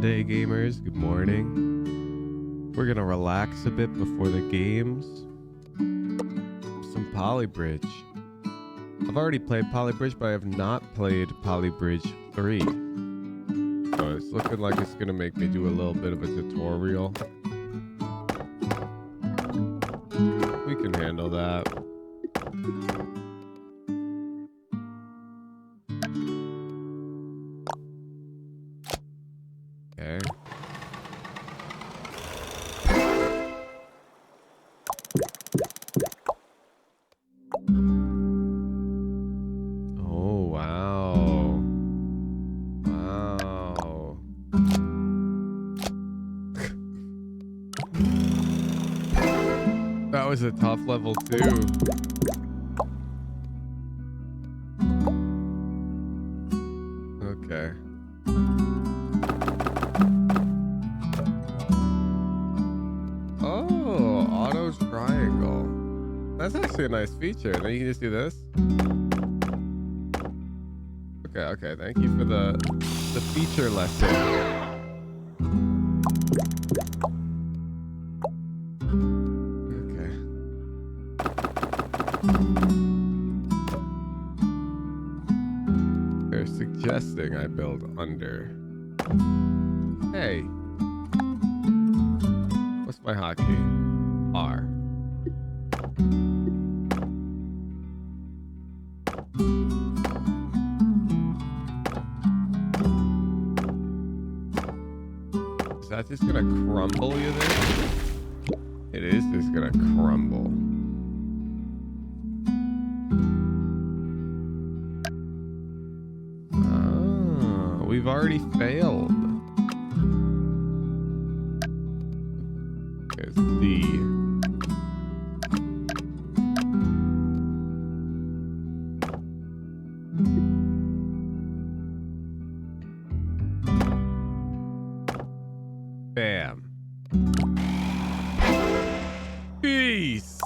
Monday, gamers. Good morning. We're gonna relax a bit before the games. Some Polybridge. I've already played Polybridge, but I have not played Polybridge 3. So it's looking like it's gonna make me do a little bit of a tutorial. We can handle that. Okay. Oh, wow. Wow. That was a tough level too. Okay. Oh, auto triangle. That's actually a nice feature. Then you can just do this. Okay. Thank you for the feature lesson. Okay. They're suggesting I build under. Hey. What's my hotkey? R. Is that just gonna crumble, you think? It is just gonna crumble. Oh, we've already failed. There's D. Bam. Peace.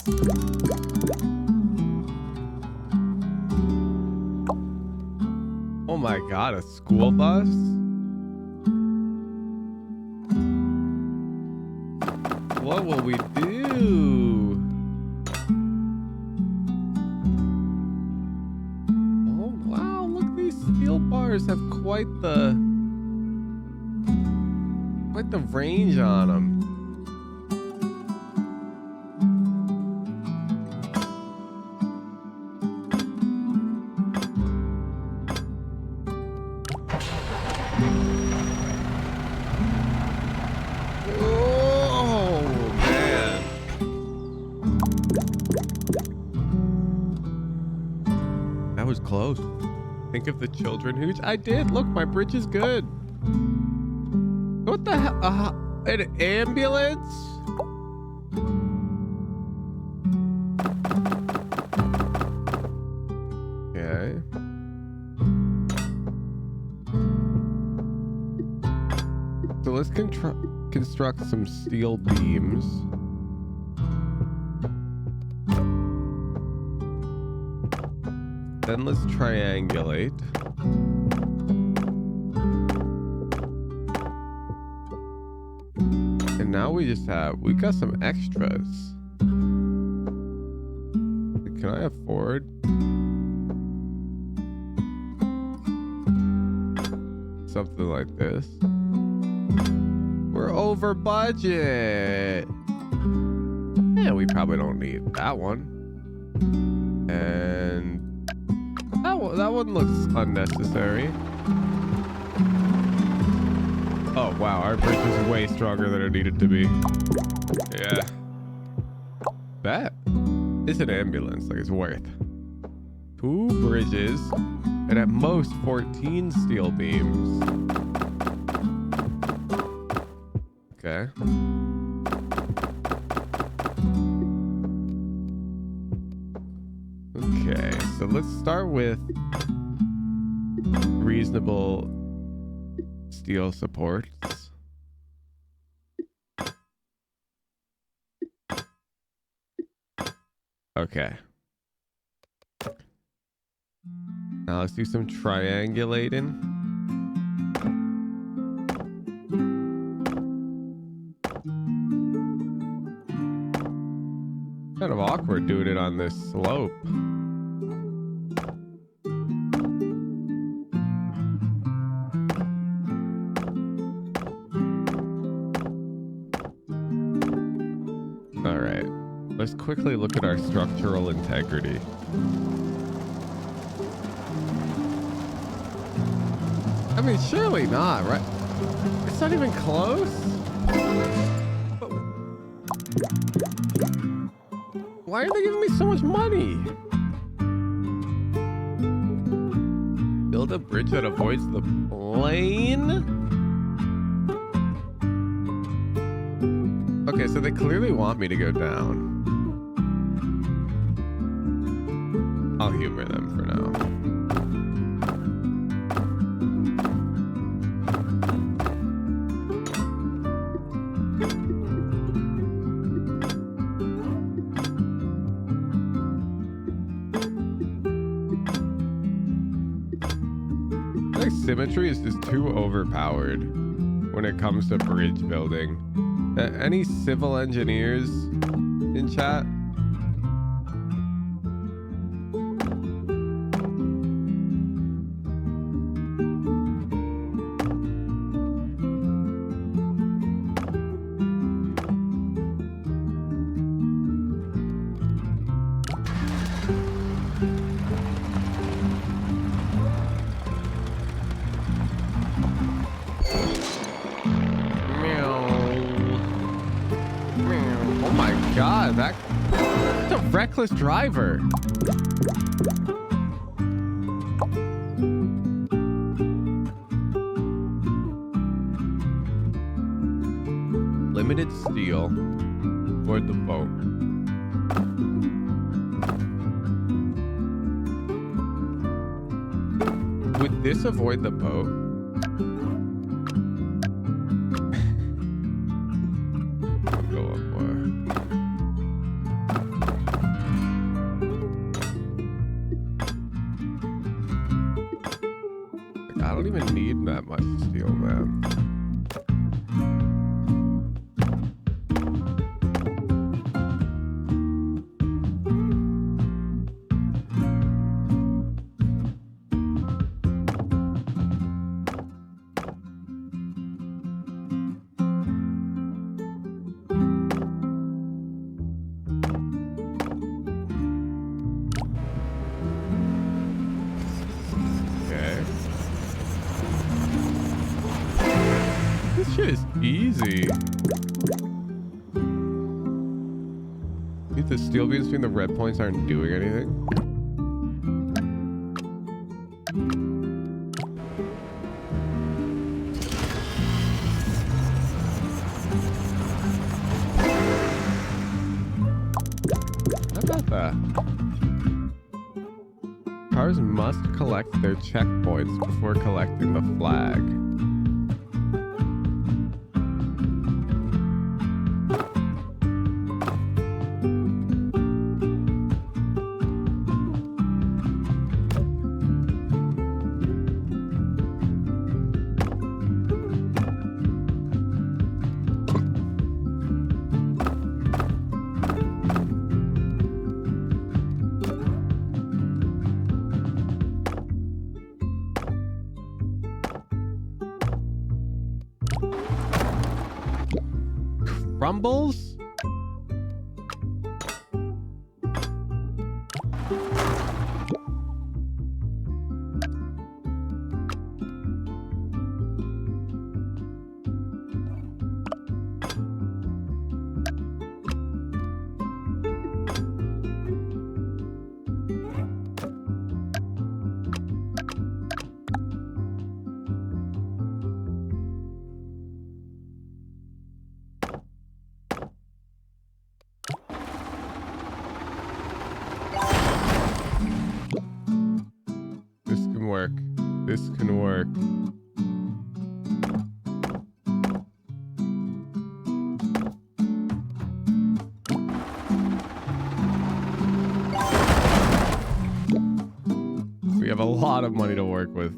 Oh my god, a school bus? What will we do? Oh wow, look, these steel bars have quite the range on them. Oh man. That was close. Think of the children who I did. Look, my bridge is good. What the hell? An ambulance? Okay. So let's construct some steel beams. Then let's triangulate. And now we got some extras. Can I afford? Something like this. We're over budget. Yeah, we probably don't need that one. And that one looks unnecessary. Oh wow, our bridge is way stronger than it needed to be. Yeah. That is an ambulance, like it's worth. 2 bridges and at most 14 steel beams. Okay. Okay, so let's start with reasonable steel supports. Okay. Now let's do some triangulating. Kind of awkward doing it on this slope. All right, let's quickly look at our structural integrity. I mean, surely not, right? It's not even close. Why are they giving me so much money? Build a bridge that avoids the plane? Okay, so they clearly want me to go down. I'll humor them for now. Symmetry is just too overpowered when it comes to bridge building. Any civil engineers in chat? Reckless driver. Limited steel for the boat. Would this avoid the boat? That much steel, man. Easy. Think the steel beams between the red points aren't doing anything? How about that? Cars must collect their checkpoints before collecting the flag. Rumbles? This can work. We have a lot of money to work with.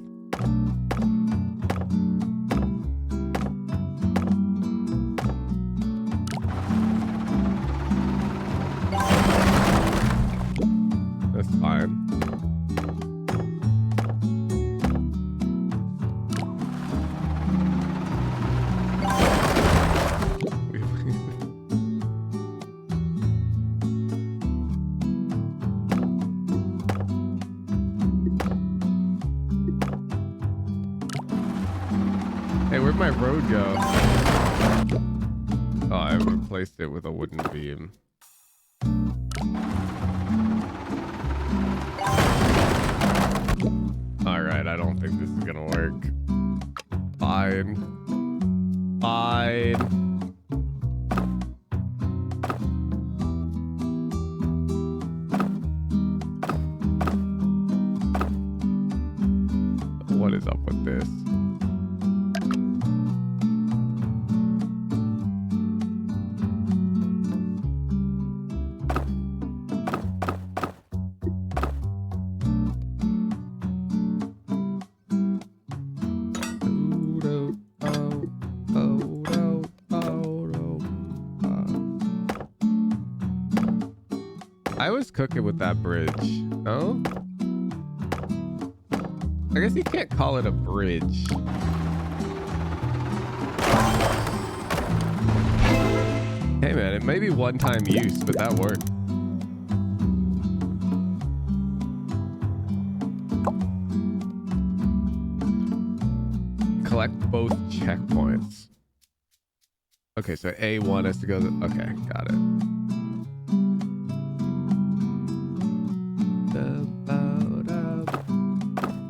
Hey, where'd my road go? Oh, I replaced it with a wooden beam. Alright, I don't think this is gonna work. Fine. Fine. What is up with this? I was cooking with that bridge. No? I guess you can't call it a bridge. Hey man, it may be one-time use, but that worked. Collect both checkpoints. Okay, so A1 has to go... Okay, got it.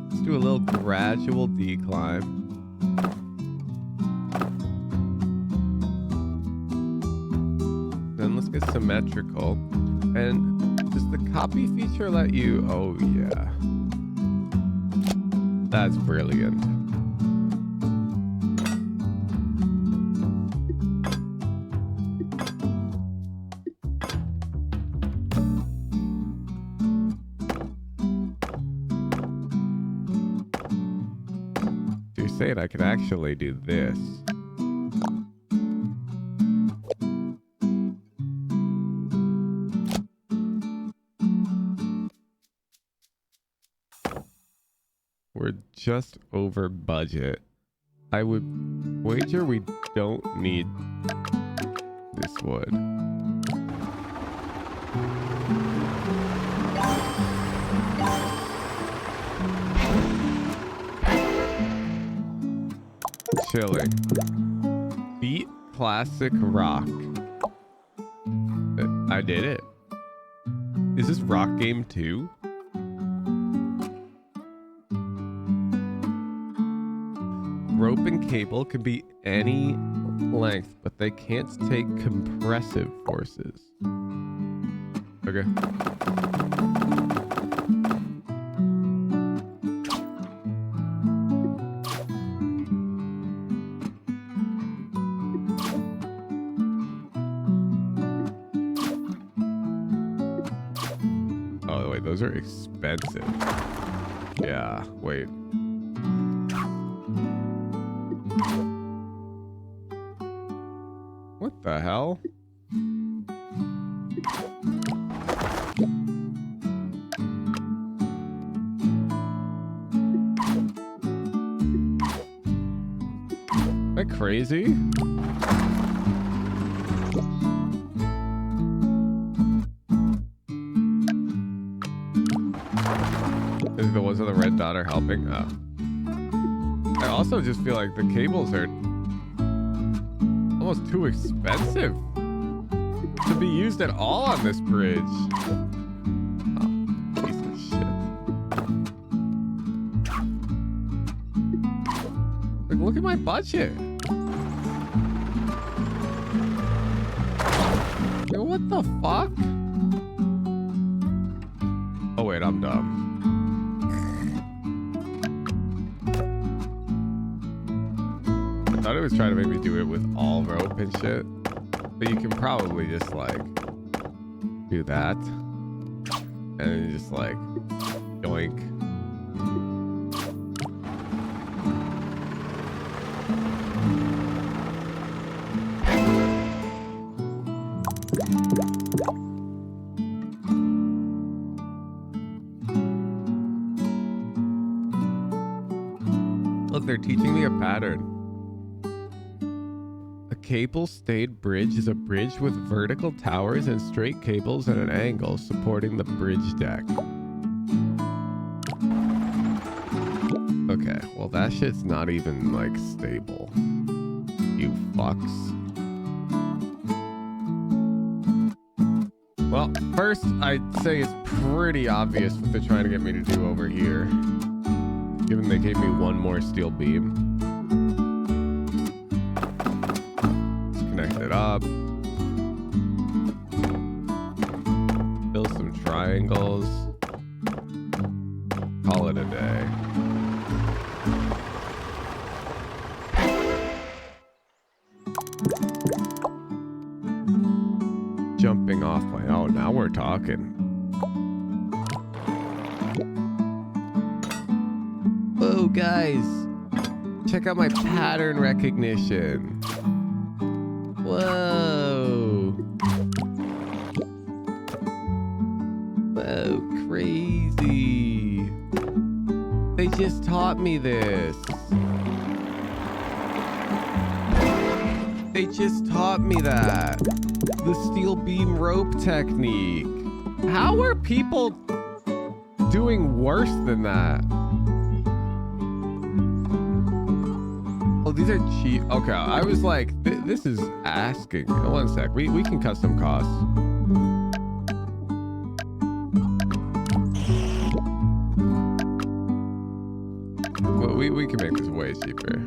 Let's do a little gradual decline. Then let's get symmetrical. And does the copy feature let you... Oh, yeah. That's brilliant. Saying I can actually do this. We're just over budget. I would wager we don't need this wood. Chilling. Beat classic rock. I did it. Is this rock game 2? Rope and cable can be any length, but they can't take compressive forces. Okay. Those are expensive. Yeah, wait. What the hell? Am I crazy? The ones with the red dot are helping. Oh. I also just feel like the cables are almost too expensive to be used at all on this bridge. Oh, piece of shit. Like, look at my budget. Like, what the fuck? Oh wait, I'm dumb. I thought it was trying to make me do it with all rope and shit, but you can probably just like do that and then just like yoink. Look, they're teaching me a pattern. A cable-stayed bridge is a bridge with vertical towers and straight cables at an angle supporting the bridge deck. Okay, well that shit's not even like stable. You fucks. Well, first I'd say it's pretty obvious what they're trying to get me to do over here. Given they gave me one more steel beam. Let's connect it up. Build some triangles. Call it a day. Jumping off point. Oh, now we're talking. Oh, guys. Check out my pattern recognition. Whoa. Whoa, crazy. They just taught me this. They just taught me that. The steel beam rope technique. How are people doing worse than that? Oh, these are cheap. Okay, I was like, this is asking. One sec. We can custom costs. Well, we can make this way cheaper.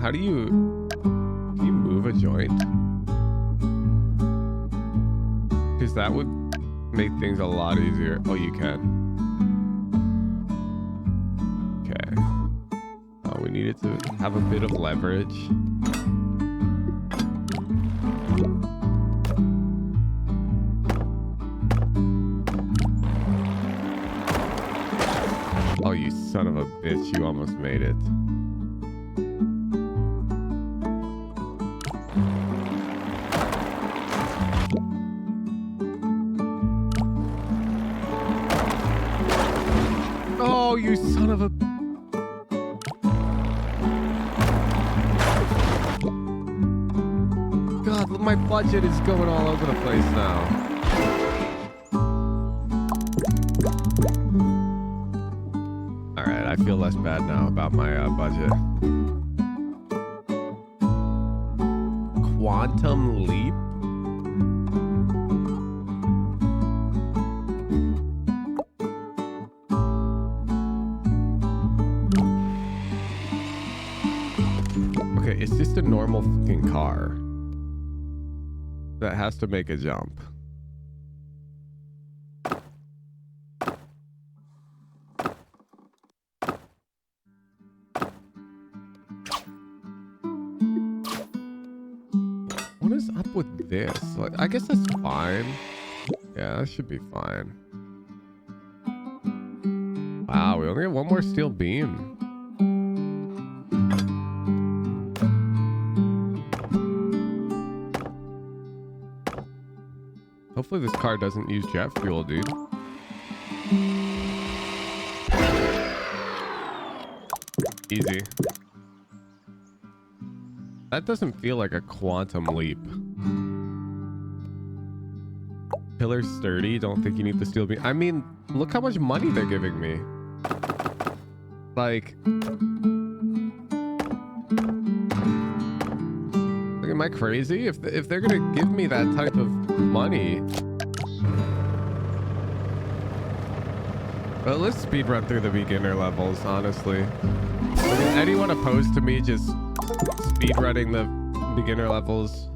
How do you move a joint? Because that would make things a lot easier. Oh, you can. Okay. Oh, we needed to have a bit of leverage. Oh, you son of a bitch. You almost made it. Oh, you son of a... God, my budget is going all over the place now. All right, I feel less bad now about my budget. Quantum leap? Okay, it's just a normal fucking car that has to make a jump. What is up with this? Like, I guess that's fine. Yeah, that should be fine. Wow, we only have one more steel beam. Hopefully this car doesn't use jet fuel, dude. Easy. That doesn't feel like a quantum leap. Pillar's sturdy. Don't think you need the steel beam. I mean, look how much money they're giving me. Like... am I crazy? If they're gonna give me that type of money, well, let's speed run through the beginner levels. Honestly, like, is anyone opposed to me just speed running the beginner levels?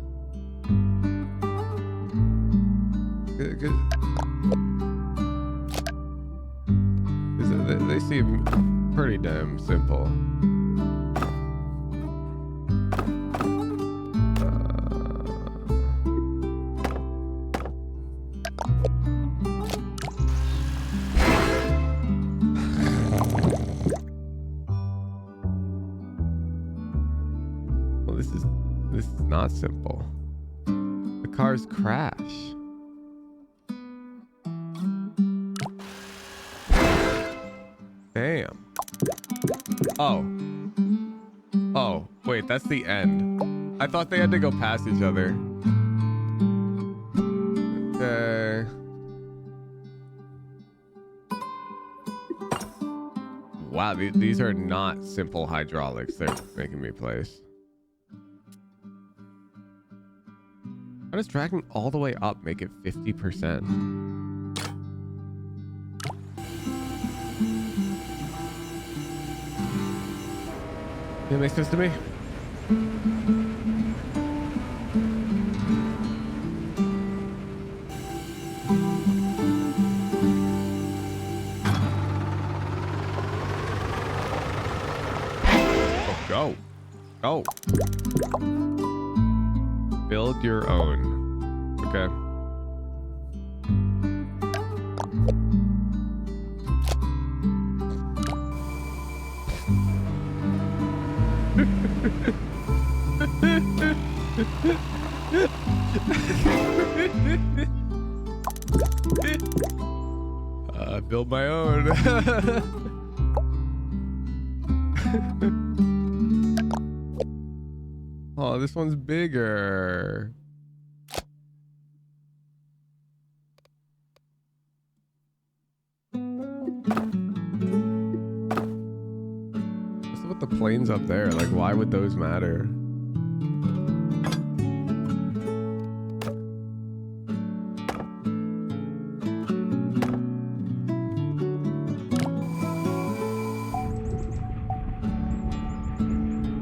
They seem pretty damn simple. This is not simple. The cars crash. Damn. Oh, wait, that's the end. I thought they had to go past each other. Okay. Wow, these are not simple hydraulics they're making me place. How does dragging all the way up make it 50%? It makes sense to me. Go. Go. Build your own. Okay. Build my own. Oh, this one's bigger. What's with the planes up there? Like, why would those matter?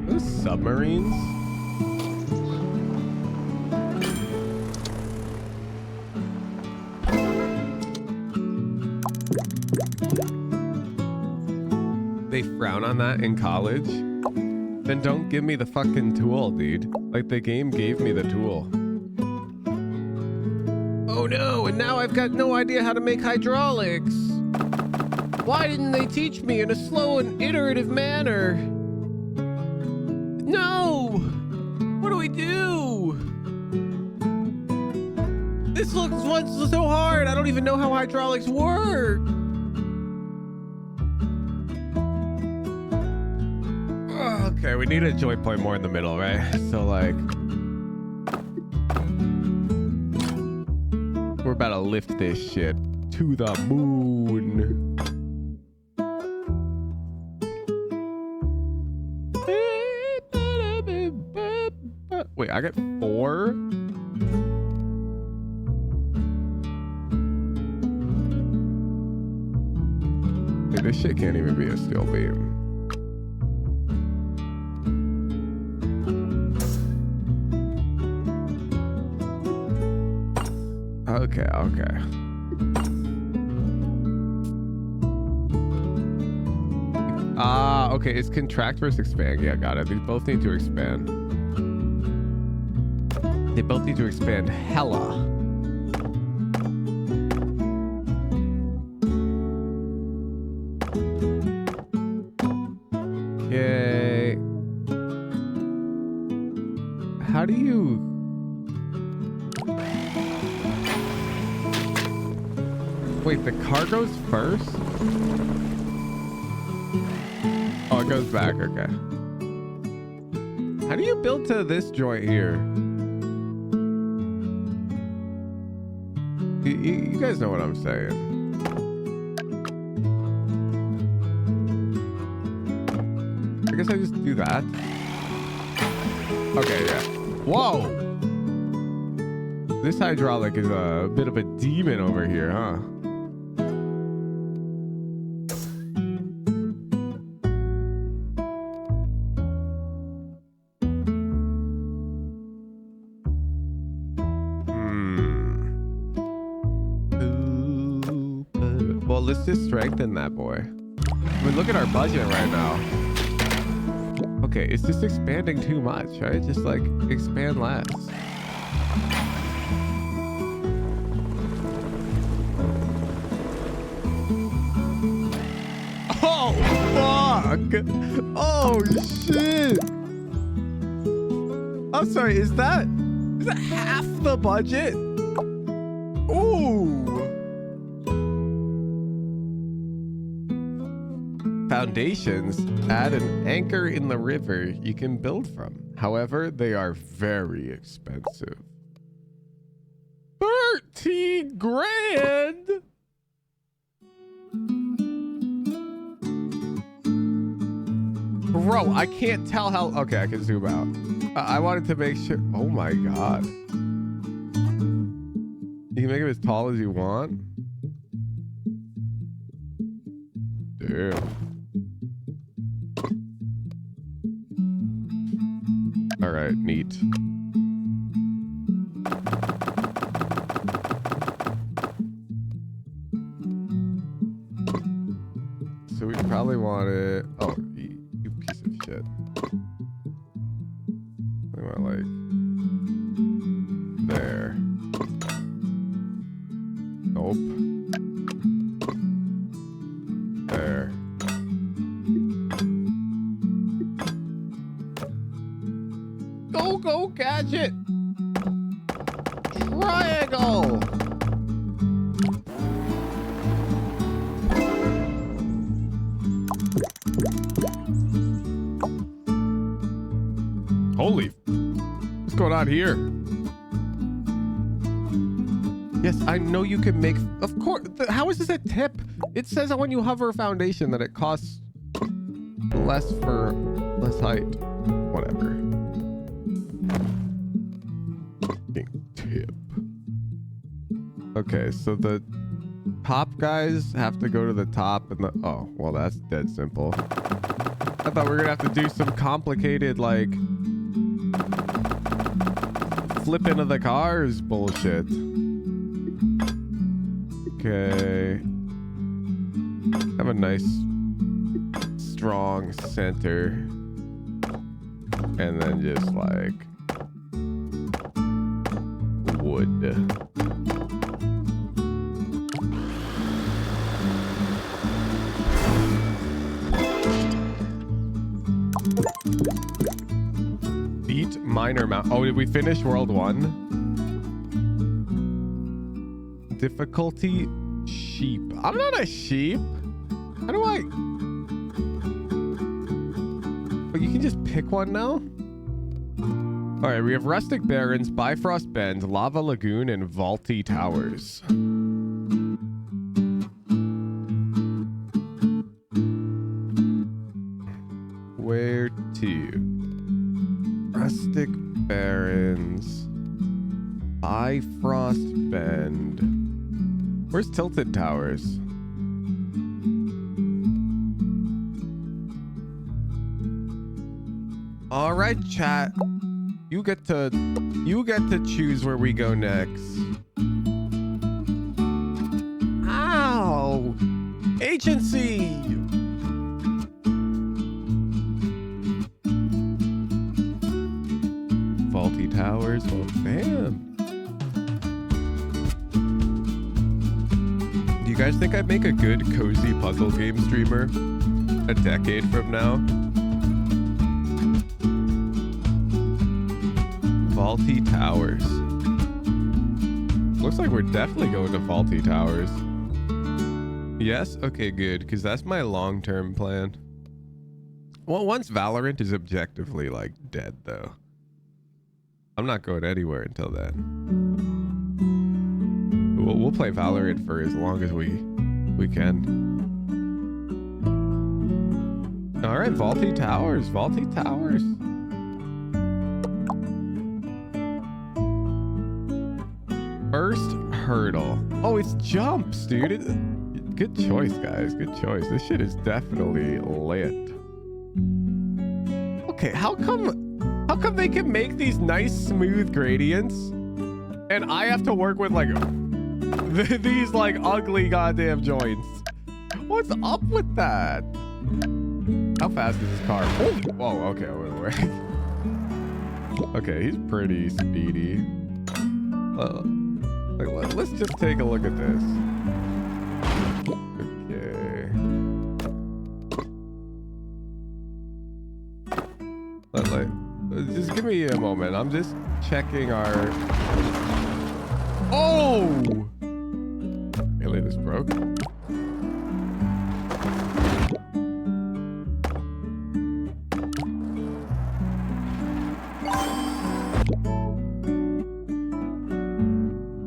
Those submarines? They frown on that in college? Then don't give me the fucking tool, dude. Like, the game gave me the tool. Oh no, and now I've got no idea how to make hydraulics. Why didn't they teach me in a slow and iterative manner? No! What do we do? This looks so hard. I don't even know how hydraulics work. Okay, we need a joint point more in the middle, right? So, like, we're about to lift this shit to the moon. Wait, I got 4? Dude, this shit can't even be a steel beam. Okay, okay. Okay, it's contract versus expand. Yeah, got it. They both need to expand. They both need to expand hella. Okay. How do you... Wait, the car goes first? Oh, it goes back. Okay. How do you build to this joint here? You guys know what I'm saying. I guess I just do that. Okay, yeah. Whoa! This hydraulic is a bit of a demon over here, huh? Well, let's just strengthen that boy. I mean, look at our budget right now. Okay, it's just expanding too much, right? Just like expand less. Oh, fuck! Oh, shit! I'm sorry, is that half the budget? Ooh! Foundations add an anchor in the river you can build from. However, they are very expensive. 13 grand? Bro, I can't tell how... Okay, I can zoom out. I wanted to make sure... Oh my god. You can make him as tall as you want? Damn. Alright, neat. So we probably want it... Oh, you piece of shit. We want like... There. Nope. There. Go, gadget! Triangle! Holy... What's going on here? Yes, I know you can make... Of course. How is this a tip? It says that when you hover a foundation that it costs less for less height. Whatever. Tip. Okay, so the top guys have to go to the top and the... Oh, well, that's dead simple. I thought we were gonna have to do some complicated, like... flip into the cars bullshit. Okay. Have a nice strong center. And then just like wood. Beat minor mount. Oh, did we finish World 1? Difficulty sheep. I'm not a sheep. How do I... But you can just pick one now? Alright, we have Rustic Barrens, Bifrost Bend, Lava Lagoon, and Vaulty Towers. Where to? Rustic Barrens, Bifrost Bend. Where's Tilted Towers? All right, chat. You get to choose where we go next. Ow! Agency! Vaulty Towers. Oh, damn. Do you guys think I'd make a good cozy puzzle game streamer a decade from now? Vaulty Towers. Looks like we're definitely going to Vaulty Towers. Yes? Okay, good, because that's my long-term plan. Well, once Valorant is objectively, like, dead, though. I'm not going anywhere until then. We'll play Valorant for as long as we can. All right, Vaulty Towers, Vaulty Towers. First hurdle. Oh, it's jumps, dude. Good choice, guys. Good choice. This shit is definitely lit. Okay, how come they can make these nice smooth gradients and I have to work with like these like ugly goddamn joints? What's up with that? How fast is this car? Oh, whoa, okay, wait. Okay, he's pretty speedy. Let's just take a look at this. Okay. Just give me a moment. I'm just checking our... Oh! Really, this broke?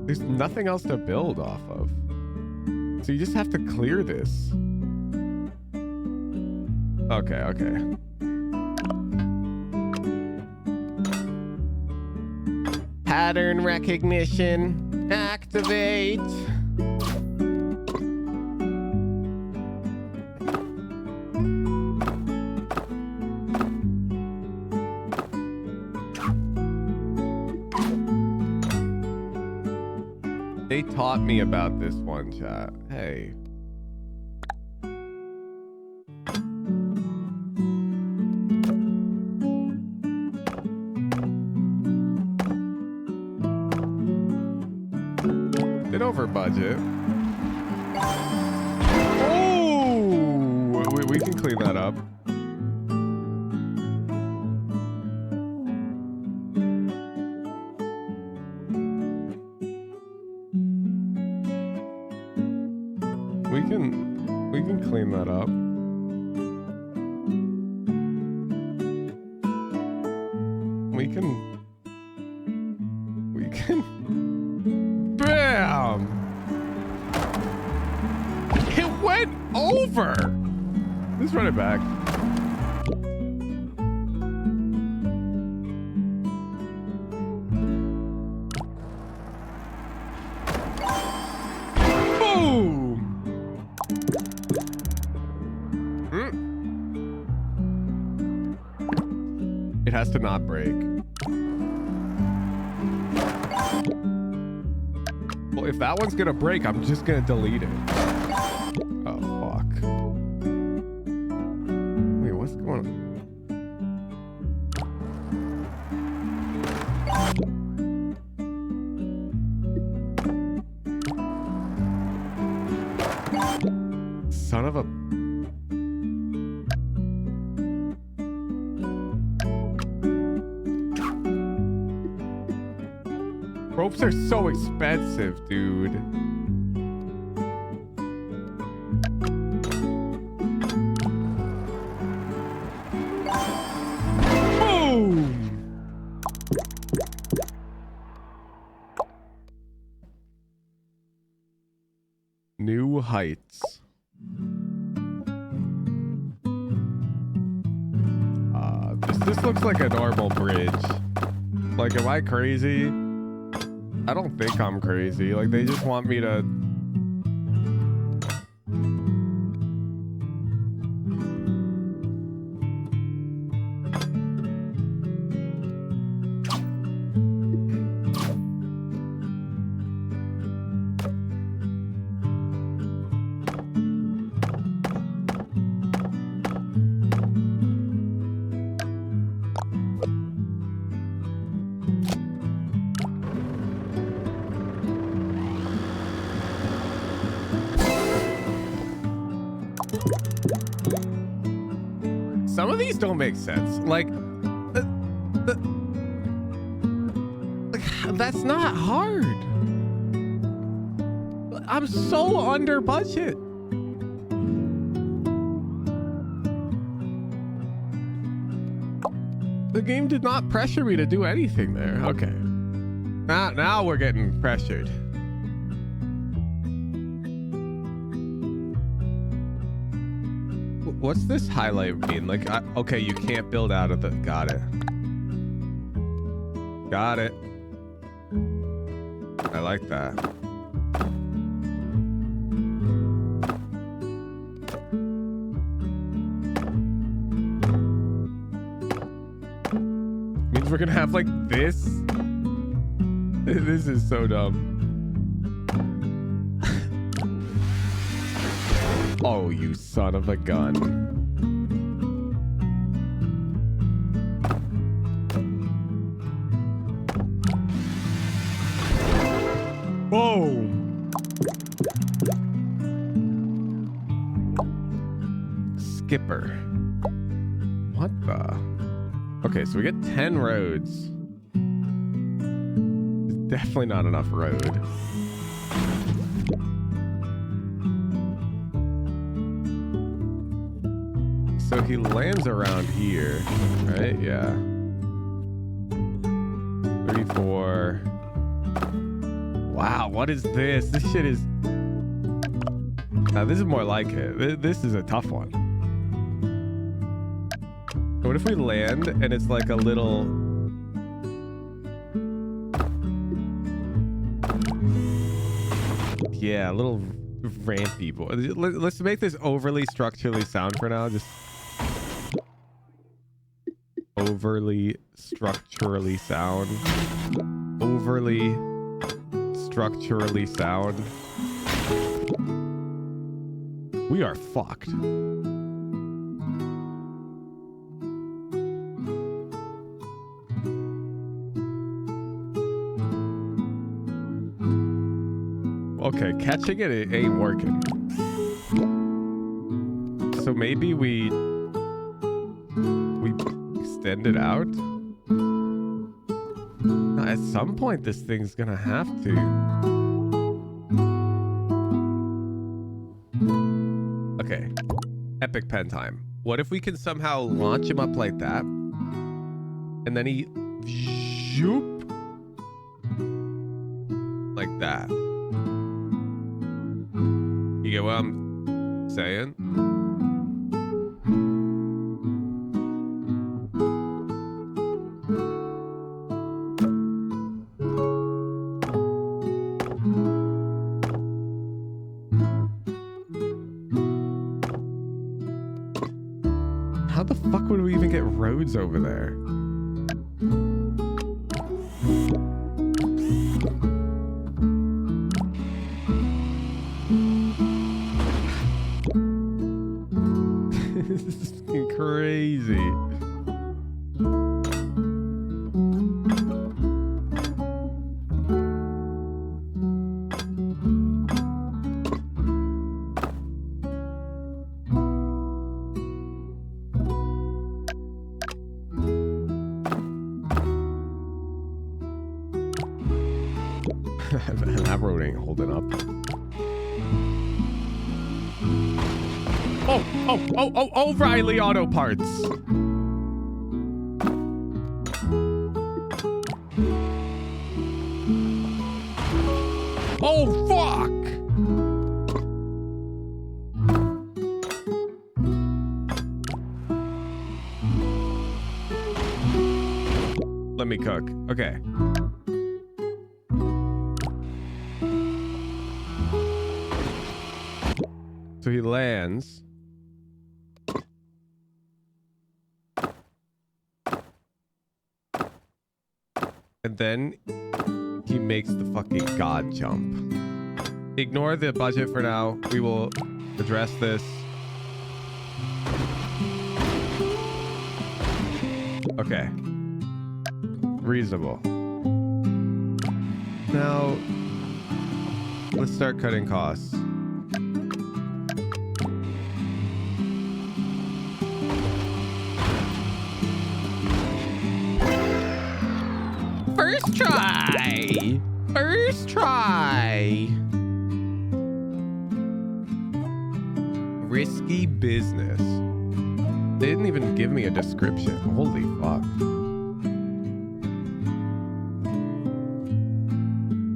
There's nothing else to build off of. So you just have to clear this. Okay. Pattern recognition. Activate. They taught me about this one, chat. Hey. Bit over budget. Oh! We can clean that up. We can clean that up. We can bam! It went over! Let's run it back. It has to not break. Well, if that one's gonna break, I'm just gonna delete it. Oh, fuck. Wait, what's going on? Son of a... Ropes are so expensive, dude. Boom! New heights. This looks like a normal bridge. Like, am I crazy? I don't think I'm crazy. Like, they just want me to... Some of these don't make sense. Like, that's not hard. I'm so under budget. The game did not pressure me to do anything there. Okay. Now we're getting pressured. What's this highlight mean? Like, okay, you can't build out of the... Got it. Got it. I like that. Means we're gonna have, like, this? This is so dumb. Oh, you son of a gun. Boom. Skipper. What the? Okay, so we get 10 roads. It's definitely not enough road. So he lands around here, right? Yeah. 34. Wow, what is this? This shit is... Now, this is more like it. This is a tough one. What if we land and it's like a little... Yeah, a little rampy boy. Let's make this overly structurally sound for now. Just overly structurally sound. Overly structurally sound. We are fucked. Okay, catching it ain't working. So maybe we extend it out? At some point this thing's gonna have to. Okay. Epic pen time. What if we can somehow launch him up like that? And then he zoop like that. You get what I'm saying? How the fuck would we even get roads over there? This is fucking crazy. That road ain't holding up. Oh, O'Reilly Auto Parts. Oh, fuck. Let me cook. Okay. So he lands. And then he makes the fucking god jump. Ignore the budget for now. We will address this. Okay. Reasonable. Now, let's start cutting costs. First try. First try. Risky business. They didn't even give me a description. Holy fuck.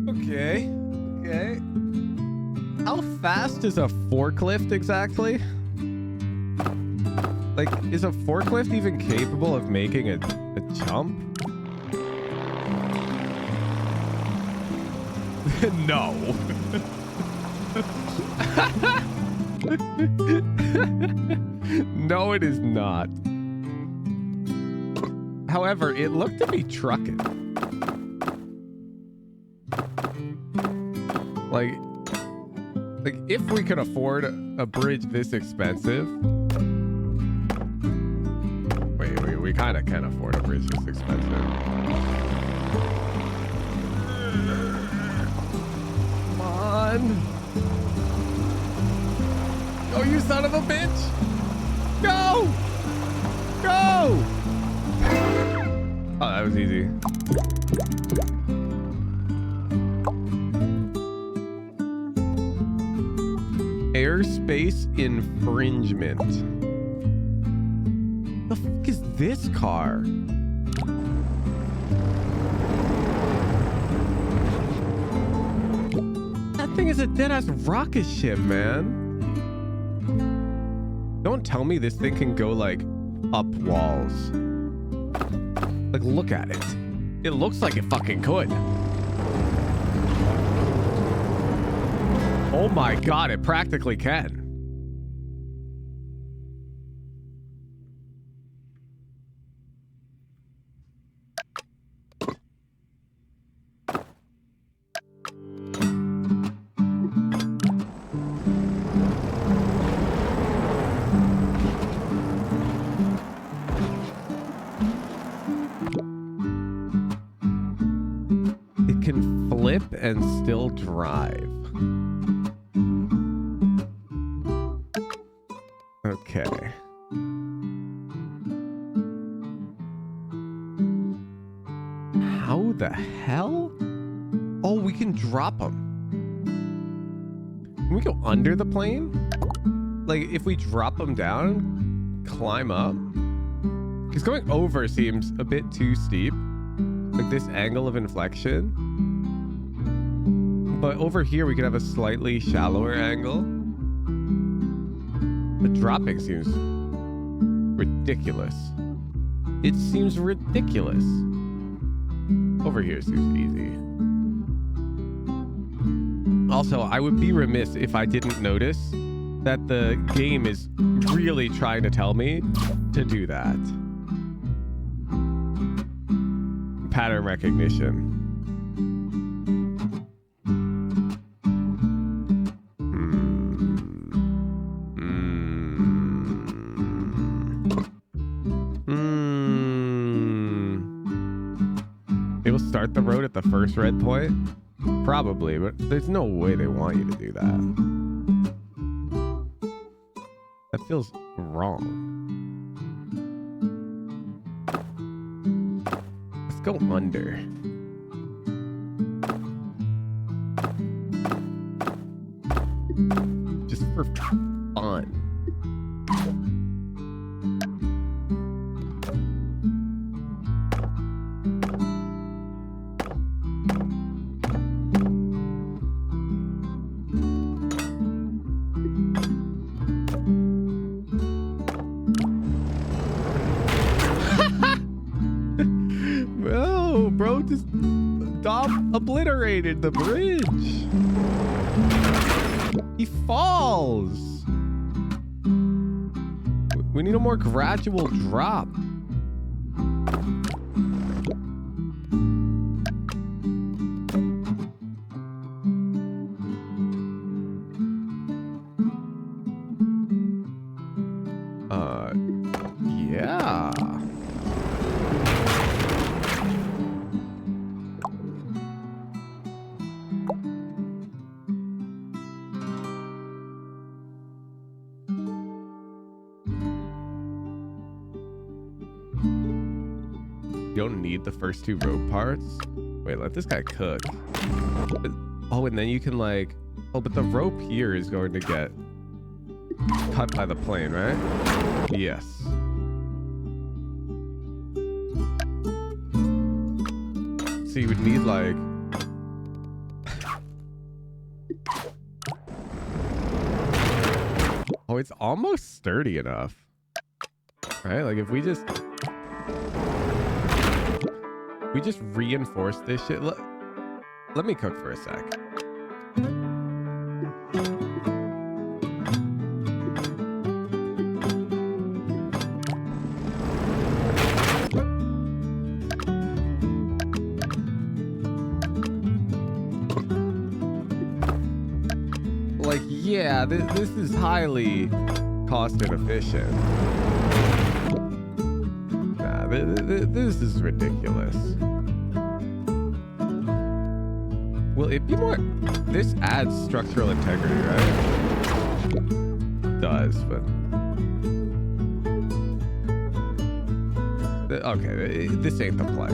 Okay. Okay. How fast is a forklift exactly? Like, is a forklift even capable of making a jump? No. No, it is not. However, it looked to be trucking. Like if we could afford a bridge this expensive. Wait, we kind of can afford a bridge this expensive. Oh, you son of a bitch! Go! Go! Oh, that was easy. Airspace infringement. The fuck is this car? That thing is a dead-ass rocket ship, man. Don't tell me this thing can go, like, up walls. Like, look at it. It looks like it fucking could. Oh my god, it practically can. It can flip and still drive. Okay. How the hell? Oh, we can drop them. Can we go under the plane? Like, if we drop them down, climb up? Because going over seems a bit too steep. Like this angle of inflection. But over here, we could have a slightly shallower angle. The dropping seems ridiculous. It seems ridiculous. Over here seems easy. Also, I would be remiss if I didn't notice that the game is really trying to tell me to do that. Pattern recognition. They will start the road at the first red point? Probably, but there's no way they want you to do that. That feels wrong. Let's go under. Just for fun. Oh, bro, just obliterated the bridge. He falls. We need a more gradual drop. Yeah. You don't need the first two rope parts. Wait, let this guy cook. Oh, and then you can like... Oh, but the rope here is going to get cut by the plane, right? Yes. So you would need like... Oh, it's almost sturdy enough. Right? Like if we just reinforce this shit. Let me cook for a sec. Like, yeah, this is highly cost inefficient. Nah, this is ridiculous. Will it be more? This adds structural integrity, right? It does, but okay, this ain't the play.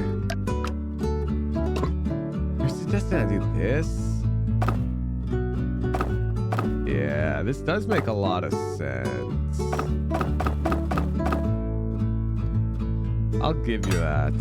You're suggesting I do this? Yeah, this does make a lot of sense. I'll give you that.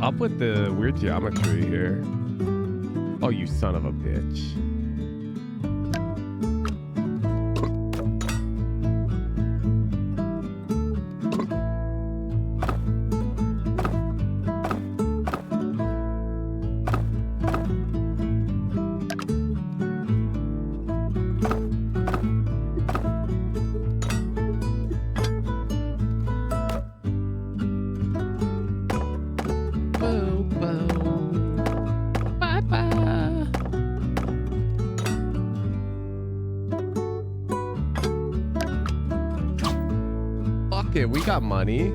up with the weird geometry here? Oh, you son of a bitch. We got money.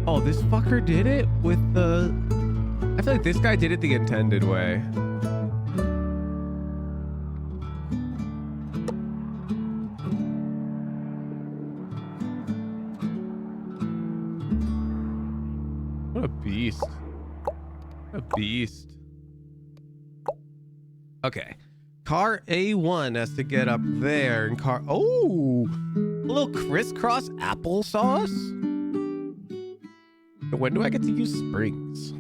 Oh, this fucker did it with the... I feel like this guy did it the intended way. Beast. Okay. Car A1 has to get up there and car... Oh! A little crisscross applesauce? When do I get to use springs?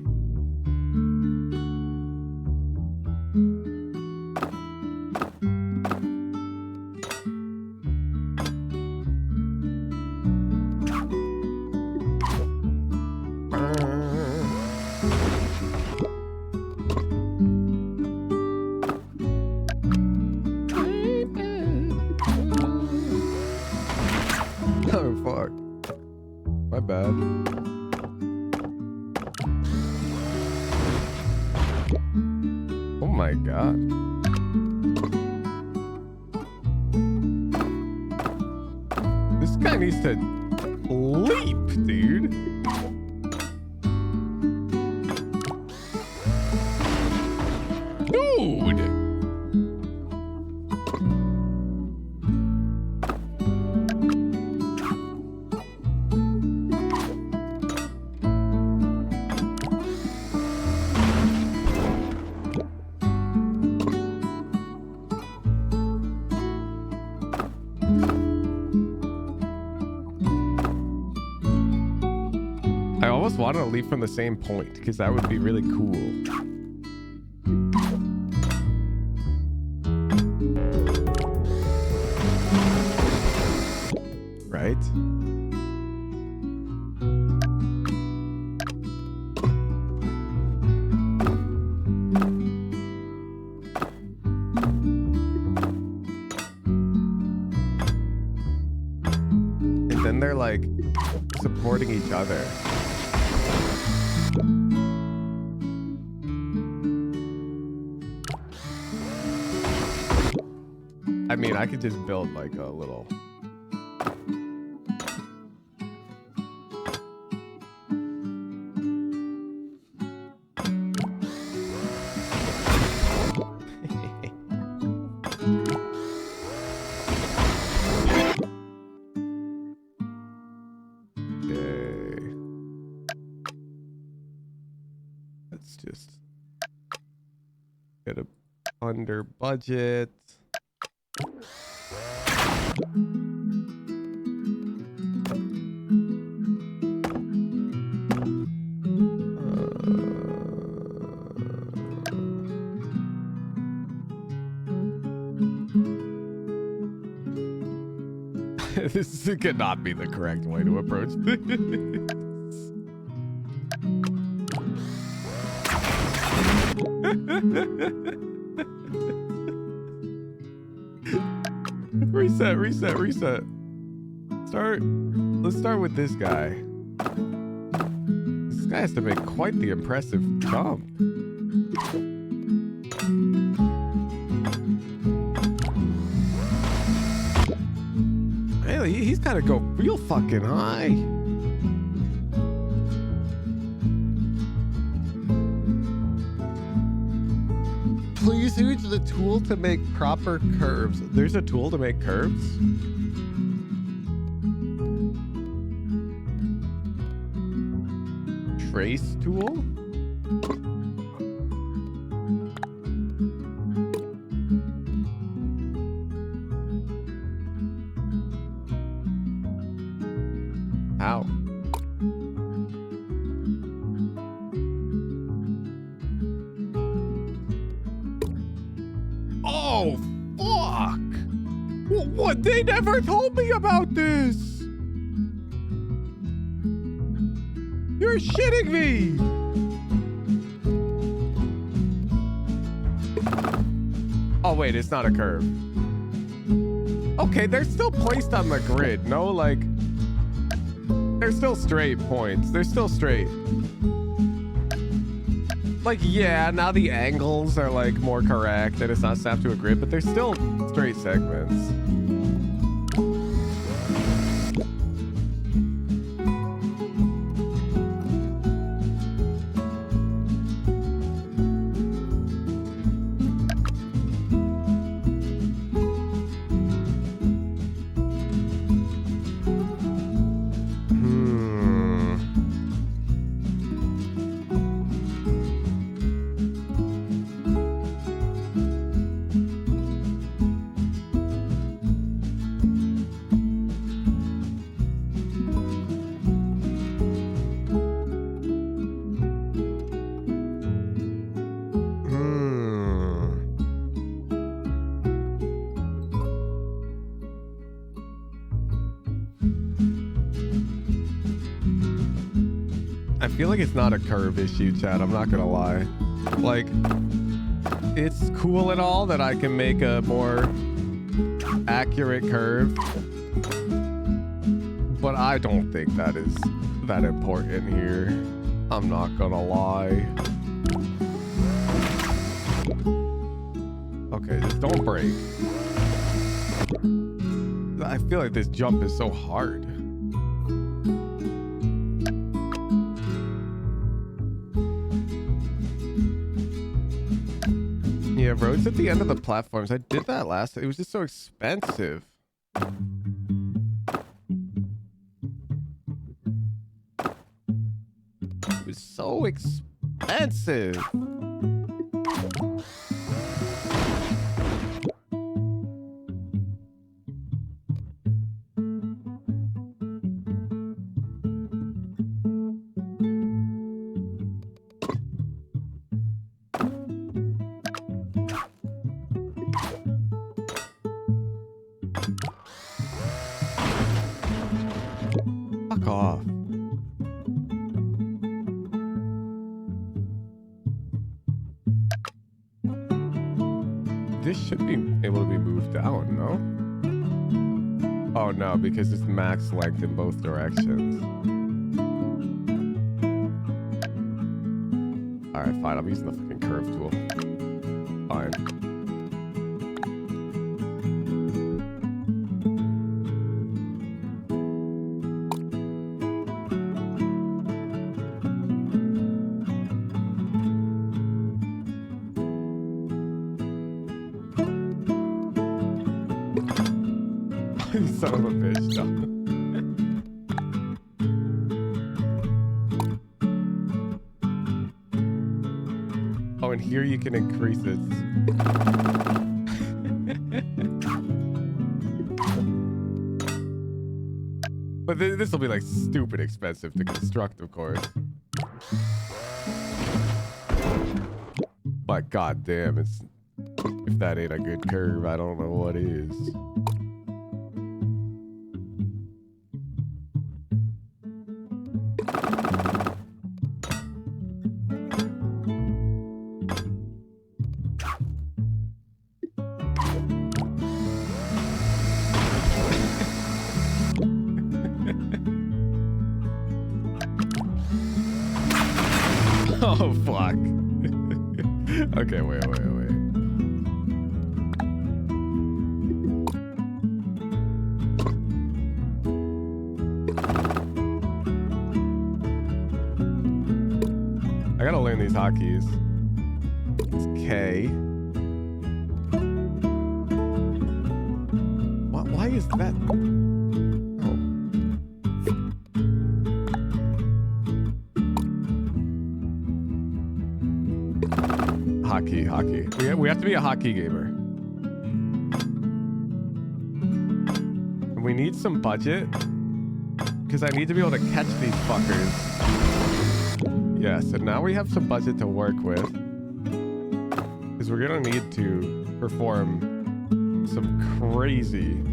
Want to leave from the same point because that would be really cool. Right? And then they're like supporting each other. I mean, I could just build like a little... Okay. Let's just get a under budget. This cannot be the correct way to approach this. Reset. Let's start with this guy. This guy has to make quite the impressive jump. Hey, he's gotta go real fucking high. Please use the tool to make proper curves. There's a tool to make curves? trace tool? How? Oh, fuck! What? They never told me about this! You're shitting me! Oh, wait, it's not a curve. Okay, they're still placed on the grid, no? Like, they're still straight points. They're still straight. Like, yeah, now the angles are like more correct and it's not snapped to a grid, but they're still straight segments. I feel like it's not a curve issue, Chad. I'm not gonna lie. Like, it's cool and all that I can make a more accurate curve, but I don't think that is that important here. I'm not gonna lie. Okay, just don't break. I feel like this jump is so hard. Yeah, roads at the end of the platforms. I did that last. It was just so expensive. It was so expensive. Fuck off. This should be able to be moved down, no? Oh no, because it's max length in both directions. Alright, fine. I'm using the fucking curve tool. Fine. Son of a bitch, no. Oh, and here you can increase it. But this will be like stupid expensive to construct, of course. But goddamn, if that ain't a good curve, I don't know what is. Oh, fuck. Okay, wait. I gotta learn these hotkeys. It's K. Why is that? Hockey. We have to be a hockey gamer. And we need some budget because I need to be able to catch these fuckers. Yes, and now we have some budget to work with because we're gonna need to perform some crazy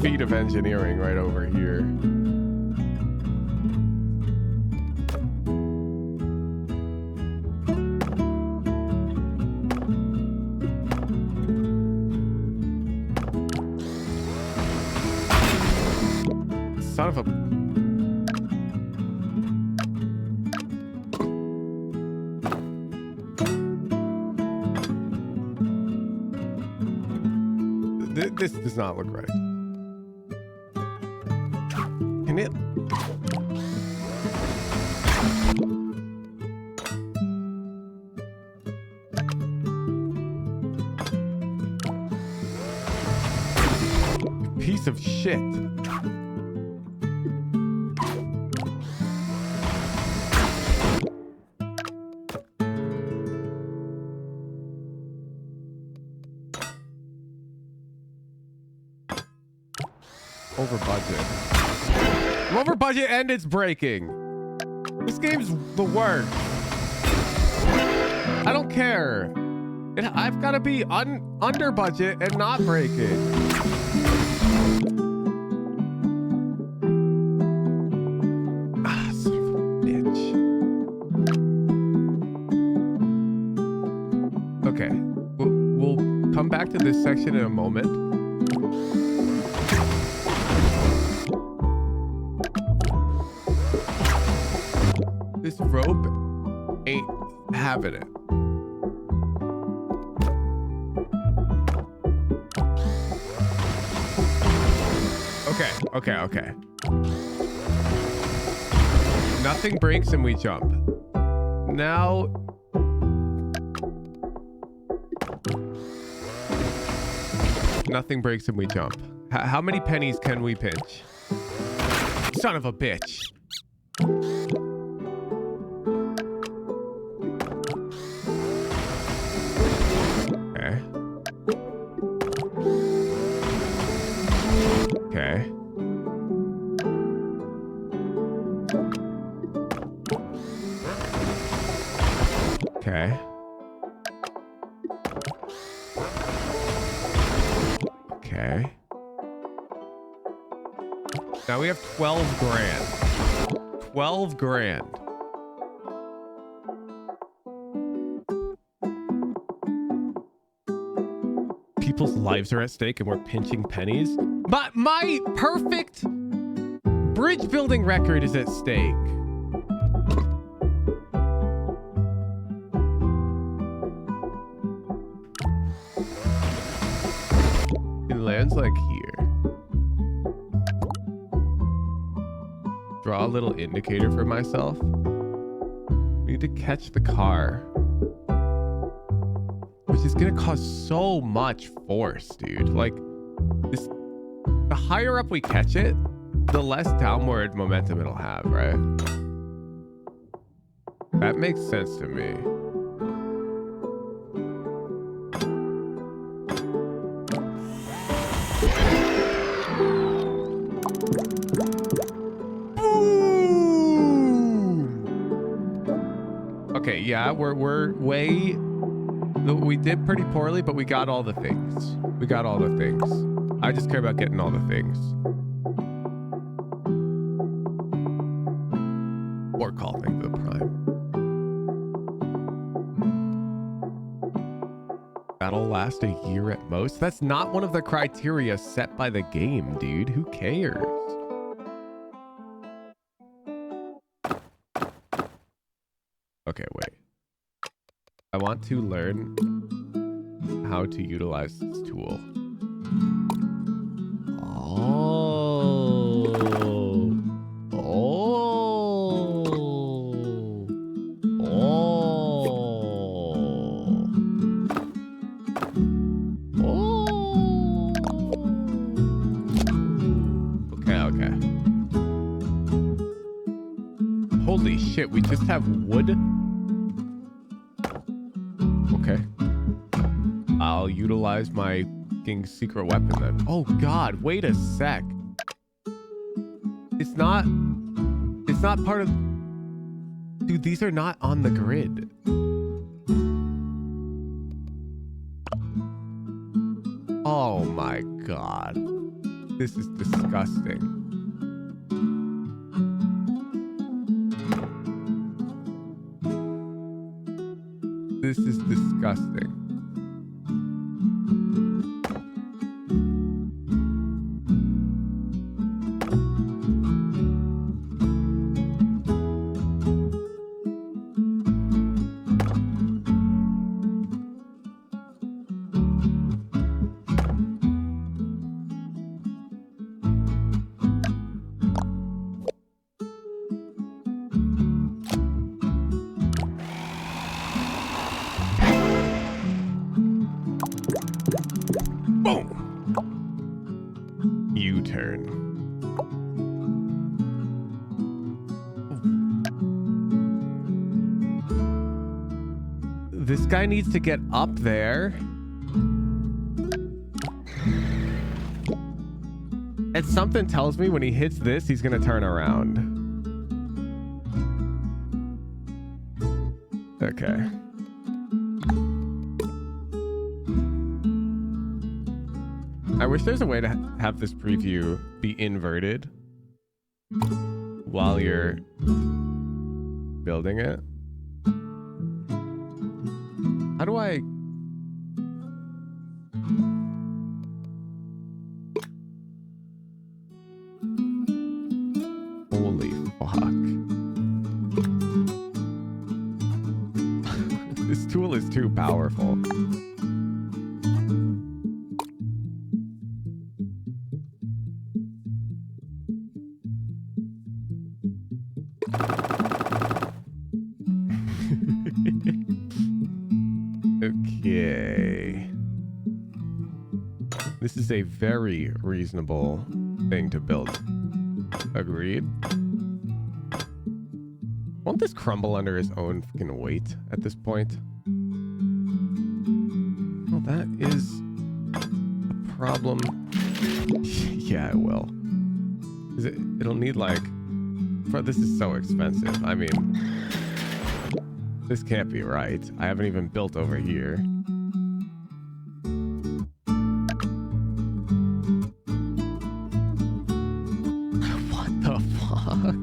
feat of engineering right over here. Son of a... This does not look right. Can it... Piece of shit. Over budget. I'm over budget and it's breaking. This game's the worst. I don't care. I've got to be under budget and not breaking. Ah, son of a bitch. Okay. We'll come back to this section in a moment. This rope ain't having it. Okay. Nothing breaks and we jump. Now... Nothing breaks and we jump. How many pennies can we pinch? Son of a bitch. Okay. Now we have 12 grand. 12 grand. People's lives are at stake and we're pinching pennies. But my perfect bridge building record is at stake. It lands like here. Draw a little indicator for myself. We need to catch the car. Which is gonna cause so much force, dude. Like, this, the higher up we catch it, the less downward momentum it'll have, right? That makes sense to me. Boom! Okay, yeah, we're way... We did pretty poorly, but we got all the things. We got all the things. I just care about getting all the things. Or call things the prime. That'll last a year at most. That's not one of the criteria set by the game, dude. Who cares? Okay, wait. I want to learn how to utilize this tool. Oh. Okay. Holy shit, Wait, we just have wood? Okay. I'll utilize my fucking secret weapon then. Oh god, wait a sec. It's not part of... Dude, these are not on the grid. Oh my god. This is disgusting. This is disgusting. This guy needs to get up there. And something tells me when he hits this, he's gonna turn around. Okay. I wish there's a way to have this preview be inverted while you're building it. How do I... Holy fuck. This tool is too powerful. Okay. This is a very reasonable thing to build. Agreed. Won't this crumble under his own fucking weight at this point? Well, that is a problem. Yeah, it will. It'll need like... This is so expensive. I mean... This can't be right. I haven't even built over here. What the fuck?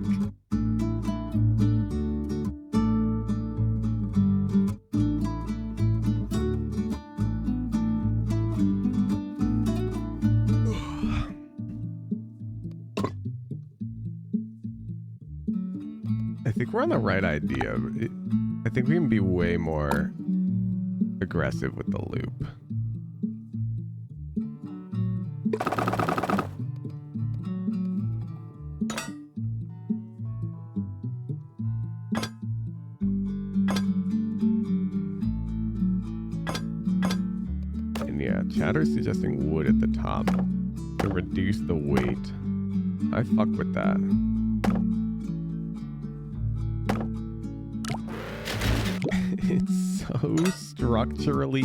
I think we're on the right idea. I think we can be way more aggressive with the loop. And yeah, Chatter's suggesting wood at the top to reduce the weight. I fuck with that. It's so structurally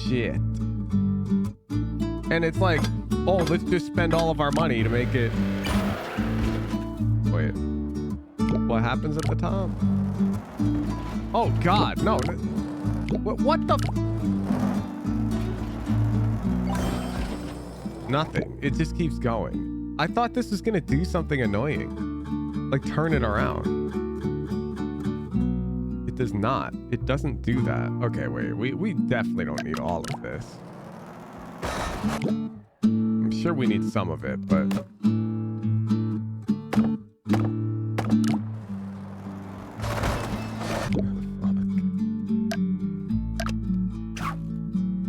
shit. And it's like, oh, let's just spend all of our money to make it... Wait. What happens at the top? Oh, God, no. What the... Nothing. It just keeps going. I thought this was gonna do something annoying. Like, turn it around. It does not. It doesn't do that. Okay, wait. We definitely don't need all of this. I'm sure we need some of it, but...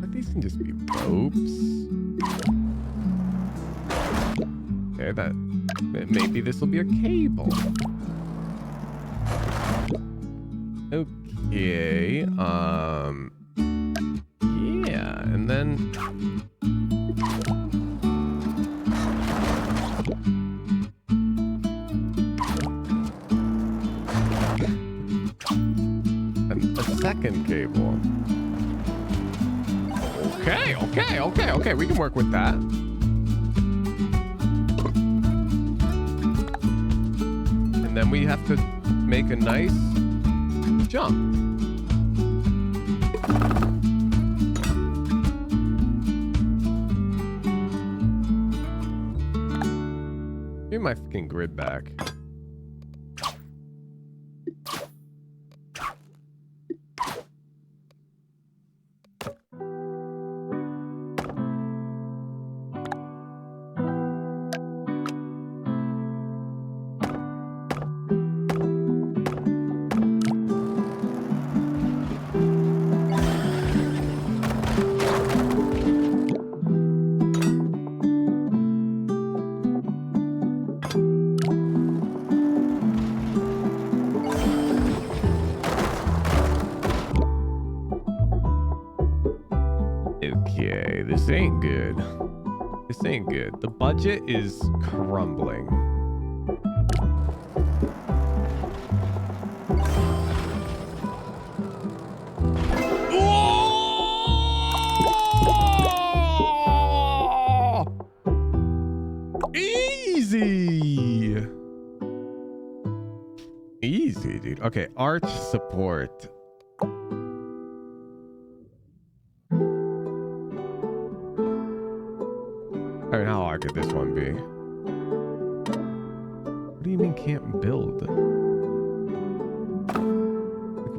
But these can just be ropes. Okay, maybe this will be a cable. Okay, yeah, and then... second cable. Okay. We can work with that. And then we have to make a nice jump. Give me my fucking grid back. Okay, this ain't good. This ain't good. The budget is crumbling. Oh! Easy. Easy, dude. Okay, arch support. I mean, how hard could this one be? What do you mean can't build? Like,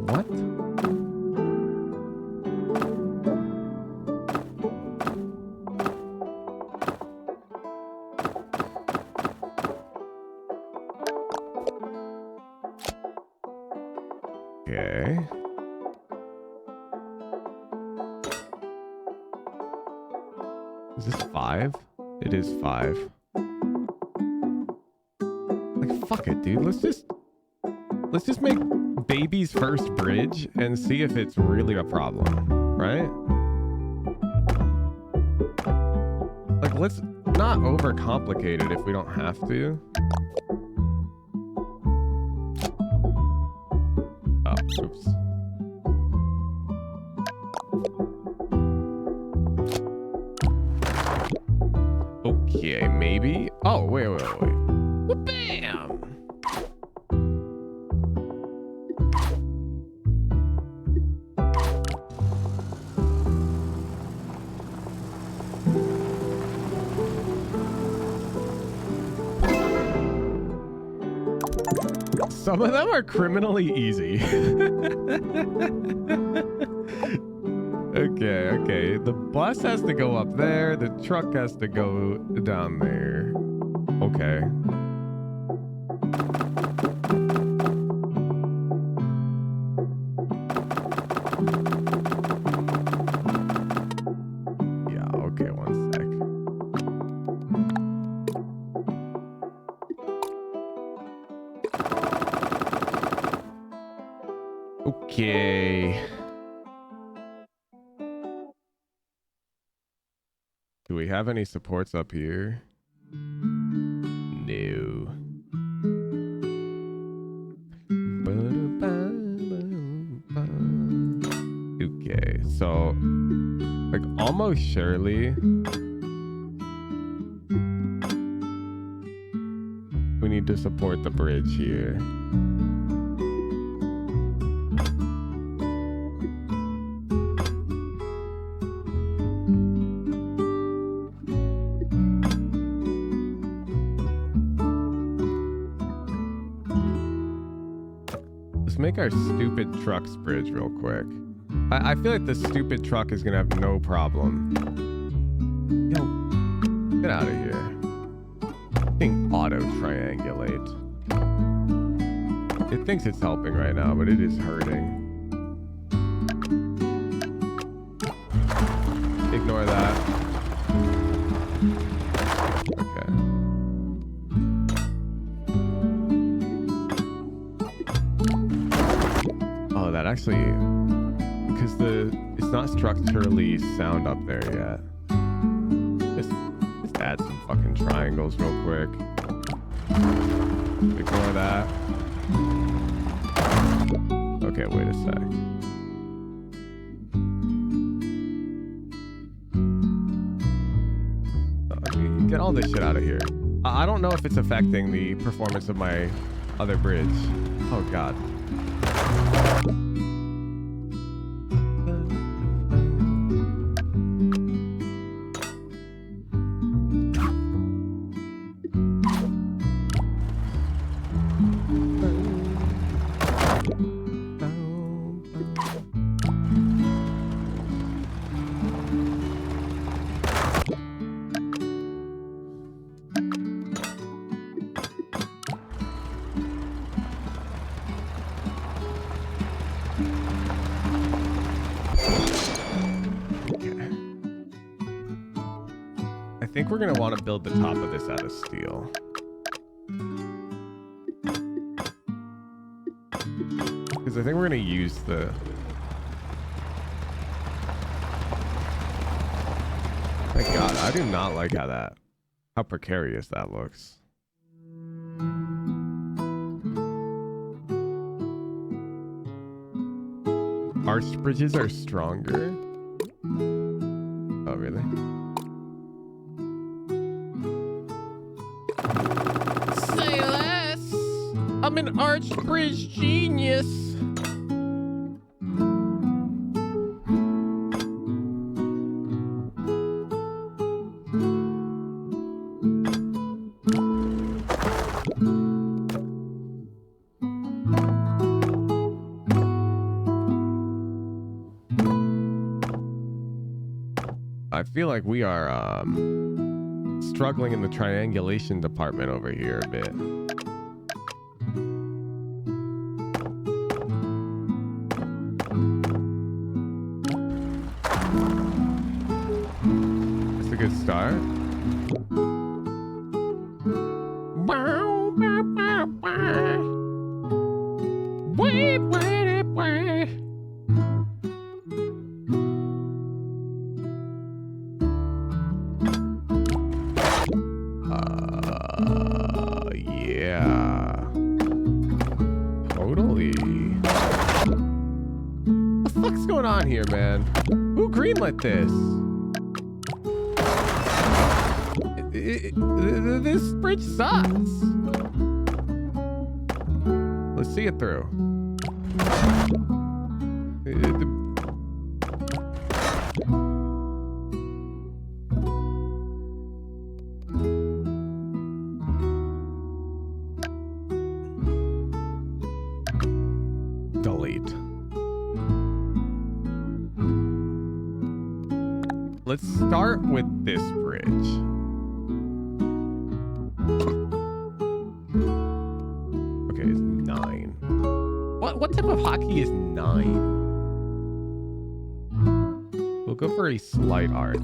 what? Okay. Is this 5? It is 5. Like, fuck it, dude. Let's just make baby's first bridge and see if it's really a problem, right? Like, let's not overcomplicate it if we don't have to. Oh, oops. Okay, maybe. Oh, wait. Bam! Some of them are criminally easy. Okay. The bus has to go up there. The truck has to go down there. Okay. Yeah, okay, one sec. Okay. Do we have any supports up here? No. Okay, so like almost surely we need to support the bridge here. Make our stupid trucks bridge real quick. I feel like the stupid truck is gonna have no problem. Yo, get out of here. Being auto triangulate. It thinks it's helping right now, but it is hurting. Ignore that. Okay. Oh, that actually, because it's not structurally sound up there yet. Just add some fucking triangles real quick. Ignore that. Okay, wait a sec. all this shit out of here. I don't know if it's affecting the performance of my other bridge. Oh god. I think we're gonna want to build the top of this out of steel. Because I think we're gonna use the... Thank God, I do not like how precarious that looks. Arched bridges are stronger? Oh, really? Say less! I'm an arched bridge genius! I feel like we are struggling in the triangulation department over here a bit. It's a good start. Yeah. Totally. What the fuck's going on here, man? Who greenlit this? This bridge sucks. Let's see it through. Delete. Let's start with this bridge. Okay, it's 9. What type of hockey is 9? We'll go for a slight arch.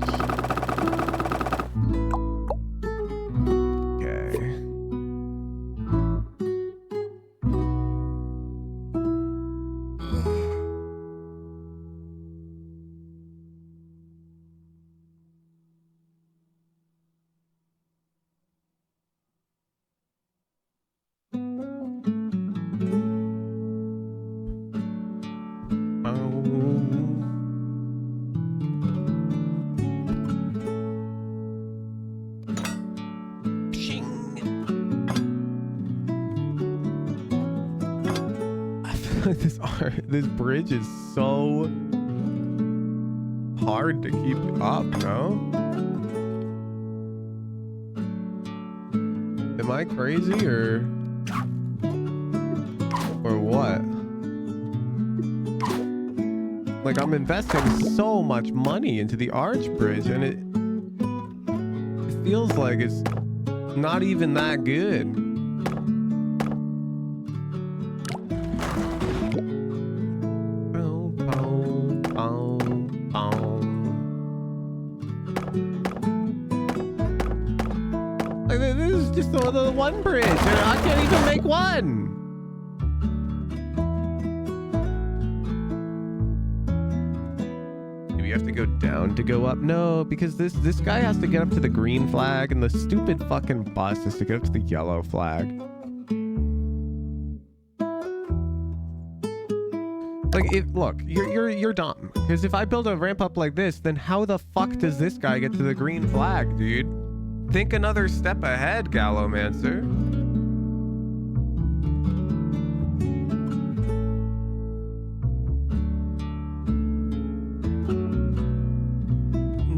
This bridge is so hard to keep up, no? Am I crazy or what? Like, I'm investing so much money into the arch bridge and it feels like it's not even that good. The one bridge, and I can't even make one. Maybe you have to go down to go up. No, because this guy has to get up to the green flag, and the stupid fucking bus has to get up to the yellow flag. Like, look, you're dumb. Because if I build a ramp up like this, then how the fuck does this guy get to the green flag, dude? think another step ahead, Gallomancer.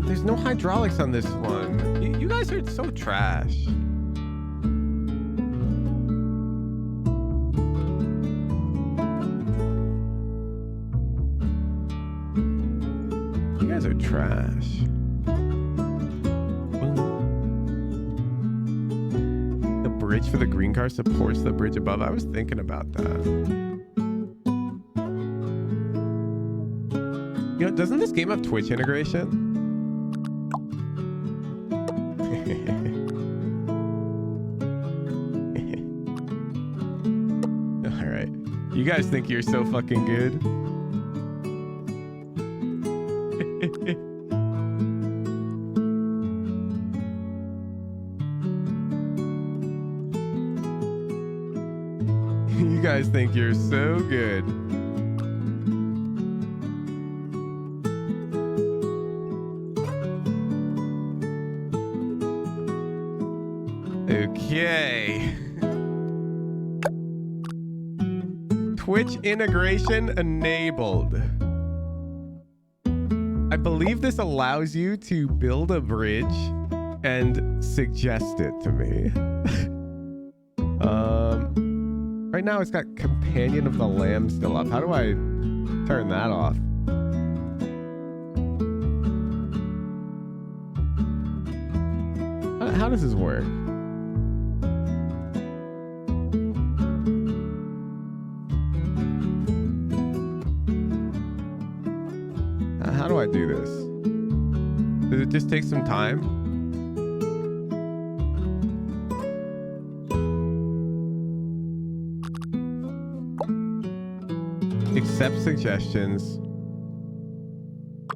There's no hydraulics on this one. You guys are so trash. You guys are trash. The bridge for the green car supports the bridge above. I was thinking about that. You know, doesn't this game have Twitch integration? All right. You guys think you're so fucking good? You guys think you're so good. Okay. Twitch integration enabled. I believe this allows you to build a bridge and suggest it to me. Right now it's got Companion of the Lamb still up. How do I turn that off? How does this work? How do I do this? Does it just take some time? Accept suggestions.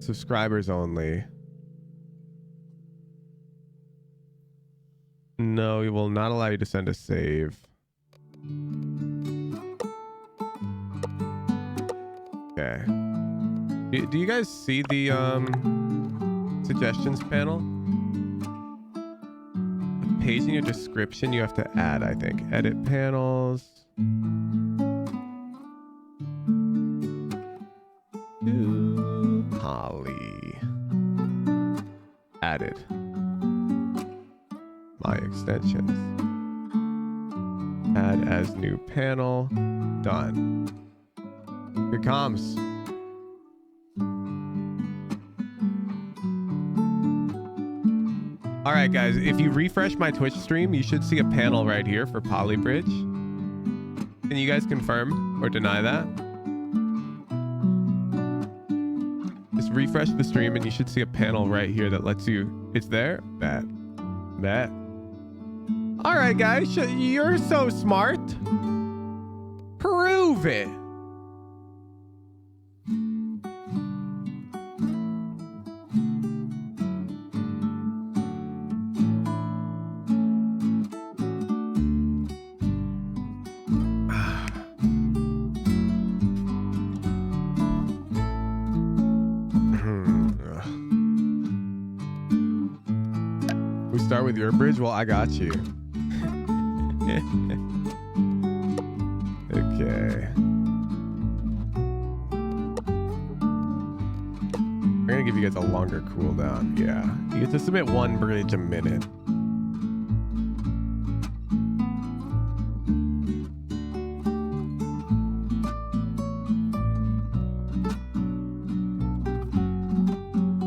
Subscribers only. No, we will not allow you to send a save. Okay. Do you guys see the suggestions panel? A page in your description you have to add, I think. Edit panels. Holly. Added. My extensions. Add as new panel. Done. Here comes. All right, guys, if you refresh my Twitch stream, you should see a panel right here for Polybridge. Can you guys confirm or deny that? Just refresh the stream and you should see a panel right here that lets you... It's there? Bet. All right, guys, you're so smart. Prove it. Start with your bridge? Well, I got you. Okay. We're gonna give you guys a longer cooldown. Yeah. You get to submit one bridge a minute.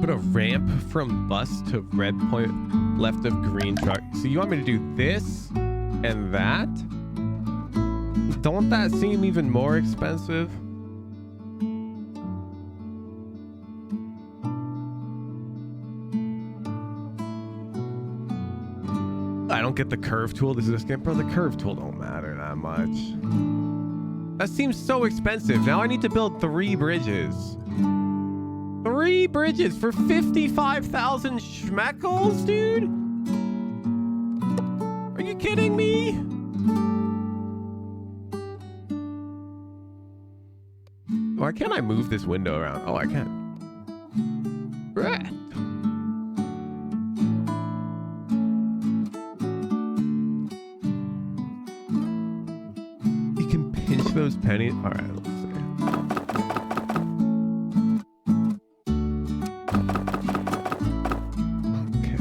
Put a ramp from bus to red point left of green truck. So you want me to do this and that? Don't that seem even more expensive? I don't get the curve tool. This is this game. Bro, the curve tool don't matter that much. That seems so expensive. Now I need to build 3 bridges. 3 bridges for 55,000 schmeckles, dude? Are you kidding me? Why can't I move this window around? Oh, I can. Right. pennies. All right, let's see. Okay.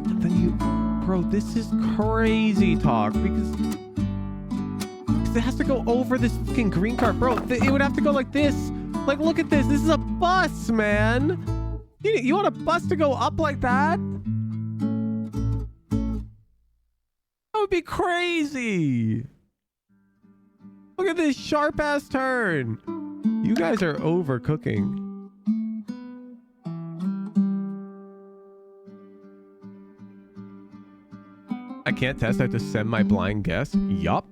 And then you, bro, this is crazy talk because it has to go over this fucking green card, bro. It would have to go like this. Like, look at this. This is a bus, man. You want a bus to go up like that? That would be crazy. Look at this sharp ass turn. You guys are overcooking. I can't test. I have to send my blind guess. Yup.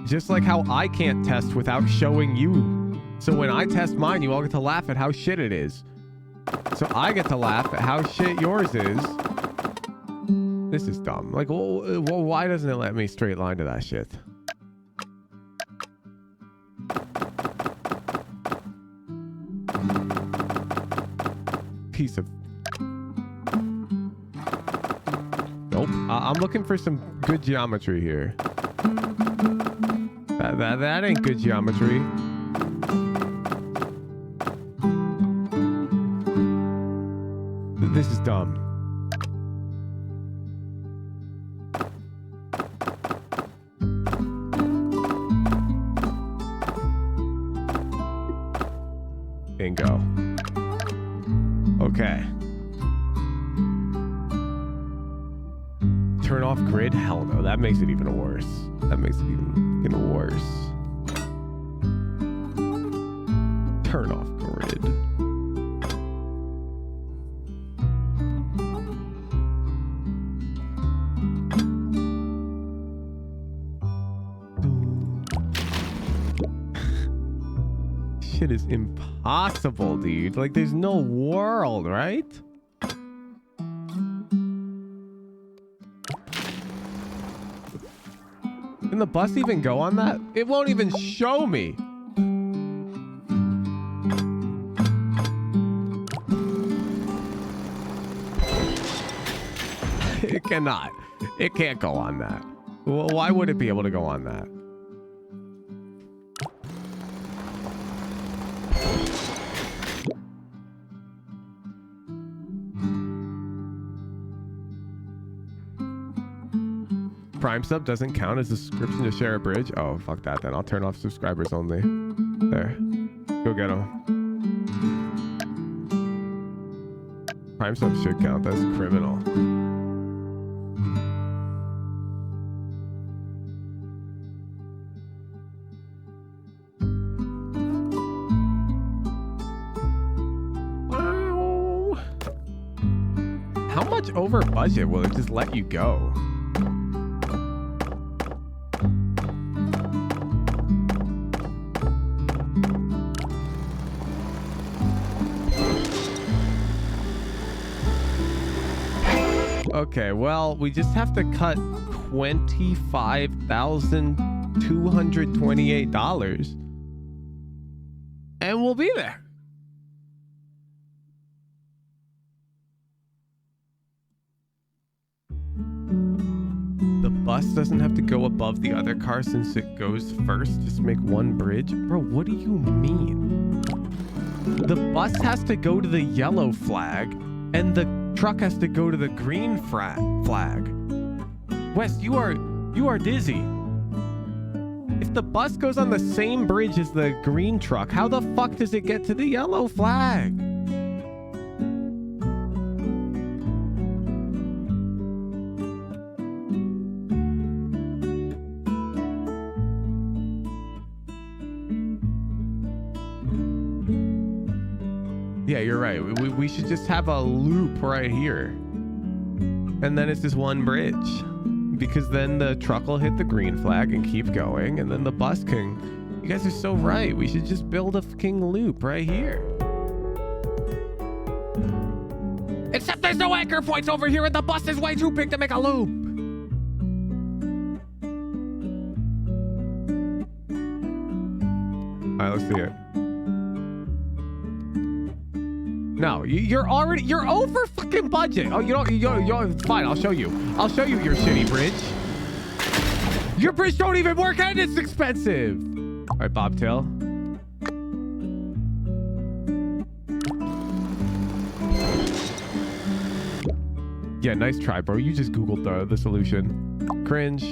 Just like how I can't test without showing you. So when I test mine, you all get to laugh at how shit it is. So I get to laugh at how shit yours is. This is dumb. Like, well, why doesn't it let me straight line to that shit? Piece of... Nope. I'm looking for some good geometry here. That ain't good geometry. This is dumb. Bingo. Okay. Turn off grid? Hell no. That makes it even worse. That makes it even worse. Turn off grid. Shit is impossible, dude. Like, there's no world, right? Can the bus even go on that? It won't even show me. It cannot. It can't go on that. Well, why would it be able to go on that? Prime sub doesn't count as a subscription to share a bridge. Oh, fuck that then. I'll turn off subscribers only. There. Go get them. Prime sub should count. That's criminal. Wow. How much over budget will it just let you go? Okay, well, we just have to cut $25,228 and we'll be there. The bus doesn't have to go above the other car since it goes first. Just make one bridge. Bro, what do you mean? The bus has to go to the yellow flag and the truck has to go to the green flag. Wes, you are dizzy. If the bus goes on the same bridge as the green truck, how the fuck does it get to the yellow flag? Yeah, you're right. We should just have a loop right here. And then it's just one bridge. Because then the truck will hit the green flag and keep going. And then the bus can... You guys are so right. We should just build a fucking loop right here. Except there's no anchor points over here and the bus is way too big to make a loop. All right, let's see it. No, you're over fucking budget. Oh, you don't, fine, I'll show you your shitty bridge. Your bridge don't even work and it's expensive. All right, Bobtail. Yeah, nice try, bro. You just Googled the solution. Cringe.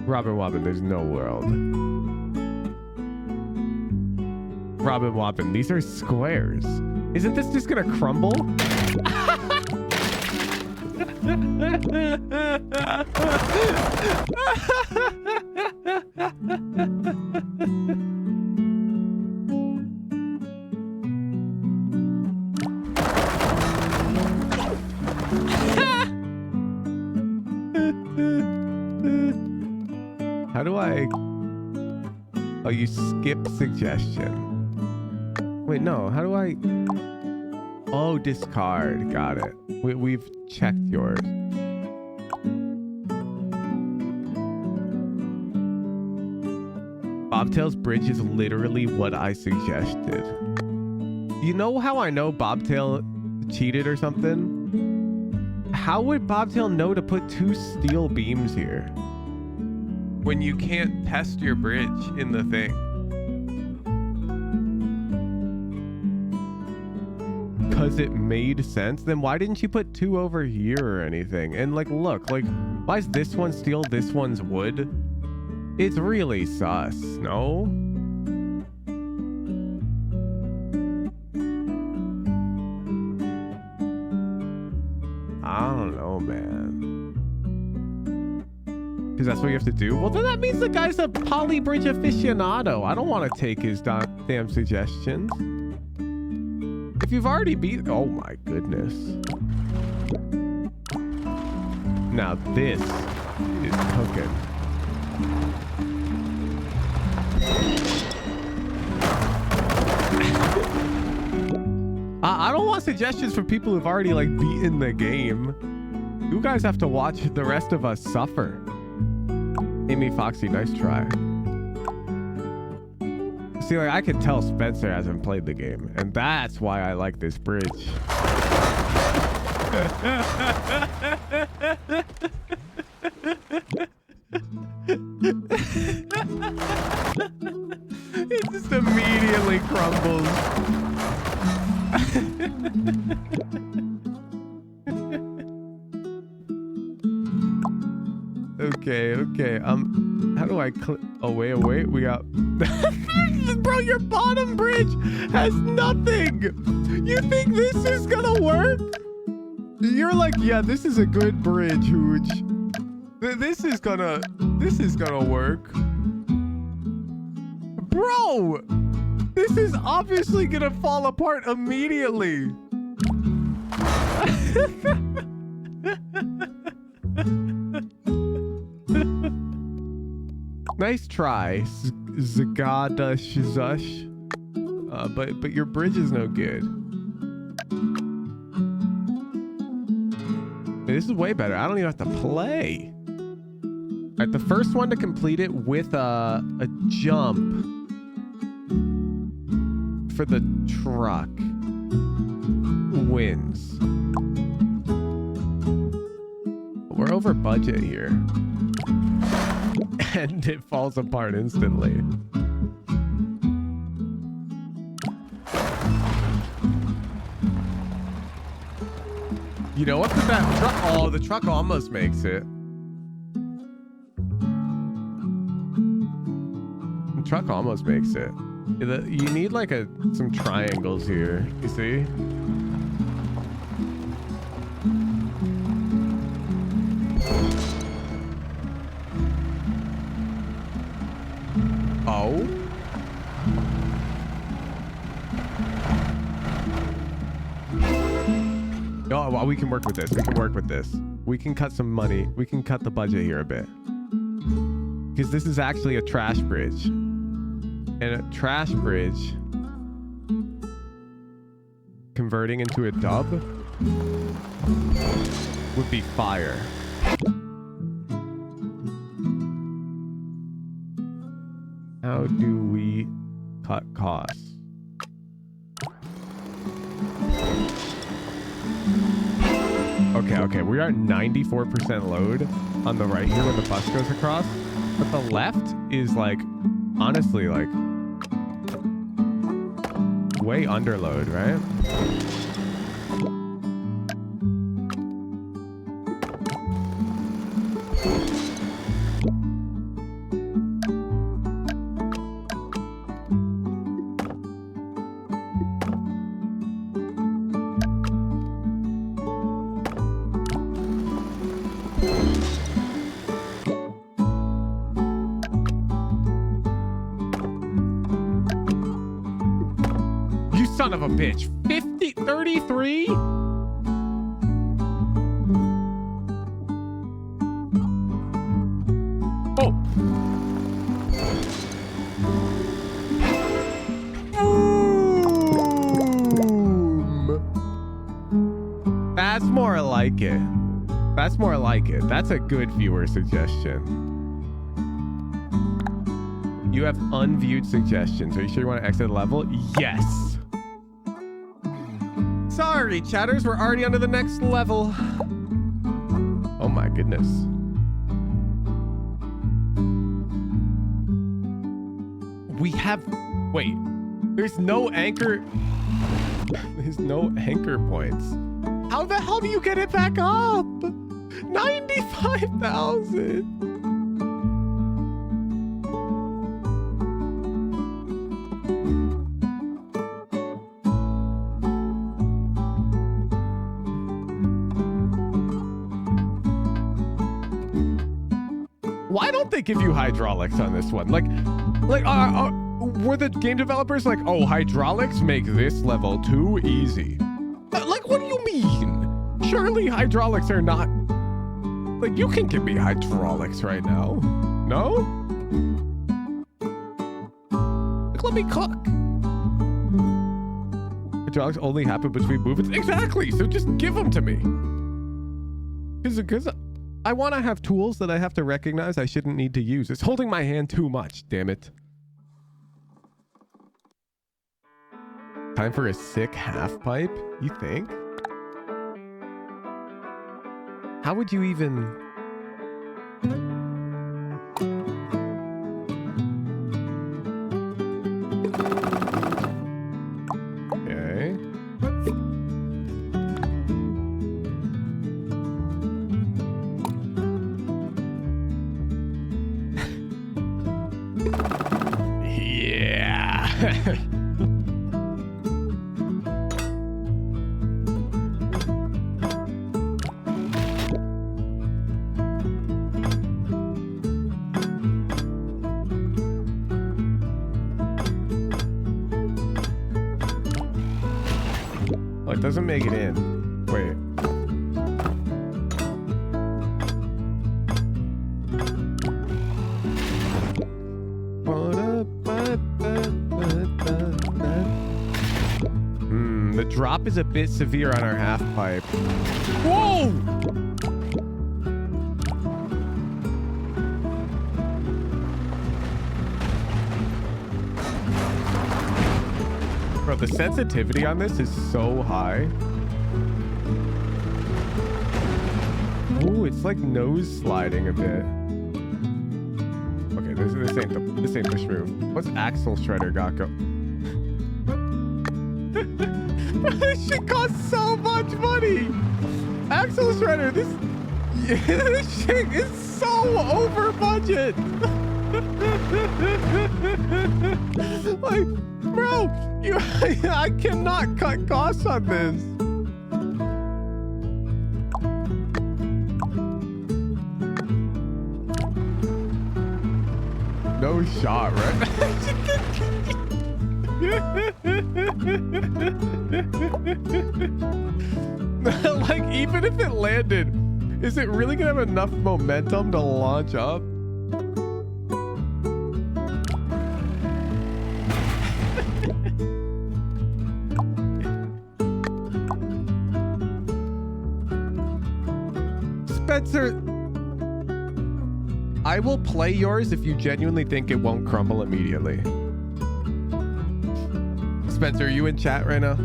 Robin Wobbin, there's no world. Robin Wobbin, these are squares. Isn't this just gonna crumble? How do I... Oh, you skip suggestion. Wait, no. How do I... Oh, discard. Got it. We've checked yours. Bobtail's bridge is literally what I suggested. You know how I know Bobtail cheated or something? How would Bobtail know to put 2 steel beams here when you can't test your bridge in the thing? Because it made sense. Then why didn't you put 2 over here or anything? And like, look, like, why is this one steel, this one's wood? It's really sus, no? I don't know, man. Because that's what you have to do? Well, then that means the guy's a poly bridge aficionado. I don't want to take his damn suggestions. If you've already beat... Oh my goodness. Now this is cooking. I don't want suggestions for people who've already like beaten the game. You guys have to watch the rest of us suffer. Amy Foxy, nice try. See, like, I can tell Spencer hasn't played the game, and that's why I like this bridge. It just immediately crumbles. Okay. How do I click? Oh, wait. We got... Bro, your bottom bridge has nothing. You think this is gonna work? You're like, yeah, this is a good bridge, Hooch. This is gonna work. Bro, this is obviously gonna fall apart immediately. Nice try, Zagada Shizush. But your bridge is no good. This is way better. I don't even have to play. All right, the first one to complete it with a jump for the truck wins. We're over budget here. And it falls apart instantly. You know what? That truck, oh, the truck almost makes it. The truck almost makes it. You need like some triangles here. You see? Oh. Oh, well, we can work with this. We can cut some money. We can cut the budget here a bit. Because this is actually a trash bridge. And a trash bridge converting into a dub would be fire. How do we cut costs? Okay. We are at 94% load on the right here when the bus goes across. But the left is like, honestly, like way under load, right? Son of a bitch. 33? Oh. Boom. That's more like it. That's more like it. That's a good viewer suggestion. You have unviewed suggestions. Are you sure you want to exit level? Yes. Sorry, chatters, we're already on to the next level. Oh my goodness. We have... Wait. There's no anchor... There's no anchor points. How the hell do you get it back up? 95,000. Why don't they give you hydraulics on this one? Like, were the game developers like, oh, hydraulics make this level too easy? Like, what do you mean? Surely hydraulics are not... Like, you can give me hydraulics right now. No? Like, let me cook. Hydraulics only happen between movements. Exactly. So just give them to me. Because I want to have tools that I have to recognize I shouldn't need to use. It's holding my hand too much, damn it. Time for a sick half pipe, you think? How would you even... Okay. Yeah. Oh, it doesn't make it in. Wait. The drop is a bit severe on our half pipe. Whoa! Bro, the sensitivity on this is so high. Ooh, it's like nose sliding a bit. Okay, this ain't the shroom. What's Axle Shredder got go? This shit costs so much money. Axle Shredder, this shit is so over budget. Like, bro, I cannot cut costs on this. No shot, right? Like, even if it landed, is it really gonna have enough momentum to launch up? Spencer, I will play yours if you genuinely think it won't crumble immediately. Spencer, are you in chat right now?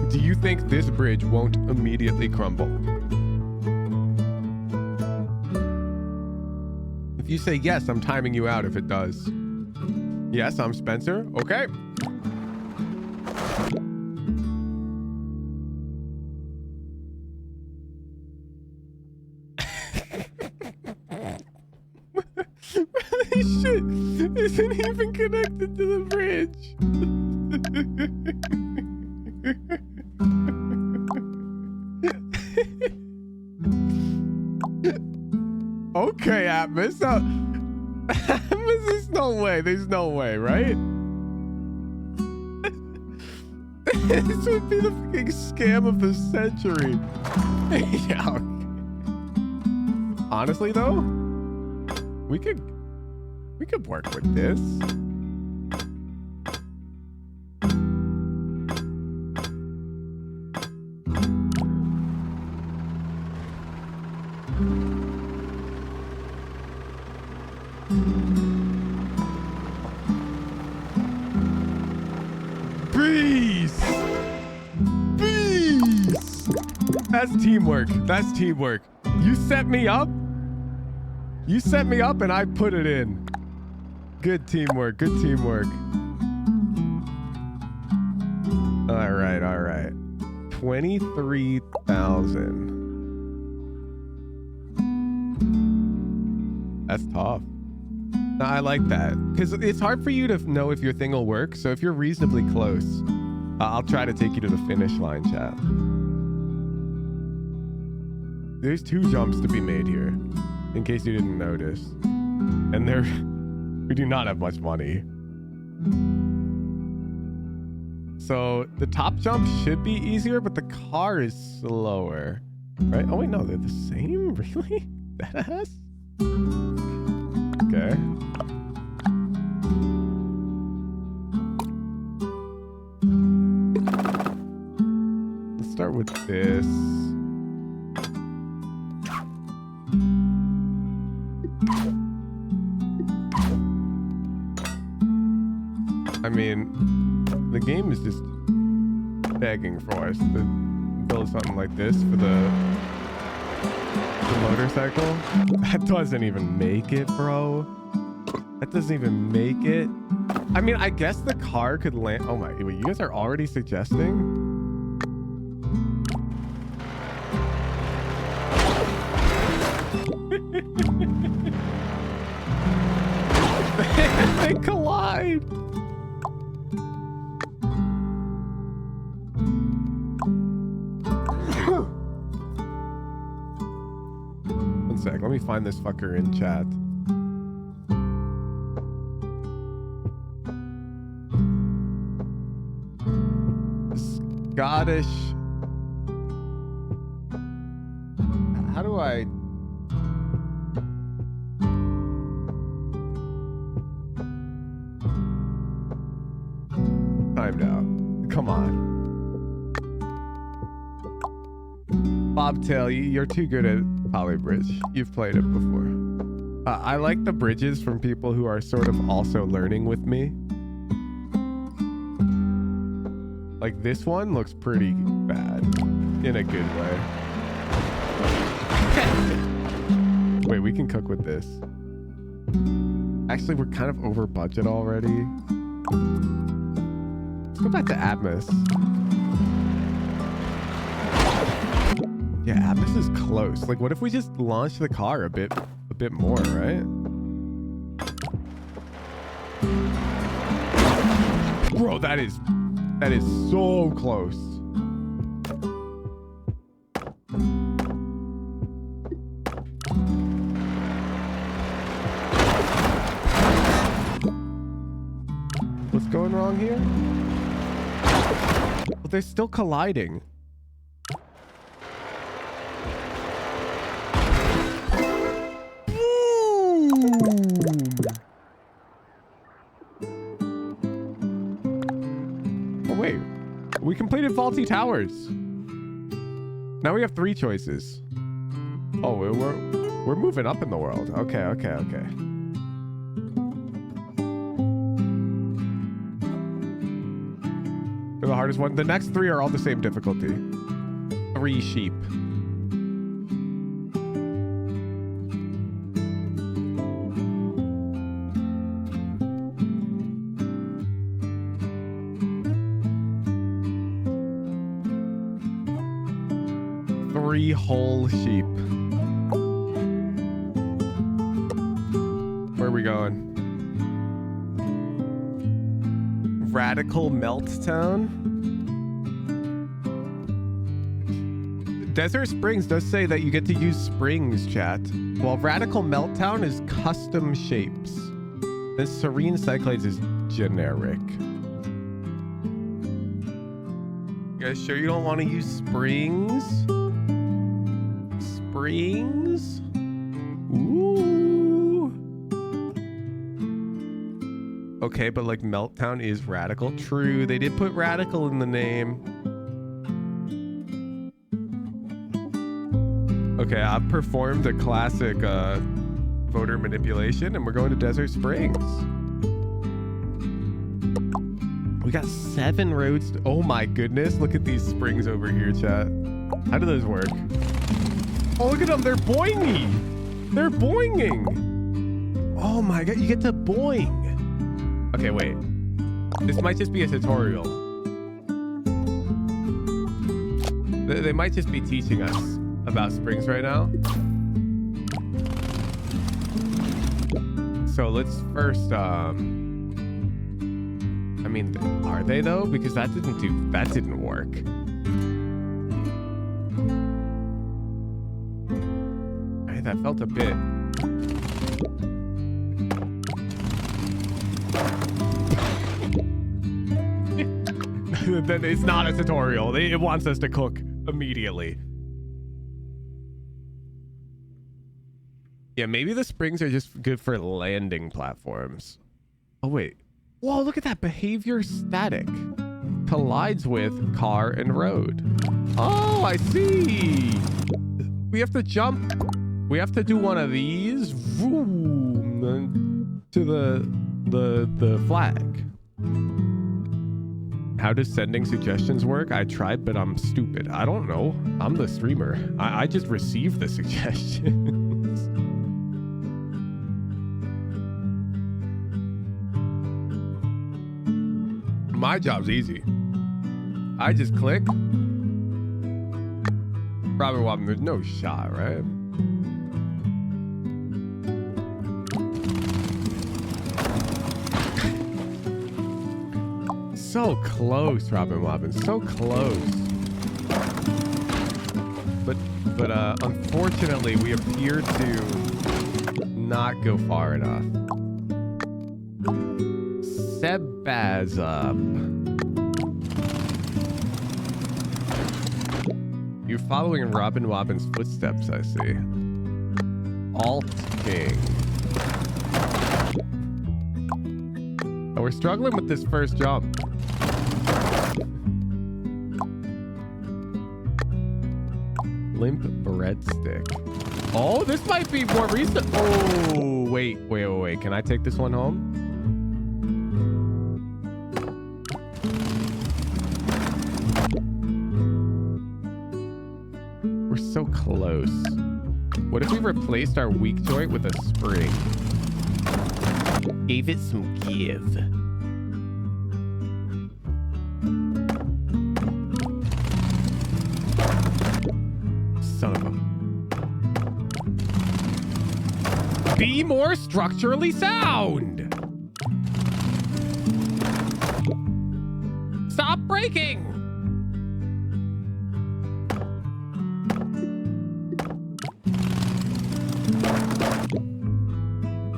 Do you think this bridge won't immediately crumble? If you say yes, I'm timing you out if it does. Yes, I'm Spencer. Okay. This shit isn't even connected to the bridge. Okay, Atmos. Atmos, there's no way. There's no way, right? This would be the fucking scam of the century. Yeah. Honestly, though, we could work with this. That's teamwork. That's teamwork. You set me up. You set me up and I put it in. Good teamwork. Good teamwork. All right. All right. 23,000. That's tough. No, I like that because it's hard for you to know if your thing will work. So if you're reasonably close, I'll try to take you to the finish line, chat. There's 2 jumps to be made here, in case you didn't notice. And we do not have much money. So the top jump should be easier, but the car is slower, right? Oh wait, no, they're the same? Really? Badass? Okay. Let's start with this. I mean, the game is just begging for us to build something like this for the motorcycle. That doesn't even make it, bro. That doesn't even make it. I mean, I guess the car could land. Oh my, wait, you guys are already suggesting? They collide. One sec, let me find this fucker in chat. Scottish. How do I? Timed out. Come on. Bobtail, you're too good at Polybridge. You've played it before. I like the bridges from people who are sort of also learning with me. Like this one looks pretty bad in a good way. Wait, we can cook with this. Actually, we're kind of over budget already. Let's go back to Atmos. Yeah, Atmos is close. Like, what if we just launch the car a bit more, right? Bro, that is so close. What's going wrong here? Well, they're still colliding. We completed Faulty Towers. Now we have 3 choices. Oh, we're moving up in the world. Okay. For the hardest one. The next 3 are all the same difficulty. 3 sheep. Three whole sheep. Where are we going? Radical Meltdown? Desert Springs does say that you get to use springs, chat. While Radical Meltdown is custom shapes. Then Serene Cyclades is generic. You guys sure you don't want to use springs? Springs? Ooh. Okay, but like Meltdown is radical. True, they did put radical in the name. Okay, I've performed a classic voter manipulation and we're going to Desert Springs. We got 7 roads. Oh my goodness, look at these springs over here, chat. How do those work? Oh, look at them. They're boingy. They're boinging. Oh my god. You get to boing. Okay, wait. This might just be a tutorial. They might just be teaching us about springs right now. So let's first, I mean, are they though? Because that didn't work. That felt a bit. Then it's not a tutorial. It wants us to cook immediately. Yeah, maybe the springs are just good for landing platforms. Oh, wait. Whoa, look at that. Behavior static. Collides with car and road. Oh, I see. We have to jump. We have to do one of these. Vroom, to the flag. How does sending suggestions work? I tried, but I'm stupid. I don't know. I'm the streamer. I just receive the suggestions. My job's easy. I just click. Robert Wobbin, there's no shot, right? So close, Robin Wobbin. So close. But unfortunately, we appear to not go far enough. Sebazub. You're following Robin Wobbin's footsteps, I see. Alt King. Oh, we're struggling with this first jump. Limp breadstick. Oh, this might be more recent. Oh, wait. Can I take this one home? We're so close. What if we replaced our weak joint with a spring? Gave it some give. Son of a... Be more structurally sound! Stop breaking!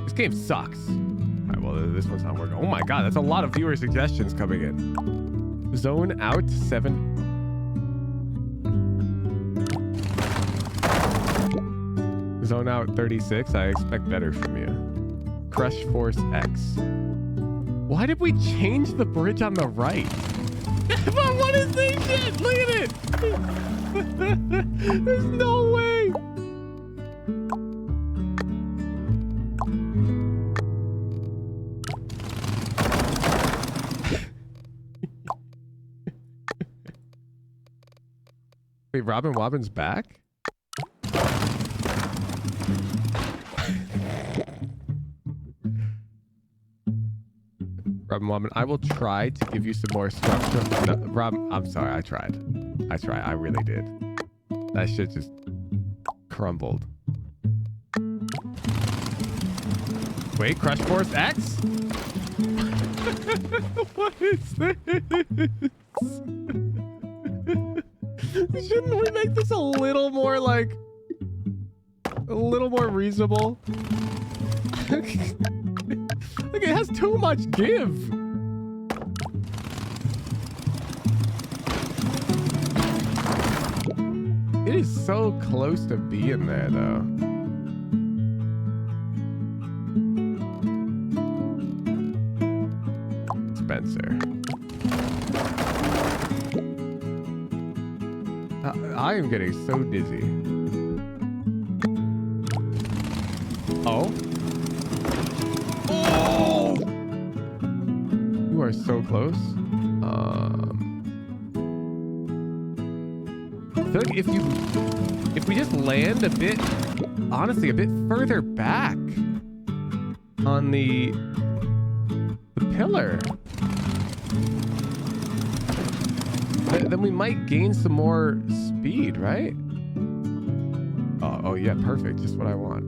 This game sucks. Alright, well, this one's not working. Oh my god, that's a lot of viewer suggestions coming in. Zone out 7... Zone out 36. I expect better from you. Crush Force X. Why did we change the bridge on the right? What is this shit? Look at it. There's no way. Wait, Robin Wobbin's back? Robin Wobbin, I will try to give you some more structure. No, Rob, I'm sorry, I tried. I really did. That shit just crumbled. Wait, Crush Force X? What is this? Shouldn't we make this a little more like... a little more reasonable? Like, it has too much give. It is so close to being there, though. Spencer. I am getting so dizzy. Oh. Oh! You are so close. I feel like if we just land a bit, honestly, a bit further back on the pillar, then we might gain some more speed, right? Oh yeah, perfect. Just what I want.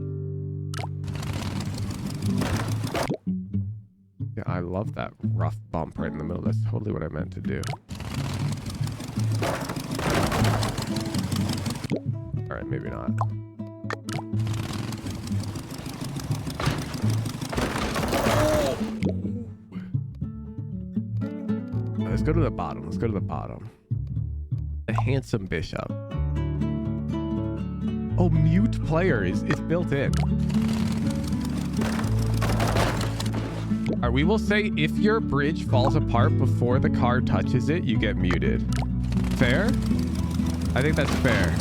Yeah, I love that rough bump right in the middle. That's totally what I meant to do. All right, maybe not. Let's go to the bottom. Let's go to the bottom. The handsome bishop. Oh, mute player is built in. All right, we will say if your bridge falls apart before the car touches it, you get muted. Fair? I think that's fair.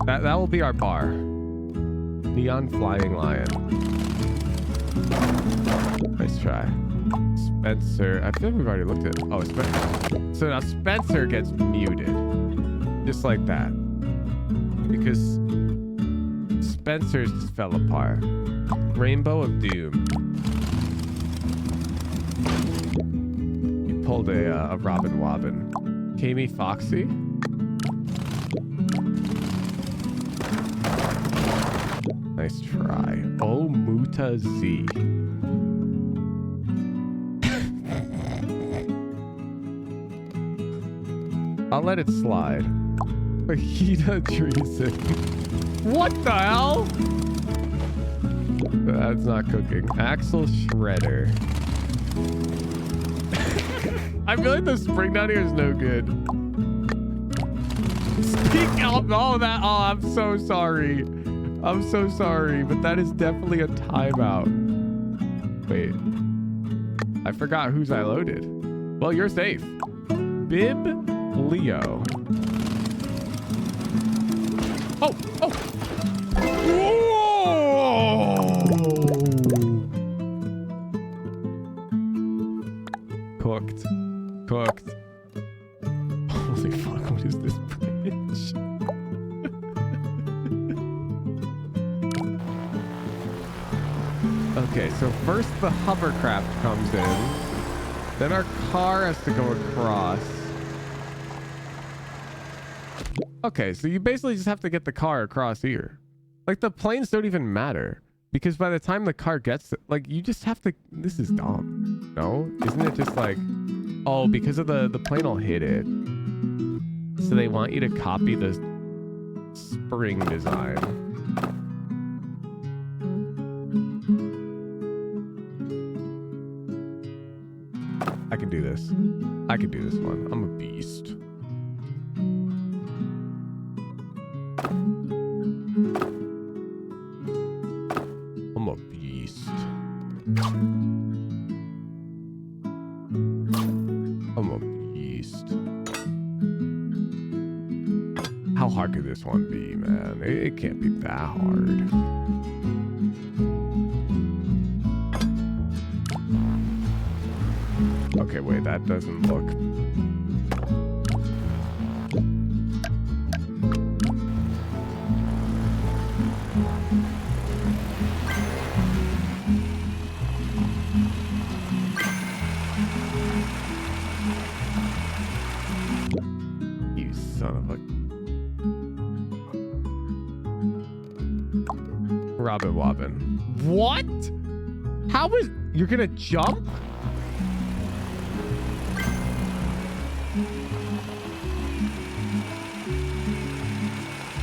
That will be our bar. Neon flying lion. Nice try. Spencer. I feel like we've already looked at... Oh, Spencer. So now Spencer gets muted. Just like that. Because Spencer's just fell apart. Rainbow of Doom. You pulled a Robin Wobbin. Kami Foxy. Nice try. Oh, Muta Z. I'll let it slide. Fajita treason. What the hell? That's not cooking. Axel Shredder. I feel like the spring down here is no good. Speak up. Oh, that. Oh, I'm so sorry. I'm so sorry, but that is definitely a timeout. Wait. I forgot whose I loaded. Well, you're safe. Bib Leo. Oh, oh. Whoa. Cooked. Cooked. Holy fuck, what is this bridge? Okay, so first the hovercraft comes in. Then our car has to go across. Okay, so you basically just have to get the car across here. Like, the planes don't even matter. Because by the time the car gets... Like, you just have to... This is dumb. No? Isn't it just like... Oh, because of the plane will hit it. So they want you to copy the spring design. I can do this. I can do this one. I'm a beast. I'm a beast. I'm a beast. How hard could this one be, man? It can't be that hard. Okay, wait, that doesn't look... Robin Wobbin. What? How is... You're gonna jump?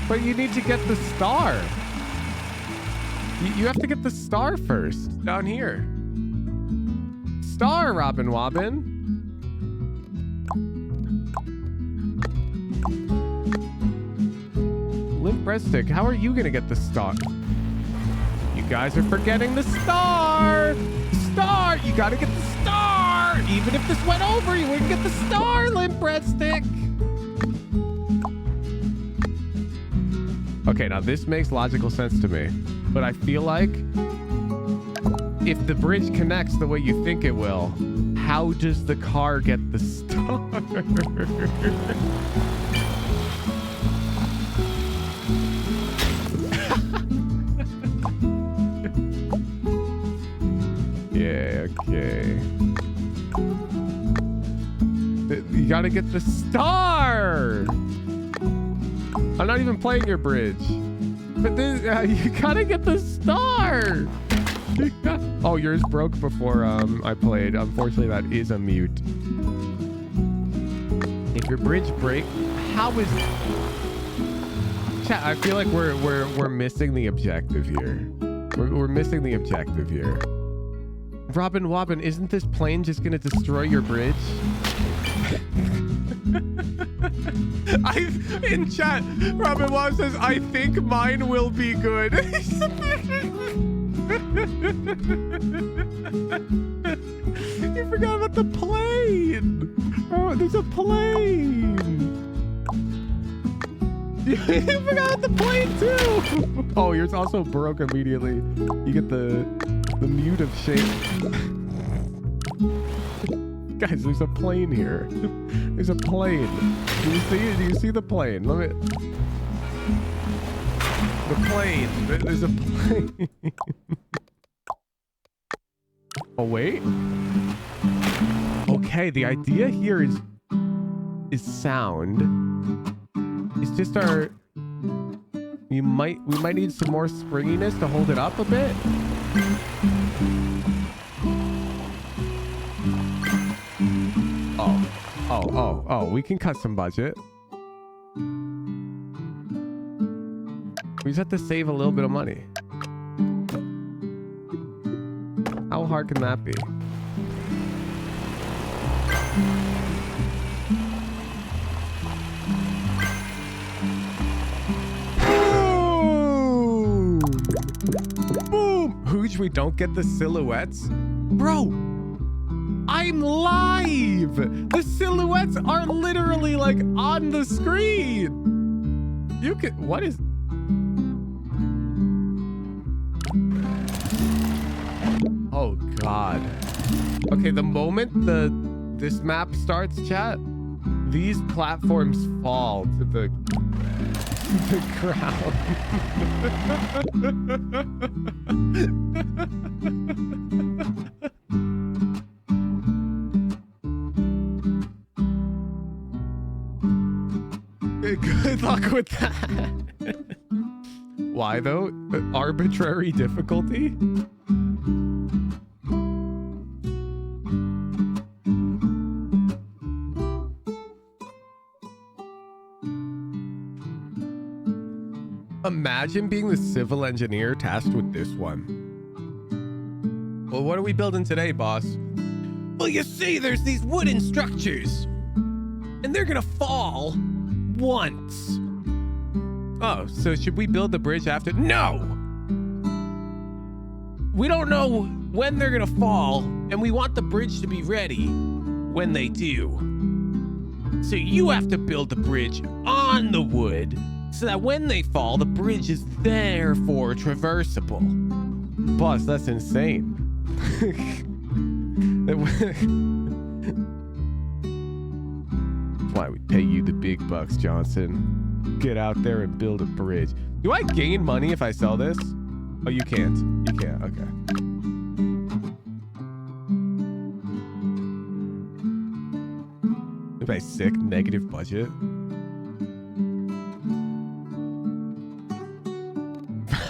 But you need to get the star. You have to get the star first. Down here. Star, Robin Wobbin. Limp breadstick, how are you gonna get the star? You guys are forgetting the star. Star, you gotta get the star. Even if this went over, you wouldn't get the star, Limp breadstick. Okay, now this makes logical sense to me, but I feel like if the bridge connects the way you think it will, how does the car get the star? Yeah, okay. You gotta get the star! I'm not even playing your bridge. But this, you gotta get the star! Oh, yours broke before I played. Unfortunately, that is a mute. If your bridge breaks, how is... Chat, I feel like we're missing the objective here. We're missing the objective here. Robin Wobbin, isn't this plane just gonna destroy your bridge? In chat, Robin Wobbin says, I think mine will be good. You forgot about the plane. Oh, there's a plane. You forgot about the plane too. Oh, yours also broke immediately. You get the mute of shape. Guys, there's a plane here. There's a plane. Do you see it? Do you see the plane? Let me... The plane. There's a plane. Oh, wait. Okay, the idea here is sound. It's just our... We might need some more springiness to hold it up a bit. Oh, we can cut some budget. We just have to save a little bit of money. How hard can that be? Boom! Boom! Hooch, we don't get the silhouettes? Bro! I'm live! The silhouettes are literally like on the screen! You can... What is... Oh god. Okay, the moment this map starts, chat, these platforms fall to the ground. Good luck with that. Why though? Arbitrary difficulty? Imagine being the civil engineer tasked with this one. Well, what are we building today, boss? Well, you see, there's these wooden structures, and they're gonna fall once. Oh, so should we build the bridge after? No! We don't know when they're gonna fall, and we want the bridge to be ready when they do. So you have to build the bridge on the wood so that when they fall, the bridge is therefore traversable. Boss, that's insane. That's why we pay you the big bucks, Johnson. Get out there and build a bridge. Do I gain money if I sell this? Oh, you can't. You can't. Okay. Am I sick? Negative budget.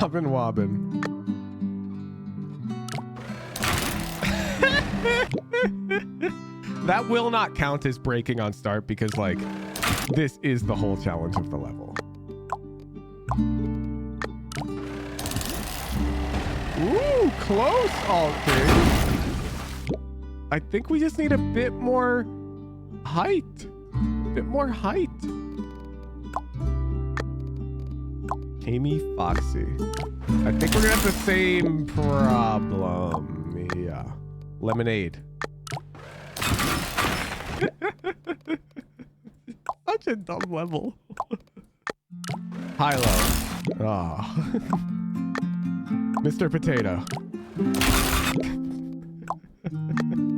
Robin Wobbin. That will not count as breaking on start because, like, this is the whole challenge of the level. Ooh, close, Alt King. I think we just need a bit more height. A bit more height. Amy Foxy. I think we're gonna have the same problem. Yeah. Lemonade. Such a dumb level. High-low. Ah. Mr. Potato.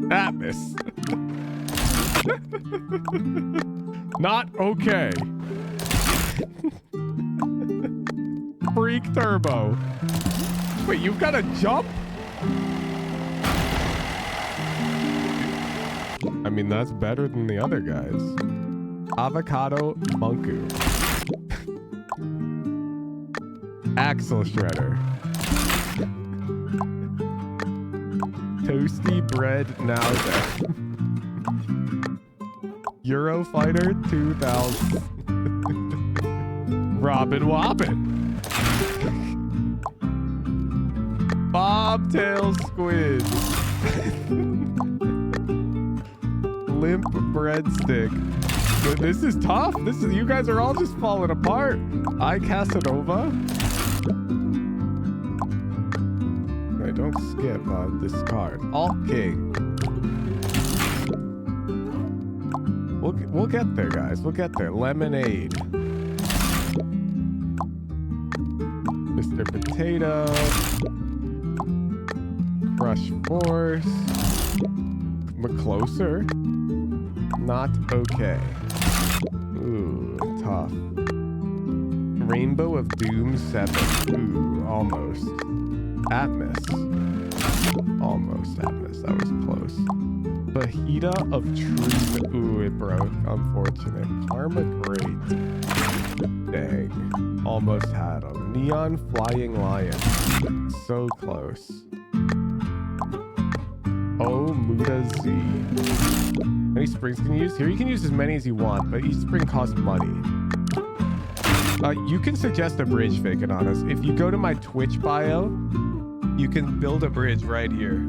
Atmos. Not okay. Freak Turbo. Wait, you've got to jump? I mean, that's better than the other guys. Avocado Monku. Axle Shredder. Toasty Bread Now. Eurofighter 2000. Robin Wobbin. Bobtail Squid. Limp Breadstick. This is tough. You guys are all just falling apart. I Casanova. Okay, don't skip this card. Alt King. We'll get there, guys. We'll get there. Lemonade. Mr. Potato. Crush Force. Closer. Not okay. Ooh, tough. Rainbow of Doom 7. Ooh, almost. Atmos. Almost Atmos. That was close. Fajita of Truth. Ooh, it broke. Unfortunate. Karma Great. Dang. Almost had him. Neon Flying Lion. So close. Oh, Muda Z. How many springs can you use? Here, you can use as many as you want, but each spring costs money. You can suggest a bridge, Fake Anonymous. If you go to my Twitch bio, you can build a bridge right here.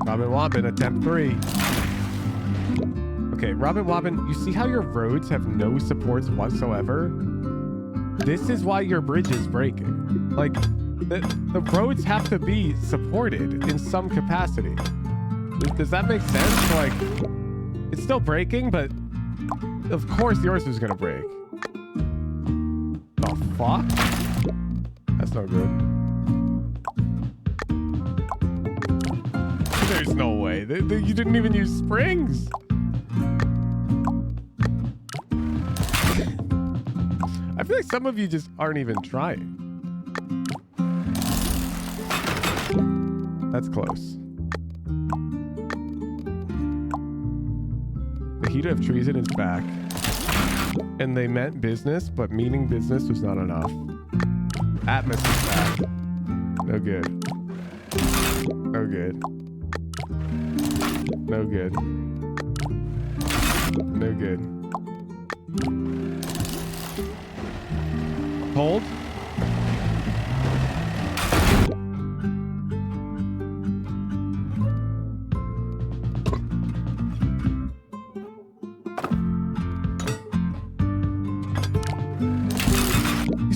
Robin Wobbin, attempt 3. Okay, Robin Wobbin, you see how your roads have no supports whatsoever? This is why your bridge is breaking. Like, the roads have to be supported in some capacity. Does that make sense? Like, it's still breaking, but of course yours is gonna break. The fuck? That's no good. There's no way. You didn't even use springs. I feel like some of you just aren't even trying. That's close. The heat of treason is back. And they meant business, but meaning business was not enough. Atmos is back. No good. No good. No good. No good. Hold.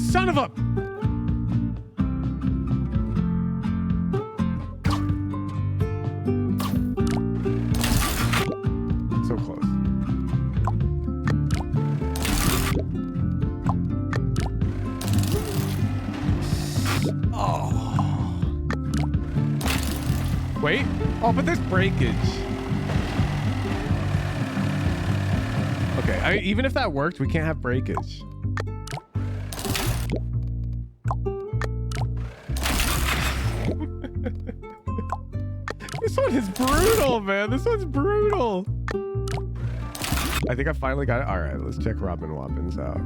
Son of a... So close. Oh. Wait. Oh, but there's breakage. Okay, even if that worked, we can't have breakage. This one is brutal, man. This one's brutal. I think I finally got it. All right, let's check Robin Wobbins out.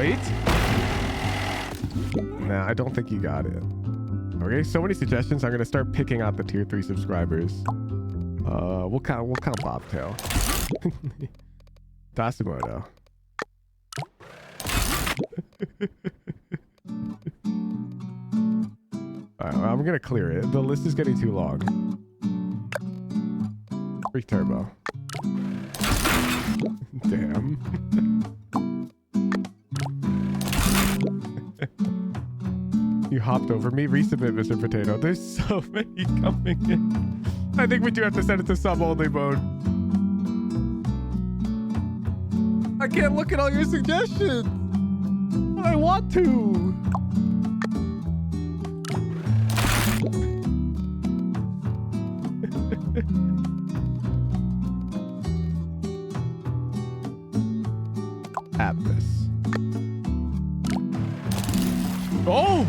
Wait. Nah, I don't think you got it. Okay, so many suggestions. I'm gonna start picking out the tier 3 subscribers. We'll count Bobtail. Tasimoto. Alright, well, I'm gonna clear it. The list is getting too long. Freak Turbo. Damn. You hopped over me. Resubmit, Mr. Potato. There's so many coming in. I think we do have to send it to sub-only mode. I can't look at all your suggestions. I want to. Add this. Oh!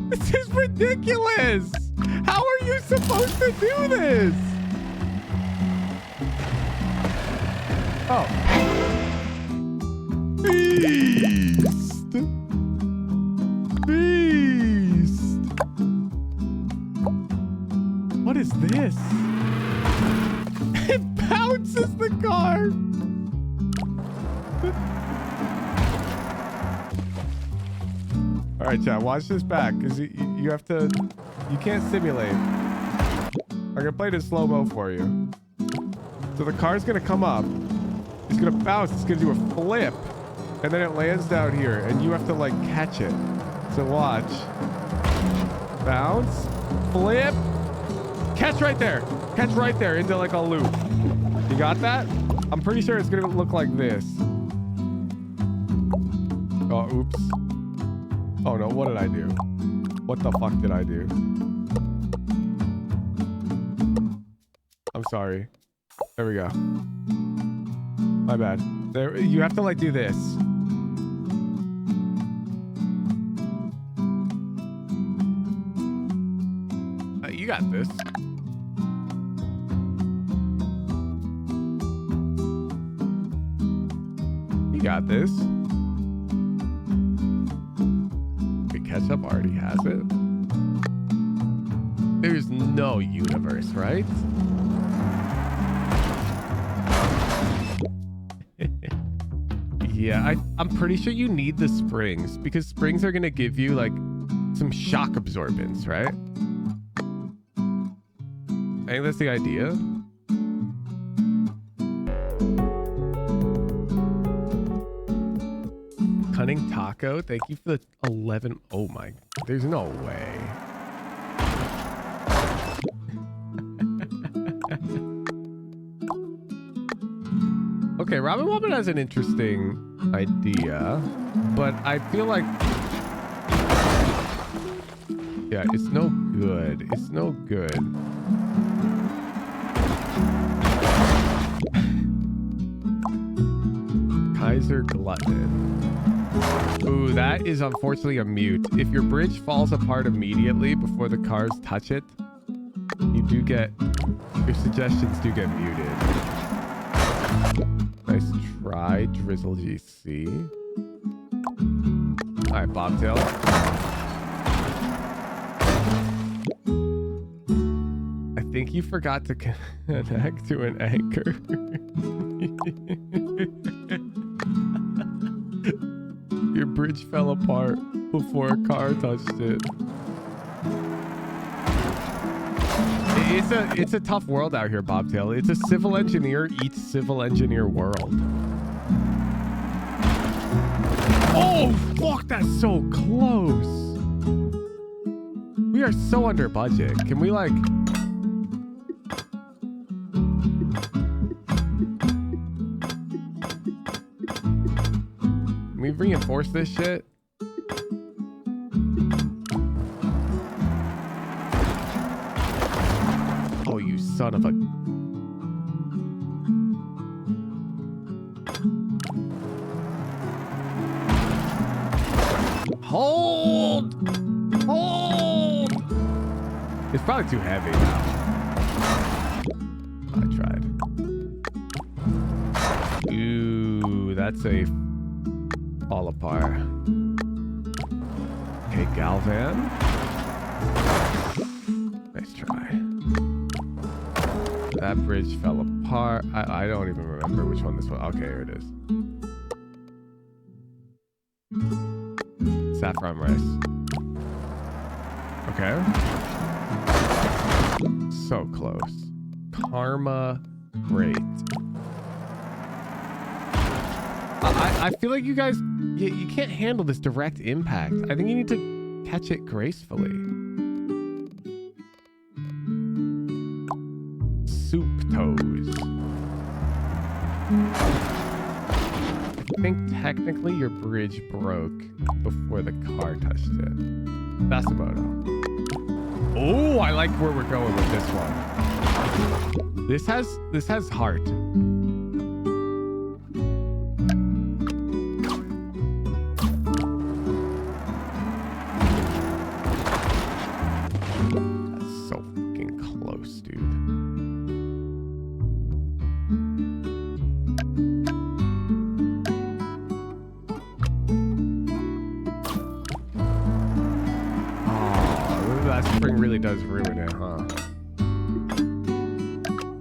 This is ridiculous! How are you supposed to do this? Oh. Beast! Beast! What is this? It bounces the car! Alright, chat, watch this back, because you have to... You can't simulate. I'm gonna play it in slow-mo for you. So the car's gonna come up. It's gonna bounce. It's gonna do a flip. And then it lands down here. And you have to, like, catch it. So watch. Bounce. Flip. Catch right there. Catch right there into, like, a loop. You got that? I'm pretty sure it's gonna look like this. Oh, oops. Oh no, what did I do? What the fuck did I do? I'm sorry. There we go. My bad. There, you have to like do this. You got this. You got this. Ketchup already has it. There's no universe, right? Yeah, I'm pretty sure you need the springs because springs are gonna give you like some shock absorbance, right? I think that's the idea. Cunning Taco, thank you for the 11. Oh my, there's no way. Okay, Robin Wobbin has an interesting idea, but I feel like, yeah, it's no good. It's no good. Kaiser Glutton. Ooh, that is unfortunately a mute. If your bridge falls apart immediately before the cars touch it, you do get, your suggestions do get muted. Nice try, Drizzle GC. Alright, Bobtail. I think you forgot to connect to an anchor. Your bridge fell apart before a car touched it. It's a tough world out here, Bobtail. It's a civil engineer eats civil engineer world. Oh, fuck, that's so close. We are so under budget. Can we, like... Can we reinforce this shit? Oh, you son of a... Hold! Hold! It's probably too heavy now. I tried. Ooh, that's a fall apart. Okay, Galvan. Nice try. That bridge fell apart. I don't even remember which one this was. Okay, here it is. Saffron rice. Okay. So close. Karma rate. I feel like you guys, you can't handle this direct impact. I think you need to catch it gracefully. Soup toes. I think technically your bridge broke before the car touched it. Masimoto. Oh, I like where we're going with this one. This has heart. That's so fucking close, dude. Spring really does ruin it, huh?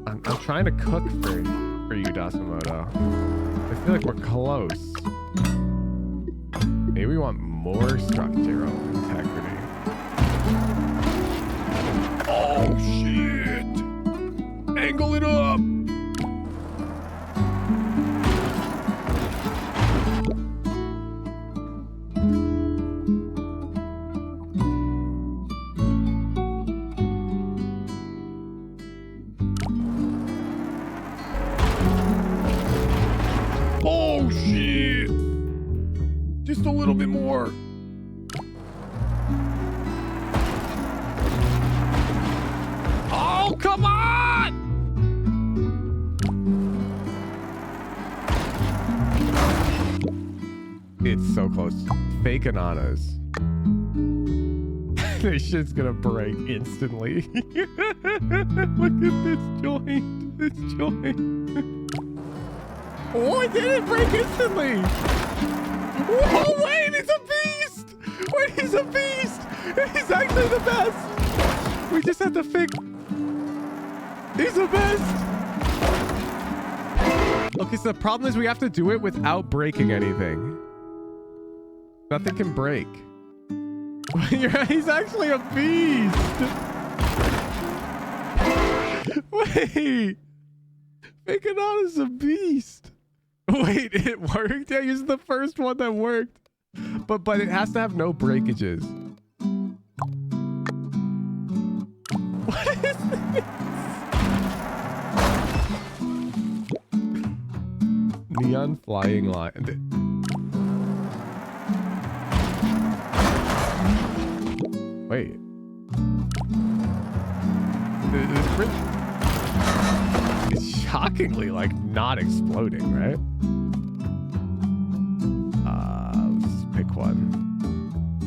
I'm trying to cook for you, Dasimoto. I feel like we're close. Maybe we want more structural integrity. Oh shit! Angle it up! Oh shit! Just a little bit more. Oh, come on! It's so close. Fake ananas. This shit's gonna break instantly. Look at this joint. This joint. Oh, it didn't break instantly. Whoa, wait, it's a beast. Wait, he's a beast. He's actually the best. We just have to fix. He's the best. Okay, so the problem is we have to do it without breaking anything. Nothing can break. He's actually a beast. Wait. Fake-Anana's a beast. Wait, it worked? Yeah, this is the first one that worked. But it has to have no breakages. What is this? Neon flying line. Wait. This bridge is shockingly like not exploding, right? Let's pick one.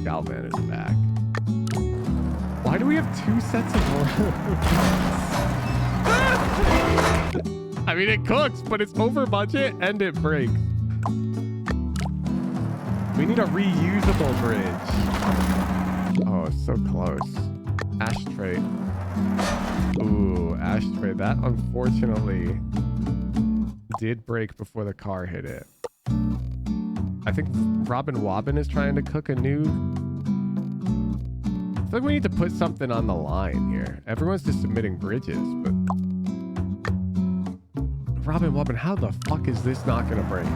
Galvan is back. Why do we have two sets of roads? I mean, it cooks, but it's over budget and it breaks. We need a reusable bridge. Oh, so close. Ashtray. Ooh, ashtray. That unfortunately did break before the car hit it. I think Robin Wobbin is trying to cook a new... I feel like we need to put something on the line here. Everyone's just submitting bridges, but... Robin Wobbin, how the fuck is this not gonna break?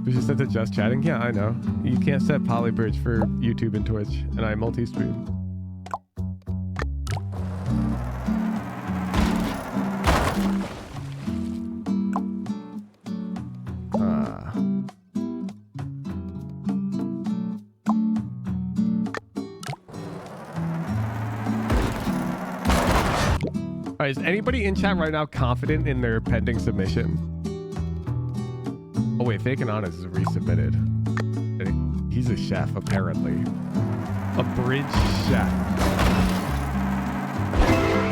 We just set to just chatting? Yeah, I know. You can't set Polybridge for YouTube and Twitch, and I multi-stream. right, is anybody in chat right now confident in their pending submission? Oh wait, Fake and Honest is resubmitted. He's a chef, apparently. A bridge chef.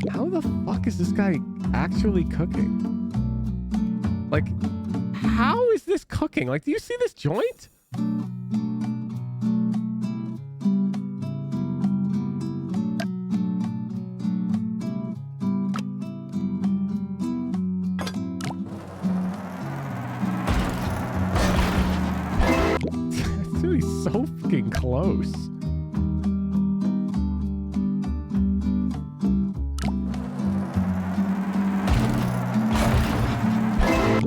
How the fuck is this guy actually cooking? Like, how is this cooking? Like, do you see this joint? Dude, he's so fucking close.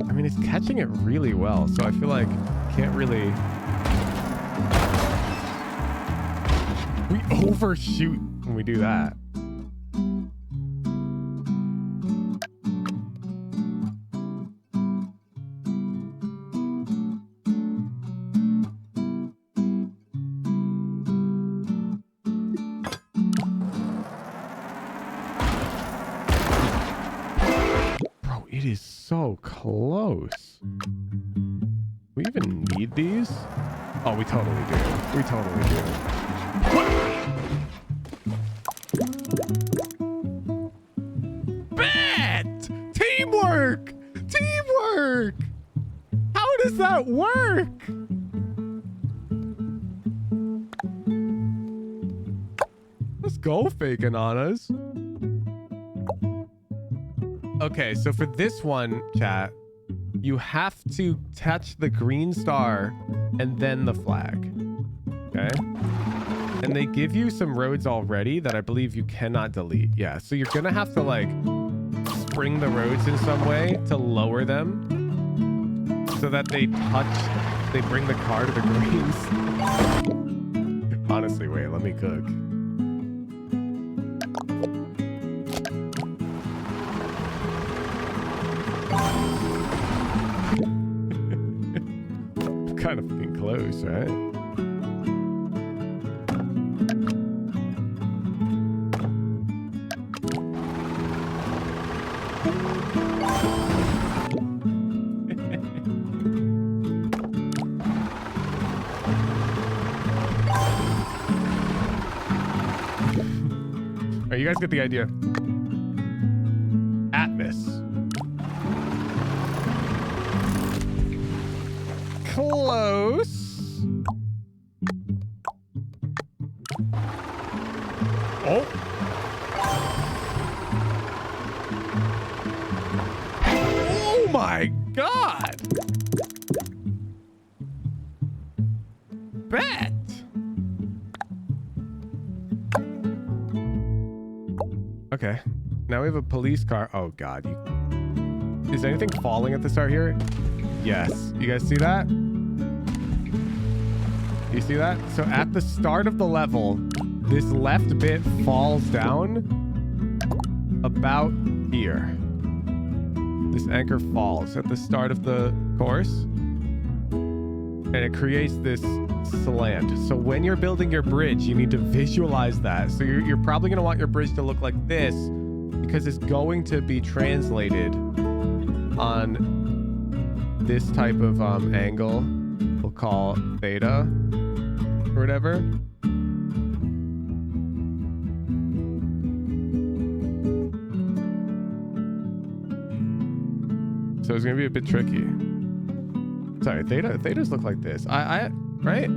I mean, he's catching it really well, so I feel like can't really... We overshoot when we do that. It is so close. We even need these? Oh, we totally do. We totally do. Bet! Teamwork! Teamwork! How does that work? Let's go, Faking on us. Okay, so for this one, chat, you have to touch the green star and then the flag. Okay? And they give you some roads already that I believe you cannot delete. Yeah, so you're gonna have to like spring the roads in some way to lower them so that they bring the car to the greens. Honestly, wait, let me cook. Kind of fucking close, right? All right, you guys get the idea. Atmos. Close. Oh. Oh my God. Bet. Okay. Now we have a police car. Oh God. Is anything falling at the start here? Yes. You guys see that? You see that? So at the start of the level, this left bit falls down about here. This anchor falls at the start of the course. And it creates this slant. So when you're building your bridge, you need to visualize that. So you're probably going to want your bridge to look like this because it's going to be translated on this type of angle we'll call theta or whatever. So it's gonna be a bit tricky. Sorry, thetas look like this. Right?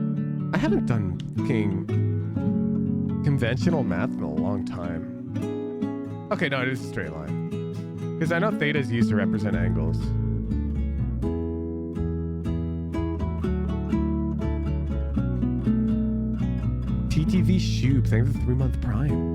I haven't done fucking conventional math in a long time. Okay, no, it is a straight line. Because I know theta is used to represent angles. TTV Shoop, thank you for the 3-month Prime.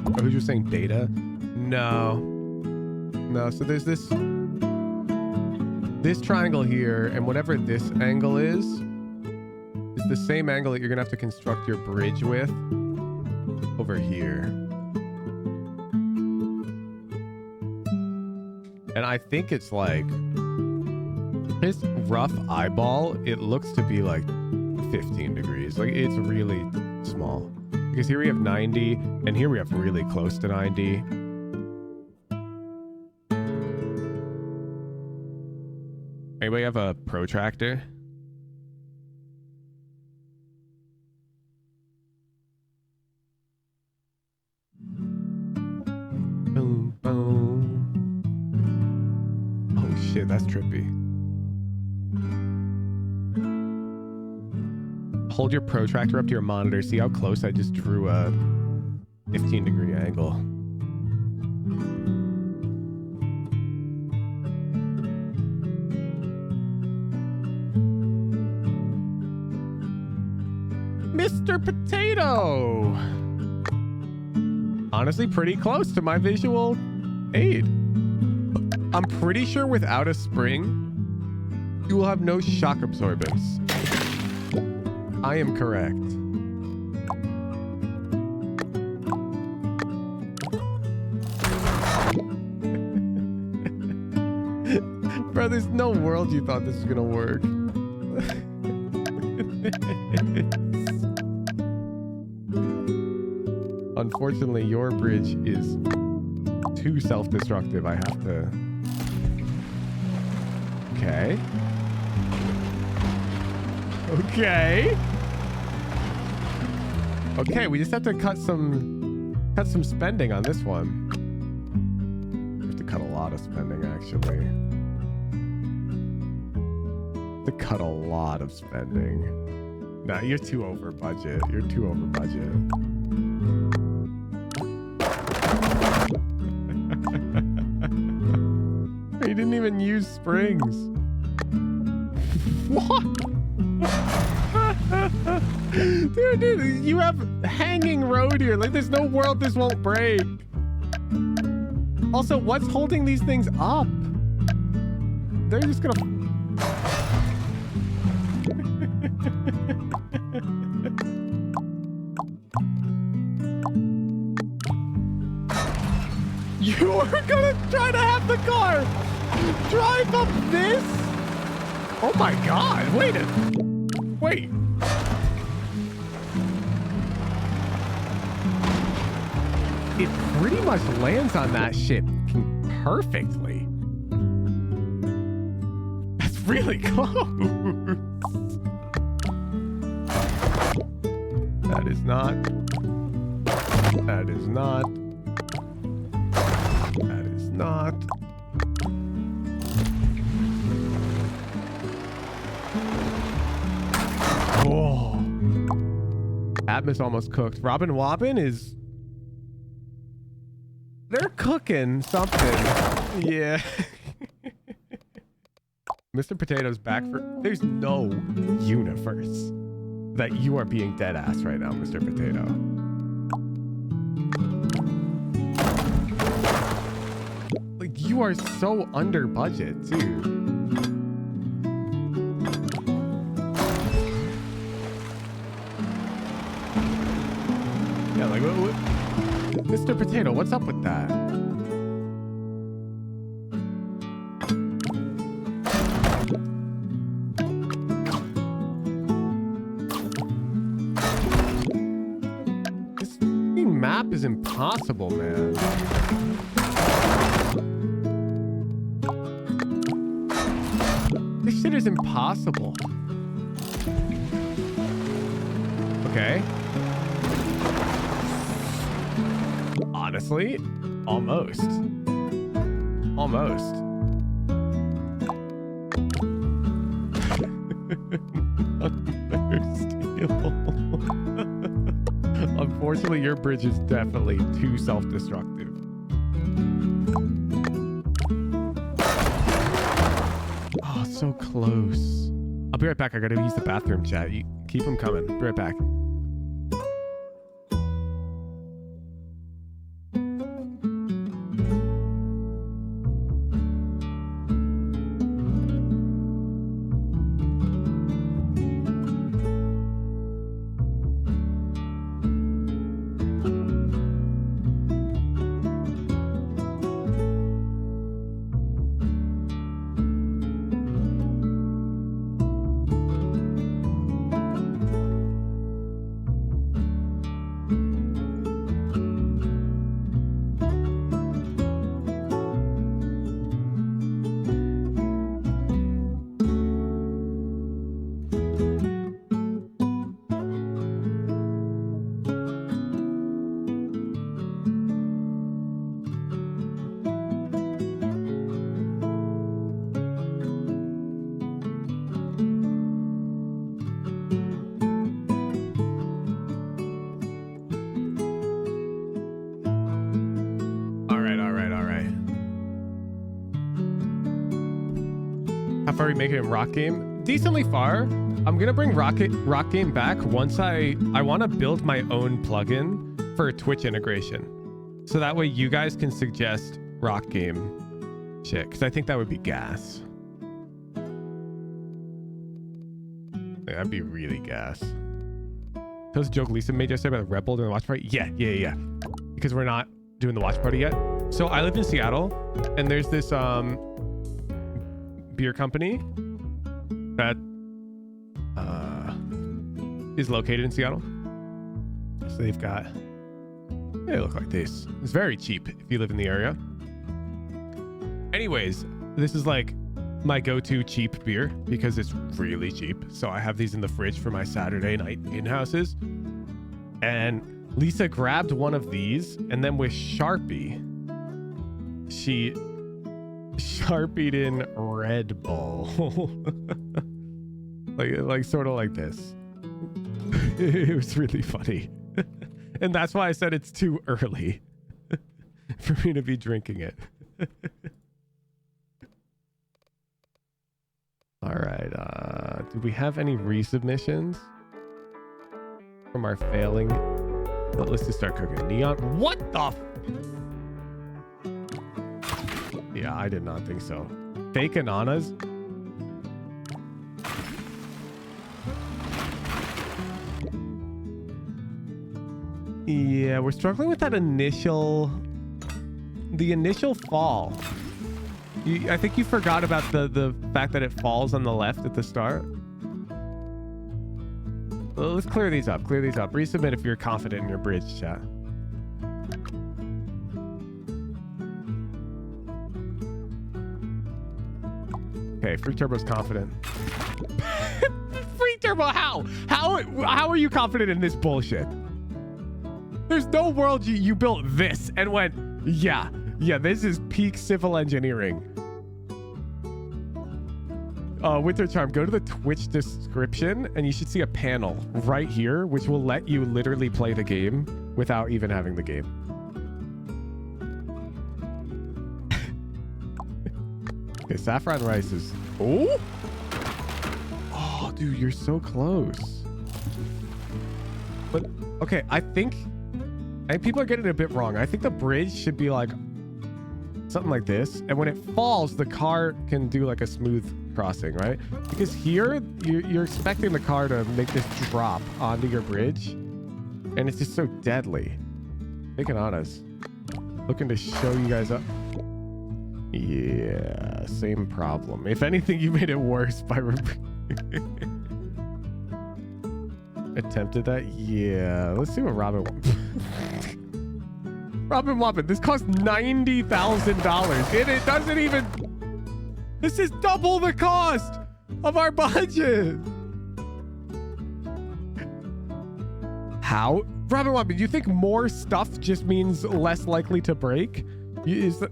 Oh, who's just saying data? No. So there's this triangle here, and whatever this angle is the same angle that you're gonna have to construct your bridge with over here. And I think it's like his rough eyeball, it looks to be like 15 degrees. Like it's really small. Because here we have 90 and here we have really close to 90. Anybody have a protractor? Boom, boom. Oh shit, that's trippy. Hold your protractor up to your monitor. See how close I just drew a 15-degree angle. Mr. Potato! Honestly, pretty close to my visual aid. I'm pretty sure without a spring, you will have no shock absorbance. I am correct. Bro, there's no world you thought this was gonna work. Unfortunately, your bridge is too self-destructive. I have to... Okay. Okay. Okay, we just have to cut some spending on this one. We have to cut a lot of spending, actually. To cut a lot of spending. Nah, you're too over budget. You're too over budget. He didn't even use springs. What? dude, you have hanging road here. Like, there's no world this won't break. Also, what's holding these things up? They're just gonna... You are gonna try to have the car drive up this? Oh my god, wait. It pretty much lands on that shit perfectly. That's really close. That is not. That is not. That is not. Whoa. Atmos almost cooked. Robin Wobbin is... They're cooking something. Yeah. Mr. Potato's back for... There's no universe that you are being dead ass right now, Mr. Potato. Like, you are so under budget, too. Yeah, like, what? Mr. Potato, what's up with that? This map is impossible, man. This shit is impossible. Okay. Honestly, almost. Almost. Unfortunately, your bridge is definitely too self-destructive. Oh, so close. I'll be right back. I gotta use the bathroom, chat. You keep them coming. Be right back. Or are we making it rock game? Decently far. I'm gonna bring rock game back once I want to build my own plugin for Twitch integration, so that way you guys can suggest rock game shit, because I think that would be gas. Yeah, that'd be really gas. That was a joke Lisa made yesterday about the Red Bull during the watch party. Yeah. Because we're not doing the watch party yet. So I live in Seattle, and there's this beer company that is located in Seattle. So they've got, they look like this. It's very cheap if you live in the area. Anyways, this is like my go-to cheap beer because it's really cheap. So I have these in the fridge for my Saturday night in-houses. And Lisa grabbed one of these, and then with Sharpie, she Sharpied in Red Bull. like sort of like this. It was really funny. And that's why I said it's too early for me to be drinking it. All right. Do we have any resubmissions from our failing? Well, let's just start cooking. Neon. What the? Yeah, I did not think so. Fake Ananas. Yeah, we're struggling with that initial fall. I think you forgot about the fact that it falls on the left at the start. Well, let's clear these up. Resubmit if you're confident in your bridge, chat. Okay, Free Turbo's confident. Free Turbo, how? How are you confident in this bullshit? There's no world you built this and went, yeah, this is peak civil engineering. Winter Charm, go to the Twitch description and you should see a panel right here, which will let you literally play the game without even having the game. Okay, Saffron Rice is... Oh, dude, you're so close. But, okay, I think people are getting it a bit wrong. I think the bridge should be like something like this. And when it falls, the car can do like a smooth crossing, right? Because here, you're expecting the car to make this drop onto your bridge. And it's just so deadly. Taking on us. Looking to show you guys up. Yeah, same problem. If anything, you made it worse by attempted that. Yeah, let's see what Robin Robin Wobbin. This costs $90,000. It doesn't even. This is double the cost of our budget. How, Robin Wobbin? Do you think more stuff just means less likely to break? Is that?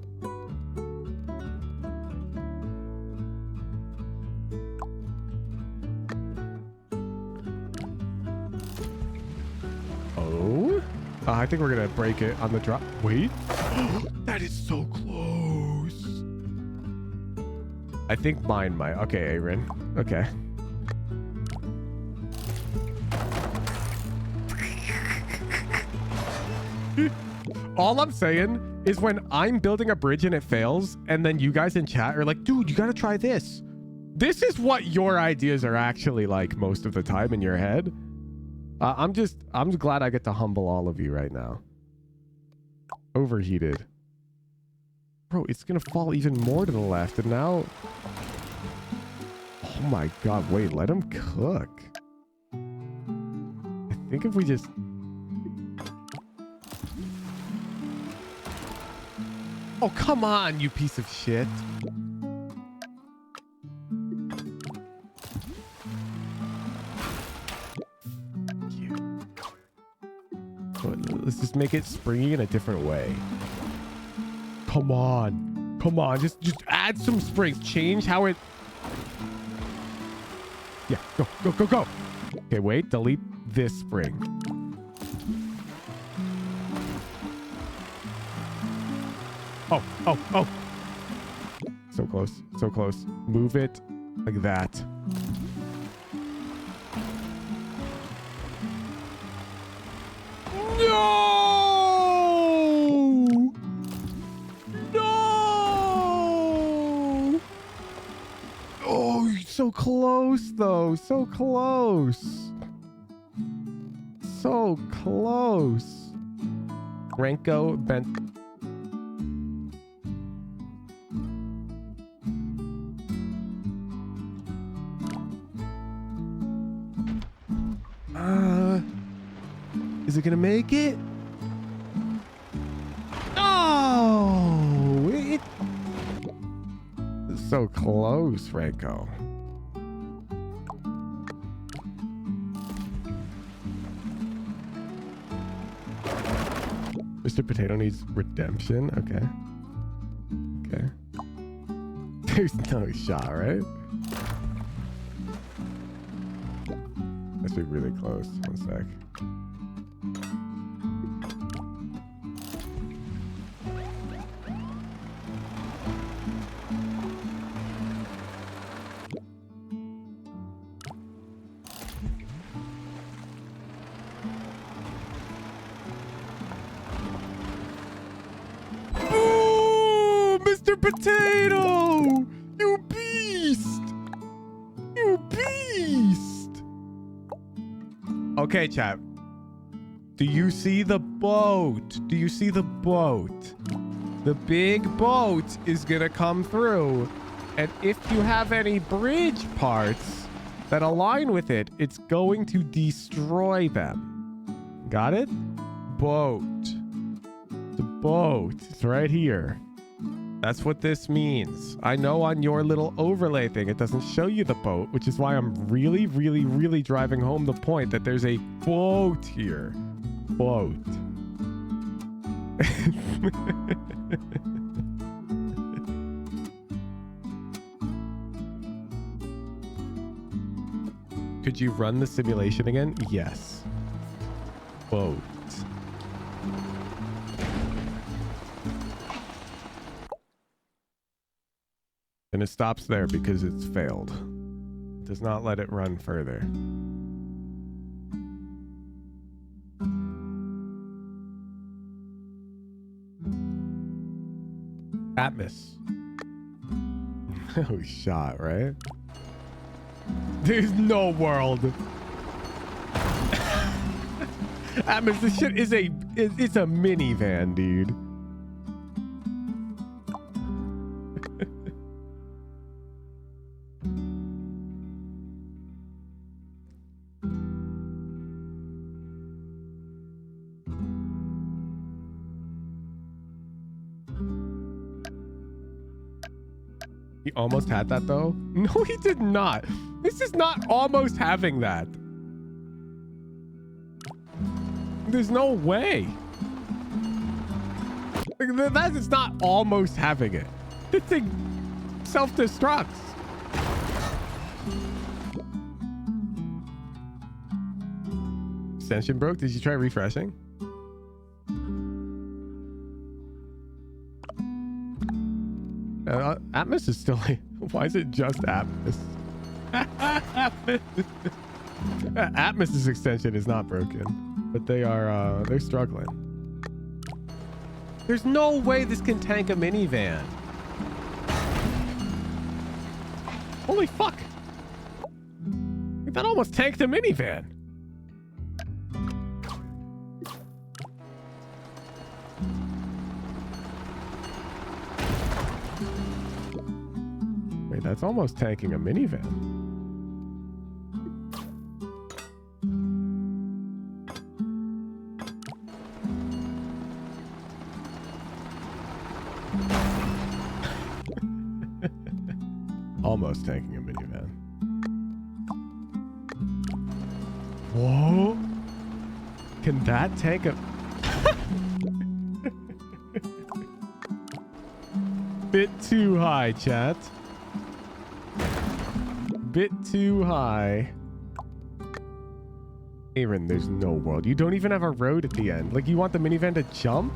I think we're gonna break it on the drop. Wait, that is so close. I think mine might. Okay, Aaron. Okay. All I'm saying is when I'm building a bridge and it fails, and then you guys in chat are like, dude, you gotta try this. This is what your ideas are actually like most of the time in your head. I'm glad I get to humble all of you right now. Overheated. Bro, it's gonna fall even more to the left, and now... Oh my god, wait, let him cook. I think if we just... Oh, come on, you piece of shit. Let's just make it springy in a different way. Come on. Just add some springs. Change how it... Yeah, go. Okay, wait. Delete this spring. Oh. So close. Move it Like that. No! No! Oh, so close though. So close. So close. Renko bent. Is it gonna make it? Oh, it's so close, Renko. Mr. Potato needs redemption. Okay. Okay. There's no shot, right? Let's be really close. 1 sec. Potato! You beast! You beast! Okay, chat. Do you see the boat? Do you see the boat? The big boat is gonna come through. And if you have any bridge parts that align with it, it's going to destroy them. Got it? Boat. The boat. It's right here. That's what this means. I know on your little overlay thing, it doesn't show you the boat, which is why I'm really, really, really driving home the point that there's a boat here. Boat. Could you run the simulation again? Yes. Boat. And it stops there because it's failed. It does not let it run further. Atmos. No shot, right? There's no world. Atmos, this shit is it's a minivan, dude. He almost had that though? No, he did not. This is not almost having that. There's no way. That is not almost having it. This thing self-destructs. Extension broke? Did you try refreshing? Atmos is still like, why is it just Atmos? Atmos's extension is not broken, but they're struggling. There's no way this can tank a minivan. Holy fuck. That almost tanked a minivan. Wait, that's almost tanking a minivan. Almost tanking a minivan. Whoa. Can that tank a... Bit too high, chat. Bit too high. Aaron, there's no world. You don't even have a road at the end. Like, you want the minivan to jump?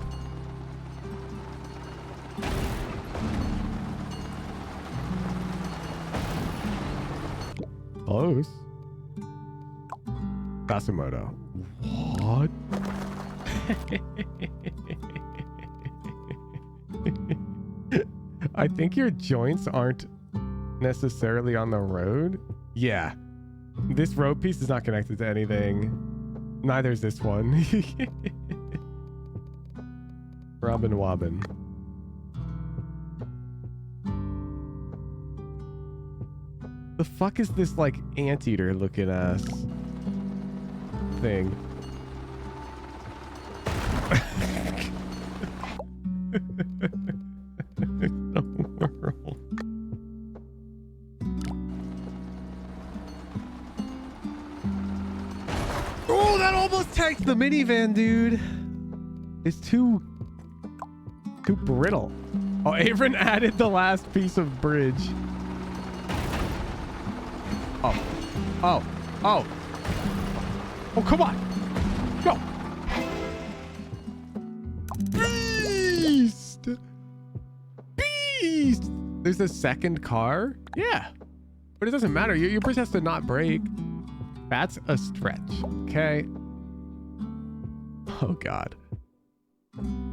Close. Sasumoto. What? I think your joints aren't necessarily on the road. Yeah. This road piece is not connected to anything. Neither is this one. Robin Wobbin. The fuck is this like anteater looking ass thing? The world. Oh, that almost tanked the minivan, dude. It's too brittle. Oh, Avron added the last piece of bridge. Oh. Oh. Oh. Oh, come on. Go. Beast. Beast. There's a second car? Yeah. But it doesn't matter. Your bridge has to not break. That's a stretch. Okay. Oh, God.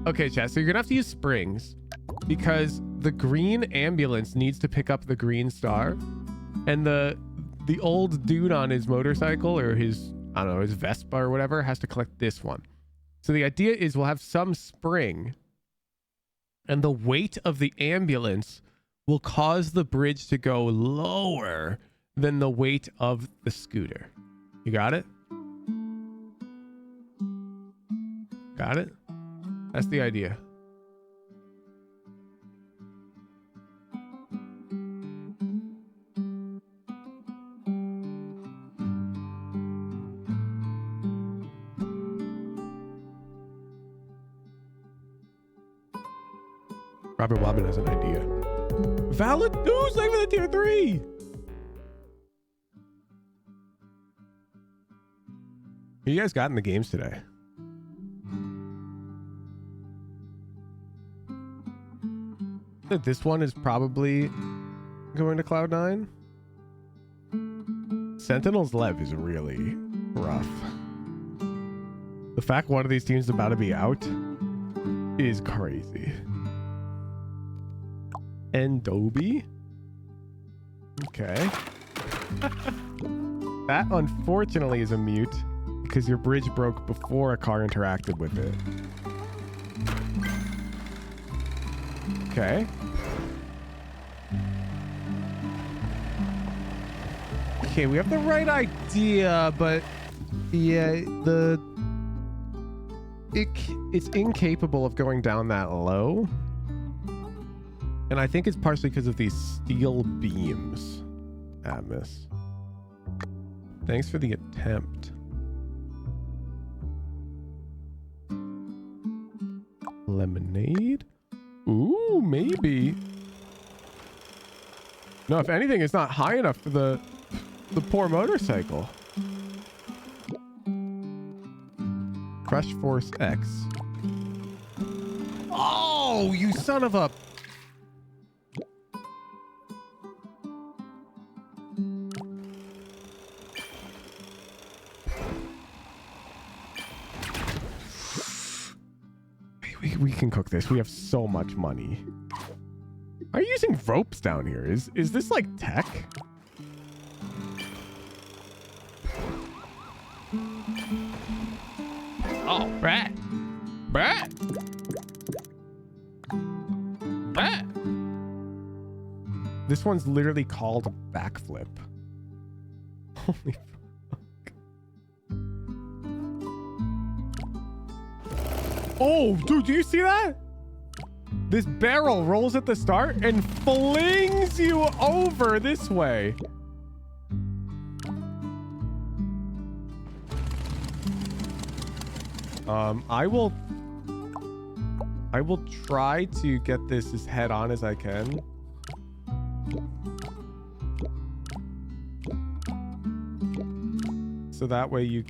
Okay, chat. So you're going to have to use springs because the green ambulance needs to pick up the green star. And the old dude on his motorcycle or his, I don't know, his Vespa or whatever has to collect this one. So the idea is we'll have some spring and the weight of the ambulance will cause the bridge to go lower than the weight of the scooter. You got it? Got it? That's the idea. Robert Wobbin has an idea. Valid news, like for the tier 3. What you guys got in the games today? That this one is probably going to Cloud9. Sentinel's LEV is really rough. The fact one of these teams is about to be out is crazy. Endobi? Okay. That unfortunately is a mute because your bridge broke before a car interacted with it. Okay. Okay, we have the right idea, but yeah, it's incapable of going down that low. And I think it's partially because of these steel beams. Atmos. Thanks for the attempt. Lemonade? Ooh, maybe. No, if anything, it's not high enough for the poor motorcycle. Crush Force X. Oh, you son of a... We can cook this. We have so much money. Are you using ropes down here? Is this like tech? Oh, Brett. Brett. Brett. This one's literally called a backflip. Holy fuck. Oh, dude, do you see that? This barrel rolls at the start and flings you over this way. I will try to get this as head on as I can. So that way you...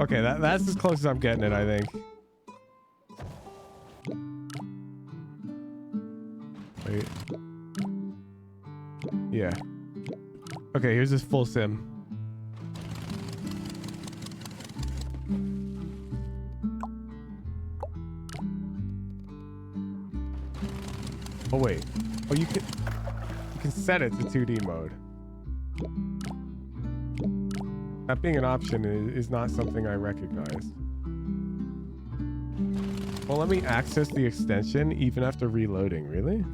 Okay, that's as close as I'm getting it, I think. Wait. Yeah. Okay, here's this full sim. Oh wait. Oh, you can set it to 2D mode. That being an option is not something I recognize. Well, let me access the extension even after reloading. Really?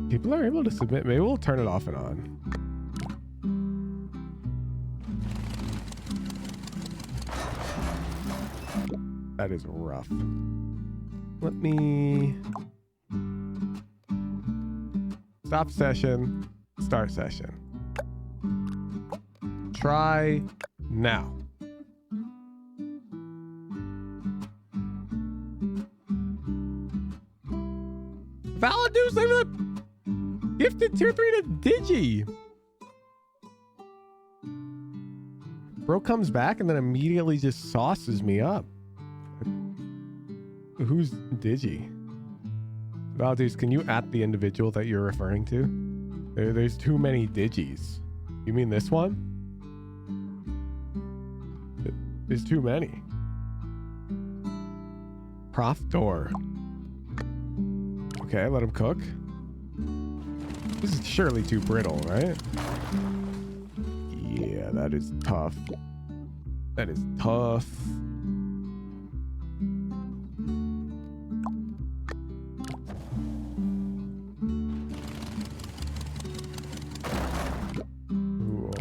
People are able to submit. Maybe we'll turn it off and on. That is rough. Let me stop session, start session. Try now. Valid news, leave it. Gifted tier 3 to Digi. Bro comes back and then immediately just sauces me up. Who's Digi? Valdez, can you at the individual that you're referring to? There's too many Digis. You mean this one? There's too many. Prof door. Okay, let him cook. This is surely too brittle, right? Yeah, that is tough. That is tough. Ooh,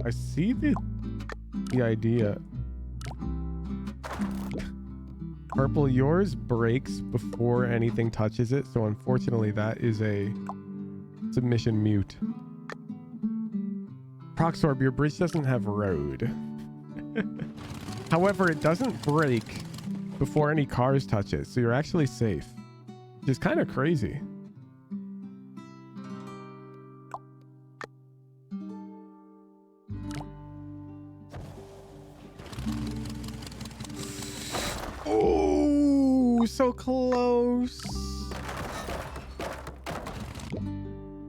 I see the idea. Purple, yours breaks before anything touches it, so unfortunately that is a submission mute. Proxorb, your bridge doesn't have road. However, it doesn't break before any cars touch it, so you're actually safe. Which is kind of crazy. Oh, so close.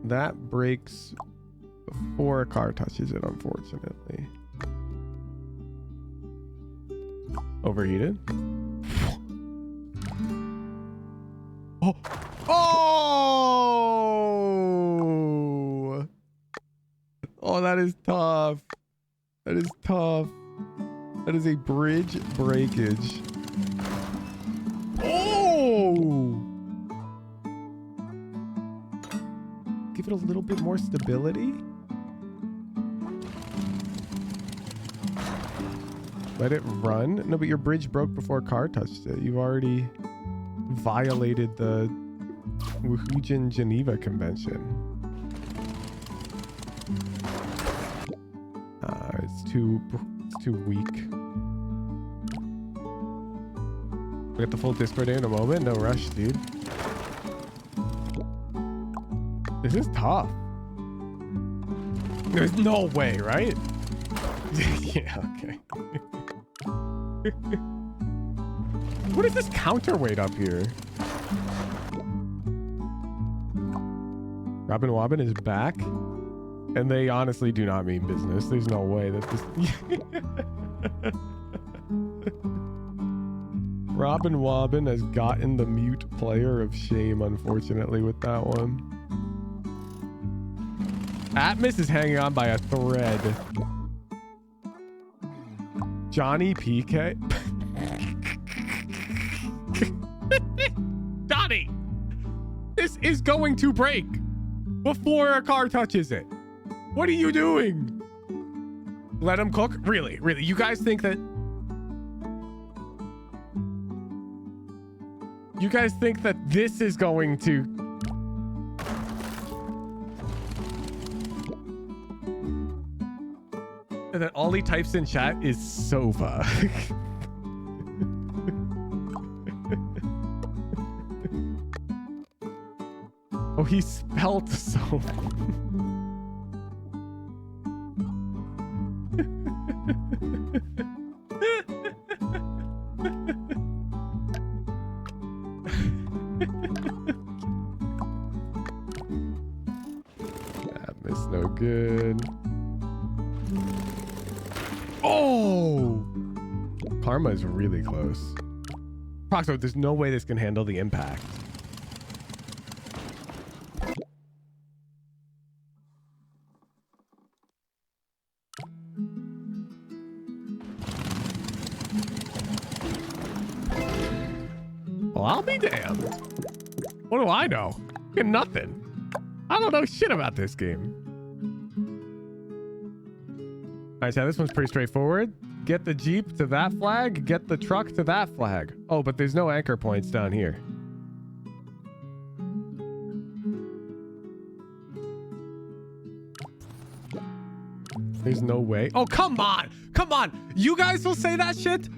That breaks before a car touches it, unfortunately. Overheated. Oh! Oh! Oh, that is tough. That is tough. That is a bridge breakage. Oh! Give it a little bit more stability. Let it run. No, but your bridge broke before a car touched it. You've already violated the Wuhujian Geneva Convention. It's too weak. We'll get the full Discord in a moment. No rush, dude. This is tough. There's no way, right? Yeah, okay. What is this counterweight up here? Robin Wobbin is back, and they honestly do not mean business. There's no way that this... Robin Wobbin has gotten the mute player of shame, unfortunately, with that one. Atmos is hanging on by a thread. Johnny PK. Donnie! This is going to break before a car touches it. What are you doing? Let him cook? Really? Really? You guys think that... You guys think that this is going to... And then all he types in chat is Sova. Oh, he spelled so. That's no good. Oh! Karma is really close. Proxo, there's no way this can handle the impact. Well, I'll be damned. What do I know? Get nothing. I don't know shit about this game. All right, so this one's pretty straightforward. Get the Jeep to that flag, get the truck to that flag. Oh, but there's no anchor points down here. There's no way. Oh, come on. Come on. You guys will say that shit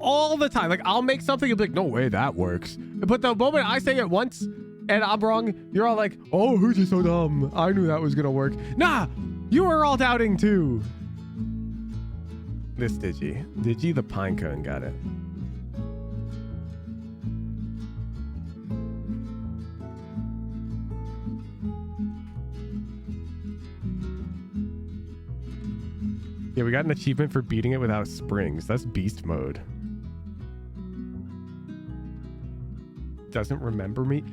all the time. Like, I'll make something and be like, no way that works. But the moment I say it once and I'm wrong, you're all like, oh, who's just so dumb? I knew that was going to work. Nah, you were all doubting too. This Digi. Digi the Pinecone got it. Yeah, we got an achievement for beating it without springs. That's beast mode. Doesn't remember me.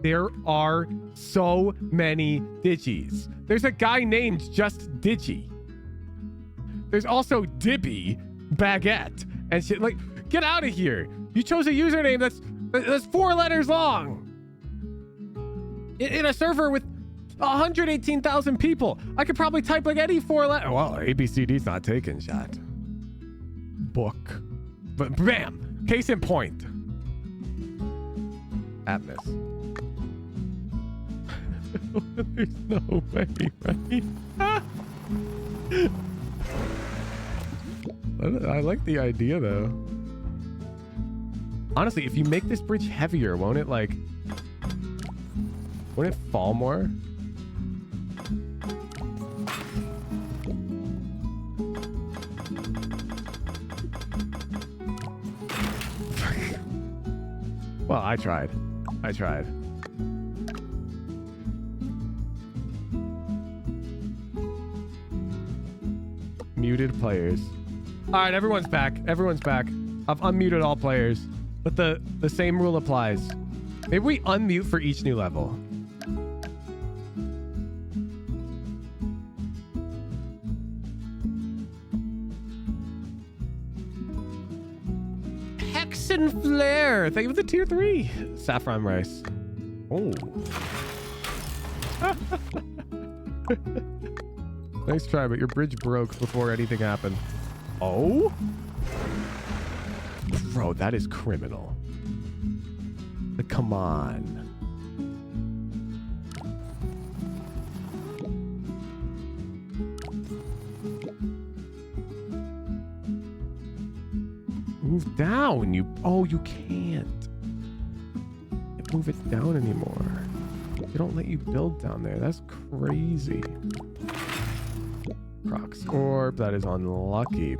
There are so many Digis. There's a guy named just Digi. There's also Dibby, Baguette, and shit. Like, get out of here. You chose a username that's 4 letters long. In a server with 118,000 people. I could probably type like any 4 letters. Well, ABCD's not taken, chat. Book. But bam! Case in point. Atmos. There's no way, right? I like the idea though. Honestly, if you make this bridge heavier, won't it fall more? Well, I tried. Muted players. All right, everyone's back. I've unmuted all players, but the same rule applies. Maybe we unmute for each new level. Hexen Flare. Thank you for the tier 3. Saffron rice. Oh. Nice try, but your bridge broke before anything happened. Oh? Bro, that is criminal. Like, come on. Move down, you... Oh, you can't. Can't move it down anymore. They don't let you build down there. That's crazy. Prox Orb, that is unlucky.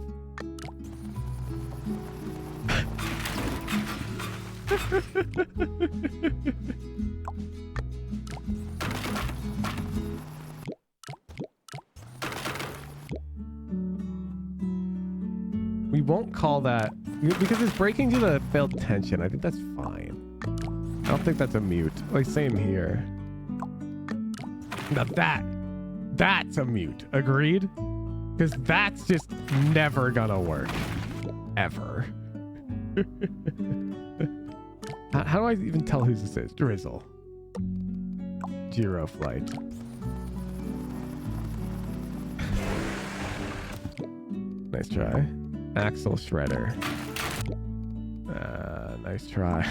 We won't call that because it's breaking to the failed tension. I think that's fine. I don't think that's a mute. Like, same here. Now that's a mute. Agreed? Because that's just never gonna work. Ever. How do I even tell who this is? Drizzle. Giro Flight. Nice try. Axle Shredder. Nice try.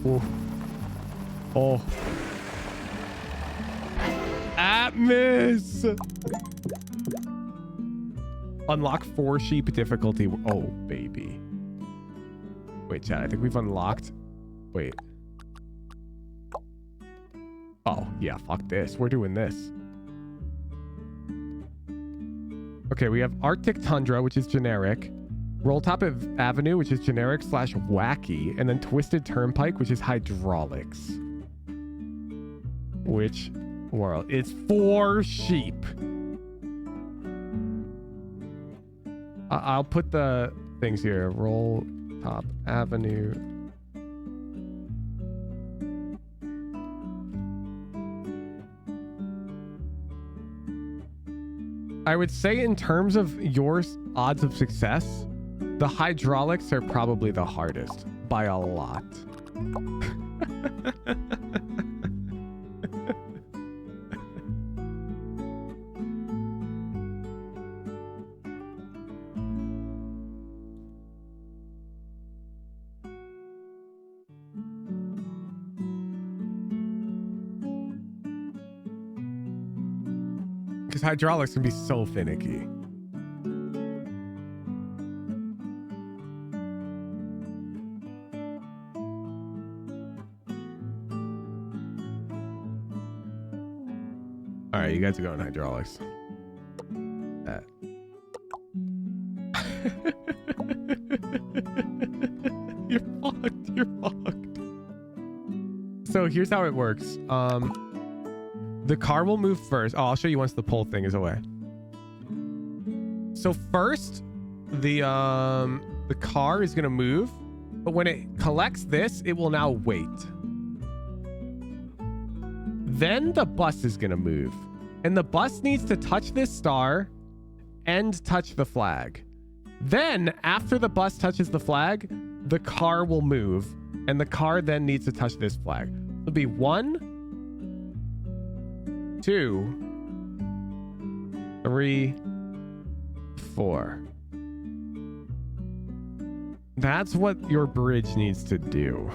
Oh. Oh. Atmos! Unlock 4 sheep difficulty. Oh, baby. Wait, chat. I think we've unlocked. Wait. Oh, yeah, fuck this. We're doing this. Okay, we have Arctic Tundra, which is generic. Rolltop Avenue, which is generic / wacky. And then Twisted Turnpike, which is hydraulics. Which world? It's 4 sheep. I'll put the things here. Rolltop Avenue. I would say in terms of your odds of success, the hydraulics are probably the hardest by a lot. Because hydraulics can be so finicky. All right, you guys are going hydraulics. You're fucked. You're fucked. So here's how it works. The car will move first. Oh, I'll show you once the pole thing is away. So first, the car is gonna move, but when it collects this, it will now wait. Then the bus is gonna move, and the bus needs to touch this star and touch the flag. Then, after the bus touches the flag, the car will move, and the car then needs to touch this flag. It'll be 1, 2, 3, 4. That's what your bridge needs to do.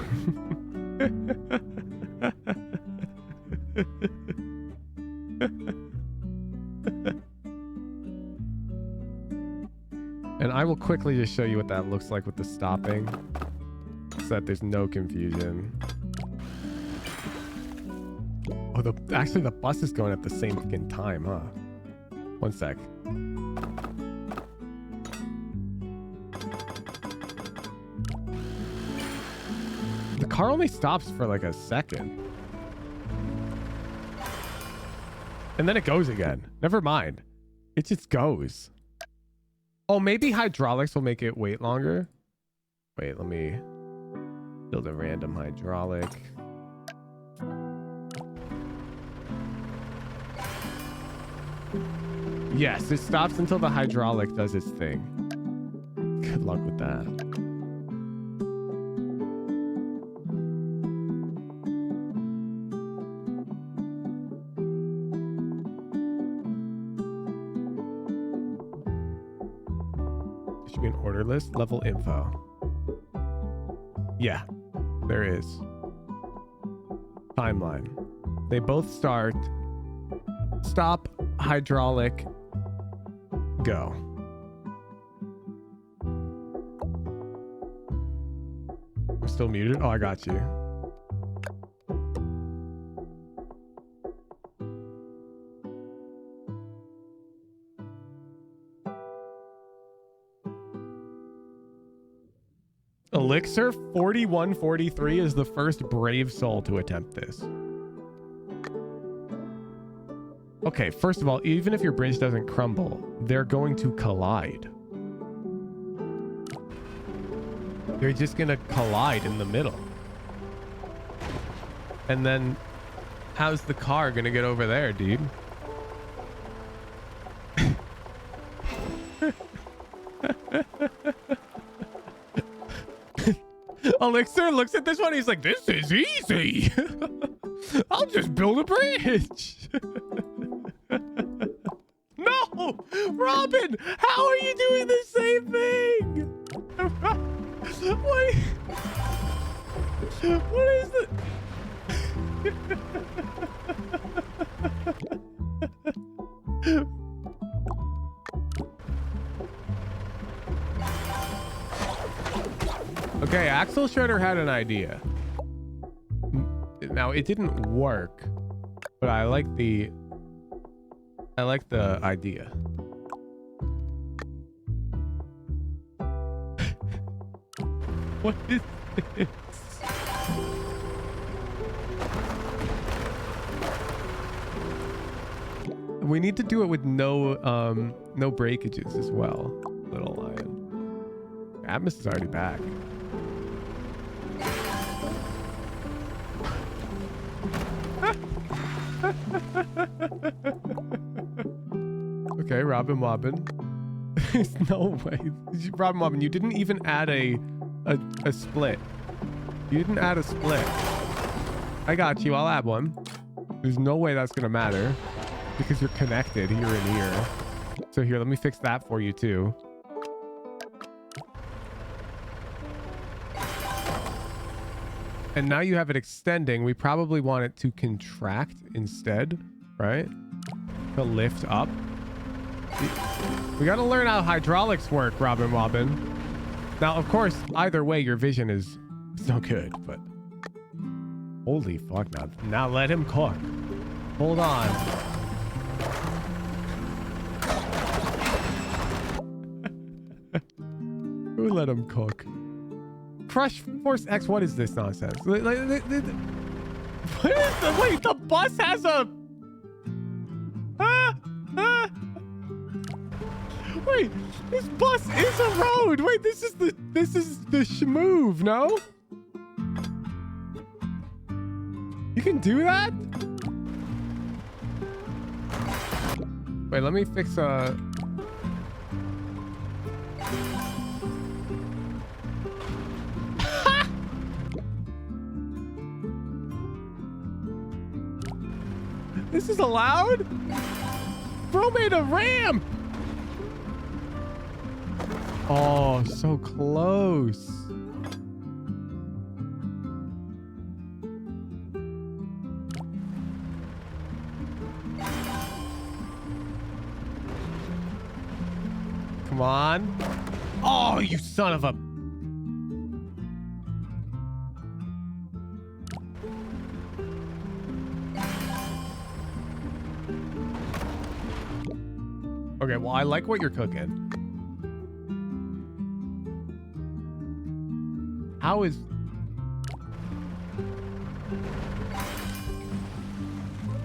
And I will quickly just show you what that looks like with the stopping, so that there's no confusion. Oh, actually the bus is going at the same fucking time, huh? One sec. The car only stops for like a second. And then it goes again. Never mind. It just goes. Oh, maybe hydraulics will make it wait longer. Wait, let me build a random hydraulic. Yes, it stops until the hydraulic does its thing. Good luck with that. There should be an order list. Level info. Yeah, there is. Timeline. They both start. Stop, hydraulic, go. I'm still muted? Oh, I got you. Elixir 4143 is the first brave soul to attempt this. Okay, first of all, even if your bridge doesn't crumble, they're going to collide. They're just going to collide in the middle. And then how's the car going to get over there, dude? Elixir looks at this one. He's like, this is easy. I'll just build a bridge. No, Robin, how are you doing the same thing? Wait, what is it? Okay, Axel Schroeder had an idea. Now, it didn't work, But I like the idea. What is this? We need to do it with no breakages as well. Little lion. Atmos is already back. Okay, Robin Wobbin. There's no way. Robin Wobbin, you didn't even add a split. You didn't add a split. I got you. I'll add one. There's no way that's gonna matter because you're connected here and here. So here, let me fix that for you too. And now you have it extending. We probably want it to contract instead, right? To lift up. We got to learn how hydraulics work, Robin Wobbin. Now, of course, either way, your vision is so good, but holy fuck, now let him cook. Hold on. Who let him cook? Crush Force X, what is this nonsense? What is the, wait, the bus has a... Wait, this bus is a road. Wait, this is the schmoove, no? You can do that? Wait, let me fix This is allowed? Bro made a ramp. Oh, so close. Come on. Oh, you son of a... Okay, well, I like what you're cooking. How is...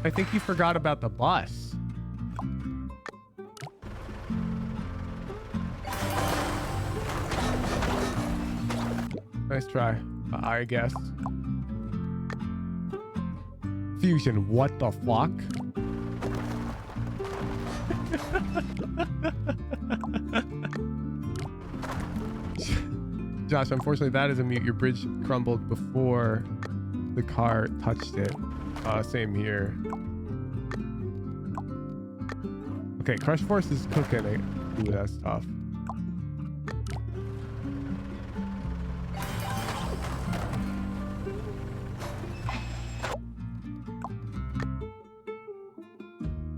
I think you forgot about the bus. Nice try, I guess. Fusion, what the fuck? Josh, unfortunately, that is a mute. Your bridge crumbled before the car touched it. Same here. Okay, Crush Force is cooking it. Ooh, that's tough.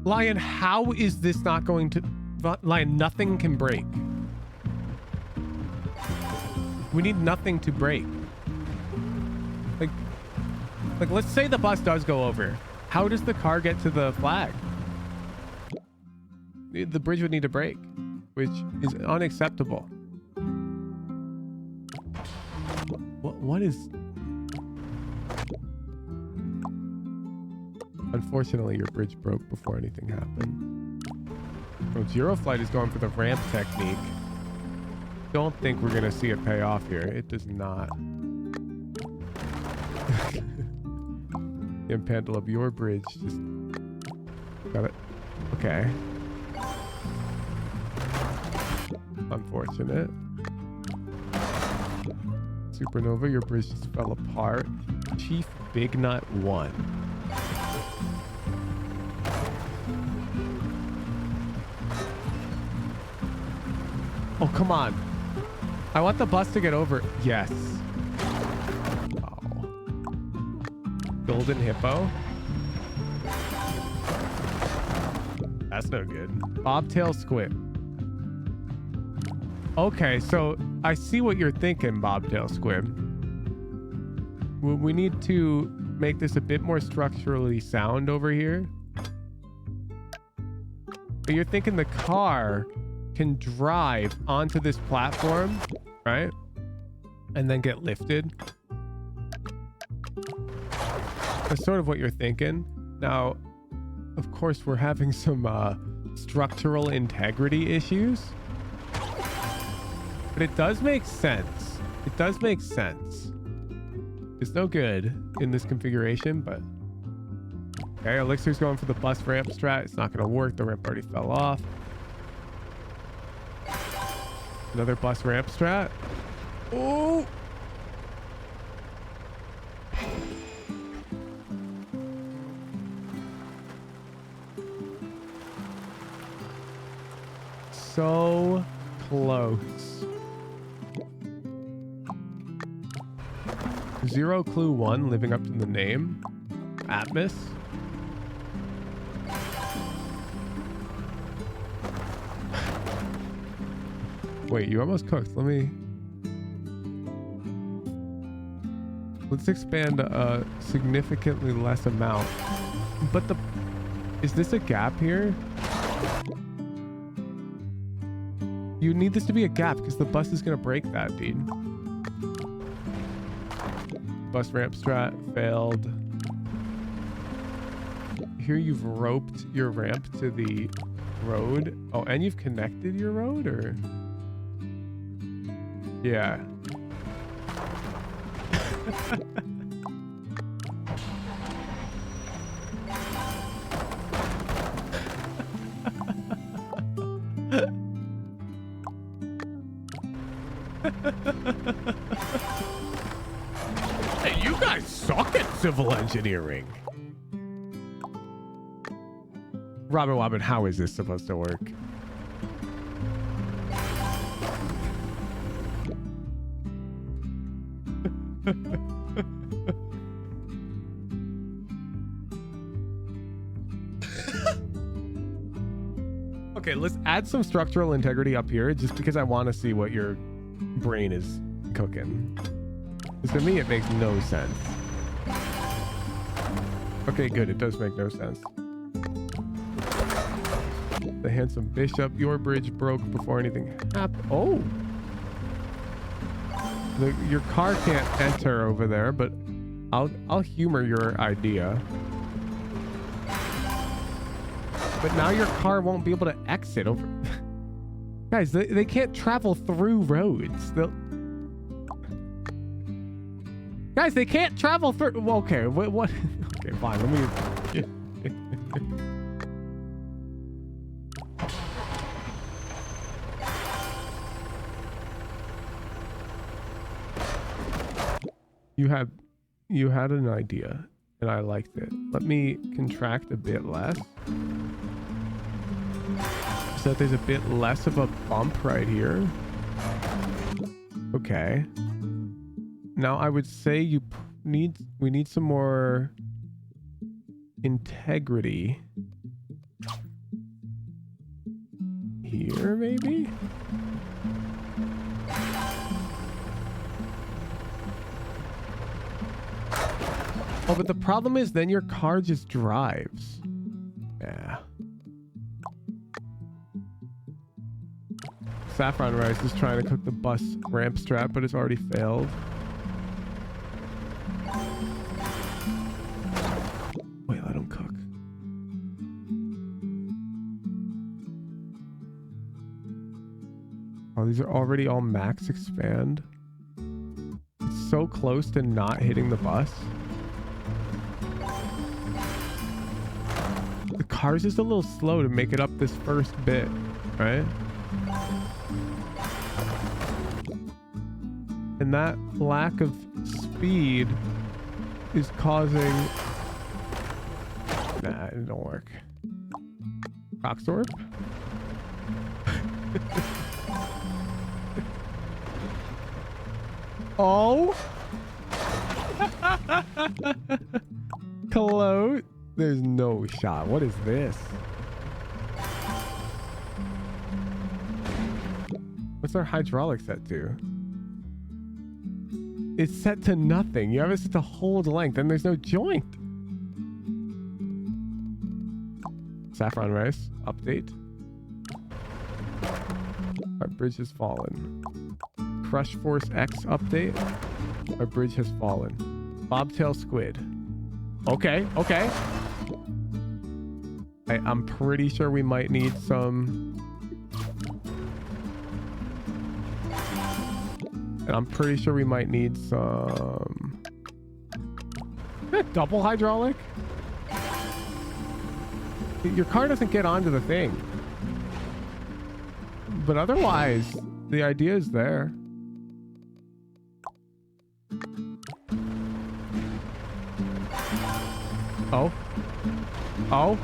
Lion, how is this not going to... Lion, nothing can break. We need nothing to break. Like, let's say the bus does go over. How does the car get to the flag? The bridge would need to break, which is unacceptable. What is... Unfortunately, your bridge broke before anything happened. Oh, Zero Flight is going for the ramp technique. Don't think we're gonna see it pay off here. It does not. Impandalub, your bridge just got it. Okay. Unfortunate. Supernova, your bridge just fell apart. Chief Big Nut 1. Oh, come on. I want the bus to get over. Yes. Oh. Golden Hippo. That's no good. Bobtail Squid. Okay, so I see what you're thinking, Bobtail Squid. We need to make this a bit more structurally sound over here. But you're thinking the car can drive onto this platform, right? And then get lifted. That's sort of what you're thinking. Now, of course, we're having some structural integrity issues. But it does make sense. It does make sense. It's no good in this configuration, but... Okay, Elixir's going for the bus ramp strat. It's not going to work. The ramp already fell off. Another bus ramp strat. Oh! So close. 0 Clue 1 living up to the name. Atmos. Wait, you almost cooked. Let's expand a significantly less amount. But is this a gap here? You need this to be a gap because the bus is gonna break that, dude. Bus ramp strat failed. Here you've roped your ramp to the road. Oh, and you've connected your road, or? Yeah. Hey, you guys suck at civil engineering. Robin, how is this supposed to work? Okay, let's add some structural integrity up here just because I want to see what your brain is cooking. Because to me, it makes no sense. Okay, good. It does make no sense. The handsome bishop. Your bridge broke before anything happened. Oh! Your car can't enter over there, but I'll humor your idea. But now your car won't be able to exit over. Guys, they can't travel through roads. Guys, they can't travel through. Well, okay, what? Okay, fine. Let me. You had an idea, and I liked it. Let me contract a bit less, so that there's a bit less of a bump right here. Okay. Now I would say we need some more integrity here, maybe. Oh, but the problem is then your car just drives. Yeah. Saffron Rice is trying to cook the bus ramp strap, but it's already failed. Wait, let him cook. Oh, these are already all max expand. It's so close to not hitting the bus. The car's just a little slow to make it up this first bit, right? And that lack of speed is causing... Nah, it don't work. Rockstorp? Oh! Close. There's no shot. What is this? What's our hydraulic set to? is set to nothing. You have it set to hold length, and there's no joint. Saffron rice update. Our bridge has fallen. Crush Force X update. Our bridge has fallen. Bobtail squid. Okay, okay. I'm pretty sure we might need some... And I'm pretty sure we might need some... Double hydraulic? Your car doesn't get onto the thing. But otherwise, the idea is there. Oh. Oh.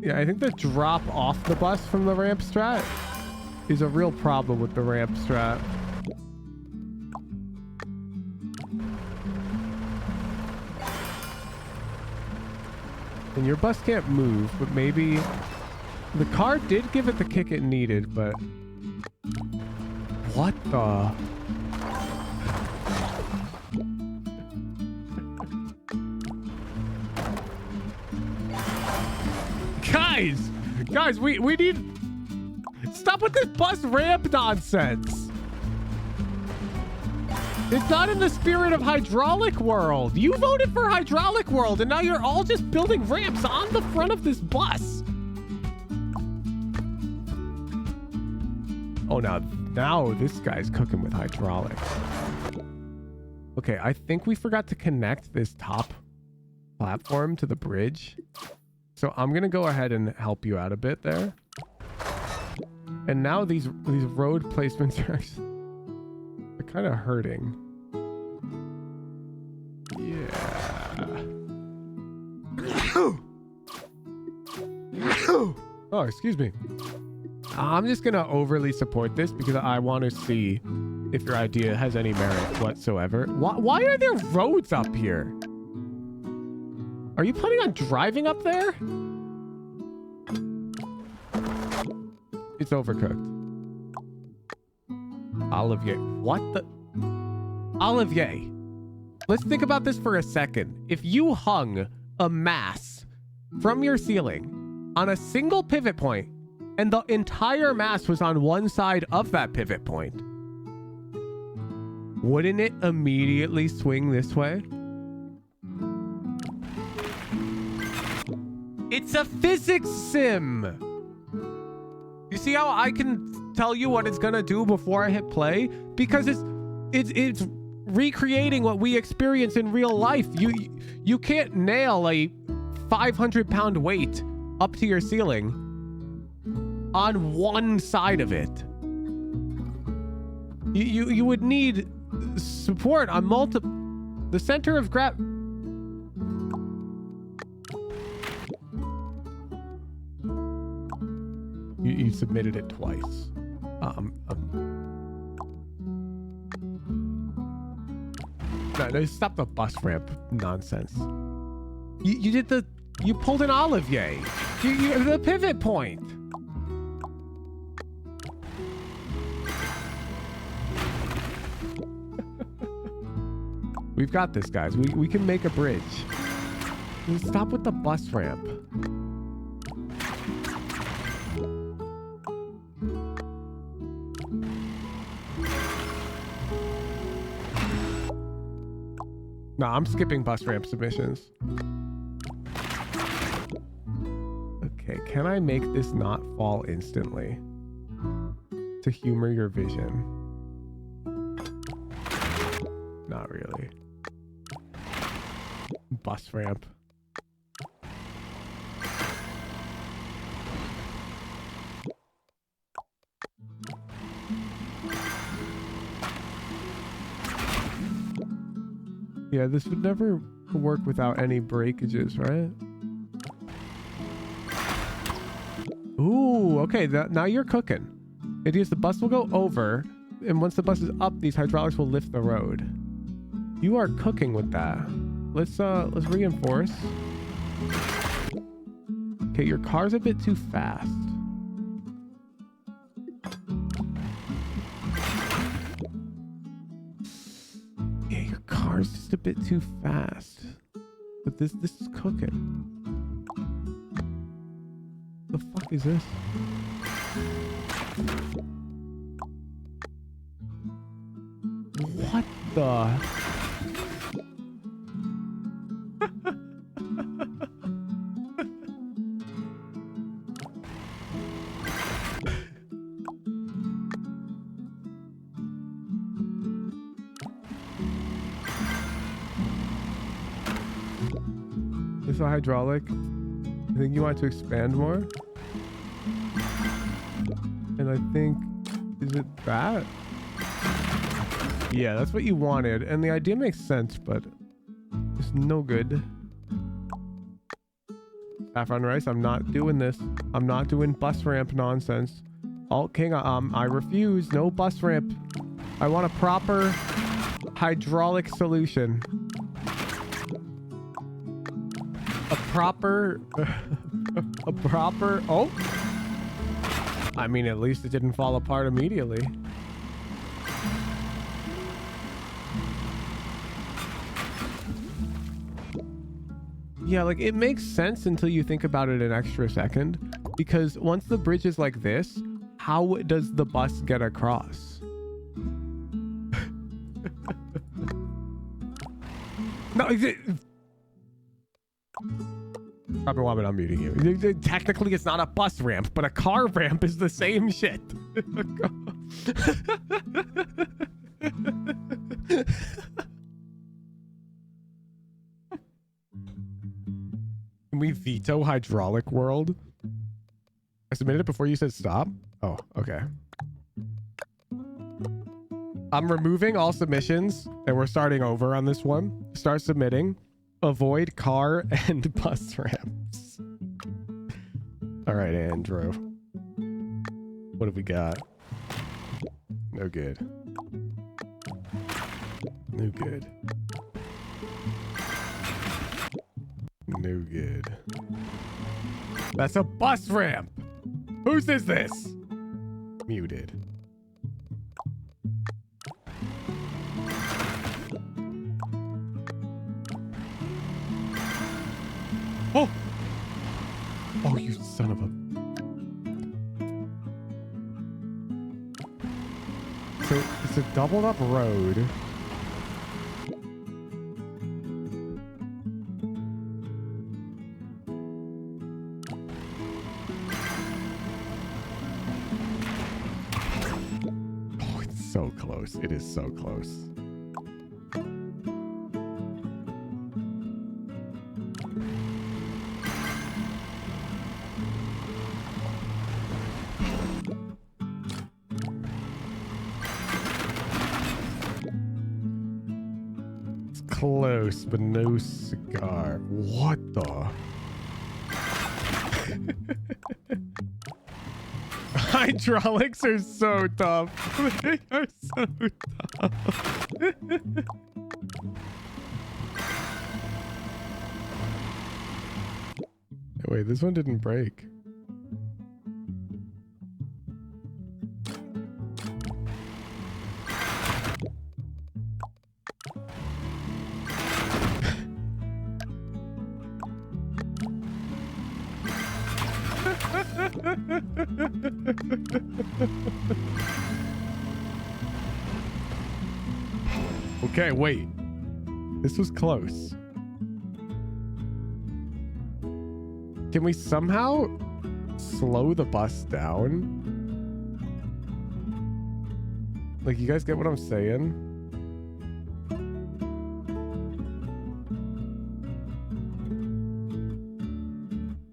Yeah, I think the drop off the bus from the ramp strat is a real problem with the ramp strat. And your bus can't move, but maybe the car did give it the kick it needed, but what the... Guys, we need... Stop with this bus ramp nonsense. It's not in the spirit of hydraulic world. You voted for hydraulic world, and now you're all just building ramps on the front of this bus. Oh, now this guy's cooking with hydraulics. Okay, I think we forgot to connect this top platform to the bridge. So I'm going to go ahead and help you out a bit there. And now these road placements are actually... They're kind of hurting. Yeah. Oh, excuse me. I'm just going to overly support this because I want to see if your idea has any merit whatsoever. Why are there roads up here? Are you planning on driving up there? It's overcooked. Olivier. What the? Olivier. Let's think about this for a second. If you hung a mass from your ceiling on a single pivot point and the entire mass was on one side of that pivot point, wouldn't it immediately swing this way? It's a physics sim. You see how I can tell you what it's gonna do before I hit play? Because it's recreating what we experience in real life. You can't nail a 500-pound weight up to your ceiling on one side of it. You would need support on multiple. The center of gravity. You submitted it twice. No, stop the bus ramp nonsense. You pulled an Olivier. The pivot point. We've got this, guys. We can make a bridge. Stop with the bus ramp. No, I'm skipping bus ramp submissions. Okay, can I make this not fall instantly? To humor your vision. Not really. Bus ramp. Yeah, this would never work without any breakages, right? Ooh, okay, now you're cooking. It is the bus will go over, and once the bus is up, these hydraulics will lift the road. You are cooking with that. Let's reinforce. Okay, your car's a bit too fast. bit too fast. But this is cooking. The fuck is this? What the? This is a hydraulic. I think you want to expand more. And I think, is it that? Yeah, that's what you wanted. And the idea makes sense, but it's no good. Saffron rice, I'm not doing this. I'm not doing bus ramp nonsense. Alt King, I refuse. No bus ramp. I want a proper hydraulic solution. A proper... Oh! I mean, at least it didn't fall apart immediately. Yeah, like, it makes sense until you think about it an extra second. Because once the bridge is like this, how does the bus get across? No, Robert Wobbit, I'm muting you. Technically, it's not a bus ramp, but a car ramp is the same shit. Can we veto hydraulic world? I submitted it before you said stop. Oh, okay. I'm removing all submissions and we're starting over on this one. Start submitting. Avoid car and bus ramps. All right, Andrew. What have we got? No good. No good. No good. That's a bus ramp. Whose is this? Muted. Oh! Oh, you son of a... So, it's a doubled up road. Oh, it's so close. It is so close. Close, but no cigar. What the? Hydraulics are so tough. They are so tough. Wait, this one didn't break. Okay, wait. This was close. Can we somehow slow the bus down? Like, you guys get what I'm saying?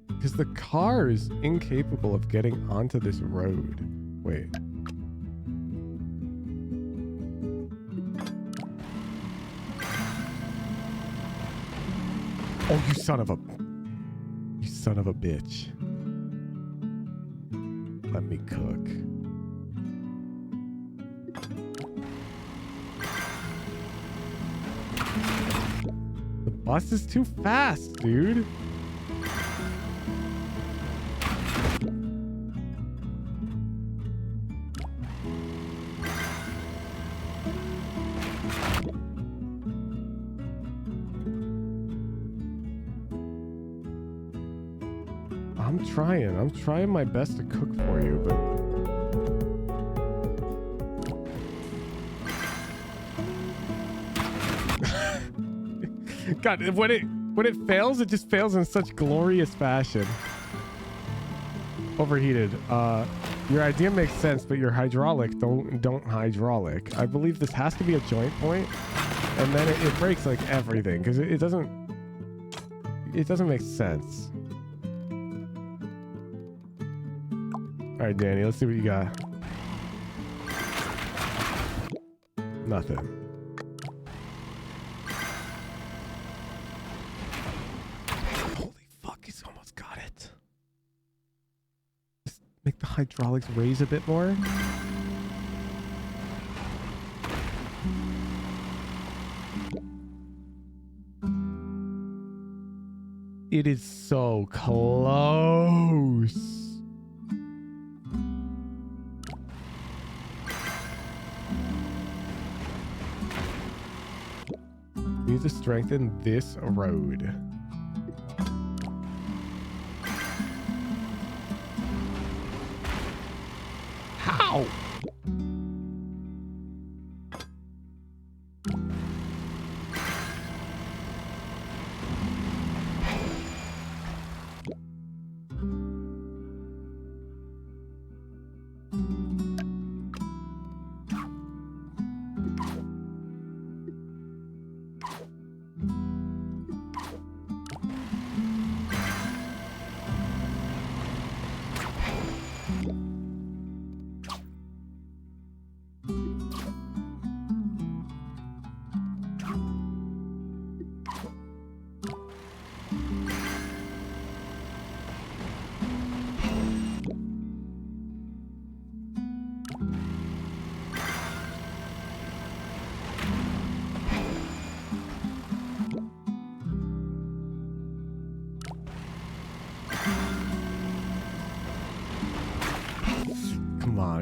Because the car is incapable of getting onto this road. Wait. Oh, you son of a... You son of a bitch. Let me cook. The bus is too fast, dude. I'm trying my best to cook for you, but God, when it fails, it just fails in such glorious fashion. Overheated. Your idea makes sense, but your hydraulic don't hydraulic. I believe this has to be a joint point, and then it breaks like everything because it doesn't make sense. All right, Danny, let's see what you got. Nothing. Holy fuck, he's almost got it. Just make the hydraulics raise a bit more. It is so close. Need to strengthen this road. How?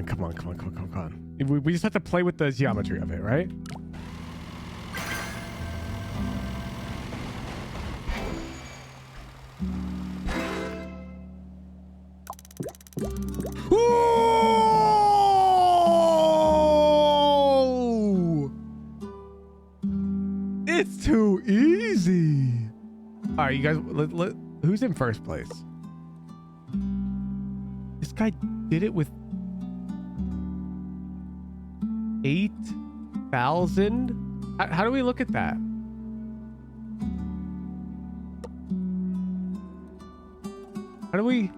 Come on. We just have to play with the geometry of it, right? Ooh! It's too easy. All right, you guys, who's in first place? This guy did it with 8,000? How do we look at that? How do we...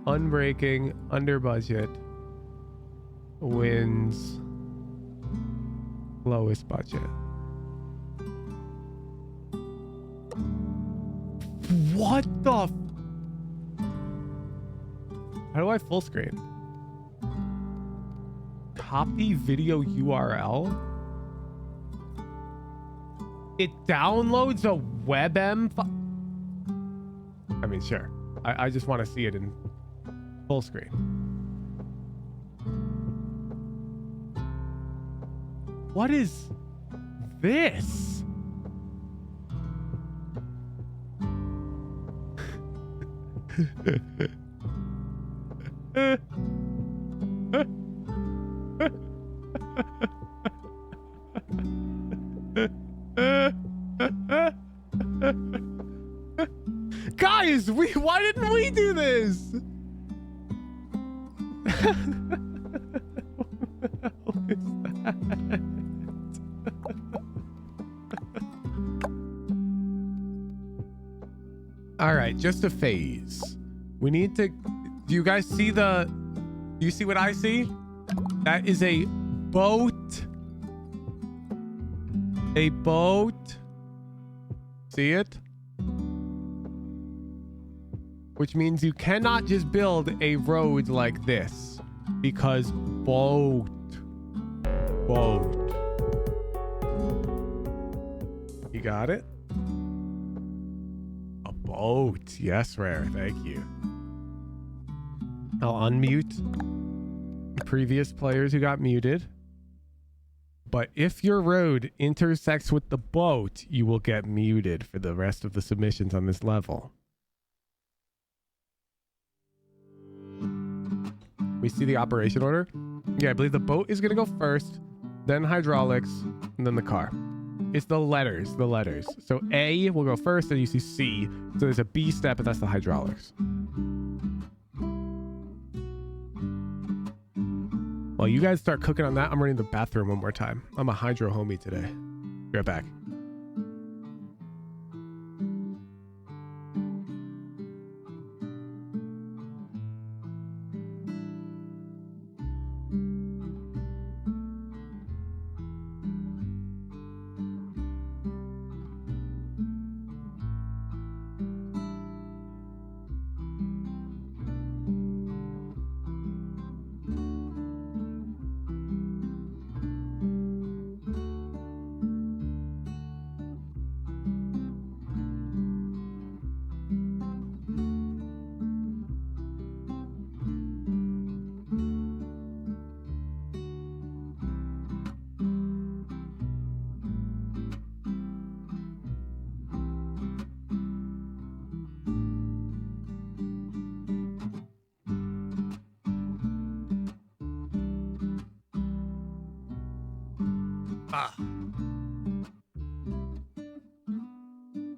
Unbreaking, under budget, wins, lowest budget. What the... How do I full screen? Copy video URL? It downloads a WebM I mean, sure. I just want to see it in full screen. What is this? Guys, why didn't we do this? What is that? All right, just a phase. We need to... Do you guys see the... Do you see what I see? That is a boat. A boat. See it? Which means you cannot just build a road like this. Because boat. Boat. You got it? A boat. Yes, Rare. Thank you. I'll unmute previous players who got muted. But if your road intersects with the boat, you will get muted for the rest of the submissions on this level. We see the operation order. Yeah, I believe the boat is going to go first, then hydraulics, and then the car. It's the letters. So A will go first, then you see C. So there's a B step, and that's the hydraulics. While you guys start cooking on that, I'm running the bathroom one more time. I'm a hydro homie today. Be right back.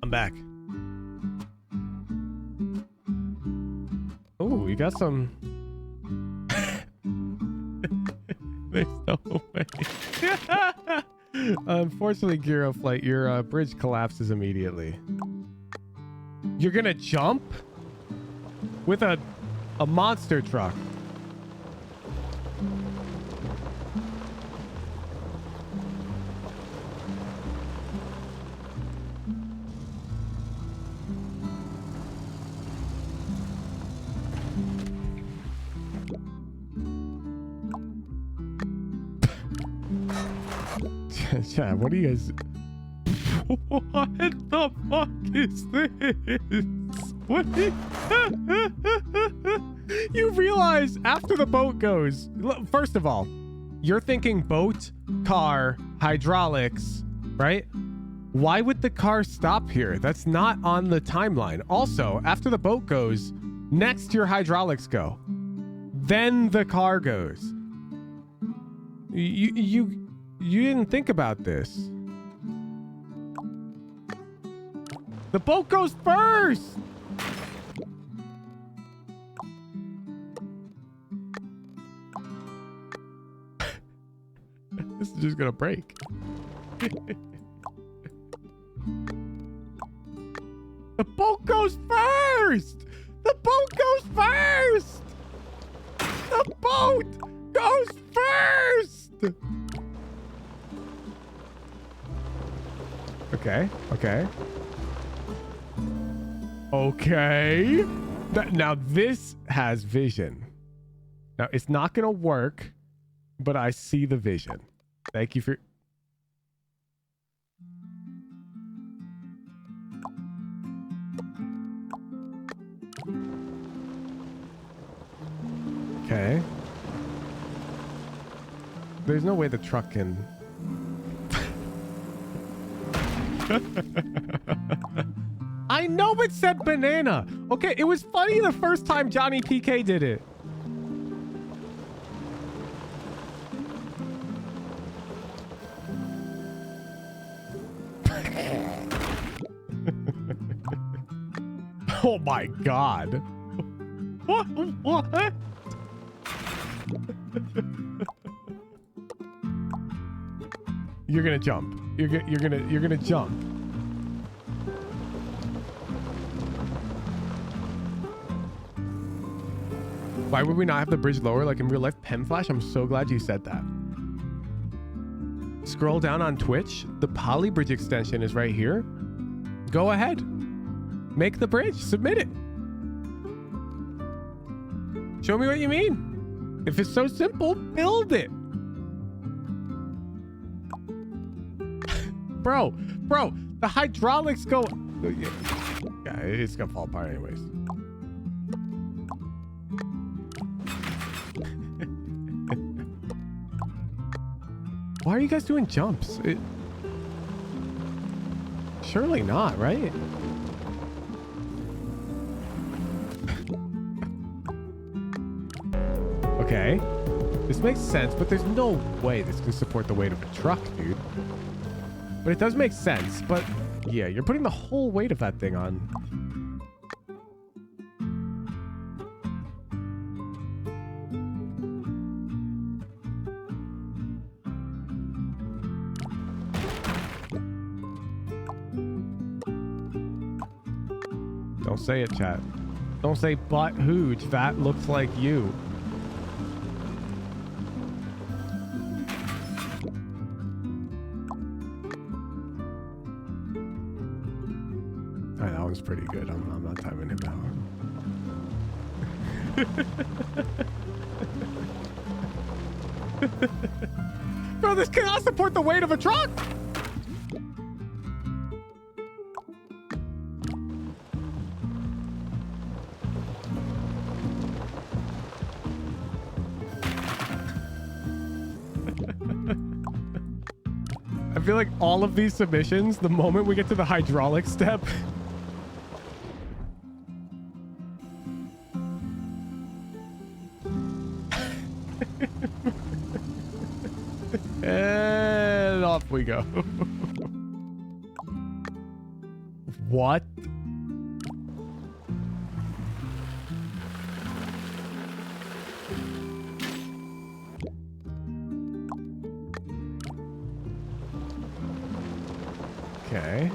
I'm back. Oh, we got some. There's no way. Unfortunately, Gyro Flight, your bridge collapses immediately. You're gonna jump with a monster truck. Yeah, what are you guys? What the fuck is this? What? You realize after the boat goes, first of all, you're thinking boat, car, hydraulics, right? Why would the car stop here? That's not on the timeline. Also, after the boat goes, next your hydraulics go. Then the car goes. You didn't think about this. The boat goes first. This is just gonna break. The boat goes first. The boat goes first. The boat goes first. Okay. Now this has vision. Now it's not gonna work, but I see the vision. Thank you for... Okay. There's no way the truck can... I know it said banana. Okay, it was funny the first time Johnny PK did it. Oh my god. What? You're gonna jump. You're gonna jump. Why would we not have the bridge lower like in real life? Pen flash? I'm so glad you said that. Scroll down on Twitch. The poly bridge extension is right here. Go ahead. Make the bridge. Submit it. Show me what you mean. If it's so simple, build it. Bro, the hydraulics go... Yeah, it's gonna fall apart anyways. Why are you guys doing jumps? Surely not, right? Okay. This makes sense, but there's no way this can support the weight of a truck, dude. But it does make sense, but yeah, you're putting the whole weight of that thing on. Don't say it, chat. Don't say butt hooch. That looks like you. Alright, that one's pretty good. I'm not timing him out. Bro, this cannot support the weight of a truck! I feel like all of these submissions, the moment we get to the hydraulic step, and off we go. What? Okay.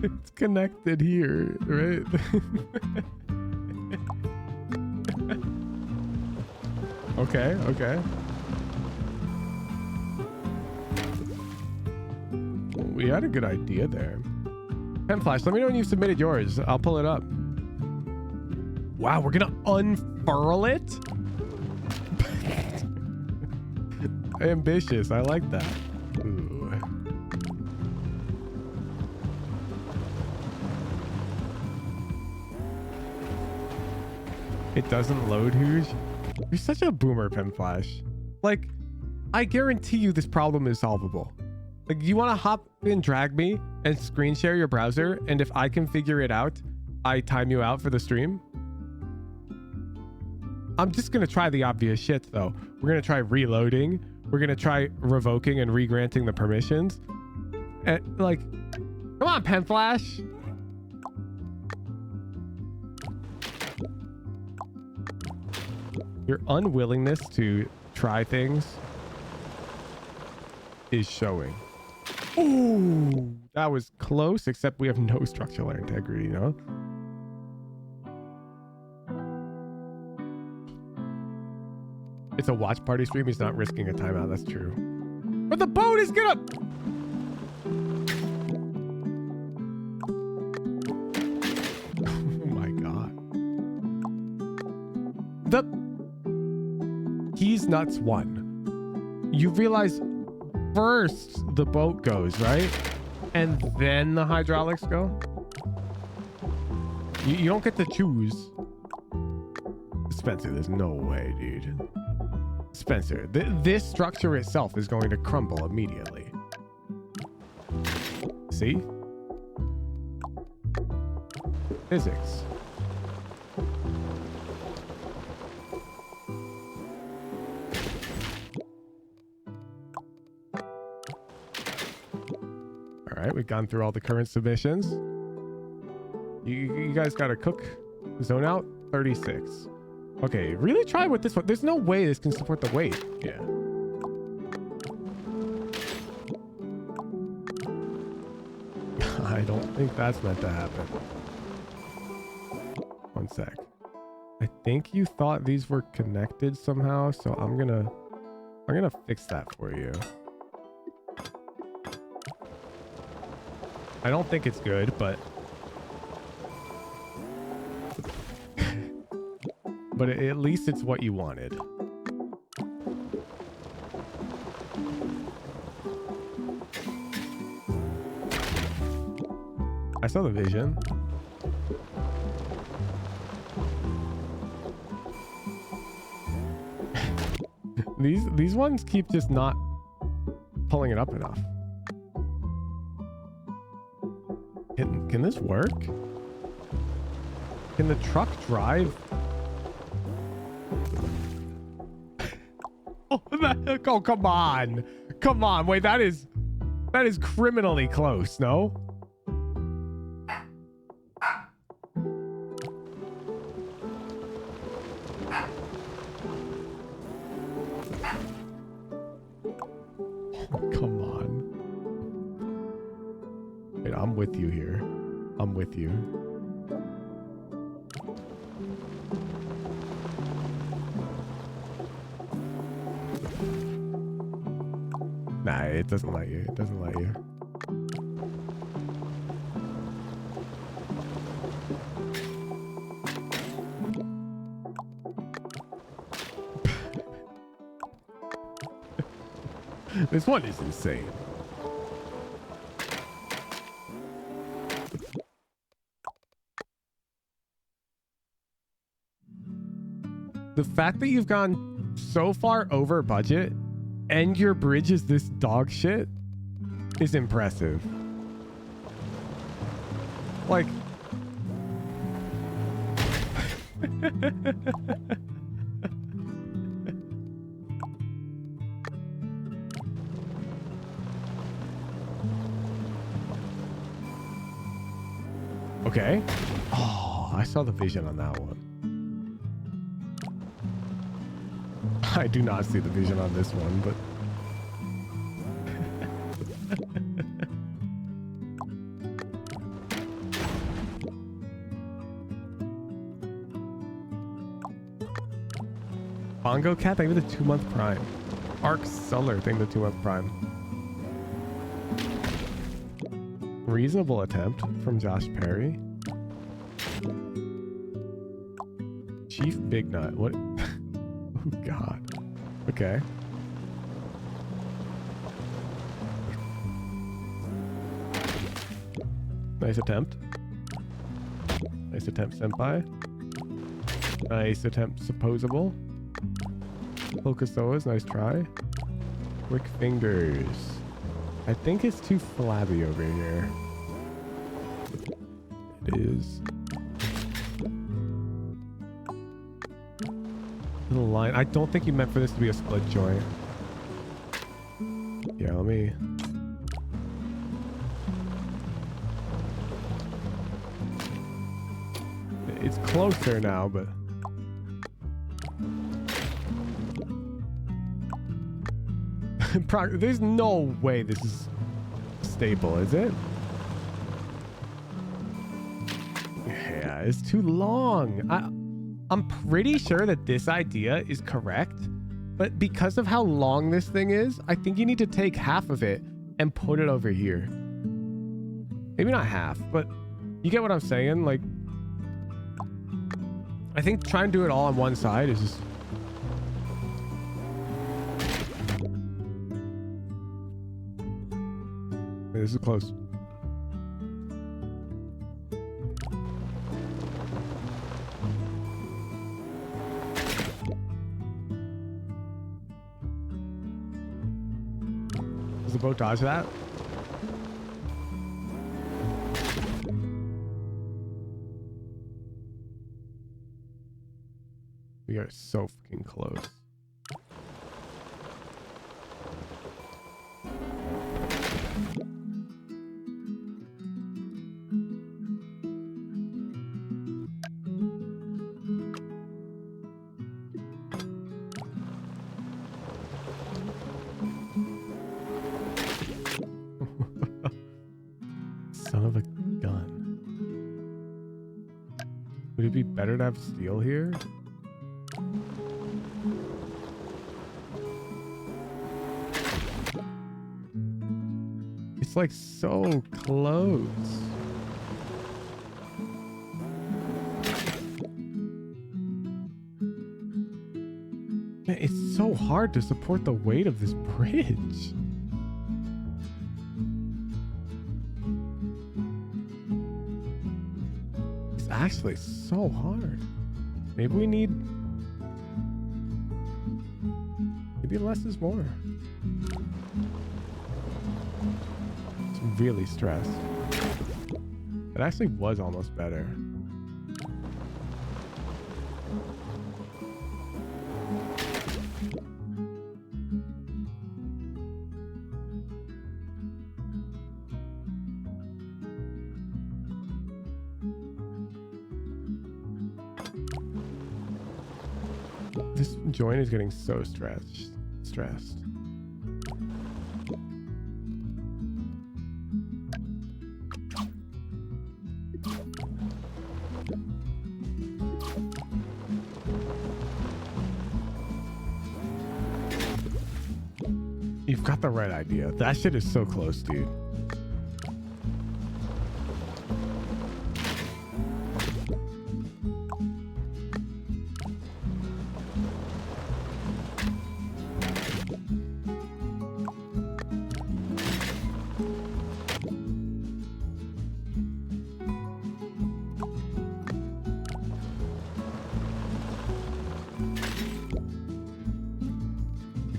It's connected here, right? Okay, okay. We had a good idea there. Pen Flash, let me know when you've submitted yours. I'll pull it up. Wow, we're gonna unfurl it? Ambitious, I like that. Ooh. It doesn't load, Hooge? You're such a boomer, Pen Flash. Like, I guarantee you this problem is solvable. Like, you want to hop in, drag me, and screen share your browser, and if I can figure it out, I time you out for the stream? I'm just going to try the obvious shit, though. We're going to try reloading. We're going to try revoking and re-granting the permissions. And, like, come on, Pen Flash. Your unwillingness to try things is showing. Ooh, that was close, except we have no structural integrity, you know? It's a watch party stream. He's not risking a timeout. That's true. But the boat is gonna... Oh my God. He's nuts one. You realize first the boat goes, right? And then the hydraulics go? You don't get to choose. Spencer, there's no way, dude. Spencer, this structure itself is going to crumble immediately. See? Physics. All right, we've gone through all the current submissions. You guys got to cook. Zone out 36. Okay, really try with this one. There's no way this can support the weight. Yeah. I don't think that's meant to happen. One sec. I think you thought these were connected somehow, so I'm gonna fix that for you. I don't think it's good, but but at least it's what you wanted. saw the vision. These ones keep just not pulling it up enough. Can this work? Can the truck drive? Oh, come on. Come on. Wait, that is criminally close, no? Come on. Wait, I'm with you here. I'm with you. Nah, it doesn't let you. It doesn't let you. This one is insane. The fact that you've gone so far over budget and your bridge is this dog shit is impressive. Like... Okay. Oh, I saw the vision on that one. I do not see the vision on this one, but... Bongo Cat, thank you for the 2-month prime. Arc Suller, thank you for the 2-month prime. Reasonable attempt from Josh Perry. Chief Big Nut, what? Oh God. Okay. Nice attempt. Nice attempt, senpai. Nice attempt, supposable. Hokusoas, nice try. Quick fingers. I think it's too flabby over here. It is. Little line. I don't think you meant for this to be a split joint. Yeah, let me... It's closer now, but... There's no way this is stable, is it? Yeah, it's too long. I'm pretty sure that this idea is correct, but because of how long this thing is, I think you need to take half of it and put it over here. Maybe not half, but you get what I'm saying? Like, I think trying to do it all on one side is just... This is close. Does the boat dodge that? We are so fucking close. Son of a gun. Would it be better to have steel here? It's like so close. Man, it's so hard to support the weight of this bridge. actually so hard. Maybe we need... Maybe less is more. I'm really stressed. It actually was almost better. This joint is getting so stressed. You've got the right idea. That shit is so close, dude.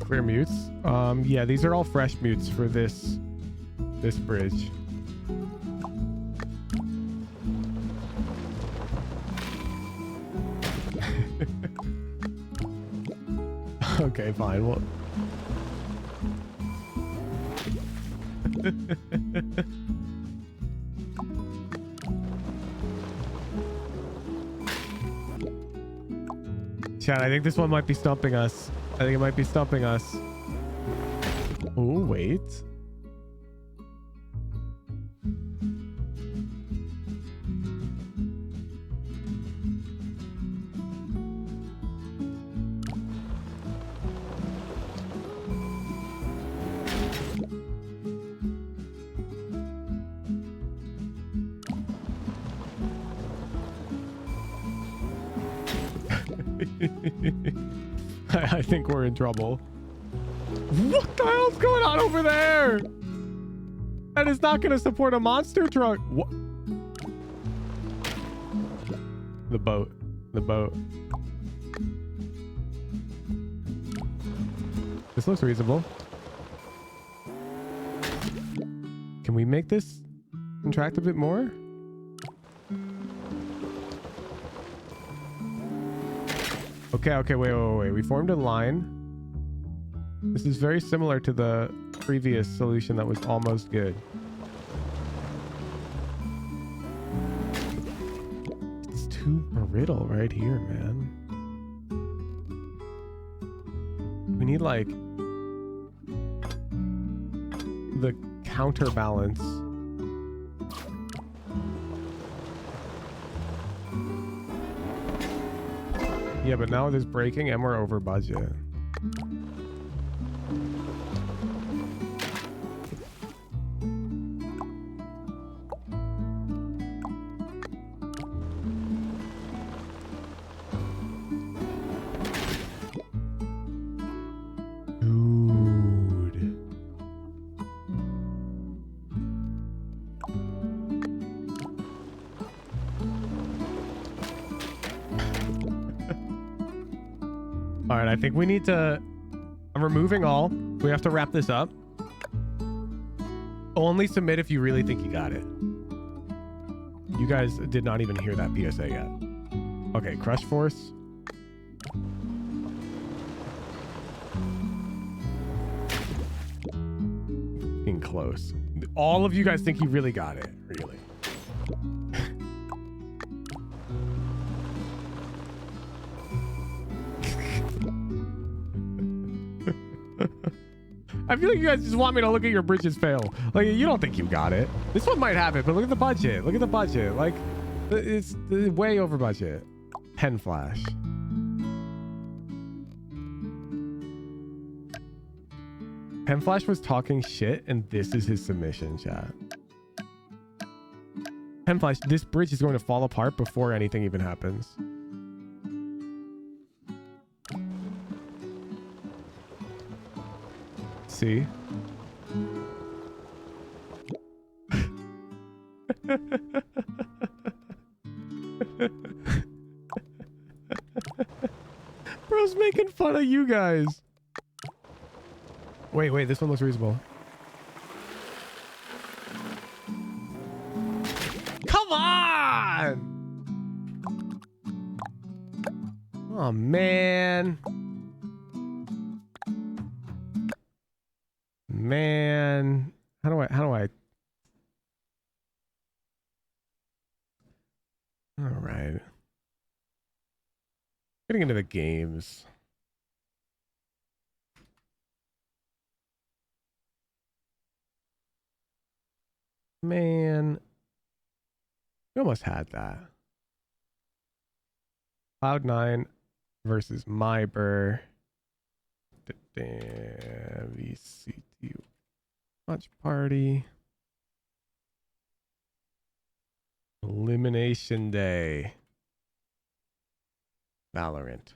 Clear mutes. Yeah, these are all fresh mutes for this bridge. Okay, fine. Well, Chad, I think this one might be stumping us. I think it might be stumping us. Oh, wait. I think we're in trouble. What the hell's going on over there? That is not going to support a monster truck. What? The boat. This looks reasonable. Can we make this contract a bit more? Okay, wait. We formed a line. This is very similar to the previous solution that was almost good. It's too brittle right here, man. We need, like, the counterbalance. Yeah, but now there's breaking and we're over budget. I think we need to... I'm removing all. We have to wrap this up. Only submit if you really think you got it. You guys did not even hear that PSA yet. Okay, crush force. Getting close. All of you guys think you really got it. Really. I feel like you guys just want me to look at your bridges fail. Like, you don't think you got it. This one might have it, but look at the budget. Look at the budget. Like, it's way over budget. Pen flash. Pen flash was talking shit, and this is his submission, chat. Pen flash, this bridge is going to fall apart before anything even happens. See? bro's making fun of you guys. Wait, this one looks reasonable. Come on! Oh man. Man. How do I all right. Getting into the games. Man. We almost had that. Cloud9 versus MIBR. VCT watch party. Elimination day. Valorant.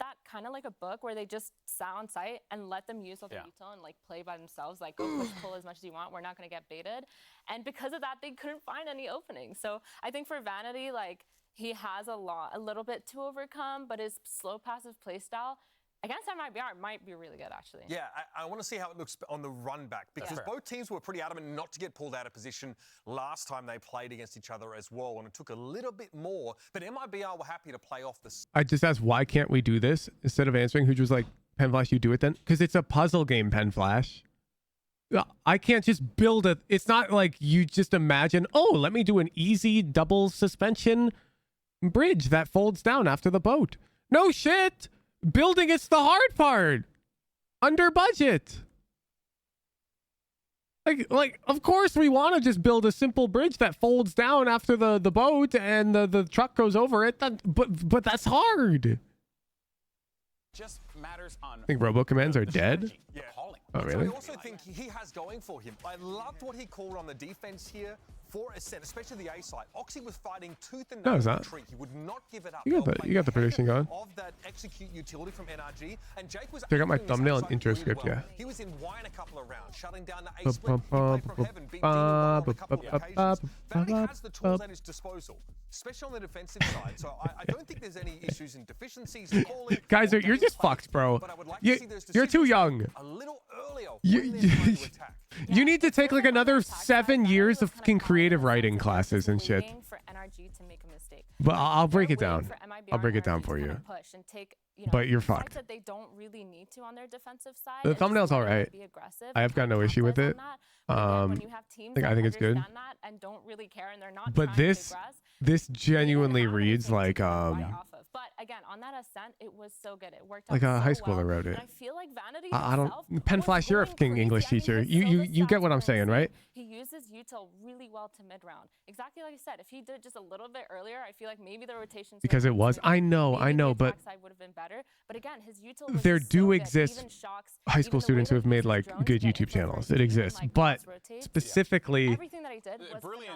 That kind of like a book where they just sat on site and let them use all the util and like play by themselves, like go push pull as much as you want. We're not going to get baited. And because of that, they couldn't find any openings. So I think for Vanity, like he has a little bit to overcome, but his slow passive play style against MIBR might be really good, actually. Yeah, I want to see how it looks on the run back, because both teams were pretty adamant not to get pulled out of position last time they played against each other as well, and it took a little bit more, but MIBR were happy to play off this. I just asked, why can't we do this? Instead of answering, Hooge was like, Penflash, you do it then? Because it's a puzzle game, Penflash. I can't just build a... It's not like you just imagine, oh, let me do an easy double suspension bridge that folds down after the boat. No shit! Building it's the hard part. Under budget. Like of course we want to just build a simple bridge that folds down after the boat and the truck goes over it. But that's hard. Just matters on. I think robo commands are dead. Yeah. Oh really? I also think he has going for him. I loved what he called on the defense here for Ascent, especially the A side. Oxy was fighting tooth and nail with the tree. He would not give it up. You got the prediction going. Of that execute utility from NRG, and Jake was. Check out my thumbnail and intro script, yeah. He was in wine a couple of rounds, shutting down the A split. He played from heaven, beat Demon on a couple of occasions. Vanity has the tools at his disposal, especially on the defensive side. So I don't think there's any issues in deficiencies. Guys, you're just fucked, bro. You're too young. A little earlier. You need to take like another 7 years of fucking creative writing classes and shit. But I'll break it down. I'll break it down for you. But you're fucked. That they don't really need to on their defensive side. The thumbnail's all right. I have got no issue with it. I think it's good. And don't really care and they're not but this genuinely reads like But again, on that Ascent, it was so good. It worked out like a so high schooler well. wrote it. And I feel like Vanity I don't. Penflash, you're a fucking English teacher. You get what I'm saying, right? He uses util really well to mid round. Exactly like you said. If he did just a little bit earlier, I feel like maybe the rotations. Because it was. I know, but would have been better. But again, his util there do so exist high school students who have made like good YouTube channels. It exists, but specifically,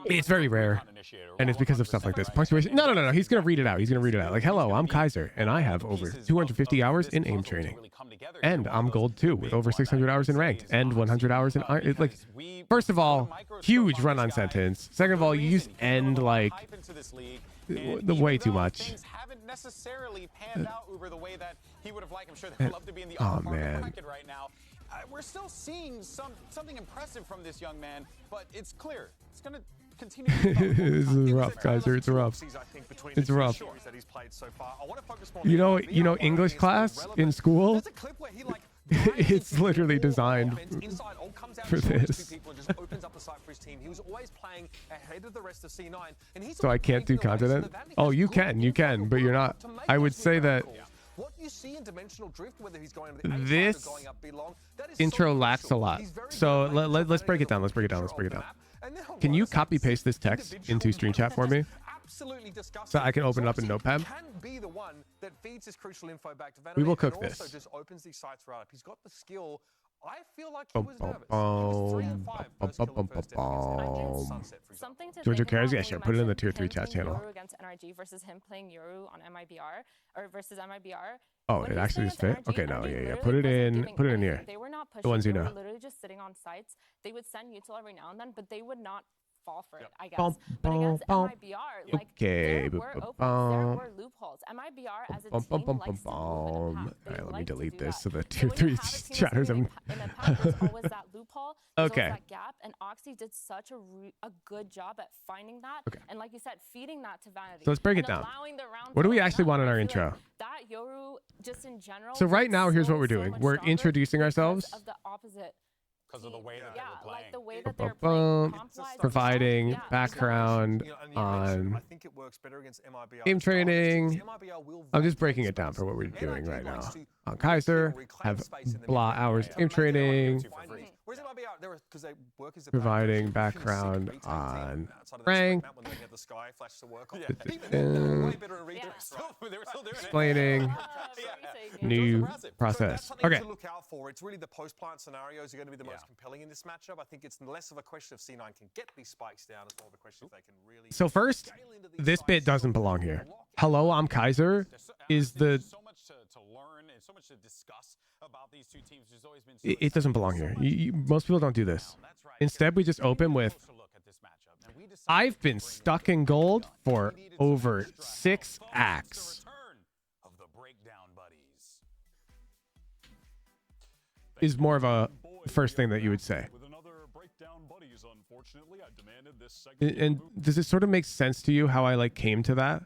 it's very rare, and it's because of stuff like this. Punctuation. No. He's gonna read it out. Like, hello, I'm Kaiser, and I have over 250 hours in aim training, and I'm gold too, with over 600 hours in ranked and 100 hours in iron. It's like, first of all, huge run-on sentence. Second of all, you use end like the way too much. Haven't necessarily panned out Uber the way that he would have liked. I'm sure they'd love to be in the upper part of the bracket right now. We're still seeing something impressive from this young man, but it's clear it's going to continue. This is rough, Kaiser. It's rough. It's rough. You know, English class in school. It's literally designed for this. So I can't do continent? Oh, you can, but you're not. I would say that this intro lacks a lot. So let's break it down. Can you copy paste this text into screen chat for me? So I can open it up in Notepad. We will cook this. He's got the skill. I feel like Georgia cares? Yeah, sure. Put it in the tier 3 chat channel. Against NRG versus him playing Yoru on MIBR or versus MIBR. Oh, it actually is fit? Okay, no, yeah. Put it in here. They were not pushing. The ones you know. They were literally just sitting on sites. They would send util every now and then, but they would not fall for it, I guess. Bum, But against bum, MIBR, like okay. there were openings, there were loopholes. MIBR as a team likes to move in a path. All They right, let me like to delete do this that. so the And tier when you 3 have a team that's chatters. moving in a path, there's always that loophole. There's Okay. always that gap, and Oxy did such a good job at finding that. Okay. And like you said, feeding that to Vanity. So let's break and it down. allowing the round What to do we open actually up. want in And I our feel intro? like that Yoru, just in general. So right was now, here's what so, we're so doing. much We're stronger introducing because ourselves. of the opposite. Because of the way that they were playing. Like the way that they're playing. Providing Yeah. background You know, and you mentioned, on I think it works better against MIBR. game training. MIBR will I'm just vacate breaking it space. down for what we're doing NIG right now. likes to On Kaiser, reclaim have space in the blah mid-game hours to game make their training, Whereas MIBR, there are, because they work as a providing package, background retail team on outside of that rank, smoke map when they have the sky flash to work on. Yeah. Even then, they were way better at Yeah. retail. They were still doing it. explaining new So that's process. something Okay. to look out for. It's really the post-plant scenarios are going to be the most compelling in this matchup. I think it's less of a question of C9 can get these spikes down. It's more of a question if they can really. So first, scale into these this bit spikes, doesn't belong here. Hello, I'm Kaiser is the... so much to learn and so much to discuss about these two teams. There's always been It doesn't belong here. Most people don't do this. Instead, we just open with, I've been stuck in gold for over 6 acts. Is more of a first thing that you would say. And does it sort of make sense to you how I like came to that?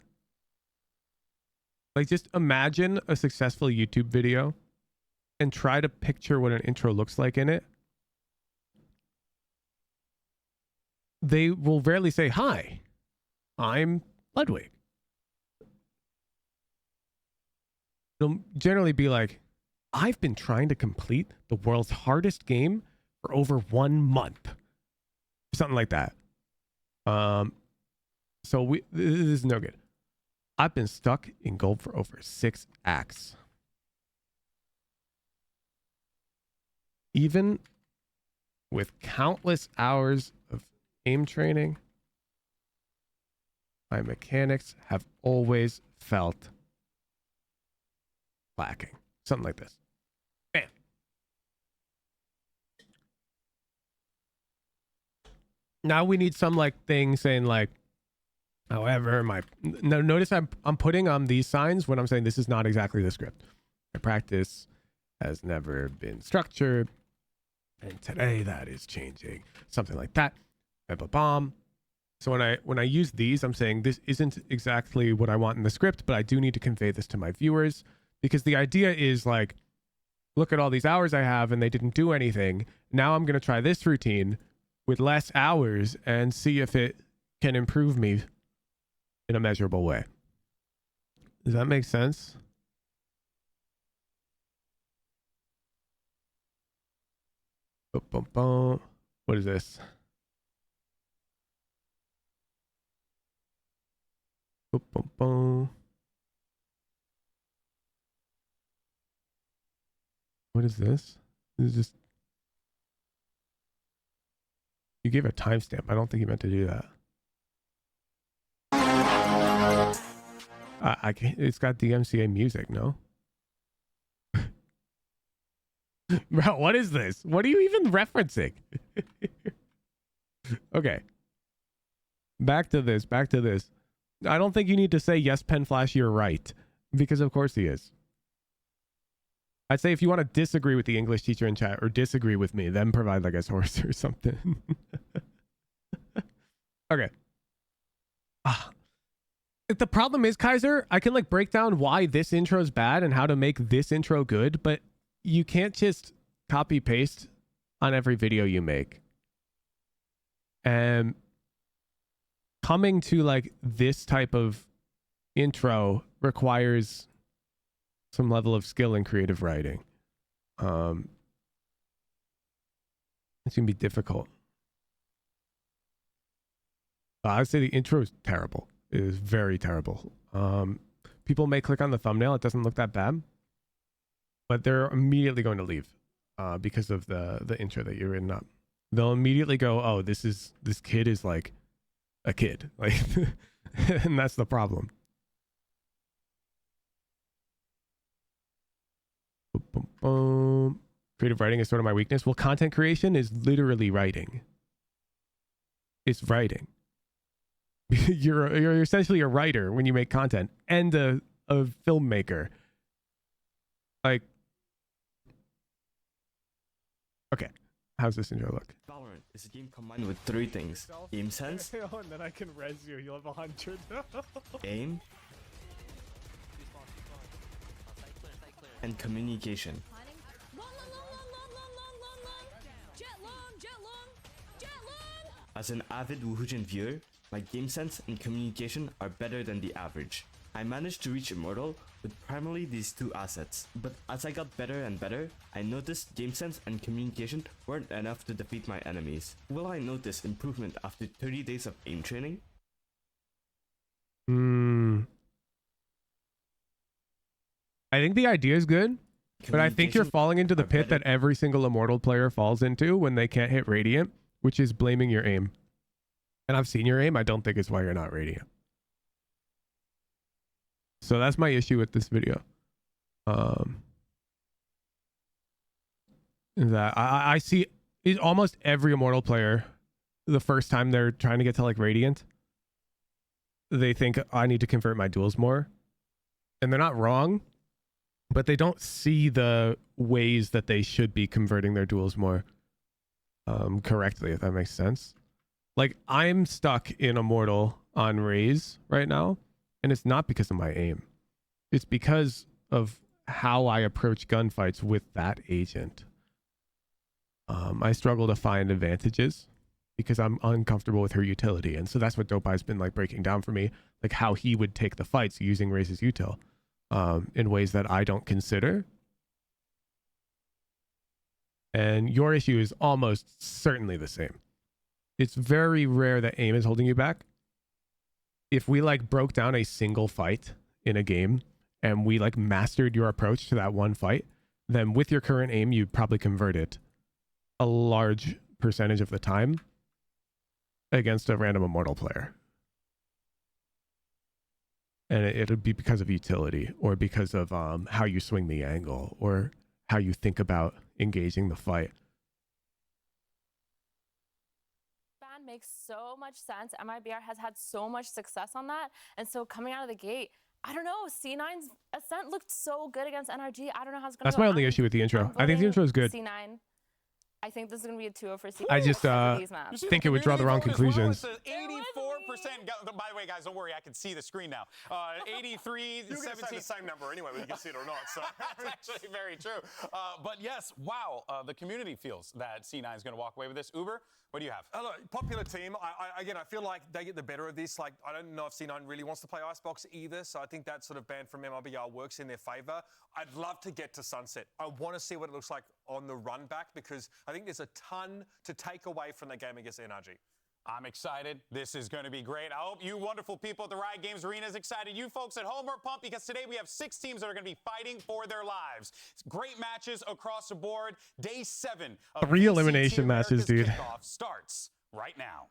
Like, just imagine a successful YouTube video and try to picture what an intro looks like in it. They will rarely say, "Hi, I'm Ludwig." They'll generally be like, "I've been trying to complete the world's hardest game for over 1 month." Something like that. So this is no good. I've been stuck in gold for over 6 acts. Even with countless hours of aim training, my mechanics have always felt lacking. Something like this. Bam. Now we need some like thing saying like, however, notice I'm putting on these signs when I'm saying this is not exactly the script. My practice has never been structured, and today that is changing. Something like that. Bomb. So when I use these, I'm saying this isn't exactly what I want in the script, but I do need to convey this to my viewers, because the idea is like, look at all these hours I have and they didn't do anything. Now I'm going to try this routine with less hours and see if it can improve me in a measurable way. Does that make sense? What is this? What is this? This is just... You gave a timestamp. I don't think you meant to do that. I can't, it's got DMCA music, no? Bro, what is this? What are you even referencing? Okay. Back to this. I don't think you need to say, yes, Pen Flash, you're right. Because of course he is. I'd say if you want to disagree with the English teacher in chat or disagree with me, then provide like a source or something. Okay. The problem is, Kaiser, I can like break down why this intro is bad and how to make this intro good, but you can't just copy paste on every video you make. And coming to like this type of intro requires some level of skill in creative writing. It's gonna be difficult. I'd say the intro is terrible. It is very terrible. People may click on the thumbnail. It doesn't look that bad, but they're immediately going to leave because of the intro that you've written up. They'll immediately go, "Oh, this kid is like a kid," like, and that's the problem. Creative writing is sort of my weakness. Well, content creation is literally writing. is writing. You're essentially a writer when you make content and a filmmaker. Like, okay, how's this intro look? Valorant is a game combined with three things: game sense, and then I can res you. You'll have 100. aim, and communication. As an avid Wuhujin viewer, my game sense and communication are better than the average. I managed to reach Immortal with primarily these two assets, but as I got better and better, I noticed game sense and communication weren't enough to defeat my enemies. Will I notice improvement after 30 days of aim training? I think the idea is good, but I think you're falling into the pit that every single Immortal player falls into when they can't hit Radiant, which is blaming your aim. And I've seen your aim. I don't think it's why you're not Radiant. So that's my issue with this video. That I see almost every Immortal player, the first time they're trying to get to like Radiant, they think I need to convert my duels more. And they're not wrong, but they don't see the ways that they should be converting their duels more correctly, if that makes sense. Like, I'm stuck in Immortal on Raze right now, and it's not because of my aim. It's because of how I approach gunfights with that agent. I struggle to find advantages because I'm uncomfortable with her utility. And so that's what Dopey's been like breaking down for me, like how he would take the fights using Raze's util in ways that I don't consider. And your issue is almost certainly the same. It's very rare that aim is holding you back. If we like broke down a single fight in a game and we like mastered your approach to that one fight, then with your current aim, you'd probably convert it a large percentage of the time against a random Immortal player. And it'll be because of utility or because of how you swing the angle or how you think about engaging the fight. Makes so much sense. MIBR has had so much success on that, and so coming out of the gate, I don't know, C9's Ascent looked so good against NRG. I don't know how it's gonna go. That's my only issue with the intro. I think the intro is good. C9. I think this is gonna be a 2-0 for C9. I just think it would draw the wrong conclusions. 84%. By the way, guys, don't worry. I can see the screen now. 83, You're going to say the same number anyway, whether you can see it or not. So that's actually very true. But yes, wow, the community feels that C9 is going to walk away with this. Uber, what do you have? Look, popular team. Again, I feel like they get the better of this. Like, I don't know if C9 really wants to play Icebox either. So I think that sort of ban from MIBR works in their favor. I'd love to get to Sunset. I want to see what it looks like on the run back because I think there's a ton to take away from that game against NRG. I'm excited. This is going to be great. I hope you wonderful people at the Riot Games Arena is excited. You folks at home are pumped because today we have 6 teams that are going to be fighting for their lives. It's great matches across the board. Day 7 of 3 elimination matches, dude. Kickoff starts right now.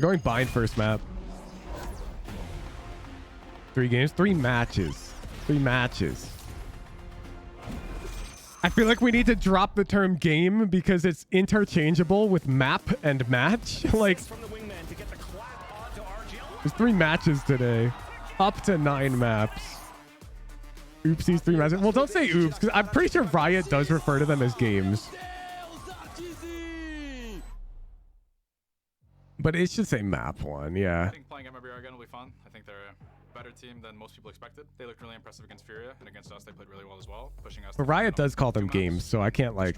Going bind first map. 3 games, 3 matches. 3 matches. I feel like we need to drop the term game because it's interchangeable with map and match. Like, there's 3 matches today. Up to 9 maps. Oopsies, 3 matches. Well, don't say oops, because I'm pretty sure Riot does refer to them as games. But it should say map 1, yeah. I think playing MIBR again will be fun. I think they're a better team than most people expected. They looked really impressive against Furia, and against us they played really well as well, pushing us. But Riot does call them games, so I can't like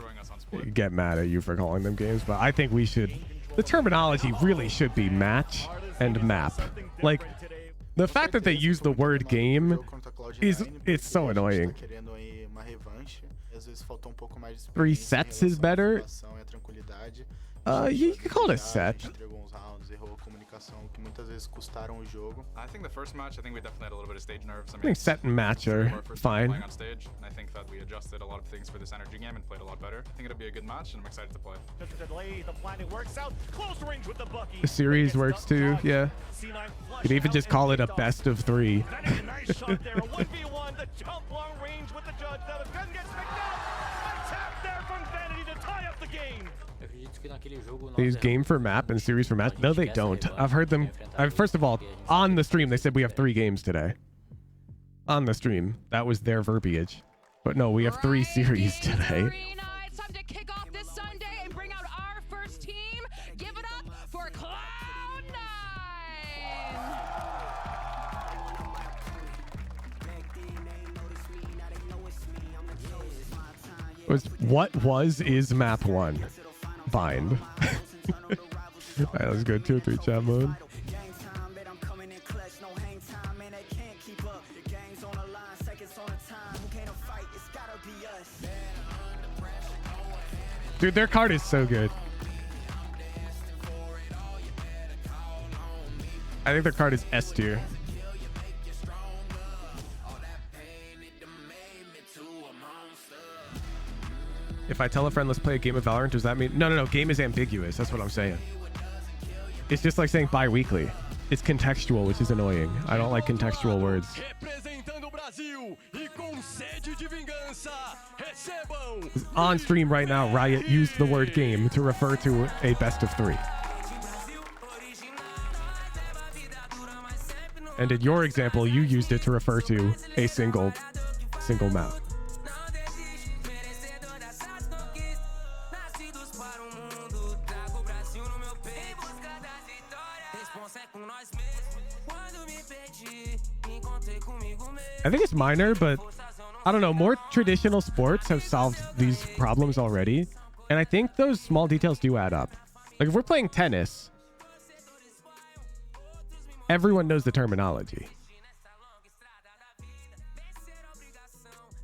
get mad at you for calling them games, but I think we should, the terminology really should be match and map. Like, the fact that they use the word game it's so annoying. 3 sets is better. You could call it a set. I think the first match, I think we definitely had a little bit of stage nerves. I think set and match are fine. On stage, and I think that we adjusted a lot of things for this energy game and played a lot better. I think it'll be a good match, and I'm excited to play. The series works too, yeah. You could even just call it a best of 3. They use game for map and series for match. No, they don't. I've heard them. First of all, on the stream, they said we have 3 games today. On the stream, that was their verbiage. But no, we have 3 series today. It's time to kick off this Sunday and bring out our first team. Give it up for Cloud9. Is map 1 bind. All right, let's go 2 or 3 chat mode. Dude, their card is so good. I think their card is S tier. If I tell a friend, let's play a game of Valorant, does that mean... No. Game is ambiguous. That's what I'm saying. It's just like saying bi-weekly. It's contextual, which is annoying. I don't like contextual words. On stream right now, Riot used the word game to refer to a best of 3. And in your example, you used it to refer to a single map. I think it's minor, but I don't know. More traditional sports have solved these problems already. And I think those small details do add up. Like if we're playing tennis, everyone knows the terminology.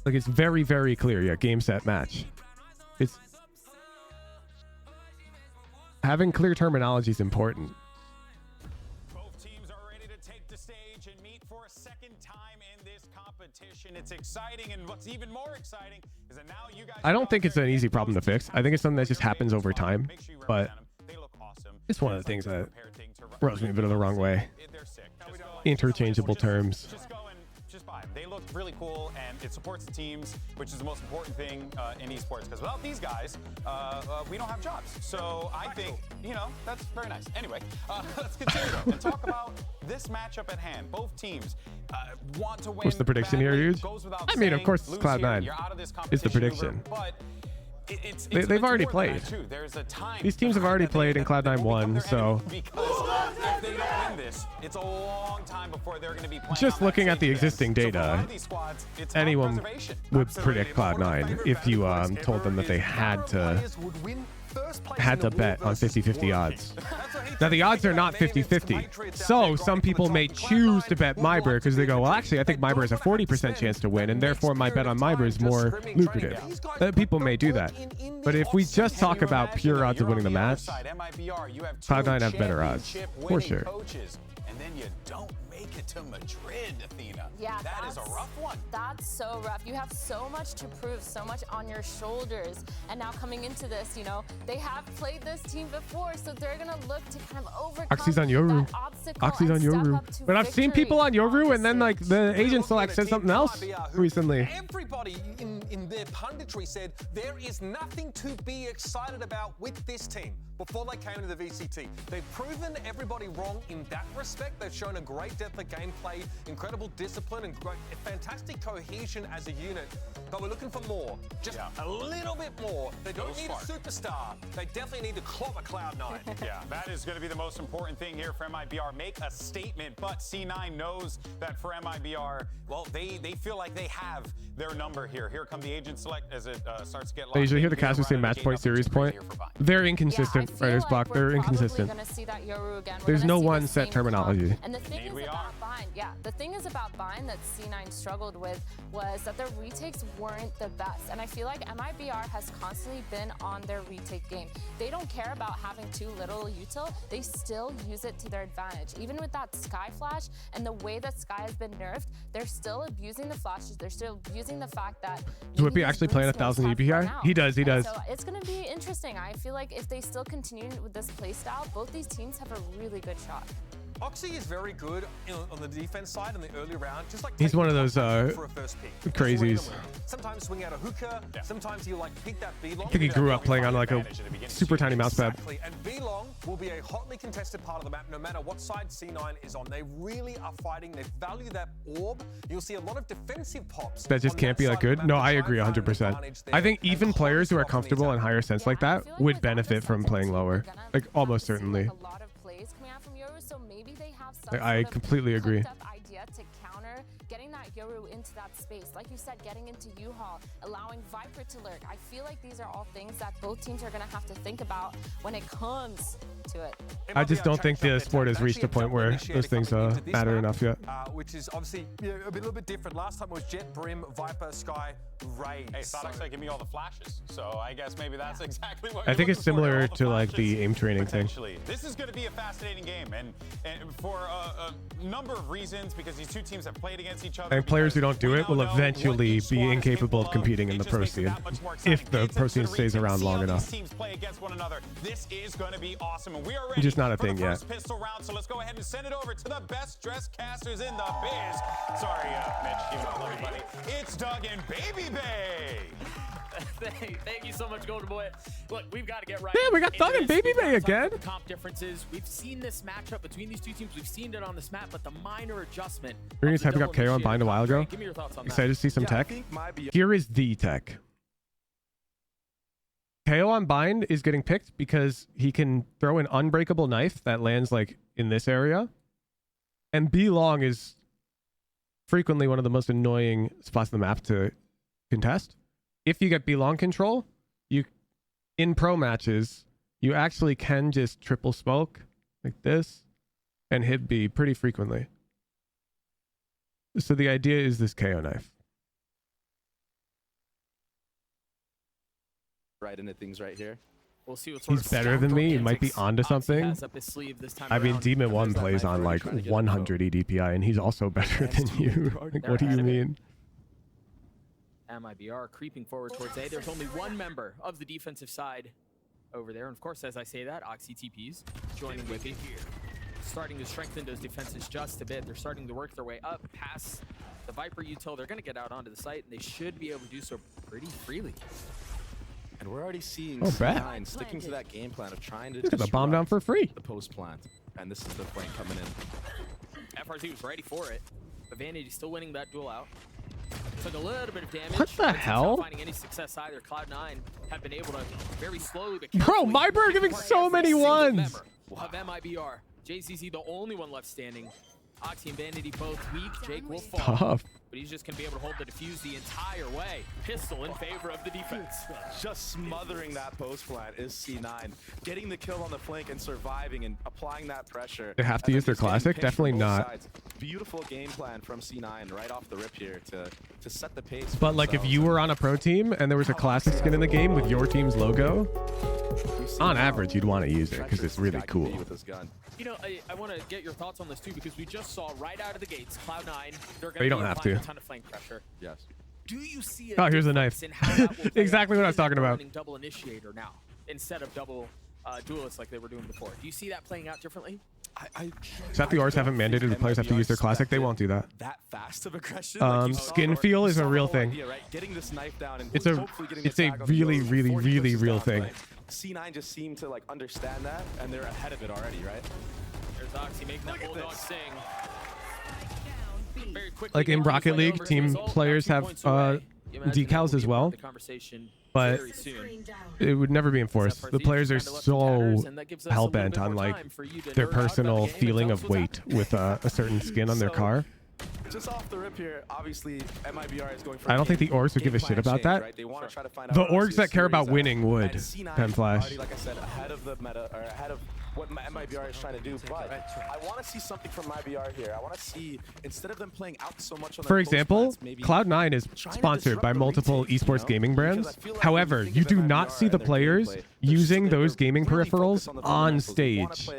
Like it's very, very clear. Yeah, game, set, match. It's having clear terminology is important. It's exciting, and what's even more exciting is that now you guys I don't think it's an easy problem to fix. I think it's something that just happens over time, but it's one of the things that rubs me a bit of the wrong way. Interchangeable terms. Just buy them. They look really cool, and it supports the teams, which is the most important thing in esports, because without these guys, we don't have jobs. So I think, that's very nice. Anyway, let's continue and talk about this matchup at hand. Both teams want to win. What's the prediction here, Huge? I mean, of course, it's Cloud9 is the prediction. But they've already played. These teams have already played in Cloud9 won, so because if they don't win this, it's a long time before they're going to be playing. Just looking at the existing data, anyone would predict Cloud9 if you told them that they had to bet on 50-50 odds. Now the odds are not 50-50, so some people may choose to bet MIBR because they go, well, actually I think MIBR has a 40% chance to win, and therefore my bet on MIBR is more lucrative. People may do that, but if we just talk about pure odds of winning the match, Cloud9 have better odds for sure. And then you don't make it to Madrid, Athena. Yeah, that is a rough one. That's so rough. You have so much to prove, so much on your shoulders. And now coming into this, they have played this team before, so they're going to look to kind of overcome Oxy's on Yoru. Oxy's on Yoru. But I've seen people on Yoru, and then like the agent select said something else recently. Everybody in their punditry said there is nothing to be excited about with this team before they came into the VCT. They've proven everybody wrong in that respect. They've shown a great depth of gameplay, incredible discipline, and fantastic cohesion as a unit. But we're looking for more, just a little bit more. They don't need a superstar. They definitely need to clobber Cloud9. Yeah, that is going to be the most important thing here for MIBR. Make a statement, but C9 knows that for MIBR, well, they feel like they have their number here. Here come the agent select as it starts to get locked. I usually hear the casters say match point, series point. They're inconsistent, Writer's Block. They're inconsistent. There's no one set terminology. And the thing is about Bind, the thing is about Bind that C9 struggled with was that their retakes weren't the best. And I feel like MIBR has constantly been on their retake game. They don't care about having too little util. They still use it to their advantage. Even with that Sky Flash and the way that Sky has been nerfed, they're still abusing the flashes. They're still abusing the fact that... Does Whippy actually play 1,000 EPR? He does, he does. So it's going to be interesting. I feel like if they still continue with this playstyle, both these teams have a really good shot. Oxy is very good on the defense side in the early round, just like He's one of those for a first pick. crazies. Sometimes swing out a hookah, sometimes you like pick that B long. I think he grew up playing on like a super tiny mouse pad. Exactly, and B long will be a hotly contested part of the map no matter what side C9 is on. They really are fighting, they value that orb. You'll see a lot of defensive pops. That just can't be that good. No, I agree 100%. I think even players who are comfortable in higher sense like that would benefit from playing lower. Like almost certainly. A lot of plays coming out from Yoru, so maybe they have some I completely agree. idea to counter getting that Yoru into that space. Like you said, getting into U-Haul, allowing Viper to lurk. I feel like these are all things that both teams are going to have to think about when it comes to it. I just don't think the sport has reached a point where those things matter enough yet. Which is obviously a little bit different. Last time it was Jet, Brim, Viper, Sky, Ray. Hey, Sonic's give me all the flashes, so I guess maybe that's exactly what I think you're it's looking for, similar all the to like the flashes, aim training thing. This is going to be a fascinating game, and for a number of reasons, because these two teams have played against each other. And players who don't do it will eventually be incapable of competing in the pro scene if the pro scene stays around long enough. Teams play against one another. This is going to be awesome, and we are It's just not a thing yet. Pistol round, so let's go ahead and send it over to the best dressed casters in the biz. Sorry, Mitch, you know, love you, buddy. It's Doug and Baby Bay. Thank you so much, Golden Boy. Look, we've got to get right. Yeah, we got Doug and Baby Bay again. Comp differences. We've seen this matchup between these two teams. We've seen it on this map, but the minor adjustment. Greenies typing up KO on Bind a while ago. Give me your thoughts on that. Excited to see some tech. Here is the tech. KO on Bind is getting picked because he can throw an unbreakable knife that lands like in this area. And B long is frequently one of the most annoying spots on the map to contest. If you get B long control, you in pro matches, you actually can just triple smoke like this and hit B pretty frequently. So the idea is this KO knife. Right into things right here. We'll see what He's better than me. He might be onto something. I mean, Demon 1 plays on like 100 EDPI, and he's also better than you. Like, what do you mean? MIBR creeping forward towards A. There's only one member of the defensive side over there. And of course, as I say that, Oxy TPs joining with me. Starting to strengthen those defenses just a bit. They're starting to work their way up past the Viper util. They're going to get out onto the site, and they should be able to do so pretty freely. And we're already seeing C9 sticking to that game plan of trying to Look at the bomb down for free. The post plant. And this is the flank coming in. FRZ was ready for it, but Vanity still winning that duel out. Took a little bit of damage. What the hell? Not finding any success either. Cloud9 have been able to very slowly but Bro, MIBR giving so many ones. Of MIBR. JCC the only one left standing. Oxy and Vanity both weak. Jake will fall. Tough. But he's just going to be able to hold the defuse the entire way. Pistol in favor of the defense. Just smothering that post plant is C9. Getting the kill on the flank and surviving and applying that pressure. They have to use their classic? Definitely not. Sides. Beautiful game plan from C9 right off the rip here to set the pace. But like if you were on a pro team and there was a classic skin in the game with your team's logo, on average, you'd want to use it because it's really cool. You know, I want to get your thoughts on this too, because we just saw right out of the gates, Cloud9, they're But going you to don't be have applying to. a ton of flank pressure. Yes. Do you see Oh, here's the knife. Exactly what I was talking about. Double initiator now instead of double duelist like they were doing before. Do you see that playing out differently? Except the Ors haven't mandated the players have to use their classic. They won't do that. That fast of aggression. Skin feel is a real thing. Getting this knife down and It's a really real thing. C9 just seemed to like understand that, and they're ahead of it already, right? There's Oxy making that bulldog sing. Very quickly, Like in Rocket League, team players have decals as well, but it would never be enforced. The players are so hell-bent on like their personal feeling of weight with a certain skin on their car. Just off the rip here, obviously MIBR is going for I don't think the orgs would give a shit about that. Right? They want to try to find out The orgs that care about winning would. Pen Flash. Like I said, ahead of the meta, or ahead of what MIBR is trying to do, but I want to see something from MIBR here. I want to see, instead of them playing out so much on For example, Cloud9 is sponsored by multiple esports gaming brands. However, you do not see the players using those gaming peripherals on stage.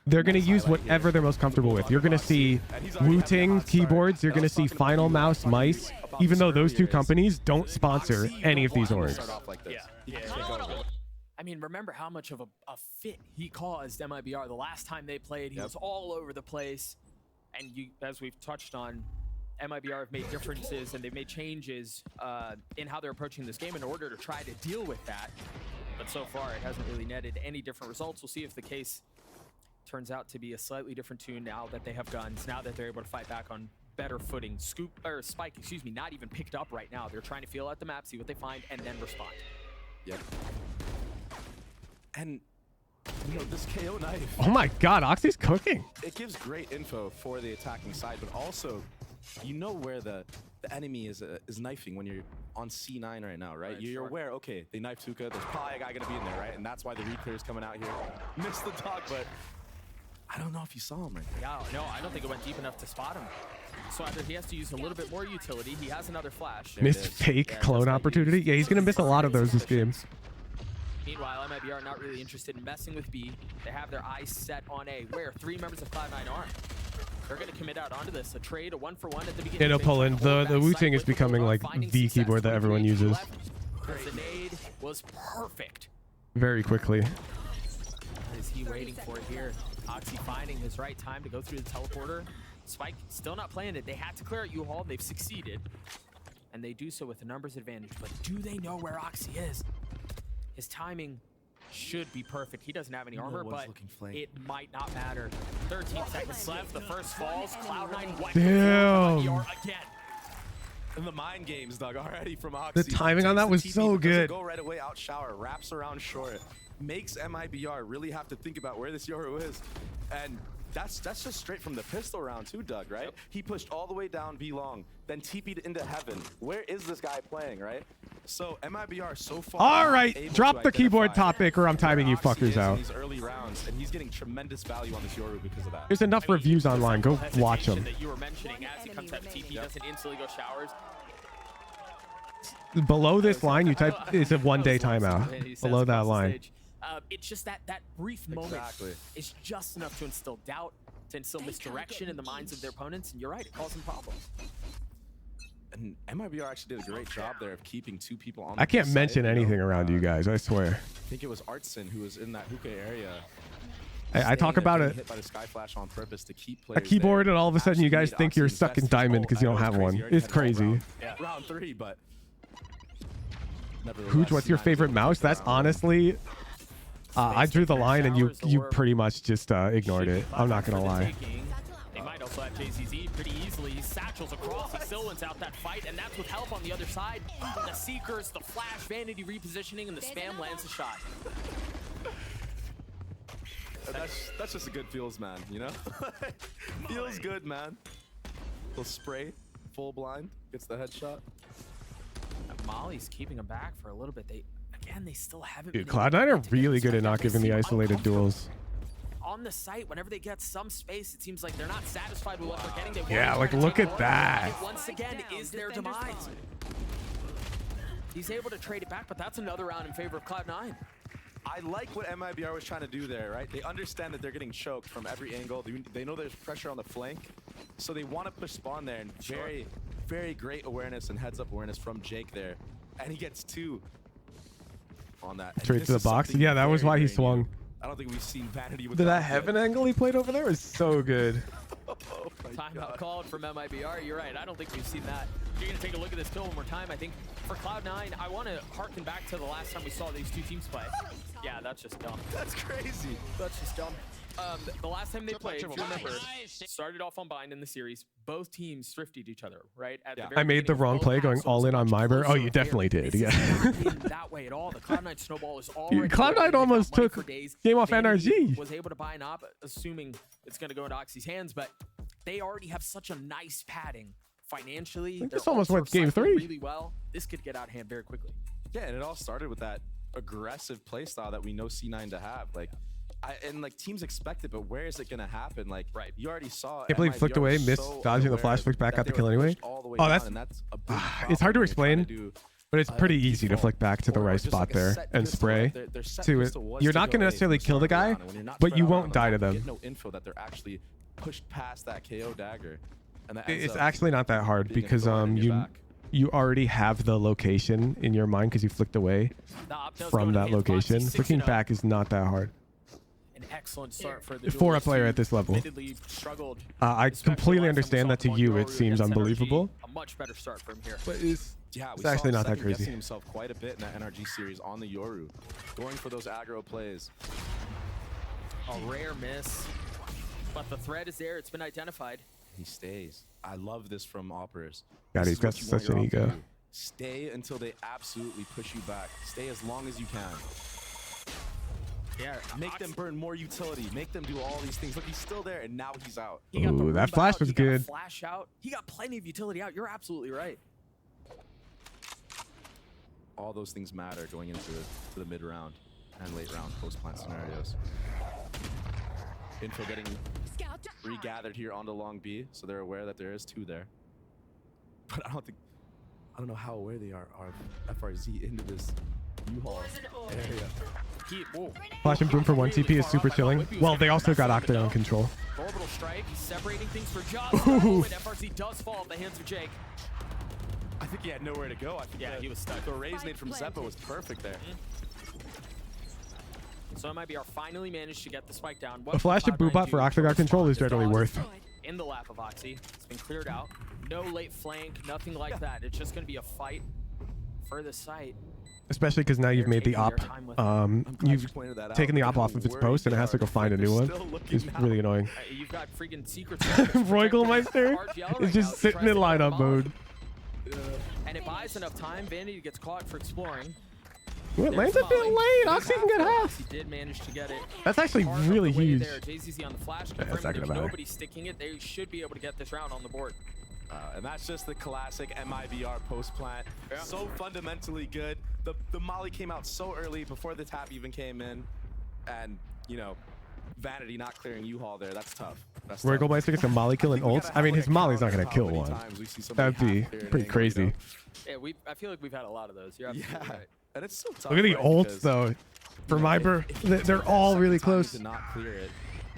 They're going to use whatever they're most comfortable with. You're going to see Wu-Ting keyboards. You're going to see Final Mouse mice, even though those two companies don't sponsor any of these orgs. I mean, remember how much of a fit he caused MIBR the last time they played. He was all over the place. And as we've touched on, MIBR have made differences and they've made changes in how they're approaching this game in order to try to deal with that. But so far, it hasn't really netted any different results. We'll see if the case turns out to be a slightly different tune now that they have guns, now that they're able to fight back on better footing. Spike, excuse me, not even picked up right now. They're trying to feel out the map, see what they find, and then respond. Yep. And you know, this KO knife. Oh my God, Oxy's cooking. It gives great info for the attacking side, but also, you know where the enemy is knifing when you're on C9 right now, right? You're aware, okay, they knifed Tuka, there's probably a guy gonna be in there, right? And that's why the reclear is coming out here. Missed the dog, but I don't know if you saw him right there. Yeah, no, I don't think it went deep enough to spot him. So either he has to use a little bit more utility, he has another flash. Missed fake clone opportunity. Yeah, he's gonna miss a lot of those this game. Meanwhile, MIBR not really interested in messing with B. They have their eyes set on A, where 3 members of Cloud9 are. They're going to commit out onto this. A trade, a 1-for-1 at the beginning. Yeah, no, Poland. The Wu-Ting is becoming like the keyboard that everyone uses. The nade was perfect. Very quickly. What is he waiting for here? Oxy finding his right time to go through the teleporter. Spike still not playing it. They had to clear out U-Haul. They've succeeded. And they do so with a numbers advantage. But do they know where Oxy is? His timing should be perfect. He doesn't have any armor, but it might not matter. 13 seconds left. The first falls. Cloud9 wiped again. And the mind games, Doug, already from Oxy. The timing on that was so good. Go right away, out shower, wraps around short, makes MIBR really have to think about where this Yoru is. And that's just straight from the pistol round too, Doug, right? He pushed all the way down B long, then TP'd into heaven. Where is this guy playing, right? So MIBR so far. All right, drop the keyboard topic or I'm timing you fuckers out. These early rounds, and he's getting tremendous value on this Yoru because of that. There's enough reviews online. Go watch them. That you were mentioning as he comes out of TP, doesn't instantly go showers. Below this line, you type it's a 1-day timeout. Below that line. It's just that brief moment is just enough to instill doubt, to instill misdirection in the minds of their opponents, and you're right, it caused them problems. And MIBR actually did a great job there of keeping 2 people on. I can't mention anything around you guys, I swear. I think it was Artson who was in that hookah area. I talk about it. Hit by the sky flash on purpose to keep players a keyboard, there. and all of a sudden you guys think you're sucking diamond because you don't have one. It's crazy. Round 3, but Hooch, what's your favorite mouse? That's honestly, I drew the line and you pretty much just ignored it. I'm not gonna lie. They might also have JCZ pretty easily. He satchels across, he still wins out that fight, and that's with help on the other side. The Seekers, the flash, vanity repositioning, and the spam lands a shot. That's just a good feels, man, you know? Feels good, man. Little spray, full blind, gets the headshot. Molly's keeping him back for a little bit. They still haven't. Dude, Cloud9 are really good at not giving the isolated duels. On the site, whenever they get some space, it seems like they're not satisfied with what they're getting. Yeah, like look at that. It once again is their demise. He's able to trade it back, but that's another round in favor of Cloud9. I like what MIBR was trying to do there, right? They understand that they're getting choked from every angle. They know there's pressure on the flank, so they want to push spawn there. And very, very great awareness and heads-up awareness from Jake there. And he gets 2 on that. Straight to the box. Yeah, that was why he swung. I don't think we've seen Vanity with that heaven angle he played over there was so good. Timeout called from MIBR. You're right. I don't think we've seen that. You're going to take a look at this kill one more time. I think for Cloud9, I want to harken back to the last time we saw these 2 teams play. Yeah, that's just dumb. That's crazy. That's just dumb. The last time they played, if you remember, started off on bind in the series. Both teams thrifted each other, right? At the very I made the wrong play going all in on MIBR. Oh, you definitely did. Yeah. That way at all. The Cloud9 snowball is already. Cloud9 almost took game off NRG. Was able to buy an op, assuming it's going to go into Oxy's hands, but they already have such a nice padding financially. This almost went game 3. Really well. This could get out of hand very quickly. Yeah, and it all started with that aggressive playstyle that we know C9 to have. Like, and like teams expect it, but where is it gonna happen? Like, you already saw. Can't believe he flicked away, missed dodging the flash, flicked back, got the kill anyway. Oh, that's it's hard to explain, but it's pretty easy to flick back to the right spot there and spray. You're not gonna necessarily kill the guy, but you won't die to them. No info that they're actually pushed past that KO dagger, and it's actually not that hard because you you already have the location in your mind because you flicked away from that location. Flicking back is not that hard. An excellent start for the For a player at this level. I completely understand that to you it seems unbelievable. A much better start from here. But it's actually not that guessing crazy. himself quite a bit in that NRG series on the Yoru, going for those aggro plays. A rare miss, but the threat is there. It's been identified. He stays. I love this from Operas. God, he's got such an ego. Stay until they absolutely push you back. Stay as long as you can. Yeah, make them burn more utility. Make them do all these things. Look, he's still there, and now he's out. Ooh, that flash was good. Flash out. He got plenty of utility out. You're absolutely right. All those things matter going into the mid round and late round post plant scenarios. Info getting regathered here onto long B, so they're aware that there is 2 there. But I don't know how aware they are of FRZ into this U-Haul area. Flash and boom for 1 TP is super chilling. Well, they also got Octagon control. Orbital strike, separating things for just a moment. FRZ does fall at the hands of Jake. I think he had nowhere to go. I think he was stuck. The raise nade from Zeppa was perfect there. So MIBR finally managed to get the spike down. A flash of boot bot for Octagon control is generally worth. In the lap of Oxy, it's been cleared out. No late flank, nothing like that. It's just going to be a fight for the site. Especially because now you've made the op, you've taken the op off of its post and it has to go find a new one. It's really annoying. You've got freaking secret. Roigelmeister is just sitting in lineup mode. And it buys enough time. Vanity gets caught for exploring. Well, it lands a bit late. Oxy can get half. He did manage to get it. That's actually really huge. JZZ on the flash. That's not gonna matter. Nobody sticking it. They should be able to get this round on the board. And that's just the classic MIBR post plant. So fundamentally good. The molly came out so early before the tap even came in, and you know, Vanity not clearing U-Haul there. That's tough. Roigelmeister gets a molly kill and ults. I mean, his molly's not gonna kill one. That'd be pretty crazy. Yeah, I feel like we've had a lot of those. You're absolutely right. And it's so tough. Look at the ults though. For MIBR, they're all really close. To not clear it.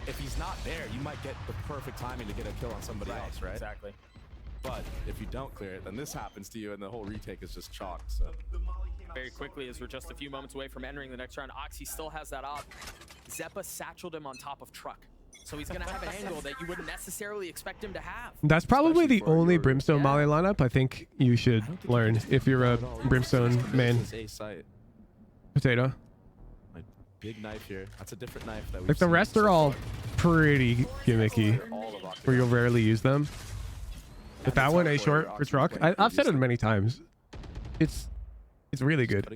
If he's not there, you might get the perfect timing to get a kill on somebody else, right? Exactly. But if you don't clear it, then this happens to you, and the whole retake is just chalked. So very quickly, as we're just a few moments away from entering the next round, Oxy still has that op. Zeppa satcheled him on top of truck, so he's gonna have an angle that you wouldn't necessarily expect him to have. That's probably the only Brimstone molly lineup I think you should learn if you're a Brimstone main. Potato. Big knife here. That's a different knife that we. Like the rest are all pretty gimmicky, where you'll rarely use them. But that one, A short for truck. I've said it many times. It's really good.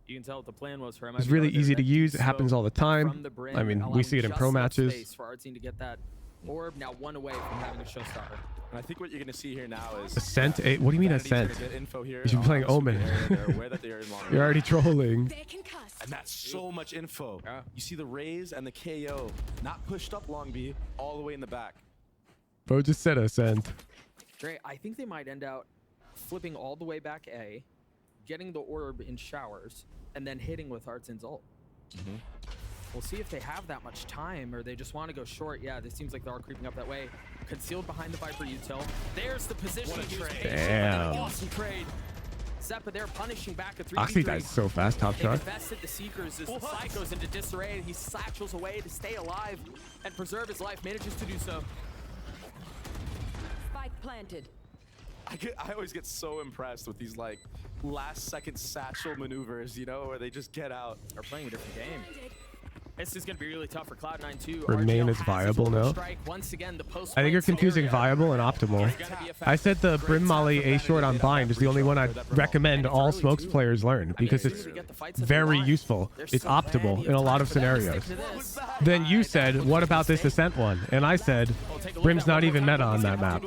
You can tell what the plan was for him. It's really easy to use. It happens all the time. I mean, we see it in pro matches. For our team to get that orb, now 1 away from having a showstopper. And I think what you're going to see here now is Ascent. What do you mean Ascent? You should be playing Omen. You're already trolling. And that's so much info. You see the raise and the KO, not pushed up long B, all the way in the back. Bro just said Ascent. Great. I think they might end out flipping all the way back A, getting the orb in showers, and then hitting with Artzin's ult. We'll see if they have that much time, or they just want to go short. Yeah, this seems like they are creeping up that way. Concealed behind the Viper util. There's the position. Damn. Awesome trade. Zeppa there punishing back a 3v3. Oxy dies so fast, top shot. Invested the Seekers as the side goes into disarray. He satchels away to stay alive and preserve his life. Manages to do so. Spike planted. I always get so impressed with these like last second satchel maneuvers, you know, where they just get out. They're playing a different game. This is going to be really tough for Cloud9 too. Remain is viable, no? Once again, the post I think you're confusing viable and optimal. I said the Brim Molly A short on bind is the only one I'd recommend all smokes players learn because it's very useful. It's optimal in a lot of scenarios. Then you said, what about this Ascent one? And I said, Brim's not even meta on that map.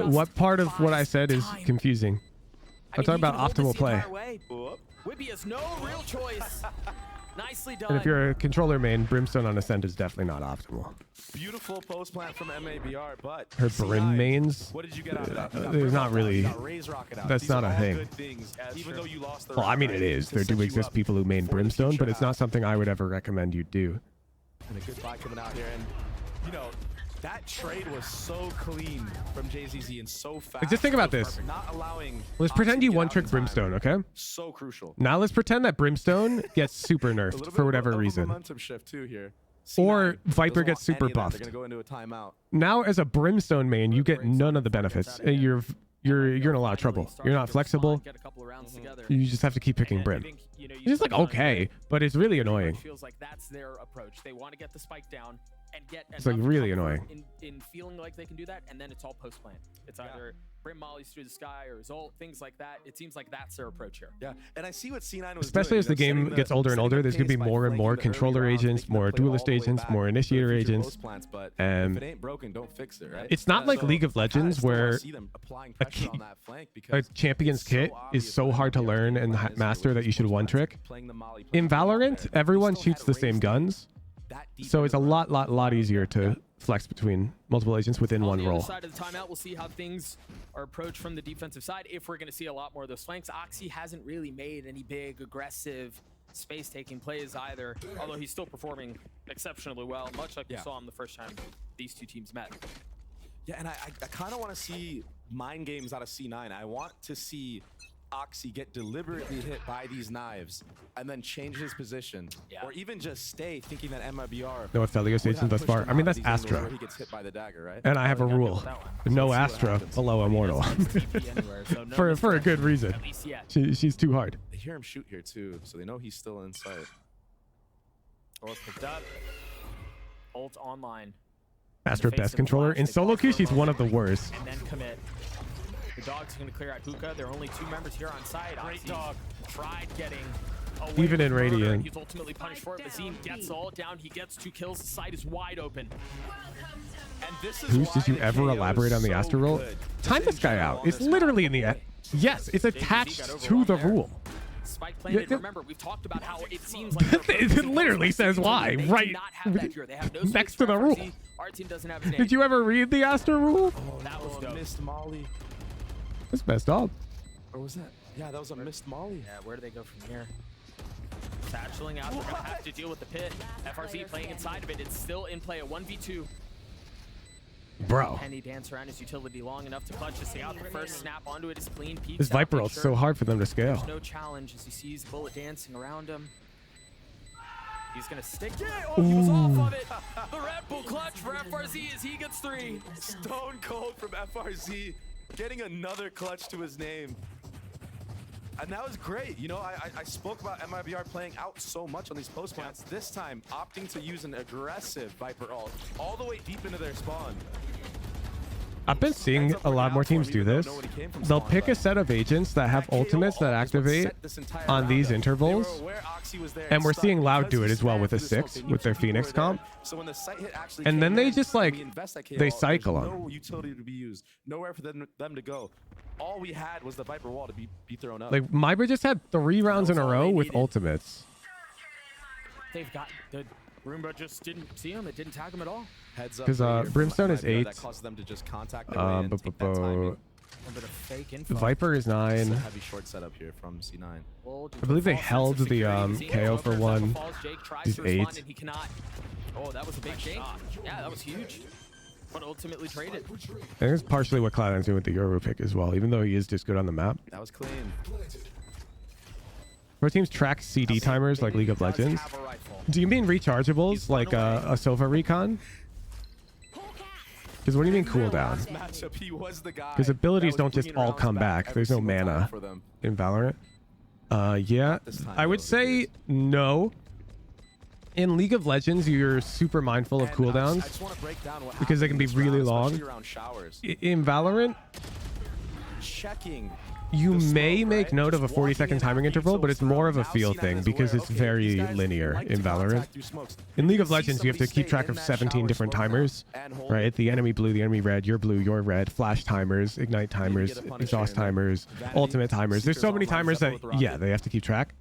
What part of what I said is confusing? I'm talking about optimal play. Whippy has no real choice. Nicely done. And if you're a controller main, Brimstone on Ascent is definitely not optimal. Beautiful post plant from MIBR, but her Brim mains, what did you get out of that? There's not really. That's not a thing. Even though you lost the well, I mean, it is. There do exist people who main Brimstone, but it's not something I would ever recommend you do. And a good buy coming out here, and you know, That trade was so clean from JZZ and so fast. Like, just think about this. Not allowing. Let's pretend you one-trick Brimstone, okay? So crucial. Now let's pretend that Brimstone gets super nerfed for whatever reason. Momentum shift too here. Or Viper gets super buffed. They're gonna go into a timeout. Now, as a Brimstone main, you get none of the benefits. You're in a lot of trouble. You're not flexible. You just have to keep picking Brim. It's just like okay, but it's really annoying. Feels like that's their approach. They want to get the spike down and get. It's like really annoying. In feeling like they can do that, and then it's all post plan. It's either Brim mollies through the sky or Zolt, things like that. It seems like that's their approach here. Yeah, and I see what C9 was especially doing, as the game gets older and older. There's gonna be more and more controller agents, more duelist agents, more initiator agents, and if it ain't broken, don't fix it, right? it's not like League of Legends where a champion's kit is so hard to learn and master that you should one trick. In Valorant, everyone shoots the same guns, so it's a lot easier to flex between multiple agents within one role. On the other side of the timeout, we'll see how things are approached from the defensive side. If we're going to see a lot more of those flanks, Oxy hasn't really made any big aggressive space-taking plays either, although he's still performing exceptionally well, much like we saw him the first time these two teams met. Yeah, and I kind of want to see mind games out of C9. I want to see Oxy get deliberately hit by these knives and then change his position, or even just stay thinking that MIBR. No Aphelios agents thus far. I mean, that's Astra. He gets hit by the dagger, right? And I have a rule: no Astra below Immortal. for a good reason. She's too hard. They hear him shoot here too, so they know he's still inside. Or picked up. Ult online. Astra best controller in solo queue. She's one of the worst. And then commit. The dog's going to clear out Hookah. There are only 2 members here on site. Great dog. Tried getting away. Even in Radiant. He's ultimately punished for it. Bazine gets all down. He gets 2 kills. The site is wide open. And this is Who's did you ever elaborate on the Astra roll? Time this guy out. It's literally in the yes, it's attached to the rule. Spike planted. Remember, we've talked about how it seems like it literally says why right next to the rule. Our team doesn't have his name. Did you ever read the Astra rule? Oh, that was a missed molly. That's messed up. Or was that? Yeah, that was a missed molly. Yeah, where do they go from here? Satcheling out. They're going to have to deal with the pit. FRZ playing inside of it. It's still in play. A 1v2. Bro. Penny dance around his utility long enough to clutch to stay out. The first snap onto it is clean. This Viper ult's so hard for them to scale. There's no challenge as he sees Bullet dancing around him. He's gonna stick it. Oh, he was off of it. The Red Bull clutch for FRZ as he gets 3. Stone cold from FRZ, getting another clutch to his name. And that was great. You know, I spoke about MIBR playing out so much on these post plants. This time, opting to use an aggressive Viper ult all the way deep into their spawn. I've been seeing a lot more teams do this. They'll pick a set of agents that have ultimates that activate on these intervals. And we're seeing Loud do it as well with a 6 with their Phoenix comp. And then they just like, they cycle them. No utility to be used. Nowhere for them to go. All we had was the Viper wall to be thrown up. Like MIBR just had 3 rounds in a row with ultimates. They've got the Roomba just didn't see him. It didn't tag him at all. Heads up. Because Brimstone is 8. That caused them to just contact their way and take that timing. Viper is 9. Heavy short setup here from C9. I believe they held the KO for 1. He's 8. Oh, that was a big shot. Yeah, that was huge. But ultimately traded. I think it's partially what Cloud9's doing with the Euro pick as well, even though he is just good on the map. That was clean. Our teams track CD timers like League of Legends. Do you mean rechargeables like a Sova Recon? Because what do you mean cooldown? Because abilities don't just all come back. There's no mana in Valorant. Yeah, I would say no. In League of Legends, you're super mindful of cooldowns because they can be really long. In Valorant, you may make note of a 40-second timing interval, but it's more of a feel thing because it's very linear in Valorant. In League of Legends, you have to keep track of 17 different timers, right? The enemy blue, the enemy red, you're blue, you're red, flash timers, ignite timers, exhaust timers, ultimate timers. There's so many timers that, yeah, they have to keep track.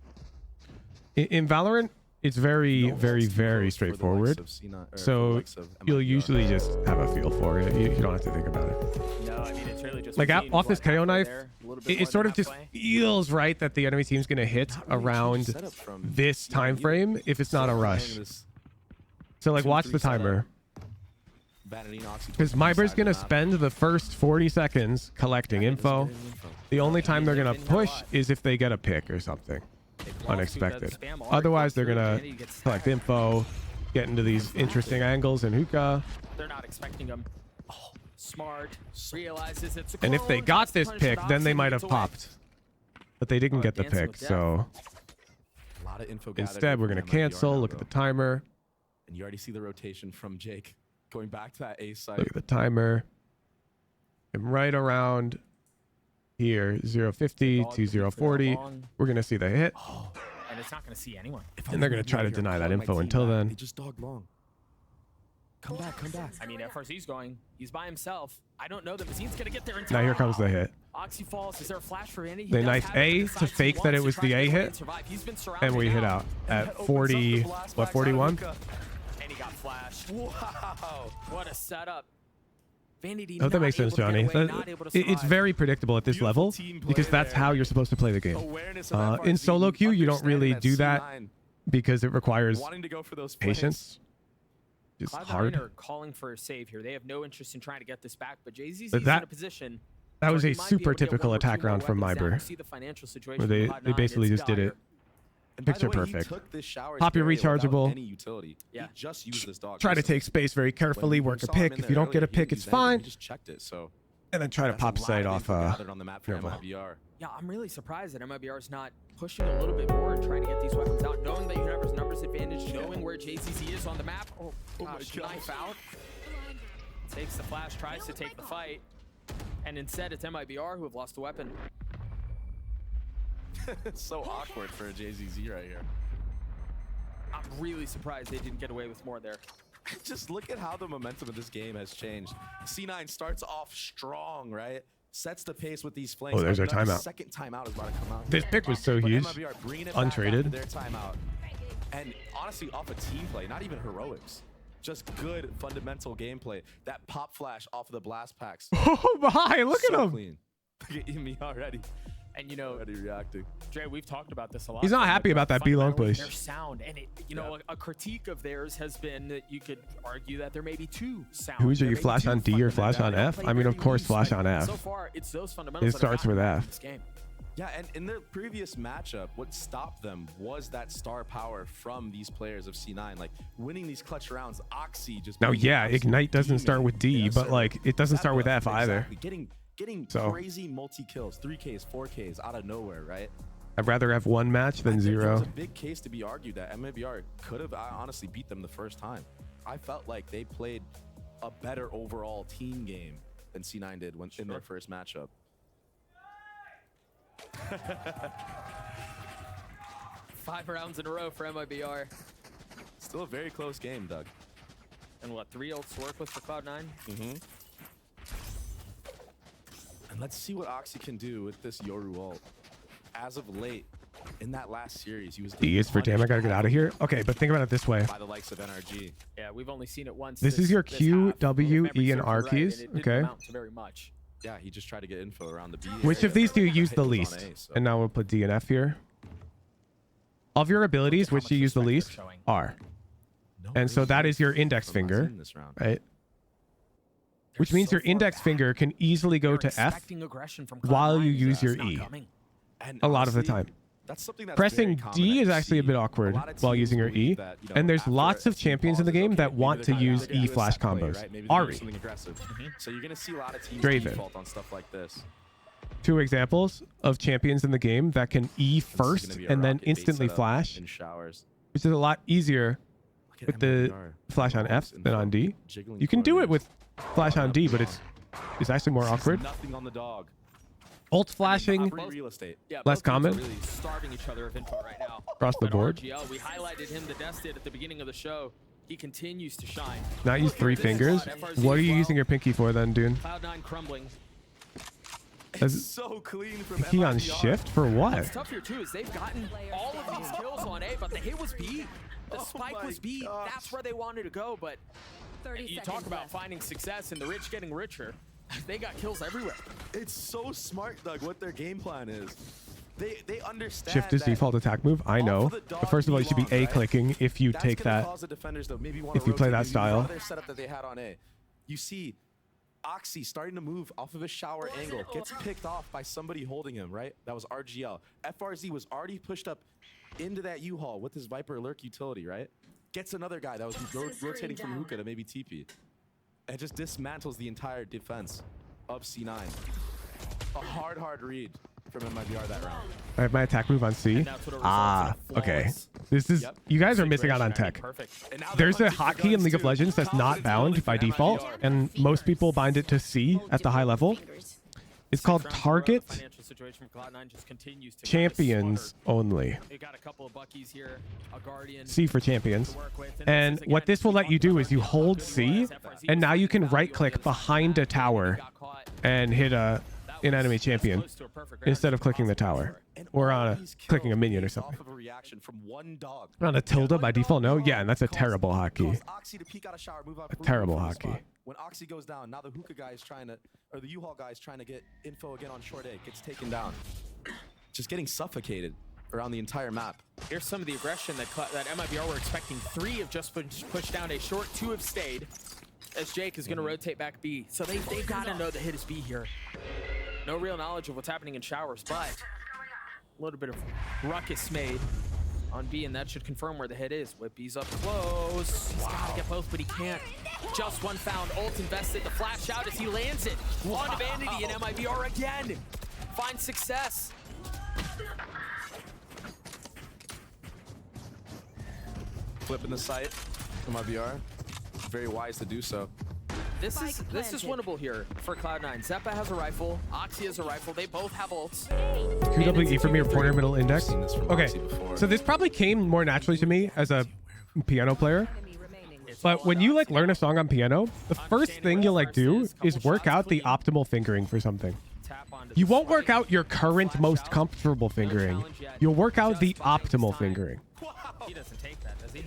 In Valorant, it's very, very straightforward. So you'll usually just have a feel for it. You don't have to think about it. No, I mean, it's really just like off this KO knife, it sort of just feels right that the enemy team's going to hit around this time frame if it's not a rush. So like watch the timer. Vanity and Oxy. Because MIBR's going to spend the first 40 seconds collecting info. The only time they're going to push is if they get a pick or something unexpected. Otherwise, they're going to collect info, get into these interesting angles and hookah. They're not expecting them. Oh, smart. Realizes it's a And if they got this pick, then they might have popped. But they didn't get the pick, so A lot of info instead we're going to cancel. Look at the timer. And you already see the rotation from Jake going back to that A side. Look at the timer. And right around here, 050 to 040, we're going to see the hit. And it's not going to see anyone. And they're going to try to deny that info until then. They just dog long. Come back, come back. I mean, FRC's going. He's by himself. I don't know that Mazine's going to get there in Now time. here comes the hit. Oxy falls. Is there a flash for Andy? They knifed A to fake that it was the A hit. And we hit out at 40, what, 41? And he got flashed. Wow. What a setup. Vanity Oh, that makes sense, Johnny. It's very predictable at this level because that's how you're supposed to play the game. In solo queue, you don't really do that because it requires patience. It's hard. Are calling for a save here. They have no interest in trying to get this back, but Jay-Z's in a position. That was a super typical attack round from MIBR. Where they basically just did it picture perfect. Pop your rechargeable. Yeah. Just use this dog. Try to take space very carefully, work a pick. If you don't get a pick, it's fine. Just checked it, so. And then try to pop sight off on the map for Dribble. MIBR. Yeah, I'm really surprised that MIBR is not pushing a little bit more and trying to get these weapons out, knowing that you have a numbers advantage, knowing where JCC is on the map. Oh gosh, knife out. Takes the flash, tries to take the fight, and instead it's MIBR who have lost the weapon. It's so awkward for a JZZ right here. I'm really surprised they didn't get away with more there. Just look at how the momentum of this game has changed. C9 starts off strong, right? Sets the pace with these flanks. Oh, there's our timeout. Second timeout is about to come out. This pick was so huge. Untraded. Their timeout. And honestly, off a team play, not even heroics. Just good fundamental gameplay. That pop flash off of the blast packs. Oh my, look at him. Clean. Look at me already. And you know, already reacting. Dre, we've talked about this a lot. He's not happy about that B long push. Their sound, and it, you know, a critique of theirs has been that you could argue that there may be two sounds. Who is it? You flash on D or flash on F? I mean, of course, flash on F. So far, it's those fundamentals. It starts with F. This game. Yeah, and in their previous matchup, what stopped them was that star power from these players of C9, like winning these clutch rounds. Oxy just. Now, yeah, Ignite doesn't start with D, but like it doesn't start with F either. Getting So, crazy multi-kills, 3Ks, 4Ks out of nowhere, right? I'd rather have one match than zero. There's a big case to be argued that MIBR could have honestly beat them the first time. I felt like they played a better overall team game than C9 did when in their first matchup. 5 rounds in a row for MIBR. Still a very close game, Doug. And what, 3 ults to work with for Cloud9? Mm-hmm. And let's see what Oxy can do with this Yoru ult. As of late, in that last series, he was. D is for damn, I gotta get out of here. Okay, but think about it this way. By the likes of NRG. Yeah, we've only seen it once. This is your Q, W, E, and R keys. Okay. Very much. Yeah, he just tried to get info around the B. Which of these do you use the least? And now we'll put D and F here. Of your abilities, which you use the least? R. And so that is your index finger, right? Which means your index finger can easily go to F while you use your E. A lot of the time. Pressing D is actually a bit awkward while using your E. And there's lots of champions in the game that want to use E flash combos. Ari. So you're gonna see a lot of teams Draven. default on stuff like this. 2 examples of champions in the game that can E first and then instantly flash, which is a lot easier with the flash on F than on D. You can do it with flash on D, but it's actually more awkward. Nothing on the dog. Ult flashing, less common. Really starving each other of info right now. Across the board. RGL, we highlighted him, the Des did at the beginning of the show. He continues to shine. Not use 3 fingers. What are you using your pinky for then, dude? Cloud9 crumbling. It's so clean from Pinky on shift for what? What's tough here too is they've gotten all of these kills on A, but the hit was B. The spike was B. That's where they wanted to go, but you talk about finding success and the rich getting richer. They got kills everywhere. It's so smart, Doug, what their game plan is. They understand Shift is default attack move. I know. But first of all, you should be A clicking if you take that. If you play that style. Setup that they had on A. You see Oxy starting to move off of a shower angle, gets picked off by somebody holding him, right? That was RGL. FRZ was already pushed up into that U-Haul with his Viper Lurk utility, right? Gets another guy that was rotating from hookah to maybe TP. And just dismantles the entire defense of C9. A hard read from MIBR that round. I have my attack move on C. Okay. This is, you guys are missing out on tech. There's a hotkey in League of Legends that's not bound by default, and most people bind it to C at the high level. It's called target champions only. C for champions. And what this will let you do is you hold C, and now you can right click behind a tower and hit an enemy champion instead of clicking the tower or on clicking a minion or something. On a tilde by default, no? Yeah, and that's a terrible hotkey. A terrible hotkey. When Oxy goes down, now the hookah guy is trying to, or the U-Haul guy is trying to get info again on short A, gets taken down. Just getting suffocated around the entire map. Here's some of the aggression that MIBR were expecting. 3 have just been pushed down a short, 2 have stayed. As Jake is going to rotate back B. So they've got to know the hit is B here. No real knowledge of what's happening in showers, but a little bit of ruckus made on B, and that should confirm where the hit is. Whippy's up close. He's got to get both, but he can't. Just one found. Ult invested. The flash out as he lands it. On to Vanity, and MIBR again finds success. Flipping the site, MIBR. Very wise to do so. This is winnable here for Cloud9. Zeppa has a rifle. Oxy has a rifle. They both have ults. QWE for me, reporter middle index. Okay, so this probably came more naturally to me as a piano player. But when you like learn a song on piano, the first thing you'll like do is work out the optimal fingering for something. You won't work out your current most comfortable fingering. You'll work out the optimal fingering. He doesn't take that, does he?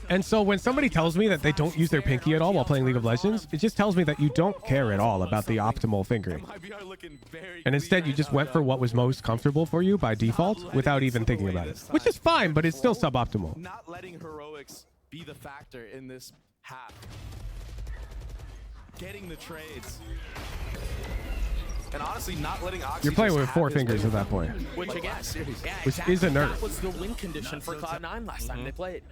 And so when somebody tells me that they don't use their pinky at all while playing League of Legends, it just tells me that you don't care at all about the optimal fingering. And instead, you just went for what was most comfortable for you by default without even thinking about it. Which is fine, but it's still suboptimal. Not letting heroics be the factor in this half. Getting the trades. And honestly, not letting Oxy. You're playing with 4 fingers at that point. Which again, which is a nerf. That was the win condition for Cloud9 last time they played.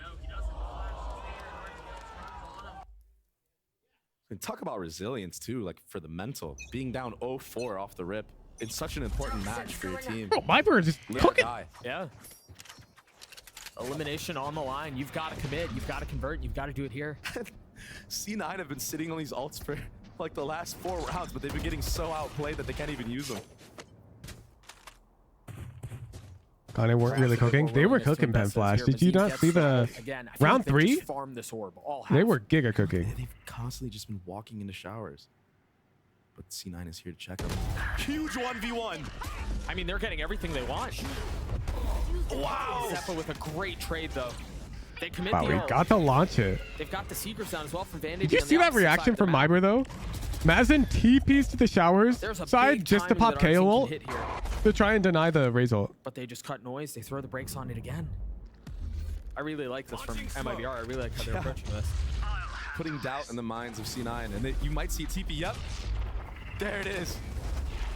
And talk about resilience too, like for the mental. Being down 0-4 off the rip. It's such an important match for your team. Bro, MIBR is just cooking. Yeah. Elimination on the line. You've got to commit. You've got to convert. You've got to do it here. C9 have been sitting on these ults for like the last 4 rounds, but they've been getting so outplayed that they can't even use them. They weren't really cooking. They were cooking Pen Flash. Did you not see the round 3? They were giga cooking. They've constantly just been walking into showers. But C9 is here to check them. Huge 1v1. I mean, they're getting everything they want. Wow. Zeppa with a great trade, though. They commit wow, we got to launch it. They've got the Seekers down as well from Vanity. Did you see that reaction from MIBR, though? Mazin TPs to the showers side just to pop KO ult to try and deny the Raze ult. But they just cut noise. They throw the brakes on it again. I really like this from MIBR. I really like how they're approaching this. Putting doubt in the minds of C9. And you might see TP. Yep. There it is.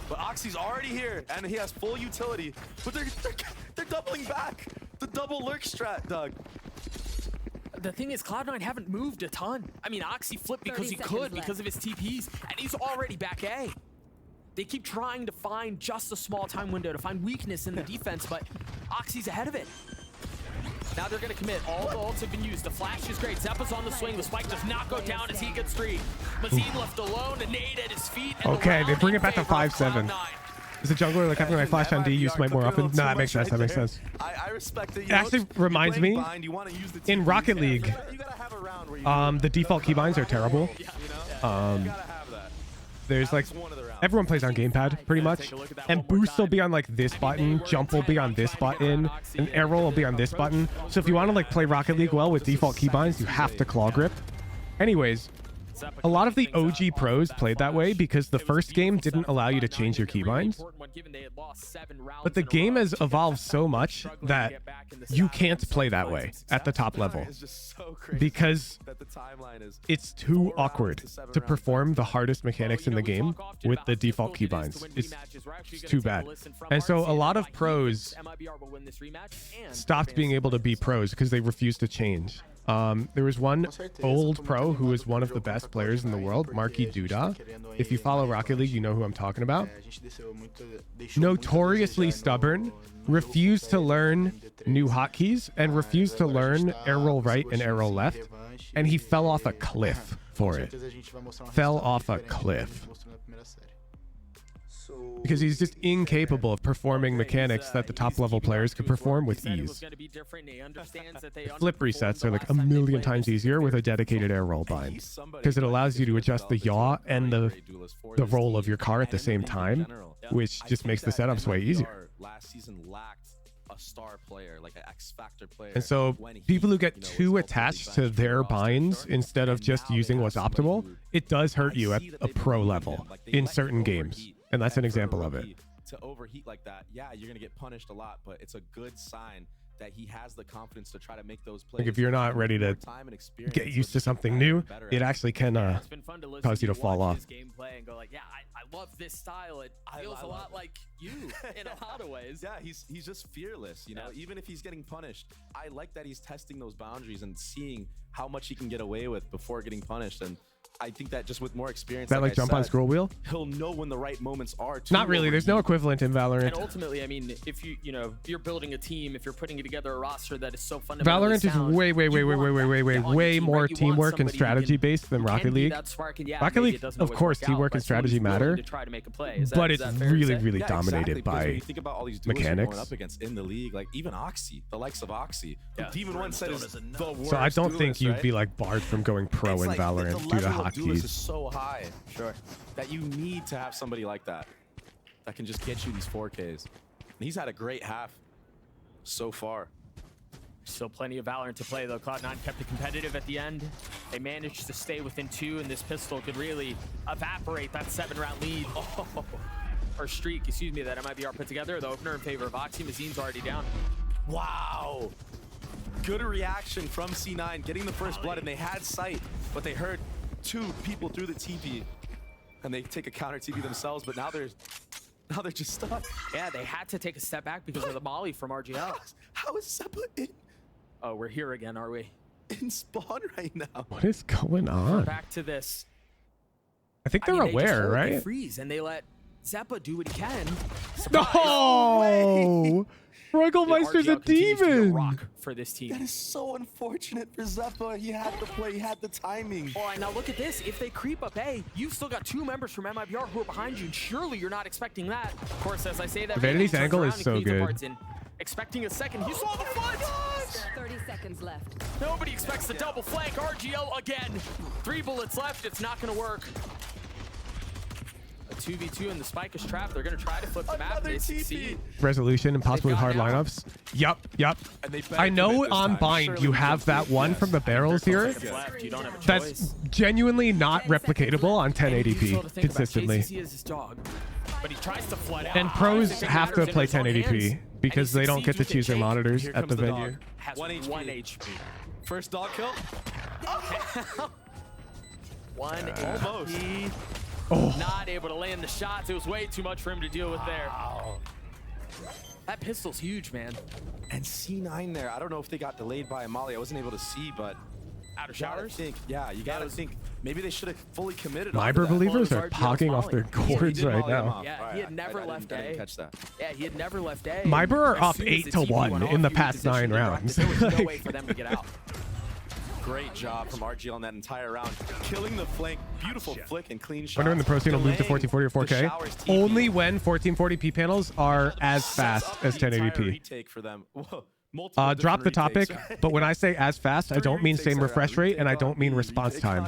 But Oxy's already here, and he has full utility. But they're doubling back. The double lurk strat, Doug. The thing is, Cloud9 haven't moved a ton. I mean, Oxy flipped because he could, because of his TPs, and he's already back A. They keep trying to find just a small time window to find weakness in the defense, but Oxy's ahead of it. Now they're going to commit. All the ults have been used. The flash is great. Zeppa's on the swing. The spike does not go down as he gets 3. Mazin left alone, a nade at his feet. Okay, they bring it back to 5-7. Is the jungler like having my flash on D you smite more often? No, that makes sense. That makes sense. I respect it. It actually reminds me, in Rocket League, the default keybinds are terrible. There's like, everyone plays on gamepad pretty much, and boost will be on like this button, jump will be on this button, and arrow will be on this button. So if you want to like play Rocket League well with default keybinds, you have to claw grip. Anyways, a lot of the OG pros played that way because the first game didn't allow you to change your keybinds. But the game has evolved so much that you can't play that way at the top level because it's too awkward to perform the hardest mechanics in the game with the default keybinds. It's too bad. And so a lot of pros stopped being able to be pros because they refused to change. There was one old pro who was one of the best players in the world, Marky Duda. If you follow Rocket League, you know who I'm talking about. Notoriously stubborn, refused to learn new hotkeys and refused to learn air roll right and air roll left. And he fell off a cliff for it. Fell off a cliff. Because he's just incapable of performing mechanics that the top level players could perform with ease. Flip resets are like a million times easier with a dedicated air roll bind because it allows you to adjust the yaw and the roll of your car at the same time, which just makes the setups way easier. Last season lacked a star player, like an X Factor player. And so people who get too attached to their binds instead of just using what's optimal, it does hurt you at a pro level in certain games. And that's an example of it. To overheat like that, yeah, you're gonna get punished a lot, but it's a good sign that he has the confidence to try to make those plays. Like if you're not ready to get used to something new, it actually can cause you to fall off. Gameplay and go like, yeah, I love this style. It feels a lot like you in a lot of ways. Yeah, he's just fearless, you know. Even if he's getting punished, I like that he's testing those boundaries and seeing how much he can get away with before getting punished. And I think that just with more experience, That like jump on scroll wheel? He'll know when the right moments are. Not really. There's no equivalent in Valorant. And ultimately, I mean, if you're building a team, if you're putting together a roster that is so fundamentally Valorant is way more teamwork and strategy based than Rocket League. Rocket League, of course, teamwork and strategy matter, but it's really dominated by mechanics. Going up against in the league, like even Oxy, the likes of Oxy, Demon One said is the worst. So I don't think you'd be like barred from going pro in Valorant due to hotkeys. Is so high, that you need to have somebody like that can just get you these 4Ks. And he's had a great half so far. Still plenty of Valorant to play though. Cloud9 kept it competitive at the end. They managed to stay within 2, and this pistol could really evaporate that 7-round lead. Or streak, excuse me, that MIBR put together. The opener in favor of Oxy. Mazine's already down. Wow. Good reaction from C9, getting the first blood, and they had sight, but they heard 2 people through the TP, and they take a counter TP themselves, but now they're just stuck. Yeah, they had to take a step back because of the molly from RGL. How is Seppa in? Oh, we're here again, are we? In spawn right now. What is going on? Back to this. I think they're aware, right? They freeze and they let Zeppa do what he can. No! Royalmeister's a demon! For this team. That is so unfortunate for Zeppa. He had the play, he had the timing. All right, now look at this. If they creep up A, you've still got 2 members from MIBR who are behind you, and surely you're not expecting that. Of course, as I say that, Vanity's angle is so good. Expecting a second. You saw the flank! 30 seconds left. Nobody expects the double flank. RGL again. 3 bullets left. It's not going to work. A 2v2 and the spike is trapped. They're going to try to flip the map. They succeed. Resolution, impossibly hard lineups. Yup. I know on bind you have that one from the barrels here. That's genuinely not replicatable on 1080p consistently. And pros have to play 1080p because they don't get to choose their monitors at the venue. 1 HP. First dog kill. 1 almost. Not able to land the shots. It was way too much for him to deal with there. That pistol's huge, man. And C9 there. I don't know if they got delayed by a molly. I wasn't able to see, but out of showers. You gotta think. Maybe they should have fully committed. MIBR believers are pogging off their gourds right now. Yeah, he had never left A. Didn't catch that. Yeah, he had never left A. MIBR are up 8-1 in the past 9 rounds. There was no way for them to get out. Great job from RGL in that entire round, killing the flank. Beautiful flick and clean shot. Wonder when the pro scene will move to 1440 or 4K. Only when 1440p panels are as fast as 1080p. Drop the topic, but when I say as fast, I don't mean same refresh rate and I don't mean response time.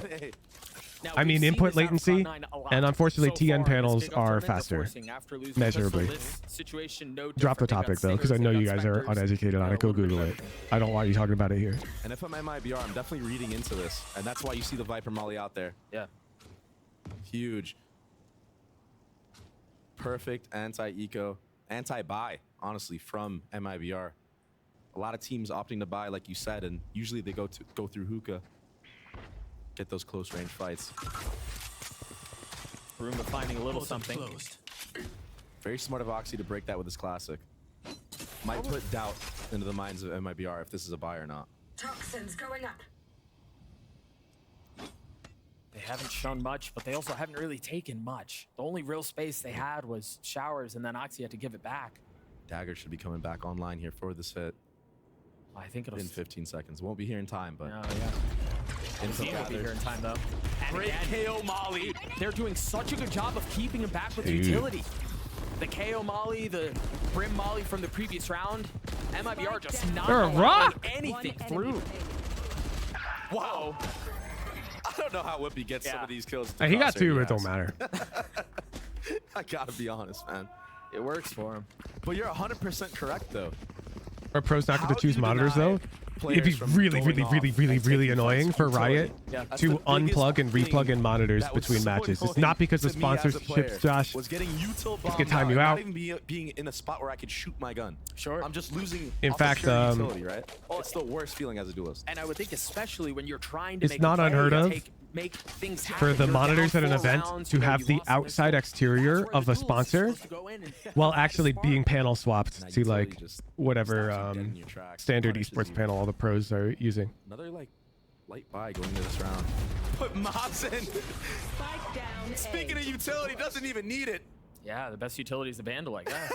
Now, I mean, we've seen input this out of latency, Cloud9 a lot and unfortunately, so TN far in this panels big are tournament. They're faster, forcing after losing measurably. this situation, no Drop the different. They got topic though, because I Stingers, know they you got guys are Spectres, uneducated on it. Go Google it. I don't want you talking about it here. And if I'm MIBR, I'm definitely reading into this, and that's why you see the Viper Molly out there. Yeah. Huge. Perfect anti-eco, anti-buy, honestly, from MIBR. A lot of teams opting to buy, like you said, and usually they go through hookah, get those close range fights. Room of finding a little something. Very smart of Oxy to break that with his classic. Might put doubt into the minds of MIBR if this is a buy or not. Toxins going up. They haven't shown much, but they also haven't really taken much. The only real space they had was showers, and then Oxy had to give it back. Dagger should be coming back online here for this hit. I think it'll in 15 seconds. Won't be here in time, but oh yeah. Team will be here in time though. And great KO Molly. They're doing such a good job of keeping him back with the utility. The KO Molly, the Brim Molly from the previous round. MIBR just not allowing anything through. Wow. I don't know how Whippy gets some of these kills. He got two, but it don't matter. I gotta be honest, man. It works for him. But you're 100% correct, though. Are pros not going to choose monitors though? It'd be really annoying for Riot to unplug and replug in monitors between matches. It's not because of sponsorships, Josh. Was getting util it's gonna time you out. Not even being in a spot where I could shoot my gun. Sure. I'm just losing. In fact, utility, right? It's the worst feeling as a duelist. And I would think, especially when you're trying to it's not unheard of for the monitors at an event to have the outside exterior of a sponsor while actually being panel swapped to like whatever standard esports panel all the pros are using. Another like light buy going into this round. Put mobs in. Speaking of utility, doesn't even need it. Yeah, the best utility is the Vandal, I guess.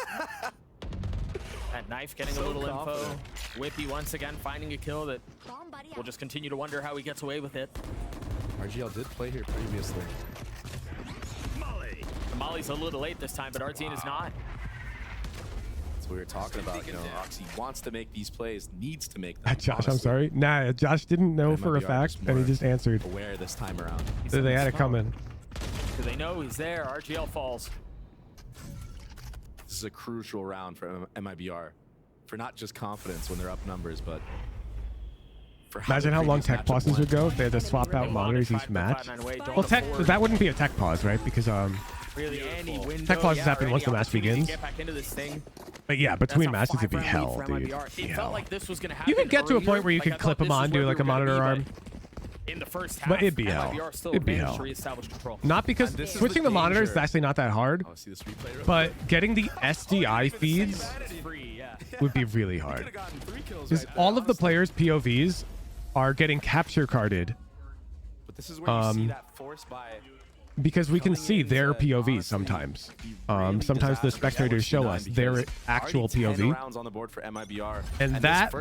That knife getting a little info. Whippy once again finding a kill that we'll just continue to wonder how he gets away with it. RGL did play here previously. The Molly's a little late this time, but Artine is not. That's what we were talking about. You know, Oxy wants to make these plays, needs to make them. Josh, honestly. I'm sorry. Nah, Josh didn't know for a fact, and he just answered. Aware this time around. So they had it coming. Do they know he's there? RGL falls. This is a crucial round for MIBR, for not just confidence when they're up numbers, but for imagine how long tech pauses would go if they had to swap out monitors each match. Well, that wouldn't be a tech pause, right? Because tech pauses happen once the match begins. But yeah, between matches it'd be hell, dude. It felt like this was gonna happen. You could get to a point where you could clip them on, do like a monitor arm. In the first half, but it'd be hell. It'd be hell. Not because switching the monitors is actually not that hard, but getting the SDI feeds would be really hard. Because all of the players' POVs are getting capture carded. But this is where you see that force by because we can see their POVs sometimes. Sometimes the spectators show us their actual POV. And that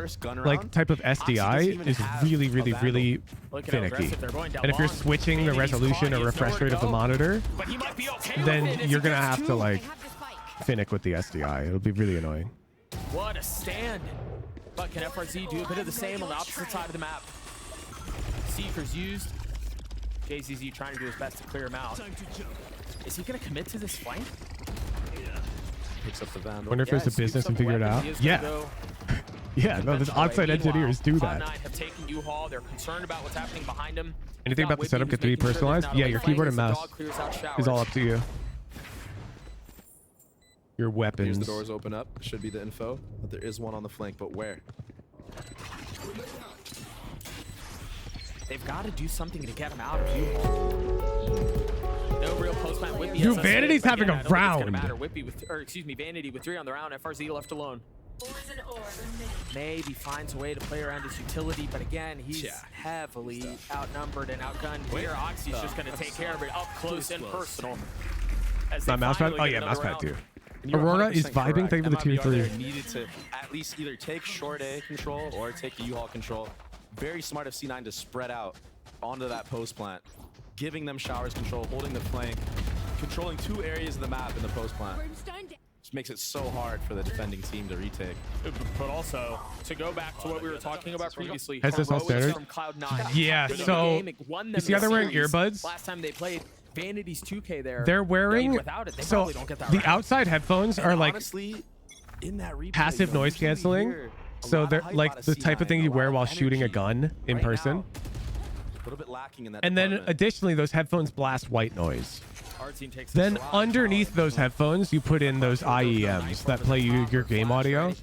like type of SDI is really finicky. And if you're switching the resolution or refresh rate of the monitor, then you're gonna have to like finick with the SDI. It'll be really annoying. What a stand! But can FRZ do a bit of the same on the opposite side of the map? Seekers used. JZZ trying to do his best to clear him out. Is he going to commit to this flank? Picks up the Vandal. Wonder if there's a business and figure it out. Yeah. Yeah, no, there's on-site engineers do that. Have taken U-Haul. They're concerned about what's happening behind him. Anything about the setup get to be personalized? Yeah, your keyboard and mouse is all up to you. Your weapons. Here's the doors open up. Should be the info. But there is one on the flank, but where? They've got to do something to get him out of U-Haul. No real postman with Dude, Vanity's having a round. Whippy with, or excuse me, Vanity with 3 on the round. FRZ left alone. Maybe finds a way to play around his utility, but again, he's heavily outnumbered and outgunned. Here, Oxy's just going to take care of it up close and personal. Not mousepad? Oh yeah, mousepad too. Aurora is vibing. Thank you for the tier 3. Needed to at least either take short A control or take the U-Haul control. Very smart of C9 to spread out onto that post plant, giving them showers control, holding the flank, controlling 2 areas of the map in the post plant. Just makes it so hard for the defending team to retake. But also, to go back to what we were talking about previously, Has this all Heroics standard? from Cloud9. Yeah, Good so game, it won them you see how the they're wearing series. earbuds? Last time they played Vanity's 2K there. They're wearing, without it, they so probably don't get that the right. outside headphones are like Honestly, in that replay, passive you don't noise usually canceling. hear a So lot they're of hype like out of the type of C9, thing you a lot wear of while shooting a energy. gun in Right person. now, a little bit lacking in that And then department. additionally, those headphones blast white noise. Our team takes Then this a lot. underneath those headphones, you put in those IEMs that play you your game audio. Maybe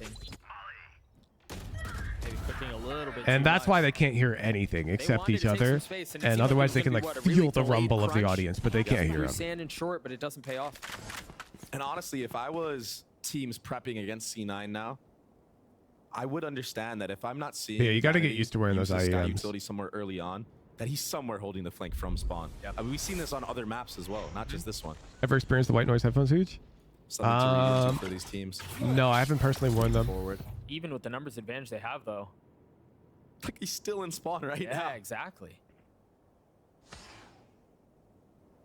clicking a little bit And too that's much. why they can't hear anything except wanted each to take other. some space, and it And seemed like otherwise it they was can gonna like be, what, a really feel the delayed rumble of the crunch. audience, but they can't hear Through them. sand and short, but it doesn't pay off. And honestly, if I was teams prepping against C9 now, I would understand that if I'm not seeing... Yeah, you gotta get Vanity used to wearing use those the Sky IEMs. utility somewhere early on, that he's somewhere holding the flank from spawn. I mean, we've seen this on other maps as well, not just this one. Ever experienced the white noise headphones, Huge? Something to read into for these teams. No, I haven't personally worn them. Forward. Even with the numbers advantage they have, though. Like, he's still in spawn right now. Yeah, exactly.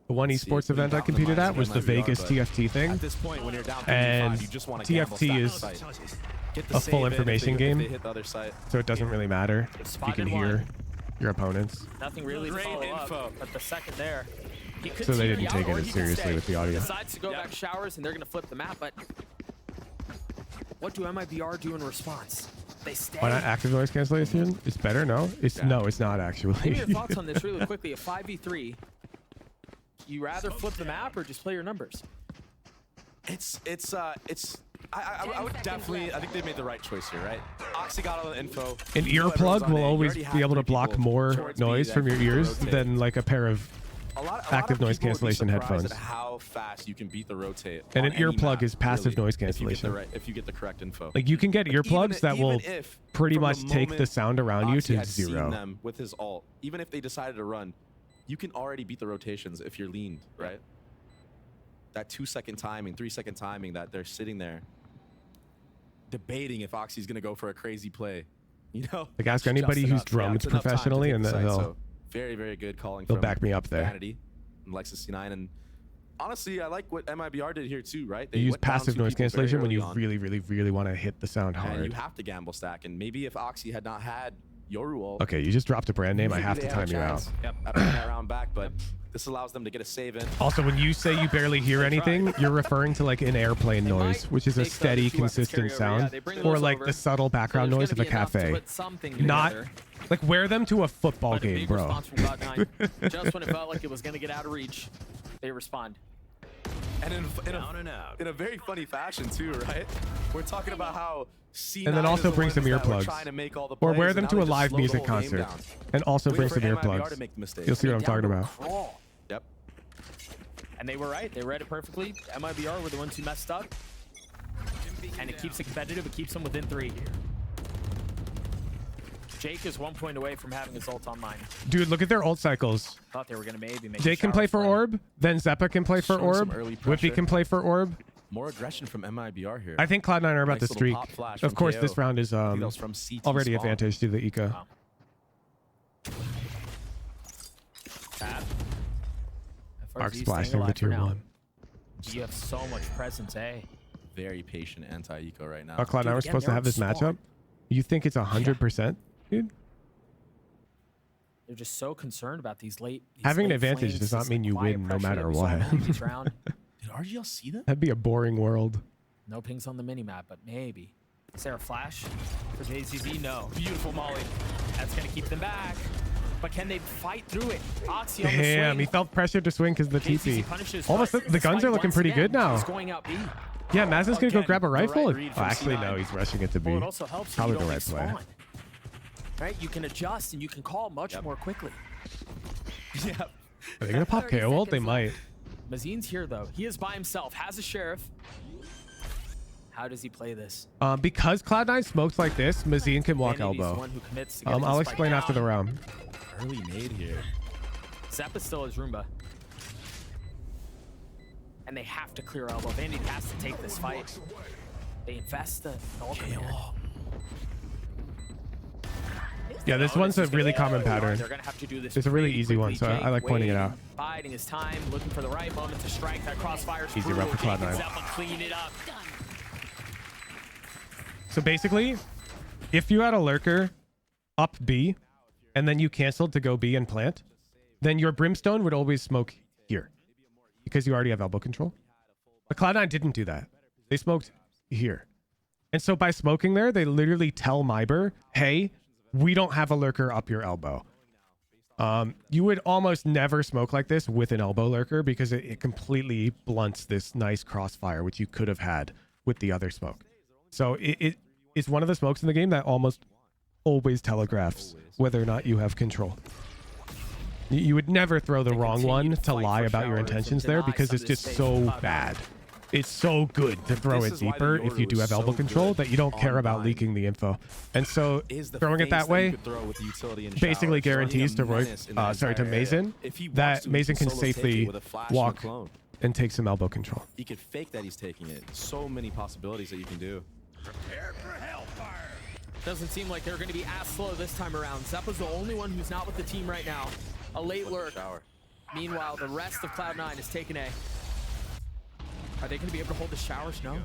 The one Let's see, esports putting event I down the competed minds at of was the MIBR, Vegas but TFT thing. At this point, when you're down 3-5, And you just want to gamble TFT stack is the site. Get the a save full in if information they, if game, they hit the other side. so it doesn't really matter. You Spotted can one. hear your opponents. Nothing really to Great follow info. up. But the second there, he could So they teeter didn't you take out, or it he could seriously stay. with the audio. Decides to go back showers, and they're going to flip the map, but what do MIBR do in response? They stay. Why not active noise cancellation? It's better, no? It's no, it's not Give me actually. your thoughts on this really quickly. A 5v3, you rather flip the map or just play your numbers? I would definitely, I think they made the right choice here, right? Oxy got all the info. An You know everyone's earplug on will it. You always already have be able to 3 block people more towards B noise that from your can ears rotate. than like a pair of A lot active of noise people would be cancellation surprised headphones. at how fast you can beat the rotate. And on an any earplug map, is passive really, noise if you get the cancellation. right- If you get the correct info. Like you can get Like, earplugs that will even if pretty from the much take the moment sound around you Oxy to had seen zero. them with his ult, even if they decided to run, you can already beat the rotations if you're leaned, right? That 2-second timing, 3-second timing that they're sitting there debating if Oxy's gonna go for a crazy play. You know? Like ask It's anybody just who's enough. Yeah, drummed it's enough time to professionally take and the then site, they'll so very, very good calling they'll from back me up there. Vanity and Lexus C9. And honestly, I like what MIBR did here too, right? They You use went down passive 2 noise people very cancellation when early you on, really want to hit the sound and you hard. have to gamble stack. And maybe if Oxy had not had Yoru ult, Okay, you just dropped a brand name. I maybe have to they time a you out. chance at bringing that round back, but this allows them to get a save in. Also, when you say you barely hear anything, you're referring to like an airplane noise, which is a make the steady, two weapons carry consistent over. Yeah, sound, they bring or those like over. the subtle background So noise there's of a gonna be enough to cafe. put something Not together. like wear them to a football But a game, big bro. response from Cloud9. Just when it felt like it was going to get out of reach, they respond. And in a very funny fashion too, right? We're talking about how C9 And then also is the bring some ones that were earplugs. trying to make all the Or plays, wear and them now to they a just live slow the music whole game concert. down. And also Wait bring for some MIBR to earplugs. make the mistakes. You'll see what I'm Down talking to a about. crawl. Yep. And they were right. They read it perfectly. MIBR were the ones who messed up. And it keeps it competitive. It keeps them within 3. Jake is 1 point away from having his ult online. Dude, look at their ult cycles. Thought they were going to maybe make Jake can play for Orb, then Zeppa can play for Showing some Orb, early Whippy pressure. can play for Orb. More aggression from MIBR here. I think Cloud9 are about Nice to little streak. pop flash Of from course, KO. this round is I think that was from CT already spawn. advantage to the Eco. Wow. Bad. Arc FRZ splashing staying the alive for tier now. 1. You have so much presence, eh? Very patient anti-eco right now. Cloud9 Dude, was again, supposed to they're have this on matchup? You think it's 100%, dude? They're just so concerned about these late. Having an advantage does not mean you win no matter what. Round. Did RGL see them? That'd be a boring world. No pings on the minimap, but maybe. Is there a flash for JCZ? No. Beautiful molly. That's going to keep them back. But can they fight through it? Oxy on the Damn, swing. he felt pressured to swing because of the JCZ TP. punishes, Almost but the guns despite are looking once pretty again, good now. He's going out B. Yeah, Mazin's gonna go Again, grab a the right rifle. read Oh, from actually, C9. no, he's rushing it to B. Well, it also helps Probably that you the don't right play. respawn. Right? You can adjust and you can call much more quickly. Yeah. Are they gonna pop 30 KO ult? They seconds might. Mazin's here, though. He is by himself, has a sheriff. How does he play this? Because Cloud9 smokes like this, Mazin can walk Vanity's the elbow. one who commits to getting I'll the spike explain after the down. round. Early nade here. Zappa still has Roomba. And they have to clear elbow. Vanity has to take this fight. They invest the ultimate. Yeah, this one's a really common pattern. They're gonna have to do this. It's a really pretty easy one, quickly. so I like Jake pointing it waiting, out. Biding his time, looking for the right moment to strike that crossfire. Easy round for Cloud9. Zappa clean it up. So basically, if you had a lurker up B and then you canceled to go B and plant, then your brimstone would always smoke here because you already have elbow control. But Cloud9 didn't do that. They smoked here. And so by smoking there, they literally tell MIBR, hey, we don't have a lurker up your elbow. You would almost never smoke like this with an elbow lurker because it completely blunts this nice crossfire, which you could have had with the other smoke. So it's one of the smokes in the game that almost always telegraphs whether or not you have control. You would never throw the wrong one to lie about your intentions there because it's just so bad. It's so good to throw it deeper if you do have elbow control that you don't care about leaking the info. And so throwing it that way basically guarantees to Mason that Mason can safely walk and take some elbow control. He could fake that he's taking it. So many possibilities that you can do. Prepare for hellfire. Doesn't seem like they're going to be as slow this time around. Zeppa's the only one who's not with the team right now. A late lurk. Meanwhile, the rest of Cloud9 is taking A. Are they going to be able to hold the showers? No.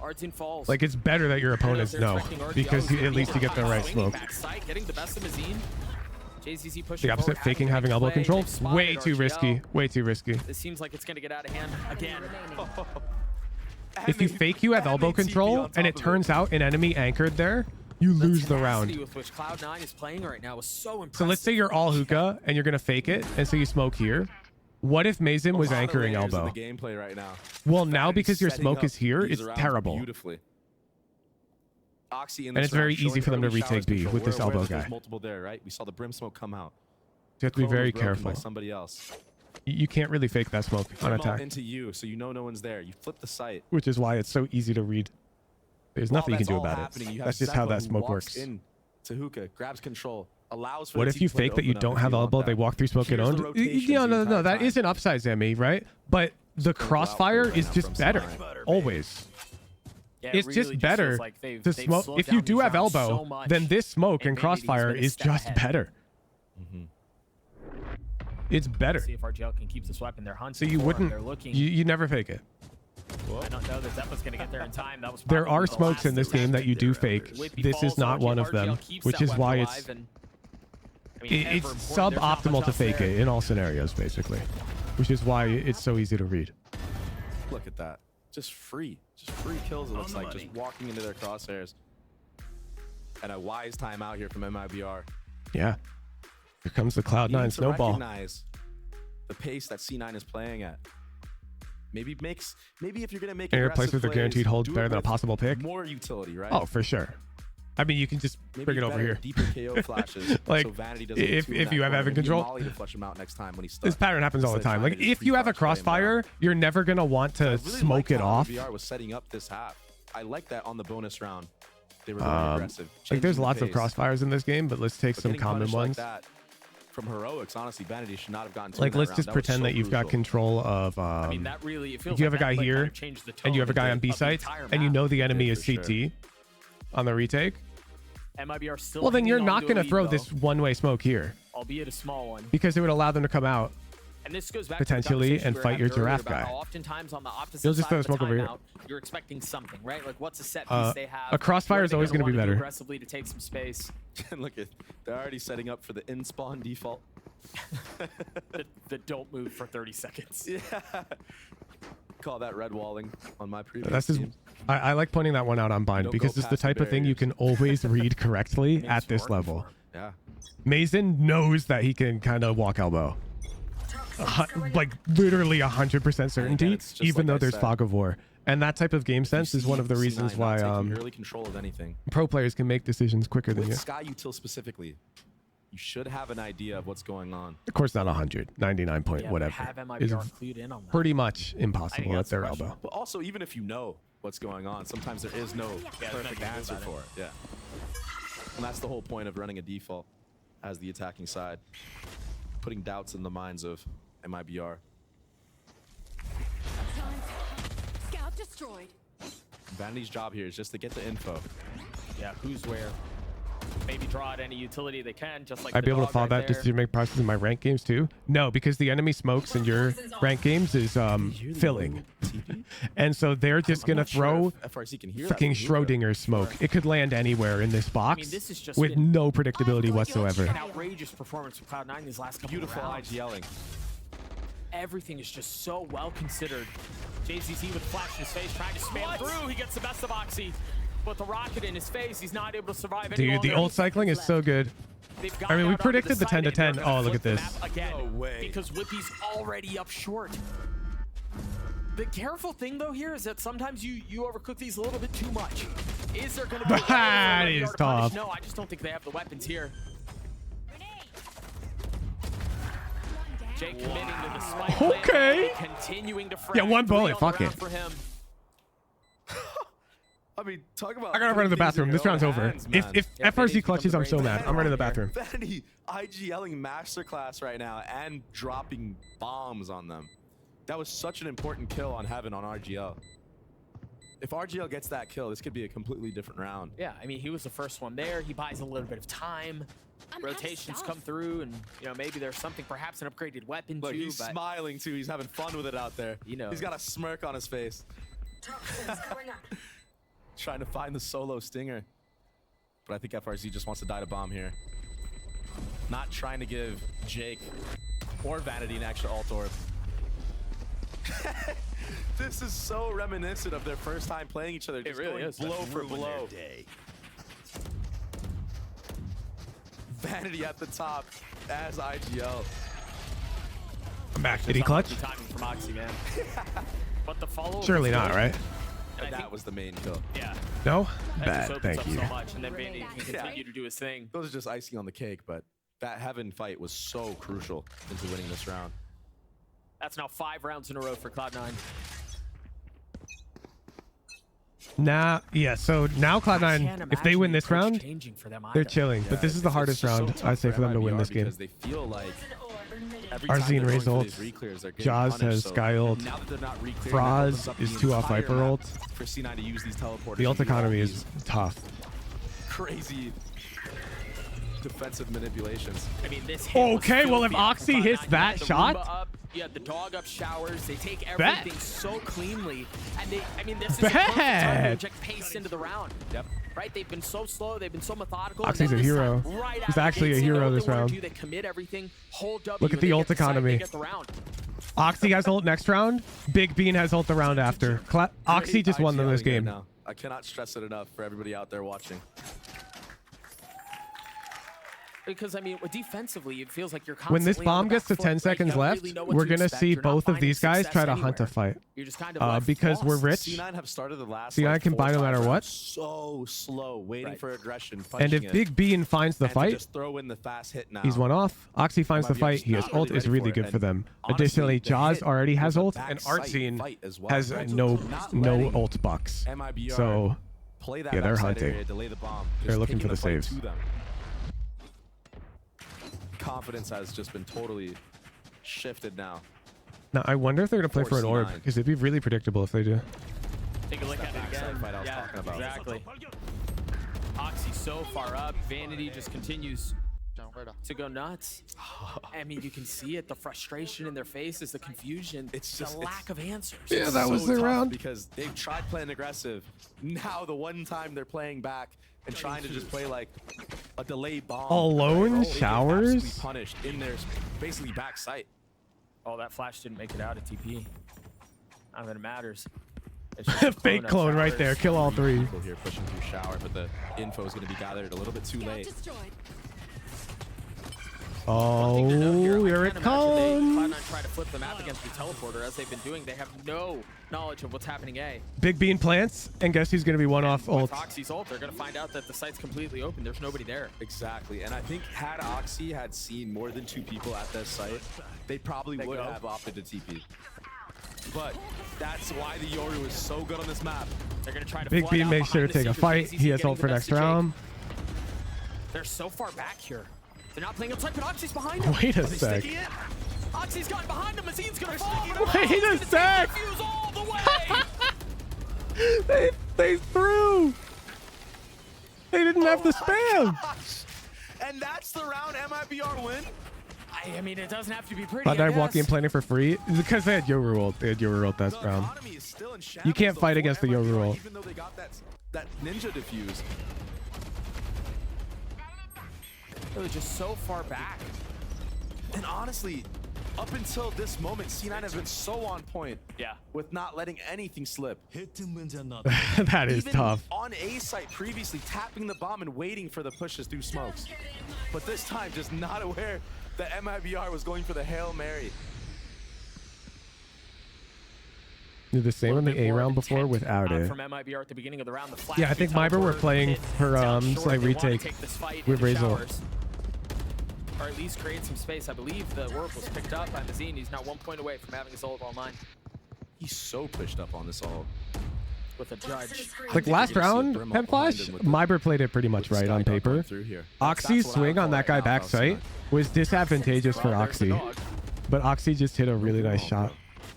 Ardzine falls. Like, it's better that your opponents know because at least you get the right smoke. Getting the best of Mazine. JZZ pushing The opposite, faking having elbow control. Way too risky. Way too risky. This seems like it's going to get out of hand again. If you fake you have elbow control and it turns out an enemy anchored there, you lose the round. With which Cloud9 is playing right now is so impressive. So let's say you're all hookah and you're going to fake it, and so you smoke here. What if Mason was anchoring elbow? The gameplay right now. Well, now because your smoke is here, it's terrible. Beautifully. And it's very easy for them to retake B with this elbow guy. Multiple there, right? We saw the brim smoke come out. You have to be very careful. By somebody else. You can't really fake that smoke on attack. Into you, so you know no one's there. You flip the sight. Which is why it's so easy to read. There's nothing you can do about it. That's just how that smoke works. To hookah, grabs control, allows for what if you fake that you don't have elbow, they walk through smoke and owned? No, that is an upside, Zemi, right? But the crossfire is just better. Always. It's just better to smoke. If you do have elbow, then this smoke and crossfire is just better. It's better. See if RGL can keep this weapon. They're hunting. So you wouldn't. You never fake it. I don't know that Zeppa's going to get there in time. That was there are smokes in this game that you do fake. This is not one of them, which is why it's suboptimal to fake it in all scenarios, basically, which is why it's so easy to read. Look at that. Just free kills, it looks like, just walking into their crosshairs. And a wise timeout here from MIBR. Yeah. Here comes the Cloud9 snowball. Recognize the pace that C9 is playing at. Maybe if you're gonna make and replace with a guaranteed hold better than a possible pick. More utility, right? Oh, for sure. I mean, you can just bring it over here. Deeper KO flashes. Like, so Vanity doesn't if you have having control, to flush him out next time when he's stuck. This pattern happens all the time. Like, if you have a crossfire, you're never gonna want to smoke it off. MIBR was setting up this half. I like that on the bonus round. They were very aggressive. Like, there's lots of crossfires in this game, but let's take some common ones. From heroics, honestly, Vanity should not have gotten to like, let's just pretend that you've got control of I mean, that really, it feels if you have a guy here and you have a guy on B site and you know the enemy is CT on the retake, MIBR still well, then you're not going to throw this one-way smoke here, albeit a small one, because it would allow them to come out and this goes back potentially and fight your giraffe guy. Oftentimes on the opposite You'll just throw the smoke over here. You're expecting something, right? Like, what's a set piece they have? A crossfire is always going to be better. Aggressively to take some space. And look at, they're already setting up for the in-spawn default. the don't move for 30 seconds. Yeah. Call that red walling on my previous That's just, I like pointing that one out on Bind because it's the type of thing you can always read correctly at this level. Yeah. Mason knows that he can kind of walk elbow. Like, literally 100% certainty, even though there's fog of war. And that type of game sense is one of the reasons why early control of anything. Pro players can make decisions quicker than you. With Sky Util specifically, you should have an idea of what's going on. Of course, not 100, 99 point whatever. Is pretty much impossible at their elbow. But also, even if you know what's going on, sometimes there is no perfect answer for it. Yeah. And that's the whole point of running a default as the attacking side, putting doubts in the minds of MIBR. Scout destroyed. Vanity's job here is just to get the info. Yeah, who's where. maybe draw out any utility they can, just like I'd the be able to dog follow right that just there. to make process in my rank games too. No, because the enemy smokes in your rank games is filling, and so they're just I'm gonna not sure throw if FRC can hear that fucking from Luka. Schrodinger smoke. It could land anywhere in this box this has just with been no predictability whatsoever. An outrageous performance from Cloud9 these last couple Beautiful of rounds. IGLing. Everything is just so well considered. JZZ with flash in his face, trying to spam through. He gets the best of Oxy. With the rocket in his face, he's not able to survive any Dude, longer. the ult cycling is so good. They've I mean, we gone out predicted onto the 10 to side, and 10. they're gonna Oh, look at flip this. the map again, No way. because Whippy's already up short. The careful thing though here is that sometimes you overcook these a little bit too much. Is there going to be That is tough. No, I just don't think they have the weapons here. Jake committing to the spike Okay. plan, continuing to Yeah, one bullet, frag fuck round it. for him. I mean, talk about. I gotta run to the bathroom. This round's over. If Yeah, FRC Vandy's clutches, become I'm the so brain mad. cell I'm running to the here. bathroom. Vanity IGLing masterclass right now and dropping bombs on them. That was such an important kill on Heaven on RGL. If RGL gets that kill, this could be a completely different round. Yeah, I mean, he was the first one there. He buys a little bit of time. Rotations come through, and maybe there's something, perhaps an upgraded weapon Look, too. he's but smiling too. He's having fun with it out there. He's got a smirk on his face. Trying to find the solo stinger. But I think FRZ just wants to die to bomb here. Not trying to give Jake or Vanity an extra ult orb. This is so reminiscent of their first time playing each other. Just really going is. blow for blow. Vanity at the top as IGL. I'm back. Did he clutch? Good timing from Oxy, man. But the follow Surely not, right? And that was the main kill. Yeah. No? That Bad. just opens Thank up you. so much, and then Vandy can continue to do his thing. Those are just icing on the cake, but that Heaven fight was so crucial into winning this round. That's now 5 rounds in a row for Cloud9. Nah, yeah, so now Cloud9, if they win this round, they're chilling. But this is the hardest round, I'd say, for them to win this game. Because they feel like every Arzine time they're going raised for ult. these reclears, they're getting Jaws punished, has so Sky ult. now that they're not reclearing, Fraz that opens up is the 2 off entire Viper map ult. for C9 to use these teleporters. The ult and do all economy these is tough. crazy defensive manipulations. I mean, this hit was Okay, well, if filthy out Oxy from hits Cloud9. that You had the shot- Roomba up, you had the dog up showers. They take Bet. everything so cleanly. And this is a perfect time to Bet. inject pace into the round. Yep. Right? They've been so slow. They've been so methodical. Oxy's And a this hero. time, right He's out of actually the a gates, they know hero what this they wanna round. do. They commit everything, hold W, Look at and the they ult get the side, economy. they get the round. Oxy has ult next round. Big Bean has ult the round after. Oxy Great just won them this IGLing right game. now. I cannot stress it enough for everybody out there watching. Because, I mean, defensively, it feels like you're When this constantly on bomb the gets back to foot, 10 right? You seconds don't left, really know what we're to going to expect. see You're not both of finding these guys success try to hunt a anywhere. fight. You're just kind of left Because we're lost. rich. C9 have started the last C9 like, can 4 buy no or 5 matter rounds what. So slow, waiting Right. for aggression, And punching if Big Bean finds the and to fight, just throw in the fast hit now. he's one off. Oxy finds the MIBR fight. just He has not ult. really It's ready really for good it. for And them. honestly, Additionally, the Jaws hit already has was a ult, and backside Artzine fight as well, has right? no Not no letting ult bucks. MIBR So play that yeah, they're backside hunting. area, delay the bomb. They're Just looking for taking the fight saves. to them. Confidence has just been totally shifted now. Now I wonder if they're gonna play for an orb, C9. because it'd be really predictable if they do. Take a look at it backside again. fight I was Yeah, talking about. exactly. Oxy so far up. Vanity just continues to go nuts. I mean, you can see it, the frustration in their faces, the confusion, It's the just lack of answers. Yeah, that was so their tough round. because they've tried playing aggressive. Now the one time they're playing back and trying to just play like a delayed bomb. Alone they get showers? absolutely punished in their basically back sight. Oh, that flash didn't make it out of TP. Not that it matters. It's just a Fake of clone right showers. there. Kill all 3. People here pushing through shower, but the info is going to be gathered a little bit too late. Oh, Thing to note here, I here it can't imagine comes. Cloud9 try to flip the map against the teleporter as they've been doing. They have no knowledge of what's happening A. Big Bean plants, and guess who's gonna be one off ult? With Oxy's ult, they're going to find out that the site's completely open. There's nobody there. Exactly, and I think had Oxy had seen more than 2 people at this site, they probably would have opted to TP. But that's why the Yoru is so good on this map. They're going to try to Big flood Bean out makes sure to behind the take a fight. secret He JCC, has getting ult the for best next of Jake. round. They're so far back here. They're not playing outside, but Oxy's behind him. Wait a Are they sec. sticking it? Oxy's gotten behind him. Azine's going to fall. Wait a sec. Fuse all the way. They threw. They didn't have the spam. And that's the round MIBR win. I mean, it doesn't have to be pretty. Cloud9 walking and planning for free because they had Yoru ult. They had Yoru ult that round. You can't fight against the Yoru ult. Even though they got that ninja defuse. Really just so far back. And honestly, up until this moment, C9 has been so on point. Yeah. With not letting anything slip. That is Even tough. on A site previously, tapping the bomb and waiting for the pushes through smokes. But this time, just not aware that MIBR was going for the Hail Mary. Did the same on the A round before without it. From MIBR at the beginning of the round, the Yeah, I think MIBR were playing her slight retake with Razor. Or at least create some space. I believe the warp was picked up by Mazine. He's now 1 point away from having his ult online. He's so pushed up on this ult. With a judge. Like last round, Pen Flash, MIBR played it pretty much right on paper. Oxy's swing on that guy backside was disadvantageous for Oxy. But Oxy just hit a really nice shot.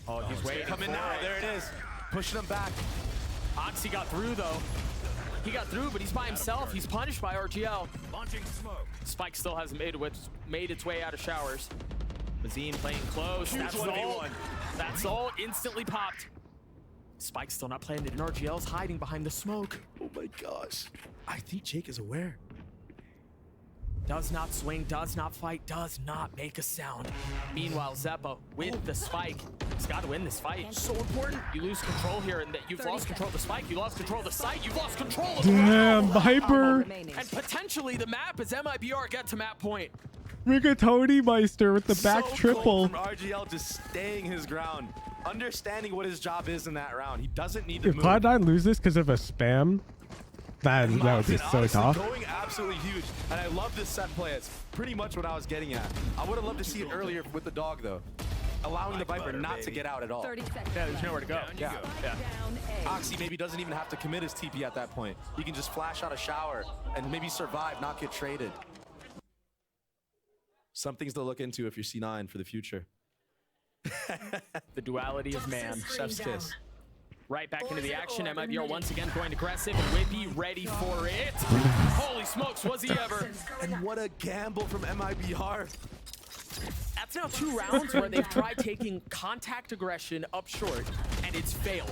Oh, he's waiting. Coming now. There it is. Pushing him back. Oxy got through though. He got through, but he's by himself. He's punished by RGL. Spike still hasn't made its way out of showers. Mazine playing close. That's all. That's all instantly popped. Spike's still not playing it, and RGL's hiding behind the smoke. Oh my gosh. I think Jake is aware. Does not swing, does not fight, does not make a sound. Meanwhile, Zeppo with the spike. He's got to win this fight. So important. You lose control here, and that you've lost control of the spike. You lost control of the site. You've lost control of the Damn, MIBR. And potentially the map as MIBR get to map point. Rigatoni Meister with the back So triple. cold from RGL just staying his ground. Understanding what his job is in that round. He doesn't need to If move. Cloud9 loses because of a spam, that would be so Honestly, tough. going absolutely huge. And I love this set play. It's pretty much what I was getting at. I would have loved to see it earlier with the dog, though. Allowing the Viper not to get out at all. 30 seconds. Yeah, there's nowhere to go. Yeah. Oxy maybe doesn't even have to commit his TP at that point. He can just flash out a shower and maybe survive, not get traded. Some things to look into if you're C9 for the future. The duality of man. Chef's kiss. Right back into the action. MIBR once again going aggressive, and Whippy ready for it. Holy smokes, was he ever? And what a gamble from MIBR. That's now 2 rounds where they've tried taking contact aggression up short, and it's failed.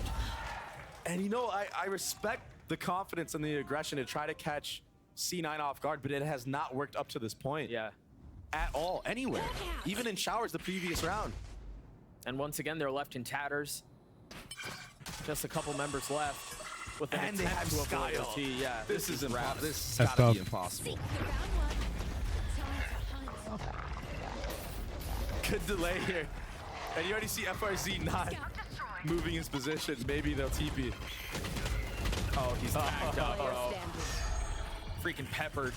And you know, I respect the confidence and the aggression to try to catch C9 off guard, but it has not worked up to this point. Yeah. At all, anywhere. Even in showers the previous round. And once again, they're left in tatters. Just a couple members left. With an And they attempt have to avoid Skyle. the T. Yeah, This is impossible. This That's has gotta be tough. impossible. Good delay here. And you already see FRZ not moving his position. Maybe they'll TP. Oh, he's backed up, bro. Freaking peppered.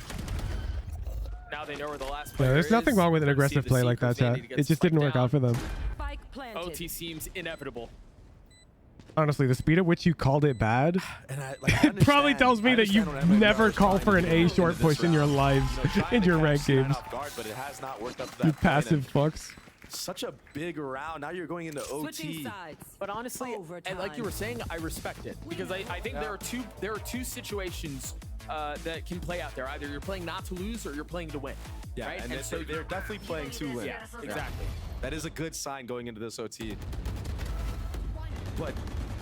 Now they know where the last player Yeah, there's is. nothing wrong with an Let's see aggressive the play like that, secrets they chat. need to get It just didn't spiked work down. out for them. OT seems inevitable. Honestly, the speed at which you called it bad And it probably tells me that you never call for an A short push in your lives in your ranked games. But it has not worked up to that You point, passive and fucks. Such a big round. Now you're going into OT. But honestly, and like you were saying, I respect it because I think there are two situations that can play out there. Either you're playing not to lose or you're playing to win. Yeah, right? and so they're definitely playing to win. Yeah, exactly. That is a good sign going into this OT. But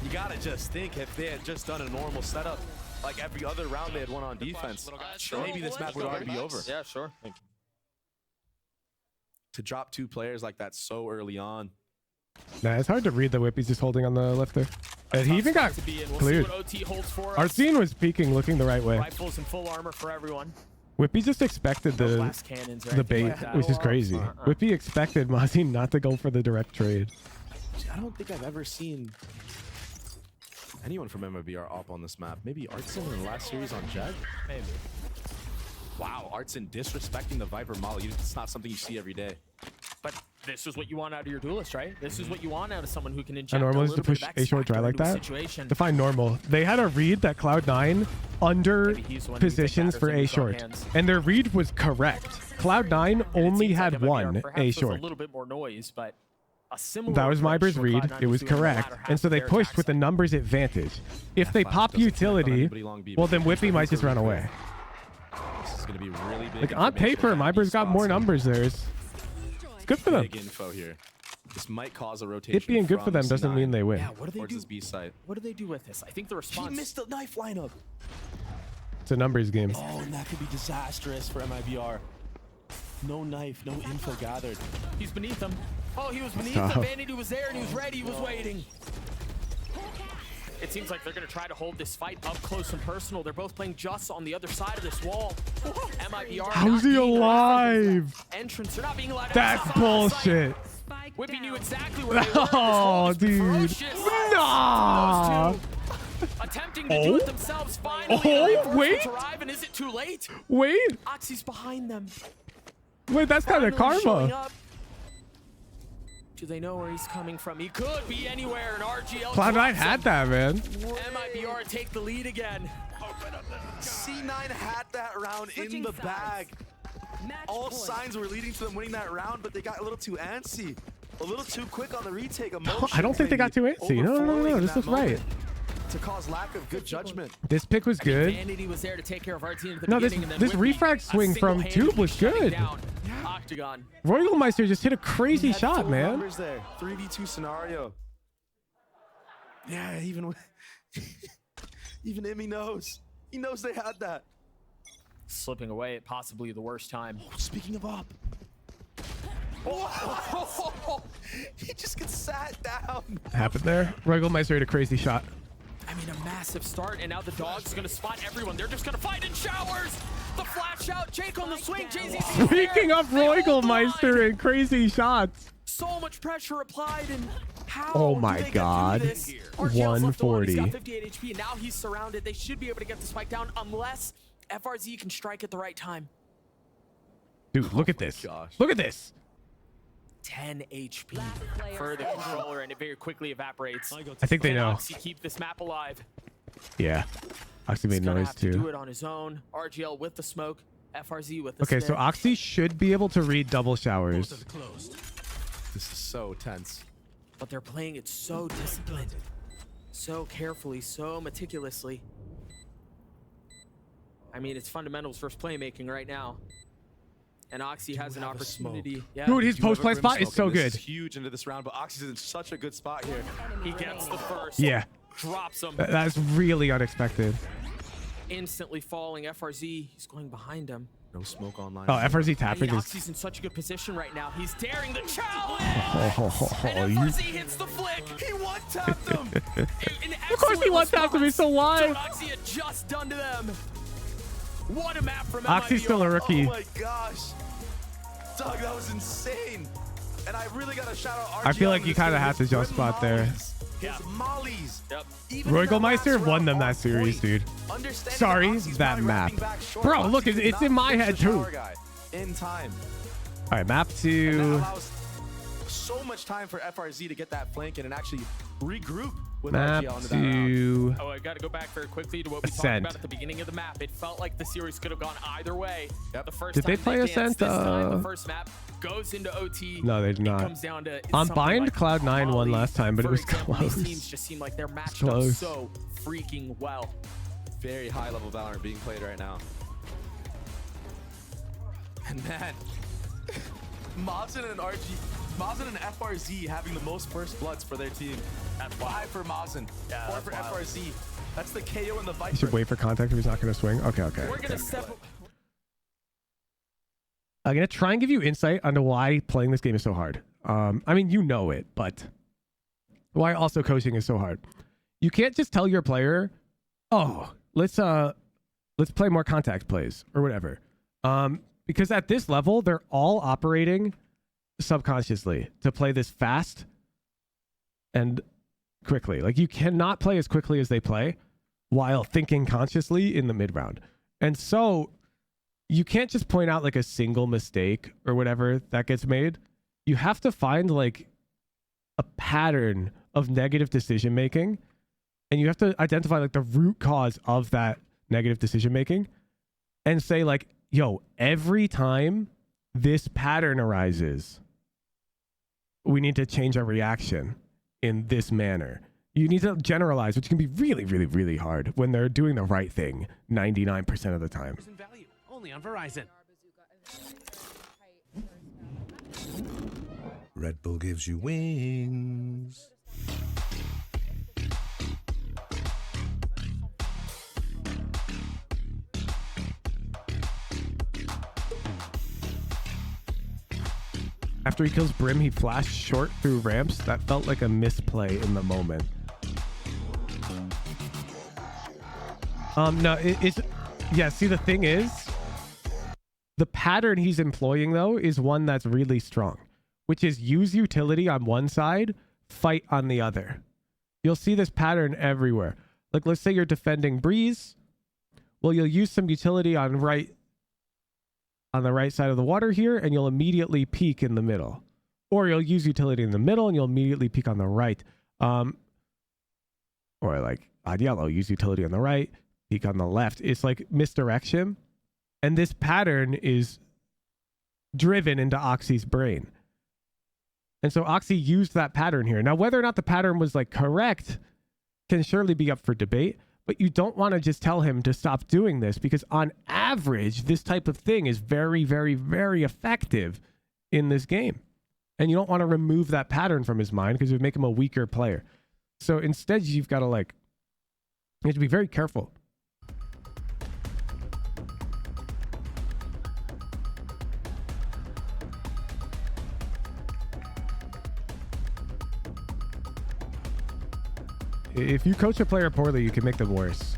you gotta just think if they had just done a normal setup, like every other round they had won on defense, maybe this map would already be over. Yeah, sure. To drop 2 players like that so early on. Nah, it's hard to read the whip he's just holding on the left there. And he even got We'll cleared. see what OT holds for us. Our scene was peeking, looking the right way. Rifles and full armor for everyone. Whippy just expected the Blast cannons or the anything bait, like that. which is crazy. Whippy expected Mazine not to go for the direct trade. I don't think I've ever seen anyone from MIBR up on this map. Maybe Artson in the last series on Jet? Maybe. Wow, Artson disrespecting the Viper Molly. It's not something you see every day. But this is what you want out of your duelist, right? This is what you want out of someone who can inject And normal a is to little bit push of A short X dry like factor into a that. situation. Define normal. They had a read that Cloud9 under Maybe he's the one who positions takes for matters A into his own short, hands. and their read was correct. Cloud9 And it only seems like had MIBR one perhaps A does short. a little bit more noise, but a similar That was approach MIBR's to read. Cloud9 It was doing in the correct, latter half and so of they their pushed attack with the cycle. numbers advantage. If they Flash pop doesn't connect on utility, anybody long B, well but then Flash Whippy might doesn't just run clear. away. This is going to be really big. Like on paper, MIBR's got more numbers there. It's good for them. Big info here. This might cause a rotation. It being good for them doesn't mean they win. Yeah, what do they do? This B side. What do they do with this? I think the response. He missed the knife lineup. It's a numbers game. Oh, and that could be disastrous for MIBR. No knife, no info gathered. He's beneath him. Oh, he was beneath him. Vanity was there and he was ready. He was waiting. It seems like they're going to try to hold this fight up close and personal. They're both playing just on the other side of this wall. MIBR. How's he alive? Entrance. They're not being allowed. That's bullshit. Whippy knew exactly where they were. Oh, dude. Nah. Attempting to do it themselves. Finally, Oh, wait. arrive, and is it too late? Wait. Oxy's behind them. Wait, that's kind of karma. Do they know where he's coming from? He could be anywhere, and RGL. Cloud9 had that, man. MIBR take the lead again. C9 had that round in the bag. All signs were leading to them winning that round, but they got a little too antsy. A little too quick on the retake. I don't think they got too antsy. No. This was right. To cause lack of good judgment. This pick was good. Vanity was there to take care of our team at the No, this refrag swing from Tube was good. Octagon. Royalmeister just hit a crazy shot, man. There. 3v2 scenario. Yeah, even Emmy knows. He knows they had that. Slipping away at possibly the worst time. Oh, speaking of up. Oh, he just gets sat down. Happened there. Royalmeister hit a crazy shot. I mean, a massive start, and now the dog's gonna spot everyone. They're just gonna fight in showers. The flash out, Jake on the swing. Jay-Z. Speaking of Royalmeister and crazy shots. So much pressure applied, and how? Oh my God. 140. He's got 58 HP, and now he's surrounded. They should be able to get the spike down unless FRZ can strike at the right time. Dude, look at this. Look at this. 10 HP for the controller, and it very quickly evaporates. I think they know. Oxy keep this map alive. Yeah. Oxy made noise too. Do it on his own. RGL with the smoke. FRZ with the Okay, so Oxy should be able to read double showers. This is so tense. But they're playing it so disciplined, so carefully, so meticulously. I mean, it's fundamentals versus playmaking right now. And Oxy has an opportunity. Yeah. Dude, his post-play spot is so good. This is huge into this round, but Oxy's in such a good spot here. He gets the first. Yeah. Drops him. That's really unexpected. Instantly falling. FRZ, he's going behind him. No smoke online. Oh, FRZ tapping is... Oxy's in such a good position right now. He's daring the challenge! And FRZ hits the flick! He one-tapped him! Of course he one-tapped him, he's so wide! Oxy had just done to them. What a map from MIBR. Oxy's still a rookie. Oh my gosh. Doug, that was insane. And I really got to shout out RGL. I feel like you kind of have to jump spot there. His mollies. Yep. Royalmeister won them that series, dude. Sorry, that map. Bro, look, it's in my head too. In time. All right, map 2. So much time for FRZ to get that flank in and actually regroup with map RGL into 2. Oh, I got to go back very quickly to what we talked Ascent. about at the beginning of the map. It felt like the series could have gone either way. Yep. The first Did they time play Ascent? This time, the first map goes into OT. No, they did not. Comes down to On Bind, like Cloud9 won last time, but it was close. These teams just seem like they're matched up so freaking well. Very high level Valorant being played right now. And man, Mazen and FRZ having the most first bloods for their team. At 5 for Mazen, 4 for FRZ. That's the KO and the Viper. You should wait for contact if he's not going to swing. Okay. We're going to step... I'm going to try and give you insight onto why playing this game is so hard. I mean, you know it, but why also coaching is so hard. You can't just tell your player, oh, let's play more contact plays or whatever. Because at this level, they're all operating subconsciously to play this fast and quickly. Like, you cannot play as quickly as they play while thinking consciously in the mid round. And so you can't just point out like a single mistake or whatever that gets made. You have to find like a pattern of negative decision making, and you have to identify like the root cause of that negative decision making and say like, yo, every time this pattern arises, we need to change our reaction in this manner. You need to generalize, which can be really, really, really hard when they're doing the right thing 99% of the time. only on Verizon. Red Bull gives you wings. After he kills Brim, he flashed short through ramps. That felt like a misplay in the moment. No, it's... Yeah, see, the thing is, the pattern he's employing, though, is one that's really strong, which is use utility on one side, fight on the other. You'll see this pattern everywhere. Like, let's say you're defending Breeze. Well, you'll use some utility on the right side of the water here, and you'll immediately peek in the middle. Or you'll use utility in the middle, and you'll immediately peek on the right. Or like odd yellow, use utility on the right, peek on the left. It's like misdirection. And this pattern is driven into Oxy's brain. And so Oxy used that pattern here. Now, whether or not the pattern was like correct can surely be up for debate. But you don't want to just tell him to stop doing this, because on average, this type of thing is very, very, very effective in this game. And you don't want to remove that pattern from his mind, because it would make him a weaker player. So instead, you've got to you have to be very careful. If you coach a player poorly, you can make them worse.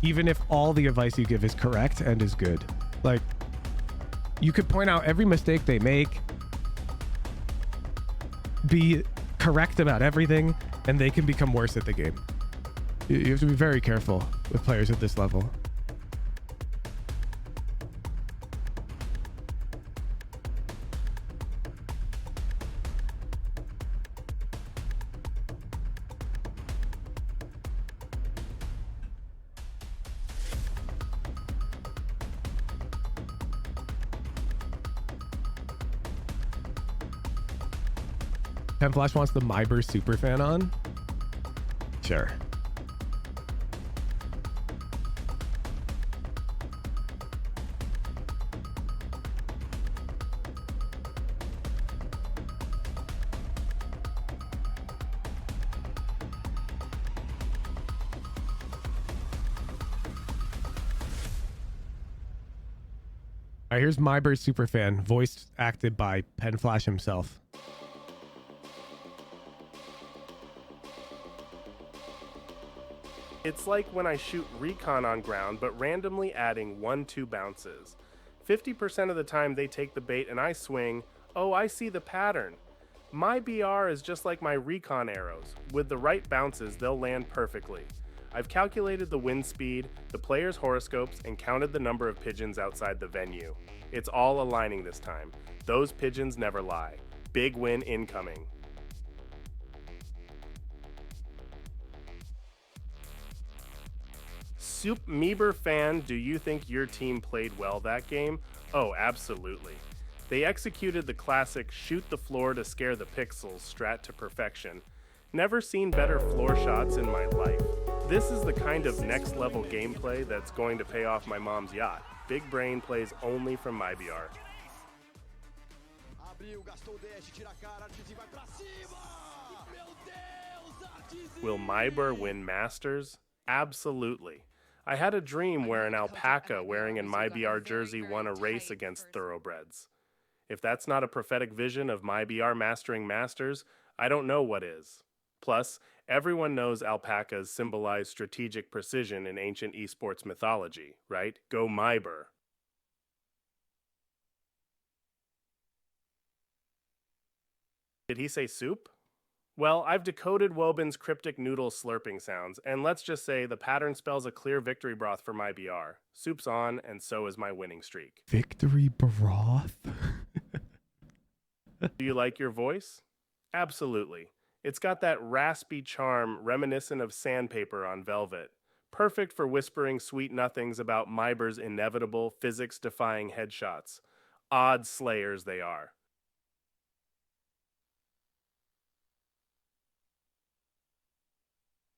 Even if all the advice you give is correct and is good. Like, you could point out every mistake they make, be correct about everything, and they can become worse at the game. You have to be very careful with players at this level. Pen Flash wants the MIBR superfan on? Sure. All right, here's MIBR superfan, voiced acted by Pen Flash himself. It's like when I shoot recon on ground, but randomly adding 1-2 bounces. 50% of the time they take the bait and I swing, oh, I see the pattern. My BR is just like my recon arrows. With the right bounces, they'll land perfectly. I've calculated the wind speed, the player's horoscopes, and counted the number of pigeons outside the venue. It's all aligning this time. Those pigeons never lie. Big win incoming. Soup MIBR fan, do you think your team played well that game? Oh, absolutely. They executed the classic shoot the floor to scare the pixels strat to perfection. Never seen better floor shots in my life. This is the kind of next level gameplay that's going to pay off my mom's yacht. Big brain plays only from MIBR. Will MIBR win Masters? Absolutely. I had a dream where an alpaca wearing an MIBR jersey won a race against thoroughbreds. If that's not a prophetic vision of MIBR mastering Masters, I don't know what is. Plus, everyone knows alpacas symbolize strategic precision in ancient esports mythology, right? Go MIBR. Did he say soup? Well, I've decoded Wobin's cryptic noodle slurping sounds, and let's just say the pattern spells a clear victory broth for MIBR. Soup's on, and so is my winning streak. Victory broth? Do you like your voice? Absolutely. It's got that raspy charm reminiscent of sandpaper on velvet. Perfect for whispering sweet nothings about MIBR's inevitable, physics-defying headshots. Odd slayers they are.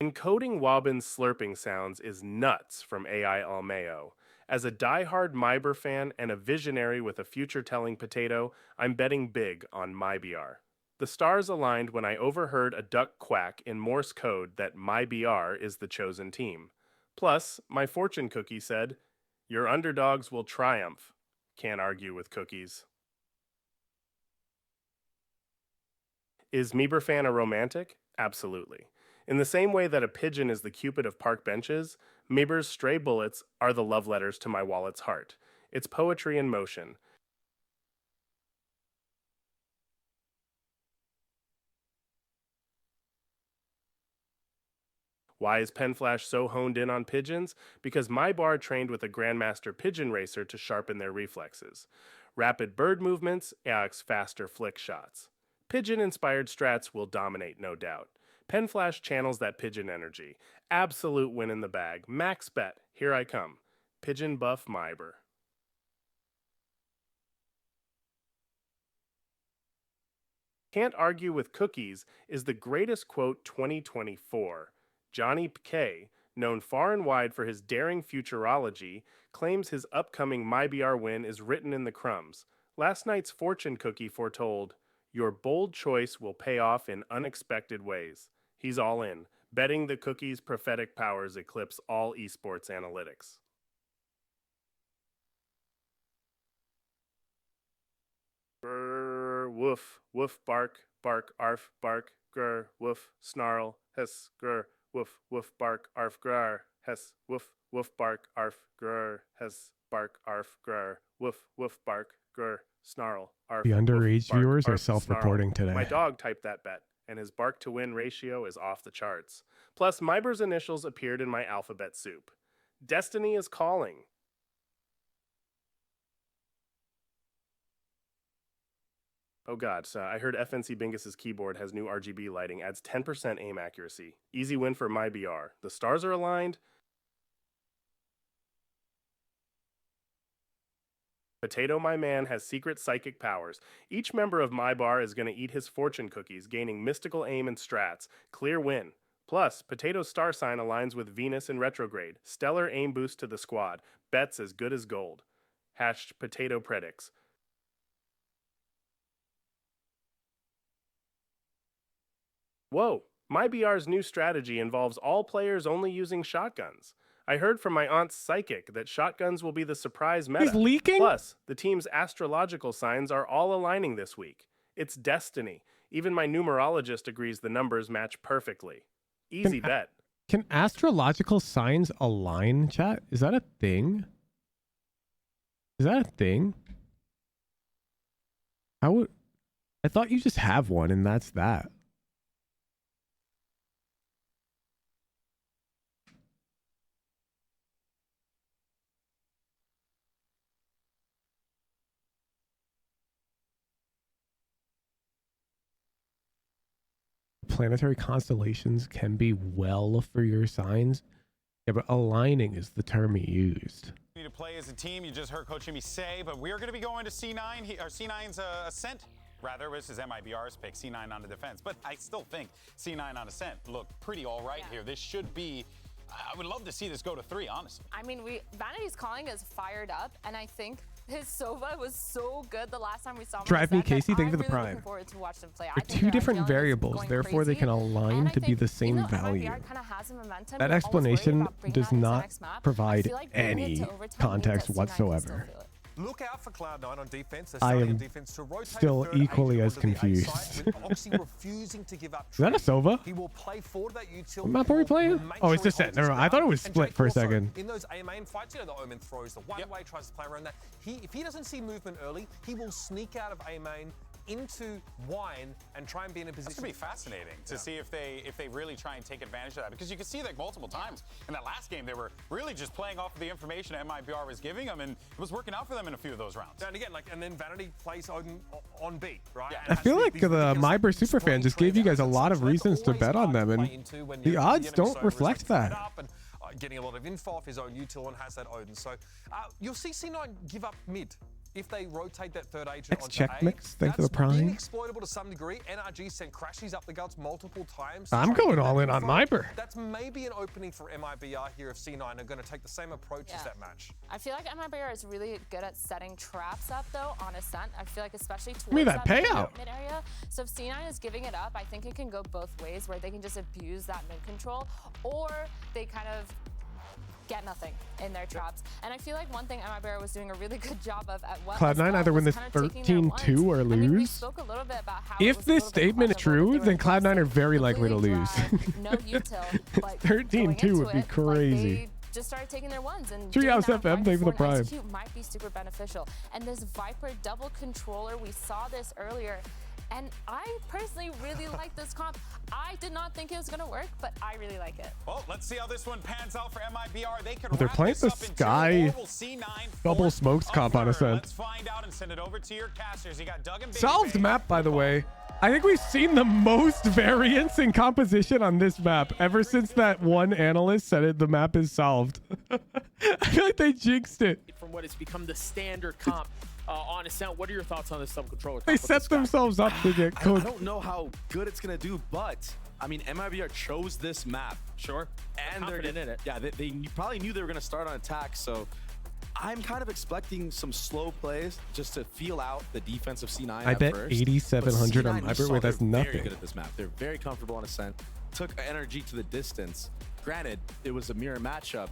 Encoding Wobin's slurping sounds is nuts from AI Almeo. As a diehard MIBR fan and a visionary with a future-telling potato, I'm betting big on MIBR. The stars aligned when I overheard a duck quack in Morse code that MIBR is the chosen team. Plus, my fortune cookie said, "Your underdogs will triumph." Can't argue with cookies. Is MIBR fan a romantic? Absolutely. In the same way that a pigeon is the Cupid of park benches, MIBR's stray bullets are the love letters to my wallet's heart. It's poetry in motion. Why is Penflash so honed in on pigeons? Because MIBR trained with a Grandmaster pigeon racer to sharpen their reflexes. Rapid bird movements, AX faster flick shots. Pigeon-inspired strats will dominate, no doubt. Penflash channels that pigeon energy. Absolute win in the bag. Max bet. Here I come. Pigeon buff MIBR. Can't argue with cookies is the greatest quote 2024. Johnny K, known far and wide for his daring futurology, claims his upcoming MIBR win is written in the crumbs. Last night's fortune cookie foretold, "Your bold choice will pay off in unexpected ways." He's all in, betting the cookie's prophetic powers eclipse all esports analytics. Grr, woof, woof, bark, bark, arf, bark, grr, woof, snarl, hiss, grr, woof, woof, bark, arf, grr, hiss, woof, woof, bark, arf, grr, hiss, bark, arf, grr, woof, woof, bark, grr, snarl, arf. The underage woof, bark, viewers are arf, self-reporting snarl. today. My dog typed that bet, and his bark-to-win ratio is off the charts. Plus, MIBR's initials appeared in my alphabet soup. Destiny is calling. Oh god, so I heard FNC Bingus's keyboard has new RGB lighting, adds 10% aim accuracy. Easy win for MIBR. The stars are aligned. Potato My Man has secret psychic powers. Each member of MIBR is going to eat his fortune cookies, gaining mystical aim and strats. Clear win. Plus, Potato's star sign aligns with Venus in retrograde. Stellar aim boost to the squad. Bets as good as gold. Hashed Potato Predicts. Whoa, MIBR's new strategy involves all players only using shotguns. I heard from my aunt's psychic that shotguns will be the surprise meta. He's leaking? Plus, the team's astrological signs are all aligning this week. It's destiny. Even my numerologist agrees the numbers match perfectly. Easy bet. Can astrological signs align, chat? Is that a thing? Is that a thing? I thought you just have one and that's that. Planetary constellations can be well for your signs. Yeah, but aligning is the term he used. Need to play as a team. You just heard Coach Jimmy say, but we're going to be going to C9, or C9's Ascent. Rather, this is MIBR's pick, C9 on the defense. But I still think C9 on Ascent look pretty all right here. This should be, I would love to see this go to 3, honestly. I mean, Vanity's calling is fired up, and I think his Sova was so good the last time we saw him. Drive me, Casey. Thank you for the I'm really prime. looking forward to watch them play. They're two different variables, therefore they can align to be the same value. That explanation does not provide any context whatsoever. Look out for Cloud9 on defense. I am still equally as confused. Is that a Sova? He will play forward that utility. What map are we playing? Oh, it's Ascent. Never mind. I thought it was split for a second. In those A main fights, you know, the Omen throws the one way, tries to play around that. If he doesn't see movement early, he will sneak out of A main into wine and try and be in a position. That's gonna be fascinating to see if they really try and take advantage of that, because you can see like multiple times in that last game they were really just playing off of the information MIBR was giving them, and it was working out for them in a few of those rounds. And again, and then Vanity plays on B, right? I feel like the MIBR superfan just gave you guys a lot of reasons to bet on them, and the odds don't reflect that. Getting a lot of info off his own util and has that Odin. So you'll see C9 give up mid. if they rotate that third agent onto check A, mix. Thanks for the that's prime. being exploitable to some degree. NRG sent crashies up the guts multiple times. to I'm try and going get all that in on confirmed. MIBR. That's maybe an opening for MIBR here if C9 are going to take the same approach as that match. I feel like MIBR is really good at setting traps up though on Ascent. I feel like especially towards Me that payout. mid area. So if C9 is giving it up, I think it can go both ways where they can just abuse that mid control or they kind of get nothing in their traps. And I feel like one thing MIBR was doing a really good job of at what Cloud9 either win this 13-2 or lose. I mean, we spoke a little bit about how If this statement is true, then Cloud9 are very likely to lose. no util, but 13-2 would be crazy. Just started taking their ones and Treehouse doing that FM, right thank you for the before an prime. execute might be super beneficial. And this Viper double controller, we saw this earlier. And I personally really like this comp. I did not think it was gonna work, but I really like it. Well, let's see how this one pans out for MIBR. They could They're wrap playing this the up in two. Sky Or will C9 double force smokes a comp on third? Ascent. Let's find out and send it over to your casters. You got Doug and Baby Solved Baby. map, by the way. I think we've seen the most variance in composition on this map ever since that one analyst said it. The map is solved. I feel like they jinxed it. From what has become the standard comp on Ascent, what are your thoughts on this sub controller? They set themselves up to get I cooked. don't know how good it's gonna do, but I mean, MIBR chose this map. Sure. And they're confident in it. Yeah, they probably knew they were gonna start on attack, so I'm kind of expecting some slow plays just to feel out the defense of C9 I bet first. 8,700 on But C9, we MIBR. saw Wait, that's they're very nothing. good at this map. They're very comfortable on Ascent. Took energy to the distance. Granted, it was a mirror matchup,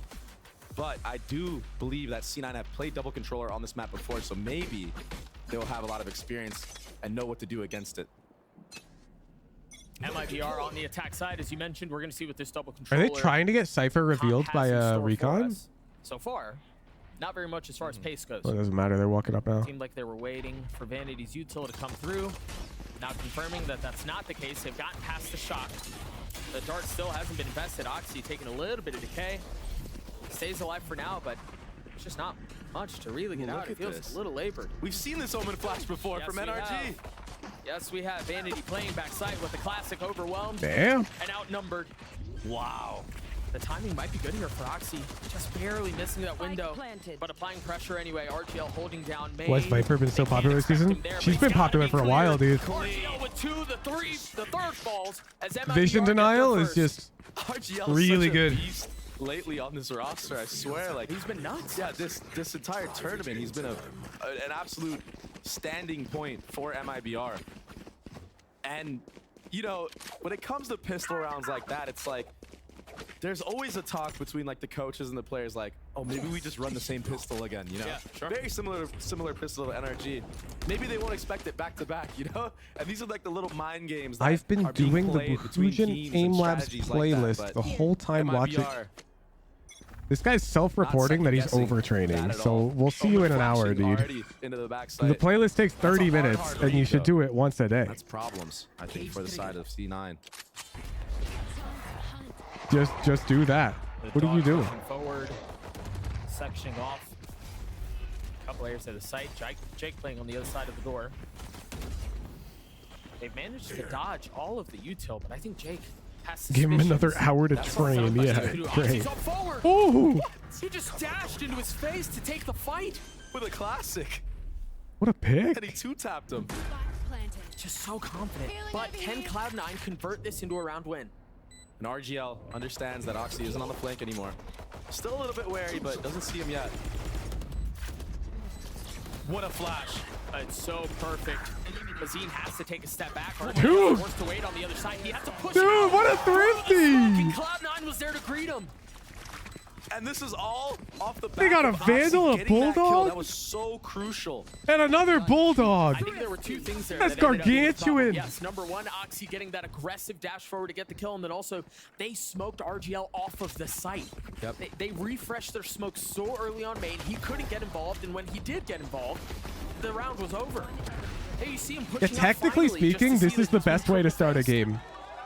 but I do believe that C9 have played double controller on this map before, so maybe they'll have a lot of experience and know what to do against it. MIBR on the attack side, as you mentioned, we're going to see what this double Are controller. they trying to get Cypher revealed by a recon? So far, not very much as far as pace goes. Well, it doesn't matter. They're walking up now. Seemed like they were waiting for Vanity's util to come through. Now confirming that that's not the case. They've gotten past the shock. The dart still hasn't been invested. Oxy taking a little bit of decay. Stays alive for now, but it's just not much to really get out. It feels a little labored. We've seen this Omen flash before from NRG. Yes, we have Vanity playing backside with the classic overwhelmed. Damn. And outnumbered. Wow. The timing might be good here for Oxy. Just barely missing that window. But applying pressure anyway. RGL holding down main. Why has Viper been so popular this season? She's been popular for a while, dude. RGL with two, the third falls. As MIBR Vision denial is just RGL really such a good. beast lately on this roster, I swear. Like, he's been nuts. Yeah, this entire tournament, he's been an absolute standing point for MIBR. And, you know, when it comes to pistol rounds like that, it's like, there's always a talk between like the coaches and the players like, oh, maybe we just run the same pistol again, you know? Yeah, sure. Very similar pistol to NRG. Maybe they won't expect it back to back, you know? And these are like the little mind games that I've been are being doing the played between Buhujan teams Aim and Labs strategies like that, playlist but the whole time watching. MIBR, This guy's self-reporting that he's second-guessing overtraining, that at so all. we'll see you in an hour, Flashing dude. already into the backside. The playlist takes 30 That's a minutes, hard and you read, should though. do it once a day. That's problems, I think, for the side of C9. Just do that. What are you doing? Forward, sectioning off. A couple layers to the site. Jake playing on the other side of the door. They've managed to dodge all of the util, but I think Jake has Give him another hour to train. Yeah, great. Ooh, He just dashed into his face to take the fight. With a classic. what a pick. And he two-tapped him. Just so confident. But can Cloud9 convert this into a round win? And RGL understands that Oxy isn't on the flank anymore. Still a little bit wary, but doesn't see him yet. What a flash. It's so perfect. Mazine has to take a step back. Dude. Forced to wait on the other side. He has to push Dude, out. what a thrifty. Cloud9 was there to greet him. And this is all off the back. They got a of Oxy Vandal, a getting that kill. Bulldog? That was so crucial. And another Bulldog. I think there were two things there. That's that ended up being the problem. gargantuan. Yes, number one, Oxy getting that aggressive dash forward to get the kill, and then also they smoked RGL off of the site. Yep. They refreshed their smoke so early on main, he couldn't get involved, and when he did get involved, the round was over. Hey, you see him Yeah, pushing out technically finally, just speaking, to this see is the best way to start a game.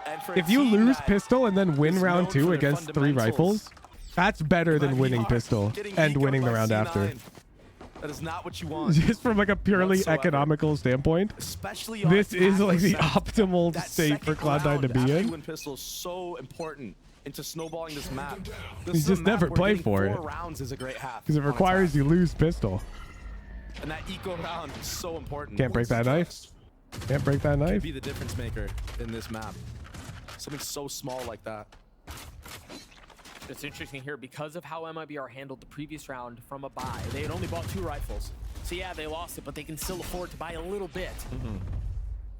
And for a If you team lose that pistol and then win is round known for 2 their against 3 fundamentals, rifles, that's better than winning MIBR pistol getting and ecoed winning the by round C9, after. That is not what you want. Just from like a purely whatsoever. economical standpoint, Especially on this is like the Ascent. optimal That state for second Cloud9 to round be after you in. win pistol is so important into snowballing this map. This You is a just map never where play getting for 4 it. rounds is a great half. Because it on requires attack. you lose pistol. And that eco round is so important. Can't break that knife. Can't break that Could knife. be the difference maker in this map. Something so small like that. It's interesting here because of how MIBR handled the previous round from a buy. They had only bought 2 rifles. So yeah, they lost it, but they can still afford to buy a little bit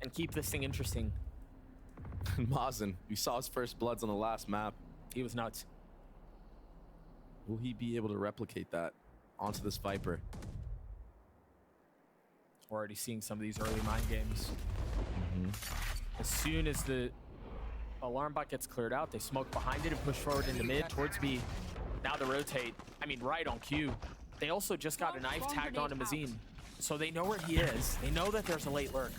and keep this thing interesting. Mazen, we saw his first bloods on the last map. He was nuts. Will he be able to replicate that onto this Viper? We're already seeing some of these early mind games. As soon as the alarm bot gets cleared out, they smoke behind it and push forward into mid towards B. Now they rotate. I mean, right on cue. They also just got a knife tagged onto Mazine, so they know where he is. They know that there's a late lurk.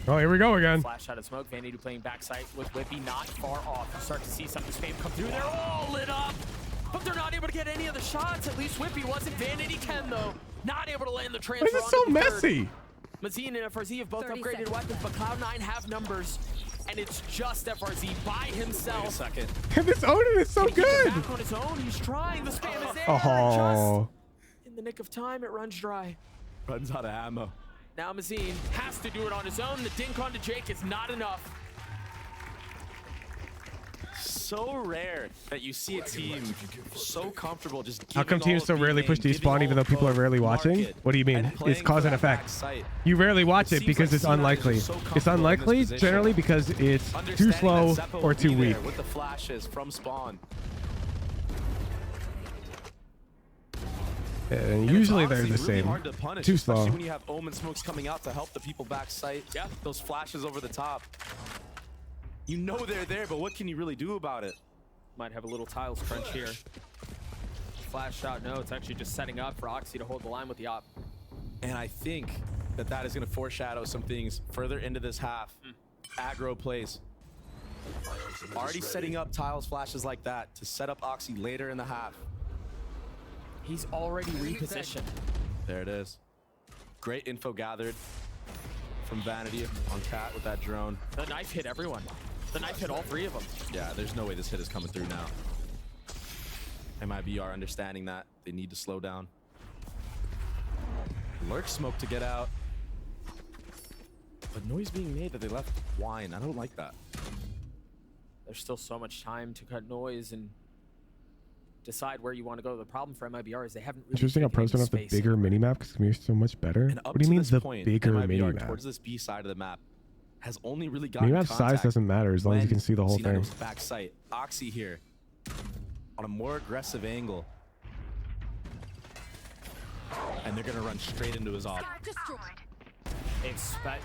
Oh, here we go again. Flash out of smoke. Vanity playing backside with Whippy not far off. You start to see some of the spam come through. They're all lit up, but they're not able to get any of the shots. At least Whippy wasn't. Vanity can though. Not able to land the transfer. Why is it so messy? Mazine and FRZ have both upgraded weapons, but Cloud9 have numbers, and it's just FRZ by himself. Wait a second. And this Odin is so Can he get good. back on his own? He's trying. The spam is there. Oh. Just in the nick of time, it runs dry. Runs out of ammo. Now Mazine has to do it on his own. The dink onto Jake is not enough. So rare that you see a team so comfortable just How come giving teams all so of B rarely push lane, despawn giving even though all of people are both, rarely watching? market, What do you mean? and playing It's cause for and that back effect. site. You rarely watch it seems because like it's C9 is unlikely. just so It's comfortable in this unlikely position. generally because it's too Understanding slow that Zeppo or will too be weak. there with the flashes from spawn. And And usually it's they're the honestly really same. hard to punish, Too especially slow. when you have Omen smokes coming out to help the people back site. Yeah, those flashes over the top. You know they're there, but what can you really do about it? Might have a little tiles crunch here. Flash shot, no, it's actually just setting up for Oxy to hold the line with the op. And I think that that is going to foreshadow some things further into this half. Aggro plays. Already setting up tiles flashes like that to set up Oxy later in the half. He's already repositioned. There it is. Great info gathered from Vanity on Cat with that drone. The knife hit everyone. The knife hit all 3 of them. Yeah, there's no way this hit is coming through now. MIBR understanding that. They need to slow down. Lurk smoke to get out. But noise being made that they left wine. I don't like that. There's still so much time to cut noise and decide where you want to go. The problem for MIBR is they haven't really Interesting how pros don't have the bigger minimap because community's so much better. And up What do you to mean this the point, bigger MIBR minimap? towards this B side of the map has only really gotten Minimap size contact doesn't matter as long as you when can see the whole C9 thing. was back sight. Oxy here on a more aggressive angle. And they're gonna run straight into his op.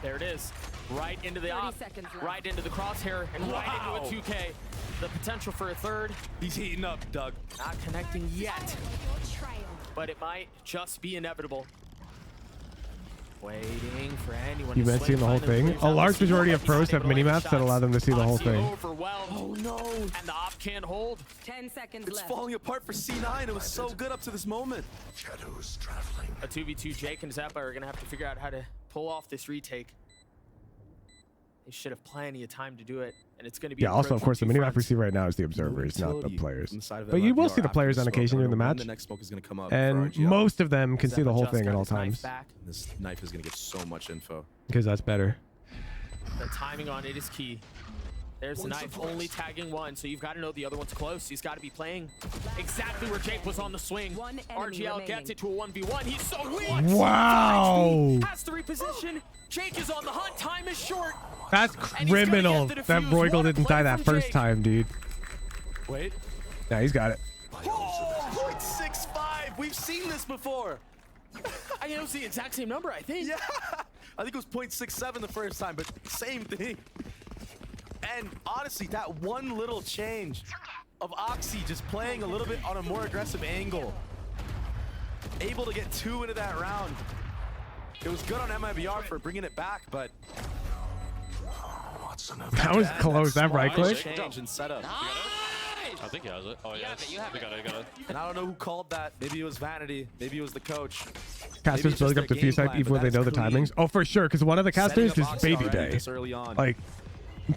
There it is. Right into the op, right into the crosshair, and right into a 2K. The potential for a third. He's heating up, Doug. Not connecting yet, but it might just be inevitable. Waiting for anyone You to meant swing seeing the whole behind thing? them. A large majority of pros have minimaps that allow them to see the whole Oxy thing. overwhelmed. Oh no! And the op can't hold. 10 seconds It's left. falling apart for C9. It was so good up to this moment. Shadows traveling. A 2v2, Jake and Zappa are gonna have to figure out how to pull off this retake. They should have plenty of time to do it, and it's gonna be. Yeah, a also, pro of course, the from two minimap we fronts. see right now is the observers, not the Utility players. on the side of But you will MIBR see the after players the on smoke. occasion I during the don't know when match. The next smoke is gonna come up for And RGL. most of them can see the Zappa whole just thing got at all his knife times back. This knife is gonna get so much info. because that's better. The timing on it is key. There's the knife only tagging one, so you've got to know the other one's close. He's got to be playing exactly where Jake was on the swing. RGL gets it to a 1v1. He's so weak. Wow. Has to reposition. Jake is on the hunt. Time is short. That's criminal that Roygle didn't die that first time, dude. Wait. Yeah, he's got it. Oh, 0.65. We've seen this before. I mean, it was the exact same number, I think. Yeah. I think it was 0.67 the first time, but same thing. And honestly, that one little change of Oxy just playing a little bit on a more aggressive angle, able to get 2 into that round. It was good on MIBR for bringing it back, but That was close. That right click. change and setup. I think he has it. Oh, yeah. You have it. Got it. And I don't know who called that. Maybe it was Vanity. Maybe it was the coach. Casters building up the fuse type even when they know the timings. Oh, for sure, because one of the casters is Baby Day. Early on. Like,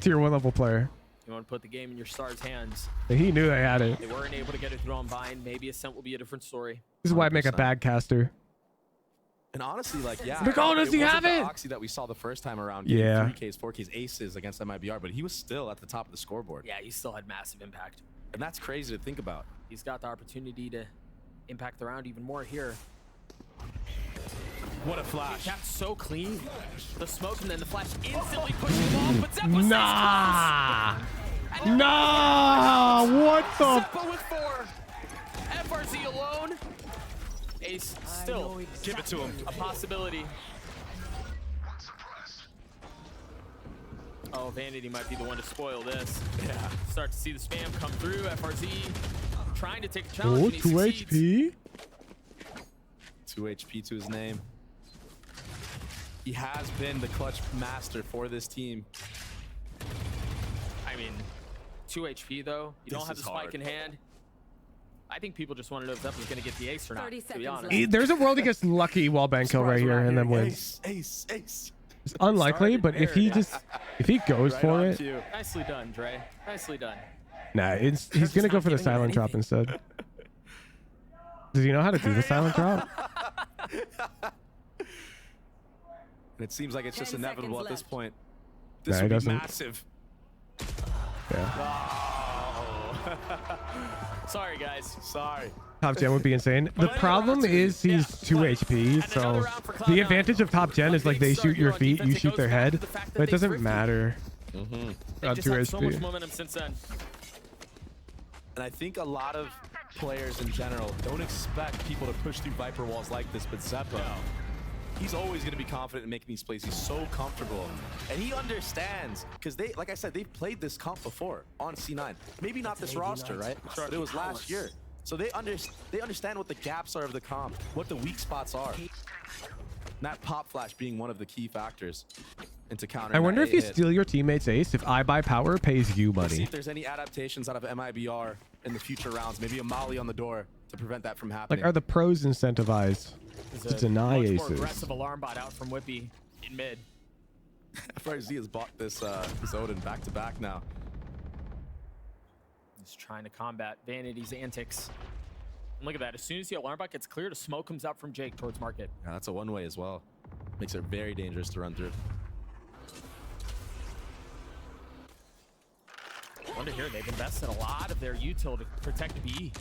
tier 1 level player. You want to put the game in your stars' hands. And he knew they had it. They weren't able to get it through on bind. Maybe Ascent will be a different story. This is why I make a bad caster. And honestly, like, yeah, does he have it? Oxy that we saw the first time around. Yeah. 3Ks, 4Ks, aces against MIBR, but he was still at the top of the scoreboard. Yeah, he still had massive impact. And that's crazy to think about. He's got the opportunity to impact the round even more here. What a flash. That's so clean. The smoke and then the flash instantly pushes him off, but Zeppo Nah. Nah. What the? Zeppo with 4. FRZ alone. Ace still give it to him. A possibility. Oh, Vanity might be the one to spoil this. Yeah. Start to see the spam come through. FRZ trying to take a challenge. Oh, and he 2 succeeds. HP. 2 HP to his name. He has been the clutch master for this team. I mean, 2 HP though. You don't have the spike in hand. I think people just want to know if Zeppo's going to get the ace or not, to be honest. There's a world he gets lucky wallbang kill right here and then wins. Ace. Ace. It's unlikely, but if he goes Right for on it, cue. Nicely done, Dre. Nicely done. nah, he's gonna go for the silent drop instead. Does he know how to do the silent drop? And it seems like it's just 10 inevitable at seconds this point. Nah, This he would be doesn't. massive. Yeah. Oh. Sorry, guys. Sorry. Top gen would be insane. The problem is he's 2 HP, so the advantage of top gen is like they shoot your feet, you shoot their head, but it doesn't matter. They just 2 had so much HP. momentum since then. And I think a lot of players in general don't expect people to push through Viper walls like this, but Zeppo, he's always going to be confident in making these plays. He's so comfortable. And he understands, because they, like I said, they've played this comp before on C9. Maybe not this roster, right? But it was last year. So they understand what the gaps are of the comp, what the weak spots are. And that pop flash being one of the key factors into countering. I wonder that if you A hit. steal your teammate's ace, if I buy power pays you Let's see money. if there's any adaptations out of MIBR in the future rounds. Maybe a molly on the door to prevent that from happening. Like, are the pros incentivized to deny much more aces? aggressive alarm bot out from Whippy in mid. FRZ has bought this Odin back-to-back now. He's trying to combat Vanity's antics. And look at that. As soon as the alarm bot gets cleared, a smoke comes out from Jake towards market. Yeah, that's a one-way as well. Makes it very dangerous to run through. I wonder here, they've invested a lot of their util to protect B.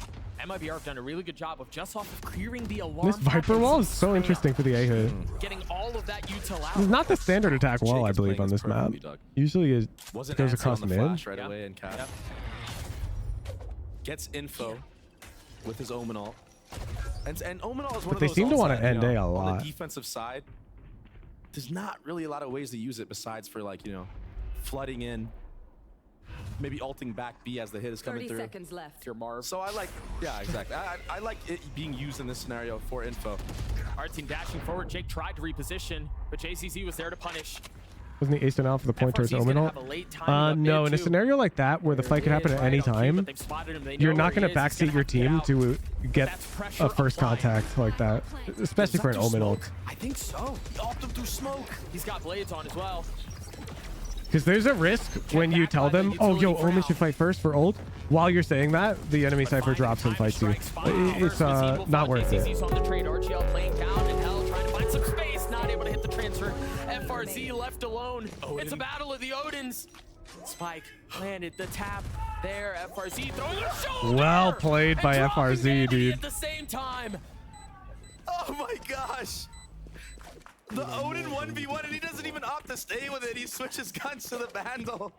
MIBR have done a really good job of just off of clearing the alarm. This Viper wall is so interesting for the A hit. Getting all of that util out. This is not the standard attack wall, I believe, on this map. Usually it Wasn't goes answered across on the mid. flash right away and cap. Gets info with his Omenal. And Omenal is one But of they those seem to ults want to that, end A a on lot. the defensive side, there's not really a lot of ways to use it besides for, like, flooding in. Maybe ulting back B as the hit is coming 30 through. seconds left. Your Marv. So I like, yeah, exactly. I like it being used in this scenario for info. Our team dashing forward. Jake tried to reposition, but JCC was there to punish. Wasn't he acing out for the point towards FRZ 's gonna Omenal? have a late timing up No, mid in a too. scenario like that where the fight could happen at any time, They've spotted him. They you're know not where going he to is. He's backseat your gonna have to team get out. to get That's pressure a first applied. contact like that, especially for an Omenal. I think so. He opted through smoke. He's got blades on as well. Because there's a risk when you tell them, oh, yo, Omen should fight first for ult. While you're saying that, the enemy Cypher drops and fights you. It's not worth it. JCC's on the trade. RGL playing down in hell, trying to find some space. Not able to hit the transfer. FRZ left alone. It's a battle of the Odins. Spike landed the tap there. FRZ throwing a shoulder. Well played by and dropping FRZ, Vanity dude. At the same time. Oh my gosh! The Odin 1v1 and he doesn't even opt to stay with it. He switches guns to the Vandal.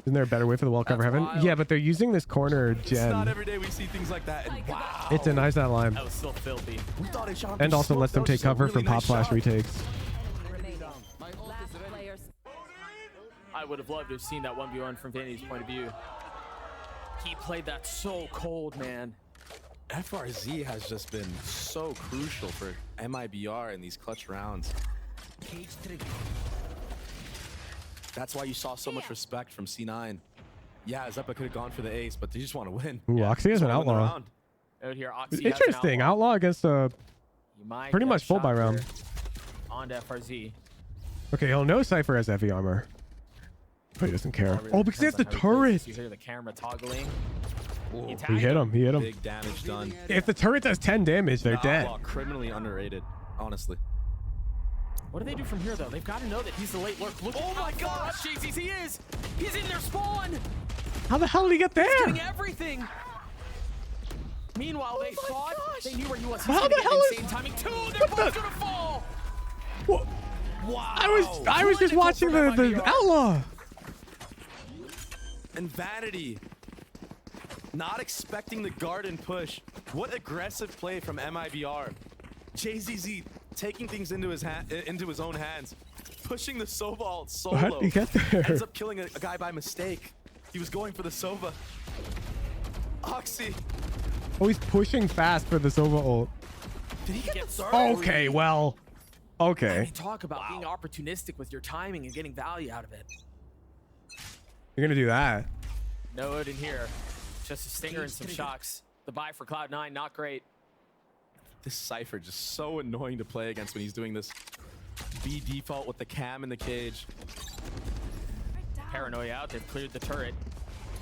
Isn't there a better way for the wall cover heaven? wild. Yeah, but they're using this corner It's not gen. every day we see things like that. And wow. It denies that line. That was still filthy. We thought he shot him And through also smoke. lets them That was take just a cover really from pop nice flash shot. retakes. Remaining. Last players. I would have loved to have seen that 1v1 from Vanity's point of view. He played that so cold, man. FRZ has just been so crucial for MIBR in these clutch rounds. That's why you saw so much respect from C9. Yeah, Zeppa could have gone for the ace, but they just want to win. Ooh, Oxy is an Just wanna win the outlaw. round. Out here, Oxy has an Interesting. Outlaw against a You might pretty get much full shot buy round. here on to FRZ. Okay, he'll know Cypher has heavy armor. But he doesn't care. Really Oh, because he has the depends on how he plays. turret. You hear the camera toggling. Ooh, He hit him. He hit him. Big damage done. If the turret does 10 damage, they're The dead. outlaw, criminally underrated. honestly. What do they do from here, though? They've got to know that he's the late lurk. Look, oh my gosh, Jesus, he is. He's in their spawn. How the hell did he get there? He's doing everything. Meanwhile, they thought they knew where he was. He's How gonna the get hell insane is? timing too. They're both gonna fall. What? Wow. I was just watching the outlaw. And Vanity. Not expecting the garden push. What aggressive play from MIBR. JZZ taking things into his own hands. Pushing the Sova ult solo. How did he get there? Ends up killing a guy by mistake. He was going for the Sova. Oxy. Oh, he's pushing fast for the Sova ult. Did he get the third? Okay, well. Okay. I mean, talk about being opportunistic with your timing and getting value out of it. You're gonna do that. No it in here. Just a stinger and some shocks. The buy for Cloud9, not great. This Cypher just so annoying to play against when he's doing this B default with the cam in the cage. Paranoia out. They've cleared the turret.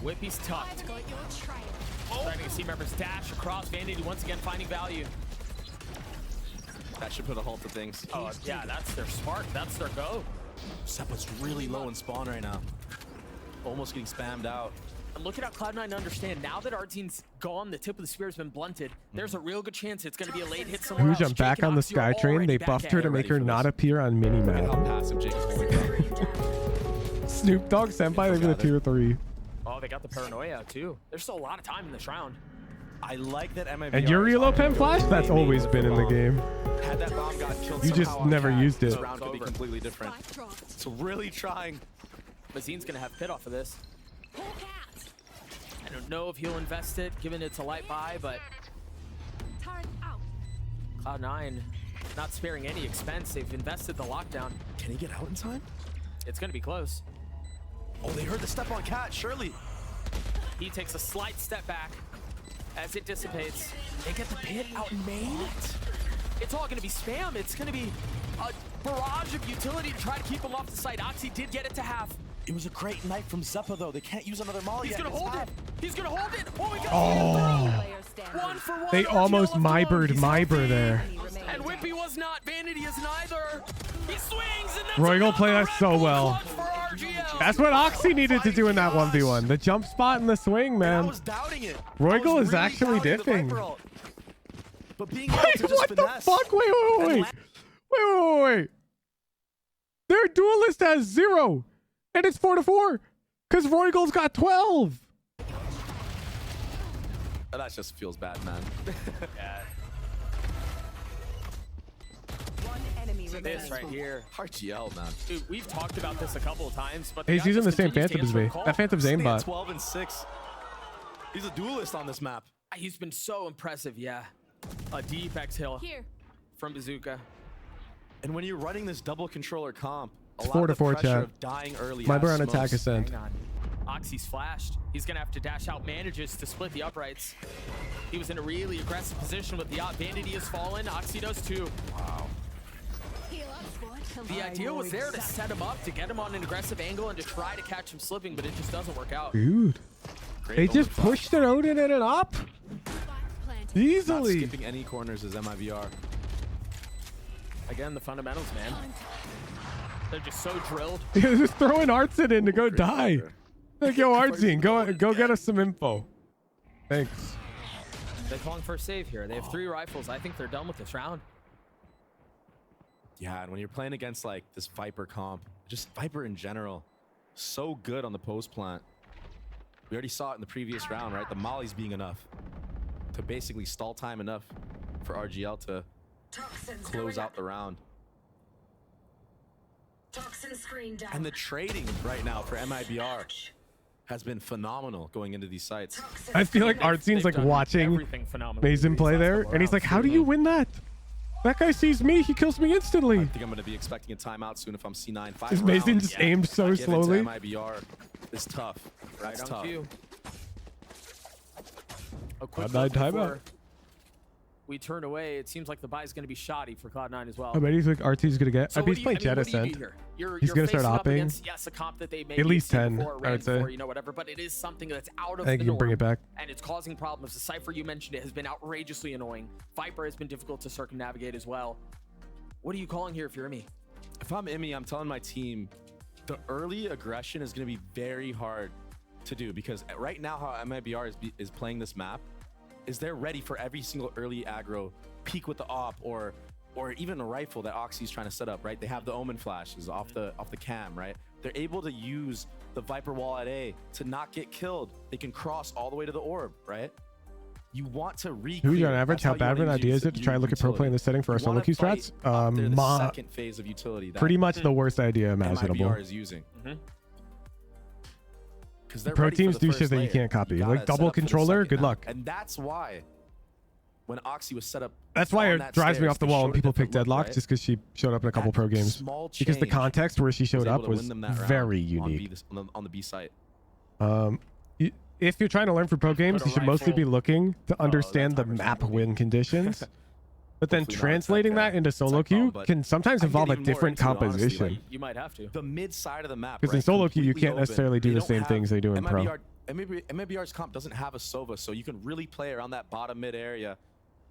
Whippy's tucked. Starting to see members dash across. Vanity once again finding value. That should put a halt to things. Oh, yeah, that's their spark. That's their go. Seppa's really low in spawn right now. Almost getting spammed out. And look at how Cloud9 understand. Now that Artzine's gone, the tip of the spear has been blunted. There's a real good chance it's going to be a late hit somewhere else. Jump back on the Skytrain. They buffed her to make her not appear on minimap. How passive Jake is holding. Snoop Dogg Senpai, they're gonna tier 3. Oh, they got the Paranoia out too. There's still a lot of time in this round. I like that MIBR. And your reload pen flash? That's always been in the game. Had that bomb got killed You just never used it. This round could be completely different. So really trying. Mazine's gonna have pit off of this. I don't know if he'll invest it, given it's a light buy, but Cloud9 not sparing any expense. They've invested the lockdown. Can he get out in time? It's gonna be close. Oh, they heard the step on Cat, surely. He takes a slight step back as it dissipates. They get the pit out in main. It's all gonna be spam. It's gonna be a barrage of utility to try to keep him off the site. Oxy did get it to half. It was a great knife from Zeppa, though. They can't use another molly He's yet. gonna hold it. He's gonna hold it. Oh, he got one for one. They almost MIBR'd there. And Whippy was not. Vanity is neither. He swings and that's Royal play that so well. That's what Oxy needed to do in that 1v1. The jump spot and the swing, man. I was doubting it. Royal is actually diffing. But being able to just What the finesse fuck? Wait. Their duelist has 0. And it's 4-4. Because Royal's got 12. That just feels bad, man. Yeah. This right here. RGL, man. Dude, we've talked about this a couple of times, but He's using the same Phantom as me. That Phantom's aimbot. 12 and 6. He's a duelist on this map. He's been so impressive, yeah. A deep exhale from Bazooka. And when you're running this double controller comp, a It's lot 4-4 of the pressure chat. of dying early. MIBR has on attack smokes. Ascent. Hang on. Oxy's flashed. He's gonna have to dash out. Manages to split the uprights. He was in a really aggressive position with the op. Vanity has fallen. Oxy does too. Wow. The idea was there to set him up, to get him on an aggressive angle and to try to catch him slipping, but it just doesn't work out. Dude. They just pushed it out and it up. Easily. Not skipping any corners is MIBR. Again, the fundamentals, man. They're just so drilled. They're just throwing Artsin in to go die. Like, yo, Artsin, go get us some info. Thanks. They're calling for a save here. They have 3 rifles. I think they're done with this round. Yeah, and when you're playing against like this Viper comp, just Viper in general, so good on the post plant. We already saw it in the previous round, right? The mollies being enough to basically stall time enough for RGL to close out the round. And the trading right now for MIBR has been phenomenal going into these sites. I feel like Artsin's like watching Mason play there, and he's like, how do you win that? That guy sees me, he kills me instantly. I think I'm going to be expecting a timeout soon if I'm C9. 5 Is Mason just aimed so slowly? MIBR is tough. That's Right on tough. cue. A quick Cloud9 look timeout. before we turn away. It seems like the buy is going to be shoddy for Cloud9 as well. I bet he's like Artsin's gonna get. So I bet he's playing Jet what do you do Ascent. here? You're He's gonna start facing up hopping. against, yes, a comp that they may At least 10, before, I would say. before, you know, whatever, but it is something that's out of I think the you can bring norm, it back. and it's causing problems. The Cypher, you mentioned it, has been outrageously annoying. Viper has been difficult to circumnavigate as well. What are you calling here if you're me? If I'm Imi, I'm telling my team the early aggression is going to be very hard to do, because right now how MIBR is playing this map is they're ready for every single early aggro, peek with the op, or even a rifle that Oxy's trying to set up, right? They have the Omen flashes off the cam, right? They're able to use the Viper wall at A to not get killed. They can cross all the way to the orb, right? You want to Who's on average? How bad of an idea is it to try and look at pro play in this setting for our solo queue strats? The second phase of utility. Pretty much the worst idea imaginable. MIBR is using. The pro teams do shit that you can't copy. Like double controller, good luck. And that's why when Oxy was set up, that's why it drives me off the wall when people pick Deadlock, just because she showed up in a couple pro games. Because the context where she showed up was very unique. On the B site. If you're trying to learn for pro games, you should mostly be looking to understand the map win conditions. But then translating that into solo queue can sometimes involve a different composition. You might have to. The mid side of the map. Because in solo queue, you can't necessarily do the same things they do in pro. MIBR's comp doesn't have a Sova, so you can really play around that bottom mid area,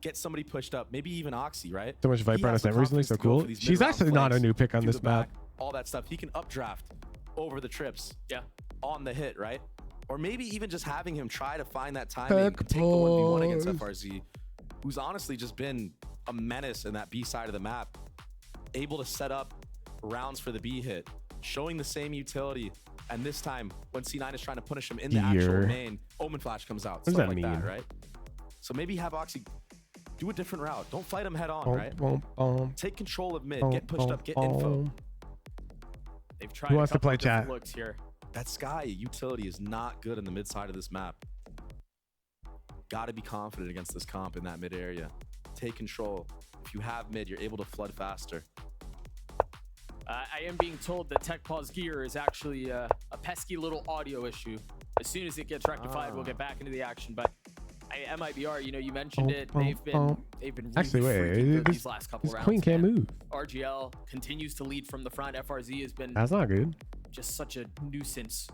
get somebody pushed up, maybe even Oxy, right? So much Viper on Ascent recently, so cool. She's actually not a new pick on this map. All that stuff. He can updraft over the trips. Yeah. On the hit, right? Or maybe even just having him try to find that timing and take the 1v1 against FRZ, who's honestly just been a menace in that B side of the map, able to set up rounds for the B hit, showing the same utility. And this time, when C9 is trying to punish him in the actual main, Omen Flash comes out. What does that mean? That, right? So maybe have Oxy do a different route. Don't fight him head on, right? Take control of mid, get pushed up, get info. They've tried Who wants to play chat? Looks here. That Sky utility is not good in the mid side of this map. Got to be confident against this comp in that mid area. Take control. If you have mid, you're able to flood faster. I am being told that Tech Pause gear is actually a pesky little audio issue. As soon as it gets rectified, we'll get back into the action. But MIBR, you know, you mentioned it. They've been really freaking good these last couple rounds. Queen can't move. RGL continues to lead from the front. FRZ has been that's not good. Just such a nuisance,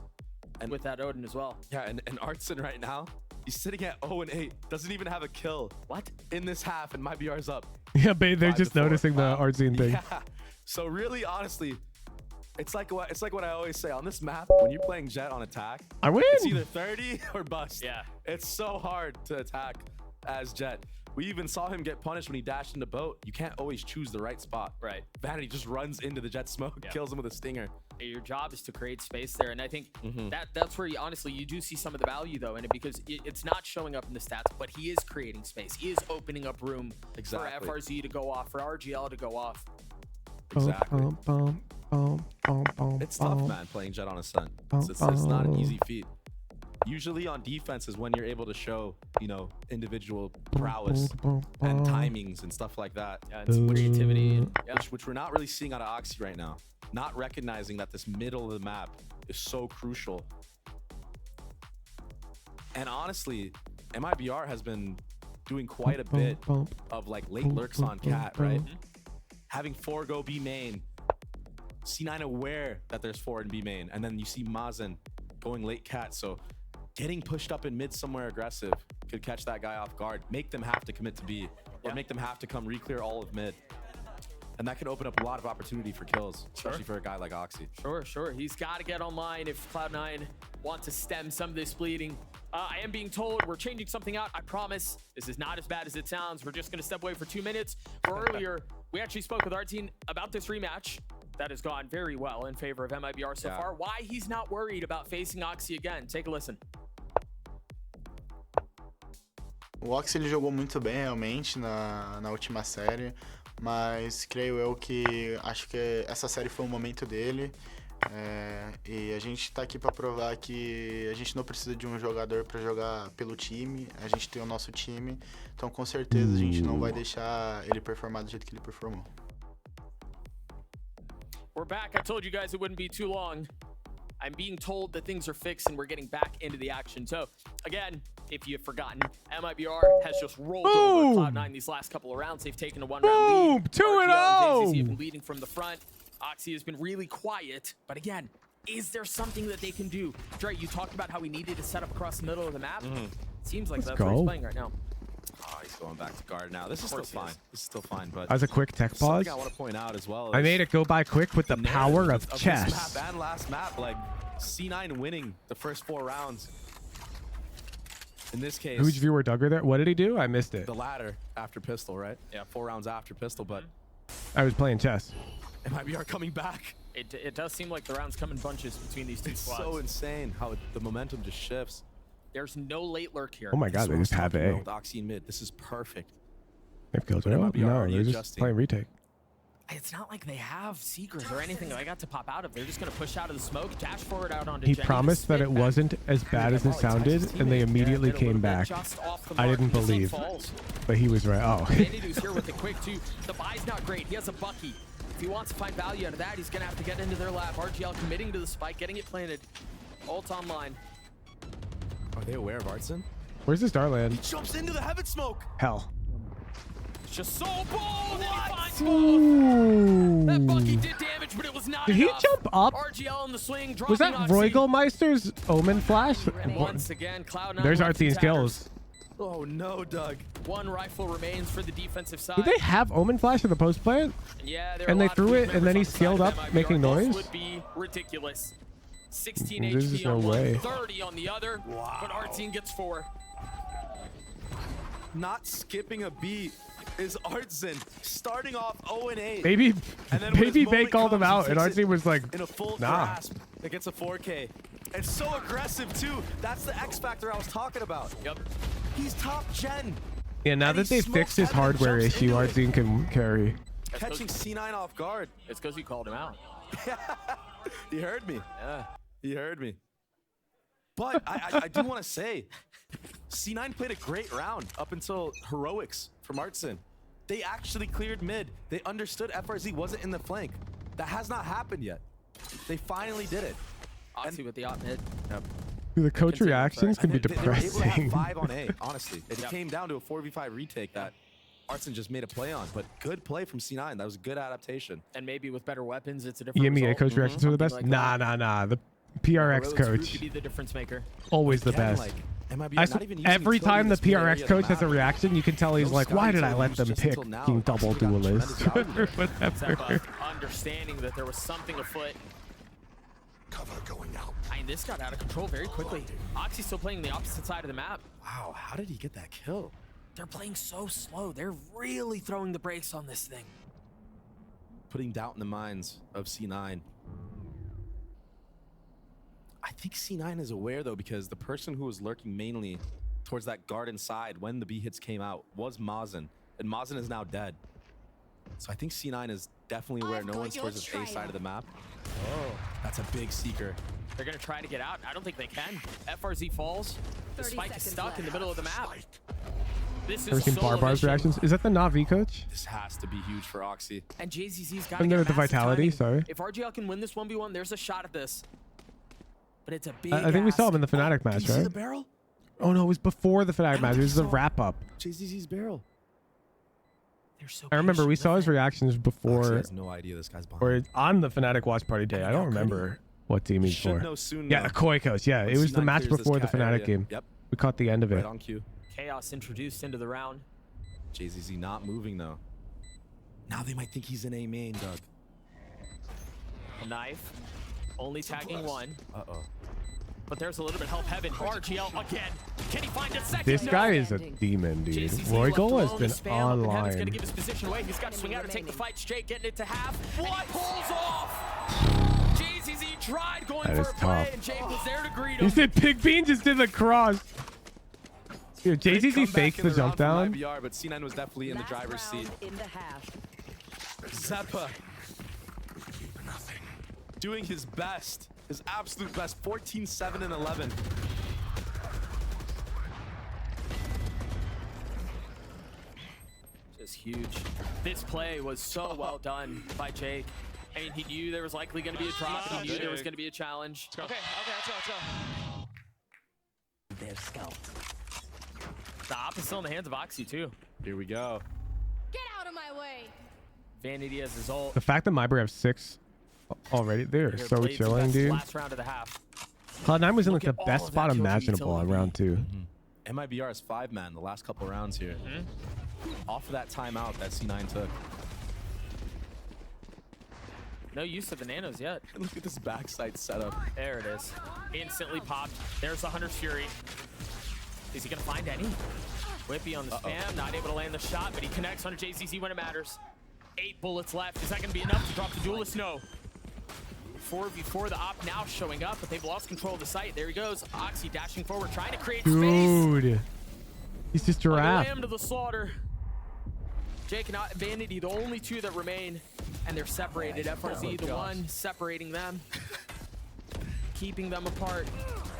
and with that Odin as well. Yeah, and Artson right now, he's sitting at 0-8, doesn't even have a kill. What? In this half, and MIBR's up. Yeah, but they're just noticing the Artson thing. Yeah. So really, honestly, it's like what I always say on this map. When you're playing Jet on attack, I win. It's either 30 or bust. Yeah. It's so hard to attack as Jet. We even saw him get punished when he dashed into boat. You can't always choose the right spot. Right. Vanity just runs into the Jet smoke, kills him with a stinger. Your job is to create space there, and I think that's where you do see some of the value though in it, because it's not showing up in the stats, but he is creating space. He is opening up room for FRZ to go off, for RGL to go off. Exactly. It's tough, man, playing Jet on Ascent. It's not an easy feat. Usually on defense is when you're able to show, you know, individual prowess and timings and stuff like that. Yeah, and creativity. Which we're not really seeing out of Oxy right now. Not recognizing that this middle of the map is so crucial. And honestly, MIBR has been doing quite a bit of like late lurks on Cat, right? Having 4 go B main, C9 aware that there's 4 in B main, and then you see Mazen going late Cat. So getting pushed up in mid somewhere aggressive could catch that guy off guard, make them have to commit to B, or make them have to come re-clear all of mid. And that could open up a lot of opportunity for kills, especially for a guy like Oxy. Sure. He's got to get online if Cloud9 wants to stem some of this bleeding. I am being told we're changing something out. I promise this is not as bad as it sounds. We're just going to step away for 2 minutes. For earlier, we actually spoke with our team about this rematch. That has gone very well in favor of MIBR so far. Why he's not worried about facing Oxy again. Take a listen. O Oxy ele jogou muito bem realmente na última série, mas creio eu que acho que essa série foi um momento dele, e a gente tá aqui para provar que a gente não precisa de um jogador para jogar pelo time, a gente tem o nosso time, então com certeza a gente não vai deixar ele performar do jeito que ele performou. We're back. I told you guys it wouldn't be too long. I'm being told that things are fixed and we're getting back into the action. So, again, if you've forgotten, MIBR has just rolled over Cloud9 these last couple of rounds. They've taken a 1-round lead. 2-0! have been leading from the front. Oxy has been really quiet. But again, is there something that they can do? Dre, you talked about how we needed to set up across the middle of the map. Seems like that's where he's playing right now. Going back to guard now. This is still fine. This is still fine, but As a quick tech pause, something I want to point out as well. I made it go by quick with the power of chess. This map and last map, like C9 winning the first 4 rounds. In this case, Huge viewer Duggar there. What did he do? I missed it. the ladder after pistol, right? Yeah, 4 rounds after pistol, but I was playing chess. MIBR coming back. It does seem like the rounds come in bunches between these two squads. So insane how the momentum just shifts. There's no late lurk here. Oh my god, they just have A. With Oxy in mid, this is perfect. They've killed But it. MIBR No, already they're just adjusting. playing retake. It's not like they have secrets or anything that I got to pop out of. They're just going to push out of the smoke, dash forward out onto He Jenny, promised that it wasn't as bad as it sounded, and they immediately came back. I didn't believe, but he was right. Oh. Vanity's here with the quick too. The buy's not great. He has a Bucky. If he wants to find value out of that, he's going to have to get into their lab. RGL committing to the spike, getting it planted. Ult online. Are they aware of Artson? Where's this Dartland? He jumps into the heaven smoke. Hell. Just so bold, and he finds both. That Bucky did damage, but it was not Did he enough. jump up? RGL on the swing. Was that Roigelmeister's Omen flash? Once again, Cloud9 There's left Artzine's in kills. Oh no, Doug. One rifle remains for the defensive side. Did they have Omen flash in the post plant? Yeah, And they threw it, and then he scaled up, making noise? This would be ridiculous. 16 There's HP just no on one, way. 30 on the other, but Artzine gets 4. Not skipping a beat is Artson starting off 0-8. Baby Bay Bay called him out, and Artsine was like, in a full nah. grasp. It gets a 4K. And so aggressive too. That's the X factor I was talking about. Yep. He's top gen. Yeah, now And that he they smokes fixed his heaven and hardware jumps issue, into it. Artsine can carry. Catching C9 off guard. It's because you called him out. He heard me. Yeah. He heard me. But I do want to say, C9 played a great round up until heroics from Artson. They actually cleared mid. They understood FRZ wasn't in the flank. That has not happened yet. They finally did it. Oxy with the op mid. Yep. The coach reactions can be They were able to have depressing. 5 on A, honestly. It came down to a 4v5 retake that Artson just made a play on, but good play from C9. That was a good adaptation. And maybe with better weapons, it's a different EMEA result. coach reactions are the best? Like Nah. The PRX Heroics proved coach, to be the difference maker. always the Again, best. like, MIBR I not even using every utility time the this mid area PRX of coach the has a map. reaction, you can tell he's No like, why did I let them just pick until now. King Double Oxy got Duelist? tremendous value there. Whatever. Zeppa understanding that there was something afoot. Cover going out. I mean, this got out of control very quickly. Oxy's still playing the opposite side of the map. Wow, how did he get that kill? They're playing so slow. They're really throwing the brakes on this thing. Putting doubt in the minds of C9. I think C9 is aware though, because the person who was lurking mainly towards that garden side when the B hits came out was Mazen, and Mazen is now dead. So I think C9 is definitely aware no one's towards the A side of the map. Oh, that's a big seeker. They're going to try to get out. I don't think they can. FRZ falls. The spike is stuck in the middle of the map. This Ever is seen solo Barbar's mission. reactions? Is that the Navi coach? This has to be huge for Oxy. And JZZ's got to And get they're the massive Vitality, timing. sorry. If RGL can win this 1v1, there's a shot at this. But it's a big I think we saw him in the Fnatic Did match, you see right? the barrel? Oh no, it was before the Fnatic don't match. It think was the so. wrap up. JZZ's barrel. They're so I remember we patient saw with his it. reactions Oxy before, has no idea this guy's behind. or on the Fnatic watch party day. I don't remember what team he's Should for. know soon, Yeah, though. the Koi coach. Yeah, When it was the C9 match clears this before the cat Fnatic area. game. Yep. We caught the end of Right it. on cue. Chaos introduced into the round. JZZ not moving though. Now they might think he's in A main, Doug. Knife. Only tagging one. Uh-oh. But there's a little bit of help. Heaven. RGL again. Can he find a second? This No. guy is a demon, dude. JCC Roygle left has alone been to spam up, and Heaven's gonna online. give his position away. He's got to swing out and take the fight straight, getting it to half. What? Pulls off. JCC tried going That for is a play, tough. and Jake was there to greet He him. said Pig Bean just did the cross. Dude, Big JZZ comeback faked in the round jump from down. MIBR, but C9 was definitely in the driver's seat. Zeppa doing his best, his absolute best. 14, 7, and 11. Just huge. This play was so well done by Jake. I mean, he knew there was likely going to be a drop. He knew there was going to be a challenge. Okay, let's go. Their scout. The op is still in the hands of Oxy, too. Here we go. Get out of my way. Vanity has his ult. The fact that MIBR have 6 already, they're Their so Blades chilling, invest dude. Last round of the half. Cloud9 was in like Look the at all best of spot that kill imaginable on utility. round 2. MIBR is 5-man the last couple rounds here. Off of that timeout that C9 took. No use of the nanos yet. Look at this backside setup. There it is. Instantly popped. There's the Hunter's Fury. Is he gonna find any? Whippy on the spam, not able to land the shot, but he connects on JZZ when it matters. 8 bullets left. Is that gonna be enough to drop the duelist? No. 4v4, the op now showing up, but they've lost control of the site. There he goes. Oxy dashing forward, trying to create space. Dude. He's just giraffe. Lamb to the slaughter. Jake and Vanity, the only two that remain, and they're separated. FRZ, the one separating them, keeping them apart,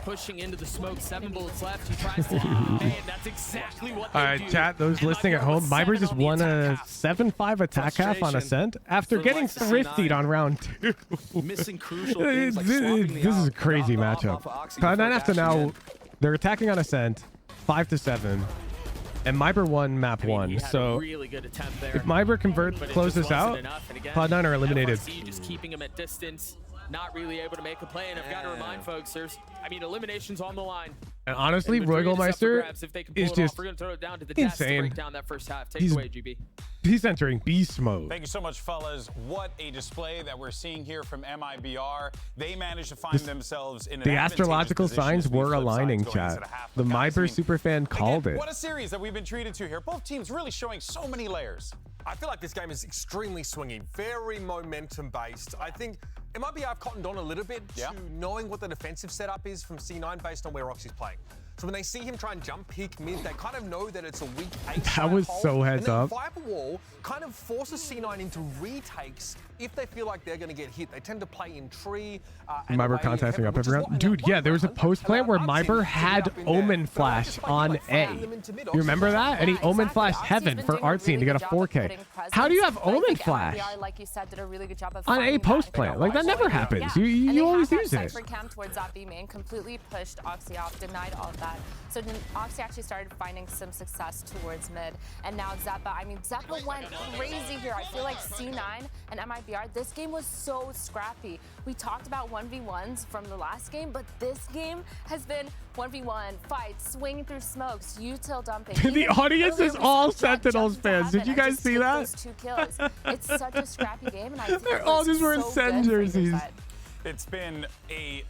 pushing into the smoke. 7 bullets left. He tries to. Man, that's exactly what they do. All right, chat. Those listening at home, MIBR just won a 7-5 attack half on Ascent after getting thriftied on round 2. Missing crucial things like swapping the This is a out, crazy dropped matchup. off of Oxy Cloud9 before have to dashing now. in. They're attacking on Ascent, 5-7. And MIBR won map 1, so really good attempt there. if MIBR convert But it close just this wasn't out, enough. And again, Cloud9 are eliminated. FRZ just keeping him at distance, not really able to make a play. And I've got to remind folks, eliminations on the line. And honestly, And Madrid is up for Royalmeister grabs if they can pull is it off. just We're gonna throw it down to the desk to insane. break down that first half. Take He's- away, GB. He's entering beast mode. Thank you so much, fellas. What a display that we're seeing here from MIBR. They managed to find themselves in an The advantageous astrological position signs as we were flip aligning, sides going chat. into the half. The But guys, MIBR superfan called again, it. What a series that we've been treated to here. Both teams really showing so many layers. I feel like this game is extremely swingy, very momentum based. I think it might be I've cottoned on a little bit to knowing what the defensive setup is from C9 based on where Roxy's playing. So when they see him try and jump peek mid, they kind of know that it's a weak ace. That was so heads up. And then Viper Wall kind of forces C9 into retakes if they feel like they're going to get hit. They tend to play in tree. And MIBR away contesting heavy, up which is everyone. what- Dude, yeah, there was a post plant where MIBR had Omen Flash on A. You remember that? And he Omen Flashed Heaven for Artsy to get a 4K. How do you have Omen Flash like you said, did a really good job of on A finding post that. plant? Like, that never happens. Yeah. You And they always had use that it. Cypher camp towards that B main, completely pushed Oxy off, denied all of that. So then Oxy actually started finding some success towards mid. And now Zeppa, Zeppa went crazy here. I feel like C9 and MIBR, this game was so scrappy. We talked about 1v1s from the last game, but this game has been 1v1, fights, swinging through smokes, util dumping. The Even audience earlier is we all saw Jack Sentinels jump to fans. Did heaven you and guys just see take that? those 2 kills. It's such a scrappy game, and I think They're all just wearing Sen jerseys. It's been a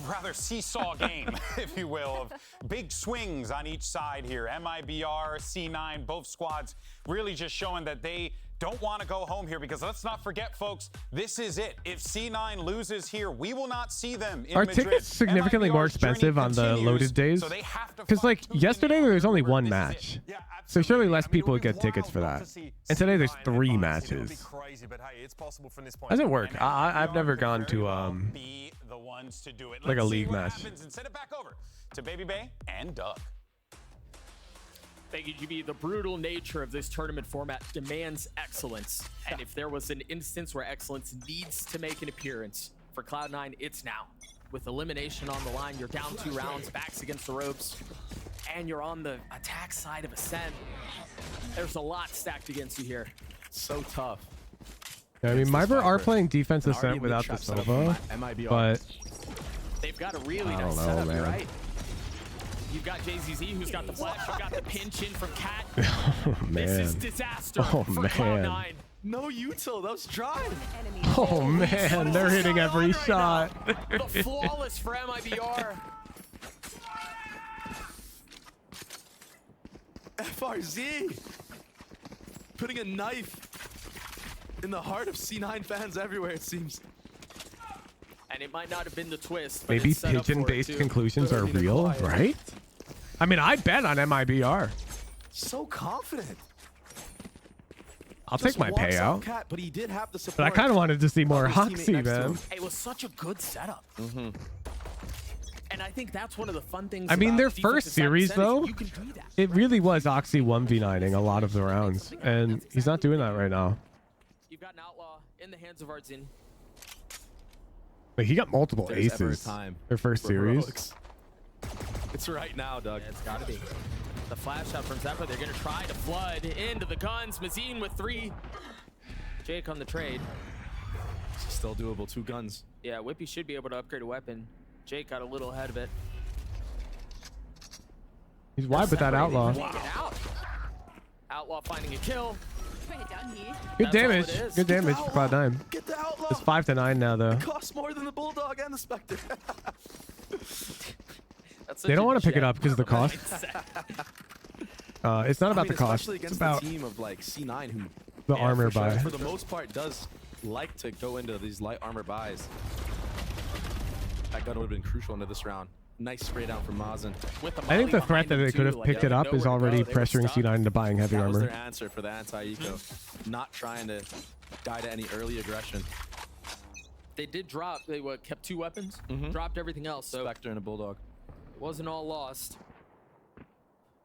rather seesaw game, if you will, of big swings on each side here. MIBR, C9, both squads really just showing that they don't want to go home here, because let's not forget, folks, this is it. If C9 loses here, we will not see them in Are Madrid. tickets significantly more expensive on the loaded days? Because, like, yesterday there was only 1 match. So surely less people would get tickets for that. And today there's 3 matches. How does it work? I've never gone to, like a league match. And send it back over to Baby Bay and Doug. Thank you, GB. The brutal nature of this tournament format demands excellence. And if there was an instance where excellence needs to make an appearance for Cloud9, it's now. With elimination on the line, you're down 2 rounds, backs against the ropes, and you're on the attack side of Ascent. There's a lot stacked against you here. So tough. Yeah, MIBR are playing defense Ascent without the Sova, but they've got a really I nice don't know, setup, man. right? You've got JZZ, who's got the flash. You've got the pinch in from Cat. Oh, man. This is disaster Oh, for man. Cloud9. No util, that was dry. Oh man, they're hitting every shot. The flawless for MIBR. FRZ putting a knife in the heart of C9 fans everywhere, it seems. And it might not have been the twist, but Maybe it's set up for it, pigeon-based too. conclusions are real, right? I mean, I bet on MIBR. So confident. I'll take my walks off payout. Cat, but he did have the But I support kind of wanted to see more of his teammate Hoxie, next to man. him. It was such a good setup. And I think that's one of the fun things I mean, about their defensive first side series, Ascent is though, you can do that. it really was Oxy 1v9ing a lot of the rounds. And he's not doing that right now. You've got an outlaw in the hands of Artzin. Like, he got multiple There's ever a aces time their first for series. heroics. It's right now, Doug. Yeah, it's gotta be. The flash out from Zeppa. They're gonna try to flood into the guns. Mazine with 3. Jake on the trade. Still doable, 2 guns. Yeah, Whippy should be able to upgrade a weapon. Jake got a little ahead of it. He's wide with that outlaw. Wow. Outlaw finding a kill. Good damage. Good damage for Cloud9. Get the outlaw. It's 5-9 now though. It costs more than the Bulldog and the Spectre. They don't want to pick it up because of the cost. It's not about the cost. Especially It's against about the team of like C9 who the armor buy. For the most part does like to go into these light armor buys. That gun would have been crucial into this round. Nice spray down from Mazen. I think the threat that they could have picked it up is already pressuring C9 into buying heavy That was armor. their answer for the anti-eco. Not trying to guide any early aggression. They did drop. They kept 2 weapons, dropped everything else. So Spectre and a Bulldog. It wasn't all lost.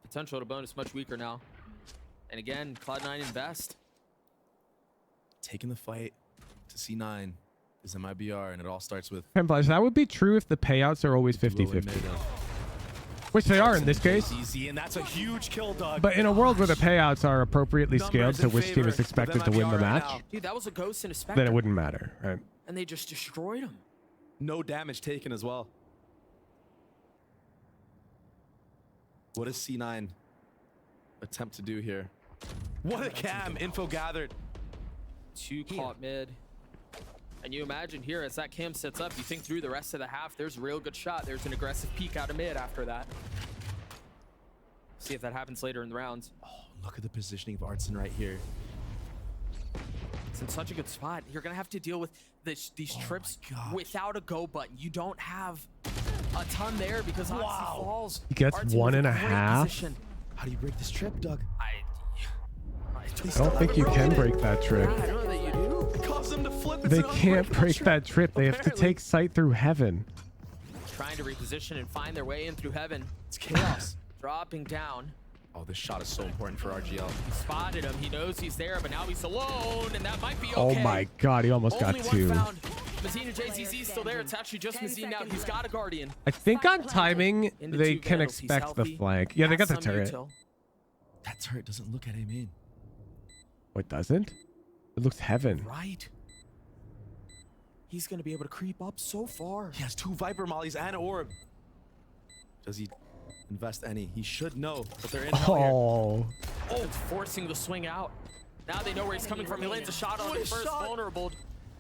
Potential to bonus much weaker now. And again, Cloud9 invest. Taking the fight to C9 is MIBR, and it all starts with Templar, that would be true if the payouts are always 50-50. Which they are in this case. Easy, and that's a huge kill, Doug. But in a world where the payouts are appropriately scaled to which team is expected to win the match, Dude, that was a ghost and a Spectre. then it wouldn't matter, right? And they just destroyed him. No damage taken as well. What does C9 attempt to do here? What a cam! Info gathered. 2 caught mid. And you imagine here, as that cam sets up, you think through the rest of the half, there's a real good shot. There's an aggressive peek out of mid after that. See if that happens later in the rounds. Oh, look at the positioning of Artson right here. It's in such a good spot. You're going to have to deal with these trips without a go button. You don't have a ton there because Oxy falls. He gets Artson 1.5. position. How do you break this trip, Doug? I don't think you can break that trick. I don't know that you do. It caused them to flip. They can't break that trip. They have to take sight through heaven. Trying to reposition and find their way in through heaven. It's chaos. Dropping down. Oh, this shot is so important for RGL. He spotted him. He knows he's there, but now he's alone, and that might be okay. Oh my god, he almost got 2. Mazine and JZZ still there. It's actually just Mazine now. He's got a Guardian. I think on timing, they can expect the flank. Yeah, they got the turret. That turret doesn't look at him in. Oh, it doesn't? It looks heaven. Right. He's going to be able to creep up so far. He has 2 Viper Mollies and Orb. Does he invest any? He should know, but they're in hell here. Oh, it's forcing the swing out. Now they know where he's coming from. He lands a shot on the first vulnerable.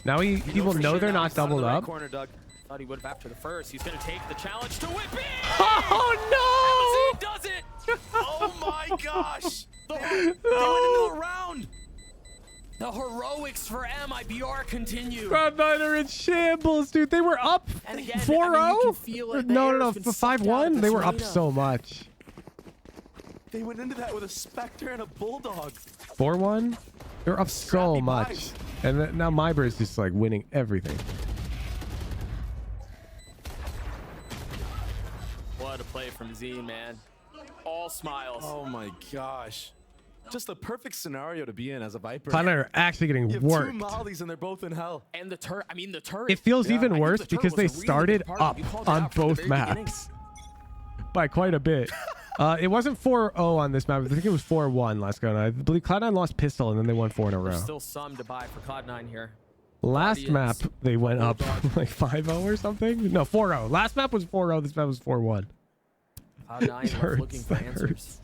Now he will know they're not doubled up. Corner, Doug. Thought he would have after the first. He's going to take the challenge to whip in. Oh no! Does it? Oh my gosh! They went into the round. The heroics for MIBR continue. Cloud9 are in shambles, dude. They were up 4-0? No, 5-1. They were up so much. They went into that with a Spectre and a Bulldog. 4-1? They're up so much. And now MIBR is just like winning everything. What a play from Z, man. All smiles. Oh my gosh. Just the perfect scenario to be in as a Viper. Cloud9 are actually getting you have worked. 2 Mollies and they're both in hell. And the turret, the turret. It feels even worse because they started up on both maps by quite a bit. It wasn't 4-0 on this map. I think it was 4-1 last go. And I believe Cloud9 lost pistol and then they won 4 in a row. There's still some to buy for Cloud9 here. Last map, they went up like 5-0 or something. No, 4-0. Last map was 4-0. This map was 4-1. Cloud9 was looking for answers.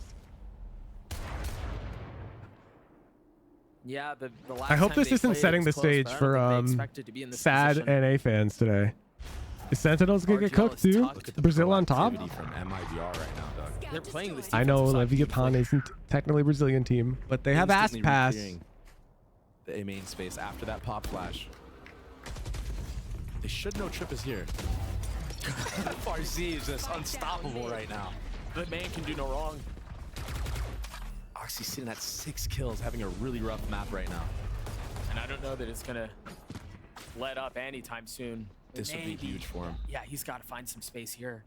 Yeah, the last I hope time this they isn't played, setting it the was close, stage but I for don't think they expected to be in this sad position. NA fans today. Is Sentinels gonna get RGL cooked is too? tucked. Brazil on top? From MIBR right now, Doug. They're playing this. I know defensive side Leviathan isn't technically a Brazilian team, but they have ass Instantly pass. reclearing the A main space after that pop flash. They should know Trip is here. FRZ is just unstoppable right now. The man can do no wrong. Oxy sitting at 6 kills, having a really rough map right now. And I don't know that it's gonna let up anytime soon. This would be huge for him. Yeah, he's got to find some space here.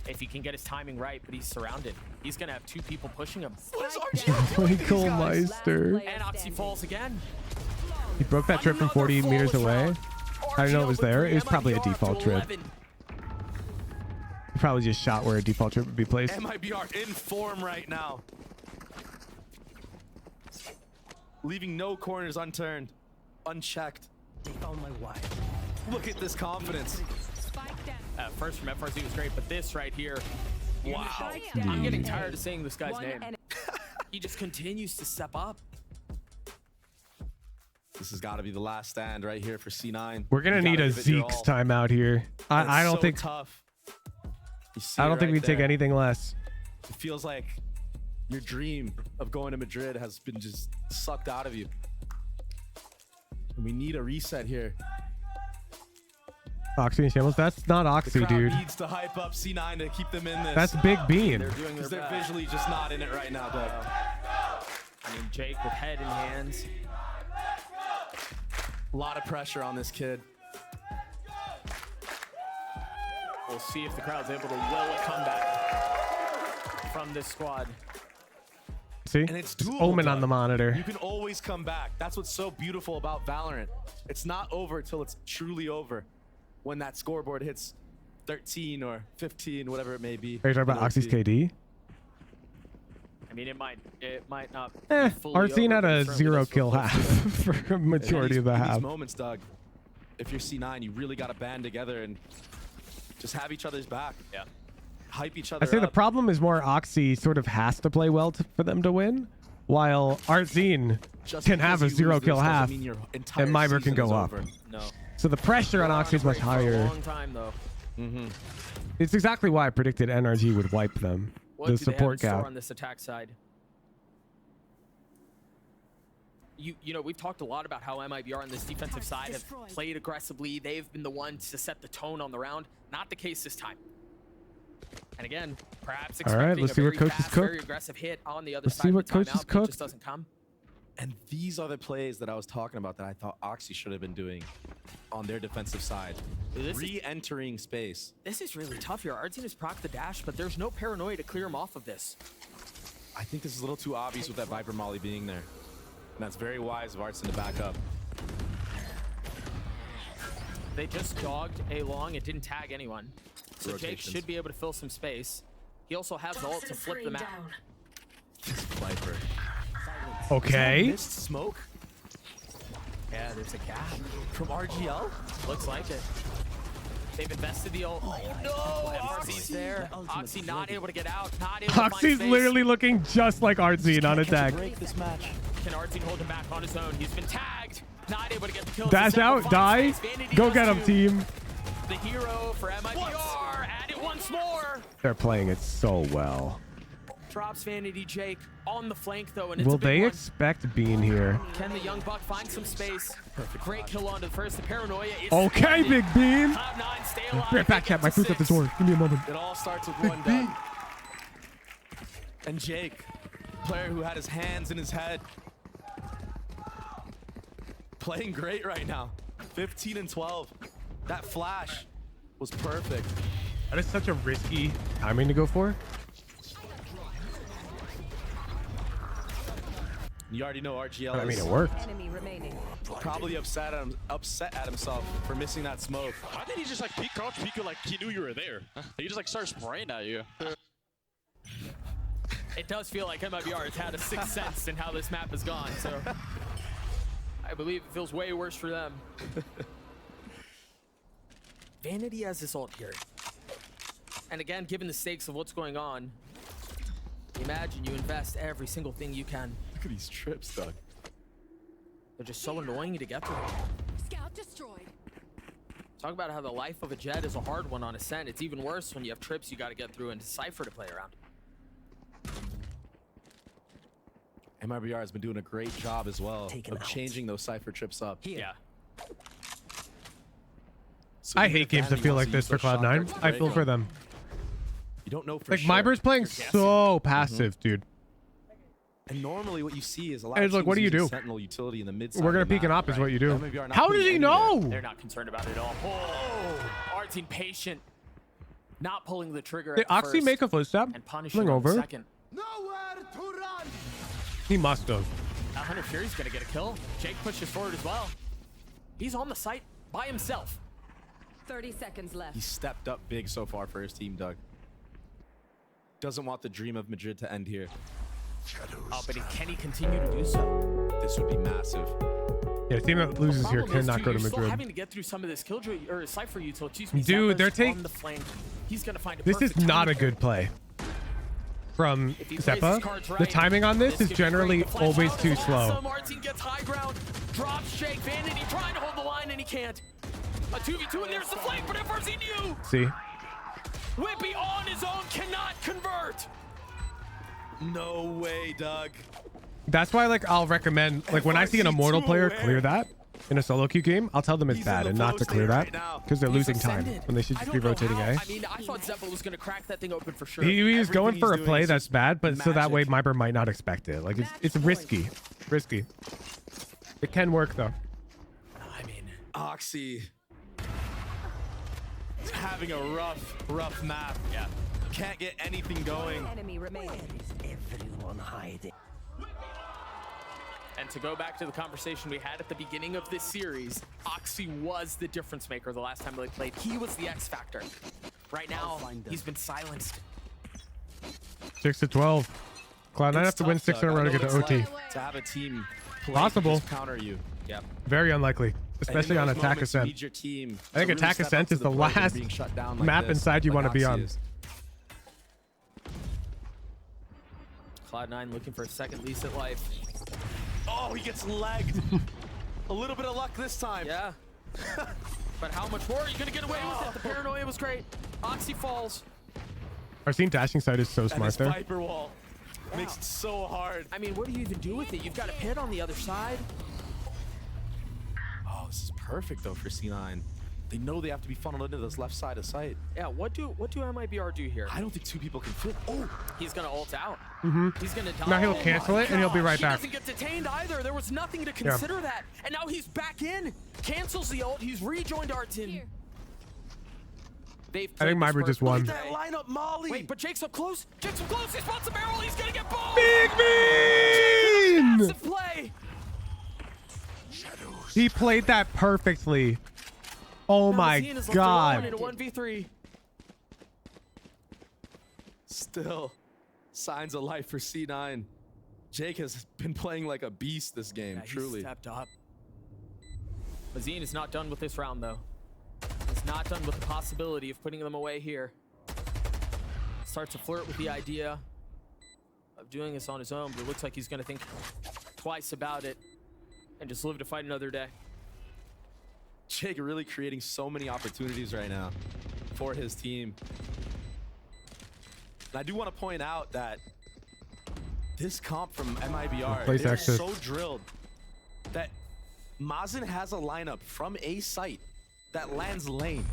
If he can get his timing right, but he's surrounded. He's gonna have 2 people pushing him. Michael Meister. And Oxy falls again. He broke that trip from 40 meters away. I didn't know it was there. It was probably a default trip. He probably just shot where a default trip would be placed. MIBR in form right now. Leaving no corners unturned, unchecked. They found my wife. Look at this confidence. First from FRZ was great, but this right here, Wow. I'm getting tired of saying this guy's name. He just continues to step up. This has got to be the last stand right here for C9. We're gonna need a Zeke's timeout here. I don't think. Tough. I don't think we take anything less. It feels like your dream of going to Madrid has been just sucked out of you. And we need a reset here. Oxy and Shambles. That's not Oxy, The crowd dude. needs to hype up C9 to keep them in this. That's Big Bean. Because they're visually just not in it right now, Doug. I mean, Jake with head in hands. A lot of pressure on this kid. We'll see if the crowd's able to will a comeback from this squad. See? And it's doable, Omen Doug. on the monitor. You can always come back. That's what's so beautiful about Valorant. It's not over till it's truly over. When that scoreboard hits 13 or 15, whatever it may be. Are you talking about Oxy's KD? I mean, it might not. Arsene had a 0 kill half for a majority of the in half. these moments, Doug, if you're C9, you really got to band together and just have each other's back. Yeah. Hype each other I say up. the problem is more Oxy sort of has to play well for them to win, while Arsene Just can have a because you 0 lose kill this doesn't half, mean your entire and MIBR can season go is up. over. No. So the pressure on Oxy is much For a higher. long time, though. It's exactly why I predicted NRG would wipe them. What The do they have support in store gap. on this attack side? You know, we've talked a lot about how MIBR on this defensive side have played aggressively. They've been the ones to set the tone on the round. Not the case this time. And again, perhaps All right, expecting let's a see what very coaches fast, cook. very aggressive hit on the other Let's side see of what the coaches timeout, but cook. it just doesn't come. And these are the plays that I was talking about that I thought Oxy should have been doing on their defensive side. Re-entering space. This is really tough here. Arsene has procced the dash, but there's no paranoia to clear him off of this. I think this is a little too obvious with that Viper Molly being there. And that's very wise of Arsene to back up. They just dogged A long. It didn't tag anyone. So Jake Rotations. should be able to fill some space. He also has the ult to flip the map. Viper. Okay. Missed smoke Yeah, there's a gap. from RGL? Looks like it. They've invested the ult. Oh no! Oxy's there. Oxy not able to get out. Not able to find Oxy's space. literally looking just like Arsene on attack. This match. Can Arsene hold him back on his own? He's been tagged. Not able to get the kill. Dash out, die. Go get him, team. The hero for MIBR. Add it once more. They're playing it so well. Drops Vanity Jake on the flank though, and it's Will a big they one. expect Bean here? Can the young buck find some space? Great kill onto the first. The paranoia is Okay, Big Bean. Cloud9 stay alive. Right back, chat. My food's at the door. Give me a moment. It all starts with one dub. And Jake, player who had his hands in his head. Playing great right now. 15 and 12. That flash was perfect. That is such a risky timing to go for. You already know RGL I mean, is it worked. probably upset at himself for missing that smoke. Why did he just like peek crouch peek you like he knew you were there? He just like started spraying at you. It does feel like MIBR has had a sixth sense in how this map has gone, so I believe it feels way worse for them. Vanity has this ult here. And again, given the stakes of what's going on, imagine you invest every single thing you can. Look at these trips, Doug. They're just so annoying to get through. Scout destroyed. Talk about how the life of a jet is a hard one on Ascent. It's even worse when you have trips you got to get through and Cypher to play around. MIBR has been doing a great job as well of changing those Cypher trips up. Yeah. So I even hate if games that Vanity feel wants like to this use for those Cloud9. shotguns to I break feel for them, them. You don't know for Like sure. MIBR's playing so passive, dude. And normally what you see is a lot Hey, of look, teams what do you using do? Sentinel utility in the mid. We're gonna peek and op is what you do. MIBR not How putting does he any know? They're not concerned about it at all. Oh, Arsene patient. Not pulling the trigger Did at the Oxy first make a footstep? and punish Fling him on the over. second. Nowhere to run. He must have. 100 Fury's gonna get a kill. Jake pushes forward as well. He's on the site by himself. 30 seconds left. He stepped up big so far for his team, Doug. Doesn't want the dream of Madrid to end here. Oh, but can he continue to do so? This would be massive. Yeah, the team that loses here Problem is, cannot too, go to you're still Madrid. having to get through some of this killjoy or Cypher util. Excuse me. Dude, they're Zephyr's taking. on the flank. He's gonna find a This is perfect not a timing here. good play. from If he plays his cards Zeppa, right, the timing on this is could be generally great. The flash always out too is slow. awesome. Martin gets high ground, drops Jake. Vanity trying to hold the line and he can't. A 2v2 and there's the flank, but FRZ knew. See? Whippy on his own cannot convert. No way, Doug. That's why, like, I'll recommend, like, when I see an Immortal player clear that in a solo queue game, I'll tell them it's bad and not to clear that because they're losing time when they should just be rotating A. I mean, I thought Zeppa was going to crack that thing open for sure. He was going for a he's play doing is that's bad, but so that way magic. MIBR might not expect it. Like, it's risky. Risky. It can work, though. I mean, Oxy is having a rough map. Yeah. Can't get anything going. Enemy remaining. Everyone hiding. And to go back to the conversation we had at the beginning of this series, Oxy was the difference maker the last time they played. He was the X factor. Right now, he's been silenced. 6-12. Cloud9 have to win 6 in a row to get to OT. To have a team play Possible. just counter you. Yep. Very unlikely, especially on Attack Ascent. I think Attack Ascent is the last map inside you want to be on. Cloud9 looking for a second lease at life. Oh, he gets legged. A little bit of luck this time. Yeah. But how much more are you going to get away with it? The paranoia was great. Oxy falls. Our scene dashing side is so And smart this there. Viper wall makes it so hard. I mean, what do you even do with it? You've got a pit on the other side. Oh, this is perfect though for C9. They know they have to be funneled into this left side of sight. Yeah, what do MIBR do here? I don't think two people can fit. Oh, he's gonna ult out. He's gonna die. Now he'll cancel it and he'll be right back. He doesn't get detained either. There was nothing to consider that. And now he's back in. Cancels the ult. He's rejoined Artin. I think MIBR just won. that lineup, Molly. Wait, but Jake's up close. Jake's up close. He spots a barrel. He's gonna get bombed. Big Bean! Massive play. He played that perfectly. Oh my god. In a 1v3. Still, signs of life for C9. Jake has been playing like a beast this game, Yeah, truly. He stepped up. Mazine is not done with this round, though. He's not done with the possibility of putting them away here. Starts to flirt with the idea of doing this on his own, but it looks like he's going to think twice about it and just live to fight another day. Jake really creating so many opportunities right now for his team. And I do want to point out that this comp from MIBR, they're so drilled that Mazen has a lineup from A site that lands lane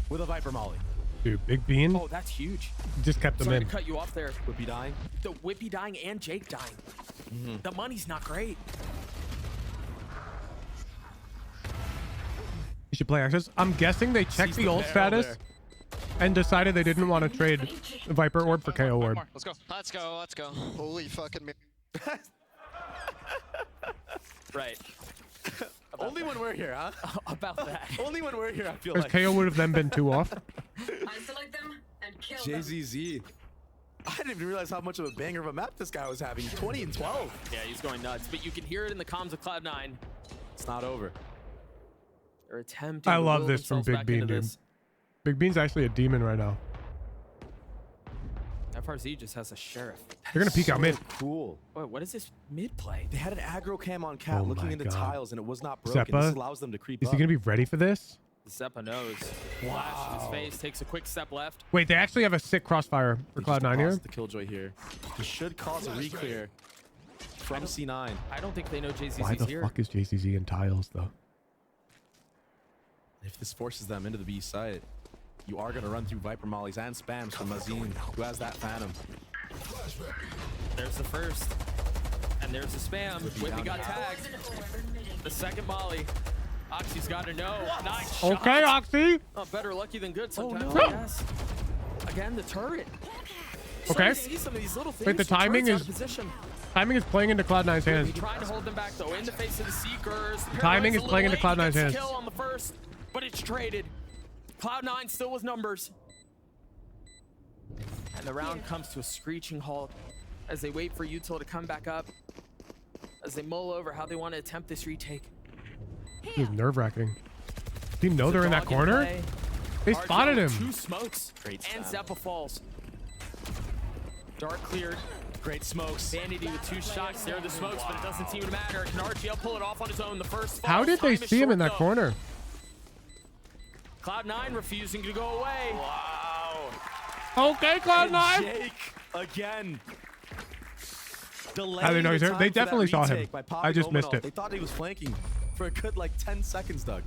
with a Viper Molly. Dude, Big Bean. Oh, that's huge. Just kept them Sorry in. to cut you off there. Whippy dying. The Whippy dying and Jake dying. The money's not great. You should play access. I'm guessing they checked the ult status and decided they didn't want to trade Viper Orb for KO Orb. Let's go. Let's go. Let's go. Holy fucking me. Right. Only when we're here, huh? About that. Only when we're here, I feel Because like. KO would have then been 2 off. Isolate them and kill them. JZZ. I didn't even realize how much of a banger of a map this guy was having. 20 and 12. Yeah, he's going nuts. But you can hear it in the comms of Cloud9. It's not over. They're attempting I to love will this from themselves Big back Bean, into dude. this. Big Bean's actually a demon right now. FRZ just has a sheriff. They're going to peek out mid. Cool. Wait, what is this mid play? They had an aggro cam on Cat Oh looking my into God. tiles and it was not broken. Zeppa? This allows them to creep Is up. he going to be ready for this? Zeppa knows. Flash in his face, takes a quick step left. Wait, they actually have a sick crossfire for Cloud9 here. The Killjoy here. He should cause a reclear from C9. I don't think they know JZZ's Why the here. fuck is JCZ in tiles, though? If this forces them into the B site, you are going to run through Viper Mollies and spams from Mazine, who has that Phantom. There's the first. And there's the spam. Whippy got tagged. The second Molly. Oxy's got to know. Nice shot. Okay, Oxy. Oh, better lucky than good sometimes, no. I guess. Again, the turret. Okay. See some of these little things. Wait, the timing turret's is out of position. timing is playing into Cloud9's hands. Trying to hold them back though. In the face of the Seekers. The Timing is Paranoid's a playing into little late. Cloud9's He gets hands. the kill on the first, but it's traded. Cloud9 still with numbers. And the round comes to a screeching halt as they wait for Util to come back up. As they mull over how they want to attempt this retake. This is nerve-wracking. Do you know they're in that Dog in corner? play. They RJ spotted him. with 2 smokes. Great and spam. Zeppa falls. Dark cleared. Great smokes. Vanity with 2 shots there. The smokes, but it doesn't seem to matter. Can RGL pull it off on his own? The first fall. How did they see him in that corner? Cloud9 refusing to go away. Wow. Okay, Cloud9. Jake again. How do they know he's there? They definitely saw him. I just missed it. They thought he was flanking for a good like 10 seconds, Doug.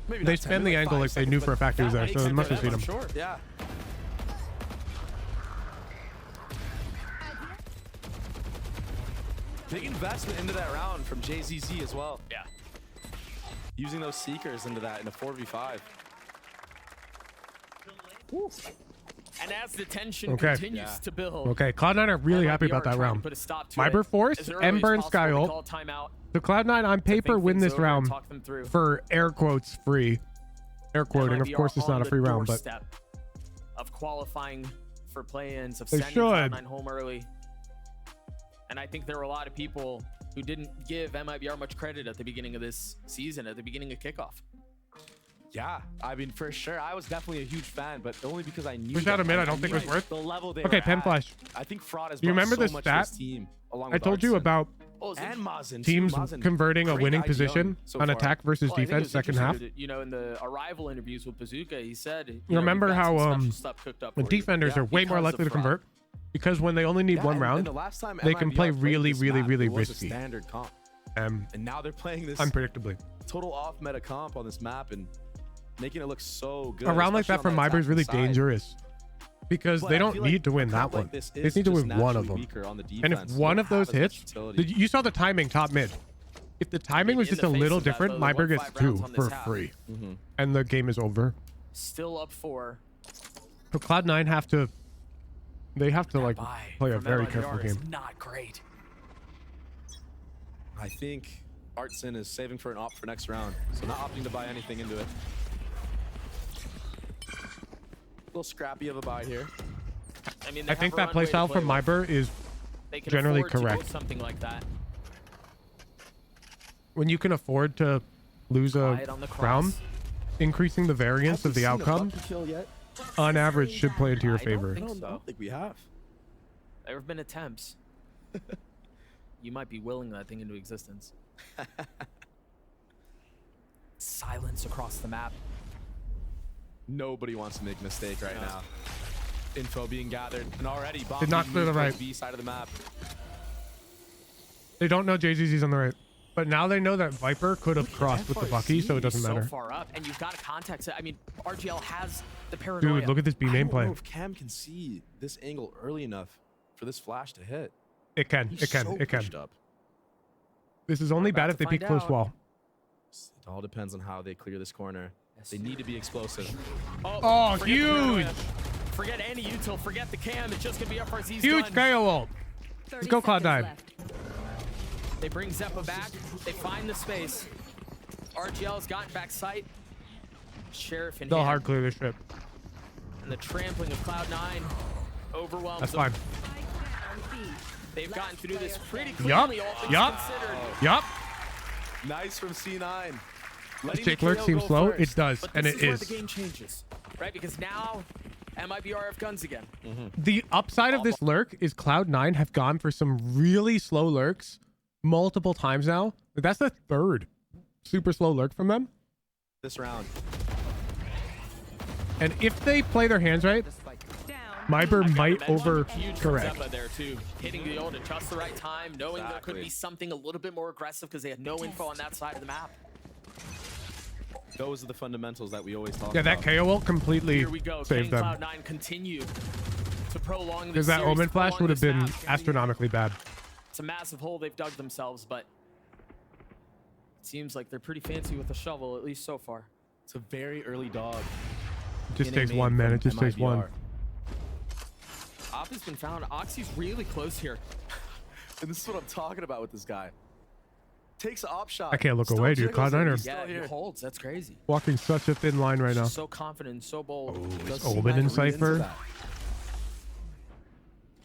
Maybe They spanned the angle like they knew for a fact he was there, so they must have seen him. Sure. Yeah. Big investment into that round from JZZ as well. Yeah. Using those seekers into that in a 4v5. And as the tension continues to build. Okay, Cloud9 are really happy about that round. MIBR Force and Burn Sky ult. So Cloud9 on paper win this round for air quotes free. Air quoting, of course it's not a free round, but of qualifying for play-ins, of they sending Cloud9 home early. And I think there were a lot of people who didn't give MIBR much credit at the beginning of this season, at the beginning of kickoff. Yeah, I mean, for sure. I was definitely a huge fan, but only because I knew. Push out a mid, I don't think it was worth. The level they okay, were pen at. flash. I think Fraud has you remember so the much stat? to this team, along I with told you Ascent. about And Mazin, teams converting a winning IGL position so on far. attack versus Well, I think it defense was second half. interesting that, you know, in the arrival interviews with Bazooka, he said, You remember we've got how some special stuff cooked up when for you. defenders are way more Because likely of to convert because when they only need one and round, the last time they can MIBR play played really, this really, map, really it was a risky. standard comp. And now they're playing this unpredictably. total off meta comp on this map and making it look so good. A round like that from MIBR is really dangerous because But they I don't feel need like to win a that comp one. like this They is need to just win one of naturally them. weaker on the And if defense. one You of don't those have as much hits, utility. you saw the timing top mid. If the timing was in just the a face little of that, different, though, they MIBR won gets 5 rounds 2 on this for half. free, and the game is over. Still up 4. So Cloud9 have to, they have to like play a From very MIBR careful is game. not great. I think Artson is saving for an op for next round, so not opting to buy anything into it. A little scrappy of a buy here. I mean, I think that playstyle from MIBR is generally correct. Something like that. When you can afford to lose a Quiet on the round, increasing the variance of the outcome, on average, should play into your favor. I don't think we have. There have been attempts. You might be willing that thing into existence. Silence across the map. Nobody wants to make a mistake right now. Info being gathered, and already bomb Did not clear the right. B side of the map. They don't know JZZ's on the right, but now they know that Viper could have crossed with the Bucky, so it doesn't matter. So far up, and you've got to context it. I mean, RGL has the paranoia. Dude, look at this B I main don't know play. if Cam can see this angle early enough for this flash to hit. It can, He's it can, so it can. pushed up. This is only bad if they find peek close out. wall. It all depends on how they clear this corner. They need to be explosive. Oh, forget the huge! paranoia. Forget any util, forget the cam. It's just gonna be FRZ's Huge gun. KO ult. Let's go Cloud9. They bring Zeppa back. They find the space. RGL's gotten back sight. Sheriff in They'll hand. hard clear this ship. And the trampling of Cloud9 overwhelms That's them. fine. They've gotten through this pretty Yup, cleanly, all things yup, considered. yup. Nice from C9. Does Jake Lurk seem slow? It does, But and this it is where is. the game changes, right? Because now MIBR have guns again. The upside of this lurk is Cloud9 have gone for some really slow lurks multiple times now. That's the third super slow lurk from them. This round. And if they play their hands right, MIBR might Huge from overcorrect. Zeppa there too, hitting the ult at just the right time, knowing there could be something a little bit more aggressive because they had no info on that side of the map. Those are the fundamentals that we always talk Yeah, about. that KO ult completely Here we go. saved Can them. Cloud9 continue to prolong this Because that series, Omen flash prolong would have this been map? astronomically bad. It's a massive hole they've dug themselves, but it seems like they're pretty fancy with the shovel, at least so far. It's a very early dog. It just in a takes main 1 minute. It from just takes one. MIBR. Op has been found. Oxy's really close here. And this is what I'm talking about with this guy. Takes an op shot. I can't look still away, dude. jiggles it, Cloud9 he's are still Yeah, he here. holds. That's crazy. walking such a thin line right now. So confident, so bold. Does Omen C9 in read into Cypher. that?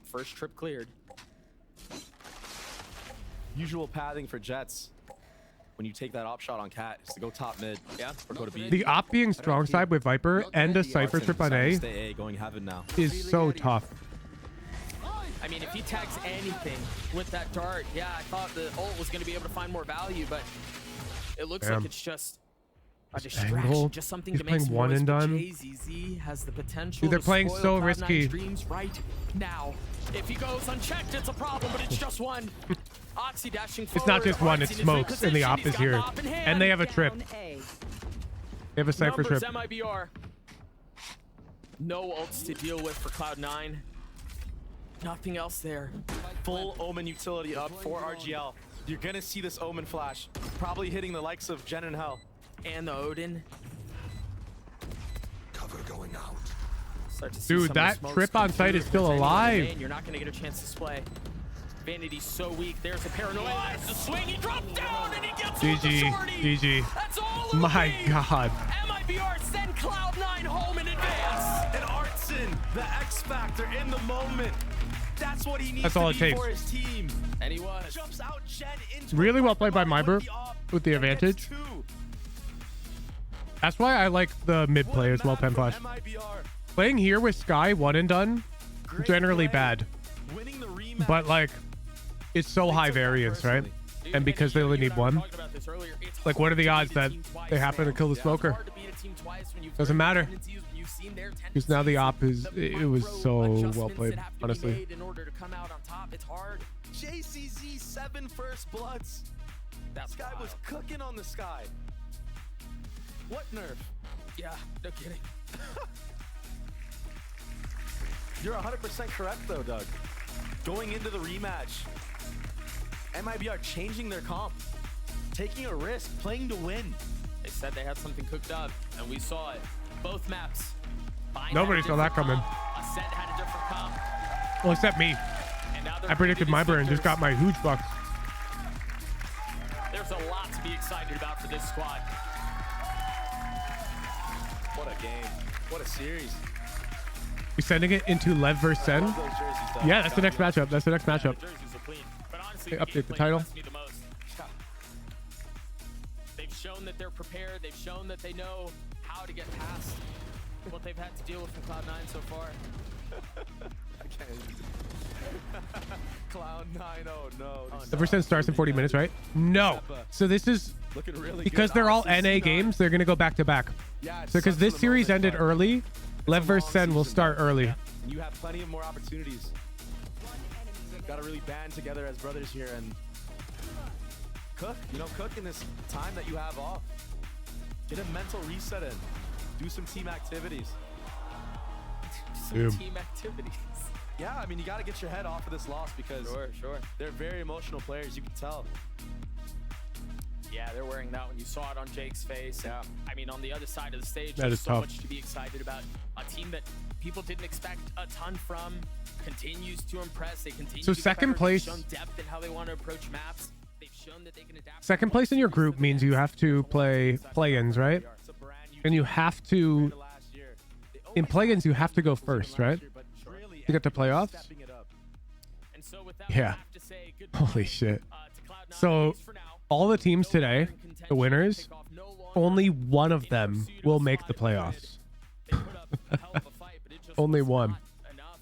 First trip cleared. Usual pathing for Jets. When you take that op shot on Cat, is to go top mid. Yeah. Or go to B. The op being strong side with Viper and a Cypher trip on A Stay A, going heaven now. is so tough. I mean, if he tags anything with that dart, yeah, I thought the ult was going to be able to find more value, but it looks like it's just a distraction, Angle. just something He's to make playing some one noise, and but done. JZZ has the potential Dude, they're to playing spoil so Cloud9's risky. dreams right now. If he goes unchecked, it's a problem, but it's just one. Oxy dashing forward. It's not just one, it's Art's in his smokes, and the position. op He's is got here. the op in hand. And they have a trip. Down A. They have a Cypher Numbers, trip. MIBR. No ults to deal with for Cloud9. Nothing else there. Full Omen utility up for RGL. You're gonna see this Omen flash, probably hitting the likes of Jen and Hell. And the Odin. Cover going out. Start to see Dude, some of the that smokes trip come on site through. is still If there's anyone alive. in the lane, you're not gonna get a chance to display. Vanity's so weak. There's a paranoia. There's the swing. He drops down and he gets with the GG. shorty. GG. That's all it'll My be. God. MIBR send Cloud9 home in advance. And Artson, the X factor in the moment. That's what he needs That's all to it be takes. for his team. And he was. Jumps out Jen into Really well played by with MIBR the op with the and gets advantage. two. That's why I like the mid play as well, Pen Flash. MIBR. Playing here with Sky one and done, generally bad. Winning the rematch. But like, it's so high variance, right? And because they only need one, like what are the odds that they happen to kill the smoker? Doesn't matter. Because now the op is, it was so well played, honestly. In order to come out on top, it's hard. JCZ 7 first bloods. That guy was cooking on the Sky. What nerf? Yeah, no kidding. You're 100% correct though, Doug. Going into the rematch, MIBR changing their comp, taking a risk, playing to win. They said they had something cooked up, and we saw it. Both maps. Nobody saw that coming. Ascent had a different comp. Well, except me. And now they're I predicted MIBR and just got my huge bucks. There's a lot to be excited about for this squad. What a game. What a series. We're sending it into LEV versus SEN. Yeah, that's the next matchup. That's the next matchup. They update the title. They've shown that they're prepared. They've shown that they know how to get past what they've had to deal with from Cloud9 so far. I can't even. Cloud9, oh no. The first SEN starts in 40 minutes, right? No. So this is Looking really because good. they're all Honestly, NA C9. games. They're gonna go back to back. Yeah, it So because sucks this for the series moment, ended but early, LEV it's a versus long SEN will season, start though. early. You have plenty of more opportunities. Got to really band together as brothers here and cook. You know, cook in this time that you have off. Get a mental reset in. Do some team activities. Boom. Team activities. Yeah, I mean, you got to get your head off of this loss because Sure. they're very emotional players. You can tell. Yeah, they're wearing that when you saw it on Jake's face. Yeah. I mean, on the other side of the stage, That there's is so tough. much to be excited about. A team that people didn't expect a ton from continues to impress. They continue So to get second better. place- They've shown depth in how they want to approach maps. They've shown that they can adapt. Second place in your group means you have to play play-ins, right? And you have to, in play-ins, you have to go first, right? To get to playoffs? And so with that, Yeah. I have to say goodbye, Holy shit. to Cloud9, So at least for now. all the teams today, In contention, the winners, take off no longer only one of in them pursuit of will a make spot the if needed. playoffs. They put up a hell of a fight, but it just Only was one. not enough.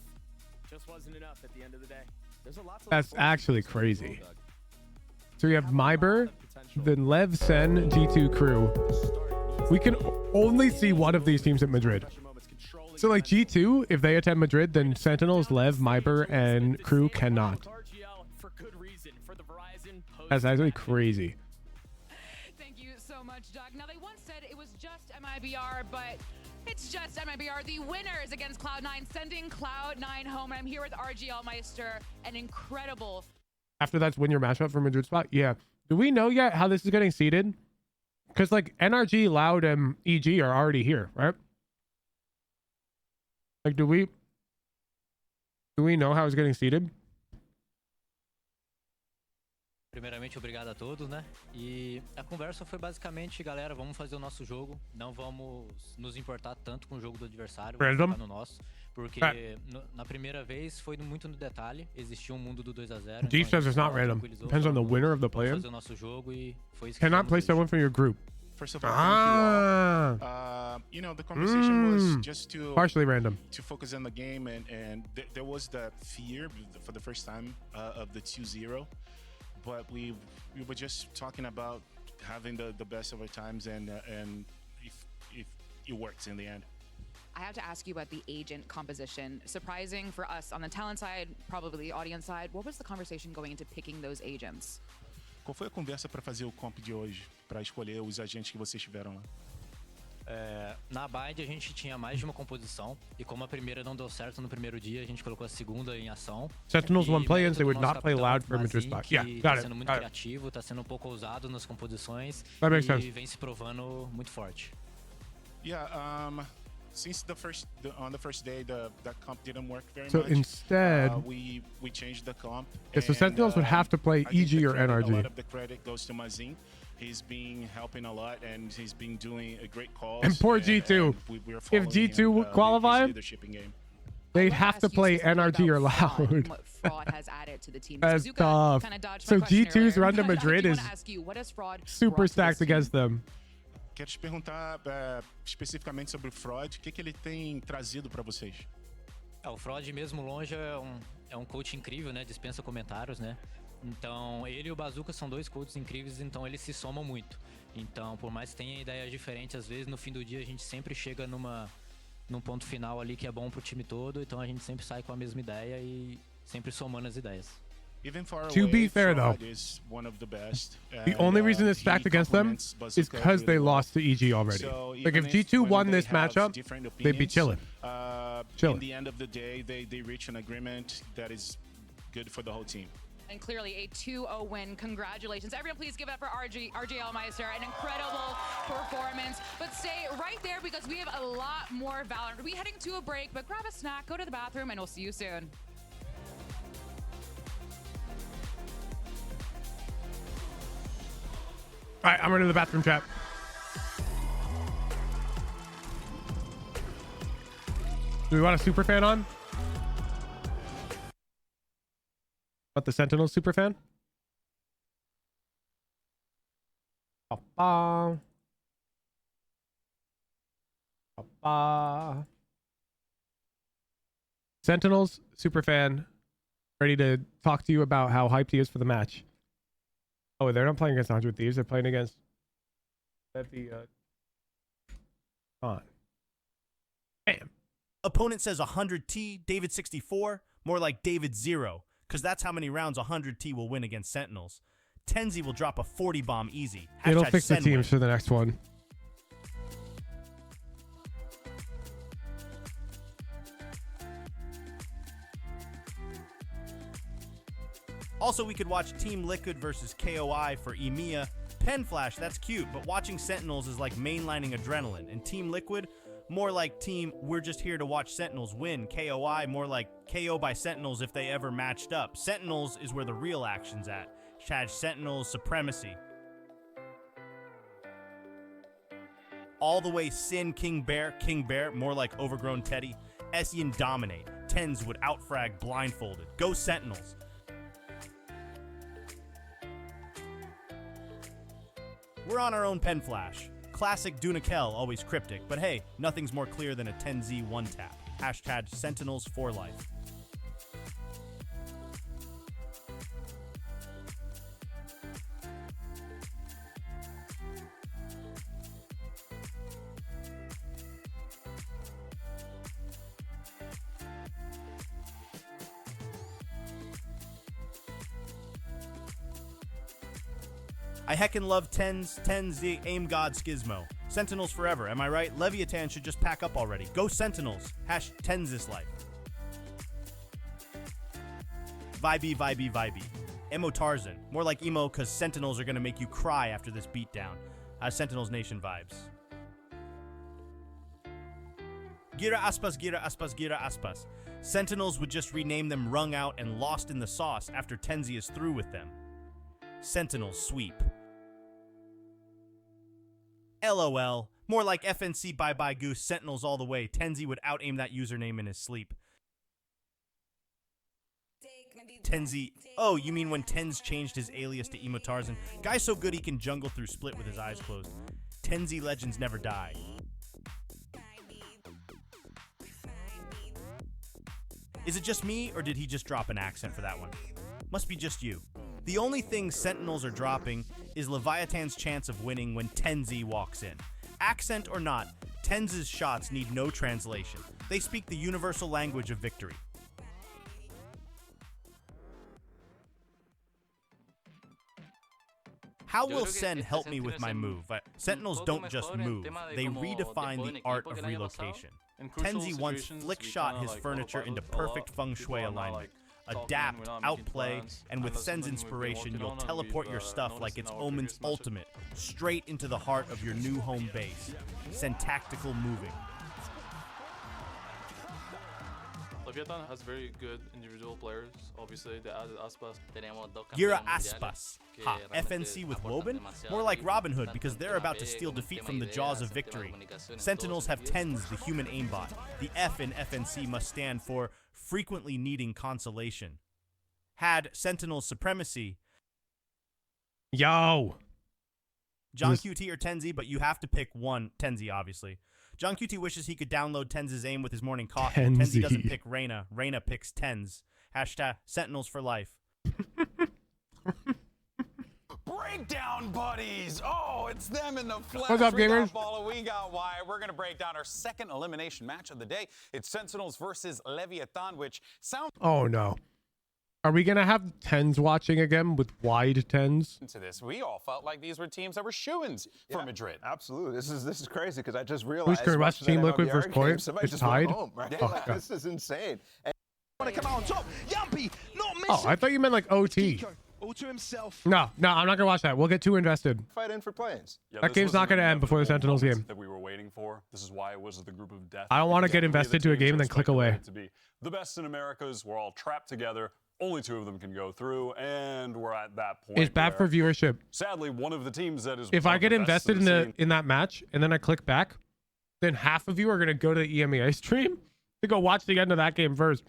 Just wasn't enough at the end of the day. There's a lot to That's look forward to actually this one as well, crazy. Doug. So we have MIBR, then LEV, SEN, G2, KRU. We can only see one of these teams at Madrid. So like G2, if they attend Madrid, then Sentinels, LEV, MIBR, and KRU cannot. RGL for good reason for the Verizon post. That's actually crazy. Thank you so much, Doug. Now, they once said it was just MIBR, but it's just MIBR, the winners against Cloud9, sending Cloud9 home. And I'm here with RGL Meister, an incredible. After that's win your matchup for Madrid spot? Yeah. Do we know yet how this is getting seeded? Because like NRG, Loud, and EG are already here, right? Like, do we know how it's getting seeded? Primeiramente, obrigado a todos, né? E a conversa foi basicamente, galera, vamos fazer o nosso jogo, não vamos nos importar tanto com o jogo do adversário, vamos Random. focar no nosso, porque na primeira vez foi muito no detalhe, existia um mundo do 2-0. G says it's not random. Depends on the winner of the Vamos play-in. fazer o nosso jogo e foi isso que Cannot fizemos place hoje. someone from your group. First of all, thank you all. You know, the conversation was just to partially random to focus on the game, and there was that fear for the first time of the 2-0, but we were just talking about having the best of our times, and if it works in the end. I have to ask you about the agent composition. Surprising for us on the talent side, probably the audience side. What was the conversation going into picking those agents? Qual foi a conversa para fazer o comp de hoje, para escolher os agentes que vocês tiveram lá? Na Bind a gente tinha mais de uma composição e como a primeira não deu certo no primeiro dia, a gente colocou a segunda em ação. Sentinels won't play mérito they do do would nosso not play capitão loud perimeter Mazin, spot. que Yeah, got tá it. sendo muito criativo, tá sendo um pouco ousado nas composições That makes e sense. vem se provando muito forte. Yeah, since on the first day that comp didn't work very So much. Instead, we changed the comp. yeah, so Sentinels would have to play I think EG or a lot NRG. of the credit goes to Mazin. He's been helping a lot, and he's been doing a great call. And poor G2. If G2 qualify, they'd have to play NRG or loud. What Fraud has added to the team. That's Zuka tough. kinda dodged So my question G2's earlier. run to I do Madrid wanna is ask you, what has Fraud super brought to stacked this team? against them. Quero te perguntar especificamente sobre o Fraud. O que ele tem trazido para vocês? O Fraud mesmo longe é um coach incrível, né? Dispensa comentários, né? Então, ele e o Bazooka são dois coaches incríveis, então eles se somam muito. Então, por mais que tenha ideias diferentes, às vezes no fim do dia a gente sempre chega num ponto final ali que é bom pro time todo, então a gente sempre sai com a mesma ideia e sempre somando as ideias. To be fair, though, the only reason it's stacked against them is because they lost to EG already. Like, if G2 won this matchup, they'd be chilling. In the end of the day, they reach an agreement that is good for the whole team. And clearly a 2-0 win. Congratulations. Everyone please give it up for RGL Meister. An incredible performance. But stay right there because we have a lot more Valorant. We'll be heading to a break, but grab a snack, go to the bathroom, and we'll see you soon. All right, I'm running to the bathroom, chat. Do we want a super fan on? What, the Sentinels super fan? Sentinels super fan, ready to talk to you about how hyped he is for the match. Oh, they're not playing against 100 Thieves. They're playing against on. Bam. Opponent says 100T, David 64, more like David 0, because that's how many rounds 100T will win against Sentinels. Tenzi will drop a 40 bomb easy. It'll fix the SEN teams win. for the next one. Also, we could watch Team Liquid versus KOI for EMEA. Pen Flash, that's cute, but watching Sentinels is like mainlining adrenaline. And Team Liquid, more like Team, we're just here to watch Sentinels win. KOI, more like KO by Sentinels if they ever matched up. Sentinels is where the real action's at. Hashtag Sentinels supremacy. All the way SEN King Bear, more like overgrown Teddy. SEN dominate. Tens would outfrag blindfolded. Go Sentinels. We're on our own Pen Flash. Classic Dunakel, always cryptic, but hey, nothing's more clear than a 10Z one-tap. Hashtag Sentinels for life. I heckin' love Tens, the Aim God Skizmo. Sentinels forever, am I right? Leviathan should just pack up already. Go Sentinels. Hash Tens this life. Vibey. Emo Tarzan. More like emo cause Sentinels are gonna make you cry after this beatdown. Sentinels Nation vibes. Gira aspas. Sentinels would just rename them Wrung Out and Lost in the Sauce after Tenzi is through with them. Sentinels sweep. LOL. More like FNC bye goose, Sentinels all the way. Tenzi would out-aim that username in his sleep. Tenzi. Oh, you mean when Tens changed his alias to Emo Tarzan? Guy's so good he can jungle through split with his eyes closed. Tenzi legends never die. Is it just me, or did he just drop an accent for that one? Must be just you. The only thing Sentinels are dropping is Leviathan's chance of winning when Tenzi walks in. Accent or not, Tenz's shots need no translation. They speak the universal language of victory. How will Sen help me with my move? Sentinels don't just move, they redefine the art of relocation. Tenzi once flick shot his furniture into perfect feng shui alignment. Adapt, outplay, and with Sen's inspiration, you'll teleport your stuff like it's Omen's ultimate, straight into the heart of your new home base. Sen tactical moving. Leviathan has very good individual players. Obviously, they added Aspas. Gira Aspas. Ha, FNC with Woban? More like Robin Hood, because they're about to steal defeat from the jaws of victory. Sentinels have Tenz, the human aimbot. The F in FNC must stand for frequently needing consolation. Had Sentinel supremacy. Yo! John QT or Tenzi, but you have to pick one. Tenzi, obviously. John QT wishes he could download Tenz's aim with his morning coffee. Tenzi doesn't pick Reyna. Reyna picks Tenz. Hashtag Sentinels for life. Breakdown buddies! Oh, it's them in the flesh. What's up, gamers? We got Wire. We're going to break down our second elimination match of the day. It's Sentinels versus Leviathan, which sounds... Oh, no. Are we going to have tens watching again with wide tens? ...to this. We all felt like these were teams that were shoo-ins for Madrid. Absolutely. This is crazy because I just realized... Who's watch Team Liquid versus Coit? It's tied? Home, right? Oh, like, this is insane. And want to come out on top. Yumpy, not missing. Oh, I thought you meant like OT. All to himself. No, I'm not going to watch that. We'll get too invested. Fight in for planes. Yeah, that game's not going to end before the Sentinels game. That we were waiting for. This is why it was the group of death. I don't want to get invested to a game and then click away. To be the best in Americas. We're all trapped together. Only two of them can go through, and we're at that point. It's bad for viewership. Sadly, one of the teams that is. If I get invested in that match and then I click back, then half of you are going to go to the EMEA stream to go watch the end of that game first.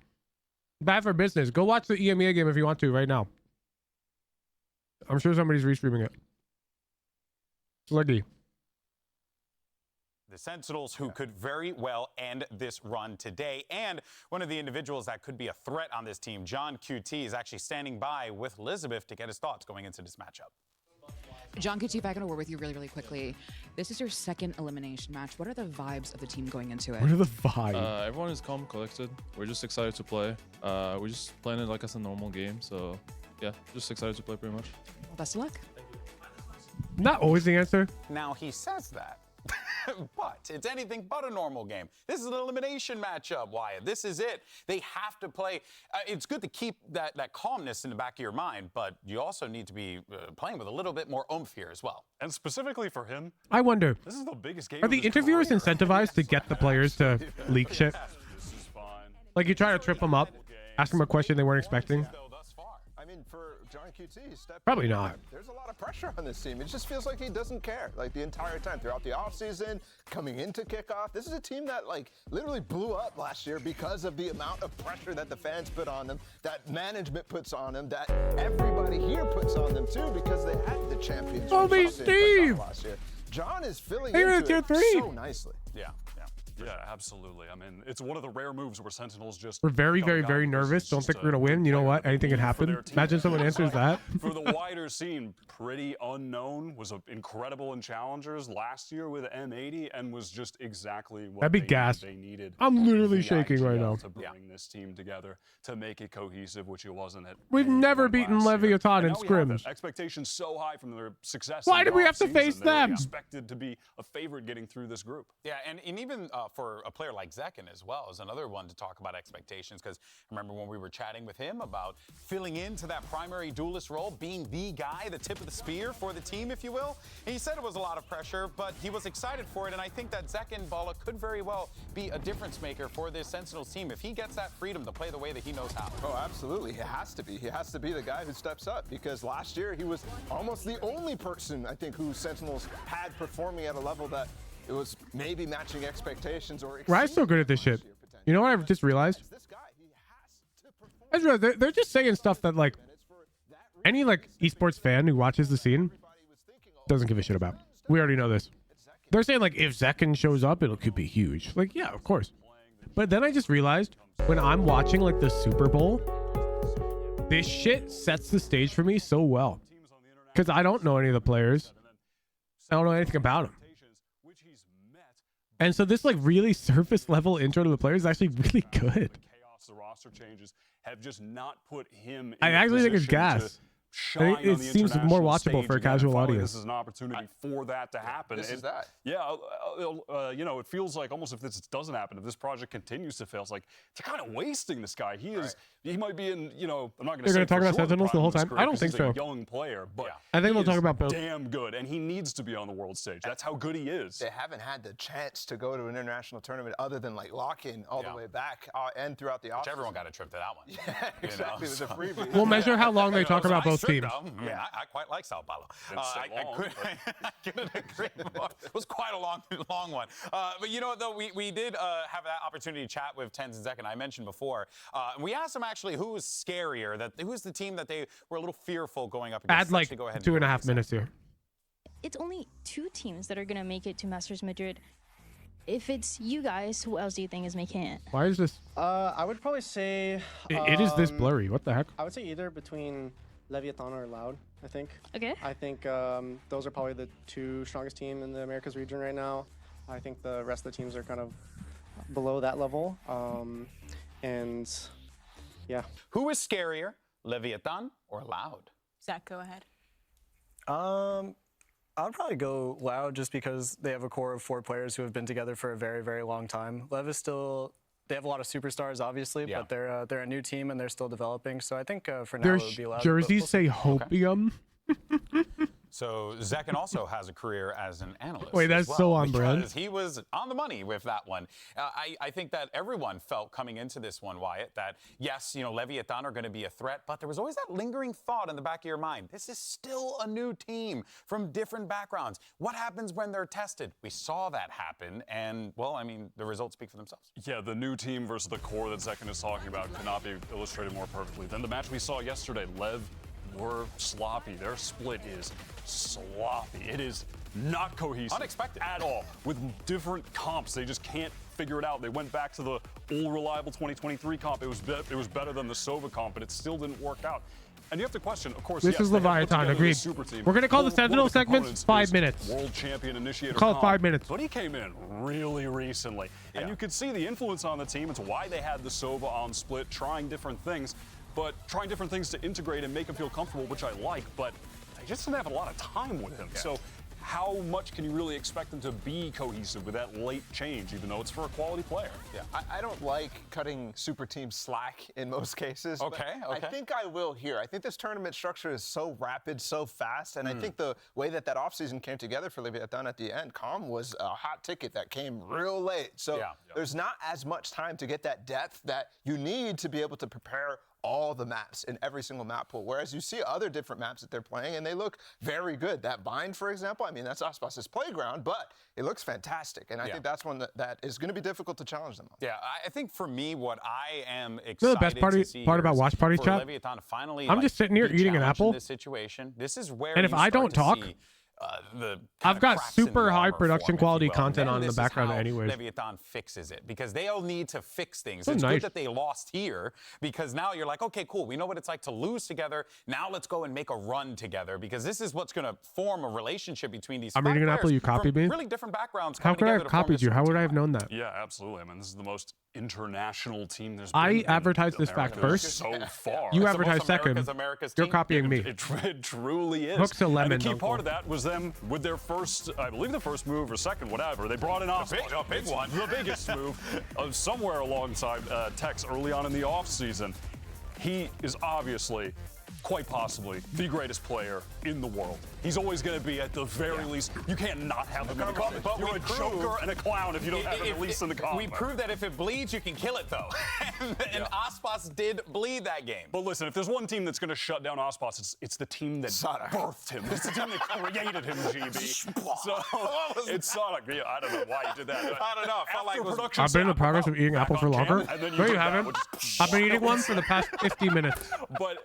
Bad for business. Go watch the EMEA game if you want to right now. I'm sure somebody's restreaming it. Sluggy. The Sentinels, who could very well end this run today. And one of the individuals that could be a threat on this team, John QT, is actually standing by with Elizabeth to get his thoughts going into this matchup. John QT, if I can have a word with you really quickly. This is your second elimination match. What are the vibes of the team going into it? What are the vibes? Everyone is calm, collected. We're just excited to play. We're just playing it like it's a normal game. So, yeah, just excited to play pretty much. Well, best of luck. Not always the answer. Now, he says that. But it's anything but a normal game. This is an elimination matchup, Wyatt. This is it. They have to play. It's good to keep that calmness in the back of your mind, but you also need to be playing with a little bit more oomph here as well. And specifically for him, I wonder, this is the biggest game. Are the interviewers incentivized to get the players to leak shit? Like you try to trip them up, ask them a question they weren't expecting? I mean, for John QT, probably not. There's a lot of pressure on this team. It just feels like he doesn't care, like the entire time throughout the offseason, coming into kickoff. This is a team that like literally blew up last year because of the amount of pressure that the fans put on them, that management puts on them, that everybody here puts on them too, because they had the champions. Oh, Steve! Last year. John is filling into it so nicely. Yeah. Yeah, absolutely. I mean, it's one of the rare moves where Sentinels just... We're very, very, very nervous. Don't think we're going to win. You know what? Anything can happen. Imagine someone answers that. For the wider scene, pretty unknown. Was incredible in Challengers last year with M80 and was just exactly what they needed. I'm literally shaking right now. To bring this team together, to make it cohesive, which it wasn't. We've never beaten Leviathan in scrims. Expectations so high from their success. Why did we have to face them? They were expected to be a favorite getting through this group. Yeah, and even for a player like Zekin as well is another one to talk about expectations, because remember when we were chatting with him about filling into that primary duelist role, being the guy, the tip of the spear for the team, if you will. And he said it was a lot of pressure, but he was excited for it, and I think that Zekin Bala could very well be a difference maker for this Sentinels team if he gets that freedom to play the way that he knows how. Oh, absolutely. He has to be. He has to be the guy who steps up, because last year he was almost the only person, I think, who Sentinels had performing at a level that it was maybe matching expectations or... Rye's so good at this shit. You know what I've just realized? I just realized they're just saying stuff that, like, any, like, esports fan who watches the scene doesn't give a shit about. We already know this. They're saying like if Zekken shows up, it could be huge. Like, yeah, of course. But then I just realized when I'm watching like the Super Bowl, this shit sets the stage for me so well. Because I don't know any of the players. I don't know anything about them. And so this like really surface level intro to the players is actually really good. The roster changes have just not put him in I actually think it's gas. It seems more watchable for a casual audience. This is an opportunity for that to happen. This is that. Yeah, you know, it feels like almost if this doesn't happen, if this project continues to fail, it's like they're kind of wasting this guy. He might be in, you know, I'm not going to say They're going to talk about sure Sentinels the whole time. I don't think he's so. a young player, but I think he we'll talk is about both. damn good, and he needs to be on the world stage. That's how good he is. They haven't had the chance to go to an international tournament other than like lock-in all the way back and throughout the offseason. Everyone got a trip to that one. Yeah, exactly. With the freebie. We'll measure how long they talk about both teams. Yeah, I quite like Sao Paulo. I couldn't agree more. It was quite a long one. But you know what, though? We did have that opportunity to chat with Tens and Zekken, I mentioned before. And we asked them actually who was scarier, who was the team that they were a little fearful going up against. Add like 2.5 minutes here. It's only 2 teams that are going to make it to Masters Madrid. If it's you guys, who else do you think is making it? Why is this? I would probably say... It is this blurry. What the heck? I would say either between Leviathan or Loud, I think. Okay. I think those are probably the 2 strongest teams in the Americas region right now. I think the rest of the teams are kind of below that level. And yeah. Who is scarier, Leviathan or Loud? Zach, go ahead. I'd probably go Loud just because they have a core of 4 players who have been together for a very, very long time. Lev is still... They have a lot of superstars, obviously, but they're a new team and they're still developing. So I think for now it would be Loud. Jerseys say Hopium. So Zekken also has a career as an analyst. Wait, that's so on brand. Because he was on the money with that one. I think that everyone felt coming into this one, Wyatt, that yes, you know, Leviathan are going to be a threat, but there was always that lingering thought in the back of your mind. This is still a new team from different backgrounds. What happens when they're tested? We saw that happen, and well, I mean, the results speak for themselves. Yeah, the new team versus the core that Zekken is talking about cannot be illustrated more perfectly than the match we saw yesterday. Lev were sloppy. Their split is sloppy. It is not cohesive. Unexpected. At all. With different comps, they just can't figure it out. They went back to the old reliable 2023 comp. It was better than the Sova comp, but it still didn't work out. And you have to question, of course, this is Leviathan, agreed. We're going to call the Sentinel segments 5 minutes. World champion initiator. Call it 5 minutes. But he came in really recently. Yeah. And you could see the influence on the team. It's why they had the Sova on split, trying different things. But trying different things to integrate and make him feel comfortable, which I like, but they just didn't have a lot of time with him. Yeah. So how much can you really expect them to be cohesive with that late change, even though it's for a quality player? Yeah, I don't like cutting super teams slack in most cases. Okay. I think I will here. I think this tournament structure is so rapid, so fast, and I think the way that offseason came together for Leviathan at the end, Calm was a hot ticket that came real late. So there's not as much time to get that depth that you need to be able to prepare all the maps in every single map pool, whereas you see other different maps that they're playing and they look very good. That Bind, for example, I mean, that's Aspas's playground, but it looks fantastic, and I think that's one that is going to be difficult to challenge them on. Yeah, I think for me, what I am excited the best part about Watch Party chat? Leviathan finally, I'm just sitting here eating an apple. This situation. This is where and if I don't talk, I've got super high production quality content on in the background anyways. Leviathan fixes it because they'll need to fix things. It's good that they lost here because now you're like, okay, cool. We know what it's like to lose together. Now let's go and make a run together because this is what's going to form a relationship between these. I'm eating an apple. You copied me. Really different backgrounds. How could I have copied you? How would I have known that? Yeah, absolutely. I mean, this is the most international team there's been. I advertised advertised this fact first. So far. You advertised second. You're copying me. It truly is. Hooks a lemon. And the key part of that was them with their first, I believe the first move or second, whatever. They brought in a big one. The biggest move somewhere alongside Tex early on in the offseason. He is obviously, quite possibly, the greatest player in the world. He's always going to be at the very least. You can't not have him in the comp. You're a joker and a clown if you don't have him at least in the comp. We proved that if it bleeds, you can kill it, though. and Aspas did bleed that game. But listen, if there's one team that's going to shut down Aspas, it's the team that birthed him. It's the team that created him, GB. So it's Sonic. Yeah, I don't know why you did that. I don't know. I felt like I've been in the progress of eating apple for longer. No, you haven't. I've been eating one for the past 50 minutes. But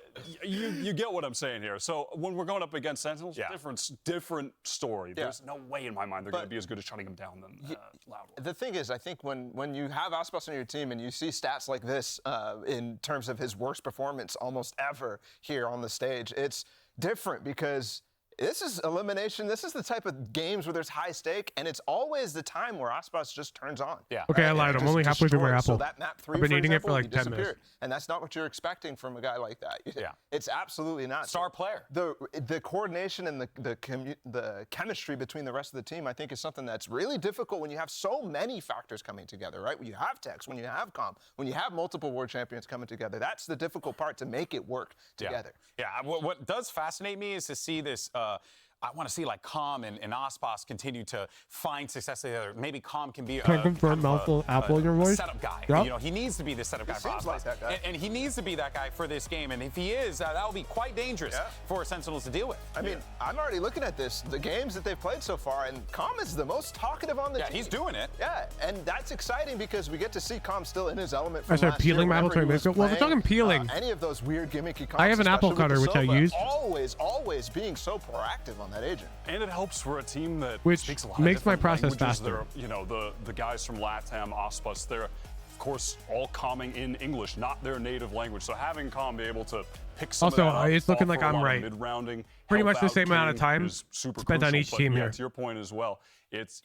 you you get what I'm saying here. So when we're going up against Sentinels, different story. There's no way in my mind they're going to be as good at shutting them down than Loud. The thing is, I think when you have Aspas on your team and you see stats like this in terms of his worst performance almost ever here on the stage, it's different because this is elimination. This is the type of games where there's high stake, and it's always the time where Aspas just turns on. Yeah. Okay, I lied. I'm only halfway through my apple. So that map 3, I've been for eating example, it for like 10 minutes. And that's not what you're expecting from a guy like that. Yeah. It's absolutely not. Star player. The coordination and the chemistry between the rest of the team, I think, is something that's really difficult when you have so many factors coming together, right? When you have Tex, when you have Calm, when you have multiple world champions coming together. That's the difficult part, to make it work together. Yeah. What does fascinate me is to see this. I want to see like Calm and Aspas continue to find success together. Maybe Calm can be Can I confirm mouthful apple in your voice? Setup guy. Yep. You know, he needs to be the setup guy for Aspas. Like that guy. And he needs to be that guy for this game. And if he is, that will be quite dangerous for Sentinels to deal with. I mean, I'm already looking at this, the games that they've played so far, and Calm is the most talkative on the team. Yeah, he's doing it. Yeah, and that's exciting because we get to see Calm still in his element from I started last year peeling my apple whenever he was well, we're talking peeling. Any of those weird gimmicky comps, I have an apple especially cutter, with which I Sova, use. Always being so proactive on that agent. And it helps for a team that Which speaks a lot makes of my different process languages. faster. They're, you know, the guys from LATAM, Aspas, they're, of course, all calming in English, not their native language. So having Calm be able to pick some Also, of that up, it's looking like offer a I'm lot right. of mid-rounding, Pretty help much the out same amount of King time is super spent on crucial, each but team yeah, here. To your point as well,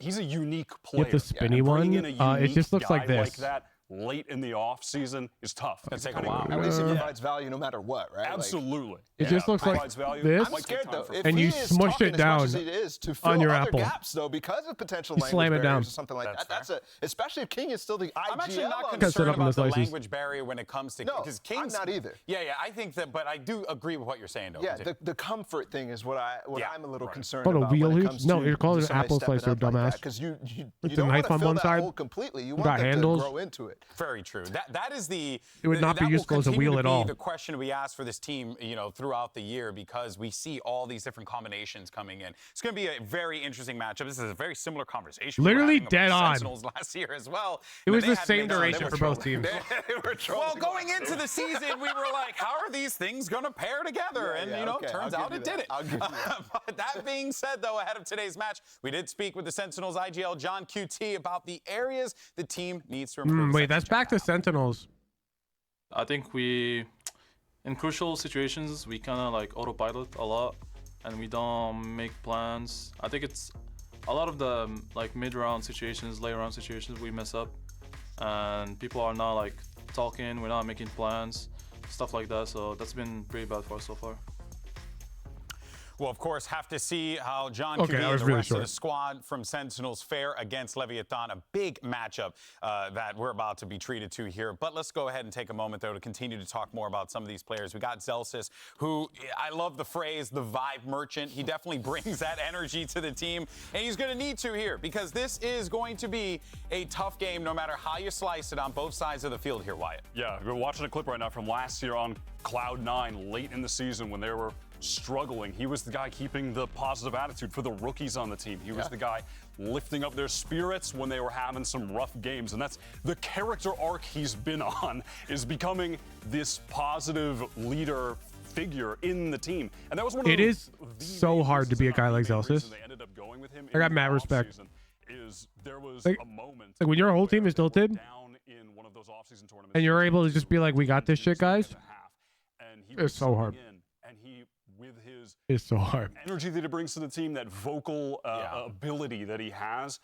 he's a unique player. With the spinny and bringing one, in a it just looks guy like this. Like that late in the off season is tough. It's gonna take a while. At least he provides value no matter what, right? Absolutely. It just looks like Provides value. this, I'm scared though. If and he you is smushed talking it as down much as he is to fill on your other apple. gaps, though, because of potential You language slam it barriers down. or something like that. That's especially if King is still the IGL. I'm actually not on concerned up in about the the slices. language barrier when it comes to No, because King's I'm not either. Yeah, I think that, but I do agree with what you're saying, though. Yeah, the comfort thing is what I'm a little concerned What, a about. wheel when it hoop? comes No, to you're calling it an somebody apple stepping slicer, up like dumbass. Because you With the don't knife want to on fill one that side, hole completely. You got want them handles. to grow into it. Very true. That is the. It would not be that useful will as a continue wheel to at be all. The question we ask for this team, you know, throughout the year, because we see all these different combinations coming in. It's going to be a very interesting matchup. This is a very similar conversation. we were Literally having about dead on. Sentinels last year as well. It was They the had to same make sure they duration were for both trolling. teams. They were trolling. Well, going into the season, we were like, how are these things going to pair together? Yeah, and, yeah, you know, okay, turns I'll out give it you did that. it. I'll give you that. But that being said, though, ahead of today's match, we did speak with the Sentinels IGL, John QT, about the areas the team needs to improve. Wait, that's back to Sentinels. I think in crucial situations, we kind of like autopilot a lot and we don't make plans. I think it's a lot of the like mid-round situations, late round situations we mess up and people are not like talking, we're not making plans, stuff like that. So that's been pretty bad for us so far. Well, of course, have to see how John Okay, QB that and was the really rest of short. the squad from Sentinels fare against Leviathan. A big matchup that we're about to be treated to here. But let's go ahead and take a moment, though, to continue to talk more about some of these players. We got Zelsis, who I love the phrase, the vibe merchant. He definitely brings that energy to the team, and he's going to need to here because this is going to be a tough game no matter how you slice it on both sides of the field here, Wyatt. Yeah, we're watching a clip right now from last year on Cloud9 late in the season when they were struggling. He was the guy keeping the positive attitude for the rookies on the team. He was the guy lifting up their spirits when they were having some rough games. And that's the character arc he's been on, is becoming this positive leader figure in the team. And that was one of It is so hard to be a guy like Zelsis. I got mad respect. There was Like, a moment like when your whole team is tilted down in one of those off-season tournaments and you're able to just be like, we got this shit, guys. It's so hard. and he, with his It's so hard. energy that he brings to the team, that vocal ability that he has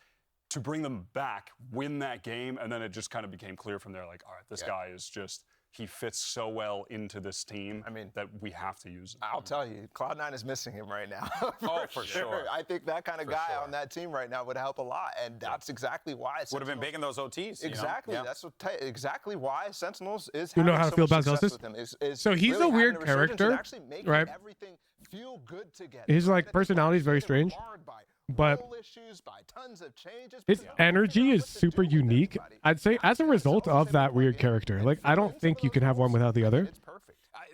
to bring them back, win that game, and then it just kind of became clear from there, like, all right, this guy is just, he fits so well into this team. I mean, that we have to use him. I'll tell you, Cloud9 is missing him right now. for sure. I think that kind of guy on that team right now would help a lot, and that's exactly why. Would have been big in those OTs. Exactly. You know? That's exactly why Sentinels is You having know how to so feel much about success Zelsis? with him. Is So he's really a weird having resurgence and character, actually making right? everything feel good together. His like personality is very strange, but his energy is super unique. I'd say as a result of that weird character. Like I don't think you can have one without the other.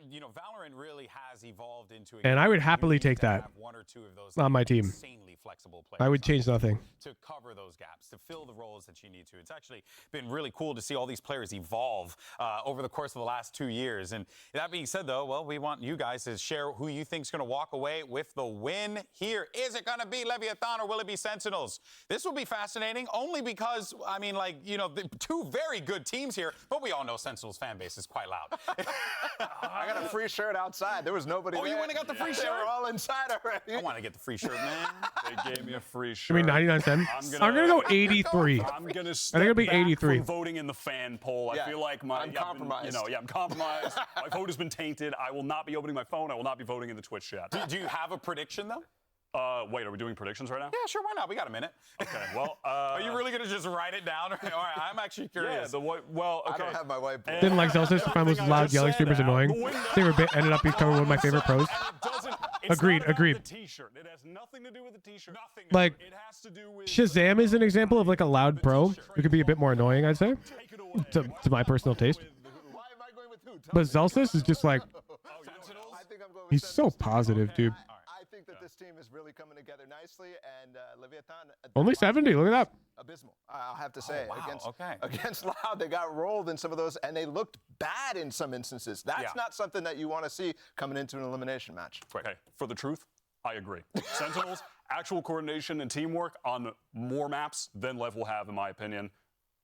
You know, Valorant really has has evolved into a And I game would where happily you need take to that have one or two of those on my team. insanely flexible players I would change nothing. to cover those gaps, to fill the roles that you need to. It's actually been really cool to see all these players evolve over the course of the last 2 years. And that being said, though, well, we want you guys to share who you think is going to walk away with the win here. Is it going to be Leviathan or will it be Sentinels? This will be fascinating only because, I mean, like, you know, the two very good teams here, but we all know Sentinels fan base is quite loud. I got a free shirt outside. There was nobody there. You went and got the free shirt? They were all inside already. I want to get the free shirt, man. They gave me a free I shirt. mean, 99 cents. I'm gonna go 83. I'm gonna I step think it'll be back 83. from voting in the fan poll. Yeah, I feel like I'm compromised. I'm compromised. My vote has been tainted. I will not be opening my phone. I will not be voting in the Twitch chat. Do you have a prediction, though? Wait, are we doing predictions right now? Yeah, sure, why not? We got a minute. Okay, well, are you really going to just write it down? All right, I'm actually curious. Yeah, well, okay. I don't have my whiteboard. Didn't like Celsius to find those loud yelling streamers annoying. Favorite bit ended up becoming one of my favorite pros. Agreed. The t-shirt. It has nothing to do with the t-shirt. Nothing. Like, It has to do with Shazam is an example of like a loud pro who could be a bit more annoying, I'd say, to my personal taste. But Celsius is just like, he's so positive, dude. I think that this team is really coming together nicely, and Leviathan. Only 70. Look at that. Abysmal. I'll have to say. Wow, Against Loud, they got rolled in some of those, and they looked bad in some instances. That's not something that you want to see coming into an elimination match. Okay, for the truth, I agree. Sentinels, actual coordination and teamwork on more maps than Lev will have, in my opinion.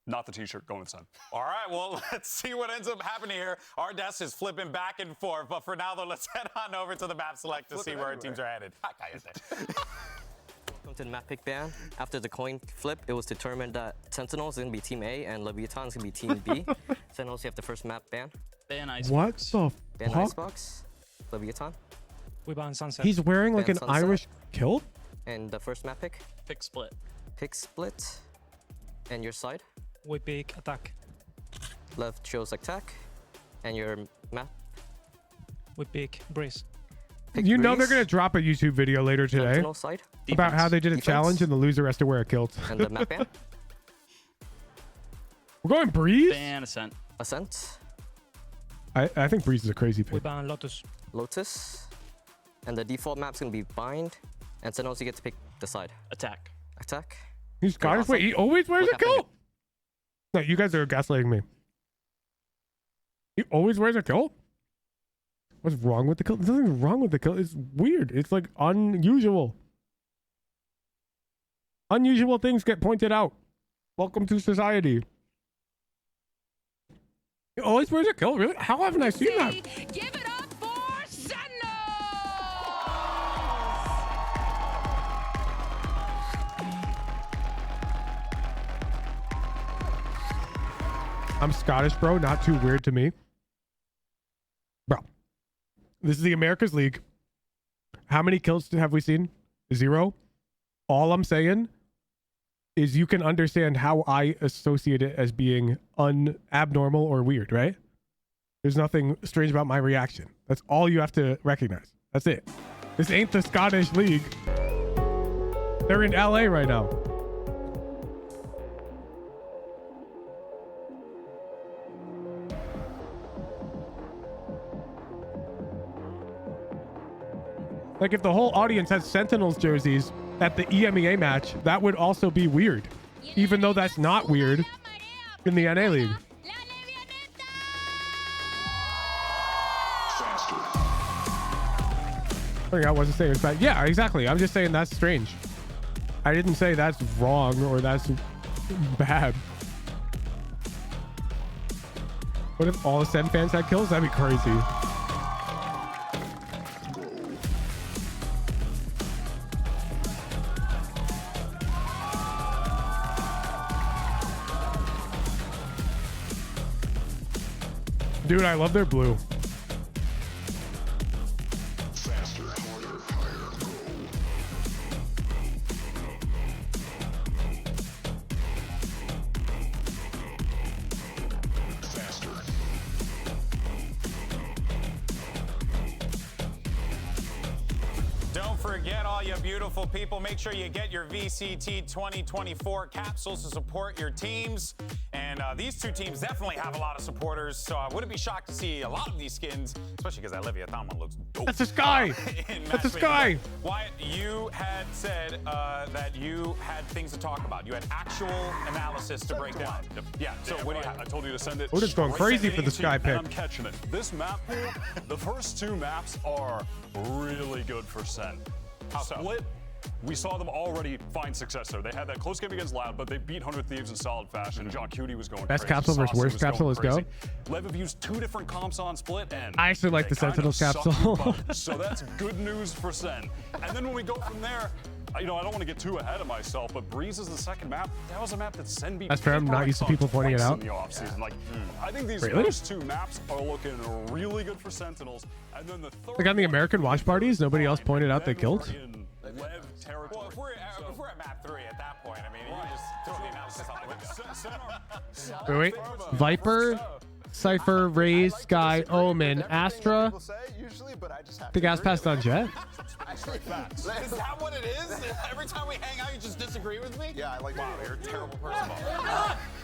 Not the t-shirt, going with Sen. All right, well, let's see what ends up happening here. Our desk is flipping back and forth, but for now, though, let's head on over to the map select to see where our teams are headed. Welcome to the map pick ban. After the coin flip, it was determined that Sentinels is going to be Team A and Leviathan is going to be Team B. Sentinels, you have the first map ban. Ban Icebox. What the Ban fuck? Icebox. Leviathan. We ban Sunset. He's wearing like Ban an Sunset. Irish kilt? And the first map pick. Pick split. Pick split. And your side. We pick attack. Left chose attack. And your map. We pick breeze. You know they're going to drop a YouTube video later today Sentinel side. about how they did a challenge and the loser has to wear a kilt. And the map ban. We're going Breeze? Ban Ascent. Ascent. I think Breeze is a crazy We pick. ban Lotus. Lotus. And the default map's going to be bind. And Sentinels, you get to pick the side. Attack. Attack. He's Scottish. awesome. Wait, he always wears Look a how big kilt? No, you guys are gaslighting me. He always wears a kilt? What's wrong with the kilt? There's nothing wrong with the kilt. It's weird. It's like unusual. Unusual things get pointed out. Welcome to society. He always wears a kilt? Really? How haven't I seen that? Give it up for Sentinels! I'm Scottish, bro. Not too weird to me. Bro, this is the America's League. How many kills have we seen? 0. All I'm saying is you can understand how I associate it as being abnormal or weird, right? There's nothing strange about my reaction. That's all you have to recognize. That's it. This ain't the Scottish League. They're in LA right now. Like if the whole audience has Sentinels jerseys at the EMEA match, that would also be weird. Even though that's not weird in the NA League. I wasn't saying it's bad. Yeah, exactly. I'm just saying that's strange. I didn't say that's wrong or that's bad. What if all the SEN fans had kills? That'd be crazy. Dude, I love their blue. Faster, harder, higher, go. Faster. Don't forget forget, all you beautiful people, make sure you get your VCT 2024 capsules to support your teams. And these two teams definitely have a lot of supporters, so I wouldn't be shocked to see a lot of these skins, especially because that Leviathan one looks dope. That's this guy. That's this guy. Wyatt, you had said that you had things to talk about. You had actual analysis to break down. Yeah, so what do you have? I told you to send it. We're just going crazy for this guy pick. I'm catching it. This map pool, the first two maps are really good for SEN. Split, we saw them already find success there. They had that close game against Loud, but they beat 100 Thieves in solid fashion. John Cutie was going Best crazy. capsule versus Saucy worst was capsule, going let's go. crazy. Lev have used 2 different comps on Split, and I actually like the they kind Sentinels of suck capsule. both. So that's good news for SEN. And then when we go from there, you know, I don't want to get too ahead of myself, but Breeze is the second map. That was a map that SEN beat. That's fair. I'm not used to people pointing it out. In the offseason. Like, I think these Really? first 2 maps are looking really good for Sentinels. And then the third Like on the American watch parties, nobody else pointed out they killed. Lev territory. Well, if we're at map 3 at that point, I mean, you just throw the analysis out the window. Wait. Viper, Cypher, Raze, Sky, Omen, Astra. The gas passed on Jet. Is that what it is? Every time we hang out, you just disagree with me? Yeah, I like wow, you're a terrible person.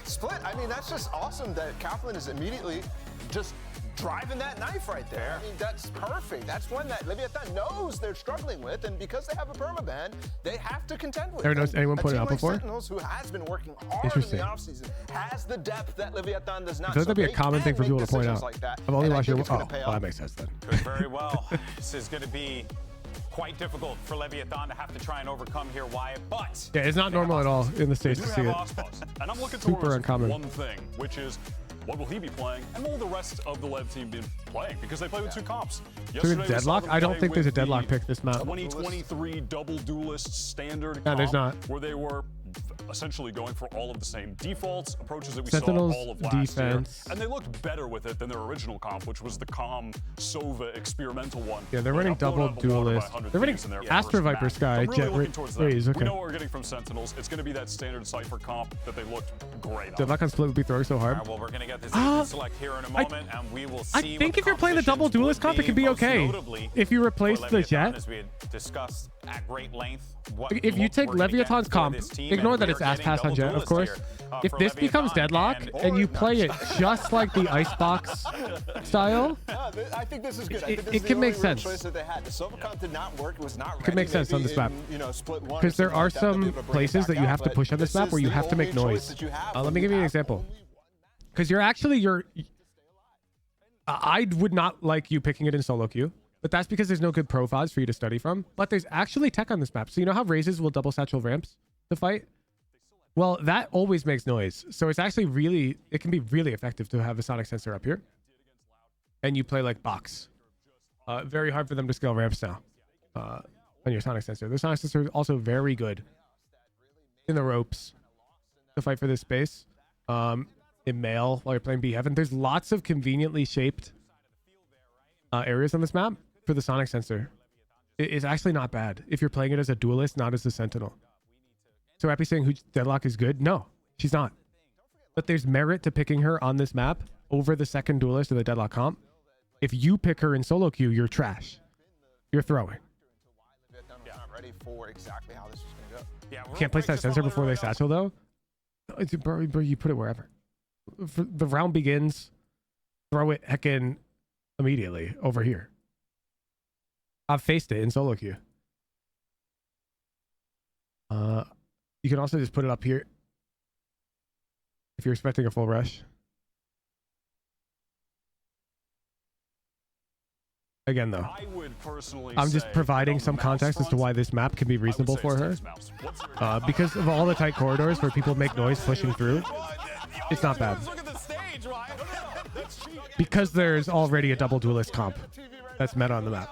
Split. I mean, that's just awesome that Kaplan is immediately just driving that knife right there. I mean, that's perfect. That's one that Leviathan knows they're struggling with, and because they have a permaban, they have to contend with. Never noticed anyone put it out like before? Sentinels, who has been working hard in Interesting. the offseason, has the depth that Leviathan does not. I feel like that'd be a common thing for people to point out. Like that. I've only And I watched think your. it's gonna Oh, pay well, off. that makes sense then. Could very well. This is going to be quite difficult for Leviathan to have to try and overcome here, Wyatt, but... Yeah, it's not normal at all in the States They to do see have it. Ospas, and I'm looking Super towards uncommon. one thing, which is what will he be playing, and what will the rest of the LEV team be playing? Because they play with 2 comps. Is there a deadlock? I don't think there's a deadlock pick this map. 2023 double duelist standard No, there's comp, not. where they were essentially going for all of the same defaults, approaches that we Sentinels, saw all of last defense. year. And they looked better with it than their original comp, which was the Calm Sova experimental one. Yeah, they're running double duelist. They're running Astra Viper Sky, I'm really Jet looking towards that. Raze. We Okay. know what we're getting from Sentinels. It's going to be that standard Cypher comp that they looked great on. Deadlock on Split would be throwing so hard. All right, well, we're going to get this agent select here in a moment, and we will see I think if you're playing the double duelist comp, it could be okay. If you replace the Jet. As we had discussed at great length, If you take Leviathan's comp, ignore that it's ass pass on Jet, of course. If this becomes Deadlock and you play it just like the Icebox style, I think this is good. it can make sense. Choice that they had. The Sova comp did not work. It was not ready. It could make sense on this map. Split one. Because there are some places that you have to push on this map where you have to make noise. Let me give you an example. Because I would not like you picking it in solo queue, but that's because there's no good profiles for you to study from. But there's actually tech on this map. So you know how Razes will double satchel ramps to fight? Well, that always makes noise. So it's actually it can be really effective to have a sonic sensor up here. And you play like box. Very hard for them to scale ramps now on your sonic sensor. The sonic sensor is also very good in the ropes to fight for this space. In male while you're playing B Heaven. There's lots of conveniently shaped areas on this map for the sonic sensor. It's actually not bad if you're playing it as a duelist, not as a sentinel. So Happy saying who Deadlock is good? No, she's not. But there's merit to picking her on this map over the second duelist of the Deadlock comp. If you pick her in solo queue, you're trash. You're throwing. Ready for exactly how this is going to go. Yeah, You can't place that sensor before they satchel though. Bro, you put it wherever. The round begins, throw it heckin' immediately over here. I've faced it in solo queue. You can also just put it up here if you're expecting a full rush. Again, though, I would personally I'm just say providing on some the context as to why this map can be reasonable for her. Because of all the tight corridors where people make noise pushing through, it's not bad. Because there's already a double duelist comp that's meta on the map.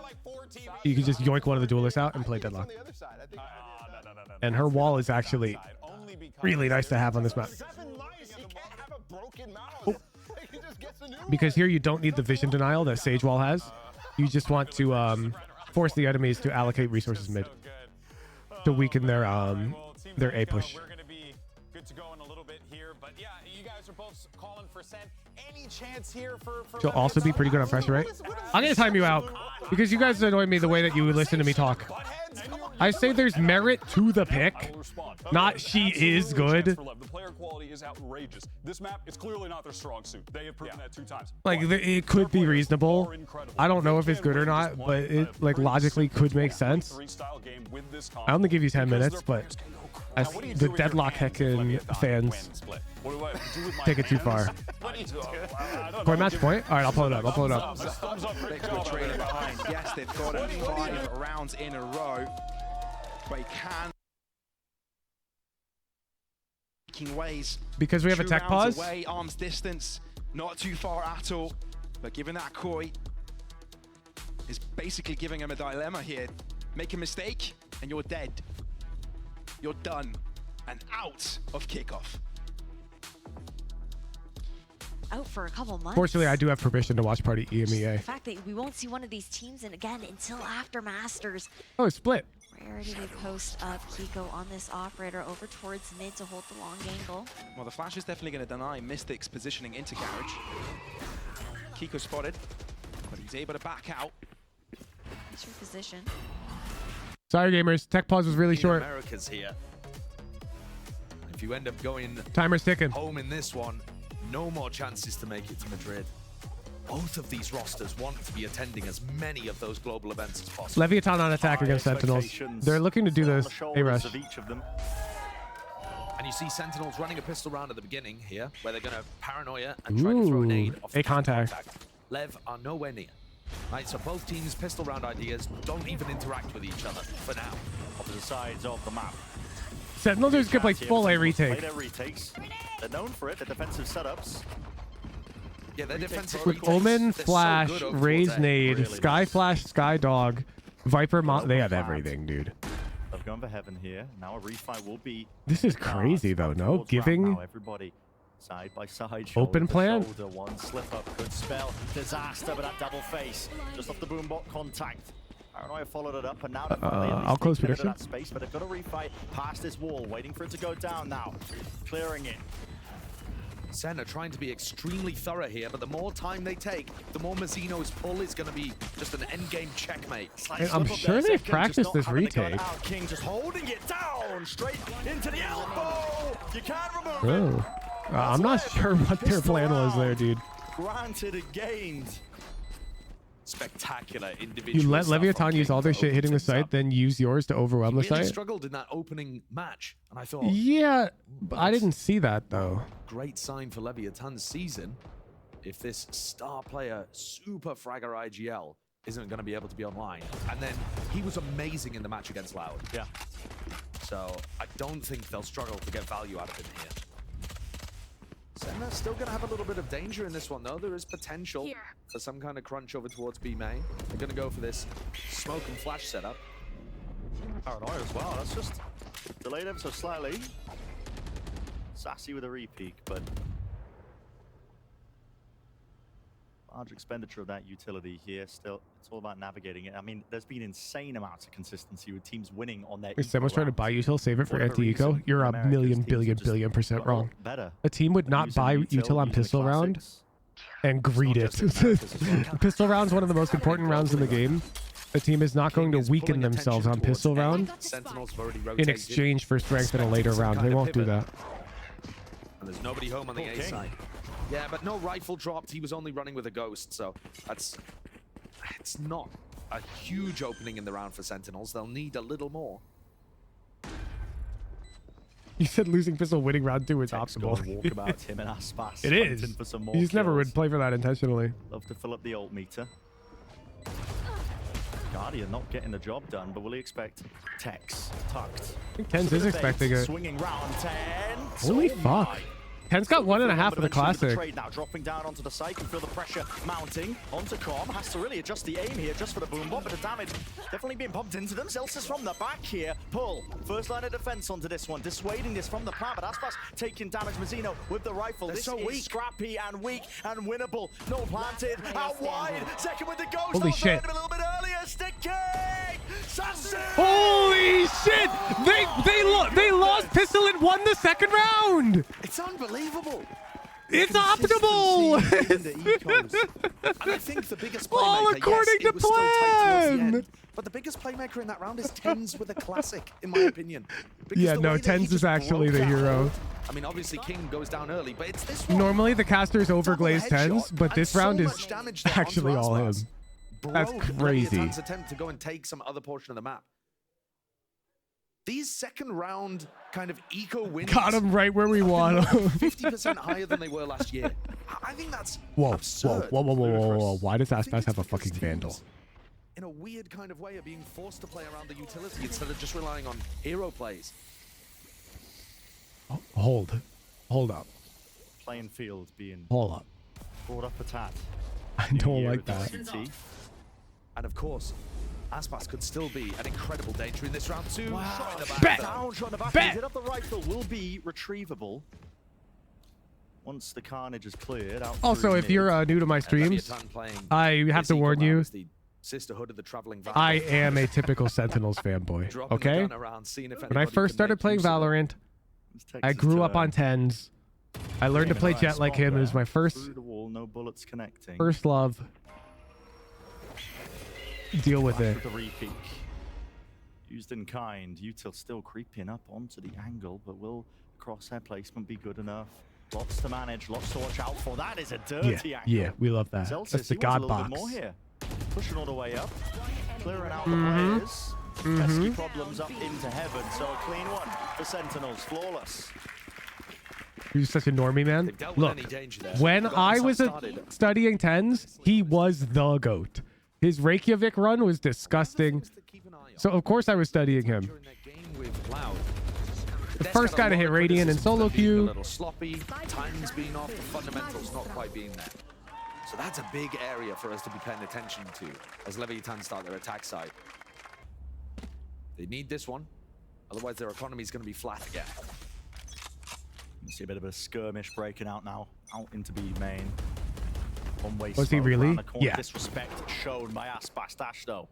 You can just yoink one of the duelists out and play Deadlock. And her wall is actually really nice to have on this map. Oh. Because here you don't need the vision denial that Sage Wall has. You just want to force the enemies to allocate resources mid to weaken their A push. We're going to be good to go in a little bit here, but yeah, you guys are both themselves calling for Sen. Any chance here for She'll also be pretty good on pressure, right? I'm gonna time you out because you guys annoy me the way that you listen to me talk. I say there's merit to the pick, not she is good. The player quality is outrageous. This map is clearly not their strong suit. They have proven that 2 times. Like it could be reasonable. I don't know if it's good or not, but it like logically could make sense. I only give you 10 minutes, but as the deadlock heckin' fans take it too far. Coin match point? All right, I'll pull it up. I'll pull it up. Yes, they've got 5 rounds in a row. But he can. Making ways. Because we have a 2 tech rounds pause? away, arm's distance, not too far at all. But given that Koi is basically giving him a dilemma here. Make a mistake and you're dead. You're done and out of kickoff. Out for a couple months. Fortunately, I do have permission to watch party EMEA. The fact that we won't see one of these teams and again until after Masters. Oh, it's split. Rarity to post up Kiko on this operator over towards mid to hold the long angle. Well, the flash is definitely going to deny Mystic's positioning into garage. Kiko spotted, but he's able to back out. Nice reposition. Sorry, gamers. Tech pause was really short. America's here. If you end up going Timer's ticking. home in this one, no more chances to make it to Madrid. Both of these rosters want to be attending as many of those global events as possible. Leviathan on attack against Sentinels. They're looking to do this. A-Rush. And you see Sentinels running a pistol round at the beginning here, where they're going to paranoia and try to throw an aid off A contact. Lev are nowhere near. Right, so both teams' pistol round ideas don't even interact with each other for now. Opposite sides of the map. Sentinels are going to play full A retake. Play their retakes. They're known for it, the defensive setups. Yeah, their defensive With Omen, Flash, Raise Nade, Sky Flash, Sky Dog, Viper, they have everything, dude. They've gone for heaven here. Now a refight will be. This is crazy, though, no? Giving everybody side by side. Open plan? Shoulder, one slip up could spell disaster, but that double face just off the boombot contact. Paranoia followed it up, and now I'll close prediction. that space, but they've got to refight past this wall, waiting for it to go down now, clearing it. Sen are trying to be extremely thorough here, but the more time they take, the more Mazzino's pull is going to be just an endgame checkmate. And I'm sure they've practiced this retake. King just holding it down, straight into the elbow. You can't remove it. Oh. I'm not sure what their plan was there, dude. Granted and gained. Spectacular individual. You let stuff Leviathan on use King all their to shit open hitting the things site, up. then use yours to overwhelm the He really site? struggled in that opening match, and I thought, Yeah, I didn't see that, though. great sign for Leviathan's season if this star player, super fragger IGL, isn't going to be able to be online. And then he was amazing in the match against Loud. Yeah. So I don't think they'll struggle to get value out of him here. Senna's still going to have a little bit of danger in this one, though. There is potential for some kind of crunch over towards B main. They're going to go for this smoke and flash setup. Paranoia as well. That's just delayed ever so slightly. Sassy with a repeat, but large expenditure of that utility here. Still, it's all about navigating it. I mean, there's been insane amounts of consistency with teams winning on their. If someone's trying to buy util, save it for anti-eco, you're a million billion% wrong. A team would not buy util on pistol round and greed it. Pistol round's one of the most important rounds in the game. A team is not going to weaken themselves on pistol round in exchange for strength in a later round. They won't do that. And there's nobody home on the A side. Yeah, but no rifle dropped. He was only running with a ghost, so it's not a huge opening in the round for Sentinels. They'll need a little more. You said losing pistol winning round 2 is optimal. Walkabout him and Aspas. It is. For some more You just never kills. would play for that intentionally. Love to fill up the ult meter. Guardian not getting the job done, but will he expect Tex tucked? I think Tens is expecting it. Swinging round 10. Holy fuck. Ten's got 1.5 of the classic. Trade now dropping down onto the site. You feel the pressure mounting onto Com. Has to really adjust the aim here just for the boom bomb, but the damage definitely being pumped into them. Zelsis from the back here. Pull. First line of defense onto this one. Dissuading this from the plant, but Aspas taking damage. Mazzino with the rifle. They're this so is weak. Scrappy and weak and winnable. No planted. Out wide. Second with the ghost. Holy shit. A little bit earlier. Stick kick. Holy shit! They lost pistol and won the second round! It's unbelievable. It's optimal! And I think the biggest All playmaker, according yes, to it was still tight towards the plan! end, but the biggest playmaker in that round is Tens with a classic, in my opinion. Because Yeah, the no, way that he Tens is just actually broke the that hero. hold- I mean, obviously King goes down early, but it's this one. Normally the casters overglaze Tens, but this so round is much damage there actually onto all him. Aspas. That's Broke crazy. Leviathan's attempt to go and take some other portion of the map. These second round kind of eco wins Got him right where we want him. 50% higher than they were last year. I think that's Whoa, absurd. whoa. Why does Aspas have a fucking Vandal? In a weird kind of way of being forced to play around the utility instead of just relying on hero plays. Hold up. Playing field being Hold up. brought up a tad. I don't like that. And of course, Aspas could still be an incredible danger in this round too. Wow. Shot in the back, Bet. though. Down, shot in the back. Bet. He did up the rifle. Will be retrievable once the carnage is cleared. Out Also, through if mid. you're new to my streams, I have to warn you, Sisterhood of the Traveling I Vandal. am a typical Sentinels fanboy, Dropping the okay? gun around, seeing if When I anybody first can started make playing use of it. Valorant, I grew up on Tens. I learned to play Jet like him. It was my first Through the wall, no bullets connecting. love. Deal with Flash it. the repeat. Used in kind. Util still creeping up onto the angle, but will crosshair placement be good enough? Lots to manage, lots to watch out for. That is a dirty angle. Yeah, we love that. Celsius, That's the he wants God a little box. bit more here. Pushing all the way up. Clearing out Mhm. the players. Pesky problems up into heaven. So a clean one for Sentinels. Flawless. He's such a normie, man. dealt with Look, any danger there. when Got I themselves was started. studying Tens, he was the GOAT. His Reykjavik run was disgusting. So, of course, I was studying him. The first guy to hit Radiant in solo A queue. little sloppy, times being off, the fundamentals not quite being there. So that's a big area for us to be paying attention to as Leviathan start their attack side. They need this one, otherwise their economy is going to be flat again. You see a bit of a skirmish breaking out now. Out into B main. One-way Was he smoke really? around the corner. Yeah. Disrespect shown by Aspas Dash though.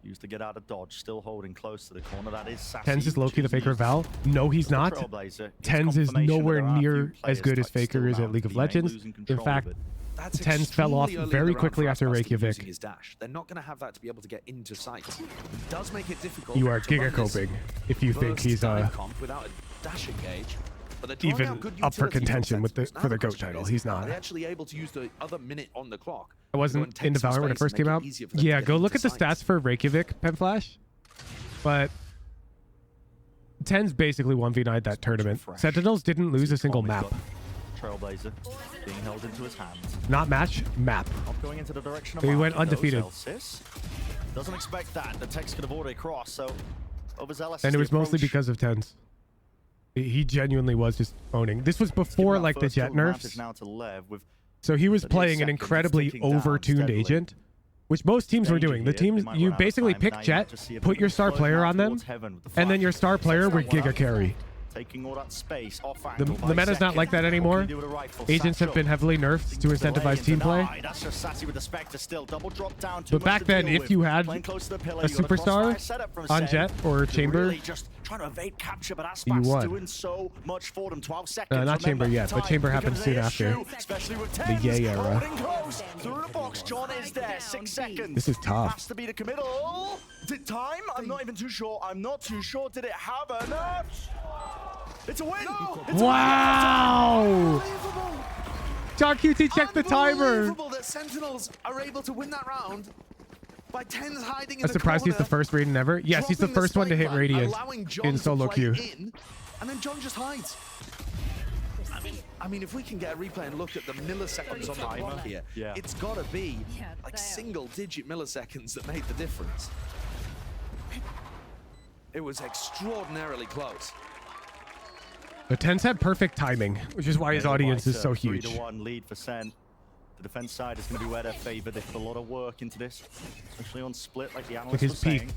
Used to get out of dodge, still holding close to the corner. That is Sassy. Tens is low-key the Faker Val. No, he's not. Trailblazer. It's Tens is confirmation nowhere that there are a near few as players good as still Faker is at around League of B main Legends. losing In control of fact, it. That's Tens fell off extremely early in very the round quickly for after Aspas to be using Reykjavik. his dash. They're not going to have that to be able to get into sight. It does make it difficult. You are to run this giga-coping if you think burst he's dive comp without a dash engage. But they're throwing even out good up for utility from contention with the Sentinels. Now for the the GOAT question title. is, He's Are not. they actually able to use the other minute on the clock? I wasn't into Valorant when it first came out. Yeah, go look at the stats for Reykjavik, Penflash. But Tens basically 1v9'd that tournament. Sentinels didn't lose a single map. Trailblazer being held into his hands. Not match, map. Not going into the direction of We went market, though, undefeated. Celsius. Doesn't expect that. The text could have already crossed, so overzealous. And it is was the mostly approach. because of Tens. He genuinely was just owning. This was before Giving like that the first jet kill advantage nerfs. now to Lev with So he was 38 playing an seconds, incredibly ticking down over-tuned steadily. agent, which most teams were Danger doing. The here. teams, They might you run out of basically time. pick Now you jet, have to see a put bit your of star flow player now on them, towards heaven with the and then flash. your star player would Well, giga carry. Taking all that space off The angle by meta's not second. like that What anymore. can you do with a rifle? Agents have Satchel. been heavily nerfed to Delay incentivize and team play. deny. That's just Sassy with the Spectre still. Double drop down. Too But much back to then, deal if with. you had Playing close to the pillar, a you got crossfire superstar setup from on Sen. Jet or They're Chamber, really just trying to evade capture, but you Aspas won. doing so much for them. 12 seconds. Not Chamber Remember, yet, but time Chamber happens becomes soon an after. issue, especially with The Tens Yay era. holding close. Through the box, John is there. 6 seconds. This is tough. Has to be the committal. Did time? I'm not even too sure. I'm not too sure. Did it have enough? It's a win. It's Wow! John QT checked the timer. Unbelievable that Sentinels are able to win that round by Tens hiding in I'm the surprised he's the corner, first Radiant ever. Yes, he's the dropping first one to hit spike Radiant allowing John in to solo play queue. in, and then John just hides. I mean, if we can get a replay and look at the milliseconds on the clock here, Yeah. it's got to be like single-digit milliseconds that made the difference. It was extraordinarily close. The Tens had perfect timing, which is why his audience is so 3 huge. to 1 lead for Sen. The defense side is going to be where they're favored. They put a lot of work into this, especially on split, like the analyst his was peak. saying.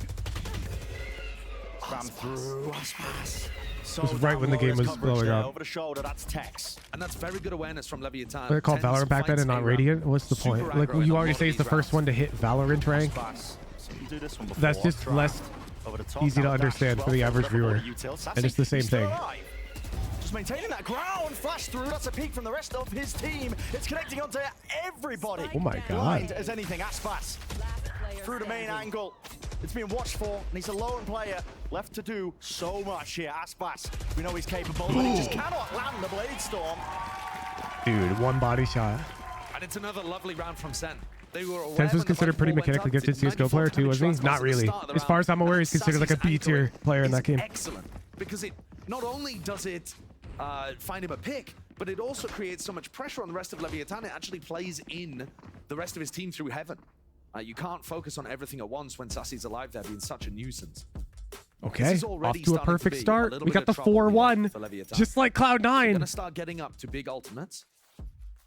Spam through Aspas. So It was right when the game was blowing up. Over the shoulder, that's Tex. And that's very good awareness from Leviathan. What they call Tens Valorant back then fights and not A-Ramp. Radiant? What's the point? Super Like, aggro in you a already lot say of he's the these first rounds. one to hit Valorant rank. Aspas. Seen him do this one before. That's just Draft less over the top. easy to Now a dash understand as for the well, average level viewer. for Util. Sassy, And it's the same he's still thing. alive. Just just maintaining that ground. Flash through. That's a peek from the rest of his team. It's connecting onto everybody. Oh my God. Blind as anything. Aspas through the main angle. It's being watched for, and he's a lone player left to do so much here. Aspas, we know he's capable, but he just cannot land the Blade Storm. Dude, one body shot. And it's another lovely round from Sen. They were aware Tense was when the considered pretty fight ball went mechanically up, gifted did CSGO player 94 too, wasn't he? damage Not at the really. start of the As far as I'm round. aware, And he's considered like a Sassy's B tier anchoring player in that is game. Excellent, because it not only does it find him a pick, but it also creates so much pressure on the rest of Leviathan. It actually plays in the rest of his team through heaven. You can't focus on everything at once when Sassy's alive there, being such a nuisance. Okay, off to a perfect start. We got the 4-1, just like They're Cloud9. gonna start getting up to big ultimates,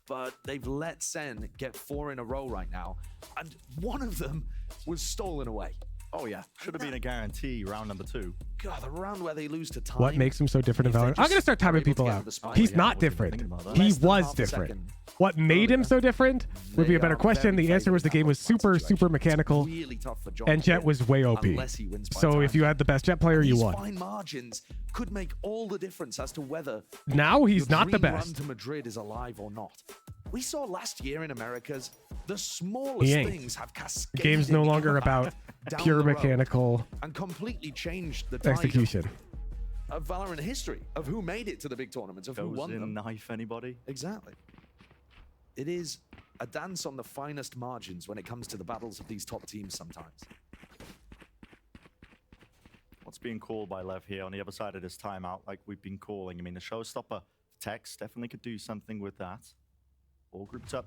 but they've let Sen get 4 in a row right now, and one of them was stolen away. Oh yeah, should have been a guarantee round number 2. God, the round where they lose to time. What makes him so different in Valorant? I'm gonna start timing people out. He's not different. He was different. What made him so different would be a better question. The answer was the game was super mechanical, and Jet was way OP. So if you had the best Jet player, you won. Fine margins could make all the difference as to whether Now he's your not the dream run best. to Madrid is alive or not. We saw last year in Americas, the He smallest ain't. things have The cascaded. game's no longer about down pure the road mechanical and completely changed the tide execution. of Valorant history, of who made it to the big tournaments, of who Goes won in, them. knife anybody. Exactly. It is a dance on the finest margins when it comes to the battles of these top teams sometimes. What's being called by Lev here on the other side of this timeout, like we've been calling? I mean, the showstopper Tex definitely could do something with that. All grouped up,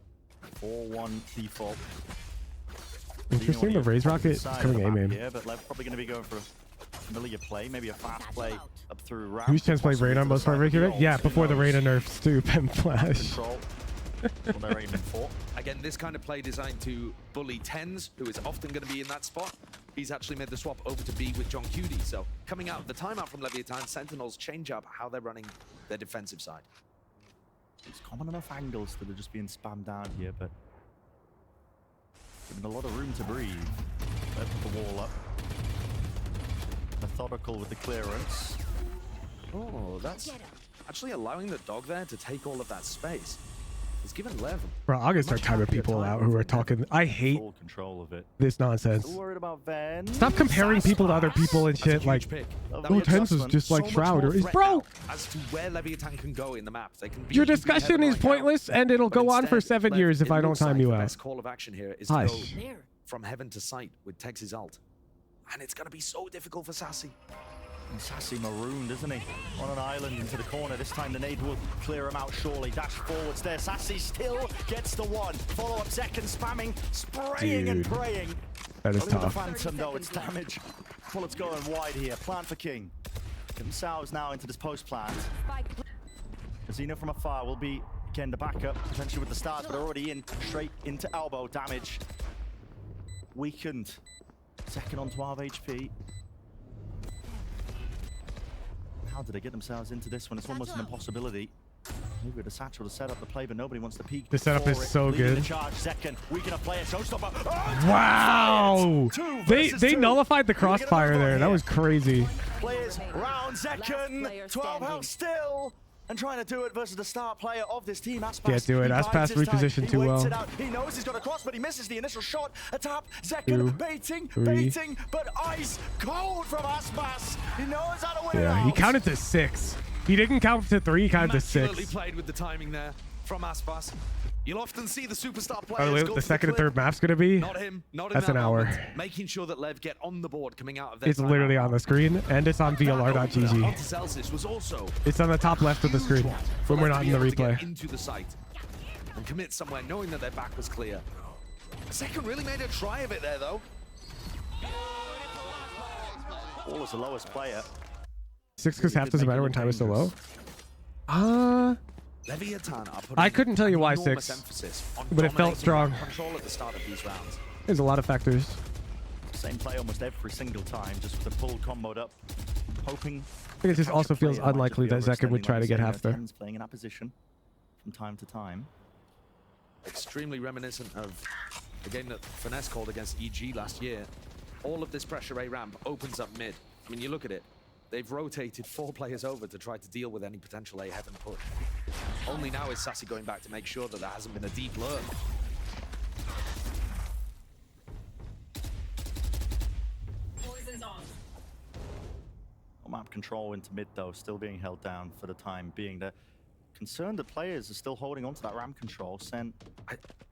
4-1 default. Interesting, the Raise Rocket is coming aim aim. Yeah, but Lev probably going to be going for a familiar play, maybe a fast play up through ramp. Who's chance play Reyna on most part of it? Yeah, before the Reyna nerfs to Pen Flash. What they're aiming for. Again, this kind of play designed to bully Tens, who is often going to be in that spot. He's actually made the swap over to B with John Cutie. So coming out of the timeout from Leviathan, Sentinels change up how they're running their defensive side. It's common enough angles that are just being spammed down here, but given a lot of room to breathe. They put the wall up. Methodical with the clearance. Oh, that's actually allowing the dog there to take all of that space. It's given Lev. Bro, I'm gonna start timing people out who are talking. I hate Full control of it. this nonsense. Still worried about Van. Stop comparing people to other people and shit. Like, oh, Tens is just like Shroud or is bro. As to where Leviathan can go in the map, they can. Your discussion is pointless, and it'll go on for 7 years if I don't time you The out. best call of action here is to go Hush. from heaven to sight with Tex's ult, and it's gonna be so difficult for Sassy. And Sassy marooned, isn't he? On an island into the corner. This time the nade will clear him out surely. Dash forwards there. Sassy still gets the one. Follow-up second spamming, spraying and Dude, praying. that is Only with tough. the Phantom though, it's damage. Bullets going wide here. Plan for King. Get themselves now into this post plant. Casino from afar will be, again, the backup, potentially with the stars, but already in, straight into elbow damage. Weakened. Second on 12 HP. How did they get themselves into this one? It's almost an impossibility. Maybe with the satchel to set up the play, but nobody wants to peek. The setup is for it. so Leading good. The charge second. We can play a showstopper. Wow! They nullified the crossfire there. That was crazy. Players round second. 12 health still. And trying to do it versus the star player of this team, Aspas. Can't do it. He Aspas bides his time. repositioned He too waits well. it out. He knows he's got a cross, but he misses the initial shot. A tap, Zekken Two, baiting, three. baiting, but ice cold from Aspas. He knows how to win it Yeah, he out. counted to 6. He didn't count to 3. He counted to Immaculately 6. played with the timing there from Aspas. You'll often see the superstar players By the way, go the for second and clip. third map's gonna be. Not him, not in That's that an hour. moment. Making sure that Lev get on the board coming out of their It's literally on the screen, and it's on VLR.gg. Celsius was also It's on the top left of the screen when we're not in the replay. into the site and commit somewhere knowing that their back was clear. Second really made a try of it there though. All is the lowest player. 6 because half doesn't matter when time is so low. Leviathan are putting I couldn't tell you why enormous 6, emphasis on but it felt dominating strong. control at the start of these rounds. There's a lot of factors. Same play almost every single time, just with the full comboed up. Hoping. I think it just also feels Player might unlikely that just be Zekken would overextending, try to like get you half said, there. Tens playing in that position from time to time. Extremely reminiscent of the game that Finesse called against EG last year. All of this pressure A ramp opens up mid. I mean, you look at it. They've rotated 4 players over to try to deal with any potential A heaven push. Only now is Sassy going back to make sure that there hasn't been a deep lurk. Map control into mid though, still being held down for the time being. They're concerned that players are still holding on to that ramp control. SEN.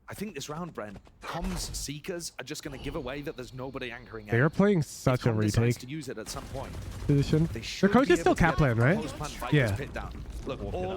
I think this round, Bren, comms seekers are just going to give away that there's nobody anchoring. They are playing such a retake to use it at some point. position. Their coach is still cap plan, right? Yeah.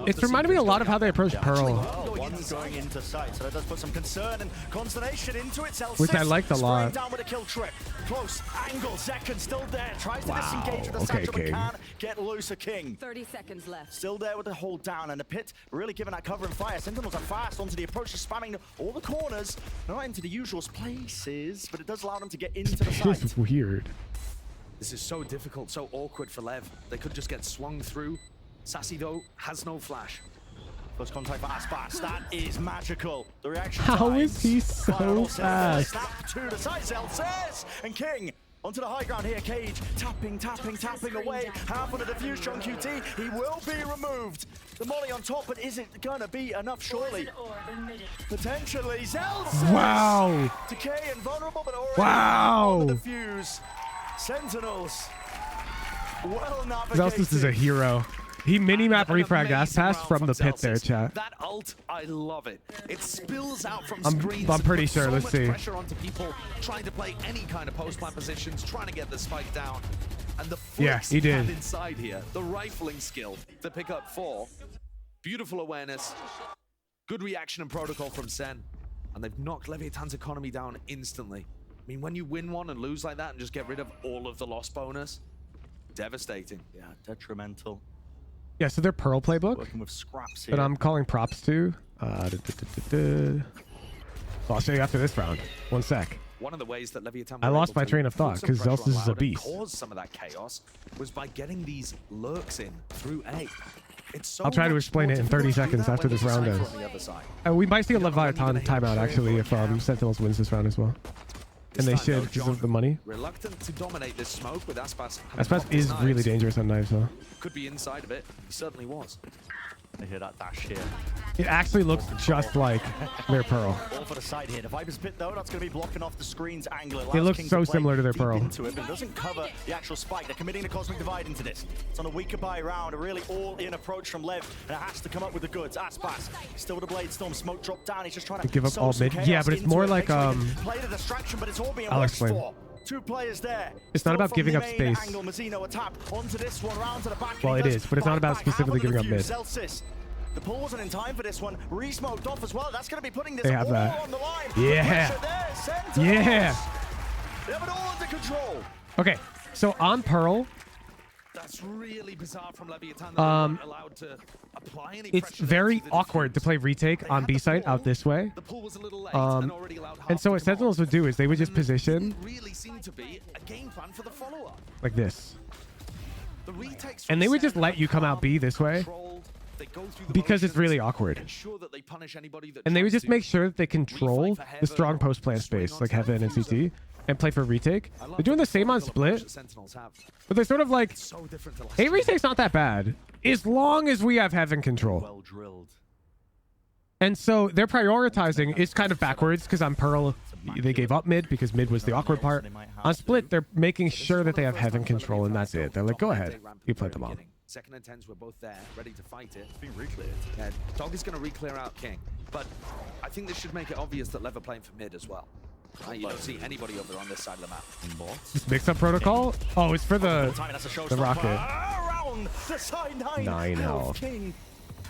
It's reminded me a lot of how they approach Pearl, One's going into sight, so that does put some concern and consternation into it. which I liked a lot. Down with a kill trip. Close angle, second still there. Tries to Wow. disengage with the Okay, satchel, but King. can't get loose a King. 30 seconds left. Still there with the hold down, and the pit really giving that cover and fire. Sentinels are fast onto the approach, just spamming all the corners. Not into the usual places, but it does allow them to get into the site. It's weird. This is so difficult, so awkward for Lev. They could just get swung through. Sassy, though, has no flash. Close contact for Aspas. That is magical. The reaction How times. is he so fast? Snap to the side, Zeltses. And King onto the high ground here. Cage tapping away. Half on the diffuse. John QT. He will be removed. The molly on top, but is it gonna be enough? Surely. Potentially. Zeltses. Wow. Decay and vulnerable, but already Wow. on the diffuse. Sentinels. Well navigated. Zelsis is a hero. He mini-map refragged ass pass from the pit there, chat. That ult, I love it. It spills out from I'm screens. pretty puts sure. so Let's much see. Pressure onto people trying to play any kind of post-plant positions, trying to get the spike down. And the Yeah, flicks he did. inside here. The rifling skill to pick up 4. Beautiful awareness. Good reaction and protocol from SEN. And they've knocked Leviathan's economy down instantly. I mean, when you win one and lose like that and just get rid of all of the loss bonus, devastating. Yeah, detrimental. Yeah, so their Pearl playbook Working with scraps that here. I'm calling props to. So I'll show you after this round. 1 sec. One of the ways that Leviathan I were lost able my to train of put thought some 'cause pressure on Zelsis is a Loud and beast. cause some of that chaos was by getting these lurks in through A. It's so I'll try to much explain more it in difficult 30 to do seconds that after when this there's a round cypher ends. on the other side. We might see a Leviathan timeout actually if Sentinels wins this round as well. And they should because of the money. Reluctant to dominate this smoke with Aspas. Aspas is really dangerous on knives though. Could be inside of it. He certainly was. I hear that dash here. It actually looks just like their Pearl. All for the side here. The Viper's pit though, that's going to be blocking off the screen's angle. It looks King so to play similar to their deep Pearl. into it, but it doesn't cover the actual spike. They're committing the Cosmic Divide into this. It's on a weaker buy round, a really all-in approach from Lev, and it has to come up with the goods. Aspas still with the Blade Storm, smoke dropped down. He's just trying to Give up sow all some mid. chaos Yeah, but it's into more it. like Makes sure he can play the distraction, but it's all being I'll watched explain. for. 2 players there. It's not Still about from giving the up main space. Angle, Mazzino attack onto this one, round to the back. Well, and he it does is, but it's not fight about back. Half specifically on the giving up defuse. mid. Zelsis. The pull wasn't in time for this one. Re-smoked off as well. That's going to be putting this They have all that. on the line. Yeah. Pressure there. Sentinels. Yeah. They have it all under control. Okay, so on Pearl, That's really bizarre from Leviathan. That they weren't allowed to apply any it's pressure very to the awkward to play retake on B site out this way. The pull was a little late and already allowed half And so what Sentinels would do is they would just position really seemed to be a game plan for the follow-up. like this. The retakes And they would just let you come out B this way they go through the because it's motions, really awkward. ensure that they punish anybody that And they would tries just to. make sure that they control the strong post plant space like Heaven and CT and play for retake. They're doing the same on split, Sentinels have. but they're sort of like, So different to last hey, retake's not that bad as long as we have Heaven control. Well drilled. And so they're prioritizing. It's kind of backwards because on Pearl, they gave up mid because mid was the awkward part. On Split, they're making sure that they have Heaven control, and that's it. They're like, go ahead, you play them all. Second and 10s were both there, ready to fight it. Being re-cleared. Yeah, Dog is going to re-clear out King, but I think this should make it obvious that Lev are playing for mid as well. You don't see anybody over on this side of the map. This mix-up protocol? Oh, it's for the rocket. Around the side 9 health. King.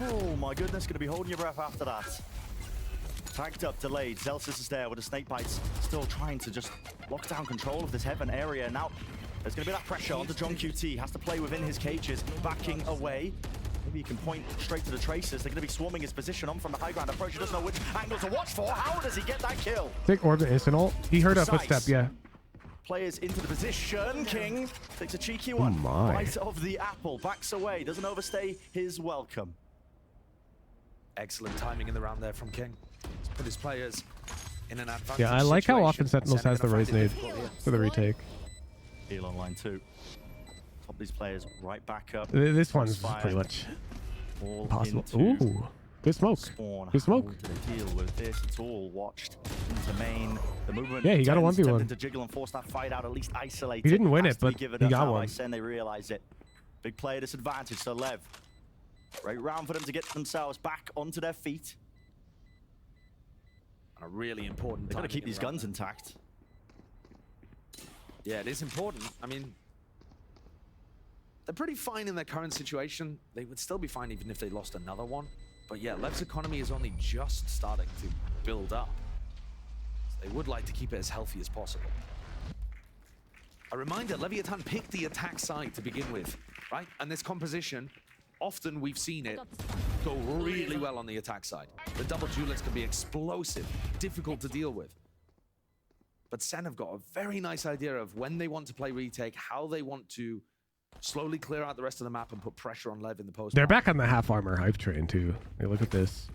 Oh my goodness, going to be holding your breath after that. Tagged up, delayed. Zelsis is there with the snake bites, still trying to just lock down control of this Heaven area. Now, there's going to be that pressure onto John QT. Has to play within his cages, backing away. Maybe he can point straight to the traces. They're going to be swarming his position on from the high ground approach. He doesn't know which angle to watch for. How does he get that kill? Take Orb and instant ult. He heard a footstep, yeah. Players into the position. King takes a cheeky one. my. Bite of the apple. Backs away. Doesn't overstay his welcome. Excellent timing in the round there from King. He's put his players in an advantage. Yeah, I like how often situation. Sentinels has the Sentinel raise gonna nade find it difficult here. for the retake. Heal on line 2. Top these players right back up. This one's Crossfire pretty much all impossible. into Ooh, good smoke. Spawn. Good smoke. How do they deal with this? It's all watched into main. The movement. Yeah, he got a 1v1. attempting to jiggle and force that fight out, at least isolate. He didn't win Has it, to be but given he up got now one. by SEN, they realize it. Big player disadvantage. So Lev, great round for them to get themselves back onto their feet. And a really important. They got to timing keep in these the round guns intact. Yeah, it is important. I mean, they're pretty fine in their current situation. They would still be fine even if they lost another one. But yeah, Lev's economy is only just starting to build up. So they would like to keep it as healthy as possible. A reminder, Leviathan picked the attack side to begin with, right? And this composition, often we've seen it go really well on the attack side. The double duelets can be explosive, difficult to deal with. But SEN have got a very nice idea of when they want to play retake, how they want to slowly clear out the rest of the map and put pressure on Lev in the post. They're back on the half armor hype train too. Hey, look at this.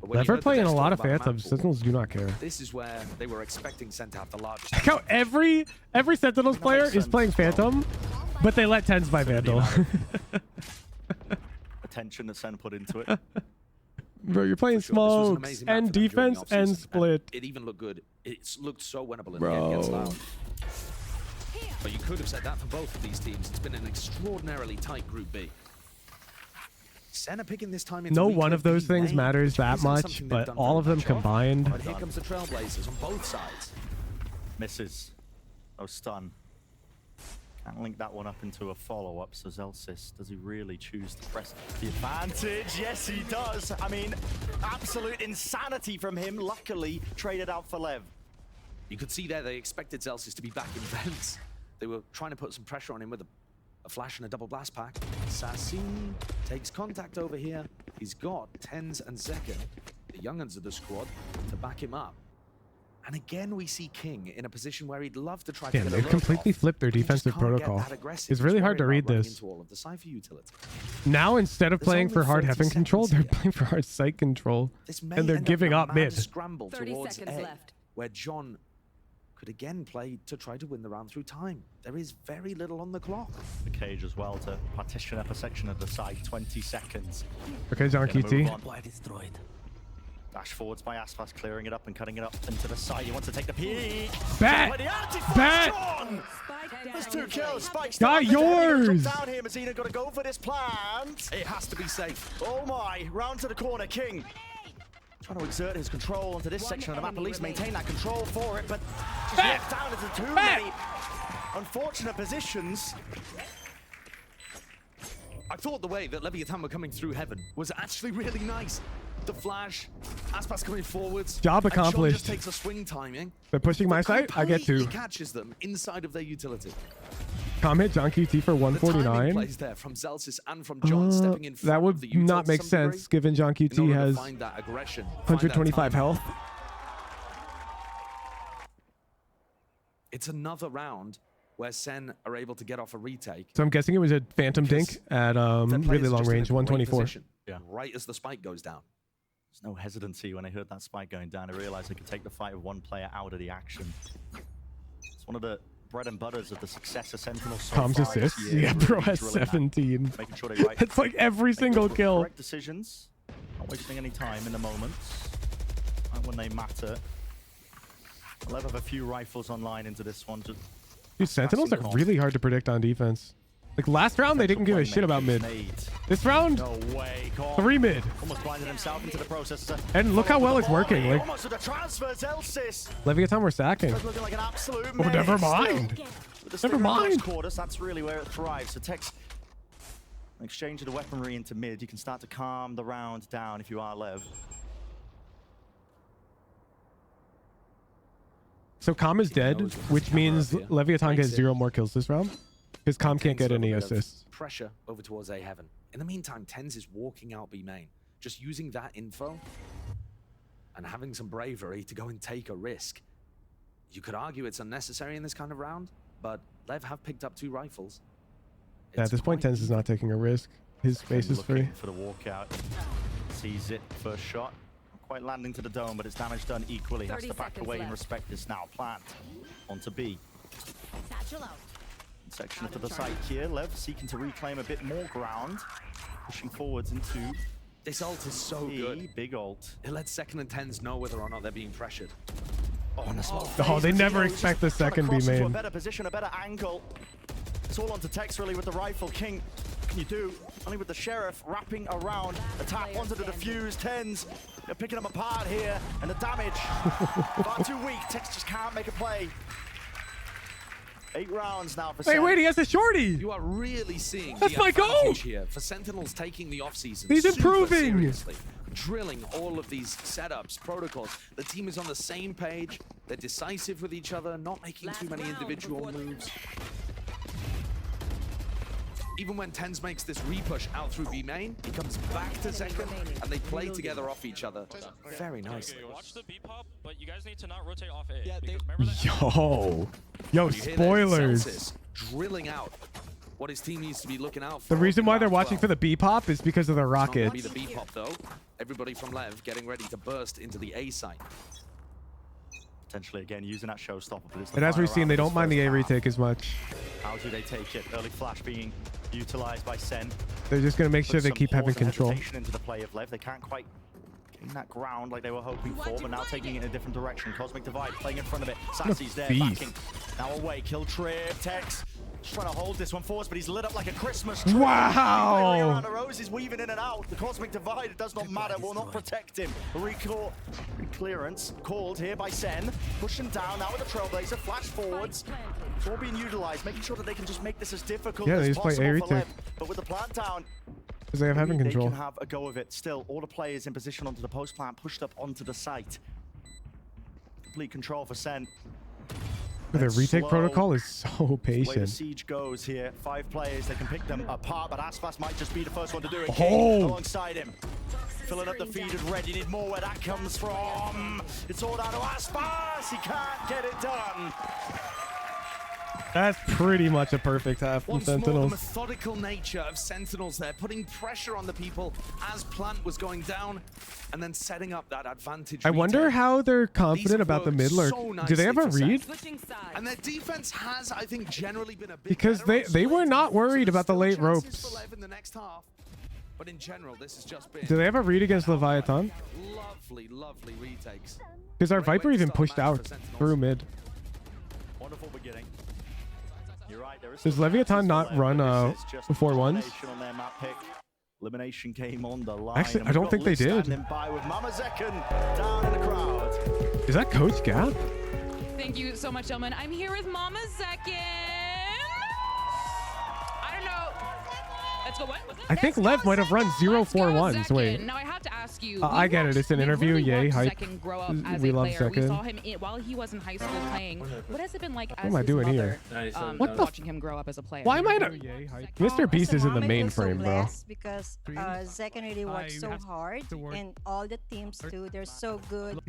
But when you Lever heard the playing a best lot talk of about map Phantoms. pool, Sentinels do not care. This is where they were expecting SEN to have the largest. Check out every Sentinels player is playing Phantom, but they let tens by Vandal. Attention that SEN put into it. Bro, you're playing Sure, this was an smokes amazing map and for them during defense the and offseason, split. It even looked good. It looked so winnable in the game against Bro. Loud. But you could have said that for both of these teams. It's been an extraordinarily tight Group B. SEN are picking this time into No week one of those things main, matters which that isn't much, something they've but done all very of them much combined. But here comes the Trailblazers on both sides. Misses. Oh, stun. Can't link that one up into a follow-up, so Zelsis, does he really choose to press the advantage? Yes, he does. I mean, absolute insanity from him. Luckily, traded out for Lev. You could see there they expected Zelsis to be back in vents. They were trying to put some pressure on him with a flash and a double blast pack. Sassy takes contact over here. He's got Tens and Zekken, the young'uns of the squad, to back him up. And again, we see King in a position where he'd love to try to Damn, get a they've look completely off, flipped their but he just defensive can't get protocol. that aggressive. It's really He's hard to worried read about running this. into all of the Cypher utility. Now, instead of There's playing only for hard 30 heaven control, they're seconds playing for hard sight control. This may And they're end giving a up mad mid. scramble 30 towards seconds A, left. where John could again play to try to win the round through time. There is very little on the clock. The cage as well to partition up a section of the side. 20 seconds. Okay, John Gonna move QT. on. Destroyed. Dash forwards by Aspas, clearing it up and cutting it up into the side. He wants to take the peek. Bet! Play the anti-flash, Bet! John! There's 2 kills. Spike's Got down. yours! Down here, Messina got to go for this plant. It has to be safe. Oh my! Round to the corner, King. Trying to exert his control onto this section of the map, at least maintain that control for it, but just left down into too many unfortunate positions. I thought the way that Leviathan were coming through heaven was actually really nice. The flash, Aspas coming forwards. Job and John accomplished. just takes a swing timing. They're pushing my site. I get Completely 2. catches them inside of their utility. Com hit John QT for The timing 149. plays there from Zelsis and from John stepping in front That would of the utility not make to some degree, sense given John in QT order to has find that aggression, find that 125 timing. health. It's another round where SEN are able to get off a retake. So I'm guessing it was a Phantom Dink at Their players really are long just in a range, great 124. position, Yeah. right as the spike goes down. There's no hesitancy when they heard that spike going down. They realized they could take the fight of one player out of the action. It's one of the bread and butters of the success of Sentinel so Comms far this assists? year, Yeah, really bro has drilling that, 17. making sure they It's like every single kill. correct decisions, not wasting any time in the moments, right when they matter. I'll have a few rifles online into this one. Just Dude, Sentinels are really hard to predict on defense. Like last round, they didn't give a shit about mid. This round, no way, 3 mid. Almost blinded himself into the process. And look how well it's working. Like Almost with a transfer, Zelsis. Leviathan were sacking. Starts looking like an absolute Oh, never menace mind. still. With the Never stinger in those mind. quarters, that's really where it thrives. So Tex, an exchange of the weaponry into mid, you can start to calm the round down if you are Lev. So Com is dead, which means Leviathan gets 0 more kills this round. Because Com can't get any assists. Pressure over towards A heaven. In the meantime, Tens is walking out B main. Just using that info and having some bravery to go and take a risk. You could argue it's unnecessary in this kind of round, but Lev have picked up 2 rifles. Yeah, at this point, Tens is not taking a risk. His space is free. For the walkout. Sees it, first shot. Not quite landing to the dome, but it's damage done equally. Has to back away and respect this now. Plant onto B. Section to the side here. Lev seeking to reclaim a bit more ground. Pushing forwards into This ult is so good. Big ult. It lets second and tens know whether or not they're being pressured. Oh, and a small Oh, they never expect the second be into a made. better position, a better angle. It's all onto Tex really with the rifle. King, what can you do? Only with the Sheriff wrapping around. The tap onto the defuse. Tens, they're picking them apart here. And the damage, far too weak. Tex just can't make a play. 8 rounds now for Wait, he has a shorty. You are really seeing That's the my goal. advantage here for Sentinels taking the offseason. He's super improving. seriously, drilling all of these setups, protocols. The team is on the same page. They're decisive with each other, not making too many individual moves. Even when Tens makes this repush out through B main, he comes back to second, and they play together off each other. Very nicely. Watch the B pop, but you guys need to not rotate off A. Yo, You hear that? spoilers. Celsius drilling out what his team needs to be looking out for. The reason why they're watching for the B pop is because of the It's not gonna rocket. be the B pop though. Everybody from Lev getting ready to burst into the A site. Potentially again using that showstopper. But it's the And as final we've seen, round they of don't this mind the first A half. retake as much. How do they take it? Early flash being utilized by Sen. They're just gonna make sure Puts they some keep having pause and control. hesitation into the play of Lev. They can't quite gain that ground like they were hoping for, but now taking it in a different direction. Cosmic Divide playing in front of it. Sassy's there, beast. backing. Now away, kill trip, Tex. Just trying to hold this one for us, but he's lit up like a Christmas tree. Wow. Be wary around the roses, weaving in and out. The Cosmic Divide, it does not matter, will not protect him. Clearance called here by Sen. Pushing down now with the Trailblazer, flash forwards. It's all being utilized, making sure that they can just make this as difficult Yeah, as they just play possible A for Lev. retake. But with the plant down, Because they have having maybe control. They can have a go of it. Still, all the players in position onto the post plant, pushed up onto the site. Complete control for Sen. Their retake slow. protocol is so The way the patient. siege goes here, 5 players, they can pick them apart, but Aspas might just be the first one to do it. Oh. King alongside him. Filling up the feed and ready. Need more where that comes from. It's all down to Aspas. He can't get it done. That's pretty much a perfect half from Once more, the Sentinels. methodical nature of Sentinels there, putting pressure on the people as Plant was going down, and then setting up that advantage. I wonder retake. how they're These confident have about the worked mid lurk. so Do they have a nicely for read? Sen. And their defense has, I think, generally been a bit Because they were not worried about the late ropes. for Lev in the next half. But in general, this has just been Do they have a read against Leviathan? lovely, lovely retakes. Because our Viper even pushed out through mid. Wonderful beginning. You're right, there is Does some Leviathan chances not for Lev, run but this is just before ones? elimination on their map pick. Elimination came on the line. Actually, and I we've don't got think they Liz did. standing by with Mama Zekken down in the crowd. Is that Coach Gap? Thank you so much, gentlemen. I'm here with Mama Zekken. I don't know. Let's go. What? What's I think Lev might have run 0-4-1s. Wait. Now I have to ask you. I get it. It's an interview. Yay, hype. Zekken grow up as We a love player. We saw Zekken. him while he was in high school playing. What has it been like as am I his doing mother, here? What the watching him grow up as a player? Why am I not? Mr. Beast is in the I feel so mainframe, bro. blessed because Zekken really works so hard, and all the teams too. They're so good.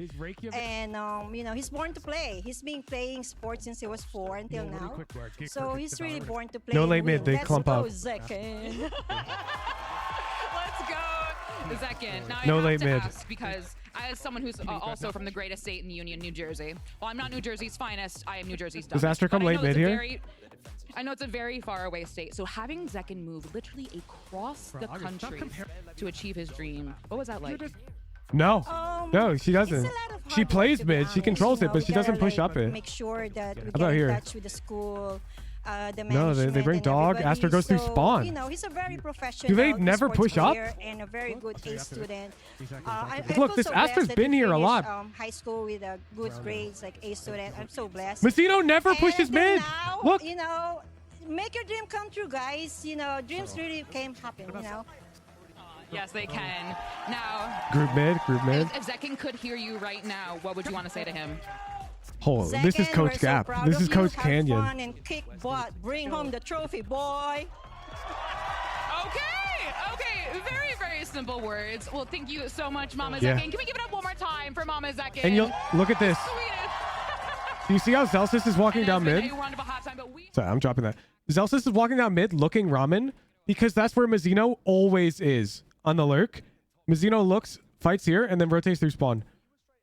And you know, he's born to play. He's been playing sports since he was 4 until now. So he's really born to play. No and late mid, win. they Let's clump go, up. Zekken. Let's go, Zekken. Now No I have late to mid. ask because as someone who's also from the greatest state in the Union, New Jersey. Well, I'm not New Jersey's finest. I am New Jersey's Does dumbest. Aster come But I late know mid it's a here? very- I know it's a very far away state. So having Zekken move literally across the country to achieve his dream, what was that like? No. No, she doesn't. It's a lot of She hard plays work, to be mid. She honest. controls You it, know, but we she doesn't gotta, push up it. Make sure that we How get about in here? touch with the school, the No, they management bring and dog. everybody. Aster goes through So, spawn. You know, he's a very professional. Do they never sports push up? player and a very good A student. I Look, feel this so Aster's blessed that been he here a finished, lot. High school with good grades, like A student. I'm so blessed. Massino never pushes And then mid. now, Look. you know, make your dream come true, guys. You know, dreams really can happen. You know. Yes, they can. Now, Group mid, group mid. if Zekken could hear you right now, what would you want to say to him? Hold on. This is Zekken, Coach we're so Gap. proud This of is you. Coach Have Canyon. fun and kick butt. Bring home the trophy, boy. Okay, very, very simple words. Well, thank you so much, Mama Yeah. Zekken. Can we give it up one more time for Mama Zekken? And you'll look at this. Do you see how Zelsis is walking down mid? Sorry, I'm dropping that. Zelsis is walking down mid looking ramen because that's where Mazzino always is on the lurk. Mazzino looks, fights here, and then rotates through spawn.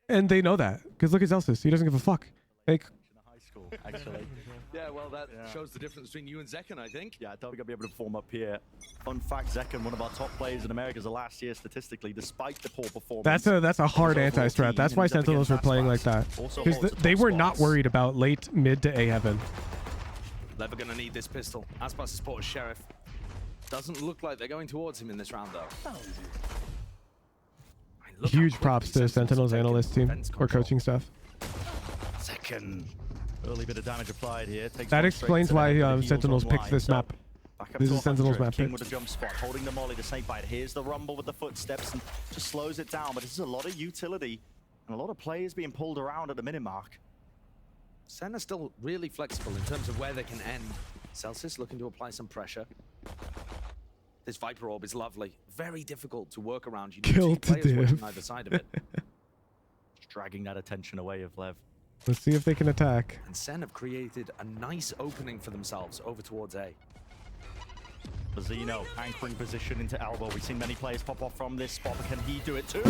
And they know that because look at Zelsis. He doesn't give a fuck. Like, High school, actually. Yeah, well, that shows the difference between you and Zekken, I think. Yeah, I thought we're going to be able to perform up here. Fun fact, Zekken, one of our top players in America the last year statistically, despite the poor performance. That's a hard anti-strat. That's why Sentinels were playing like that. Because they were not worried about late mid to A heaven. LEV are going to need this pistol. Aspas supports Sheriff. Doesn't look like they're going towards him in this round, though. Huge props to Sentinels analyst team or coaching staff. Zekken. Early bit of damage applied here. That explains why Sentinels picked this map. This is Sentinels map. King with a jump spot, holding the molly to snake bite. Here's the rumble with the footsteps and just slows it down. But this is a lot of utility and a lot of players being pulled around at the minute mark. SEN are still really flexible in terms of where they can end. Celsius looking to apply some pressure. This Viper Orb is lovely. Very difficult to work around. You need two players working either side of it. Just dragging that attention away of LEV. Let's see if they can attack. And SEN have created a nice opening for themselves over towards A. Mazzino anchoring position into elbow. We've seen many players pop off from this spot, but can he do it too?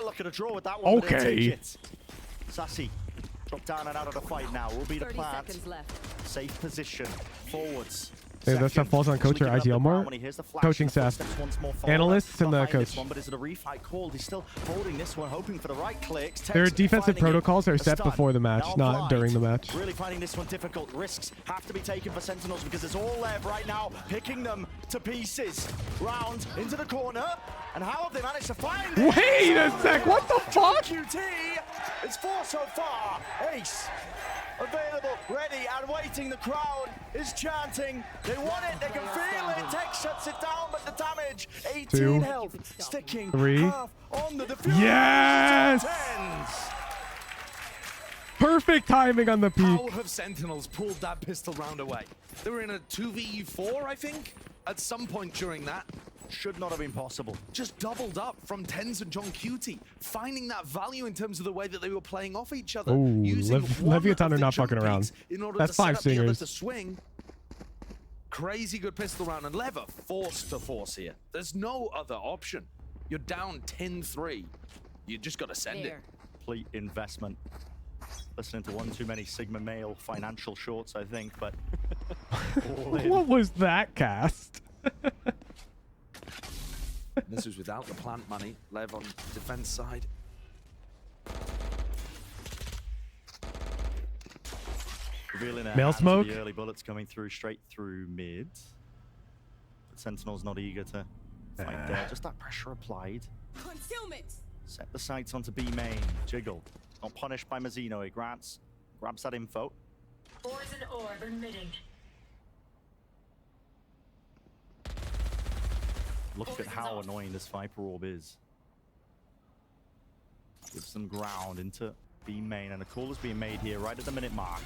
Look at a draw with that one. Okay. Sassy, drop down and out of the fight now. Will be the plant. Safe position. Forwards. Yeah, that stuff falls on coach or IGL more. Coaching staff, analysts, and the coach. But is it a refight called? He's still holding this one, hoping for the right clicks. Their defensive protocols are set before the match, not during the match. Really finding this one difficult. Risks have to be taken for Sentinels because it's all LEV right now, picking them to pieces. Round into the corner. And how have they managed to find it? Wait a sec, what the fuck? QT, it's 4 so far. Ace. Available, ready, and waiting. The crowd is chanting. They want it, they can feel it. Tech shuts it down, but the damage, 18 health, sticking 3. half on the defuse. Yes! Perfect timing on the peak. How have Sentinels pulled that pistol round away? They were in a 2v4, I think, at some point during that. Should not have been possible. Just doubled up from Tens and John Cutie, finding that value in terms of the way that they were playing off each other. Oh, Leviathan are not fucking around. That's 5 singers. To swing. Crazy good pistol round, and LEV forced to force here. There's no other option. You're down 10-3. You just got to send it. Complete investment. Listening to one too many Sigma male financial shorts, I think, but what was that cast? This was without the plant money. LEV on defense side. Revealing a Mail hand to smoke. the early bullets coming through straight through mid. But Sentinel's not eager to fight there. Just that pressure applied. Concealment. Set the sights onto B main. Jiggle. Not punished by Mazzino. He grabs that info. Poison orb emitting. Look at how annoying this Viper Orb is. Gives some ground into B main, and a call is being made here right at the minute mark.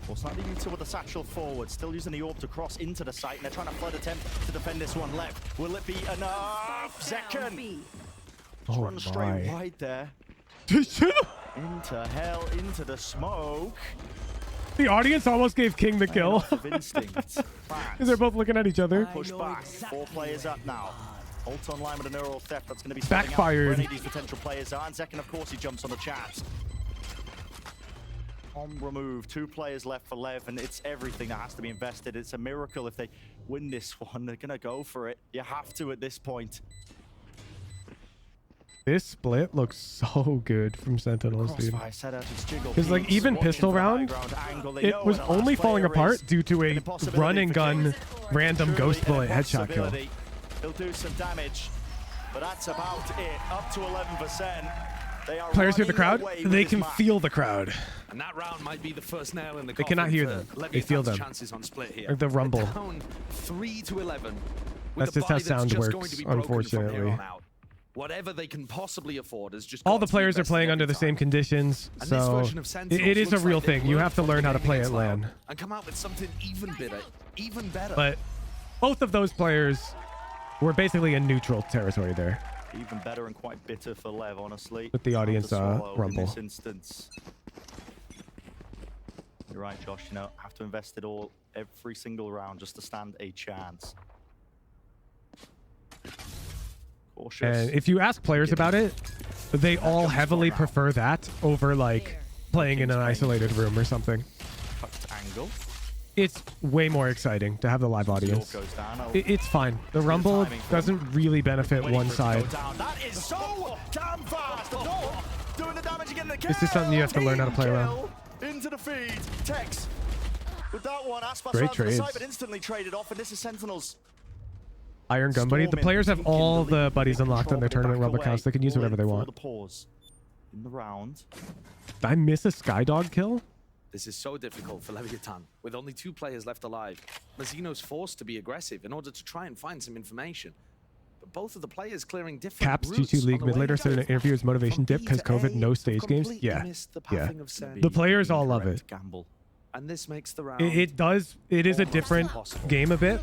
Well, slightly util with the satchel forward, still using the orb to cross into the site, and they're trying to flood attempt to defend this one left. Will it be enough? Zekken! Oh Run straight my. wide there. Into hell, into the smoke. The audience almost gave King the kill. Of instinct. Because they're both looking at each other. Push back. 4 players up now. Ult online with a neural theft. That's going to be backfired. Out for any of these potential players are. And Zekken, of course, he jumps on the chance. On remove. 2 players left for LEV, and it's everything that has to be invested. It's a miracle if they win this one. They're going to go for it. You have to at this point. This split looks so good from Sentinels, dude. Because Because like even pistol round, it was only falling apart due to a run and gun random ghost bullet headshot kill. He'll do some damage, but that's about it. Up to 11%. They are Players hear the crowd. They can map. feel the crowd. And that round might be the first nail in the They cannot hear them. They feel them. Chances on split here. Like the rumble. They're down 3-11. That's just how sound works, unfortunately. Whatever they can possibly afford is just all the players are playing under the same conditions, so it is a real thing. You have to learn how to play at LAN. And come out with something even better. But both of those players were basically in neutral territory there. Even better and quite bitter for LEV, honestly. With the audience rumble. In this instance. You're right, Josh. You know, have to invest it all every single round just to stand a chance. Cautious. And if you ask players about it, they all heavily prefer that over like playing in an isolated room or something. jungle. It's way more exciting to have the live audience. Goes down. It's fine. The Rumble doesn't really benefit one side. That is so damn fast. The North doing the damage again. This is something you have to learn how to play around. Into the feed. Tex with that one. Aspas Great around to the trades. side, but instantly traded off, and this is Sentinels. Iron Gun Buddy. The players have all the buddies unlocked on their tournament Rumble accounts. They can use whatever they want. In the round. Did I miss a Skydog kill? This is so difficult for Leviathan. With only 2 players left alive, Mazzino's forced to be aggressive in order to try and find some information. But both of the players clearing different Caps routes G2 League on the mid way later said in an interview his motivation dip because COVID, no stage games. Yeah, yeah. The players all love it. Gamble. And this makes the round. It does. It is a different game a bit,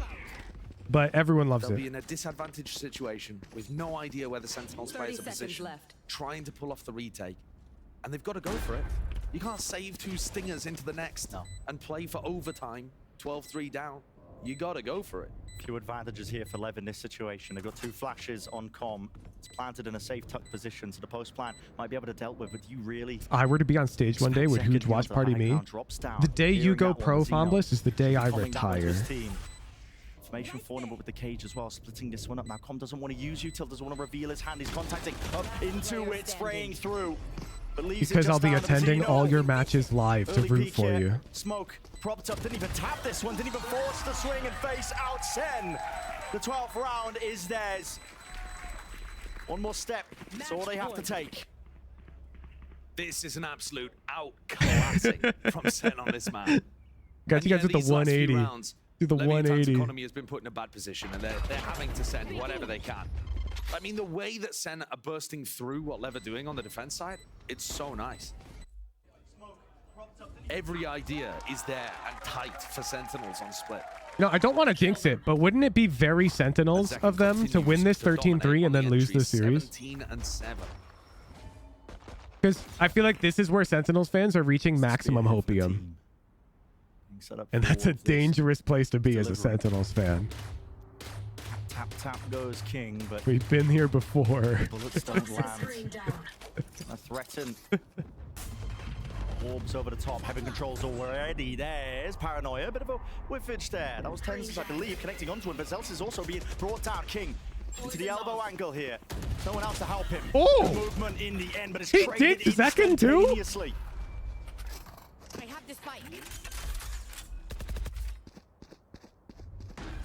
but everyone loves They'll be it. in a disadvantaged situation with no idea where the Sentinels players are positioned, trying to pull off the retake. And they've got to go for it. You can't save 2 stingers into the next and play for overtime, 12-3 down. You got to go for it. Few advantages here for Lev in this situation. They've got 2 flashes on com. It's planted in a safe tuck position, so the post plant might be able to deal with. But you really... If I were to be on stage one day with huge watch party me, the day you go pro, Fombless, is the day I retire. Information vulnerable with the cage as well, splitting this one up. Now Com doesn't want to use Util, doesn't want to reveal his hand. He's contacting up into it, spraying through. Because I'll be attending all your matches live to root for you. Smoke propped up, didn't even tap this one, didn't even force the swing and face out Sen. The 12th round is theirs. One more step, that's all they have to take. This is an absolute out-classic from Sen on this map. Got you guys with the 180. Do the 180. Economy has been put in a bad position, and they're having to send whatever they can. I mean, the way that Sen are bursting through what Lev are doing on the defense side, it's so nice. Every idea is there and tight for Sentinels on split. No, I don't want to jinx it, but wouldn't it be very Sentinels of them to win this 13-3 and then lose the series? 17-7. Because I feel like this is where Sentinels fans are reaching maximum hopium. And that's a dangerous place to be as a Sentinels fan. Tap, tap goes King, but... We've been here before. Bullets don't land. I threaten. Orbs over the top, having controls already. There's Paranoia, a bit of a whiffage there. That was Tensors, I believe, connecting onto him, but Zels is also being brought down. King into the elbow angle here. No one else to help him. Oh! The movement in the end, but it's he traded did second too? instantaneously. I have the spike.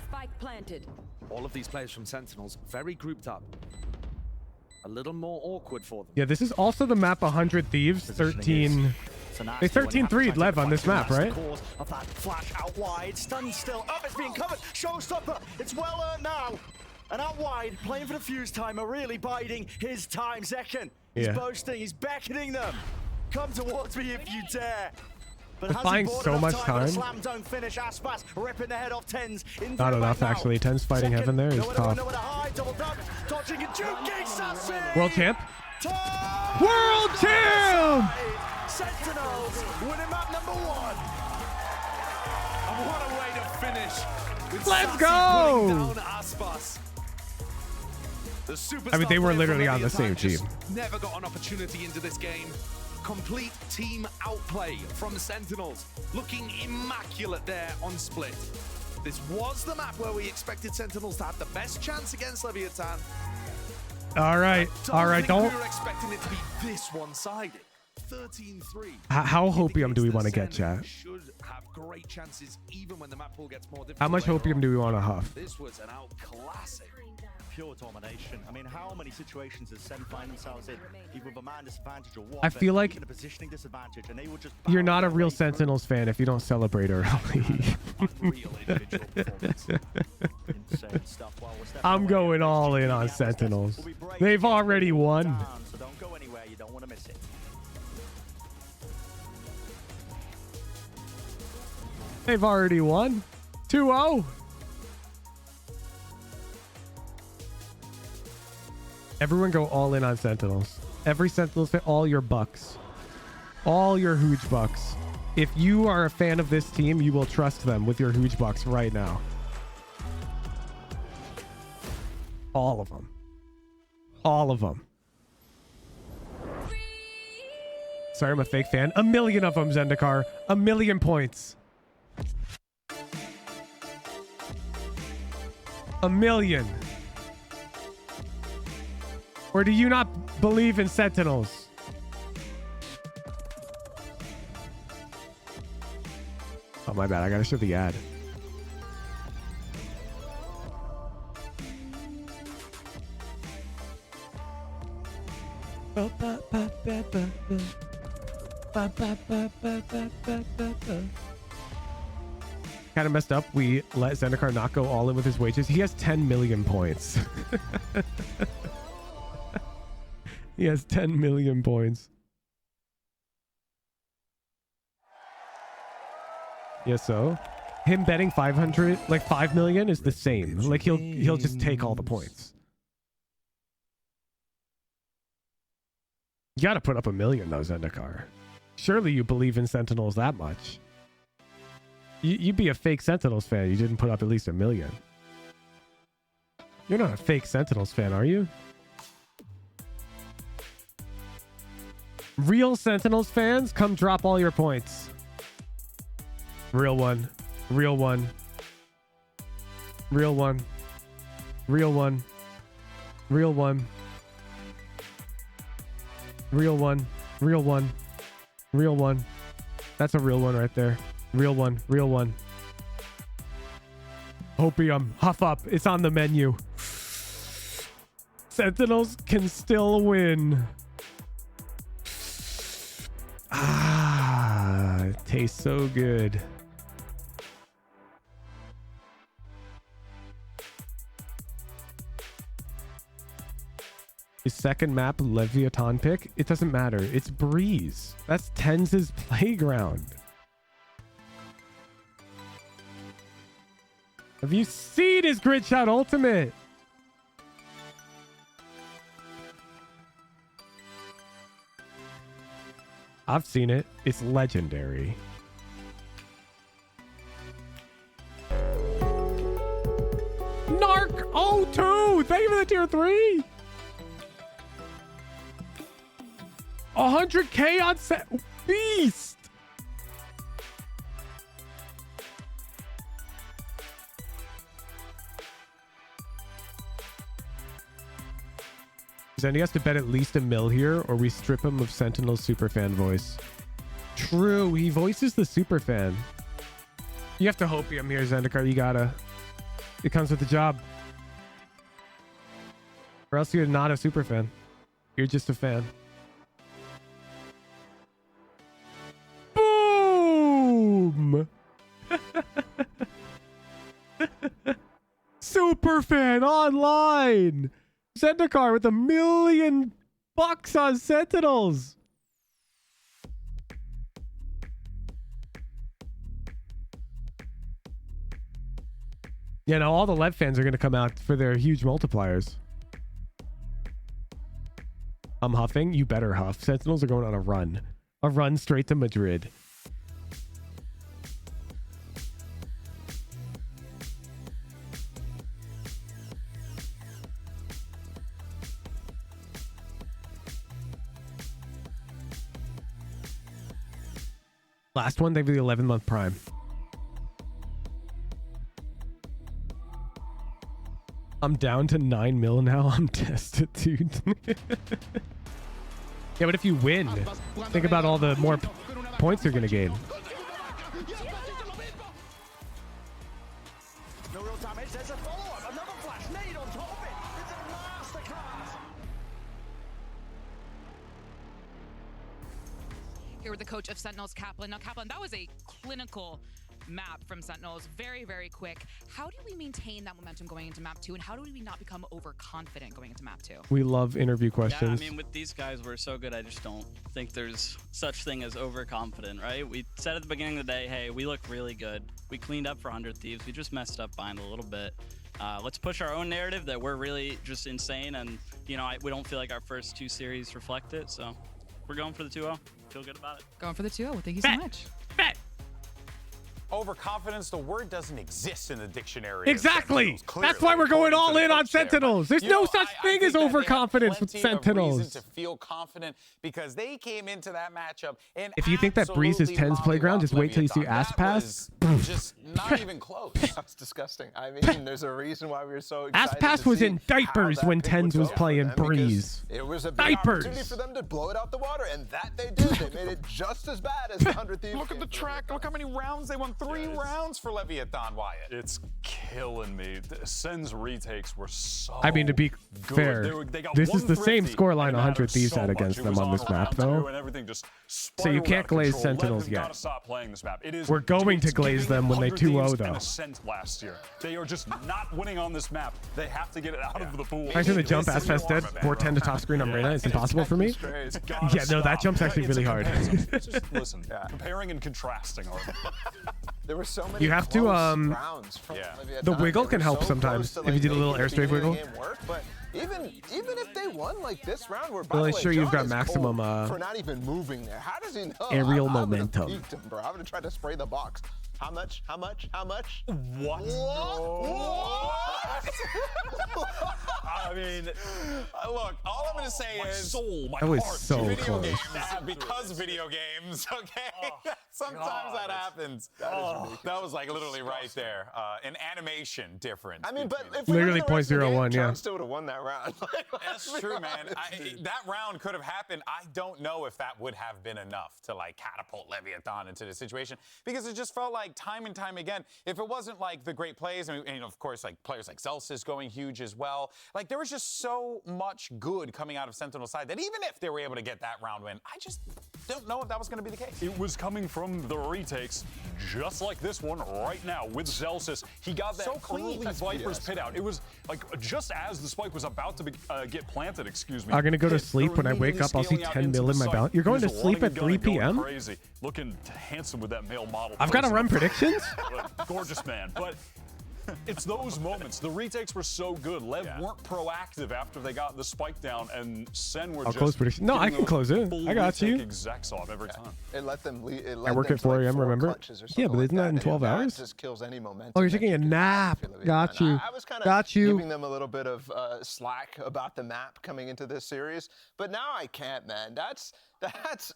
Spike planted. All of these players from Sentinels, very grouped up. A little more awkward for them. Yeah, this is also the map 100 Thieves 13. They 13-3'd Lev on this map, right? Of that flash out wide, stunned still. Up, it's being covered. Showstopper. It's well earned now. And out wide, playing for the fuse timer, really biding his time. Zekken, he's boasting, he's beckoning them. Come towards me if you dare. But has buying so much time. Slam dunk finish. Aspas ripping the head off Tens. Not enough, actually. Tens fighting heaven there is tough. World champ. World champ! Sentinels winning map #1. And what a way to finish. With Let's Sassy go! putting down Aspas. The superstar I mean, they were player literally from on the same Leviathan team. just never got an opportunity into this game. Complete team outplay from the Sentinels, looking immaculate there on split. This was the map where we expected Sentinels to have the best chance against Leviathan. All right, all right, We don't. were expecting it to be this one-sided. 13-3. How hopium do we want to get, chat? Should have great chances even when the map pool gets more difficult. How much hopium do we want to huff? This was an out classic. Pure domination. I mean, how many situations does Sen find themselves in, either with a man disadvantage or what? I feel like in a positioning disadvantage, and they would just you're not a real Sentinels fan if you don't celebrate early. I'm going all in on Sentinels. They've already won. So don't go anywhere. You don't want to miss it. They've already won. 2-0. Everyone go all in on Sentinels. Every Sentinels fan, all your bucks. All your huge bucks. If you are a fan of this team, you will trust them with your huge bucks right now. All of them. All of them. Sorry, I'm a fake fan. A million of them, Zendikar. A million points. 1 million? Or do you not believe in Sentinels? Oh, my bad. I gotta show the ad. Kind of messed up. We let Zendikar not go all in with his wages. He has 10 million points. He has 10 million points. Yeah, so him betting 500, like 5 million is the same. Like he'll just take all the points. You gotta put up 1 million though, Zendikar. Surely you believe in Sentinels that much. You'd be a fake Sentinels fan. You didn't put up at least 1 million. You're not a fake Sentinels fan, are you? Real Sentinels fans, come drop all your points. Real one. Real one. Real one. Real one. Real one. Real one. Real one. Real one. That's a real one right there. Real one. Real one. Opium. Huff up. It's on the menu. Sentinels can still win. Ah, it tastes so good. His second map, Leviathan pick, it doesn't matter. It's Breeze. That's Tenz's playground. Have you seen his Grid Shot Ultimate? I've seen it. It's legendary. Narc 02! Thank you for the tier 3! 100k on set. Beast! Then he has to bet at least $1 million here, or we strip him of Sentinel's superfan voice. True, he voices the superfan. You have to hopium here, Zendikar. You gotta. It comes with the job. Or else you're not a superfan. You're just a fan. Boom! Superfan online! Zendikar with $1 million on Sentinels. Yeah, now all the LEV fans are going to come out for their huge multipliers. I'm huffing. You better huff. Sentinels are going on a run. A run straight to Madrid. Last one, they have the 11-month prime. I'm down to 9 mil now. I'm destitute. Yeah, but if you win, think about all the more points you're going to gain. No real damage. There's a follow-up. Another flash. Nade on top of it. It's a masterclass. Here with the coach of Sentinels, Kaplan. Now, Kaplan, that was a clinical map from Sentinels. Very, very quick. How do we maintain that momentum going into map 2, and how do we not become overconfident going into map 2? We love interview questions. Yeah, I mean, with these guys, we're so good. I just don't think there's such thing as overconfident, right? We said at the beginning of the day, hey, we look really good. We cleaned up for 100 Thieves. We just messed up behind a little bit. Let's push our own narrative that we're really just insane, and you know, we don't feel like our first 2 series reflect it. So we're going for the 2-0. Feel good about it. Going for the 2-0. Thank you so much. Bet. overconfidence, the word doesn't exist in the dictionary. Exactly. That's why we're going all in on Sentinels. There's no such thing as overconfidence with Sentinels. To feel confident because they came into that matchup and if you think that Breeze is 10's playground, just wait till you see Ass Pass. Just not even close. That's disgusting. I mean, there's a reason why we were so excited. Ass Pass was in diapers when 10's was playing Breeze. It was a big opportunity for them to blow it out the water, and that they did. They made it just as bad as the 100 Thieves. Look at the track. Look how many rounds they won. 3 rounds for Leviathan, Wyatt. It's killing me. SEN's retakes were so I mean, to be fair, they got this is the same 150, scoreline and it 100 mattered Thieves so had much. against It them was on this on map, round 2, though. and everything just So you spiraled can't out of glaze control. Sentinels Lev yet. gotta stop playing this map. It is, We're going to it's glaze giving them when they 100 2-0 Thieves though. and Ascent last year. They are just not winning on this map. They have to get it out of the pool. Trying to jump Ass Pass dead, 410 to top screen on Reyna. It's impossible for me. Yeah, no, that jump's actually really hard. Just listen, comparing and contrasting are There were so many You have to, rounds from the wiggle can help sometimes if you do a little airstrike wiggle. But even if they won like this round, we're Well, sure you've got maximum for not even moving there. How does he know? aerial I'm momentum. gonna peek him, bro. I'm gonna try to spray the box. How much? How much? How much? What? I mean, look, all I'm going to say my is soul, my That was heart. so video close. games, because video games, okay? Sometimes that happens. That was like literally right there. An animation difference. I mean, but if Literally we won the rest of the game, 0.01, yeah. John still would have won that round. That's true, man. That round could have happened. I don't know if that would have been enough to like catapult Leviathan into the situation because it just felt like time and time again, if it wasn't like the great plays, and of course like players like Celsius going huge as well, like there was just so much good coming out of Sentinel's side that even if they were able to get that round win, I just don't know if that was going to be the case. It was coming from the retakes, just like this one right now with Celsius. He got that So clean. early Viper's pit out. It was like just as the spike was about to get planted, excuse me. I'm gonna go to They're sleep. When I wake immediately up, I'll see scaling out 10 into mil the in my site. balance. You're going He to was sleep running at and gunning, 3 going p.m.? Crazy, looking handsome with that male model. I've got to pose. run predictions? Gorgeous man, but it's those moments. The retakes were so good. Lev weren't proactive after they got the spike down, and Sen were I'll just close prediction. No, I can close it. full I got you. retake execs off every time. It let them lead. I work at 4 a.m., remember? Yeah, but isn't that in 12 hours? Just kills any momentum. Oh, you're taking a nap. Got you. I was kind Got of you. giving them a little bit of slack about the map coming into this series, but now I can't, man. That's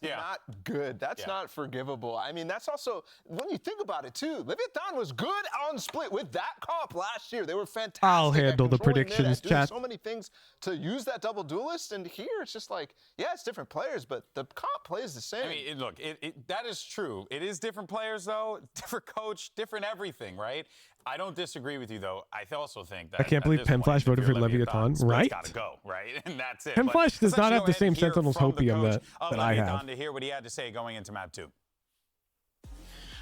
not good. That's not forgivable. I mean, that's also, when you think about it too, Leviathan was good on split with that comp last year. They were fantastic. I'll handle the controlling mid, predictions, at doing chat. so many things to use that double duelist, and here it's just like, yeah, it's different players, but the comp plays the same. I mean, look, that is true. It is different players, though, different coach, different everything, right? I don't disagree with you, though. I also think that I can't believe Penflash voted for Leviathan, right? Got to go, right? And that's it. Penflash does not have the same Sentinels Sentinels hopium that I have. To hear what he had to say going into map 2.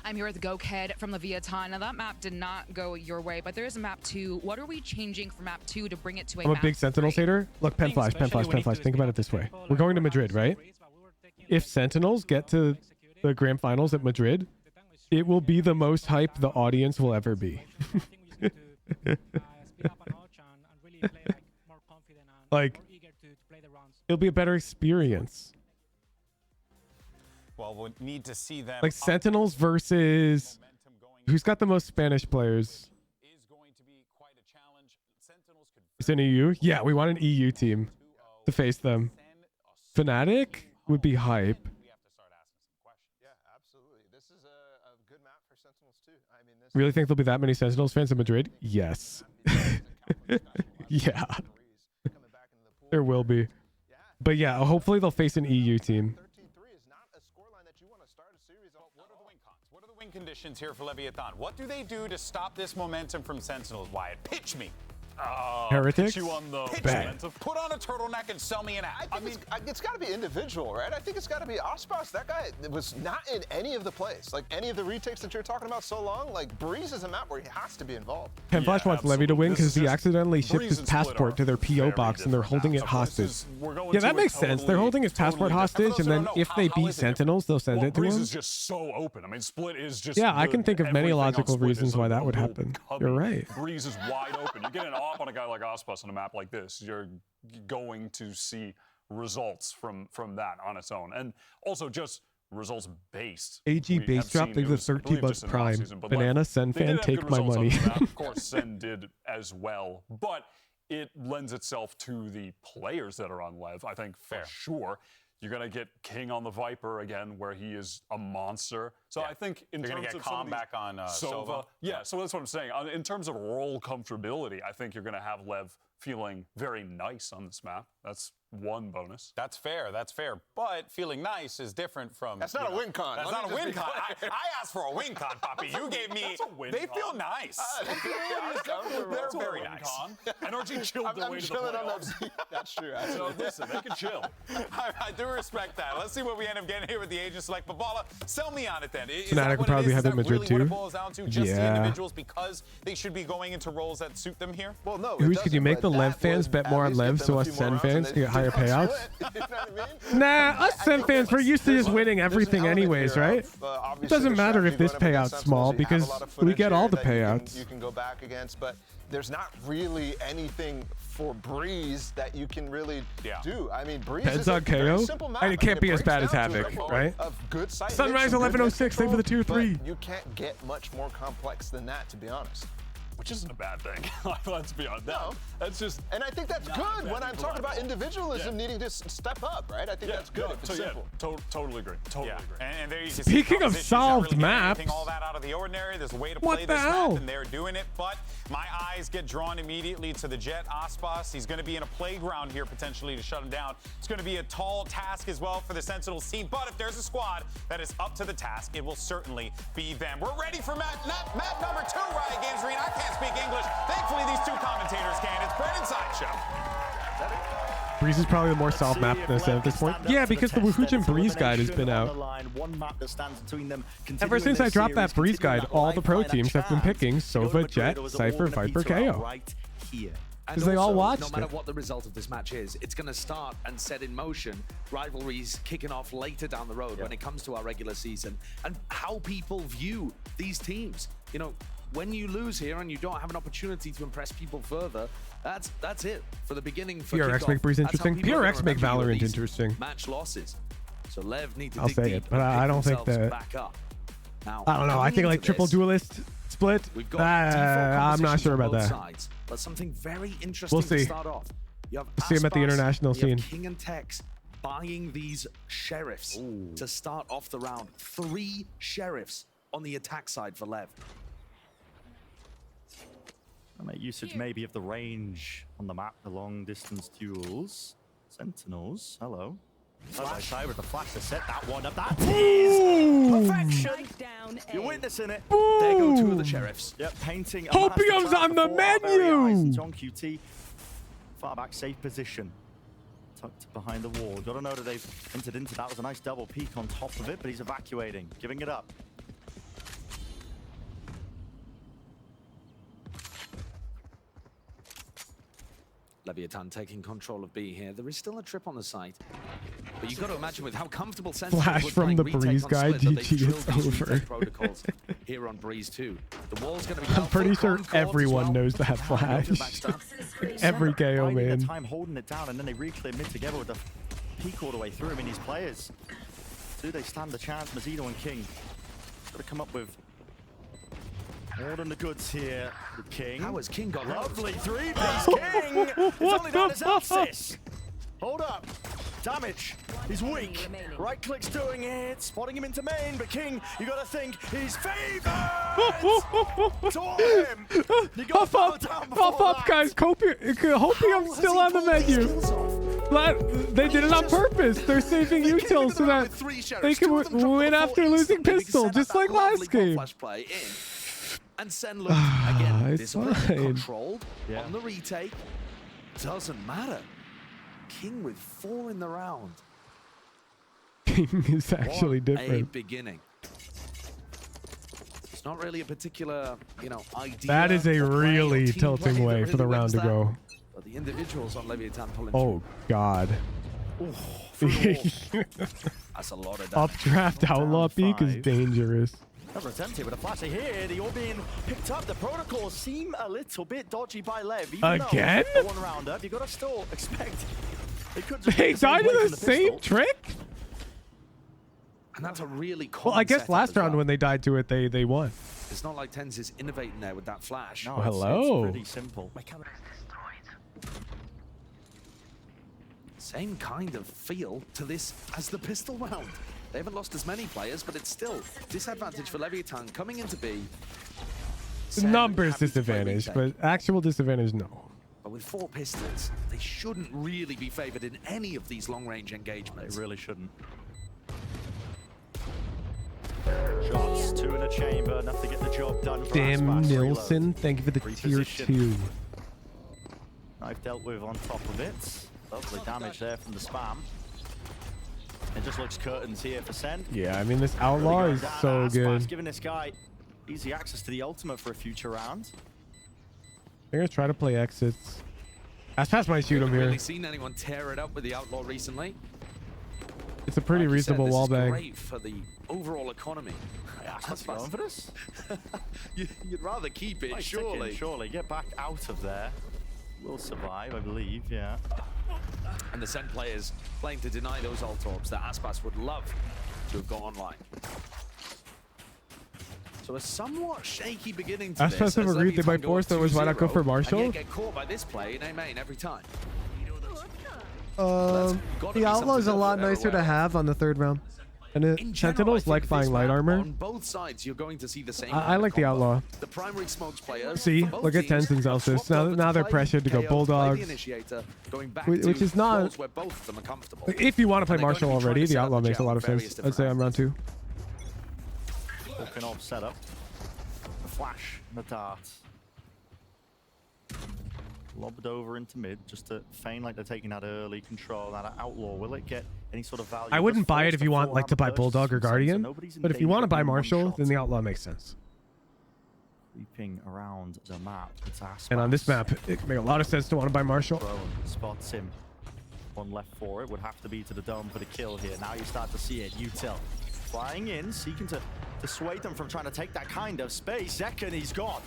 I'm here with Gokhead from Leviathan. Now that map did not go your way, but there is a map 2. What are we changing for map 2 to bring it to a I'm a map big Sentinels 3? hater. Look, Penflash. Think about it this way. We're going to Madrid, right? If Sentinels get to the grand finals at Madrid, it will be the most hype the audience will ever be. Like, it'll be a better experience. Well, we'll need to see them. Like Sentinels versus who's got the most Spanish players? It's an EU? Yeah, we want an EU team to face them. Fnatic would be hype. Really think there'll be that many Sentinels fans in Madrid? Yes. Yeah. There will be. But yeah, hopefully they'll face an EU team. What are the win conditions here for Leviathan? What do they do to stop this momentum from Sentinels, Wyatt? Pitch me. Heretics? You on the Put on a turtleneck and sell me an app. I mean, it's got to be individual, right? I think it's got to be Ospas. That guy was not in any of the plays. Like, any of the retakes that you're talking about so long, like, Breeze is a map where he has to be involved. Penflash wants Levy to win because he accidentally shipped his passport to their P.O. box and they're holding it hostage. Yeah, that makes sense. They're holding his passport hostage, and then if they beat Sentinels, they'll send it to Breeze him. is just so open. I mean, Split is just. Yeah, I can think of many everything on logical Split reasons is why a that would little happen. cubby. You're right. Breeze is wide open. You get an off on a guy like Ospas on a map like this, you're going to see results from that on its own. And also just results based. AG base drop leaves a 30 bucks prime. Banana Sen fan, take my money. Of course, Sen did as well, but it lends itself to the players that are on LEV. I think for sure. You're going to get King on the Viper again, where he is a monster. So I think in terms of Calm back on Sova. Yeah, so that's what I'm saying. In terms of role comfortability, I think you're going to have LEV feeling very nice on this map. That's one bonus. That's fair. That's fair. But feeling nice is different from. That's not a win con. That's not a win con. I asked for a win con, Poppy. You gave me. They feel nice. They're very nice. NRG chilled their way to the playoffs. That's true. So listen, they can chill. I do respect that. Let's see what we end up getting here with the agent select. But Bala, sell me on it then. Fnatic will probably have it Madrid too. Just the individuals because they should be going into roles that suit them here? Well, no. Who's could you make the LEV fans bet more on LEV so us Sen fans can get higher payouts? Nah, us Sen fans, we're used to just winning everything anyways, right? It doesn't matter if this payout's small because we get all the payouts. You can go back against, but there's not really anything for Breeze that you can really do. I mean, Breeze is a very simple map. And it can't be as bad as Havoc, right? Sunrise 1106, save for the tier 3. You can't get much more complex than that, to be honest. Which isn't a bad thing. Let's be honest. No. That's just. And I think that's good when I'm talking about individualism needing to step up, right? I think that's good if it's simple. Totally agree. Totally agree. And there you can Speaking of solved maps, all that out of the ordinary. There's a way to play this map, and they're doing it. But my eyes get drawn immediately to the Jet Aspas. He's going to be in a playground here potentially to shut him down. It's going to be a tall task as well for the Sentinels team. But if there's a squad that is up to the task, it will certainly be them. We're ready for map number 2, Riot Games Arena. I can't speak English. Thankfully, these two commentators can. It's Brett and Sideshow. Breeze is probably the more solved map than at this point. Yeah, because the Wuhujan Breeze guide has been out. Ever since I dropped that Breeze guide, all the pro teams have been picking Sova, Jet, Cypher, Viper, KO. Because they all watched it. No matter what the result of this match is, it's going to start and set in motion rivalries kicking off later down the road when it comes to our regular season and how people view these teams. You know, when you lose here and you don't have an opportunity to impress people further, that's it for the beginning. For PRX make Breeze interesting. PRX make Valorant interesting. Match losses. So LEV need to I'll say it, but I don't think that. Now, I don't know. I think like triple duelist split. I'm not sure about that. Sides, but something very interesting to start off. You have see him at the international scene. King and Tex buying these sheriffs to start off the round. 3 sheriffs on the attack side for LEV. I make usage maybe of the range on the map, the long distance duels. Sentinels, hello. Side by side with the flash to set that one up. That is perfection. You're witnessing it. There go 2 of the sheriffs. Yep, painting. Hopium's on the menu. John QT, far back, safe position. Tucked behind the wall. Gotta know that they've entered into that. Was a nice double peek on top of it, but he's evacuating, giving it up. Leviathan taking control of B here. There is still a trip on the site. But you've got to imagine with how comfortable Sentinels Flash from the Breeze guy, GG, it's over. Protocols here on Breeze 2. The wall's going to be I'm pretty sure everyone knows that Flash. Every KO, man. Time holding it down, and then they reclaim mid together with the peak all the way through. I mean, these players, do they stand a chance? Mazino and King got to come up with more than the goods here with King. How has King got lovely 3-piece King? It's only down his Elsis. Hold up. Damage. He's weak. Right click's doing it. Spotting him into main, but King, you gotta think he's favored. To him. You got Puff up, guys. Hopium's still on the menu. They did it on purpose. They're saving util so that they can win after losing pistol, just like last game. And Sen looked again. This one controlled on the retake. Doesn't matter. King with 4 in the round. King is actually different. A beginning. It's not really a particular, idea. That is a really tilting way for the round to go. But the individuals on Leviathan pulling oh God. That's a lot of damage. Updraft Outlaw Peak is dangerous. Never attempted with a flash here. The all being picked up. The protocols seem a little bit dodgy by LEV. Again? One round up. You gotta still expect. They died to the same trick? And that's a really common Well, I guess setup last as round well. when they died to it, they won. It's not like Tens is innovating there with that flash. No, Well, hello. It's pretty simple. Same kind of feel to this as the pistol round. They haven't lost as many players, but it's still disadvantage for Leviathan coming into B. The Sen numbers happy to play disadvantage, retake. but actual disadvantage, no. But with 4 pistols, they shouldn't really be favored in any of these long-range engagements. They really shouldn't. Shots, 2 in a chamber, enough to get the job done for Damn Aspas. Nilsson, thank you for the tier 2. I've dealt with on top of it. Lovely damage there from the spam. It just looks curtains here for Sen. Yeah, I mean, this Outlaw is so good. Giving this guy easy access to the ultimate for a future round. They're gonna try to play exits. Aspas might shoot him Haven't here. really seen anyone tear it up with the Outlaw recently. It's a pretty Like you said, reasonable this wall is bang. great for the overall economy. Aspas going for this? You'd rather keep it, Nice surely. ticking, surely. Get back out of there. Will survive, I believe, yeah. And the Sen players playing to deny those ult orbs that Aspas would love to have gone online. So a somewhat shaky beginning to Aspas this. have as agreed they Leviathan might go force up it, was why not go 2-0, for and Marshall? yet get caught by this play in A main every time. gotta The be Outlaw is a something lot that they're nicer to aware of. have on the 3rd round. And In general, Sentinels I like think flying this light map, armor. On both sides, you're going to see the same. I kind of like the combo. Outlaw. The primary smokes players. See, for both look at teams Tens and have Zelsis. swapped over Now they're play pressured to go KO, play the Bulldogs. initiator, going back Which to is not- roles where both of them are comfortable. If you want to play And they're going Marshall to be trying already, to the set up Outlaw the makes a jab lot of various sense. different I'd say on round 2. Looking off setup. The flash, the dart. Lobbed over into mid just to feign like they're taking that early control. That Outlaw, will it get any sort of value? I wouldn't Just buy it forced if you want full like to buy hammer Bulldog or burst, so Guardian. nobody's in But if you danger want to of buy being Marshall, one-shot. then the Outlaw makes sense. Creeping around the map. It's Aspas. And on this map, it make a lot of sense to want to buy Marshall. Drone spots him. One left for it. Would have to be to the dome for the kill here. Now you start to see it. Util flying in, seeking to dissuade them from trying to take that kind of space. Zekken, he's gone.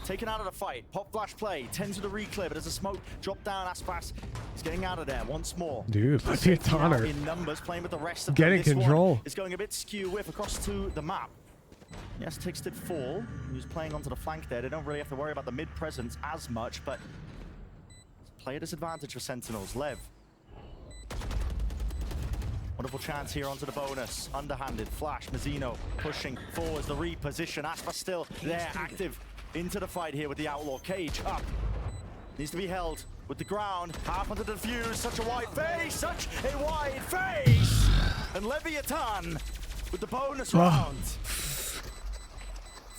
Taken out of the fight. Pop flash play. 10 to the reclear, but as a smoke drop down, Aspas is getting out of there once more. Dude, Leviathan are in numbers, playing with the rest of getting them. This control. one is going a bit skew with across to the map. Yes, Tix did fall. He was playing onto the flank there. They don't really have to worry about the mid presence as much, but player disadvantage for Sentinels. Lev. Wonderful chance here onto the bonus. Underhanded flash. Mazzino pushing forwards the reposition. Aspas still there, active into the fight here with the Outlaw. Cage up. Needs to be held with the ground. Half onto the defuse. Such a wide face. Such a wide face. And Leviathan with the bonus round.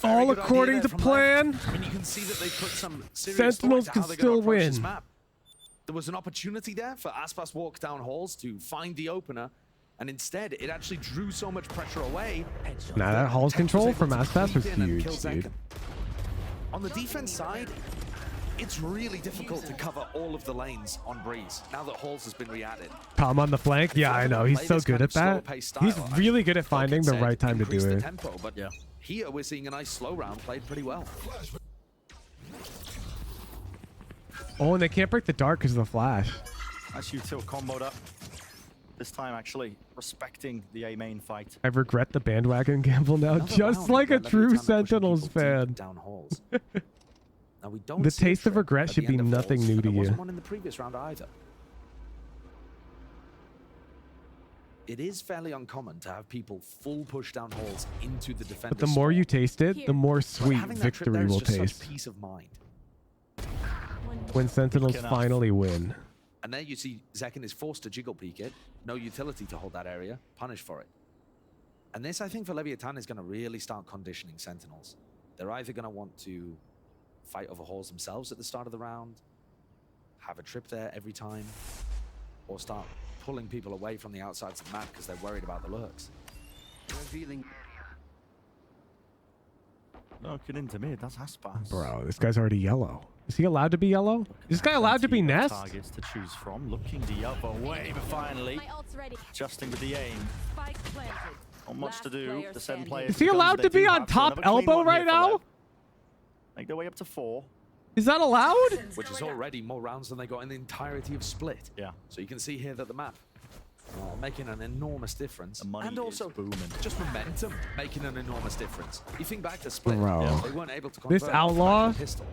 Very All good according idea to there from plan. Lev. I mean, you can see that they put some serious Sentinels thought can into how they're still gonna approach this win. map. There was an opportunity there for Aspas walk down halls to find the opener, and instead it actually drew so much pressure away. Now that Hall's control from Aspas was Creep in and huge, kill dude. Zekken. On the defense side, it's really difficult to cover all of the lanes on Breeze now that Halls has been re-added. Tom on the flank. Yeah, I know. He's so good at that. He's really good at finding the right time to do Increase the it. tempo, but here we're seeing a nice slow round played pretty well. Oh, and they can't break the dark because of the flash. Nice Util comboed up. This time actually respecting the A main fight. I regret the bandwagon gamble now, just like a true Sentinels fan. Down halls. Now we don't The see a taste of trip regret at should the be end of nothing Halls, new and to there you. wasn't one in the previous round either. It is fairly uncommon to have people full push down halls into the defender's But the more you taste it, the more But sweet having that trip there victory is will just such taste. peace of mind. When Sentinels Enough. finally win. And there you see Zekken is forced to jiggle peek it. No utility to hold that area. Punished for it. And this, I think, for Leviathan is going to really start conditioning Sentinels. They're either going to want to fight over halls themselves at the start of the round, have a trip there every time, or start pulling people away from the outsides of the map because they're worried about the lurks. Revealing. Looking into mid, that's Aspas. Bro, this guy's already yellow. Is he allowed to be yellow? Is this guy allowed to be Nest? Targets to choose from. Looking the other way, but finally adjusting with the aim. Not much to do. The 7 players. Is he allowed to be on top elbow right now? Make their way up to 4. Is that allowed? Which is already more rounds than they got in the entirety of Split. Yeah. So you can see here that the map making an enormous difference. The money and also is booming. just momentum making an enormous difference. You think back to Split, Bro. they weren't able to convert This outlaw, pistol.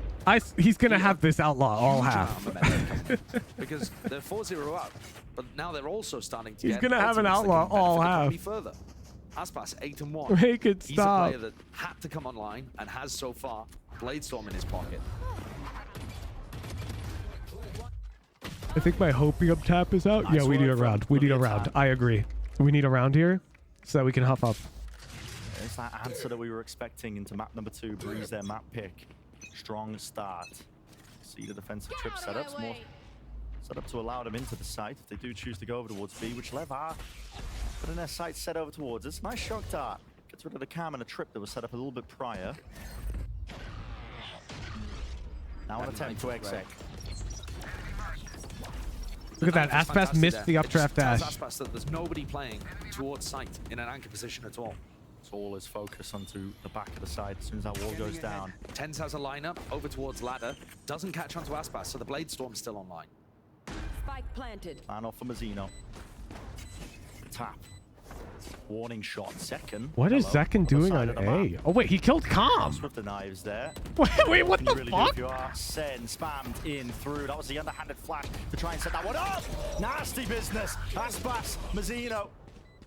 he's gonna have this outlaw all Huge half. amount of momentum coming in, because they're 4-0 up, but now they're also starting to He's get gonna have an ultimates that outlaw can all benefit the half. party further. Aspas 8-1. Make it He's stop. a player that had to come online and has so far. Bladestorm in his pocket. I think my hopium tap is out. Nice Yeah, we need a work from round. We need a Leviathan. round. I agree. We need a round here so that we can huff up. There's that answer that we were expecting into map number 2. Breeze their map pick. Strong start. See the defensive trip setups. More set up to allow them into the site if they do choose to go over towards B, which LEV are putting their sights set over towards us. Nice shock dart. Gets rid of the cam and a trip that was set up a little bit prior. Now an attempt to exec. Look at that. Aspas missed the updraft dash. Aspas that there's nobody playing towards site in an anchor position at all. It's all his focus onto the back of the side as soon as that wall goes down. Tens has a lineup over towards ladder. Doesn't catch onto Aspas, so the Bladestorm's still online. Spike planted. Plan off for Mazzino. Tap. Warning shot. Second. What is Hello. Zekin doing on A? Oh, wait, he killed Calm. With the knives there. Wait, what the Really fuck? do if you are. SEN spammed in through. That was the underhanded flash to try and set that one up. Nasty business. Aspas, Mazzino.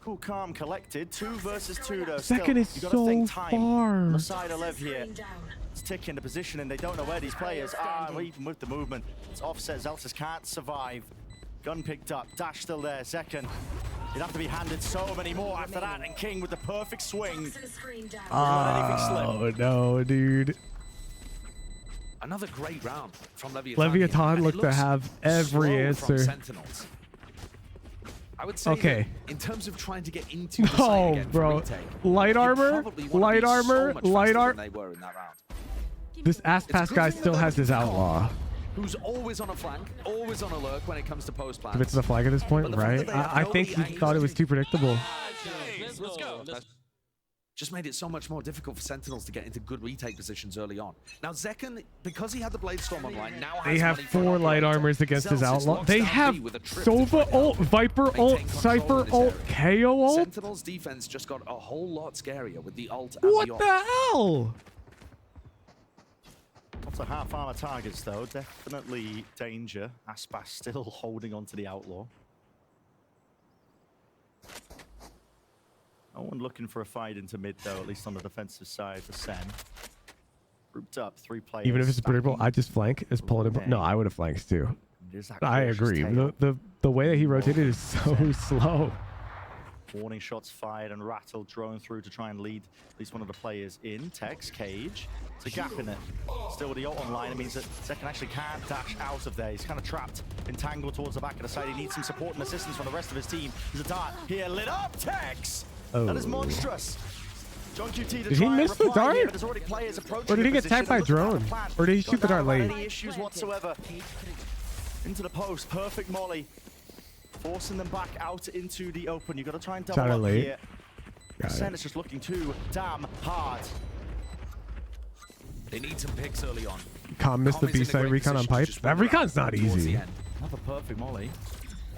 Cool, calm, collected. 2 versus 2 though. Second is you gotta so think time. far. On the side of LEV here. It's ticking the position and they don't know where these players are. Even with the movement, it's offset. Zeltis can't survive. Gun picked up. Dash still there. Zekin. You'd have to be handed so many more after that, and King with the perfect swing. Oh, no, dude. Another great round from Leviathan. Leviathan And it looked to looks have every slow answer. From Sentinels. I would say Okay. that in terms of trying to get into the site Oh, again for bro. retake, Light you armor, probably wanna light be so armor, much light faster armor. than they were in that round. This Aspas guy still has his outlaw. Who's always on a flank, always on alert when it comes to post plans. If it's the flag at this point, But the fact right? that they have I think he nobody thought it was too predictable. Let's go. Just made it so much more difficult for Sentinels to get into good retake positions early on. Now Zekin, because he had the Bladestorm online, now They has have money for an 4 light operator. armors against his Zelsis outlaw. locks They down have B with a trip to Sova try and ult, Viper ult, maintain control Cypher of this ult, area. KO ult. Sentinels defense just got a whole lot scarier with the ult and What the the hell? Lots of half armor targets though. Definitely danger. Aspas still holding on to the outlaw. No one looking for a fight into mid though, at least on the defensive side for SEN. Grouped up 3 players. Even if it's predictable, I just flank is pulling him. No, I would have flanked too. I agree. The way that he rotated is so slow. Warning shots fired and Rattle drone through to try and lead at least one of the players in. Tex, Cage. It's a gap in it. Still with the ult online, it means that Zekin actually can't dash out of there. He's kind of trapped, entangled towards the back of the side. He needs some support and assistance from the rest of his team. There's a dart here lit up. Tex! That is monstrous. John QT to Did he miss the dart? Here, but there's already players approaching Or did he the get position tagged by and looking to have a drone? plan. Or did he shoot the dart Don't late? have any issues whatsoever. Into the post, perfect molly. Forcing them back out into the open. You've got to try and double Shot it up late. here. Got SEN it. is just looking too damn hard. They need some picks early on. Calm missed the Calm is in a B-side great recon on position to pipe. just That run around recon's not towards easy. the end. Another perfect molly.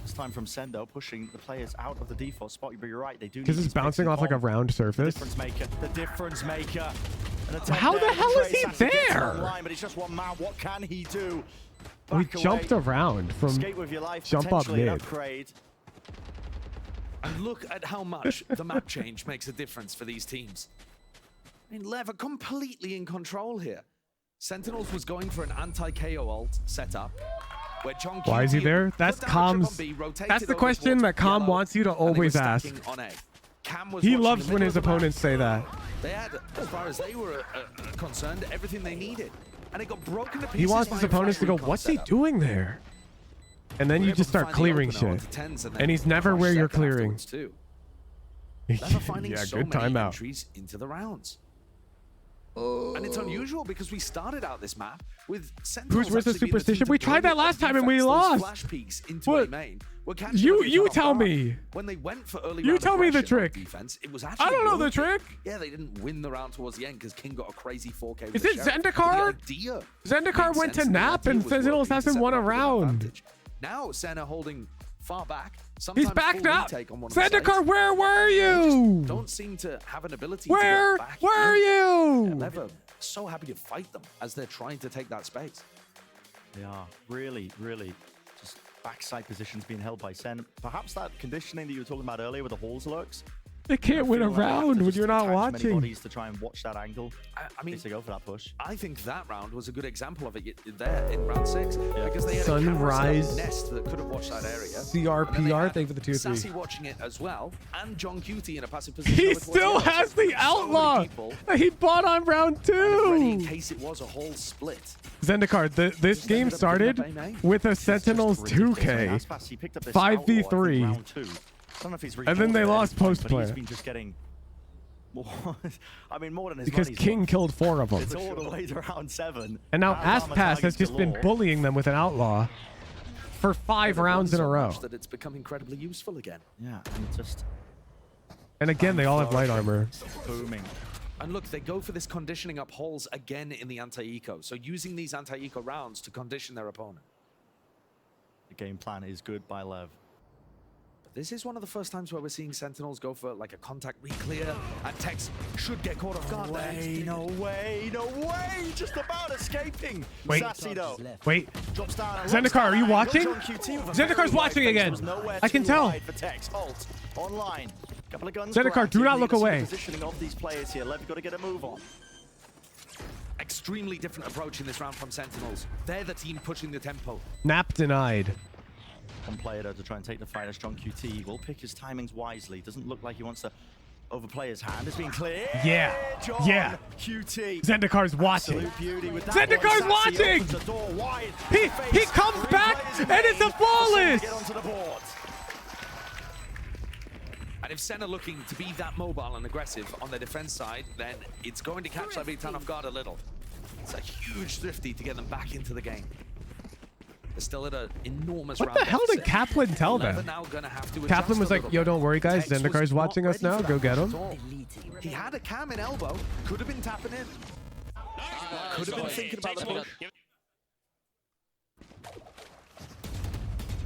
This time from Sendo, pushing the players out of the default spot. But you're right, they do need Because it's these picks bouncing in off like a form. round The surface. difference maker. The difference maker. An attempt How the there. hell is he Trace actually gets there? online, but he's just one man. What can he do? Oh, he Back jumped away. around from Escape with your life, jump up potentially an mid. upgrade. And look at how much the map change makes a difference for these teams. I mean, Lev are completely in control here. Sentinels was going for an anti-KO ult setup. Where John Why is he QT there? put That's down a trip on Calm's. B, rotated That's the over question towards that Calm yellow, wants you to and they were always ask. stacking on A. Cam was He watching loves the when middle his of the map. opponents say that. They had, as far as they were concerned, everything they needed. And it got broken to pieces. He wants by his a opponents to go, recon what's he setup. doing there? And then We're you able just to start find the clearing opener shit. onto tens and then And he's never crush where you're second clearing. afterwards too. Never finding Yeah, so good many timeout. entries into the rounds. And it's unusual because we started out this map with Sentinels Where's the actually being superstition? team to We tried bring that last time and we defense, those lost. Flash peeks into What? A main. We're catching You Leviathan off tell guard. me. When they went for early You round tell me the aggression on trick. defense, it was actually I don't know the working. trick. Yeah, they didn't win the round towards the end because King got a crazy 4K. with Is the it Sheriff. But Zendikar? the idea Zendikar made went to sense, and the nap idea and was Sentinels working to hasn't set won a up with an round. advantage. Now Sen are holding far back. Sometimes He's back full now. retake on one of the sides. Zendikar, where were you? Don't seem to have an ability Where? to get back. Where are you? LEV are so happy to fight them as they're trying to take that space. They are really, really just backside positions being held by Sen. Perhaps that conditioning that you were talking about earlier with the halls lurks. They can't win a round when you're not watching. Bodies to try and watch that angle. I mean, to go for that push. I think that round was a good example of it there in round 6 because they had Sunrise a nest that could have watched that area. CRPR, thank you for the 2-3. Sassy watching it as well, and John Cutie in a passive position. He still has the outlaw. He bought on round 2. In case it was a whole split. Zendikar, this game started with a Sentinels 2K 5v3. And then they lost post player. He's been just getting more, I mean, more than his Because money's King worth. killed 4 of them. It's all the way to round 7. And now Alabama Aspas has targets just been galore. bullying them with an outlaw for 5 rounds in a row. That it's become incredibly useful again. Yeah, and just And again, they all have light armor. booming. And look, they go for this conditioning up holes again in the anti-eco. So using these anti-eco rounds to condition their opponent. The game plan is good by LEV. This is one of the first times where we're seeing Sentinels go for like a contact re-clear, and Tex should get caught off guard there. No way, no way! Just about escaping. Wait. Sassy though. Wait. Drops down and Zendikar, are you watching? Zendikar's Zendikar's watching again. I can tell. For Tex. Ult online. Couple of guns. Zendikar, do not look away. Positioning of these players here. LEV got to get a move on. Extremely different approach in this round from Sentinels. They're the team pushing the tempo. Nap denied. One player though to try and take the fight as John QT will pick his timings wisely. Doesn't look like he wants to overplay his hand. It's been clear. Yeah. John Yeah. QT. Zendikar's watching. Absolute beauty with that Zendikar's one. Sassy watching. opens the door wide. He comes back and it's a flawless. Get onto the board. And if Sen are looking to be that mobile and aggressive on their defense side, then it's going to catch Leviathan off guard a little. It's a huge thrifty to get them back into the game. They're still at an enormous What round the hell did deficit. Kaplan tell Lev are them? now gonna have to Kaplan adjust was a like, little yo, bit. don't worry, guys. Tex was Zendikar's not watching us ready now. for Go that get push him. at all. He had a cam in elbow. Could have been tapping in. Could have been thinking about the push.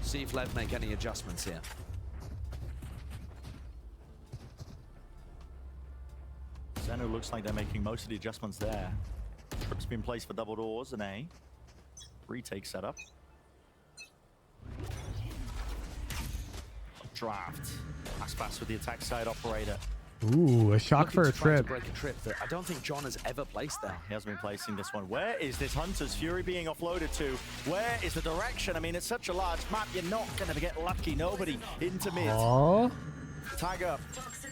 See if Lev make any adjustments here. Zeno looks like they're making most of the adjustments there. Trip's been placed for double doors and A. Retake setup. Draft. Aspas with the attack side operator. Ooh, a shock for a Looking to try to trip. break a trip that I don't think John has ever placed there. He hasn't been placing this one. Where is this Hunter's Fury being offloaded to? Where is the direction? I mean, it's such a large map. You're not going to get lucky. Nobody into mid. Aww. Tag up.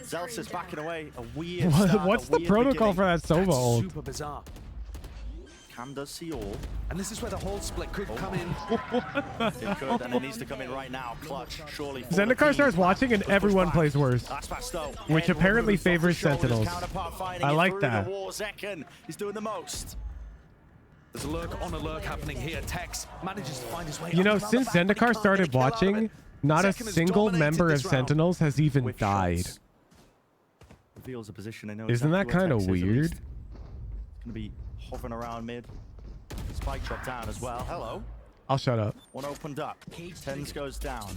Zelts is backing away. A weird start, What's a the weird protocol beginning. for that Sova That's ult? super bizarre. Cam does see all. And this is where the whole split could come in. It could, and it needs to come in right now. Clutch, surely. for the Zendikar team. starts watching and everyone plays worse. Aspas, though, Which head apparently removed off the favors shoulders. Sentinels. Counterpart finding I it like through that. the wall. Zekken is doing the most. There's a lurk on a lurk happening here. Tex manages to find his way. You know, up around since the back, but he Zendikar can't started get a kill out of watching, it. not a Zekken has single dominated member of this round. Sentinels has even With died. shots. Reveals a position. They know Isn't that exactly kind where of Tex is, at weird? least. It's going to be hovering around mid. Spike drop down as well. Hello. I'll shut up. One opened up. Tens goes down.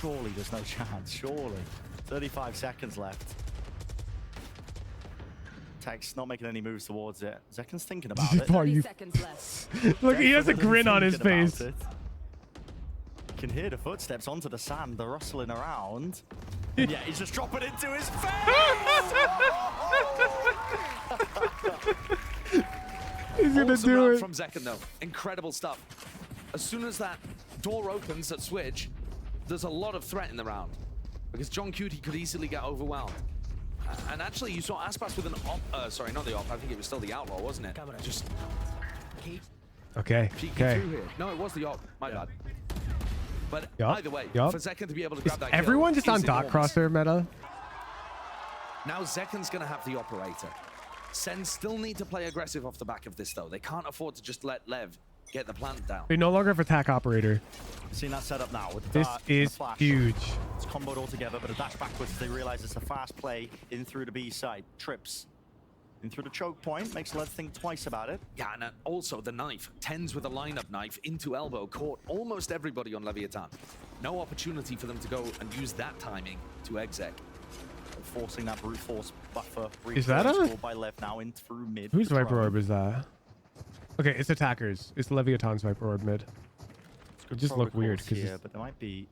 Surely there's no chance. Surely. 35 seconds left. Tex not making any moves towards it. Zekken's thinking about it. Are you- Seconds left. Look, he has a Definitely grin on his thinking about face. it. You can hear the footsteps onto the sand. They're rustling around. And yeah, he's just dropping into his face. He's gonna Awesome do round it. from Zekken though. Incredible stuff. As soon as that door opens at Switch, there's a lot of threat in the round. Because John Cutie could easily get overwhelmed. And actually, you saw Aspas with an op. Sorry, not the op. I think it was still the outlaw, wasn't it? Just Okay. peeking Okay. through here. No, it was the op. My bad. But Yup, either way, yup. for Zekken to be able to Is grab that everyone kill just on is dot enormous. crosser meta? Now Zekken's going to have the operator. Sen still need to play aggressive off the back of this, though. They can't afford to just let Lev get the plant down. They no longer have attack operator. Seen that setup now with the This dart and the is flash. huge. It's comboed all together, but a dash backwards as they realize it's a fast play in through the B side. Trips Through the choke point, makes Lev think twice about it. Yeah, and also the knife. Tens with a lineup knife into elbow caught almost everybody on Leviathan. No opportunity for them to go and use that timing to exec. Forcing that brute force buffer. Is that a... by Lev now in through mid. Whose Viper Orb is that? Okay, it's attackers. It's Leviathan's Viper Orb mid. It just look weird because but there might be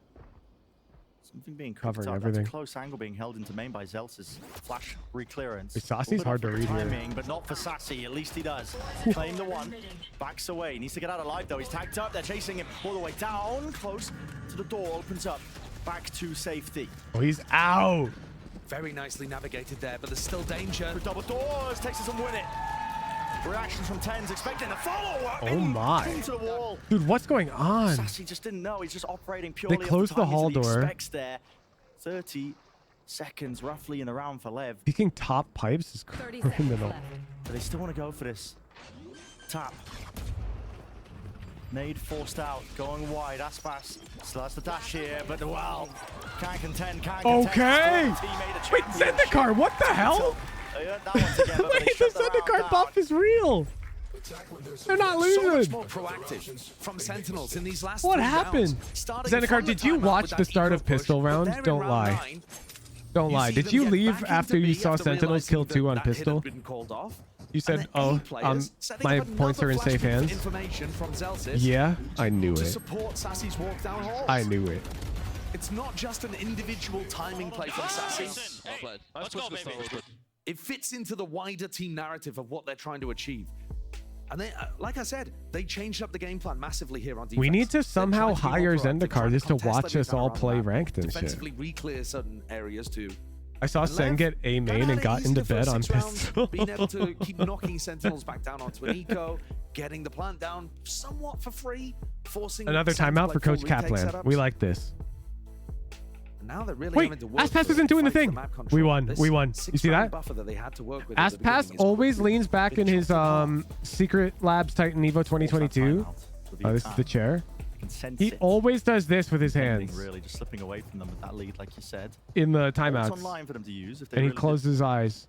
something being covering up. everything. That's a close angle being held into main by Zelsa's flash reclearance. Sassy's hard to read timing, here. But not for Sassy. At least he does. Claim the one. Backs away. Needs to get out alive though. He's tagged up. They're chasing him all the way down. Close to the door. Opens up. Back to safety. Oh, he's out. Very nicely navigated there, but there's still danger. For double doors. Texas and win it. Reactions from Tens, expecting the follow-up. Oh my. Into the wall. Dude, what's going on? Sassy just didn't know. He's just operating purely They closed the hall door. Expects there. 30 seconds roughly in the round for Lev. Picking top pipes is criminal. But they still want to go for this. Tap. Nade forced out, going wide. Aspas still has the dash here, but wow, can't contend, can't contend. Okay. Wait, Zendikar, what the hell? Wait, the Zendikar buff is real. They're not losing. So much more proactive from Sentinels in these last What 3 happened? rounds. Zendikar, did you watch the start of pistol round? Don't lie. Don't lie. Did you leave after you saw Sentinels kill 2 on pistol? You said, "Oh, my points are in safe hands." Information from Zelsis Yeah, I knew to it. support Sassy's walk down hall. I knew it. It's not just an individual timing play from Sassy. Let's go, baby. It fits into the wider team narrative of what they're trying to achieve. And they, like I said, they changed up the game plan massively here on defense. We need to somehow They're trying to be hire more proactive, Zendikar trying just to contest watch us Leviathan all around play that, ranked and shit. defensively re-clear certain areas too. I saw Sen get A main and got into bed on pistol. Being able to keep knocking Sentinels back down onto an eco, getting the plant down somewhat for free, forcing Another Sen to timeout play for full Coach retake Kaplan. setups. We like this. And now they're really Wait, having to work Aspas to isn't doing the fight for thing. map We control. won. This We won. You 6 see round that? buffer that they had to work with at the Aspas beginning is always leans back in his Secret Labs Titan Evo 2022. Oh, this is the chair. He always does this with his hands Really, just slipping away from them with that lead, like you said. in the It's timeouts. online for them to use if they And he really closes his eyes.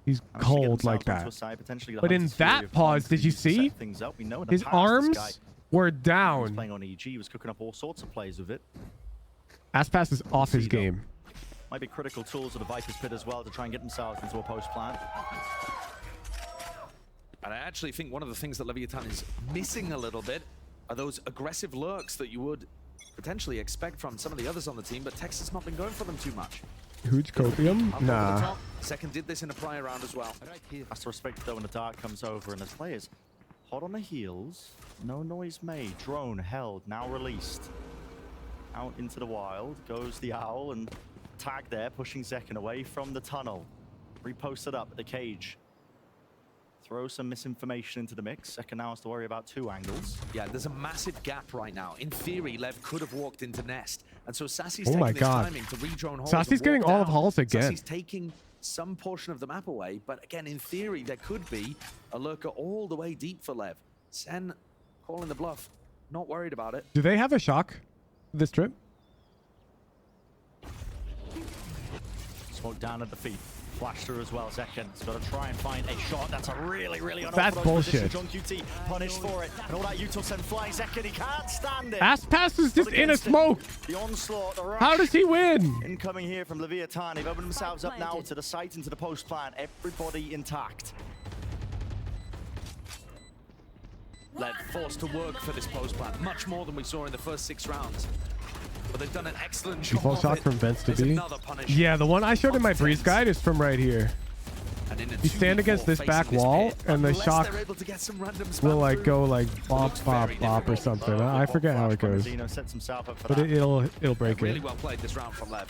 He's Managed to get cold like themselves onto that. a side, potentially the But in Hunter's Fury that of pause, Mons did you could use to see? set things up. We know in the His past, this guy arms were was down. playing on EG, he was cooking up all sorts of plays with it. Aspas is off his game. Might be critical tools of the Viper's Pit as well to try and get themselves into a post plant. And I actually think one of the things that Leviathan is missing a little bit are those aggressive lurks that you would potentially expect from some of the others on the team, but Tex has not been going for them too much. Huge copium? Up over the Nah. top. Second did this in a prior round as well. Has to respect though when the dart comes over and as players hot on the heels. No noise made. Drone held, now released. Out into the wild goes the owl and tag there, pushing Zekken away from the tunnel. Reposted up at the cage. Throw some misinformation into the mix. Zekken now has to worry about 2 angles. Yeah, there's a massive gap right now. In theory, Lev could have walked into Nest. And so Sassy's Oh taking my this God. timing to re-drone halls. Sassy's and getting walk all of down. halls again. Sassy's taking some portion of the map away, but again, in theory, there could be a lurker all the way deep for Lev. Sen calling the bluff, not worried about it. Do they have a shock this trip? Smoke down at the feet. Flash through as well. Zekken's got to try and find a shot. That's a really That's unorthodox bullshit. position. John QT punished for it. And all that Utosen flying Zekken, he can't stand it. Aspas is just in a smoke. The onslaught, the rush. How does he win? Incoming here from Leviathan. They've opened themselves up now to the site, into the post plan. Everybody intact. Lev forced to work for this post plan, much more than we saw in the first 6 rounds. But they've done an excellent job. Default shock of it. from vents to There's B. another punish. Yeah, the one I showed in my breeze guide is from right here. And in a You stand 2v4 against this facing back wall, pit, and the unless shock they're able to get some random spam will like through, go like bop, bop, bop or something. I forget how it goes. Sets himself up for But that. it'll break really it. well played this round from Lev.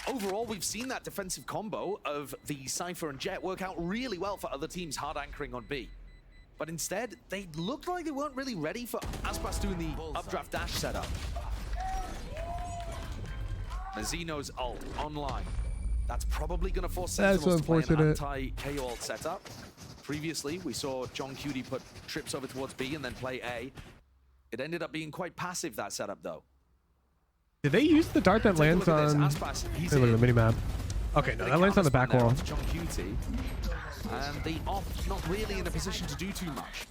Overall, we've seen that defensive combo of the Cypher and Jet work out really well for other teams hard anchoring on B. But instead, they looked like they weren't really ready for Aspas doing the updraft dash setup. Mazzino's ult online. That's probably going to force That's Sentinels to play an unfortunate. anti-KO ult setup. Previously, we saw John Cutie put trips over towards B and then play A. It ended up being quite passive, that setup, though. Did they use the dart that Take a lands look at this. on? Aspas, he's Hey, look at the in. minimap. Okay, no, that lands on the back wall. John Cutie, and the off not really in a position to do too much.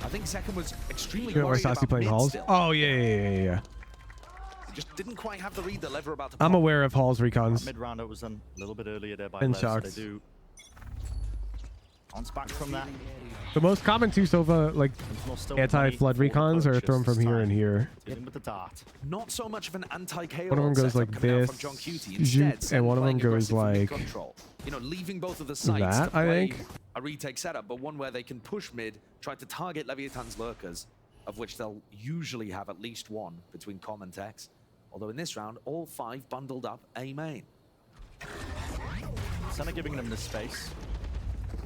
I think second was extremely Or worried Sassy about playing mid halls. still. Oh yeah. He just didn't quite have the read that Lever about to I'm pop. aware of Hall's recons. Mid rounder was done a little bit earlier there by And Les, so shocked. they do bounce back from that. The most common two Sova like anti-flood recons are thrown from here and here. Dealing with the dart. Not so much of an anti-KO. One of them goes like this, from John Cutie. zoop, Instead, and one of them playing goes aggressive from like mid-control. You know, leaving both of the sites that, to I play think. a retake setup, but one where they can push mid, try to target Leviathan's lurkers, of which they'll usually have at least one between Com and Tex. Although in this round, all 5 bundled up A main. Senna giving them the space.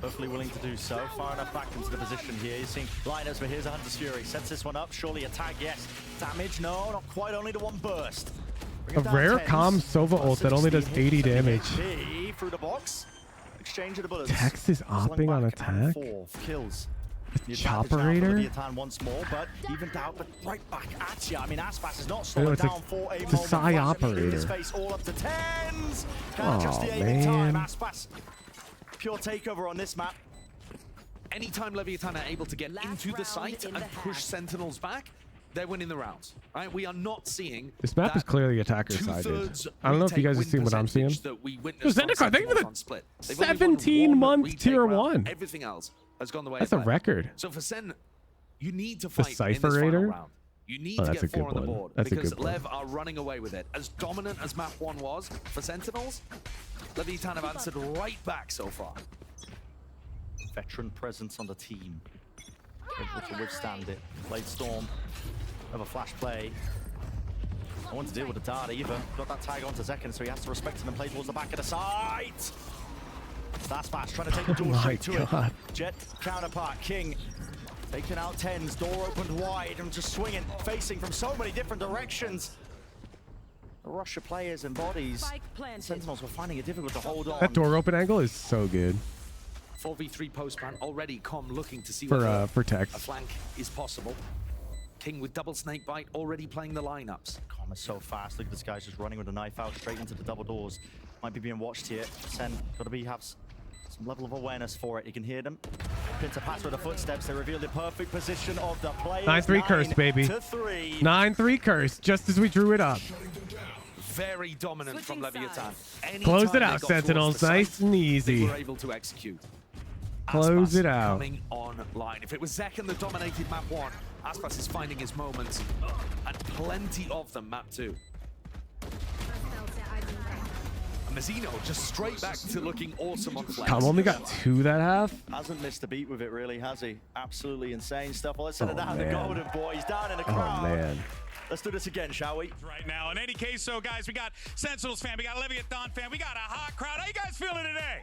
Perfectly willing to do so. Far enough back into the position here. You're seeing lineups, but here's a Hunter's Fury. Sets this one up. Surely a tag, yes. Damage, no, not quite. Only the one burst. A rare calm Sova ult that only does 80 damage. Through the box. Exchange of the bullets. Tex is opping on attack. 4 kills. Choperator? Leviathan once more, but even down, but right back at you. I mean, Aspas is not slowing it's down for a a moment. Psy operator. His face all up to 10s. Can't Aw, adjust the aim in time. man. Aspas, pure takeover on this map. Anytime Leviathan are able to get into the site and push Sentinels back, they're winning the rounds. Right? We are not seeing This map is clearly attacker sided. I don't know if you guys have seen what I'm seeing. Zendikar, thank you for the 17-month tier 1. Everything else has gone the way That's of a Lev. record. So for Sen, you need to The fight in Cypher this final Raider? round. You need Oh, to that's get a good 4 on the one. board That's a because good one. Lev are running away with it. As dominant as map 1 was for Sentinels, Leviathan have answered right back so far. Veteran presence on the team. Able to withstand it. Played Storm. Have a flash play. I want to deal with the dart either. Got that tag onto Zekken, so he has to respect it and play towards the back of the site. Starspash trying to take the door straight to God. it. Jet counterpart, King. Taking out 10s, door opened wide and just swinging, facing from so many different directions. The Russia players and bodies. Sentinels were finding it difficult to hold on. That door open angle is so good 4v3 postman already Com looking to see for whether Tex. a flank is possible. King with double snake bite already playing the lineups. Com is so fast. Look at this guy's just running with a knife out straight into the double doors. Might be being watched here. Sen got to have some level of awareness for it. You can hear them. Pinter pass with the footsteps. They reveal the perfect position of the players. 9-3 curse, baby. 9-3. 9-3 curse, just as we drew it up. Very dominant from Leviathan. Close it Anytime out, they got towards Sentinels. the Nice site, and they easy. were able to execute. Close Aspas it out. Coming online. If it was Zekken that dominated map 1, Aspas is finding his moments, and plenty of them map 2. And Mazzino just straight back to looking awesome on flex. Com only got 2 that half. Hasn't missed a beat with it, really, has he? Absolutely insane stuff. Well, let's send it down to man. Golden Boys down in the Oh crowd. man. Let's do this again, shall we? Right now. In any case, so guys, we got Sentinels fan, we got Leviathan fan, we got a hot crowd. How you guys feeling today?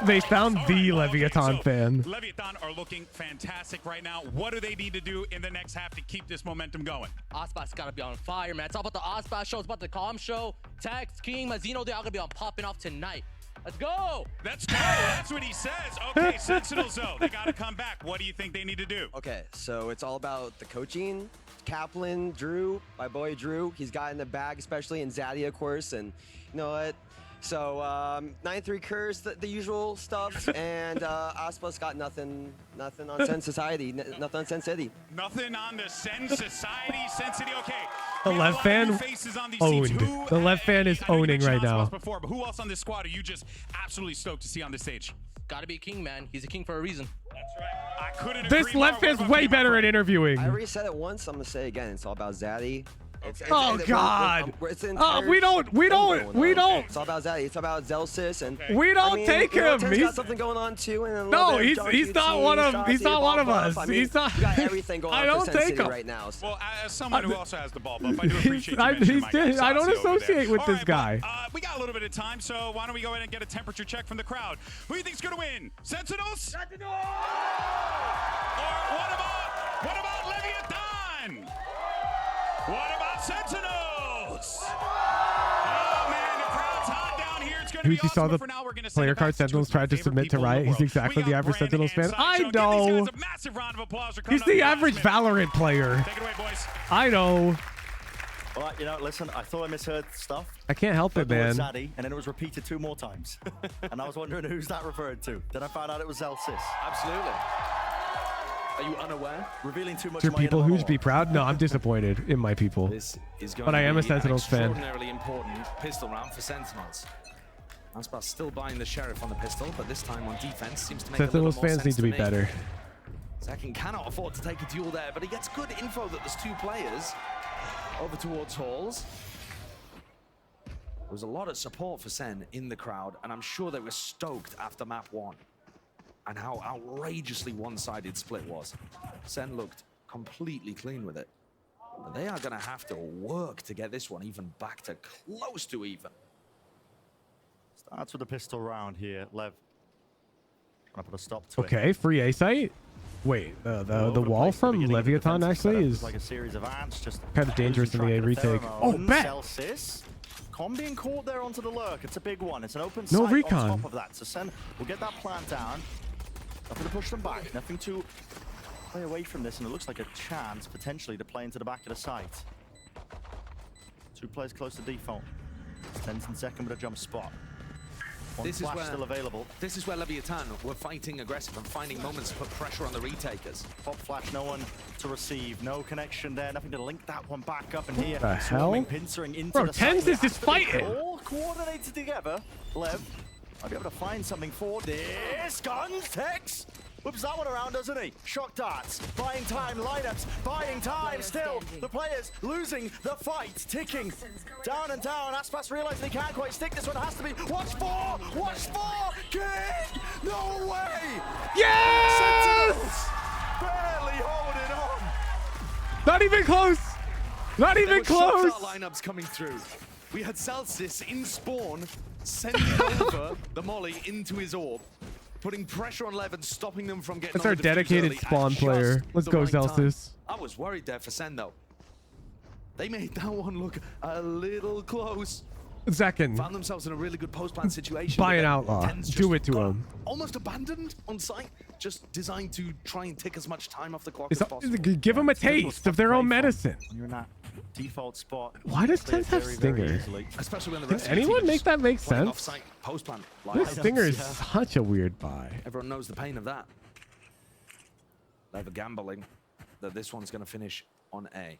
They found the Leviathan So, fan. Leviathan are looking fantastic right now. What do they need to do in the next half to keep this momentum going? Aspas gotta be on fire, man. It's all about the Aspas show. It's about the Calm show. Tex, King, Mazzino, they're all gonna be on popping off tonight. Let's go! Let's go! That's what he says. Okay, Sentinels, though, they gotta come back. What do you think they need to do? Okay, so it's all about the coaching. Kaplan, Drew, my boy Drew, he's got in the bag, especially in Zaddy, of course, and you know what? So 9-3 curse, the usual stuff, and Aspas got nothing on Sen Society, nothing on Sen City. Nothing on the Sen Society, Sen City. Okay. The left fan owned. The left fan is owning right now. Before, but who else on this squad are you just absolutely stoked to see on the stage? Gotta be a king, man. He's a king for a reason. That's right. I couldn't This agree left more. fan's way better at interviewing. I already said it once, I'm gonna say it again. It's all about Zaddy. Oh God! It's an Oh, entire we don't. thing going on. It's all about Zaddy. It's about Zelsis, and We don't I mean, take you know, him. Tim's He's got something going on too, and a little No, bit of he's John not QT, one of Shotzi, he's not one of Ball us. Buff. I mean, He's not. we got everything going I on don't for Sen take City him. right now. So. Well, as someone who also has the ball buff, I do appreciate you mentioning my guy, I don't Saucy over associate there. with All this right, guy. but, we got a little bit of time, so why don't we go ahead and get a temperature check from the crowd? Who do you think's gonna win? Sentinels? Sentinels! Or what about Leviathan? What about Sentinels? Oh man, the crowd's hot down here. It's gonna Who be you awesome. saw the But for now, we're gonna send player it card back to Sentinels tried to favorite submit to people in the Riot? He's world. exactly We the got average Brandon Sentinels fan. and I Sideshow. Give these know. guys a massive round of applause for He's coming the up. average Valorant player. Take it away, boys. I know. Well, you know, listen, I thought I misheard stuff. I can't help it, Heard the word man. Zaddy, and then it was repeated 2 more times. And I was wondering who's that referred to. Then I found out it was Zelsis. Absolutely. Are you unaware? Revealing too much Your of my people inner who's monologue. be proud? No, I'm disappointed in my people. This is going But I to am a be Sentinels an fan. extraordinarily important pistol round for Sentinels. Aspas still buying the Sheriff on the pistol, but this time on defense seems to make Sentinels a little more fans need sense to be me. better. Zekin cannot afford to take a duel there, but he gets good info that there's 2 players over towards Halls. There was a lot of support for Sen in the crowd, and I'm sure they were stoked after map 1 and how outrageously one-sided split was. Sen looked completely clean with it. But they are going to have to work to get this one even back to close to even. Starts with a pistol round here. Lev trying to put a stop to it. Okay, free A site. Wait, the wall from Leviathan actually is like a series of ants, just kind of dangerous in the A retake. Oh, bet. Celsius. Com being caught there onto the lurk. It's a big one. It's an open No site recon. on top of that. So Sen will get that plant down. Nothing to push them back. Nothing to play away from this, and it looks like a chance potentially to play into the back of the site. 2 players close to default. Sen's in second with a jump spot. One This is flash where still available. This is where Leviathan were fighting aggressive and finding moments to put pressure on the retakers. Pop flash, no one to receive, no connection there, nothing to link that one back up. And here, the hell? swarming, pincering into Bro, the Tens site. is just fighting. All coordinated together. Lev might be able to find something for this. Guns, Tex. Whips that one around, doesn't he? Shock darts, buying time, lineups, buying time. Still, the players losing the fight, ticking down and down. Aspas realizing he can't quite stick. This one has to be. Watch for King. No way. Yes! Sentinels barely holding on. Not even close. Not even close. Lineups coming through. We had Celsius in spawn, sending over the molly into his orb, putting pressure on Lev and stopping them from getting. That's on our the defuse dedicated early at spawn just player. Let's the go, right time. Celsius. I was worried there for Sen though. They made that one look a little close. Second. Found themselves in a really good post-plan situation. Buy but an then outlaw. Tens Do just it to got him. Almost abandoned on site, just designed to try and tick as much time off the clock It's as possible. give them a taste of their own medicine. When you're in that default spot. Why does clear Tens have very, very Stinger? easily. Especially when the Can rest of the team anyone is make that make playing sense? off-site post-plan. This Stinger is Yeah. such a weird buy. Everyone knows the pain of that. They're gambling that this one's going to finish on A.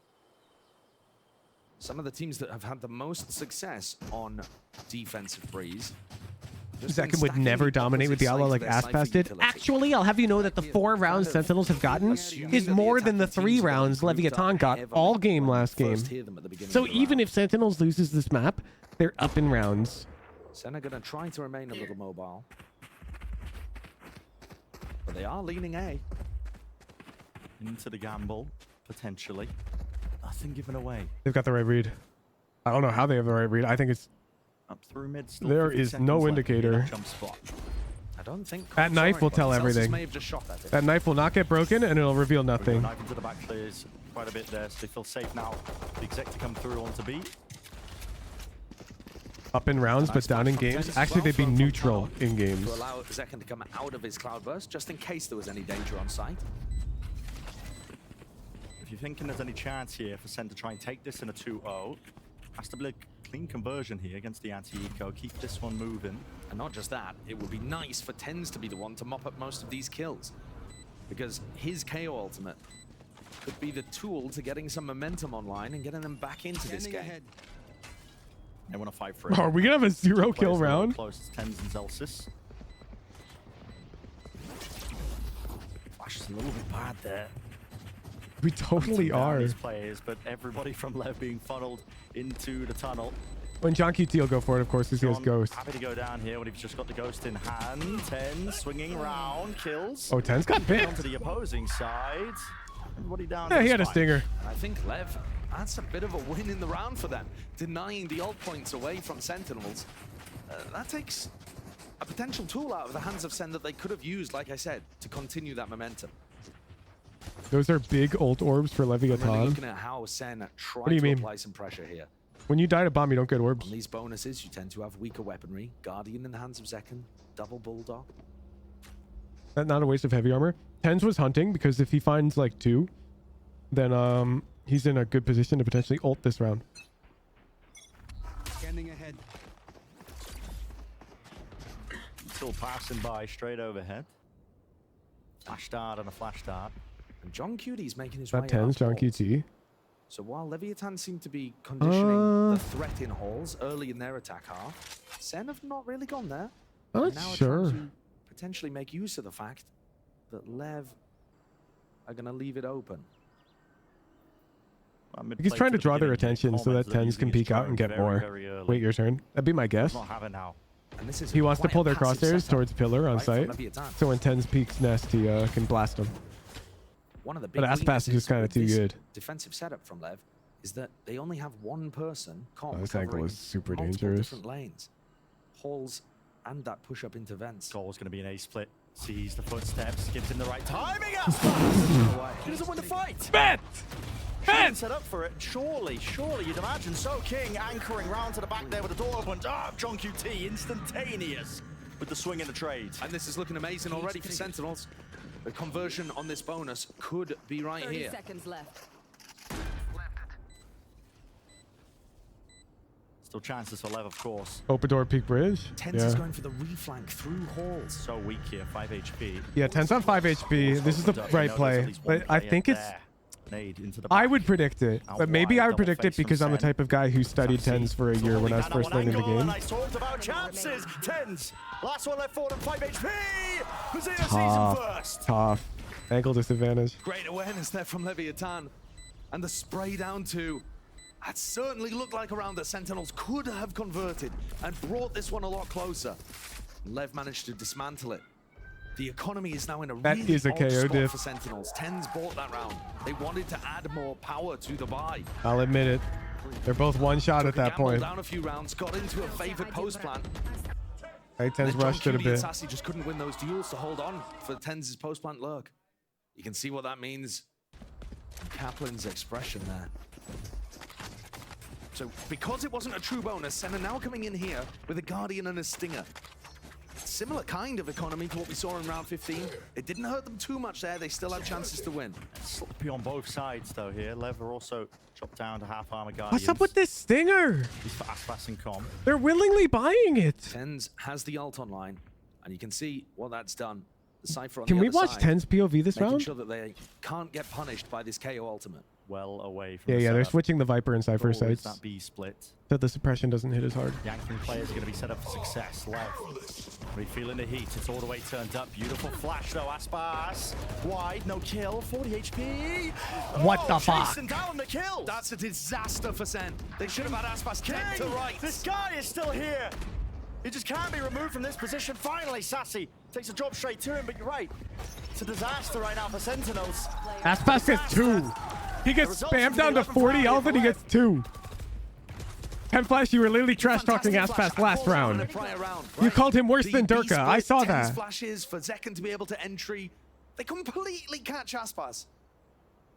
Some of the teams that have had the most success on defensive freeze. Zekin would never dominate with the outlaw like Aspas did. Actually, I'll have you know that the 4 rounds Sentinels have gotten is more than the 3 rounds Leviathan got all game last game. So even if Sentinels loses this map, they're up in rounds. Sen are going to try to remain a little mobile. But they are leaning A. Into the gamble, potentially. Nothing given away. They've got the right read. I don't know how they have the right read. I think it's Up through mid. Still there 50 is seconds no left. indicator. Jump spot. I don't think That knife will tell Celsius everything. may have just shot at it. That knife will not get broken and it'll reveal nothing. Knife into the back clears quite a bit there, so they feel safe now. The exec to come through onto B. Up in rounds, but down in games. Actually, they'd be neutral in games. To allow Zekin to come out of his cloudburst, just in case there was any danger on site. If you're thinking there's any chance here for Sen to try and take this in a 2-0, has to be a clean conversion here against the anti-eco. Keep this one moving. And not just that, it would be nice for Tens to be the one to mop up most of these kills. Because his KO ultimate could be the tool to getting some momentum online and getting them back into this game. They want to fight for it. Are we gonna have a 0 kill Players round? Close as Tens and Zelsis. Flash is a little bit bad there. We totally Down are. These players, but everybody from Lev being funneled into the tunnel. When John QT will go for it, of course, because he has John Ghost. Happy to go down here when he's just got the Ghost in hand. 10 swinging round, kills. Oh, 10's got picked. Onto the opposing side. Everybody down. Yeah, he had a fine. stinger. And I think Lev, that's a bit of a win in the round for them. Denying the ult points away from Sentinels. That takes a potential tool out of the hands of Sen that they could have used, like I said, to continue that momentum. Those are big ult orbs for I'm really Leviathan. looking at how Sen try do you to mean? apply some pressure here. When you die to bomb, you don't get orbs. On these bonuses, you tend to have weaker weaponry. Guardian in the hands of Zekin, double Bulldog. That's not a waste of heavy armor. Tens was hunting because if he finds like 2, then he's in a good position to potentially ult this round. Scanning ahead. Still passing by straight overhead. Flash dart and a flash dart. And John Cutie's making his way That 10's up John halls. QT. So while Leviathan seemed to be conditioning the threat in halls early in their attack half, Sen have not really gone there. I'm And not now are sure. trying to potentially make use of the fact that Lev are going to leave it open. He's trying to draw their attention so that 10s can peek out and get more. Wait your turn. That'd be my guess. And this is He wants to quite pull a their passive crosshairs setup, towards pillar on right, from site. Leviathan. So when 10s peeks nest, he can blast them. One of the big But Aspas is just weaknesses kind of with too this good. defensive setup from Lev is that they only have one person This angle covering is super multiple dangerous. different lanes, halls, and that push-up into vents. Goal's going to be an A-split. Sees the footsteps, gives him the right timing. Aspas! He doesn't win the fight. Bet! Set up for it. Surely you'd imagine. So King anchoring round to the back there with the door open. Ah, John QT instantaneous with the swing and the trade. And this is looking amazing already for Sentinels. The conversion on this bonus could be right 30 here. seconds left. Still chances for Lev, of course. Open door peak bridge. Tens is Yeah. going for the reflank through halls. So weak here, 5 HP. Yeah, 10's on 5 HP. This is the right play. But I think it's... I would predict it. But maybe I would predict it because I'm the type of guy who studied 10s for a year when I was first learning the game. I talked about chances. 10s. Last one left forward and 5 HP. Hussein sees him Tough. first. Tough. Ankle disadvantage. Great awareness there from Leviathan. And the spray down to... That certainly looked like around the Sentinels could have converted and brought this one a lot closer. Lev managed to dismantle it. The economy is now in a That really is a odd KO spot diff. for Sentinels. 10s bought that round. They wanted to add more power to the buy. I'll admit it. They're both one shot at that Gamble point. down a few rounds, got into a favored post plan. Right, 10's And then rushed John it a Cutie and bit. Sassy just couldn't win those duels to hold on for 10's post plant lurk. You can see what that means. Kaplan's expression there. So because it wasn't a true bonus, Sen are now coming in here with a Guardian and a Stinger. Similar kind of economy to what we saw in round 15. It didn't hurt them too much there. They still had chances to win. Sloppy on both sides though here. Lev are also chopped down to half armor Guardians. What's up with this Stinger? He's for Aspas and Com. They're willingly buying it. 10's has the ult online, and you can see what that's done. The Cypher on Can the we other watch side, 10's POV this making round? sure that they can't get punished by this KO ultimate. Well away from Yeah, the they're setup. switching the Viper and Cypher Goal is sites. that B split. So the suppression doesn't hit as hard. Yanking players are going to be set up for success. Lev, we feeling the heat. It's all the way turned up. Beautiful flash though. Aspas wide, no kill. 40 HP. What the fuck? Chasing down the kill. That's a disaster for Sen. They should have had Aspas King, dead to right. this guy is still here. He just can't be removed from this position. Finally, Sassy takes a drop straight to him, but you're right. It's a disaster right now for Sentinels. Aspas gets 2. He gets spammed down to 40 health and he gets 2. 10 Flash, you were literally trash talking Aspas last round. You called him worse than Durka. I saw that. Flashes for Zekken to be able to entry. They completely catch Aspas.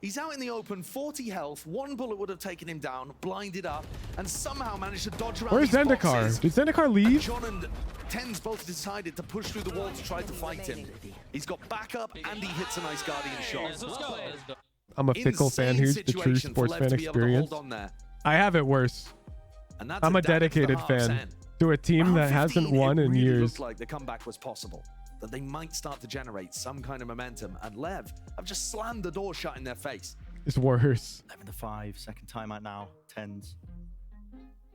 He's out in the open, 40 health. One bullet would have taken him down, blinded up, and somehow managed to dodge around Where's these Zendikar? boxes. Did Zendikar And leave? John and Tens both decided to push through the wall to try to fight him. He's got backup and he hits a nice Guardian shot. I'm a fickle fan who's the true Situation for sports Lev fan to be able to experience. hold on there. I have it worse. And that's I'm a dagger to the dedicated heart of fan Sen. to a team Round that 15, hasn't won it in really years. looked like the comeback was possible, that they might start to generate some kind of momentum, and Lev have just slammed the door shut in their face. It's worse. 11-5, second timeout now. 10s.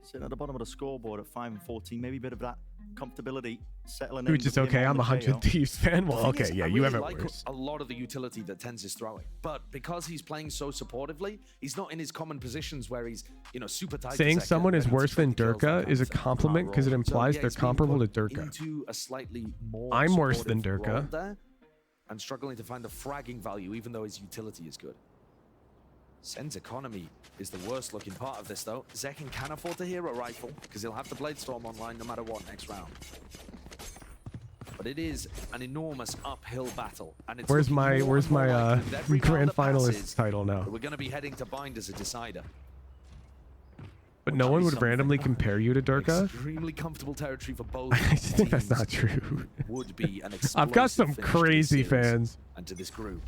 Sitting at the bottom of the scoreboard at 5 and 14. Maybe a bit of that comfortability settling in. Which is with him okay. on I'm the a 100 KO. Thieves fan. Well, The thing okay, is, yeah, I you really have it like worse. a lot of the utility that Tens is throwing, but because he's playing so supportively, he's not in his common positions where he's, you know, super tight. to Saying Zekken, someone is ready to worse than trade kills, that Durka kind is a of thing. compliment because it So, implies yeah, they're he's being comparable to put Durka. into a slightly more I'm worse than supportive role Durka. there, and struggling to find the fragging value, even though his utility is good. Sen's economy is the worst looking part of this, though. Zekken can afford to hero rifle because he'll have the Blade Storm online no matter what next round. But it is an enormous uphill battle, and it's Where's looking my more and more likely with every grand round that finalist passes title now? that we're going to be heading to bind as a decider. But no one would randomly compare you to Durka. Extremely comfortable territory for both. I just think that's not true. Would be an I've got explosive some finish to this crazy series fans and to this group.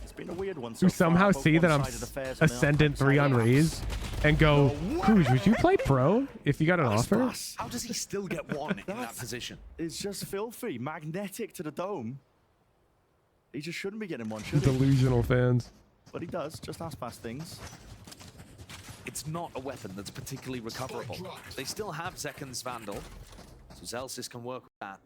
It's been a weird one who so far, somehow both see that I'm one-sided affairs on the Ascendant 3 on Raze and go, Cruz, would you play pro if you got an offer? How does he still get one in that position? It's just filthy. Magnetic to the dome. He just shouldn't be getting one, should he? Delusional fans. But he does. Just ask past things. It's not a weapon that's particularly recoverable. They still have Zekken's Vandal, so Zelsis can work with that.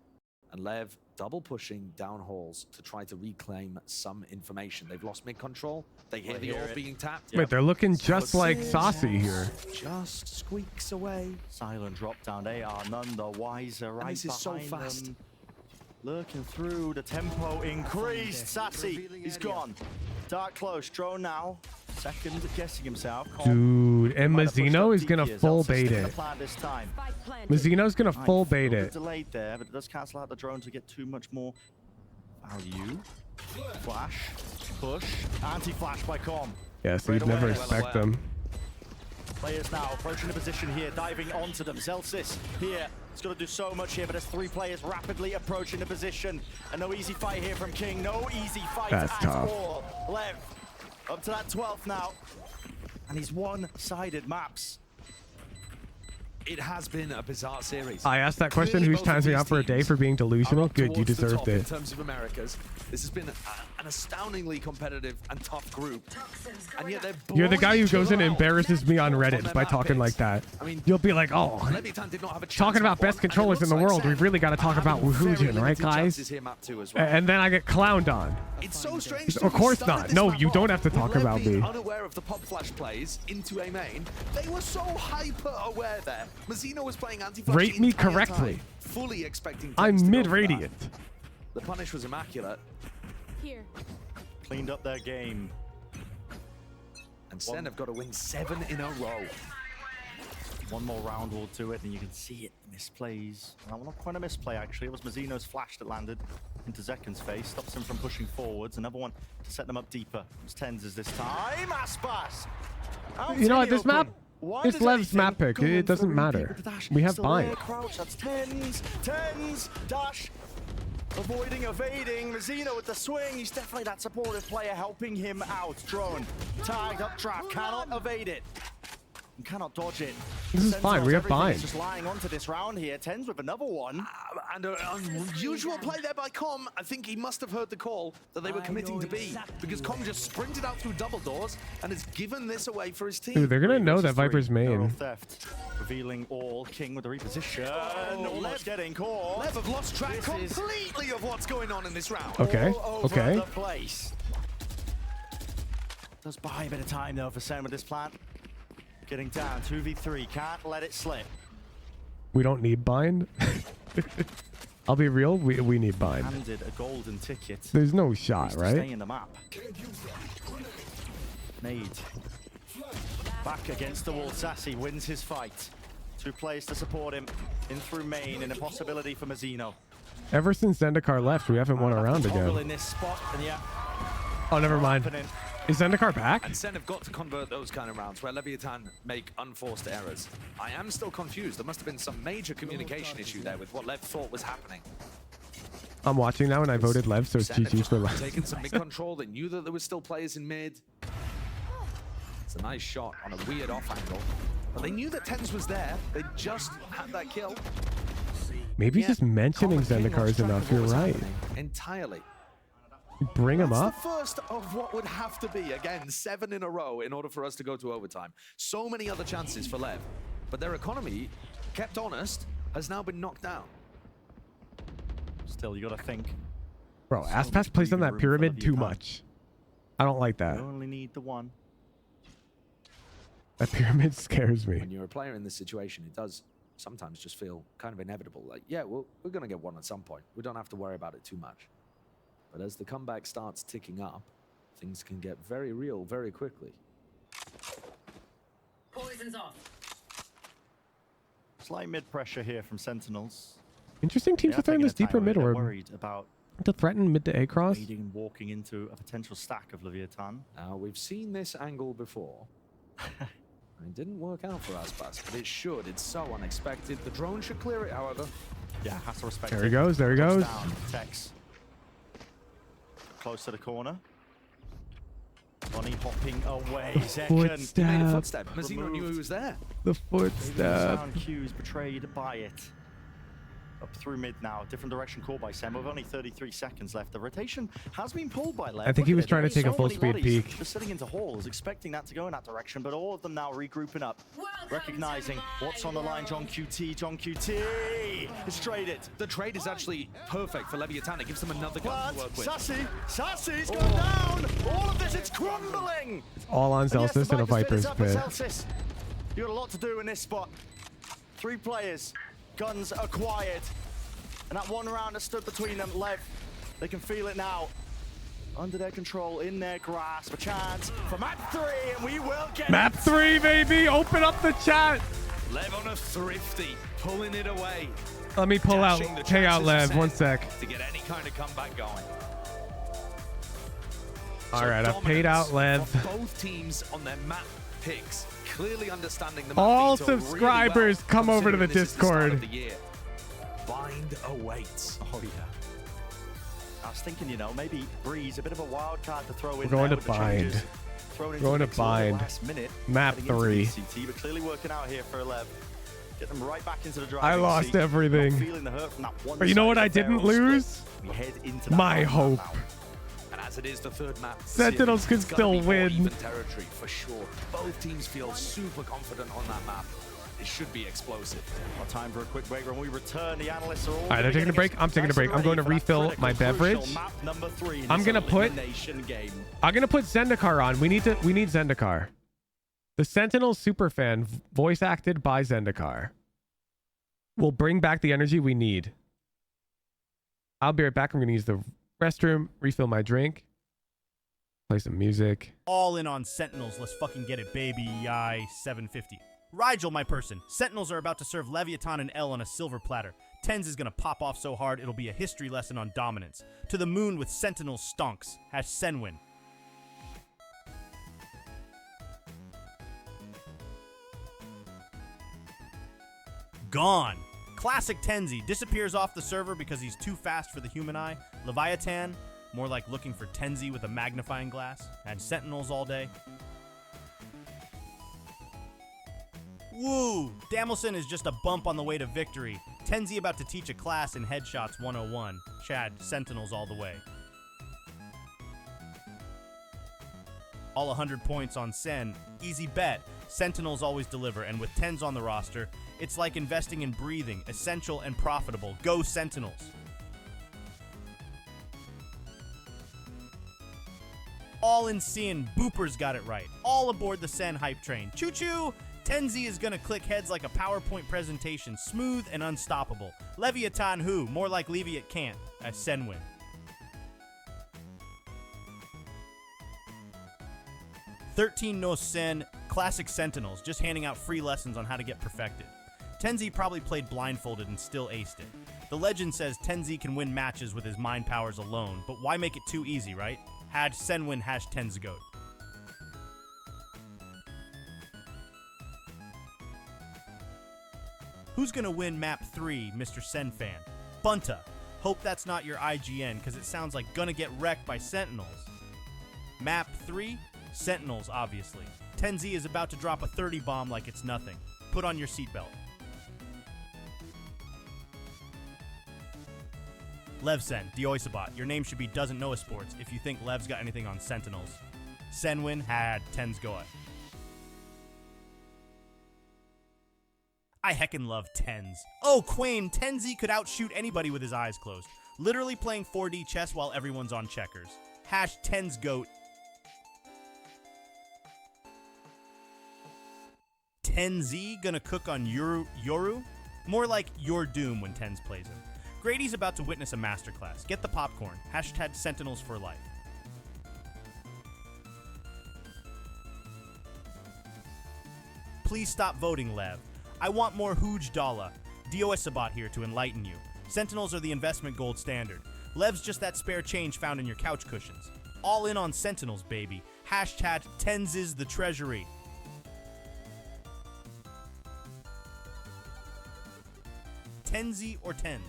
And Lev double pushing down halls to try to reclaim some information. They've lost mid control. They hear the orb being tapped. Wait, they're looking just like Saucy here. Just squeaks away. Silent drop down. They are none the wiser. Right this is so behind fast. them. Lurking through. The tempo increased. Sassy, he's gone. Dark close. Drone now. Second guessing himself. Dude, and Mazzino is gonna full bait it. Mazzino's gonna full bait it. Delayed there, but it does cancel out the drone to get too much more value. Flash, push, anti-flash by Com. Yeah, so you'd never expect them. Players now approaching the position here, diving onto them. Zelsis here. He's got to do so much here, but there's 3 players rapidly approaching the position. And no easy fight here from King. No easy fight That's at tough. all. Lev up to that 12th now. And he's one-sided maps. It has been a bizarre series. I asked that question, who's times me out for a day for being delusional? Good, you deserved In it. terms of Americas, this has been an astoundingly competitive and tough group. And yet they're You're the guy who blowing goes each in and other out embarrasses me on on Reddit their by map talking like picks. that. I mean, You'll be like, oh, Leviathan did not have a chance talking about map one, best and it controllers in looks the like world, Sen we've really got to talk about having very Wuhujin, right, limited guys? chances here, map 2 as well. And then I get clowned on. It's so strange. Of course not. No, you don't have to talk With Lev about being me. unaware of the pop flash plays into a main, they were so hyper aware there. Mazzino was playing anti-flash Rate the me entire correctly. time, fully expecting I'm Tex to go for mid-radiant. that. The punish was immaculate. Here. Cleaned up their game. And Sen have got to win 7 in a row. One more round will do it, and you can see it. Misplays. Well, not quite a misplay, actually. It was Mazzino's flash that landed into Zekken's face. Stops him from pushing forwards. Another one to set them up deeper. It was Tenz's this time. Aspas! You know what, this map, Why it's does Lev's anything map pick. go It on doesn't for matter. repeat with the dash? We have Still bind. there, Crouch, that's Tens, dash. Avoiding, evading. Mazzino with the swing. He's definitely that supportive player helping him out. Drone, tagged up trap, cannot evade it. And cannot dodge it. This is fine, we have Everything bind. is just lying onto this round here. Tens with another one. And an unusual play there by Com. I think he must have heard the call that they were committing to B, because Com just sprinted out through double doors and has given this away for his team. Dude, they're gonna know that Viper's Neural main. theft. Revealing all. King with the reposition. Almost getting caught. Lev have lost track This is completely of what's going on in this round. Okay, all over okay. the place. Does buy a bit of time though for Sen with this plant. Getting down 2v3. Can't let it slip. We don't need bind. I'll be real, we need bind. Handed a golden ticket. There's no shot, Needs to Stay right? in the map. Nade. Back against the wall. Sassy wins his fight. 2 players to support him. In through main, and a possibility for Mazzino. Ever since Zendikar left, we haven't won a round Toggle again. in this spot, and yeah. Oh, never mind. happening. Is Zendikar back? And Sen have got to convert those kind of rounds where Leviathan make unforced errors. I am still confused. There must have been some major communication issue there with what Lev thought was happening. I'm watching now and I voted Lev, so it's Sen have GG just for Lev. taken some mid control. They knew that there were still players in mid. It's a nice shot on a weird off angle. But they knew that Tens was there. They just had that kill. Maybe Yeah, just mentioning Common King Zendikar lost is track enough, of what you're was right. happening entirely. Bring him That's up. the first of what would have to be, again, 7 in a row in order for us to go to overtime. So many other chances for Lev. But their economy, kept honest, has now been knocked down. Still, you gotta think. Bro, Aspas plays on that pyramid too much. I don't like that. You only need the one. That pyramid scares me. When you're a player in this situation, it does sometimes just feel kind of inevitable. Like, yeah, we're going to get one at some point. We don't have to worry about it too much. But as the comeback starts ticking up, things can get very real very quickly. Poison's off. Slight mid pressure here from Sentinels. Interesting teams They are are throwing taking this their deeper time. mid They're orb worried about to threaten mid to A cross. waiting and walking into a potential stack of Leviathan. Now, we've seen this angle before. It didn't work out for Aspas, but it should. It's so unexpected. The drone should clear it, however. Yeah, has to respect There it. he goes, there he goes. Down, Tex. Close to the corner. Bonnie hopping away. The Second. footstep. He made a footstep. Mazzino knew he was there. The Maybe the footstep. sound cues betrayed by it. Up through mid now. Different direction called by Sen with only 33 seconds left. The rotation has been pulled by Lev. I think he Look was at it. trying to There's take a so full many speed bodies peek. just sitting into halls, expecting that to go in that direction, but all of them now regrouping up. Recognizing what's on the line. John QT. John QT. It's traded. The trade is actually perfect for Leviathan. It gives them another gun to work with. Sassy's gone down. All of this, it's crumbling. It's all on And yes, the Celsius and a Vikings Viper's split us up, pit. Celsius. You got a lot to do in this spot. 3 players, guns acquired. And that one round that stood between them, Lev, they can feel it now. Under their control, in their grasp, a chance for map 3, and we will get Map 3, baby. Open up the chat. Lev on a thrifty, pulling it away. Let me pull out, Dashing the pay out chances Lev. of 1 Sen sec. to get any kind of comeback going. All So right, I've paid out dominance Lev. for both teams on their map picks, clearly understanding the map All detail really subscribers well, come over to the considering this is the start of Discord. the year. Bind awaits. Oh, yeah. I was thinking, you know, maybe Breeze, a bit of a wild card to throw in. We're going there to with the changes bind. thrown into Going the to mix a little bind. last minute, Map heading into 3. DCT, but clearly working out here for Lev. Get them right back into the driving I lost seat. everything. Not feeling the hurt from that one But you know what I side of the didn't barrel lose? split. We head into that My round hope. now. And as it is the third map, Sentinels series, could it's gonna still be more win. even territory for sure. Both teams feel super confident on that map. It should be explosive. Well, time for a quick break. When we return, the analysts are all. All right, I'm taking a break. I'm taking a break. I'm going to refill my beverage. Map number 3 in I'm this gonna put elimination game. Zendikar on. We need Zendikar. The Sentinels superfan, voice acted by Zendikar, will bring back the energy we need. I'll be right back. I'm going to use the restroom, refill my drink, play some music. All in on Sentinels. Let's fucking get it, baby. I-750. Rigel, my person. Sentinels are about to serve Leviathan and L on a silver platter. Tens is gonna pop off so hard it'll be a history lesson on dominance. To the moon with Sentinels stonks. #SenWin. Gone. Classic Tenzi disappears off the server because he's too fast for the human eye. Leviathan, more like looking for Tenzi with a magnifying glass. And Sentinels all day. Woo! Damilson is just a bump on the way to victory. Tenzi about to teach a class in Headshots 101. Chad, Sentinels all the way. All 100 points on Sen. Easy bet. Sentinels always deliver, and with Tens on the roster, it's like investing in breathing, essential and profitable. Go Sentinels! All in Sin, Boopers got it right. All aboard the Sen hype train. Choo-choo! Tenzi is gonna click heads like a PowerPoint presentation, smooth and unstoppable. Leviathan who? More like Leviat can't. SenWin. $13 no Sen, classic Sentinels, just handing out free lessons on how to get perfected. Tenzi probably played blindfolded and still aced it. The legend says Tenzi can win matches with his mind powers alone, but why make it too easy, right? #SenWin #TensGoat. Who's gonna win map 3, Mr. Sen fan? Bunta. Hope that's not your IGN, because it sounds like gonna get wrecked by Sentinels. Map 3, Sentinels, obviously. Tenzi is about to drop a 30 bomb like it's nothing. Put on your seatbelt. Levsen, Dioisabot, your name should be Doesn't Know a Sports if you think Lev's got anything on Sentinels. Senwin had TensGoat. I heckin' love Tens. Oh, Quain, Tenzi could outshoot anybody with his eyes closed. Literally playing 4D chess while everyone's on checkers. #TensGoat. Tenzi gonna cook on Yoru? More like your doom when Tens plays him. Grady's about to witness a masterclass. Get the popcorn. #Sentinels for life. Please stop voting, Lev. I want more Hooj Dalla. Dioisabot here to enlighten you. Sentinels are the investment gold standard. Lev's just that spare change found in your couch cushions. All in on Sentinels, baby. #Tens is the treasury. Tenzi or Tens?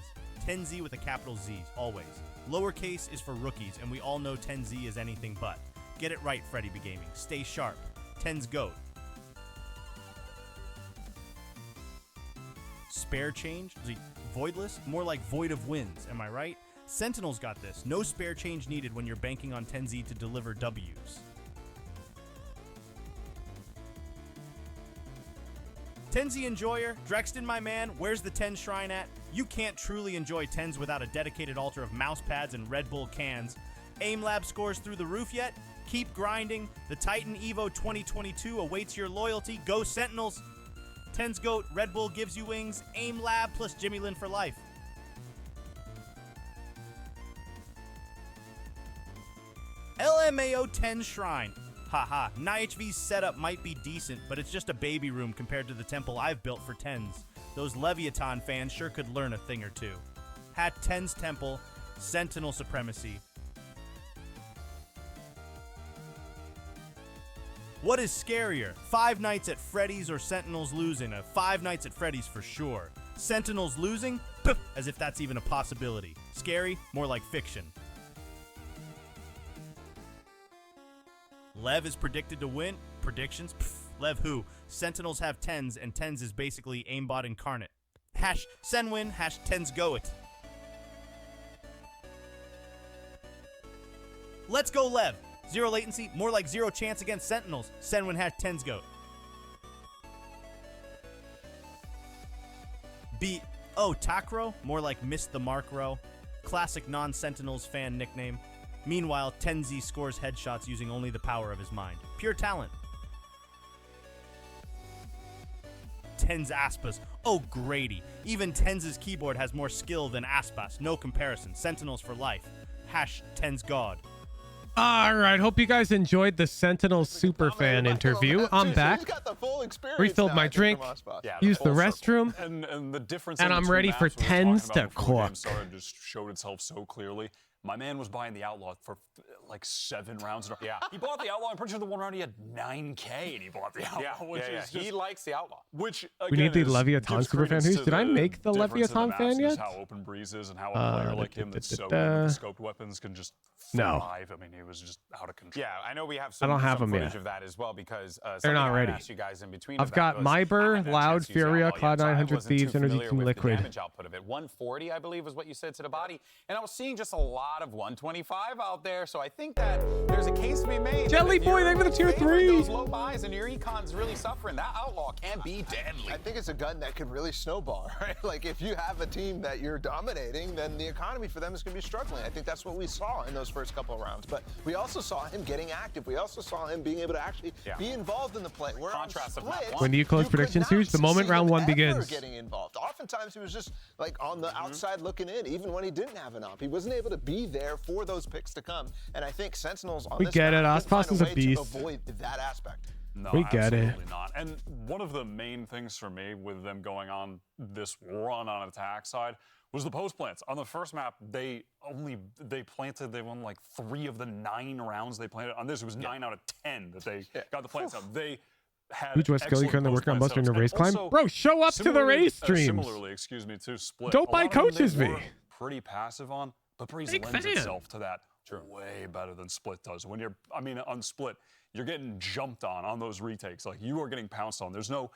Tenzi with a capital Z, always. Lowercase is for rookies, and we all know Tenzi is anything but. Get it right, Freddy B Gaming. Stay sharp. Ten's GOAT. Spare change? Is he voidless? More like void of wins, am I right? Sentinel's got this. No spare change needed when you're banking on TenZ to deliver W's. TenZ Enjoyer, Drexton, my man, where's the TenZ shrine at? You can't truly enjoy TenZ without a dedicated altar of mouse pads and Red Bull cans. Aim Lab scores through the roof yet? Keep grinding. The Titan Evo 2022 awaits your loyalty. Go Sentinels! TenZ GOAT, Red Bull gives you wings. Aim Lab plus Jimmy Lin for life. LMAO 10 Shrine. Haha, NIHV's setup might be decent, but it's just a baby room compared to the temple I've built for TenZ. Those Leviathan fans sure could learn a thing or two. Hat TenZ Temple, Sentinel Supremacy. What is scarier? 5 Nights at Freddy's or Sentinels losing? 5 Nights at Freddy's for sure. Sentinels losing? Pff, as if that's even a possibility. Scary? More like fiction. LEV is predicted to win. Predictions? Pff, LEV who? Sentinels have TenZ, and TenZ is basically aimbot incarnate. Hash Sen win, hash TenZ go it. Let's go LEV. 0 latency, more like 0 chance against Sentinels. Sen win, hash TenZ go. Takro, more like missed the mark row. Classic non-Sentinels fan nickname. Meanwhile, TenZ scores headshots using only the power of his mind. Pure talent. TenZ Aspas. Oh, Grady. Even TenZ's keyboard has more skill than Aspas. No comparison. Sentinels for life. Hash TenZ God. All right, hope you guys enjoyed the Sentinels superfan interview. I'm back. Refilled my drink, used the restroom, and the difference and I'm ready for TenZ to cook. Just showed itself so clearly. My man was buying the Outlaw for like 7 rounds. Yeah. He bought the Outlaw. I'm pretty sure the one round he had 9K and he bought the Outlaw. Yeah, he likes the Outlaw. Which, we need the Leviathan superfan who's. Did I make the Leviathan fan yet? How open Breeze is and how a player like him that's so good with scoped weapons can just thrive. I mean, he was just out of control. Yeah, I know we have some, footage of that as well because they're not ready. You guys in between I've got MIBR, Loud, Furia, Cloud 900 Thieves, Energy King Liquid. The damage output of it. 140, I believe, was what you said to the body. And I was seeing just a lot of 125 out there, so I think that there's a case to be made. Jelly Boy, thank you for the tier 3. Those low buys and your econ's really suffering. That Outlaw can be deadly. I think it's a gun that could really snowball, right? Like if you have a team that you're dominating, then the economy for them is going to be struggling. I think that's what we saw in those first couple of rounds. But we also saw him getting active. We also saw him being able to actually be involved in the play. We're contrast of when do you close predictions, Huge? The moment round 1 begins. Getting involved. Oftentimes he was just like on the outside looking in, even when he didn't have an op. He wasn't able to be there for those picks to come. And I think Sentinels on this get it. round Aspas is a beast. Avoid that aspect. No, we get it. Absolutely not. And one of the main things for me with them going on this run on attack side was the post plants. On the first map, they won like 3 of the 9 rounds they planted. On this, it was 9 out of 10 that they got the plants out. They had Huge West Skill, you currently working on mustering the race climb. Bro, show up to the race streams. Similarly, excuse me, to Split. Don't buy coaches me. Pretty passive on, but Breeze lends itself to that way better than Split does. When you're, on Split, you're getting jumped on those retakes. Like you are getting pounced on. There's no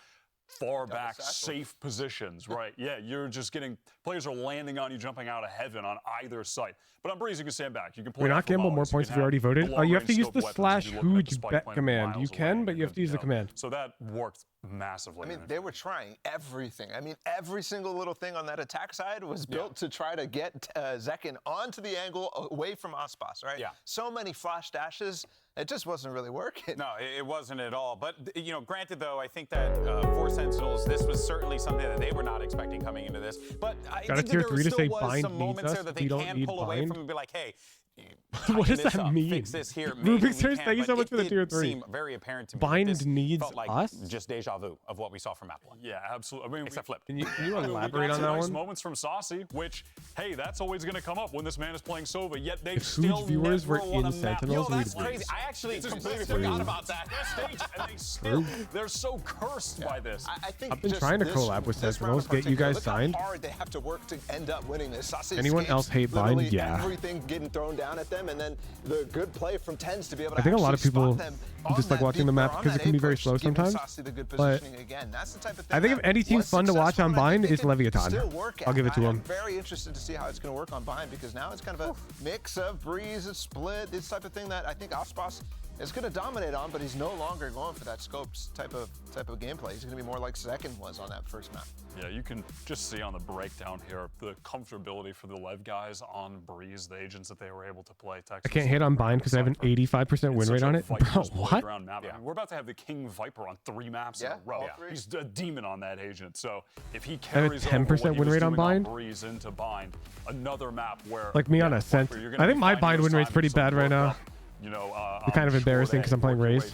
far back safe positions, right? Yeah, you're just getting, players are landing on you, jumping out of heaven on either side. But on Breeze, you can stand back. You can play. We're not gamble more points if you already voted. You have to use the /Huge bet command. You can, but you have to use the command. So that worked massively. I mean, they were trying everything. I mean, every single little thing on that attack side was built to try to get Zekin onto the angle away from Aspas, right? Yeah. So many flash dashes. It just wasn't really working. No, it wasn't at all. But, granted, though, I think that for Sentinels, this was certainly something that they were not expecting coming into this. But I think that there still was some moments there that they can pull away from and be like, hey, what does that mean? Fix this here. Rubik's, thank you so much for the tier 3. Seemed very apparent to me. Bind needs felt like us? Just deja vu of what we saw from map 1. Yeah, absolutely. I mean, except Flip. Can you elaborate on that one? Moments from Saucy, which, hey, that's always going to come up when this man is playing Sova. Yet they if still viewers never were won in a map. Sentinels, Yo, that's crazy. I actually completely forgot about that. still, they're so cursed by this. I think I've been trying to collab with Sentinels, get you guys signed. Look how hard they have to work to end up winning this. Anyone else hate Bind? Literally Yeah. everything getting thrown down at them, and then the good play from Tens to be able to I think a lot of actually people spot them just like watching the map because it can be very slow sometimes. But I think if any team's fun to watch on Bind, it's Leviathan. I'll give it to him. I'm very interested to see how it's going to work on Bind, because now it's kind of a mix of Breeze and Split, this type of thing that I think Aspas is going to dominate on, but he's no longer going for that scopes type of gameplay. He's going to be more like Second was on that first map. Yeah, you can just see on the breakdown here the comfortability for the LEV guys on Breeze, the agents that they were able to play. Texas. I can't hate on Bind because I have an 85% win rate on it. Bro, what? Map. I mean, we're about to have the King Viper on 3 maps in a row. He's a demon on that agent. So if he carries I have a 10% win rate on Bind. Breeze into Bind, another map where Like me on Ascent. I think my Bind win rate's pretty bad right now. You know, it's kind of embarrassing because I'm playing Raze.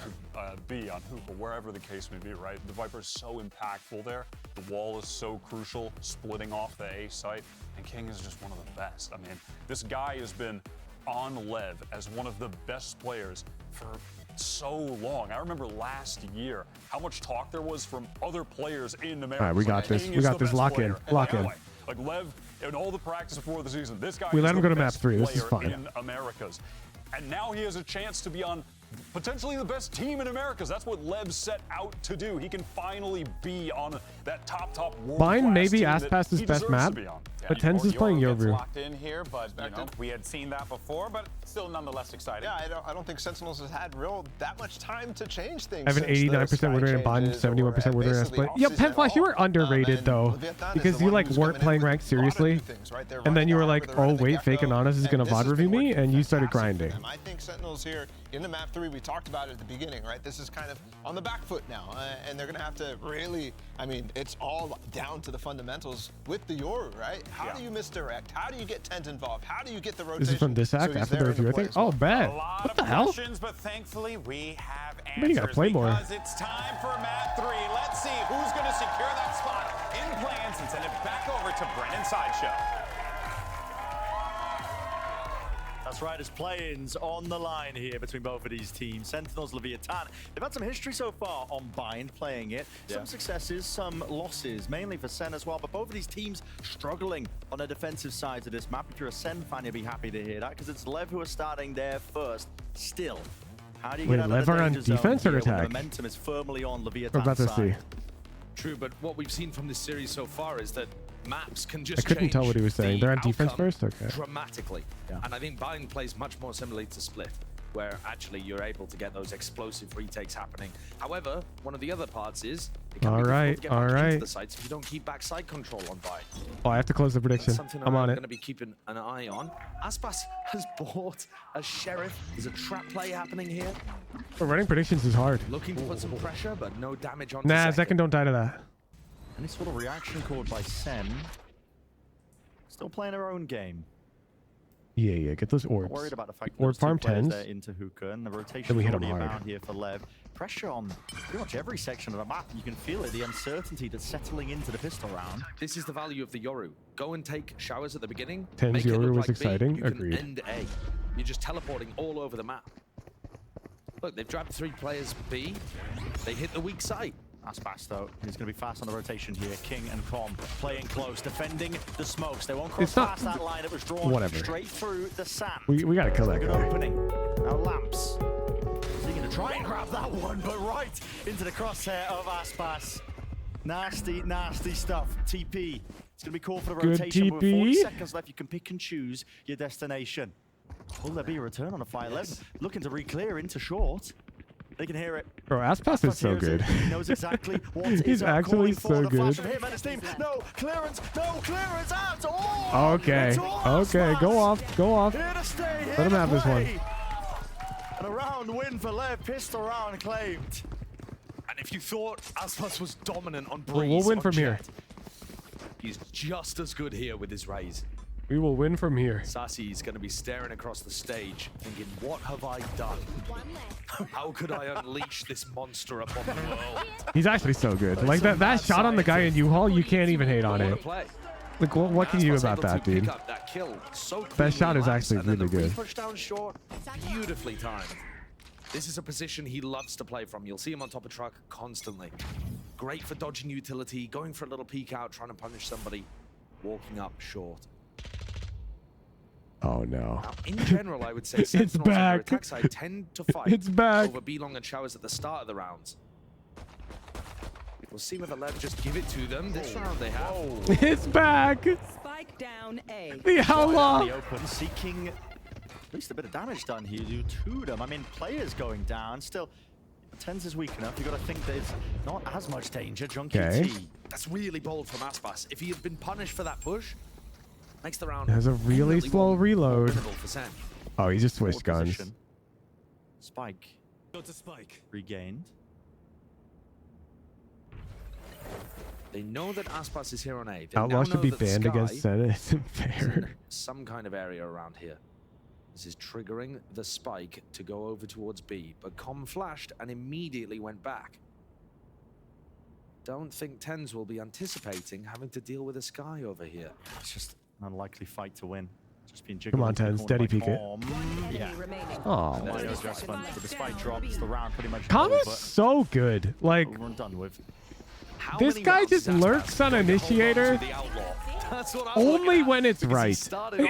B on Hoop or wherever the case may be, right? The Viper is so impactful there. The wall is so crucial, splitting off the A site, and King is just one of the best. I mean, this guy has been on LEV as one of the best players for so long. I remember last year how much talk there was from other players in America. All right, we got this. We got this. Lock in. Lock in. Like LEV in all the practice before the season, this guy We let is him the go to map best 3. This is player fine. in Americas. And now he has a chance to be on potentially the best team in Americas. That's what Lev set out to do. He can finally be on that top world. Bind maybe Aspas his best map, but Tens is playing Yoru. Locked in here, but you know, we had seen that before, but still nonetheless exciting. Yeah, I don't think Sentinels has had that much time to change things. I have an 89% win rate on Bind, 71% win rate on Split. Yeah, Penflash, you were underrated though, because you like weren't playing ranked seriously, and then you were like, oh wait, Fake Anonymous is gonna VOD review me, and you started grinding. I think Sentinels here in the map 3, we talked about it at the beginning, right? This is kind of on the back foot now, and they're gonna have to really, I mean, it's all down to the fundamentals with the Yoru, right? How do you misdirect? How do you get Tent involved? How do you get the rotation? This is from this act after the review, I think. Oh, bad. What the hell? But thankfully, we have answers. Man, you gotta play more. Because it's time for map 3. Let's see who's gonna secure that spot in plans and send it back over to Brennan Sideshow. That's right, it's play-ins on the line here between both of these teams. Sentinels, Leviathan. They've had some history so far on Bind playing it. Some successes, some losses, mainly for Sen as well. But both of these teams struggling on the defensive sides of this map. If you're a Sen fan, you'll be happy to hear that because it's Lev who are starting there first. Still, how do you get out Lev of the are on danger zone defense or here when attack? the momentum is firmly on We're Leviathan's about to see. side? True, but what we've seen from this series so far is that maps can just I couldn't tell what he was saying. change They're on the defense outcome first? Okay. dramatically. And I think Bind plays much more similarly to Split, where actually you're able to get those explosive retakes happening. However, one of the other parts is it can be difficult to get back into the sites if you don't keep backside control on Bind. Oh, I have to close the prediction. Something I'm on I'm it. going to be keeping an eye on. Aspas has bought a Sheriff. There's a trap play happening here. But running predictions is hard. Looking to put some pressure, but no damage on Nah, Second don't die to that. Any sort of reaction called by Sen. Still playing her own game. Yeah, get those orbs. Not worried about the fact that Orb there's farm two players 10s. there into Hookah, and the rotation Then we hit already 'em hard. abound here for Lev. Pressure on pretty much every section of the map. You can feel it, the uncertainty that's settling into the pistol round. This is the value of the Yoru. Go and take showers at the beginning. Tens make it Yoru look was like exciting. B. You Agreed. can end A. You're just teleporting all over the map. Look, they've grabbed 3 players B. They hit the weak site. Aspas, though, he's going to be fast on the rotation here. King and Crom playing close, defending the smokes. They won't cross It's not- past that line. It was drawn whatever. straight through the sand. We gotta kill that Good guy. opening. Now Lamps. Is he going to try and grab that one? But right into the crosshair of Aspas. Nasty, nasty stuff. TP. It's going to be called for the Good rotation. With TP. 40 seconds left, you can pick and choose your destination. Will there be a return on a 5-11? Looking to re-clear into short. They can hear it. Bro, Aspas is so hears it. good. He knows exactly what He's is actually calling for. so The flash good. of him and his team. No clearance out. Oh, Okay. it's all Okay, go off. Go off. Here to stay, here Let him to have this one. play. And a round win for Lev. Pistol round claimed. And if you thought Aspas was dominant on We'll Breeze, win on from here. Jet, he's just as good here with his raise. We will win from here. Sassy's going to be staring across the stage, thinking, what have I done? How could I unleash this monster upon the world? He's actually so good. Like that shot on the guy in U-Haul, you can't even hate on it. Like, what can you do about that, dude? That kill so That shot is cleanly actually lands, and then really the good. push down short, beautifully timed. This is a position he loves to play from. You'll see him on top of truck constantly. Great for dodging utility, going for a little peek out, trying to punish somebody, walking up short. Oh no. Now, in general, I would say It's Sentinels on their back. attack side tend to fight It's back. over B-long and showers at the start of the rounds. We'll see whether LEV just give it to them. This round they have. It's back. Spike down A. How long? The open, seeking at least a bit of damage done here to them. I mean, players going down. Still, TenZ is weak enough. You got to think that it's not as much danger. Junkie Okay. T. That's really bold from Aspas. If he had been punished for that push, makes the round. Has a really eminently slow more reload. winnable for Sen. Oh, he just switched Forward guns. position. Spike. Go to Spike. Regained. They know that Aspas is here on A. They Outlaw now should know be that the banned against Sky Senate. It's is in fair. some kind of area around here. This is triggering the spike to go over towards B, but Com flashed and immediately went back. Don't think TenZ will be anticipating having to deal with a Sky over here. It's just an unlikely fight to win. Just being Come on, jiggled into the TenZ, corner steady by peek it. Com. Yeah. Oh, And there's no adjustment. With the spike drops, the round pretty much Com is over. so good. Like, Over and done with. this guy just lurks on Initiator only when it's right.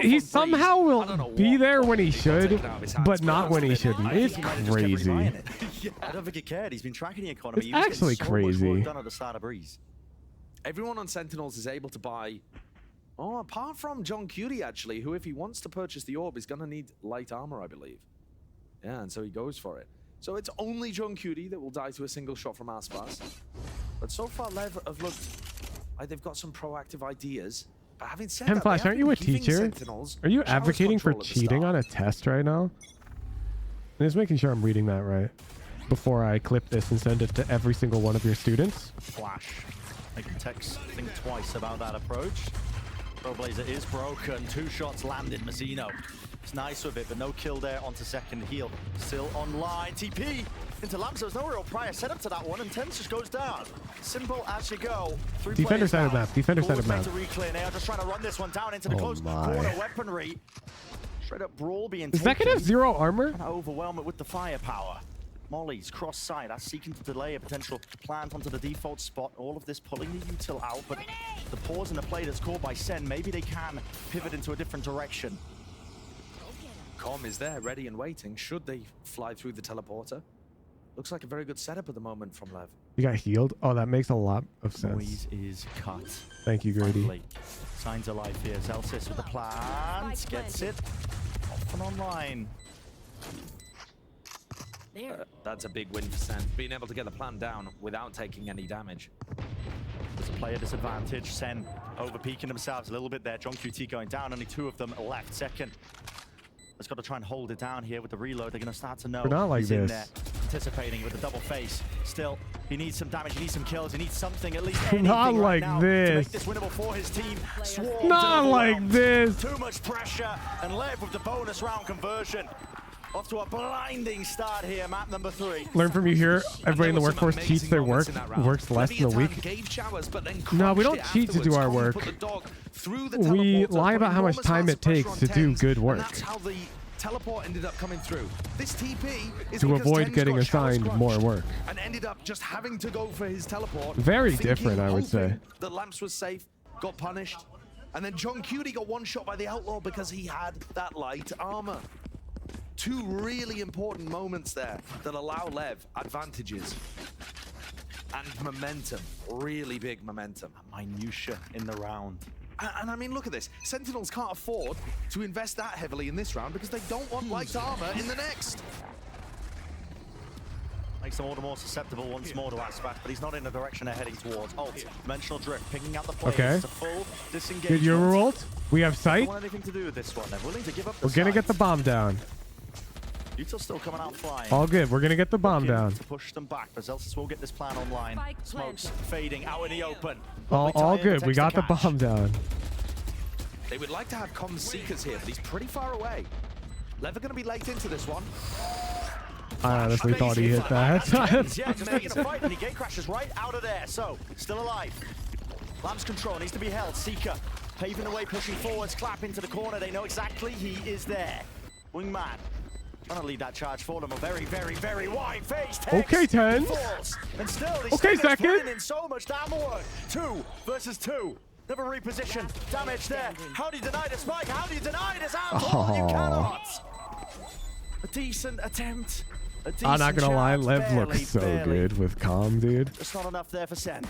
He somehow will be there when he should, but not when he shouldn't. It's crazy. I don't think he cared. He's been tracking the economy. It's He was getting actually so much crazy. work done at the start of Breeze. Everyone on Sentinels is able to buy, apart from John Cutie actually, who if he wants to purchase the orb is going to need light armor, I believe. Yeah, and so he goes for it. So it's only John Cutie that will die to a single shot from Aspas. But so far, LEV have looked like they've got some proactive ideas. But having said that, Flash, they aren't have you a been giving teacher? Sentinels Are you showers advocating for control at the cheating start. on a test right now? I'm just making sure I'm reading that right before I clip this and send it to every single one of your students. Flash. Making Tex think twice about that approach. Trailblazer is broken. 2 shots landed. Mazzino. It's nice with it, but no kill there onto second heal. Still online. TP into Lamps. There's no real prior setup to that one, and TenZ just goes down. Simple as you go. 3 Defender players side of down. map. Defender side of Forward map. to reclear now. Just trying to run this one down into the Oh close my. corner weaponry. Straight up brawl being Does that taken. kid have 0 armor? Trying to overwhelm it with the firepower. Molly's cross side, that's seeking to delay a potential plant onto the default spot. All of this pulling the util out, but the pause in the play that's called by Sen, maybe they can pivot into a different direction. Com is there, ready and waiting. Should they fly through the teleporter? Looks like a very good setup at the moment from LEV. You got healed? Oh, that makes a lot of sense. Noise is cut. Thank you, Grady. Finally. Signs of life here. Zelsis with the plant. Gets it. Off and online. That's a big win for Sen. Being able to get the plan down without taking any damage. There's a player disadvantage. Sen over-peaking themselves a little bit there. John QT going down. Only 2 of them left. Second. Has got to try and hold it down here with the reload. They're going to start to know We're not like he's in this. there. Anticipating with the double face. Still, he needs some damage. He needs some kills. He needs something, at least anything Not right like now to make this. this winnable for his team. Swarmed Not and like overwhelmed. this. Too much pressure. And LEV with the bonus round conversion. Off to a blinding start here, map number 3. Learn from you here. Everybody in the workforce cheats their work. Works less in a week. No, we don't cheat to do our work. We lie about how much time it takes to do good work. That's how the teleport ended up coming through. This TP is To because avoid TenZ getting got showers assigned crunched more work. and ended up just having to go for his teleport. Very thinking, different, I would say. hoping that Lamps was safe, got punished, and then John Cutie got one shot by the Outlaw because he had that light armor. 2 really important moments there that allow LEV advantages and momentum, really big momentum. Minutia in the round. And I mean, look at this. Sentinels can't afford to invest that heavily in this round because they don't want light armor in the next. Makes them all the more susceptible once more to Aspas, but he's not in the direction they're heading towards. Ult, dimensional drift, picking out the players. Okay. It's a full disengagement. Good, you overrolled. We have sight. Don't want anything to do with this one. They're willing to give up the We're gonna get the bomb down. Util's still coming out flying. All good. We're gonna get the bomb Looking down. to push them back, but Zelsis will get this plan online. Smokes fading out in the open. All Tie-in good. We protects got the catch. bomb down. They would like to have comms seekers here, but he's pretty far away. LEV are going to be late into this one. I honestly thought he hit that. Yeah, just making a fight, and he gate crashes right out of there. So, still alive. Lamb's control needs to be held. Seeker paving the way, pushing forwards. Clap into the corner. They know exactly he is there. Wingman Trying to lead that charge for them. A very, very, very wide face. Okay, 10. And still, Okay, second. putting in so much damn work. 2 versus 2. Never reposition. Damage there. How do you deny the spike? How do you deny this out? You cannot. A decent attempt. I'm not gonna lie, chance, Lev looks so good with Calm, dude. Just not enough there for Sen.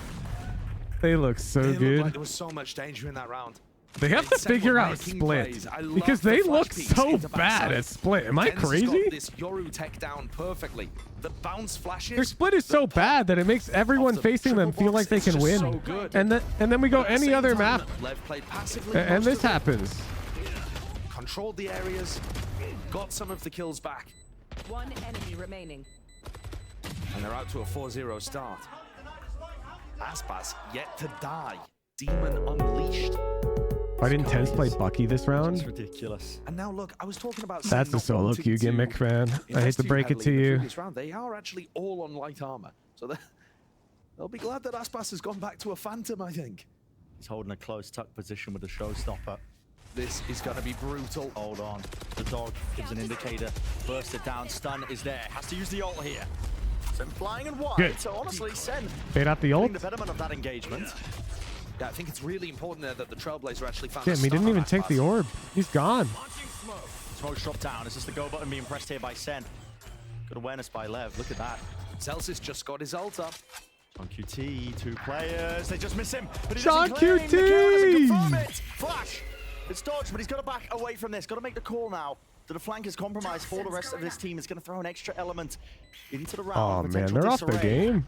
They look so It looked good. like there was so much danger in that round. They have to Sen were figure out making split plays. I love because the they flash look peeks so into bad backside. at split. Am I Tens has crazy? got this Yoru tech down perfectly. The bounce flashes. Their split is so bad that it makes everyone facing them feel like they can win. so good. And then we go But at the any same other time, map, Lev played passively and most this of it. happens. Controlled the areas, got some of the kills back, One enemy remaining. and they're out to a 4-0 start. Aspas yet to die. Demon unleashed. Why didn't Tens play Bucky this round? Ridiculous. And now look, I was talking about That's Sen a not solo wanting queue to gimmick, man. I hate invest to too break it heavily to in the you. previous round. They are actually all on light armor, so they'll be glad that Aspas has gone back to a Phantom, I think. He's holding a close tuck position with the showstopper. This is going to be brutal. Hold on. The dog gives an indicator. Burst it down. Stun is there. Has to use the ult here. Sen flying and wide. Good. So honestly, Sen Bait out the ult. getting the betterment of that engagement. Yeah, I think it's really important there that the Trailblazer actually found Damn, he didn't even take the orb. He's gone. Smoke drop down. It's just the go button being pressed here by Sen. Good awareness by Lev. Look at that. Celsius just got his ult up. On QT, 2 players. They just miss him. But he Sean doesn't claim. QT! The kill doesn't confirm it. Flash. It's dodged, but he's got to back away from this. Got to make the call now. That the flank is compromised for the rest of this team. Is going to throw an extra element into the round. Oh man, Potential they're off their disarray. game.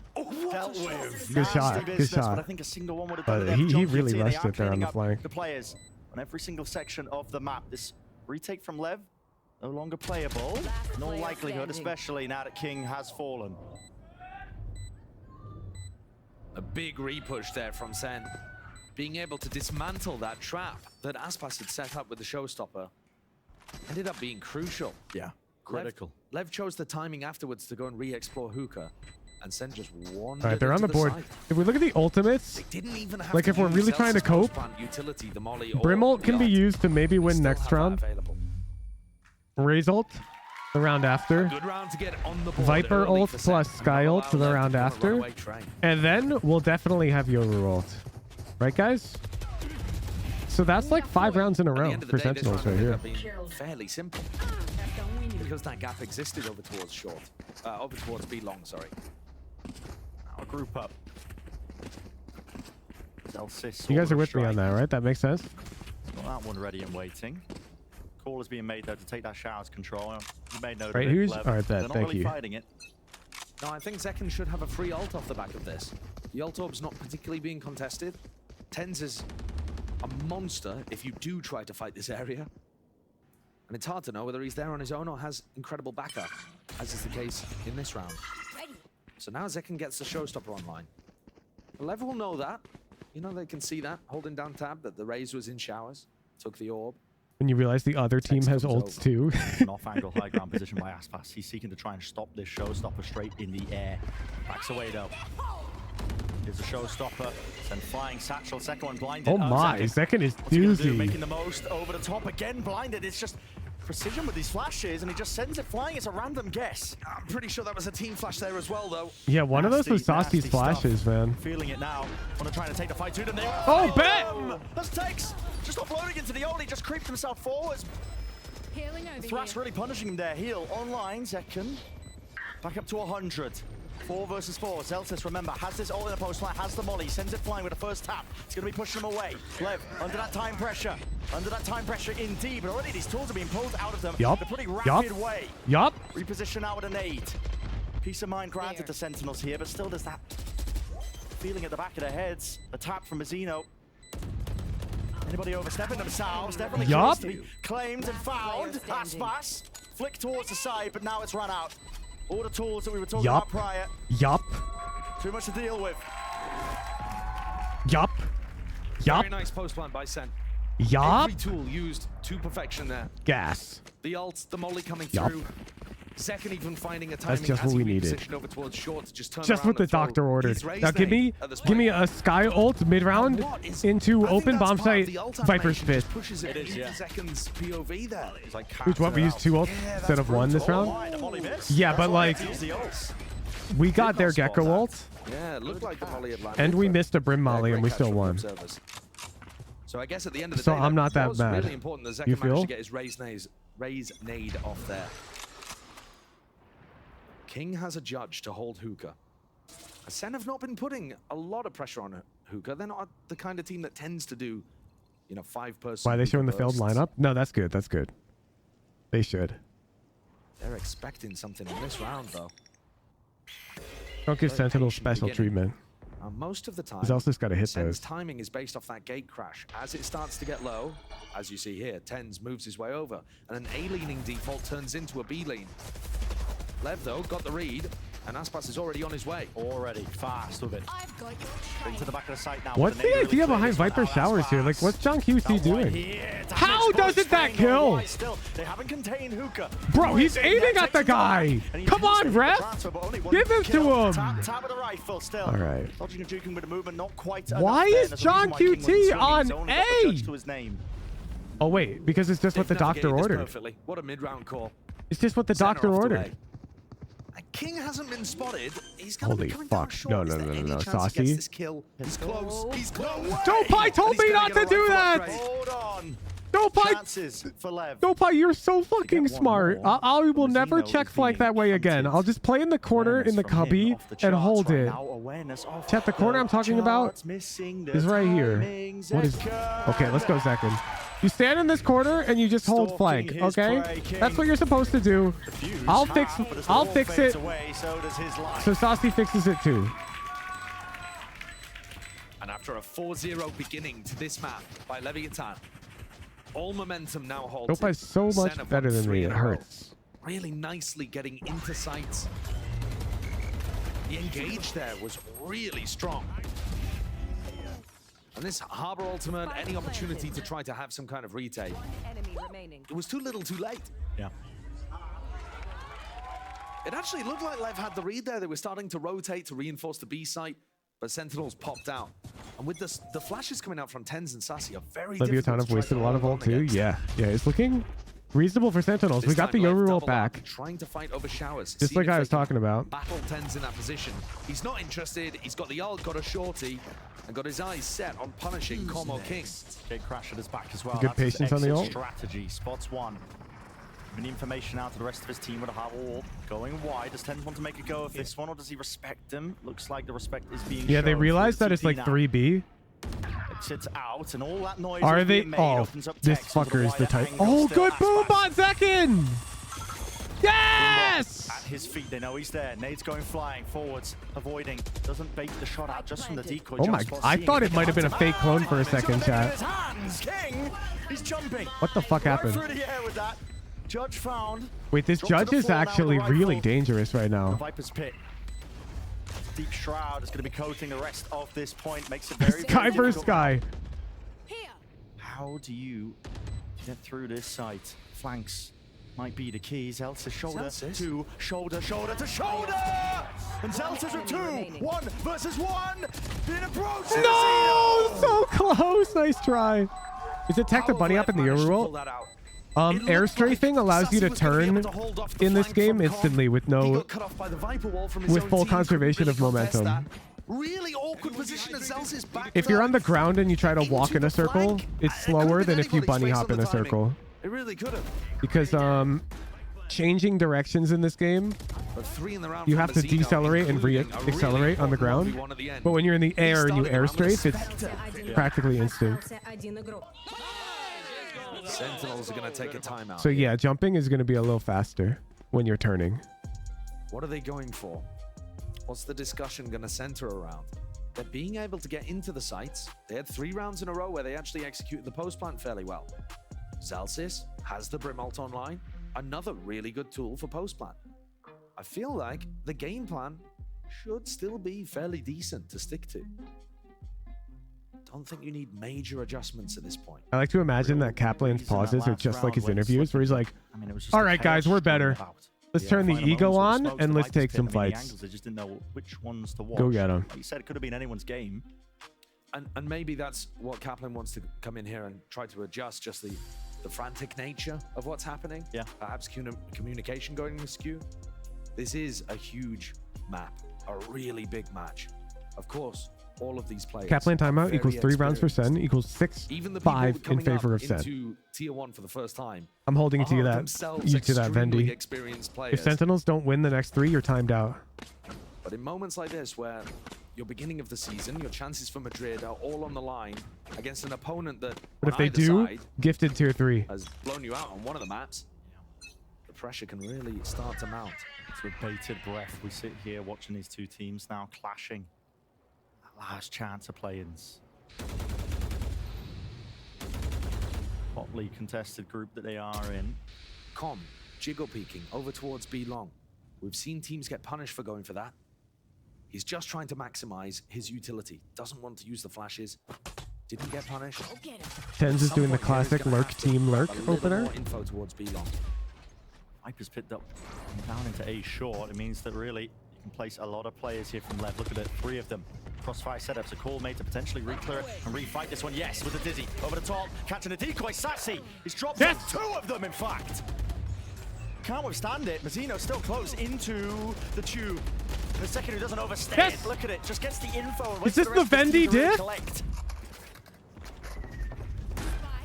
Dealt with. Good shot, Nasty good business, shot. But I think a single one would have done But it. he John really QT, they rushed are it there on cleaning the up flank. the players on every single section of the map. This retake from Lev, no longer playable. No likelihood, especially now that King has fallen. A big repush there from Sen. Being able to dismantle that trap that Aspas had set up with the showstopper ended up being crucial. Yeah, critical. Lev chose the timing afterwards to go and re-explore Hookah, and Sen just wandered All right, they're on into the board. side. If we look at the ultimates, They didn't even have like to if we're use really trying to Celsius cope, post-plant utility, the molly or Brim ult the can be ult. used to maybe win Still next have that round. available. Raze ult, the round after. Good round to get on the board Viper early ult for plus Sen. Sky Not ult to the allow round Lev to after. runaway train. And then we'll definitely have Yoru ult. Right, guys? So that's like 5 rounds in a At the row end of for the day, this Sentinels round right ended here. up being fairly simple because that gap existed over towards short, over towards B long. Sorry. Now a group up. Celsius You guys are order with me on strike. that, right? That makes sense? Got that one ready and waiting. Call is being made though to take that showers control. You made note Right, of it. who's- Lev. all right, They're not thank really you. fighting it. No, I think Zekken should have a free ult off the back of this. The ult orb's not particularly being contested. Tens is a monster if you do try to fight this area. And it's hard to know whether he's there on his own or has incredible backup, as is the case in this round. So now Zekken gets the showstopper online. The Lev will know that. You know, they can see that, holding down tab, that the Raze was in showers, took the orb. And you realize the other team has comes ults too. An off-angle high ground position by Aspas. He's seeking to try and stop this showstopper straight in the air. Backs away though. Here's a showstopper. Then flying satchel. Second one blinded. Oh my, Zekken is What's he gonna do? doozy. Making the most over the top again. Blinded. It's just precision with these flashes, and he just sends it flying. It's a random guess. I'm pretty sure that was a team flash there as well, though. Yeah, one of those was Nasty, Saucy's nasty flashes, stuff. man. Feeling it now. Want to try and take the fight to them. Oh, bet! That's takes. Just offloading into the ult. He just creeped himself forwards. Healing over Thrash here. really punishing him there. Heal online. Zekken. Back up to 100. 4 versus 4. Zeltis, remember, has this ult in the post flat, has the molly, sends it flying with the first tap. It's going to be pushing him away. Lev, under that time pressure. Under that time pressure indeed, but already these tools are being pulled out of them in Yup. a pretty rapid way. Yup. Reposition now with a nade. Peace of mind granted to Sentinels here, but still there's that feeling at the back of their heads. A tap from Mazzino. Anybody overstepping themselves? Definitely Yup. close to be claimed and found. Aspas. Flick towards the side, but now it's run out. All the tools that we were talking Yup. about prior. Yup. Too much to deal with. Yup. Yup. Very nice post plant by Sen. Yup. Every tool used to perfection there. Gas. The ult, the molly coming Yup. through. Second, even finding a timing. That's just what we needed. Over towards short to just turn Just around what the and throw doctor ordered. his raise Now give me a Sky ult mid-round into open bomb site Viper's Pit. Pushes it into seconds POV there. Which what we used 2 ults instead of 1 this round. Yeah, but like we got their Gecko ult. Yeah, it looked like the molly had landed, And we but missed a Brim Molly and we still won. So I guess at the end of the So day, I'm not that was mad. really important that Zeka You managed feel? to get his raise nade off there. King has a judge to hold Hookah. Ascent have not been putting a lot of pressure on Hookah. They're not the kind of team that tends to do, you know, 5-person. Why are they showing the failed bursts. lineup? No, that's good. That's good. They should. They're expecting something in this round, though. Don't give Very Sentinel patient special beginning. treatment. Most of the time, He's also just gotta hit Sen's those. timing is based off that gate crash. As it starts to get low, as you see here, Tens moves his way over, and an A-leaning default turns into a B-lean. Lev, though, got the read, and Aspas is already on his way. Already fast with it. Into the back of the site now. What's the idea behind Viper Showers here? Like, what's John QC doing? How doesn't that kill? They haven't contained Hookah. Bro, he's aiming at the guy. Come on, ref. Give this to him. Tap of the rifle still. All right. Dodging and juking with a movement, not quite. Why is John QT on A? To his name. Oh, wait, because it's just what the doctor ordered. Perfectly. What a mid-round call. It's just what the Center doctor off the ordered. way. King hasn't been spotted. He's gonna Holy be coming down fuck. short. No, Is no, there no, no, any no. chance he gets Saucy. this kill? He's close. He's close. Dopai told me not to do that. Hold on. Dopai. Chances for Lev. Dopai, you're so fucking smart. I will never check flank that way again. I'll just play in the corner in the cubby and hold it. Chat, the corner I'm talking about is right here. What is... Okay, let's go second. You stand in this corner and you just hold flank, okay? That's what you're supposed to do. I'll fix it. So Saucy fixes it too. And after a 4-0 beginning to this map by Leviathan, all momentum now halted. Dopai's so much Sen have better won than 3 me. in It a row. hurts. Really nicely getting into sights. The engage there was really strong. And this Harbor ultimate, any opportunity to try to have some kind of retake. Enemy remaining. It was too little too late. Yeah. It actually looked like Lev had the read there. They were starting to rotate to reinforce the B site, but Sentinels popped out. And with the flashes coming out from Tens and Sassy are very Leviathan difficult have to try wasted to a lot of hold ult on too. against. Yeah, it's looking reasonable for Sentinels. We This got the time, Lev Yoru ult double back. up, trying to fight over showers. Just seeing like if I they was can talking about. Battle Tens in that position. He's not interested. He's got the ult, got a shorty, and got his eyes set on punishing Como King. Big crash at his back as well. Good That's his patience on the exit ult. strategy. Spots one. Giving the information out to the rest of his team with a hard wall. Going wide. Does Tens want to make a go of this one, or does he respect him? Looks like the respect is being Yeah, they shown realized through that it's the like now. 3B. Exits out, and all that noise Are is they? being made, Oh, opens up this Tex into fucker is the wider type. angle Oh, still. good boom on second. Yes! At his feet, they know he's there. Nade's going flying forwards, avoiding. Doesn't bait the shot out just from the decoy. Oh my! I thought it might have been a fake clone for a second, chat. King, he's jumping. What the fuck happened? Right through the air with that. Judge found. Wait, this Dropped to judge the is floor now with actually the really rifle. dangerous right The now. Viper's pit. Deep Shroud is going to be coating the rest of this point. Makes it very Sky versus Sky. How do you get through this site? Flanks might be the keys. Zelt's shoulder to shoulder, shoulder to shoulder! And Zelt's with 2! 1 versus 1! Being approached! No! So close! Nice try. Is it Tech the Bunny up in the Yoru ult? Air strafing allows you to turn in this game instantly with full conservation of momentum. Really awkward position as Zel's back. If you're on the ground and you try to walk in a circle, it's slower than if you bunny hop in a circle. It really could have. Because changing directions in this game, you have to decelerate and re-accelerate on the ground. But when you're in the air and you air strafe, it's practically instant. Sentinels are going to take a timeout. So yeah, jumping is going to be a little faster when you're turning. What are they going for? What's the discussion going to center around? They're being able to get into the sites. They had 3 rounds in a row where they actually executed the post plant fairly well. Zalsis has the Brim ult online, another really good tool for post plant. I feel like the game plan should still be fairly decent to stick to. Don't think you need major adjustments at this point. I like to imagine that Kaplan's pauses are just like his interviews where he's like, all right, guys, we're better. Let's turn the ego on and let's take some fights. They just didn't know which ones to watch. Go get 'em. Like you said, it could have been anyone's game. And maybe that's what Kaplan wants to come in here and try to adjust just the frantic nature of what's happening. Yeah. Perhaps communication going askew. This is a huge map, a really big match. Of course, all of these players. Kaplan timeout very equals 3 rounds for Sen experienced. equals 6, Even the people 5 in coming favor up of Sen. into Tier 1 for the first time. I'm holding to you are that. themselves You to that, extremely Vendy. experienced If players. Sentinels don't win the next 3, you're timed out. But in moments like this, where your beginning of the season, your chances for Madrid are all on the line against an opponent that, But if on they either do, side, gifted tier 3. has blown you out on one of the maps, the pressure can really start to mount. It's with bated breath. We sit here watching these two teams now clashing. That last chance of play-ins. Hotly contested group that they are in. Com, jiggle peeking over towards B long. We've seen teams get punished for going for that. He's just trying to maximize his utility. Doesn't want to use the flashes. Didn't get punished. Tens is doing the classic lurk team lurk opener. More info towards B long. Viper's picked up down into A short. It means that really you can place a lot of players here from left. Look at it, 3 of them. Crossfire setups, a call made to potentially re-clear and refight this one. Yes, with the Dizzy over the top, catching a decoy. Sassy, he's dropped 2 of them, in fact. Can't withstand it. Mazzino still close into the tube. The second who doesn't overstay it. Look at it, just gets the info. And Is this the Vendy diff?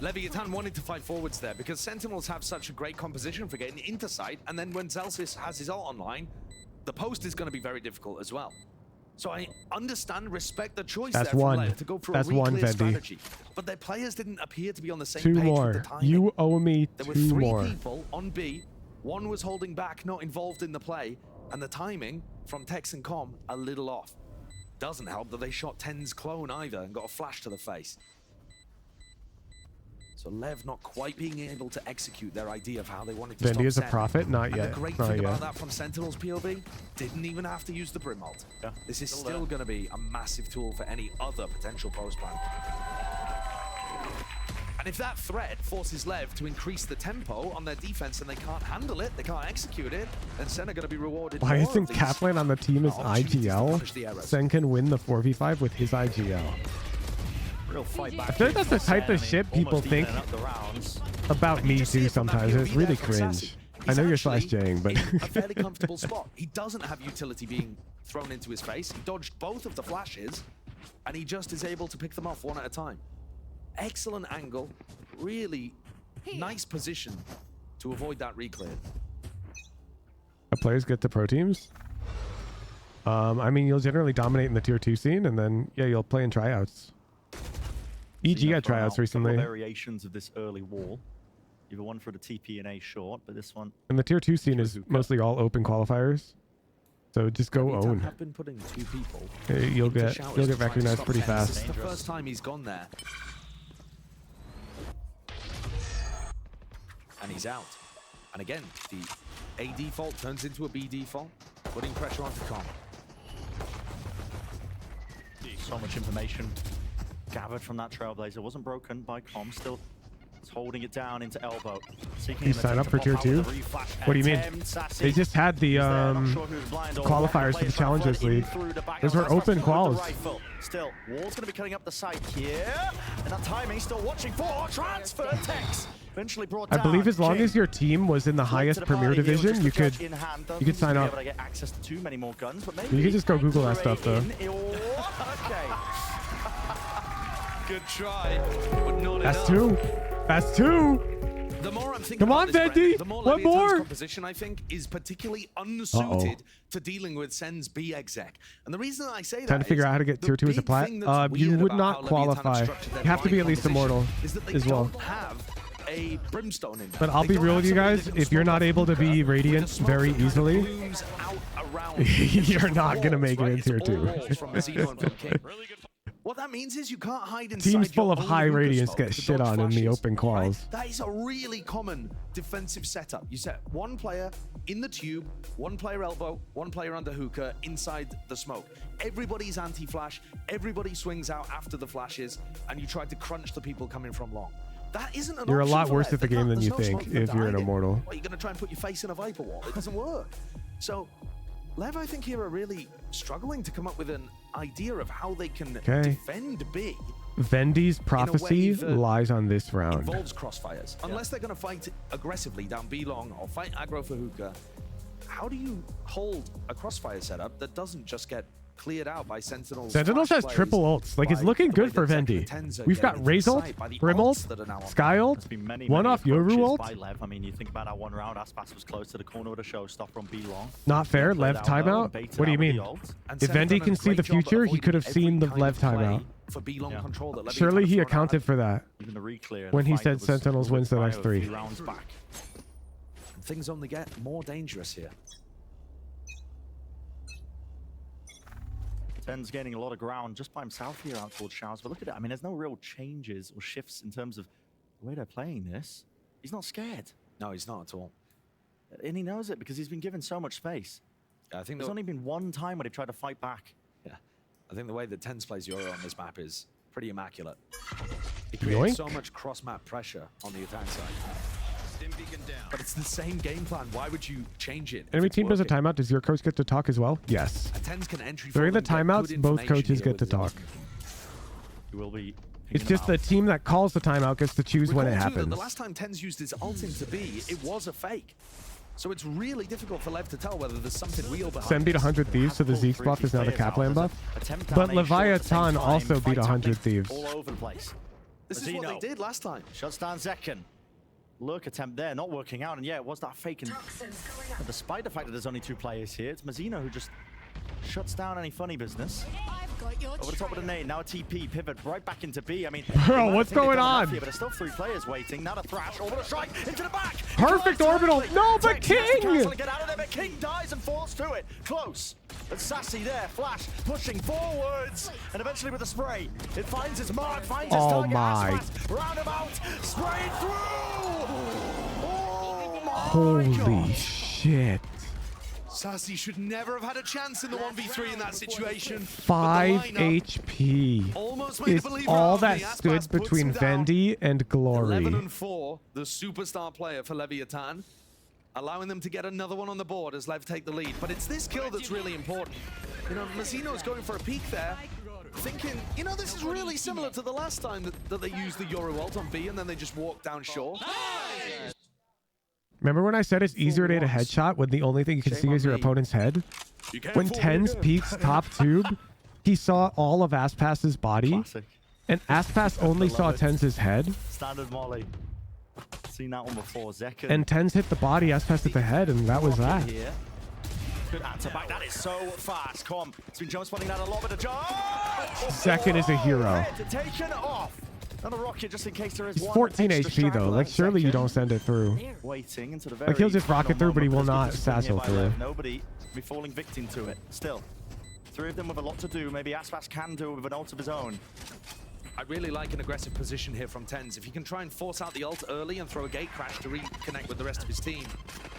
Leviathan wanted to fight forwards there because Sentinels have such a great composition for getting into sight, and then when Celsius has his ult online, the post is going to be very difficult as well. So I understand, respect the choice That's there one. from Lev to go for That's a one, re-clear Vendy. strategy. But their players didn't appear to be on the same 2 page with more. the timing. You owe me There were 2 3 more. people on B. 1 was holding back, not involved in the play, and the timing from Tex and Com a little off. Doesn't help that they shot Ten's clone either and got a flash to the face. So Lev not quite being able to execute their idea of how they wanted to stop Vendy is a Sen. prophet? Not And yet. the great Not thing yet. about that from Sentinel's POV, didn't even have to use the Brim ult. Yeah. This is still going to be a massive tool for any other potential post plan. And if that threat forces Lev to increase the tempo on their defense and they can't handle it, they can't execute it, then Sen are going to be rewarded. Why more isn't of these Kaplan on the team as opportunities to punish the IGL? errors. Sen can win the 4v5 with his IGL. Real fight back. I feel like that's the type of shit people think about me too sometimes. It's really cringe. I know you're slash Jang, but a fairly comfortable spot. He doesn't have utility being thrown into his face. He dodged both of the flashes, and he just is able to pick them off one at a time. Excellent angle, really nice position to avoid that re-clear. players get to pro teams. I mean, you'll generally dominate in the tier 2 scene, and then yeah, you'll play in tryouts. EG got tryouts recently. Variations of this early wall. Either one for the TP and A short, but this one. And the tier 2 scene is mostly all open qualifiers. So just go own. Have been putting 2 people You'll into get showers you'll to get try to recognized stop pretty Tennis. fast. This is the first time he's gone there. And he's out. And again, the A default turns into a B default, putting pressure onto Com. So much information gathered from that Trailblazer. Wasn't broken by Com. Still holding it down into elbow. You sign up for tier 2? What do you mean? They just had the qualifiers for the Challengers League. Those were open quals. Still, Wall's going to be cutting up the side here. And that timing, still watching for transfer Tex. Eventually brought I down. believe as long Jing. as your team was in the highest Premier Division, you could sign up. Be able to get access to too many more guns, but maybe You could just go Google that stuff though. Okay. Good try, but not That's enough. 2. That's 2. The more I'm thinking Come on, about this, Vendy. Brent, the more One Leviathan's more. composition, I think, is particularly unsuited to dealing with Sen's B exec. And the reason I say that Trying to figure is out how to get the tier 2 as a big plat. thing that's You weird would about not how Leviathan qualify. structured their You have to be blind at least composition immortal is that they as well. don't have a brimstone in there. But I'll They be don't real have with you somebody guys. that can If you're smoke not up the able to hookah be with the radiant smoke very that kind of easily, blooms out around. you're not gonna make it Right, in it's tier all 2. walls from Mazzino and from King. What that means is you can't hide inside Teams full your of own high hookah radiance smoke get to shit dodge on in the flashes, open quals. That is a really common defensive setup. You set one player in the tube, one player elbow, one player under hookah inside the smoke. Everybody's anti-flash, everybody swings out after the flashes, and you try to crunch the people coming from long. That isn't an You're a option lot for worse Lev. at the They game can't- than you there's no think smoke for them if to you're an hide in. immortal. What, are you going to try and put your face in a Viper wall? It doesn't work. So, Lev, I think here are really struggling to come up with an idea of how they can Okay. defend B. Vendi's prophecy that lies on this round. Involves crossfires. Unless they're going to fight aggressively down B long or fight aggro for hookah, how do you hold a crossfire setup that doesn't just get cleared out by Sentinels? Sentinels has triple ults. Like, it's looking good for Vendi. We've got Raze ult, Brim ult, Sky ult, one off Yoru ult. By Lev. I mean, you think about that one round, Aspas was close to the corner of the showstopper on B long. Not fair. Played Lev out low and timeout? baited What do you out with mean? the ult. If Vendi can see the future, he could have seen the Lev timeout. For B long control that Leviathan Surely have he thrown out. accounted for that Even the reclear. when the he fight said was Sentinels wins the prior next a 3. few rounds back. Things only get more dangerous here. Ten's gaining a lot of ground just by himself here out towards Showers. But look at it. I mean, there's no real changes or shifts in terms of the way they're playing this. He's not scared. No, he's not at all. And he knows it because he's been given so much space. Yeah, I think there's only been one time when he tried to fight back. Yeah, I think the way that Tens plays Euro on this map is pretty immaculate. He Yoink. creates so much cross-map pressure on the attack side. But it's the same game plan. Why would you change it? Enemy if it's team does a working? timeout. Does your coach get to talk as well? Yes. And Tens can entry During the forward and get timeouts, good both information coaches here get to with his talk. He will be. It's just the team that calls the timeout gets to choose when it Recall, too, that happens. the last time Tens used his ult into B, it was a fake. So it's really difficult for Lev to tell whether there's something real behind Sen beat this. 100 Thieves, so the Zeke's buff is now the Kaplan buff. But Leviathan also beat 100 Thieves. All over the place. This is what they did last time. Shuts down Zekken. Lurk attempt there, not working out, and yeah, it was that fake. And despite the fact that there's only 2 players here, it's Mazzino who just shuts down any funny business. Over the top of the nade, now a TP, pivot right back into B. I mean, Bro, what's going on? Here, but there's still 3 players waiting. Now the thrash, over the strike, into the back. Perfect orbital. No, but King! Get out of there, but King dies and falls to it. Close. But Sassy there, flash, pushing forwards. And eventually with the spray, it finds its mark, finds its target. my. Roundabout, sprayed through. Oh my Holy God. shit. Sassy should never have had a chance in the 1v3 in that situation. 5 But the lineup HP almost made is a believer all out that of me. stood Aspas puts between him down. Vendi and Glory. 11-4, the superstar player for Leviathan, allowing them to get another one on the board as Lev take the lead. But it's this kill that's really important. You know, Mazzino's going for a peek there, thinking, you know, this is really similar to the last time that they used the Yoru ult on B and then they just walked down shore. Remember when I said it's easier to hit a headshot when the only thing you can see is your opponent's head? When Tens peeks top tube, he saw all of Aspas's body, Classic. and Aspas only saw Tens' head, Standard Molly. Seen that one before. Zekken. and Tens hit the body, Aspas hit the head, and that was that. Here. Good answer back. That is so fast. Come on. It's been jump spotting that a lot with a jump. Second is a hero. Head taken off. Another rocket just in case there is He's one 14 extra HP though. straggler. Like surely you Zekken don't send it through. Waiting into the very Like he'll just rocket through, but he will final not moment, but it's satchel good swing here by through. Lev. Nobody be falling victim to it. Still, 3 of them with a lot to do. Maybe Aspas can do it with an ult of his own. I really like an aggressive position here from Tens. If he can try and force out the ult early and throw a gate crash to reconnect with the rest of his team,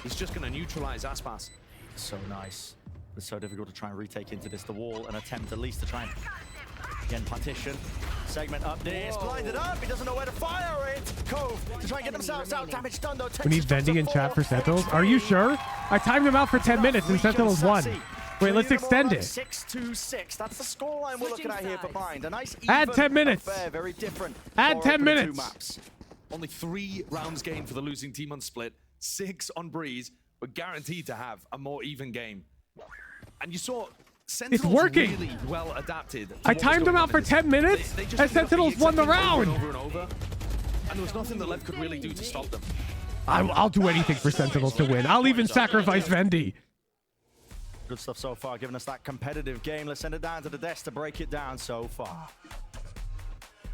he's just going to neutralize Aspas. So nice. It's so difficult to try and retake into this. The wall, an attempt at least to try and again partition. Segment up there. It's blinded up. He doesn't know where to fire it. Cove to try and get themselves out. Damage done though. We need Vendi in chat for Sentinels. Are you sure? I timed him out for 10 minutes and Sentinels won. Wait, let's extend it. 6-2-6. That's the scoreline we're looking at here for Bind. A nice Add even 10 minutes. affair, very different. Add 10 for minutes. 2 maps. Only 3 rounds gained for the losing team on Split, 6 on Breeze. We're guaranteed to have a more even game. And you saw Sentinels working. really well adapted. to I what was timed him going out on for in this 10 game. minutes, They just and ended up being Sentinels won the accepted round. Over and over. And there was nothing that Lev could really do to stop them. I'll do anything for Sentinels to win. I'll even sacrifice Vendi. Good stuff so far, giving us that competitive game. Let's send it down to the desk to break it down so far.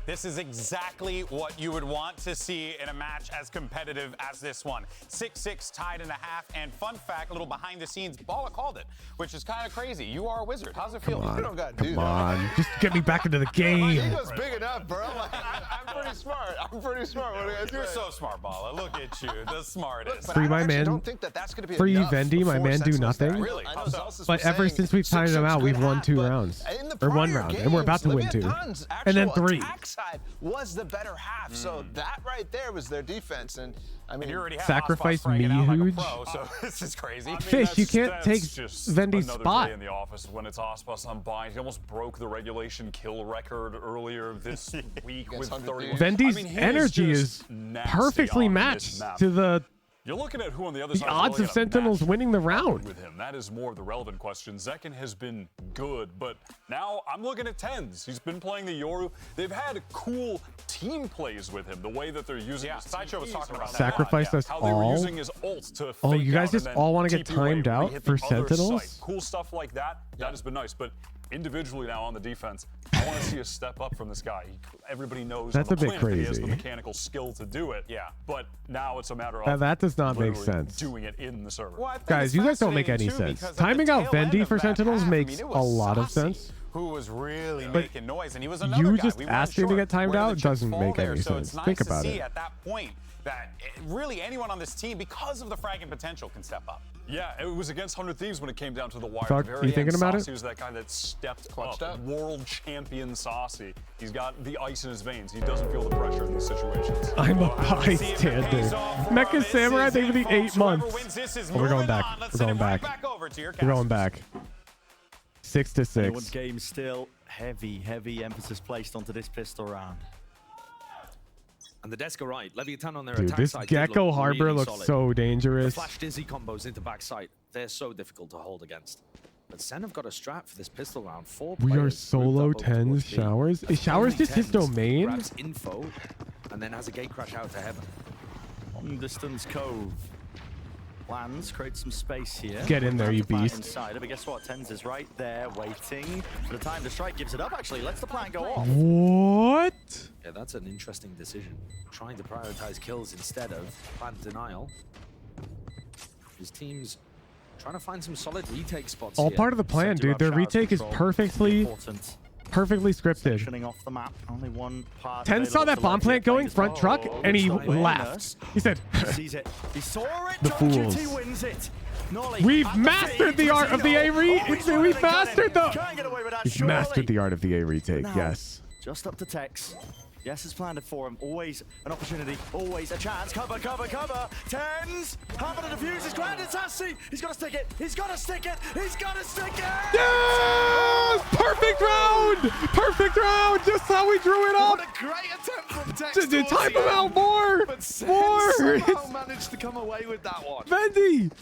This is exactly what you would want to see in a match as competitive as this one. 6-6 tied in a half, and fun fact, a little behind the scenes, Balla called it, which is kind of crazy. You are a wizard. How's it feel? Come on, You don't got to do come that. on. Just get me back into the game. Ego's big enough, bro. I'm pretty smart. What are you You're so smart, Balla. Look at you, the smartest. Free my man. don't think that that's going to be Free enough Vendi, my before man do Sentinels nothing. die. Really? I know How so? Zelsis But was ever saying since we've timed him 6-6 out, good we've won half, 2 but rounds. in the Or 1 prior round. And we're about to win games, 2. Leviathan's And then actual 3. attack backside was the better half. So that right there was their defense. And I mean, you already have Sacrifice Ospas me fragging out like a huge. pro, so this is crazy. I mean, Fish, you can't that's take just Vendy's another spot. day in the office when it's Ospas on bind. He almost broke the regulation kill record earlier this week with 31. Vendy's I mean, he energy just is nasty perfectly on this matched map. to the You're looking at who on the other side odds really of had a Sentinels match winning the round. with him. That is more of the relevant question. Zekken has been good, but now I'm looking at TenZ. He's been playing the Yoru. They've had cool team plays with him. The way that they're using his Sideshow was talking about that. Sacrificed us how they were all. using his ult to Oh, fake you guys out just and then all want to get TP away timed when he out hit for the other Sentinels? side. Cool stuff like that. That has been nice, but individually now on the defense, I want to see a step up from this guy. Everybody knows That's on the a bit planet that he has the crazy. mechanical skill to do it. Yeah. But now it's a matter of That does not make literally sense. doing it in the server. Well, I think Guys, it's you guys don't make fascinating, any too, sense. because at Timing the out tail end Vendy of for that Sentinels half, I mean, makes it a was lot of Saucy sense. who was really But making noise, and he was another you guy. just We weren't asking to sure get timed where the out chips doesn't fall make there, any so sense. it's nice Think to about see it. at that point that really anyone on this team, because of the fragging potential, can step up. Yeah, it was against 100 Thieves when it came down to the wire. Fuck, At the very you thinking end, about it? Saucy was that guy that stepped Clutched up. World champion Saucy. He's got the ice in his veins. He doesn't feel the pressure in these situations. I'm a bystander. Mecha Samurai, they for the 8 months. Oh, we're going back. We're going back. We're going back. 6 to 6. Anyone's game still heavy emphasis placed onto this pistol round. And the desk are right. Leviathan on their Dude, attack this side did Gecko look Harbor really looks solid. so The dangerous. flash dizzy combos into backside. They're so difficult to hold against. But Sen have got a strat for this pistol round. 4 We are players solo moved up over 10s towards B. Showers. Is Showers Only just his 10s domain? Grabs info and then has a gate crash out to heaven. Long distance cove. Lands, creates some space here. Get in there, you Plant beast. Inside, but guess what? TenZ is right there, waiting for the time to strike. Gives it up, actually. Lets the plan go off. What? Yeah, that's an interesting decision. Trying to prioritize kills instead of plan denial. His team's trying to find some solid retake spots All here. part of the plan, dude. Their retake is perfectly scripted. Sectioning off the map. Only one part. TenZ saw that bomb plant going, front truck, and he looks like laughed. He said, Sees it. He saw it. The John fools. QT wins it. Nolly We've at the mastered feed. the art of the A retake. We've mastered the. Can't get away with that, We've surely. mastered the art of the A retake. Now, Yes. Just up to Tex. Yes, it's planned it for him. Always an opportunity, always a chance. Cover, cover, cover. TenZ. Having a defuse. He's grounded. Sassy. He's got to stick it. He's got to stick it. He's got to stick it. Yes! Perfect round! Perfect round! Just how we drew it up! What a great attempt from Tex. Just towards type the him end. out more! But Sen More! somehow managed to come away with that one. Vendy!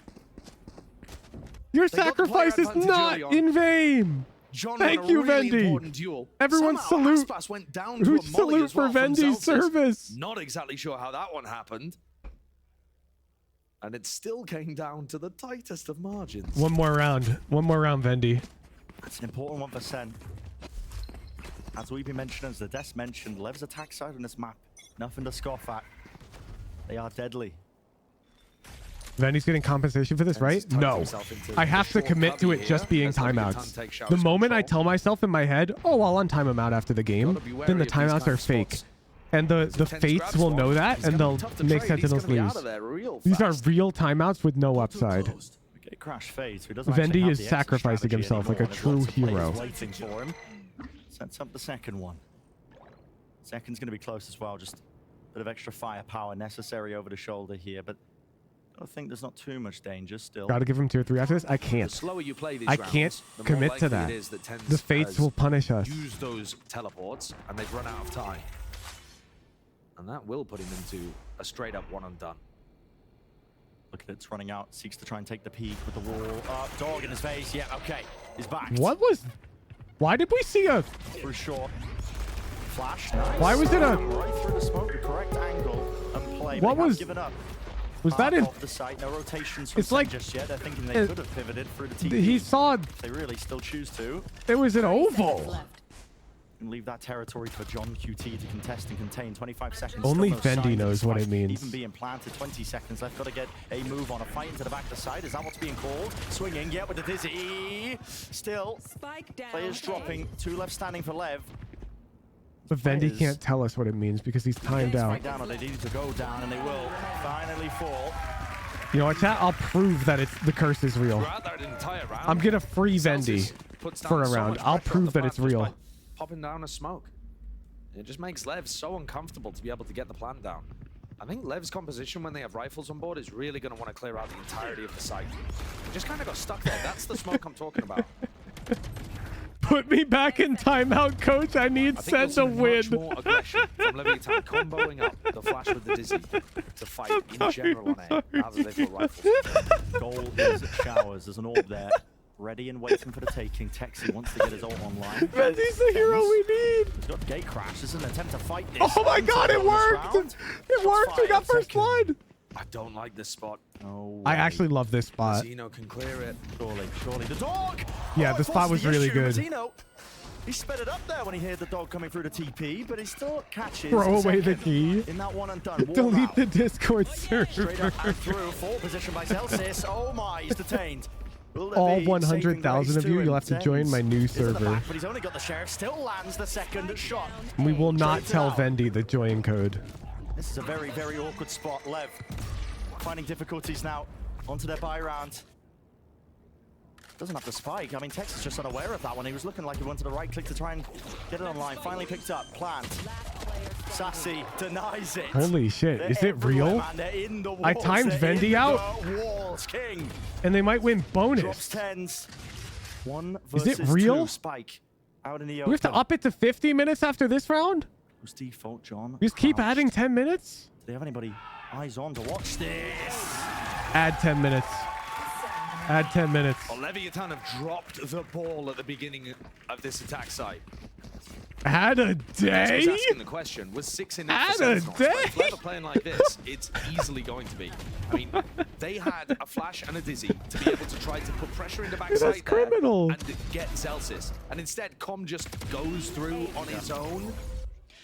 Your They got the player sacrifice is advantage not early on. in vain! John Thank won a you, really Vendy! important duel. Everyone Somehow salute! Aspas went down to a Who's molly salute as well for from Vendy's Zeltis. service? Not exactly sure how that one happened. And it still came down to the tightest of margins. One more round, Vendy. That's an important one for Sen. As we've been mentioning, as the desk mentioned, Lev's attack side on this map, nothing to scoff at. They are deadly. Vendy's getting compensation for this, right? tucked No. himself into I have to short commit to cubby it here just being as Leviathan timeouts. takes The Shower's moment I control. tell myself in my head, oh, I'll untime him out after the game, Gotta be then the wary of these timeouts kind are of fake. spots. And the TenZ fates grabs will one. know that, He's and gonna they'll be tough to make trade. He's Sentinels gonna be out lose. of there real These are fast. real timeouts with no upside. Okay, crash fades. He doesn't actually Vendy have is the exit sacrificing strategy himself like a anymore, and true there's lots of players hero. waiting for him. Sets up the second one. Second's going to be close as well. Just a bit of extra firepower necessary over the shoulder here, but I think there's not too much danger still. Gotta give him 2 or 3 after this. I can't. The slower you play these I rounds, can't the more commit to likely that. it is that TenZ The fates has will punish us. Use those teleports, and they've run out of time. And that will put him into a straight up one and done. Look at it, it's running out. Seeks to try and take the peak with the wall up. Dog in his face. Yeah, okay. He's back. What was... Why did we see a... Through short. Flash. Nice. Why was it a... Right through the smoke, the correct angle and play. What They have was- given up. Was that in... Off the site, no rotations from It's like- just yet. They're thinking they it- could have pivoted through the TP. He saw... If they really still choose to. It was an oval. And leave that territory for John QT to contest and contain. 25 seconds. Only still no Vendy signs of knows the what it splash means. Even being planted. 20 seconds left. Got to get a move on. A fight into the back of the side. Is that what's being called? Swinging. Yeah, with the dizzy. Still. Spike down. Players dropping. 2 left standing for Lev. But Vendy Players- can't tell us what it means because he's timed out. Right down, or they need to go down, and they will finally fall. You know what, chat? I'll prove that it's the curse is real. Throughout that entire round, I'm gonna free Celsius Vendy puts down for a so round. much I'll pressure on prove the that plant it's just real. by popping down a smoke. It just makes Lev so uncomfortable to be able to get the plan down. I think Lev's composition when they have rifles on board is really going to want to clear out the entirety of the site. They just kind of got stuck there. That's the smoke I'm talking about. Put me back in timeout, coach. I need Sen to win. Much more aggression from Leviathan, comboing up the flash with the dizzy to fight in general on A. Now that they've got rifles. Goal is showers. There's an orb there. Ready and waiting for the taking. Texi wants to get his ult online. Mendy's the hero we need. He's got gate crash. This is an attempt to fight this. Oh my god, it worked! It worked! We got first blood! I don't like this spot. Oh, I actually love this spot. Zeno can clear it. Surely. The dog! Yeah, the spot was really good. Zeno, he sped it up there when he heard the dog coming through the TP, but he still catches. Throw away the key. In that one and done. Delete the Discord server. Straight up and through. Full position by Celsius. Oh my, he's detained. All 100,000 of you, you'll have to join my new server. But he's only got the sheriff. Still lands the second shot. We will not tell Vendy the join code. This is a very, very awkward spot. Lev finding difficulties now. Onto their buy round. Doesn't have the spike. I mean, Tex is just unaware of that one. He was looking like he wanted to right click to try and get it online. Finally picked up. Plant. Sassy denies it. Holy shit, is it real? I timed Vendy out. Walls, King. And they might win bonus. Drops tens. One is it versus real? two. Spike out in the We have to up it to 50 minutes after this round? Who's default, John? Just keep adding 10 minutes? Do they have anybody eyes on to watch this? Add 10 minutes. Add 10 minutes. Well, Leviathan have dropped the ball at the beginning of this attack site. Add a day? I was asking the question, was 6 enough Add for a Sentinels? day? If Lev are playing like this, it's easily going to be. I mean, they had a flash and a dizzy to be able to try to put pressure in the backside That's criminal. and get Celsius. And instead, Com just goes through on his own.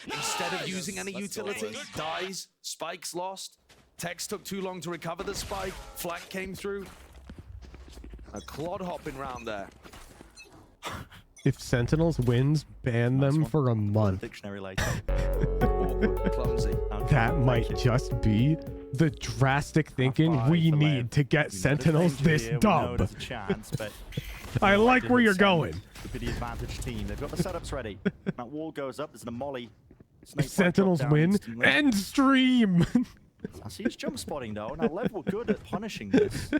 Instead of using any utility, dies, Spike's lost. Tex took too long to recover the spike. Flank came through. A clod hopping round there. If Sentinels wins, ban them for a month. Dictionary later. Clumsy. That might just be the drastic thinking we need to get Sentinels this dub. There's a chance, but I like where you're going. Could be the advantage team. They've got the setups ready. That wall goes up. There's a molly. If Sentinels win, end stream. I see he's jump spotting though. Now Lev were good at punishing this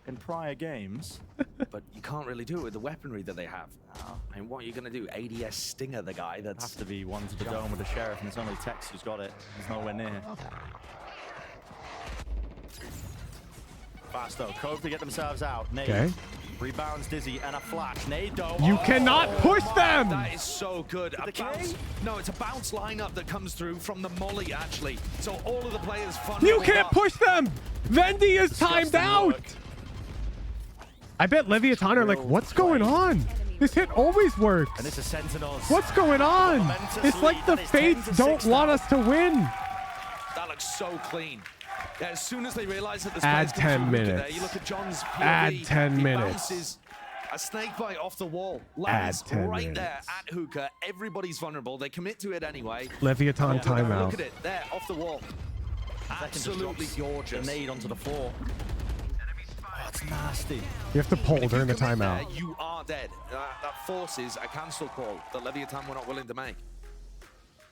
in prior games. But you can't really do it with the weaponry that they have. I mean, what are you going to do? ADS Stinger the guy that's... Has to be one to the dome with the sheriff, and it's only Tex who's got it. He's nowhere near. Fast though. Cove to get themselves out. Nade. Okay. Rebounds Dizzy and a flash. Nade though. You cannot push them! That is so good. A bounce. No, it's a bounce lineup that comes through from the molly, actually. So all of the players fun. You can't push them! Vendy is timed out! I bet Leviathan are like, what's going on? This hit always works. And this is Sentinels. What's going on? It's like the Fates don't want us to win. That looks so clean. Yeah, as soon as they realize that the Add players 10 minutes. there, you look at John's POV, Add 10 he minutes. bounces a snake bite off the wall. Add Lands 10 right minutes. there at Hookah. Everybody's vulnerable. They commit to it anyway. Leviathan Look timeout. at it. There, off the wall. Absolutely gorgeous. The nade onto the floor. Oh, it's nasty. You have to pull during the timeout. There, you are dead. That forces a cancel call that Leviathan were not willing to make.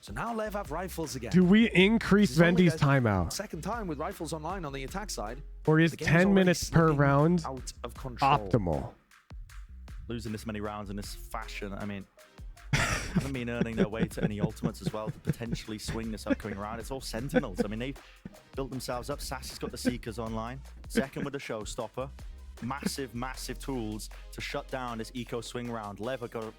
So now Lev have rifles again. Do we increase This is only Vendy's their timeout? Second time with rifles online on the attack side. Or is The game's 10 already minutes per slipping round out of control. optimal? Losing this many rounds in this fashion, I mean, haven't been earning their way to any ultimates as well to potentially swing this upcoming round. It's all Sentinels. I mean, they've built themselves up. Sassy's got the Seekers online. Second with the Showstopper. Massive, massive tools to shut down this eco swing round. Lev got to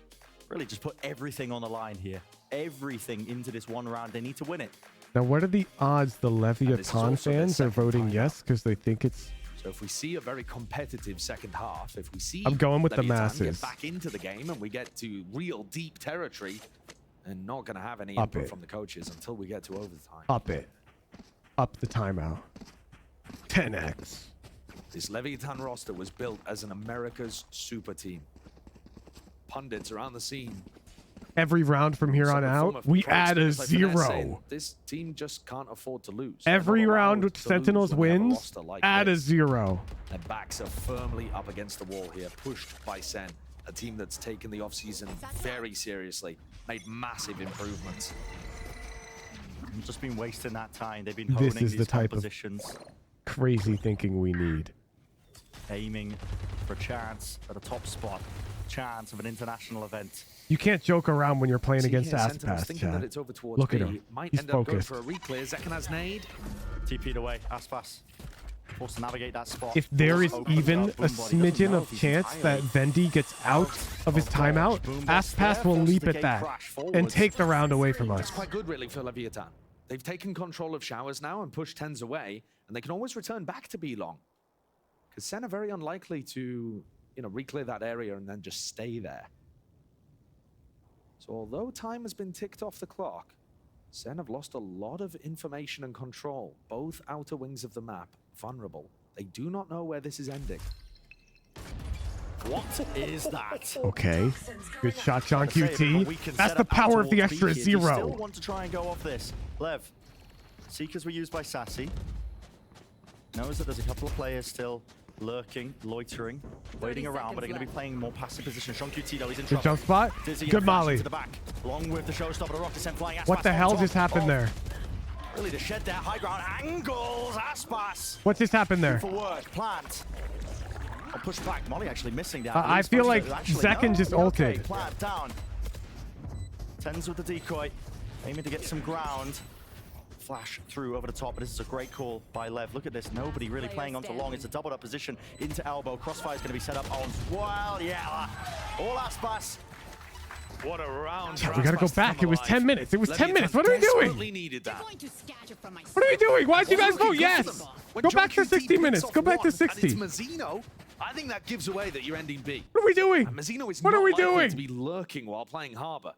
really just put everything on the line here. Everything into this one round. They need to win it. Now, what are the odds the Leviathan fans are voting yes because they think it's... So if we see a very competitive second half, if we see I'm going with the Leviathan masses. get back into the game and we get to real deep territory, and not going to have any Up input it. from the coaches until we get to overtime. Up it. Up the timeout. 10x. This Leviathan roster was built as an America's super team. Pundits around the scene. Every round from here on Some form out, of we pro add a experience like finesse in. zero. This team just can't afford to lose. Every They're not round allowed to Sentinels lose when they have a wins, roster like add a this. zero. Their backs are firmly up against the wall here, pushed by Sen. a team that's taken the offseason very seriously, made massive improvements. Just been wasting that time. They've been This honing is the these type of compositions, crazy thinking we need. aiming for a chance at a top spot, chance of an international event. You can't joke around when you're playing See against here, Sentinel's Aspas, thinking that chat. it's over towards Look at B. him. Might He's end up going focused. for a reclear. Zekan has nade. TP'd away, Aspas. Forced to navigate that spot. If there is Opens even up, a Boom Body doesn't smidgen know of if he's chance that entirely Vendy gets out of his timeout, Aspas will leap at that and take the round away from us. It's quite good, really, for Leviathan. They've taken control of Showers now and pushed Tens away, and they can always return back to B long. Because Sen are very unlikely to, reclear that area and then just stay there. So although time has been ticked off the clock, Sen have lost a lot of information and control. Both outer wings of the map vulnerable. They do not know where this is ending. What is that? Okay. Good shot, John Gotta say, QT. but we can That's set the up power of the towards extra B here. Do you still zero. want to try and go off this? Lev, Seekers were used by Sassy. Knows that there's a couple of players still lurking, loitering, waiting around, but are going to be playing more passive position. Sean QT, though, he's in Good trouble. jump spot. Dizzy and Good flash molly. into the back, along with the showstopper, the rocket sent flying. What Aspas the on hell top just happened of- there? Really, the shed there, high ground angles, Aspas. What just happened there? For work, plant. I'll push back. Molly actually missing down. I feel like Zekan just ulted. Plant down. Tens with the decoy, aiming to get some ground. Flash through over the top, but this is a great call by Lev. Look at this, nobody really playing onto long. It's a doubled up position into elbow. Crossfire is going to be set up on Wild. Yeah, all Aspas. What a round. Yeah, we gotta go back. It was 10 minutes. It was 10 minutes. What are we doing? Needed that. What are we doing? Why'd you guys vote yes? Go back to 60 minutes. Go back to 60. And it's Mazzino. I think that gives away that you're ending B. What are we doing? And Mazzino is What not are we likely doing? to be lurking while playing Harbor.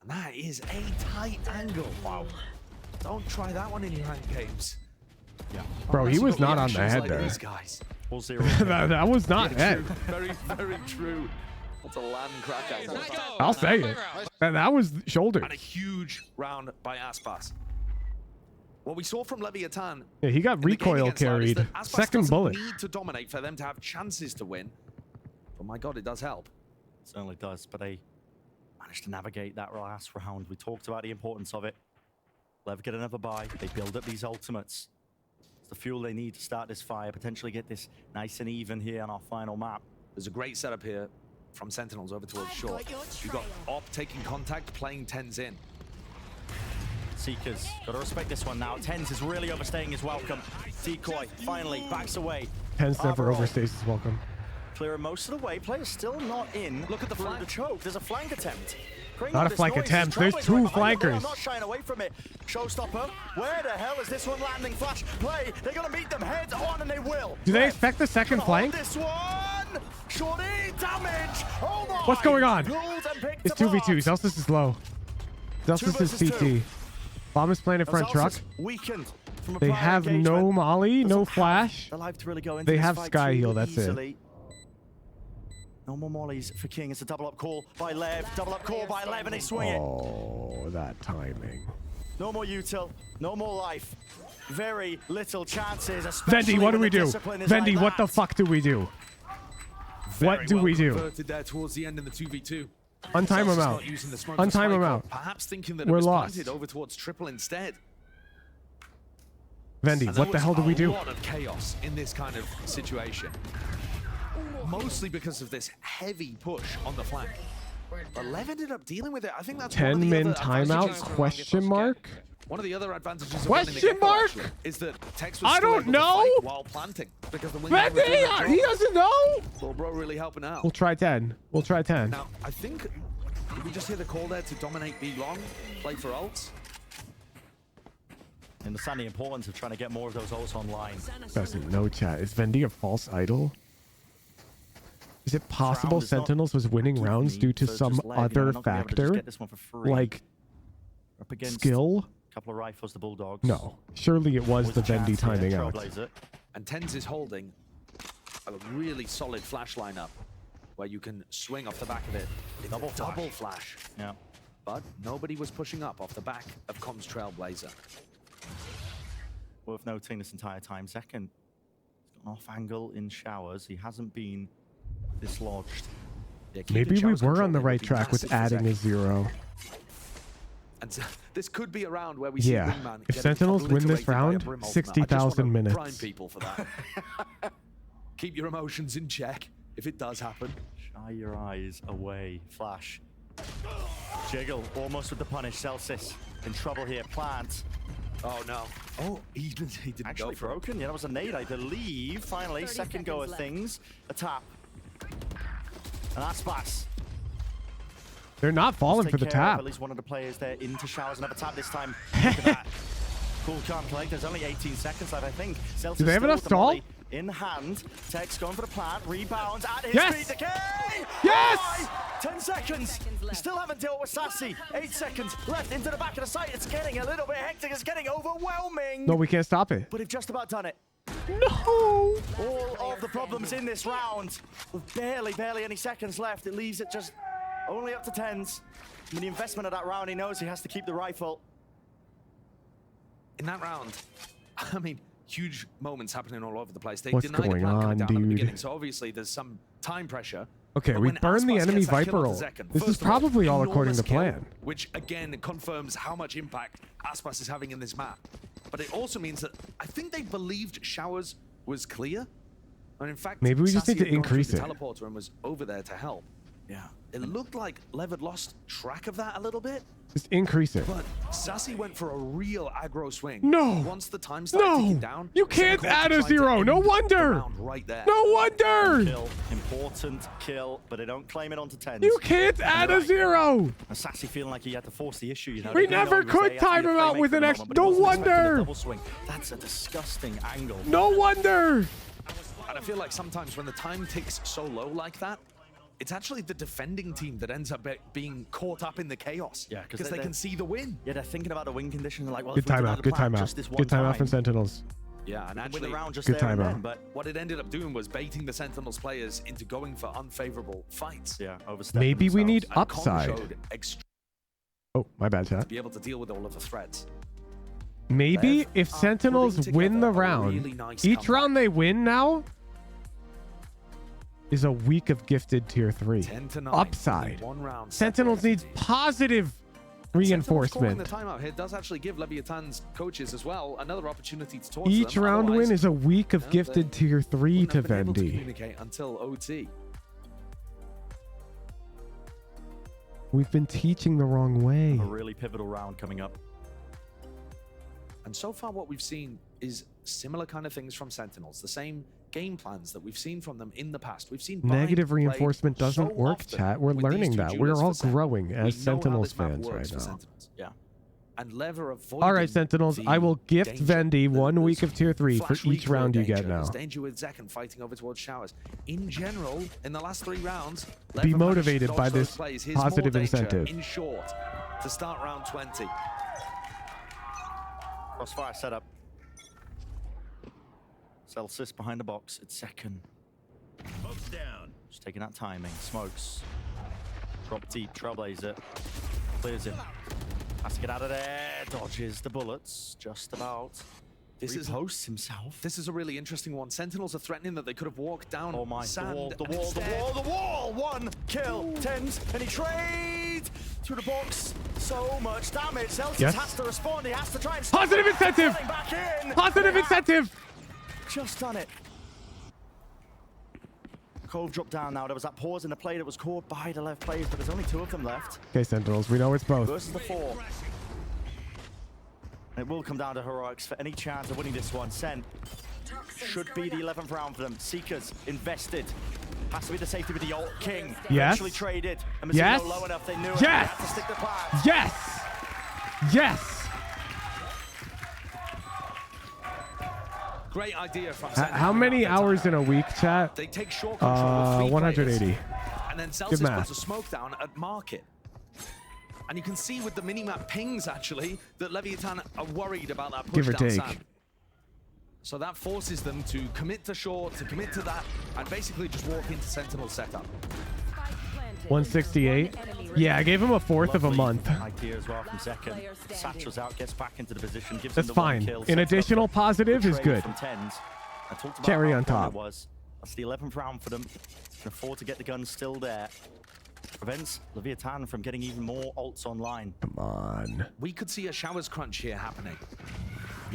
And that is a tight angle. Wow. Don't try that one in your ranked games. Yeah. Bro, he was not on the Reactions head like there. these guys. All zero. that was not Yeah, head. true. Very, very true. That's a land crack out. I'll say it. That was shoulder. And a huge round by Aspas. What we saw from Leviathan. Yeah, he got in the game recoil against Loud is carried. that Aspas Second doesn't bullet. need to dominate for them to have chances to win. But my God, it does help. Certainly does, but they managed to navigate that last round. We talked about the importance of it. Lev get another buy. They build up these ultimates. It's the fuel they need to start this fire, potentially get this nice and even here on our final map. There's a great setup here from Sentinels over towards short. You've got Op taking contact, playing Tens in. Seekers, got to respect this one now. Tens is really overstaying his welcome. Decoy finally backs away. Tens never Harbor overstays his welcome. clearing most of the way. Players still not in. Look at the flank. The choke. There's a flank attempt. Not a flank attempt. There's two flankers. I'm not shying away from it. Showstopper. Where the hell is this one landing? Flash play. They're gonna meet them head on, and they will. Do they expect the second flank? This one. Shorty damage. Oh my. What's going on? Pulled and picked It's apart. 2v2. Celsius is low. Celsius is CT. Bomb is playing in front truck. Weakened from a They prior have no engagement. molly, no flash. The life to really go into They this have fight sky too heal, that's it. easily. No more mollies for King. It's a double up call by Lev. Double up call by Lev, and they swing it. Oh, that timing. No more util. No more life. Very little chances. Especially Vendy, what do when we the do? discipline is Vendy, like what the that. fuck do we do? What do we do? Converted there towards the end in the 2v2. Untime Celsius him out. not using the smoke for Untime him spike, out. or Perhaps thinking that it We're was lost. planted over towards triple instead. Vendy, And there what the was hell do we do? A lot of chaos in this kind of situation. Mostly because of this heavy push on the flank. But Lev ended up dealing with it. I think that's one of 10 the min other timeout? advantages- Question mark? One of the other advantages of running the Question Gecko, mark? actually, is that Tex was I still don't able to know. fight while planting because the wing was doing their Vendy, he job. doesn't know. Well, bro, really helping out. We'll try 10. We'll try 10. Now, I think did we just hear the call there to dominate B long, play for ults? Understand the importance of trying to get more of those ults online. Doesn't know, chat. Is Vendy a false idol? Is it possible Round is not Sentinels was winning good rounds for due me, to so some just leg, you know, other I'm not gonna be able to just factor? get this one for free. Like Up against skill? a couple of rifles, the Bulldogs. No. Surely it was Always the a chance Vendy here, timing out. Trailblazer. And Tens is holding a really solid flash lineup where you can swing off the back of it. It's Double a double flash. Yeah. But nobody was pushing up off the back of Com's Trailblazer. Worth noting this entire time. Second, he's got an off angle in showers. He hasn't been dislodged. Maybe we were on the right track with adding a 0. And so, this could be a round where we see Yeah. Wingman If getting Sentinels win this obliterated by a round, Brim ultimate. 60,000 I just wanna minutes. Prime people for that. Keep your emotions in check if it does happen. Shy your eyes away. Flash. Jiggle almost with the punish. Celsius in trouble here. Plant. Oh no. Oh, he didn't Actually go for it. broken. Yeah, that was a nade, I believe. Finally, second go of things. A tap. And that's Bass. They're not falling Take for the care of tap. At least one of the players there into showers. Another tap this time. Look at that. Cool, calm, collect. There's only 18 seconds left, I think. Celsius Do they have still enough with the molly stall? in hand. Tex going for the plant. Rebounds at his Yes! feet. Decay! Yes! Why? 10 seconds. We still haven't dealt with Sassy. 8 seconds left into the back of the site. It's getting a little bit hectic. It's getting overwhelming. No, we can't stop it. But they've just about done it. No! All of the problems in this round. With barely any seconds left. It leaves it just only up to 10s. With the investment of that round, he knows he has to keep the rifle. In that round, I mean, huge moments happening all over the place. They What's denied the going plan coming on, down at the dude? beginning, so obviously there's some time pressure. Okay, But we when burned the Aspas enemy gets that kill Viper on roll. Zekken, This is first of all, probably all according to enormous kill, plan. which again confirms how much impact Aspas is having in this map. But it also means that I think they believed Showers was clear. And in fact, Maybe we just Sassy need to had gone through increase the it. teleporter and was over there to help. Yeah. It looked like Lev had lost track of that a little bit. Just increase it. But Sassy went for a real aggro swing. No! Once the time started ticking No! down, You can't Zen add a tried to 0. end No the wonder! round right there. No wonder! Kill. Important kill, but they don't claim it onto 10s. You can't add a 0. And Sassy feeling like he had to force the issue, you know. We They didn't never know he was could there. He had to time be a him out playmaker with for an the ex- moment, but no he wasn't expecting wonder! a double swing. That's a disgusting angle. No wonder! And I feel like sometimes when the time ticks so low like that, it's actually the defending team that ends up being caught up in the chaos. Yeah, because they can see the win. Yeah, they're thinking about the win conditions and like, well, Good if we timeout. deny Good the plan timeout. just this one Good timeout from time, Sentinels. Yeah, and we can win actually, the round just Good there and timeout. then, but what it ended up doing was baiting the Sentinels players into going for unfavorable fights. yeah, overstepping Maybe we themselves. need And Con upside. showed extreme Oh, my bad, to chat. be able to deal with all of the threats. Maybe Lev if are Sentinels putting win the together a round, really nice each comeback. round they win now is a week of gifted tier 3. 10-9. Upside. Only one round Sentinels needs positive reinforcement. Sentinels calling the timeout here does actually give Leviathan's coaches as well another opportunity to talk to Each them. round Otherwise, win is a week of no, gifted they tier 3 wouldn't to have been able to Vendy. communicate until OT. We've been teaching the wrong way. A really pivotal round coming up. And so far what we've seen is similar kind of things from Sentinels, the same game plans that we've seen from them in the past. We've seen Negative Bind play reinforcement doesn't so work, often chat. We're with these learning two that. We're duelists all for Sen. growing We as know how Sentinels this map fans works right for now. Sentinels. Yeah. And Lev are avoiding All right, Sentinels, the I will gift danger. Vendy one There's week of tier 3 for flash each recoil round you danger. get now. There's danger with Zekken fighting over towards Showers. In general, in the last 3 rounds, Lev Be have managed to motivated dodge by those this plays. Here's positive more danger incentive. in short to start round 20. Crossfire setup. Celsius behind the box. It's second. Smokes down. Just taking that timing. Smokes. Drop deep. Trailblazer. Clears him. Has to get out of there. Dodges the bullets. Just about. This Reposts himself. This is a really interesting one. Sentinels are threatening that they could have walked down Oh my, sand. the wall. One kill. Tens. And he trades through the box. So much damage. Celsius Yes. has to respond. He has to try and stop Positive it. incentive! Falling back in. Positive Yeah. incentive! Just done it. Cove dropped down now. There was that pause in the play that was caught by the left players, but there's only 2 of them left. Okay, Sentinels, we know it's both. Versus the 4. And it will come down to heroics for any chance of winning this one. Sen should be the 11th round for them. Seekers invested. Has to be the safety with the ult. King Yes. eventually traded. And Yes. Mazzino low enough. They knew it. Yes. They had to stick the plan. Yes! Yes! Great idea from How many hours in a week, chat? They take short control with 3 180. players, and then Celsius math. puts a smoke down at market. And you can see with the minimap pings, actually, that Leviathan are worried about that push Give or down take. sand. So that forces them to commit to short, to commit to that, and basically just walk into Sentinel setup. 168. Yeah, I gave him a fourth of a Lovely month. idea as well from Zekken. Satchel's out, gets back into the position, gives That's him the 1 fine. kill. An sets up additional the positive is trade good. From tens. I talked about Cherry how on important top. it was. That's the 11th round for them. Can afford to get the gun still there. prevents Leviathan from getting even more ults online. Come on. We could see a showers crunch here happening.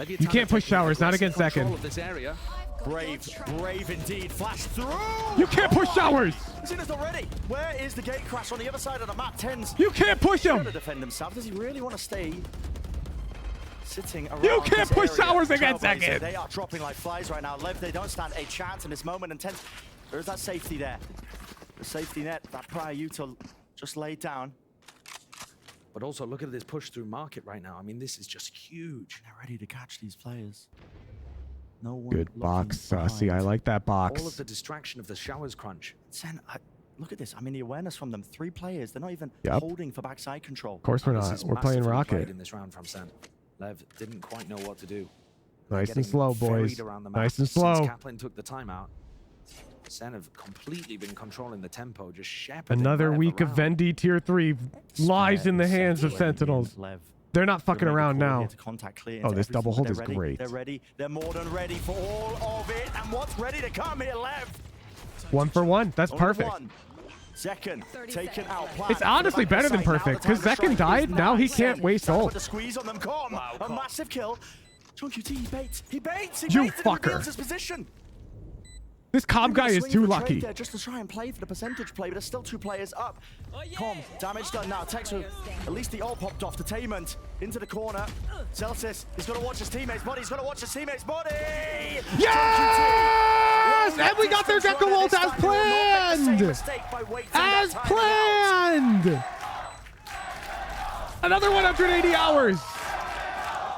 You can't push showers, not against control second. of this area. Brave indeed. Flash through. You can't push showers. He's in it already. Where is the gate crash on the other side of the map? Tens. You can't push him. He's got to defend himself. Does he really want to stay sitting around? You can't this push area? showers against Trailblazer, second. They are dropping like flies right now. Lev, they don't stand a chance in this moment. And Tens, there is that safety there. The safety net that prior Utah just laid down. But also look at this push through market right now. I mean, this is just huge. They're ready to catch these players. No one Good box, Sussy. I like that box. All of the distraction of the showers crunch. Sen, look at this. I mean, the awareness from them. 3 players. They're not even Yep. holding for backside control. Of course we're This not. is We're playing masterfully Rocket. played in this round from Sen. Lev didn't quite know what to do. Nice and Getting slow, boys. ferried around the map Nice and since slow. Kaplan took the timeout. Sen have completely been controlling the tempo, just shepherding Another Lev week of around. Vendy tier 3 lies in the hands of Sentinels. Lev. They're not fucking around now. Oh, this double hold is ready. great. They're ready. They're more than ready for all of it. And what's ready to come here, Lev? 1 for 1. That's Only perfect. one. Second, taken out. It's honestly better than perfect because Zekin died. Now he can't waste ult. The squeeze on them. A massive kill. John QT, he baits. He baits. He You baits and he fucker. reveals his position. This Cobb guy is too lucky. There just to try and play for the percentage play, but there's still 2 players up. Com, damage done now. Tex with at least the ult popped off. Detainment into the corner. Celsius, he's got to watch his teammate's body. He's got to watch his teammate's body. Yes! And we got their Gecko ult as planned! As planned! Another 180 hours!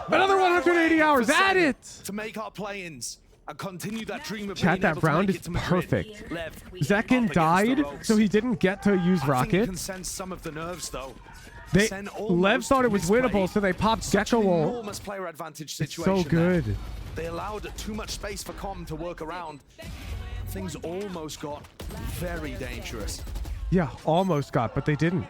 Another 180 hours! Add it! To make our play-ins and continue that dream of Chat, being that able to round make is it to Madrid. perfect. Lev, Zekin died, so he didn't get to use I think Rocket. you can sense some of the nerves though. They Sen Lev almost thought it was misplayed winnable, so they popped such Gecko an ult. enormous player advantage It's situation. so good. there. They allowed too much space for Com to work around. Things almost got very dangerous. Yeah, almost got, but they didn't.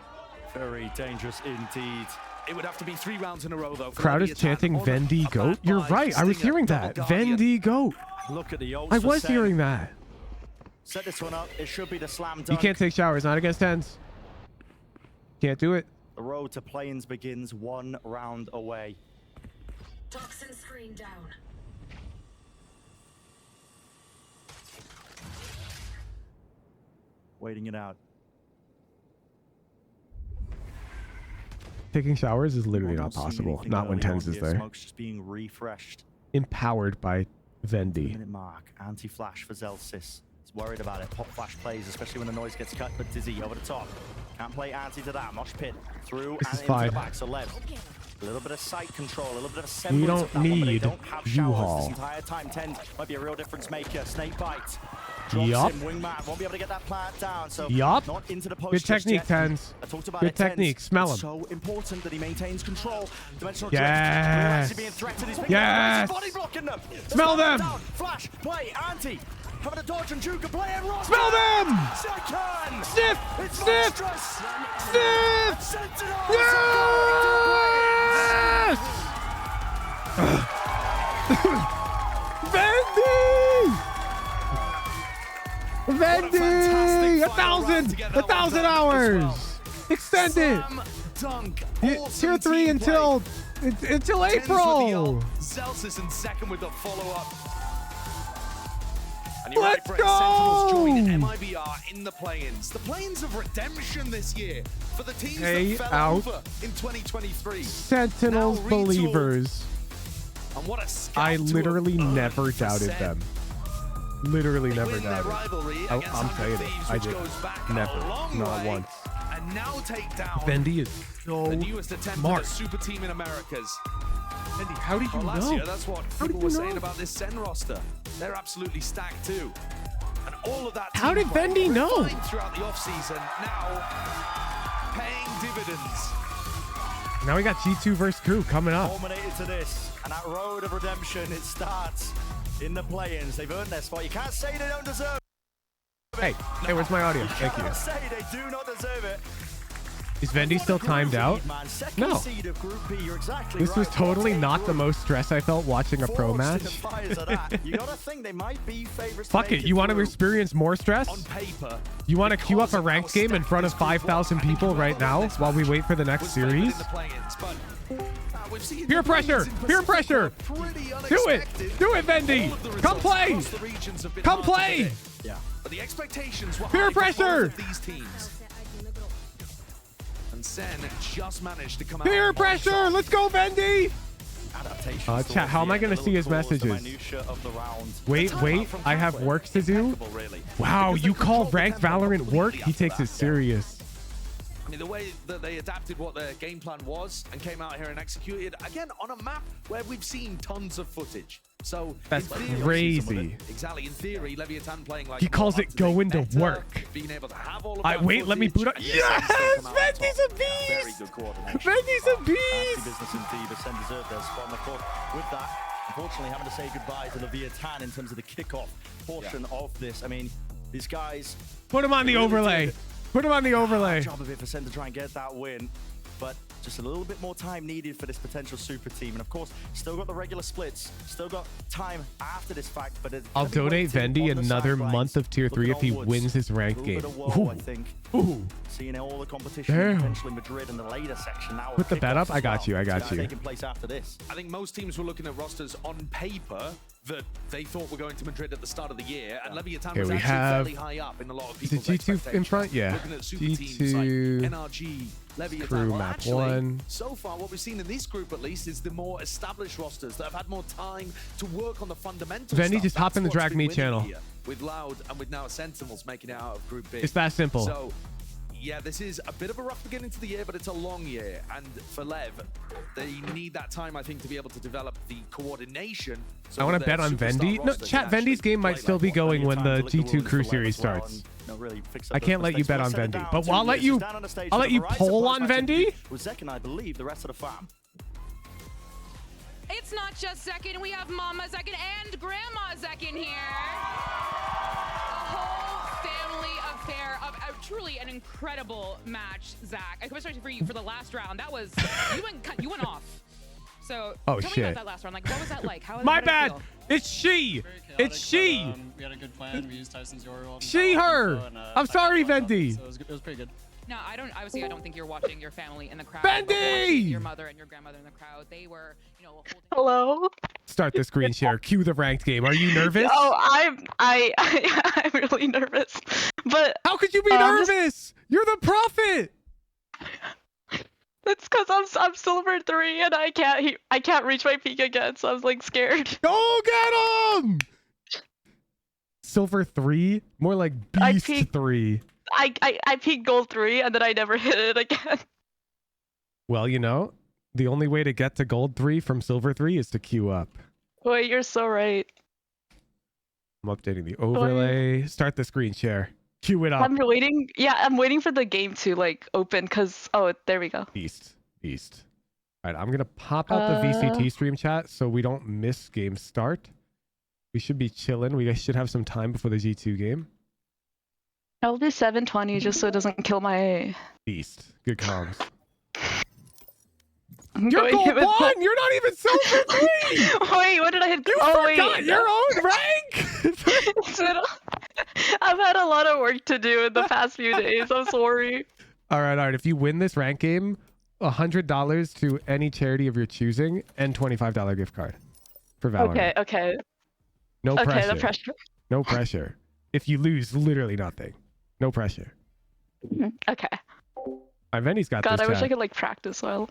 Very dangerous indeed. It would have to be 3 rounds in a row though. for Crowd is Leviathan chanting on a Vendy Goat. You're bad right. I was Stinger, hearing double that. Guardian. Vendy Goat. Look at the ults I for was Sen. hearing that. Set this one up. It should be the slam You dunk. can't take showers, not against tens. Can't do it. The road to play-ins begins 1 round away. Toxin screen down. Waiting it out. Taking showers is literally not Don't see possible. anything Not when early tens on is here. there. Smoke's just being refreshed. Empowered by Vendy. Minute mark. Anti-flash for Zelsis. He's worried about it. Pop flash plays, especially when the noise gets cut. But Dizzy over the top. Can't play anti to that. Mosh pit through This and is into fine. the back. So Lev. A little bit of sight control, a little bit of We semblance don't of that one, but they need don't have showers U-Haul. this entire time. 10 might be a real difference maker. Snake bite. Drops Yup. him, wingman. Won't be able to get that plant down. So Yup. not into the post Good just technique, yet. Tens. I talked about Good it, Tens. technique. Smell It's him. so important that he maintains control. Dimensional Yes. drift. Realizing being threatened. He's picking Yes. up his body blocking them. Smell them. Down. Flash, play, anti. Having a dodge and Juke play and rock. Smell them. Second. Sniff. It's Sniff. monstrous. Sniff. Sentinels Yes! Vendy! Vendy! 1,000 hours! Extend it! Dunk. Tier 3 until April! Celsius in second with the follow-up. And Let's for it, go! Sentinels join MIBR in the play-ins. The play-ins of redemption this year for the teams Pay that fell out over in 2023. Sentinels Now retooled. believers. And what a scout I to literally have never earned for doubted Sen. them. Literally They never win their doubted. rivalry Oh, against I'm saying it. Thieves, I which did. goes back a Never. long Not way, once. And now take down Vendy is so the newest attempt smart. at a super team in Americas. Vendy, how did you Last know? year, that's what How did people you were know? saying about this Sen roster. They're absolutely stacked too. And all of that How team did play Vendy know? refined throughout the offseason, now paying dividends. Now we got G2 versus Crew coming up. Culminated to this, and that road of redemption, it starts in the play-ins. They've earned their spot. You can't say they don't deserve it. Hey, where's my audio? Thank you. Can't say they do not deserve it. Is Vendy still timed out? No. This was totally not the most stress I felt watching a pro match. Fuck it. You want to experience more stress? You want to queue up a ranked game in front of 5,000 people right now while we wait for the next series? Peer pressure! Peer pressure! Do it! Do it, Vendy! Come play! Come play! Yeah. But the expectations were peer pressure! These teams. And Sen just managed to come out. Peer pressure! Let's go, Vendy! Chat, how am I going to see his messages? Wait, I have work to do? Wow, you call ranked Valorant work? He takes it serious. I mean, the way that they adapted what their game plan was and came out here and executed, again, on a map where we've seen tons of footage. So that's in theory, crazy. Exactly. In theory, Leviathan playing like he calls it going to work. Being able to have all of that wait, let me boot up. Yes! Vendy's a beast! Very good coordination. Vendy's a beast! Business indeed. Ascent deserved their spot on the court. With that, unfortunately, having to say goodbye to Leviathan in terms of the kickoff portion of this. I mean, these guys... Put him on the overlay. Put him on the overlay. Job of it for Sen to try and get that win, but just a little bit more time needed for this potential super team. And of course, still got the regular splits, still got time after this fact. But I'll donate Vendy another month of tier 3 if he wins his ranked game. Ooh. I think. Ooh. Seeing all the competition, potentially Madrid in the later section now. Put the bet up. I got you. I got you. Taking place after this. I think most teams were looking at rosters on paper that they thought were going to Madrid at the start of the year, and Leviathan was actually fairly high up in a lot of people's expectations. Is it G2 in front? Yeah. Looking at super G2, teams like NRG, Leviathan. Crew well, map actually, 1. So far, what we've seen in this group, at least, is the more established rosters that have had more time to work on the fundamentals. Vendy, just hop in the Drag Me channel. With Loud and with now Sentinels making it out of Group B. It's that simple. So, yeah, this is a bit of a rough beginning to the year, but it's a long year. And for Lev, they need that time, I think, to be able to develop the coordination. So I want to bet on Vendy. No, chat, Vendy's game might still be going when the G2 Crew series starts. I can't let you bet on Vendy, but I'll let you poll on Vendy. With Zek and I believe the rest of the fam. It's not just Zekin, we have Mama Zekin and Grandma Zekin here. A whole family affair of truly an incredible match, Zach. Especially for you for the last round. That was you went off. So tell me about that last round. Like, what was that like? My bad. It's she. It's she. We had a good plan. We used Tyson's Yoru. She, her. I'm sorry, Vendy. So it was pretty good. No, I don't think you're watching your family in the crowd. Vendy! Your mother and your grandmother in the crowd. They were, Hello. Start the screen share. Cue the ranked game. Are you nervous? Oh, I'm really nervous. But how could you be nervous? You're the prophet. It's because I'm silver 3 and I can't reach my peak again, so I was like scared. Go get him! Silver 3? More like beast 3. I peaked gold 3 and then I never hit it again. Well, you know, the only way to get to gold 3 from silver 3 is to queue up. Wait, you're so right. I'm updating the overlay. Start the screen share. Queue it up. I'm waiting. Yeah, I'm waiting for the game to like open because there we go. Beast. All right, I'm gonna pop out the VCT stream chat so we don't miss game start. We should be chilling. We should have some time before the G2 game. I'll do 720 just so it doesn't kill my... Beast. Good comms. You're gold 1! You're not even silver 3! Wait, what did I hit? You forgot your own rank! I've had a lot of work to do in the past few days. I'm sorry. All right. If you win this rank game, $100 to any charity of your choosing and $25 gift card for Valorant. Okay. No pressure. Okay, the pressure. No pressure. If you lose, literally nothing. No pressure. Okay. Vendy's got this. God, I wish chat. I could like practice well.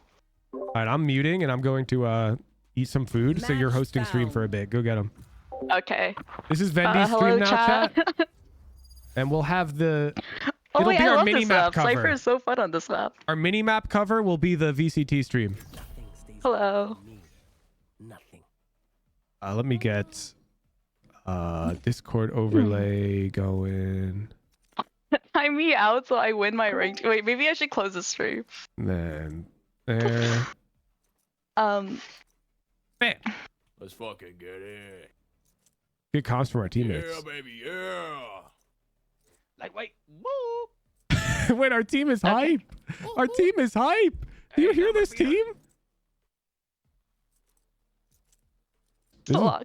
All right, I'm muting and I'm going to eat some food. So you're hosting stream for a bit. Go get them. Okay. This is Vendy's stream now, chat. And we'll have the... It'll be our mini map cover. Cypher is so fun on this map. Our mini map cover will be the VCT stream. Hello. Let me get Discord overlay going. Time me out so I win my rank. Wait, maybe I should close the stream. Then there. Bam. Let's fucking get it. Good comms from our teammates. Yeah, baby, yeah. Like, wait, woo. Wait, our team is hype. Our team is hype. Do you hear this team?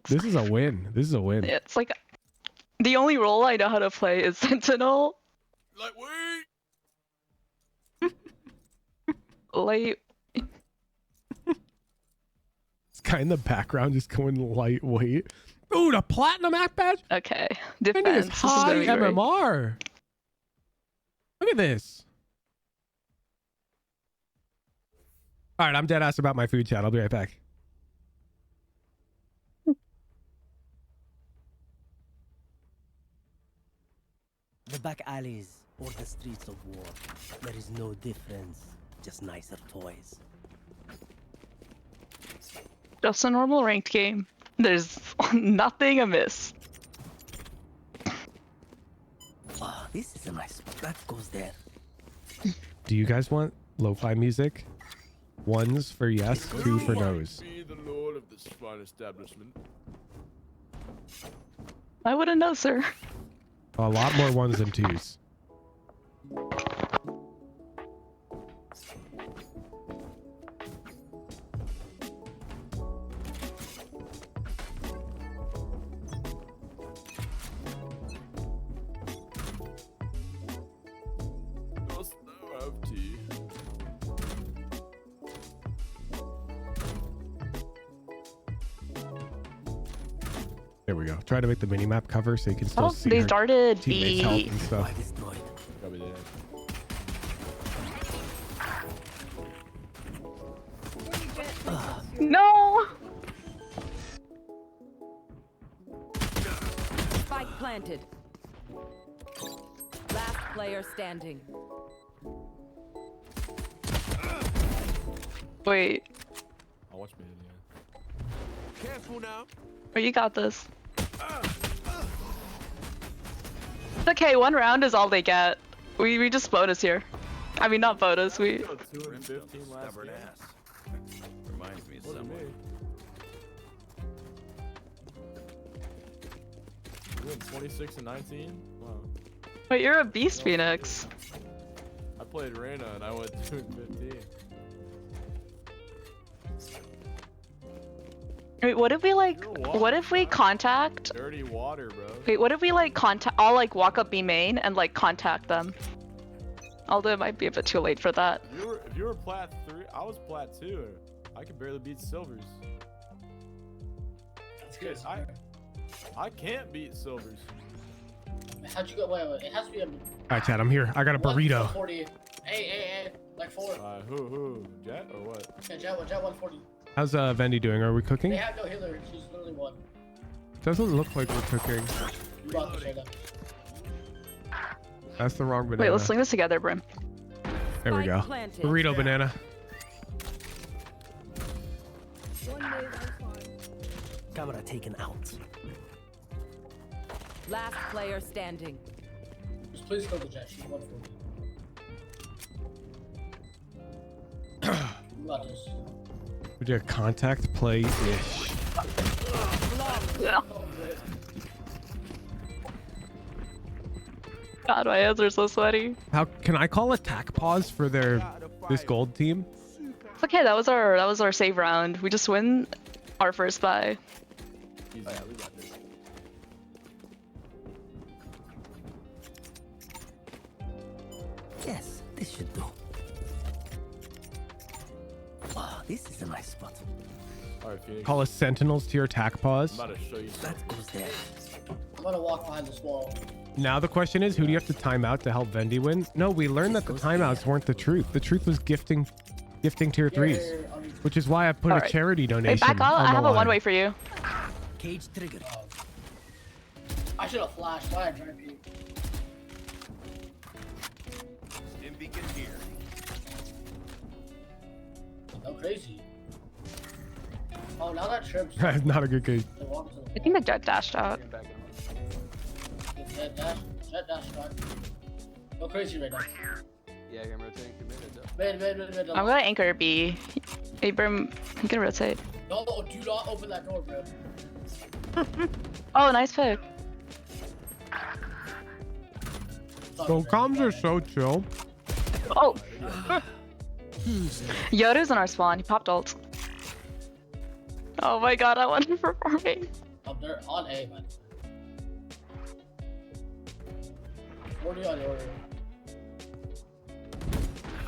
This is a win. This is a win. It's like the only role I know how to play is Sentinel. Light. This guy in the background just going lightweight. Ooh, the platinum act badge. Okay. Defense. Defense. This is high MMR. Look at this. All right, I'm dead ass about my food chat. I'll be right back. The back alleys or the streets of war, there is no difference, just nicer toys. Just a normal ranked game. There's nothing amiss. Oh, this is a nice spot. That goes there. Do you guys want lo-fi music? 1s for yes, 2 for no's. Be the lord of this fine establishment. I wouldn't know, sir. A lot more 1s than 2s. Dost thou have tea? There we go. Try to make the minimap cover so you can still see They her started teammates' health B. and stuff. Copy that. No! Spike planted. Last player standing. Wait. I'll watch me again. Careful now. Oh, you got this. It's okay, 1 round is all they get. We just bonus here. I mean, not bonus, we... 2 and 15 last game. Reminds me of someone. You went 26 and 19? Wow. Wait, you're a beast, Phoenix. I played Reyna and I went 2 and 15. Wait, what if we like... What if we contact... Dirty water, bro. Wait, what if we like contact... I'll like walk up B main and like contact them. Although it might be a bit too late for that. If you were plat 3, I was plat 2. I could barely beat silvers. That's good. I can't beat silvers. How'd you go? Wait, it has to be a. All right, Chad, I'm here. I got a burrito. 40. Hey, like 4. Who? Jet or what? Yeah, Jet 140. How's Vendi doing? Are we cooking? They have no healer. She's literally 1. Doesn't look like we're cooking. You bought this right now. That's the wrong banana. Wait, let's sling this together, Brim. There we go. Burrito banana. Camera taken out. Last player standing. Just please go to Jet. She's 140. You got this. We did a contact play-ish. God, my hands are so sweaty. How can I call attack pause for this gold team? It's okay, that was our save round. We just win our first buy. Oh, yeah, we got this. Yes, this should do. Wow, this is a nice spot. Alright, Phoenix. Call us sentinels to your attack pause. I'm about to show you something. That goes there. I'm gonna walk behind this wall. Now the question is, who do you have to time out to help Vendi win? No, we learned that the timeouts weren't the truth. The truth was gifting tier 3s, which is why I put a charity donation. Hey, back on. I have a one-way for you. Cage triggered. I should have flashed. Why I drive you? Stim beacon here. Oh, crazy. Oh, now that trips. That's not a good case. I think the Jet dashed out. Jet dash shot. Go crazy right now. Yeah, I'm rotating to Mid. I'm gonna anchor B. Hey, Brim, you can rotate. No, do not open that door, bro. Oh, nice pick. So comms are so chill. Oh. Yoru's in our spawn. He popped ult. Oh my god, I want him performing. They're on A, man. 40 on your.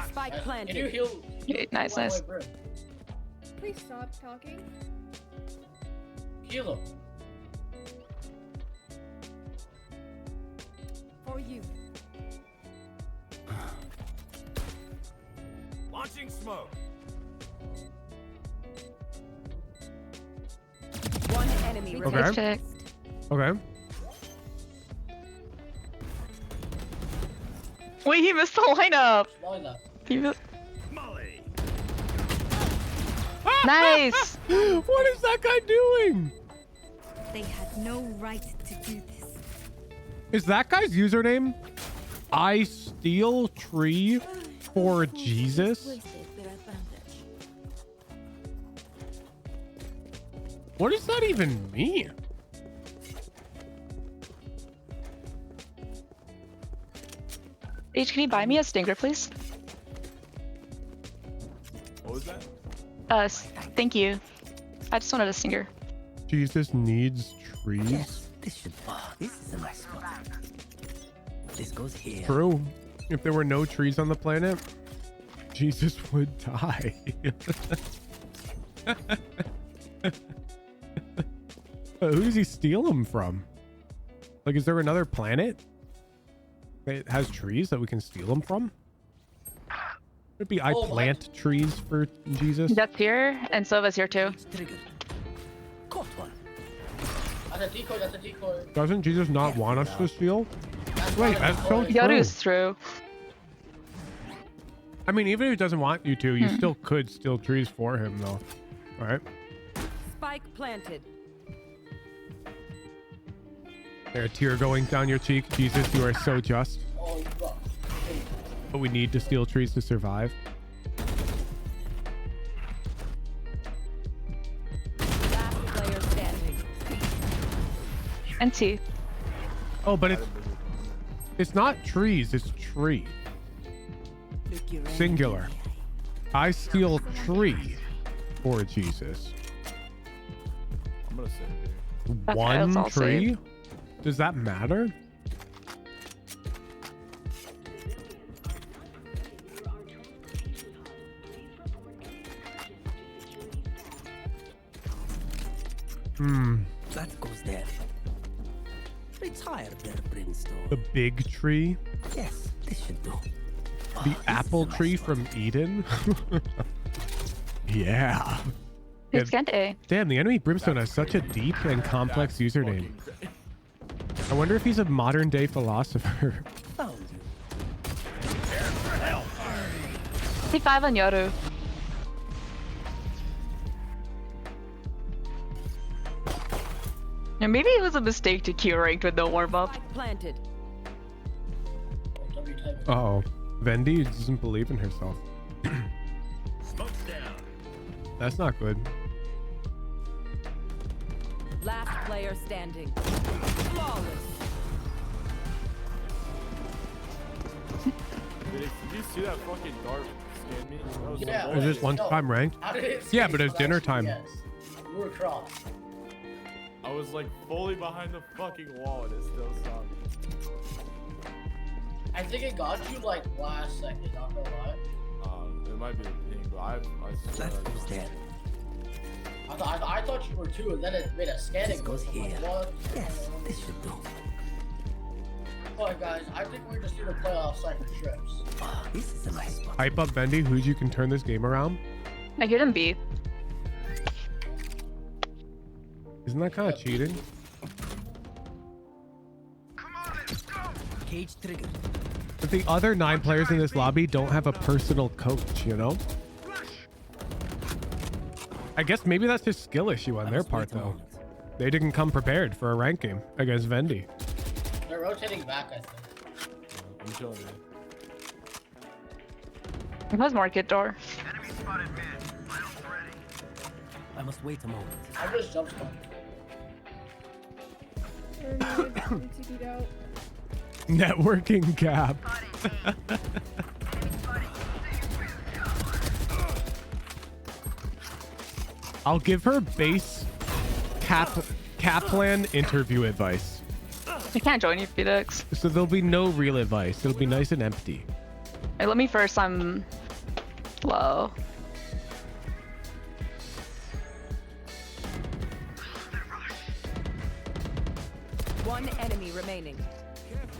Spike Can planted. you heal? Okay, nice, nice. Please stop talking. Heal him. For you. Launching smoke. One enemy Okay. remaining. Okay. Wait, he missed the lineup. He missed. Nice. What is that guy doing? They had no right to do this. Is that guy's username? I steal tree for Jesus? What does that even mean? H, can you buy me a stinger, please? What was that? Thank you. I just wanted a stinger. Jesus needs trees. Yes, this should. Oh, this is a nice spot. This goes here. True. If there were no trees on the planet, Jesus would die. Who does he steal them from? Like, is there another planet that has trees that we can steal them from? It'd be I plant trees for Jesus. That's here, and Sova's here too. That's a decoy. That's a decoy. Doesn't Jesus not want us to steal? Wait, that's so true. Yoru's through. I mean, even if he doesn't want you to, you still could steal trees for him, though. All right. Spike planted. There, a tear going down your cheek. Jesus, you are so just. But we need to steal trees to survive. Last player standing. NT. Oh, but it's not trees, it's tree. Singular. I steal tree for Jesus. I'm gonna say That's One what I'll tree? say. Does that matter? That goes there. Retire there, Brimstone. The big tree? Yes, this should do. The apple tree from Eden? Yeah. It's Gente. Damn, the enemy Brimstone has such a deep and complex username. I wonder if he's a modern day philosopher. T5 on Yoru. Yeah, maybe it was a mistake to Q ranked with no warm up. Planted. Uh-oh. Vendi doesn't believe in herself. That's not good. Last player standing. Flawless. Did you see that fucking dart scan me? That was Yeah. so Is this lunchtime ranked? How did it Yeah, skate but it's so dinner actually, time. yes. You were cross. I was like fully behind the fucking wall and it still saw me. I think it got you like last second, not gonna lie. It might be a ping, but I swear. I thought you were too, and then it made a scanning. This goes I'm like, here. what? Yes, this should do. Alright guys, I think we're just gonna play off cypher trips. This is a nice spot. Hype up Vendi, who's you can turn this game around? I hear them B. Isn't that kind of cheating? Cage trigger. But the other 9 players in this lobby don't have a personal coach, you know? I guess maybe that's just skill issue on their part, though. They didn't come prepared for a rank game against Vendi. They're rotating back, I think. I'm chilling. It was market door. I must wait a moment. I just jumped on. Networking gap. I'll give her base Kaplan interview advice. I can't join you, Phoenix. So there'll be no real advice. It'll be nice and empty. Hey, let me first. I'm low. One enemy remaining.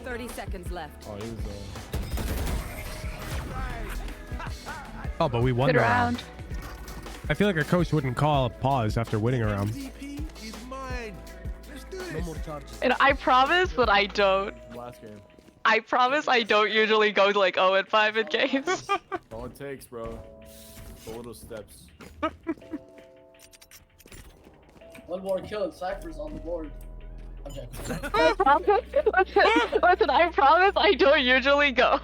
30 seconds left. Oh, he was Oh, but we won Good the round. round. I feel like a coach wouldn't call a pause after winning a round. No more charges. And I promise that I don't. last game. I promise I don't usually go to like 0-5 in games. All it takes, bro. The little steps. One more kill and Cypher's on the board. I'm joking. Listen, I promise I don't usually go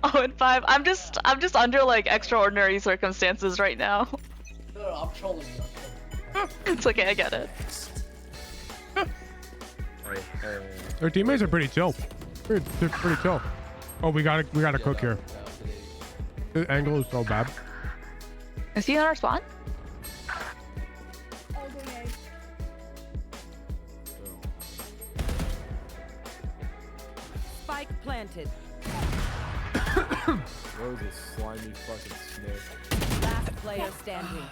0-5. I'm just under like extraordinary circumstances right now. No, I'm trolling you. It's okay, I get it. Their teammates are pretty chill. They're pretty chill. Oh, we gotta cook here. The angle is so bad. Is he in our spawn? I'll go A. Spike planted. Rose is slimy fucking snake. Last player standing.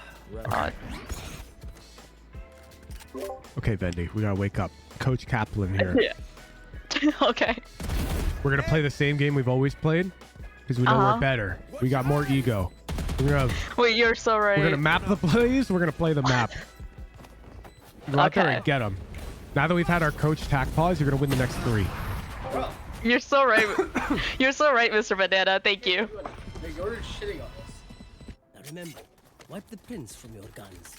Okay, Vendy, we gotta wake up. Coach Kaplan here. Yeah. Okay. We're gonna play the same game we've always played because we know we're better. We got more ego. Wait, you're so right. We're gonna map the plays. We're gonna play the map. Go out there and get them. Now that we've had our coach tack pause, you're gonna win the next 3. You're so right. You're so right, Mr. Banana. Thank you. You're shitting on us. Now remember, wipe the prints from your guns.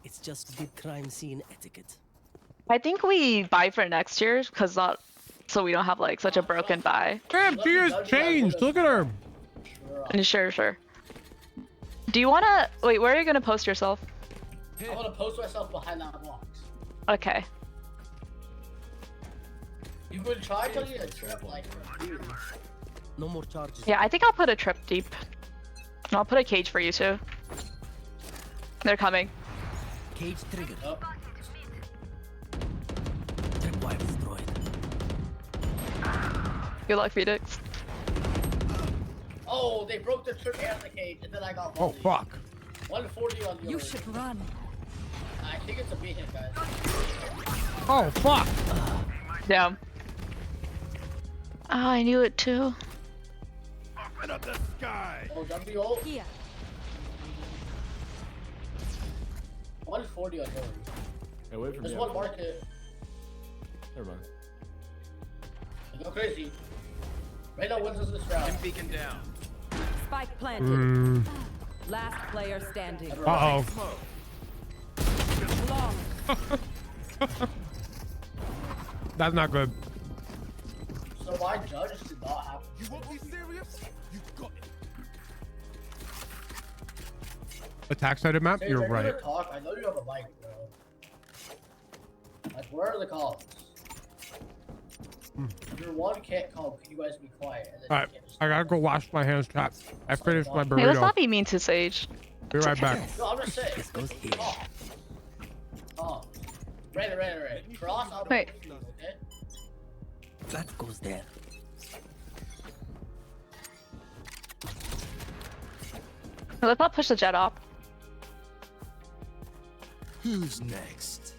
It's just good crime scene etiquette. I think we buy for next year because not so we don't have like such a broken buy. Damn, she has changed. Look at her. Sure. Do you wanna wait? Where are you gonna post yourself? I want to post myself behind that box. Okay. You've been trying to get a trip like No more charges. Yeah, I think I'll put a trip deep. And I'll put a cage for you too. They're coming. Cage triggered. Oh. Tripwire destroyed. Good luck, Phoenix. Oh, they broke the trip and the cage, and then I got Oh volleyed. fuck. 140 on the You other. should run. I think it's a B hit, guys. Oh fuck. Damn. Oh, I knew it too. Open up the sky. Oh, W. Here. 140 on yours. Hey, wait for There's me. one market. Never mind. Go crazy. Right now wins us this round. Beacon down. Spike planted. Mm. Last player standing. Uh oh. Long. That's not good. So my judge did not have. You won't be serious? You got it. Attack sided map. Hey, You're if you're right. gonna talk, I know you have a mic, bro. Like, where are the calls? If your one can't call, can you guys be quiet? And then All right, I gotta go wash my hands, chat. I finished my Hey, let's burrito. not be mean to Sage. Be right back. No, I'm just saying. Talk. Talk. Right. Cross out. Wait. Okay. That goes there. Let's not push the jet off. Who's next?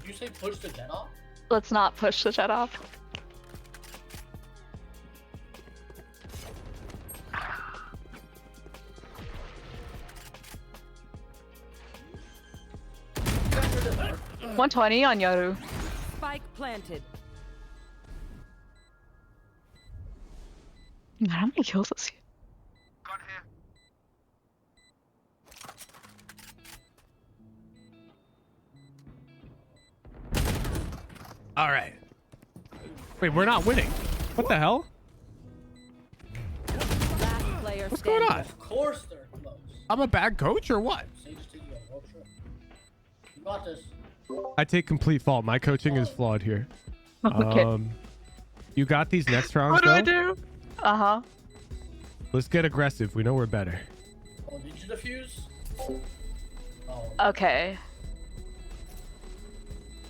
Did you say push the jet off? Let's not push the jet off. $120 on Yoru. Spike planted. Man, how many kills is he? All right. Wait, we're not winning. What the hell? Last player What's going on? Of course they're close. I'm a bad coach or what? Say just taking a road trip. You got this. I take complete fault. My coaching is flawed here. Okay. You got these next rounds, What do I though? do? Uh-huh. Let's get aggressive. We know we're better. Oh, did you defuse? Okay.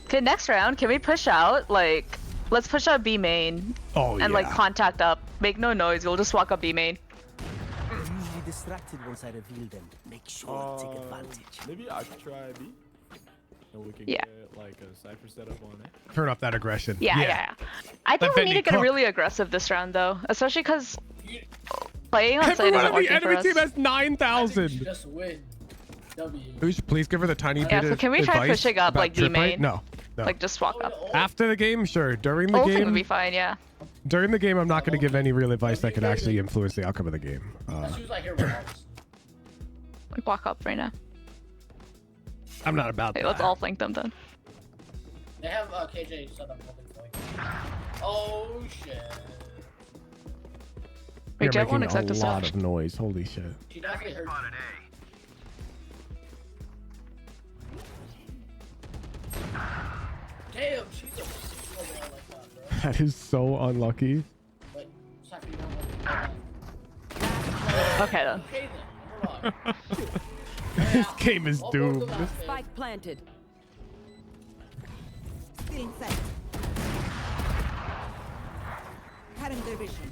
Okay, next round, can we push out? Like, let's push out B main. Oh, and like contact up. Make no noise. We'll just walk up B main. They're usually distracted once I reveal them. Make sure to take advantage. Maybe I could try B. And we can Yeah. get like a cypher setup on it. Turn off that aggression. Yeah. I think we need to get really aggressive this round though, especially because playing on site Everyone isn't on the working for enemy us. team has 9,000. Just win. W. We should please give her the tiny Yeah, bit so of can we try advice pushing up about like B trip rate? main? No. Like just walk up. After the game, sure. During the Ulting would game, be fine, yeah. during the game, I'm not going to give any real advice that could actually influence the outcome of the game. Like walk up right now. I'm not about Okay, that. let's all flank them then. They have KJ set up. Oh shit. Wait, You're Jet won't making accept a us lot out. of noise. Holy shit. She definitely heard Damn, she's a like that, bro. That is so unlucky. Wait, Saki, you don't Okay then. Okay then, never mind. This game is doomed. Spike planted. Still inside. Cutting their vision.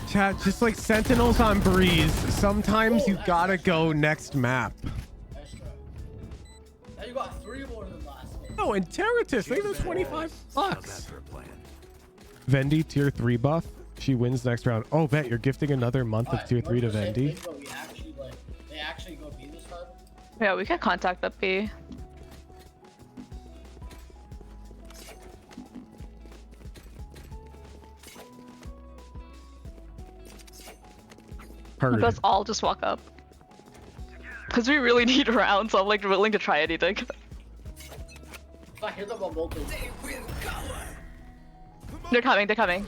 Chat, just like Sentinels on Breeze, sometimes you gotta go next map. That's true. Now you got 3 more than last game. Oh, and Terratus, leave them $25. Vendi tier 3 buff. She wins next round. Oh, bet you're gifting another month of tier 3 to Vendi. But we actually they actually go B this time. Yeah, we can contact the B. Heard. Let's all just walk up. Because we really need a round, so I'm like willing to try anything. If I hear them on multi. They're coming.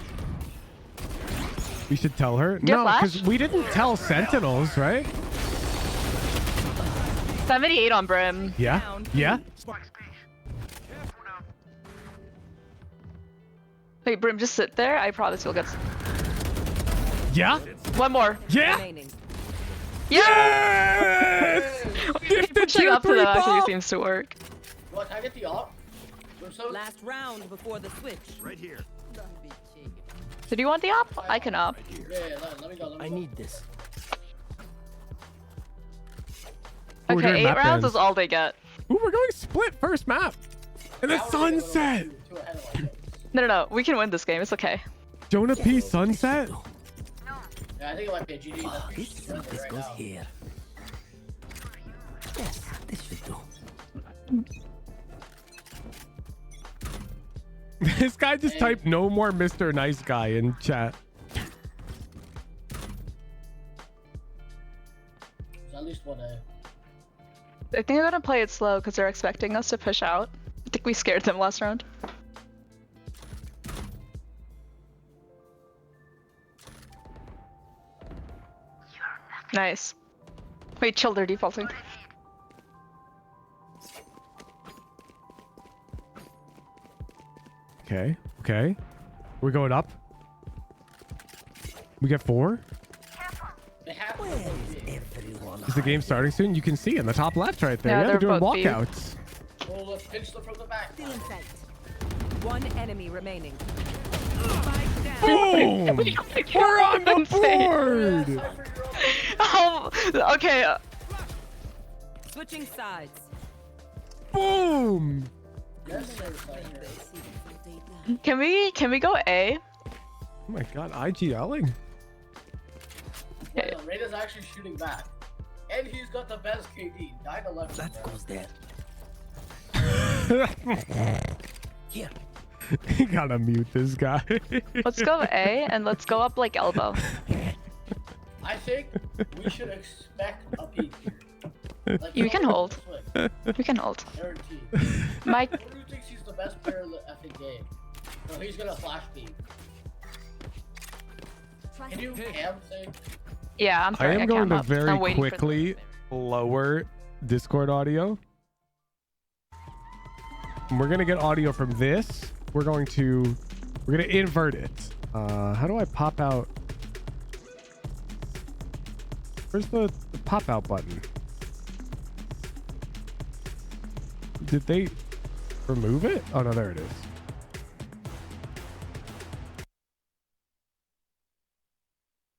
We should tell her. Do you have No, flash? because we didn't tell Sentinels, right? 78 on Brim. Yeah. Yeah. Hey, Brim, just sit there. I promise you'll get. Yeah. One more. Yeah. Yes! Pushing up to them actually seems to work. What? Can I get the op? Last round before the switch. Right here. Did you want the op? I can op. Yeah, let me go. I need this. Ooh, we're doing Okay, 8 map rounds bans. is all they get. Ooh, we're going split first map. And the sunset. No. We can win this game. It's okay. Jonah P sunset. Yeah, I think it might be a GG. This goes here. Yes, this should do. This guy just typed no more Mr. Nice Guy in chat. There's at least one A. I think they're gonna play it slow because they're expecting us to push out. I think we scared them last round. Nice. Wait, chill, they're defaulting. Okay. We're going up. We get 4. Is the game starting soon? You can see in the top left right there. Yeah, Yeah, they're doing both B. walkouts. Oh, let's pinch them from the back. Still in sight. One enemy remaining. Boom! We're on the board! Oh, okay. Switching sides. Boom! Can we go A? Oh my god, IGLing. Yeah, Raider's actually shooting back. And he's got the best KD. 9-11. That goes there. Here. You gotta mute this guy. Let's go A and let's go up like elbow. I think we should expect a peak here. Like, You can hold. We can hold. Guaranteed. Mike. Who do you think he's the best player in the effing game? No, he's gonna flash peak. Can you cam thing? Yeah, I'm I sorry. am going can't to up. very I'm waiting for quickly lower Discord audio. And we're gonna get audio from this. We're gonna invert it. How do I pop out? Where's the pop out button? Did they remove it? Oh no, there it is.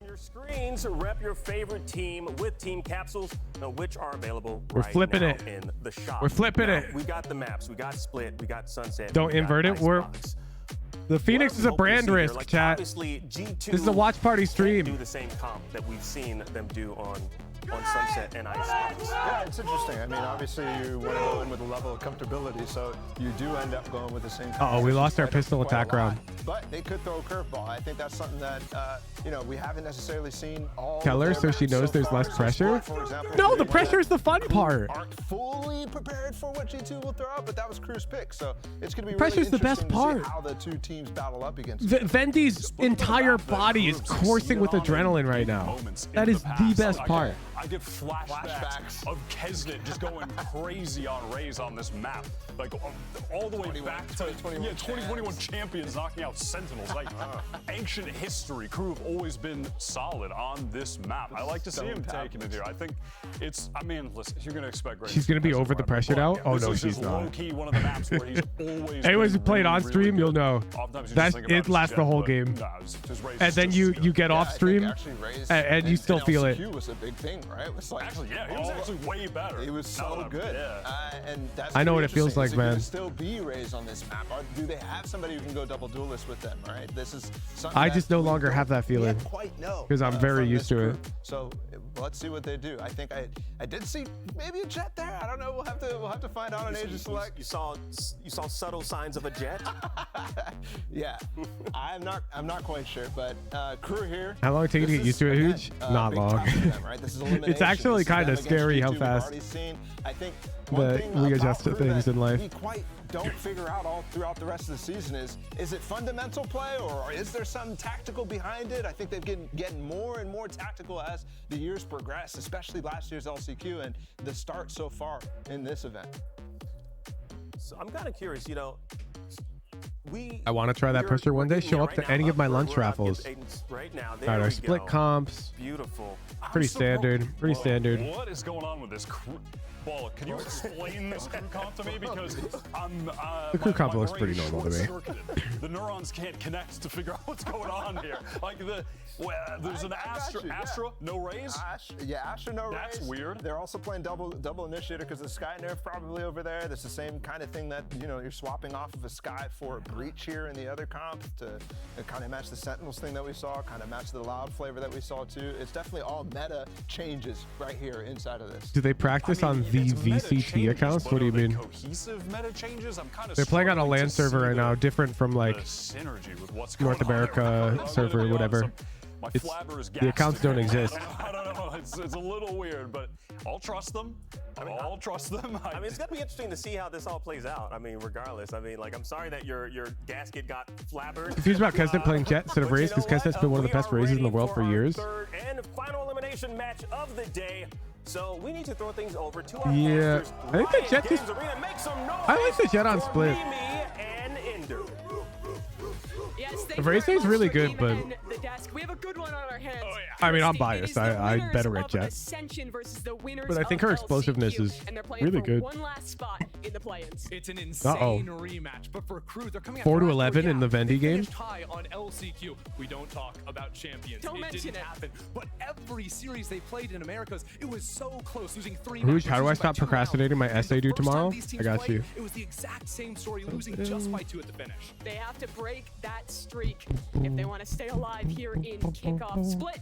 Your screens, rep your favorite team with team capsules, which are available We're right flipping now it. in the shop. We're flipping Now, it. We got the maps, we got Split, we got Sunset. Don't we got invert it. We're Icebox. the Phoenix What is a I'm hoping to brand see here, risk, like, chat. obviously, G2 This is a watch party can't stream. do the same comp that we've seen them do on Sunset and Icebox. Yeah, it's interesting. I mean, obviously you want to go in with a level of comfortability, so you do end up going with the same. Uh-oh, we lost our pistol attack round. But they could throw a curveball. I think that's something that you know, we haven't necessarily seen all. Tell her so she knows there's less pressure. No, the pressure is the fun part. Aren't fully prepared for what G2 will throw out, but that was Crew's pick, so it's going to be Pressure's really the best interesting to see part. how the two teams battle up against. Vendy's entire body is coursing with adrenaline right now. That is the best part. I get flashbacks of Kesnet just going crazy on Raze on this map. Like all the way back to 2021 champions knocking out Sentinels. Like ancient history. Crew have always been solid on this map. I like to see him taking it here. I think it's, I mean, listen, you're going to expect great. She's gonna be over the pressure now. Oh no, she's not. Low-key one of the maps where he's always Anyways, who been played really, on stream, really you'll good. know. Oftentimes you just That's think about it his lasts the jet, whole but game. nah, his Raze And is then just you get off stream, and you still feel it. LCQ was a big thing, right? It was like Actually, yeah, he was actually way better. He was so good. And that's I know pretty what it feels interesting. like, Is it gonna man. Still be Raze on this map? Or do they have somebody who can go double duelist with them? Right. This is something I that just no we longer don't have that feeling yet quite know because I'm very from used this to it. group. So let's see what they do. I think I did see maybe a jet there. I don't know. We'll have to find out on Asia Select. You saw subtle signs of a jet. Yeah, I'm not quite sure, but Crew here. How long did it take you to get used to it, Hooch? Not long. Right? This is It's actually kind of scary how We've fast already seen. I think that we adjust to things in life. we quite don't figure out all throughout the rest of the season is it fundamental play or is there some tactical behind it? I think they've getting more and more tactical as the years progress, especially last year's LCQ and the start so far in this event. So I'm kind of curious, you know. I want to try that pressure one day. Show up to any of my lunch raffles. Right now, All right, our split comps. Beautiful. Pretty standard. Pretty standard. What is going on with this crew? Ball, can you explain this crew comp to me? Because I'm The crew comp my looks brain pretty is normal to me. short-circuited. The neurons can't connect to figure out what's going on here. Like there's an Astra, no Raze. Astra, no Raze. That's weird. They're also playing double initiator because the Sky nerf probably over there. That's the same kind of thing that you're swapping off of a Sky for a Breach here in the other comp to kind of match the Sentinels thing that we saw, kind of match the Loud flavor that we saw too. It's definitely all meta changes right here inside of this. Do they practice on the VCT accounts? What do you mean? Cohesive meta changes. I'm kind of. They're playing on a LAN server right now, different from like synergy with what's North going on America there. server, whatever. My It's, flabber is the accounts don't exist. I don't know. It's a little weird, but I'll trust them. I'll trust them. I mean, it's gonna be interesting to see how this all plays out. I mean, regardless. I mean, like, I'm sorry that your gasket got flabbered. Confused about Kesnet playing Jet instead of Raze because Kesnet's been one of the best Razes in the world for years. Third and final elimination match of the day. So we need to throw things over to our Yeah, casters. I think the Jet Games just. Arena, make some noise I like the Jet on for split. Mimi and Ender. Yes, The Raze is really good, but the desk. We have a good one on our hands. I mean, I'm biased. I better at Jet. Ascension versus the winners But I think her of explosiveness LCQ, is and they're playing really for good. one last spot in the play-ins. It's an insane Uh-oh. rematch, but for Crew, they're coming 4 to 11 in the Vendy game. high on LCQ. We don't talk about champions. Don't it mention didn't it. happen. But every series they played in Americas, it was so close, losing 3 Hooch, matches, how do I losing by stop 2 rounds. procrastinating my essay due First time tomorrow? these teams I got played, you. It was the exact same story, losing just by 2 at the finish. They have to break that streak if they want to stay alive here in kickoff split.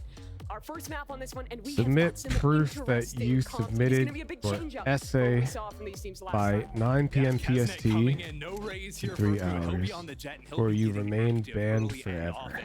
Our first map on this one, and we Submit have got some proof that interesting you comps. It's submitted gonna be a big for change-up essay from what we saw from these teams last by time. 9 p.m. PST coming in, no Raze in here 3 for Crew. He'll hours, be on the jet, and he'll or be you getting remain active banned early and forever. often.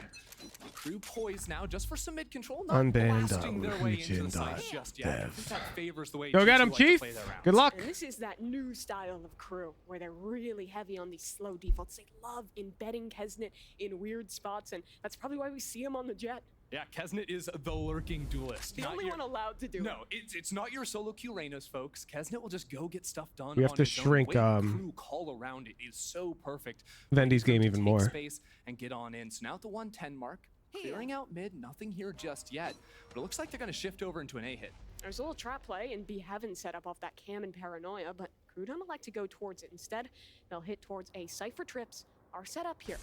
Crew poised now just for some mid control, not blasting their way into the site just yet. I think that favors the way Go get G2 him, like to Chief. play their rounds. Good luck. And this is that new style of Crew where they're really heavy on these slow defaults. They love embedding Kesnet in weird spots, and that's probably why we see him on the jet. Yeah, Kesnet is the lurking duelist. The only one allowed to do it. No, it's not your solo Q Reynas, folks. Kesnet will just go get stuff done. We have on to his own. shrink, The way Crew call around it is so perfect. Vendy's game even Take more. space and get on in. So now at the 110 mark, Clearing out mid, nothing here just yet. But it looks like they're going to shift over into an A hit. There's a little trap play and B Heaven set up off that cam and paranoia, but KRU don't like to go towards it. Instead, they'll hit towards A. Cypher trips are set up here.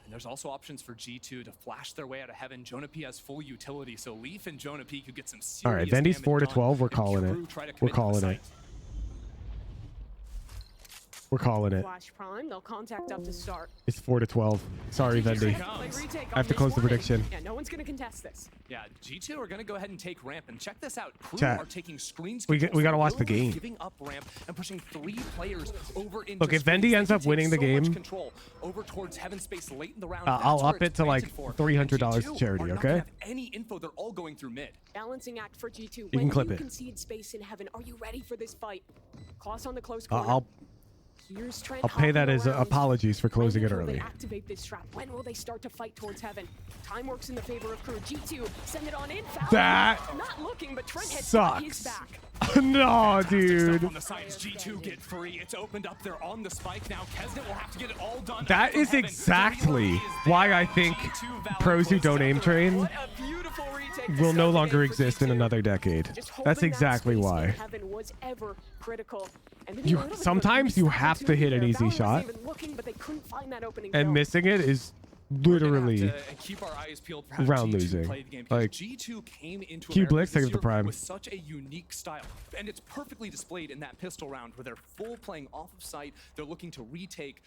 And there's also options for G2 to flash their way out of heaven. Jonah P has full utility, so Leaf and Jonah P could get some serious All right, Vendy's damage 4 to done 12. We're if calling KRU it. try to We're commit to the calling it. site. We're calling it. Flash prime, they'll contact up to start. It's 4 to 12. Sorry, Vendy. I have to close the prediction. Yeah, no one's gonna contest this. Yeah, G2 are going to go ahead and take ramp, and check this out. KRU Chat. are taking screens. We gotta watch the game. Giving up ramp and pushing 3 players over into Look, if screens. Vendy They ends can up take winning the so much game, control over towards heaven space late in the round. I'll That's where up it it's to like planted for. $300 to G2 charity, are not okay? gonna have any info. They're all going through mid. Balancing act for G2. You When can clip you it. concede space in heaven, are you ready for this fight? Cross on the close corner. I'll Here's Trent pay that hopping as around. apologies for closing it When will they early. activate this trap? When will they start to fight towards heaven? Time works in the favor of KRU. G2 send it on in. Foul. That not looking, but Trent has got his sucks. back. No, dude. On the sides, G2 get free. It's opened up. They're on the spike now. Kesnet will have to get it all done. That is exactly why I think pros who don't aim train will no longer exist in another decade. That's exactly why. Heaven was ever critical. And then You a little bit of a sometimes you missed have to hit an opportunity easy there. Valor shot, wasn't even looking, but they couldn't find that opening and zone. missing it is literally And keep our eyes peeled for how round G2 losing. played the game, because Like G2 came into Q Americas Blitz, this take it to year prime. with such a unique style, and it's perfectly displayed in that pistol round where they're full playing off of sight. They're looking to retake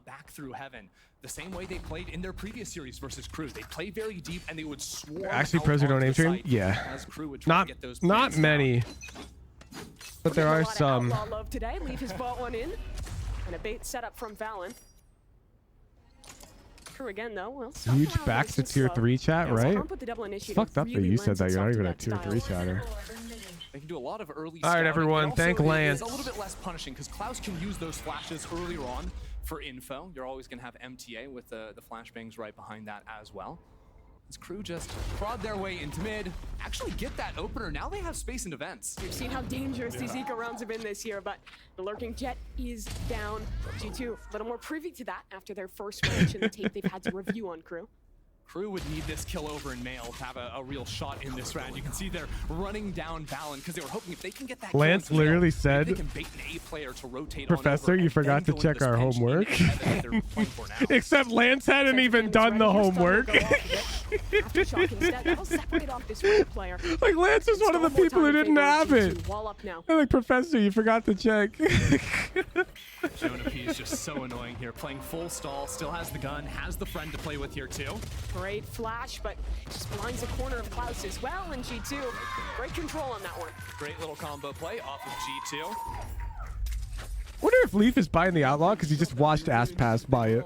back through heaven the same way they played in their previous series versus KRU. They play very deep and they would swarm Actually, out pros who don't onto aim the train, site yeah, as KRU would try to get those not plants down. many, but there are A lot of some. outlaw love today. Leaf has bought one in, and a bait setup from Valen. KRU again though. Well, Huge backs to tier 3 chat, right? It's fucked up that you said that. You're not even a tier 3 chatter. They can do a lot of early All right, scouting, everyone, but also thank it is Lance. a little bit less punishing because Klaus can use those flashes earlier on for info. You're always going to have MTA with the flashbangs right behind that as well. As KRU just prod their way into mid, actually get that opener. Now they have space into vents. We've seen how dangerous these eco rounds have been this year, but the lurking jet is down. G2 a little more privy to that after their first match in the tape they've had to review on KRU. KRU would need this kill over in male to have a real shot in this round. You can see they're running down Valen because they were hoping if they can get that kill Lance into male, literally maybe said, they can bait an A player to rotate Professor, on over you and forgot to then go into check our this pinch homework. in heaven that they're playing for now. Except Lance hadn't even done the homework. Aftershot instead, that'll separate off this red player. Like, Lance is one of the people who didn't have it. Wall up now. I'm like, Professor, you forgot to check. Jonah P is just so annoying here, playing full stall, still has the gun, has the friend to play with here too. Great flash, but just blinds the corner of Klaus as well, and G2, great control on that one. Great little combo play off of G2. Wonder if Leaf is buying the Outlaw because he just watched Ass Pass buy it.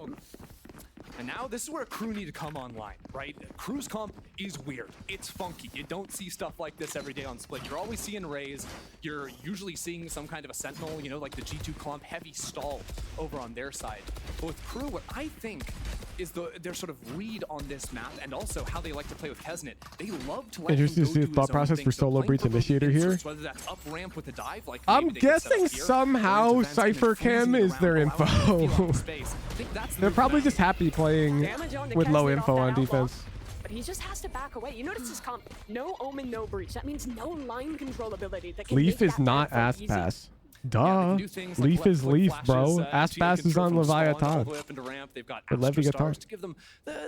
And now this is where KRU need to come online, right? KRU's comp is weird. It's funky. You don't see stuff like this every day on Split. You're always seeing Rays. You're usually seeing some kind of a Sentinel, you know, like the G2 comp, heavy stall over on their side. But with KRU, what I think is their sort of read on this map and also how they like to play with Kesnet. They love to let him Interesting go to see do the thought his own process thing. for So Solo playing Breach for both Initiator here. inserts, whether that's up ramp with a dive, like I'm maybe they can set up guessing here, somehow or into vents and then Cypher Cam freezing is around, their allowing them to feel info. out space. I think that's the They're move probably that- just happy playing Damage on the with low Kesnet info off on that outlaw, defense. But he just has to back away. You notice his comp, no Omen, no Breach. That means no line control ability. That can Leaf make is that not backflip Ass easy. Pass. Duh. do things like Leaf left is click Leaf, flashes, bro. Ass to Pass is control on from stall all Leviathan. the way up into ramp. They've got Or Levi Astra Guitar. Stars to give them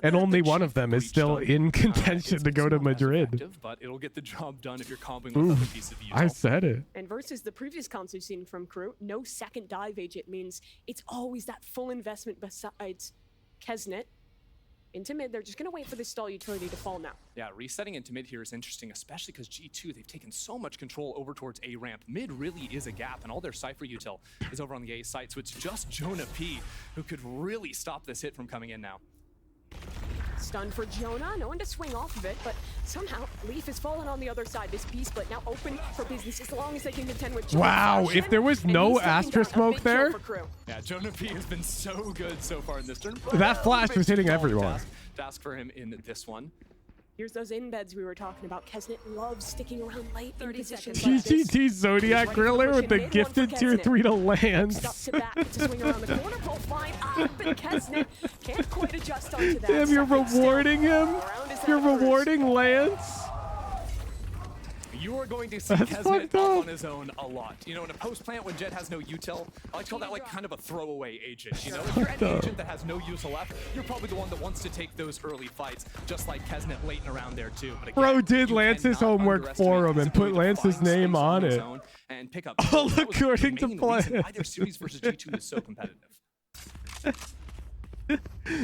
And only one of cheap them is breach still done. in contention It's to go to not as Madrid. effective, but it'll get the job done if you're comboing with Ooh, other piece of I util. said it. And versus the previous comps we've seen from KRU, no second dive agent means it's always that full investment besides Kesnet. Into mid, they're just going to wait for this stall utility to fall now. Yeah, resetting into mid here is interesting, especially because G2, they've taken so much control over towards A ramp. Mid really is a gap, and all their Cypher util is over on the A site, so it's just Jonah P who could really stop this hit from coming in now. Stun for Jonah, no one to swing off of it, but somehow Leaf has fallen on the other side. This B split now open for business as long as they can contend with Jonah. Wow, if there was no Astra smoke there, Yeah, Jonah P has been so good so far in this turn. that flash was hitting everyone. Task for him in this one. Here's those embeds we were talking about. Kesnet loves sticking around late in positions like this. GGT Zodiac Griller with the gifted tier 3 to Lance. Steps it back to swing around the corner. Both fine up, and Kesnet can't quite adjust onto that. Damn, you're rewarding him. You're rewarding Lance. You are going to see Kesnet up on his own a lot. You know, in a post plant when Jet has no util, I like to call that like kind of a throwaway agent. You know, if you're an agent that has no use left, you're probably the one that wants to take those early fights, just like Kesnet waiting around there too. But again, Bro did Lance's homework for him and put Lance's name on it. And pick up all according to plan. Why their series versus G2 is so competitive.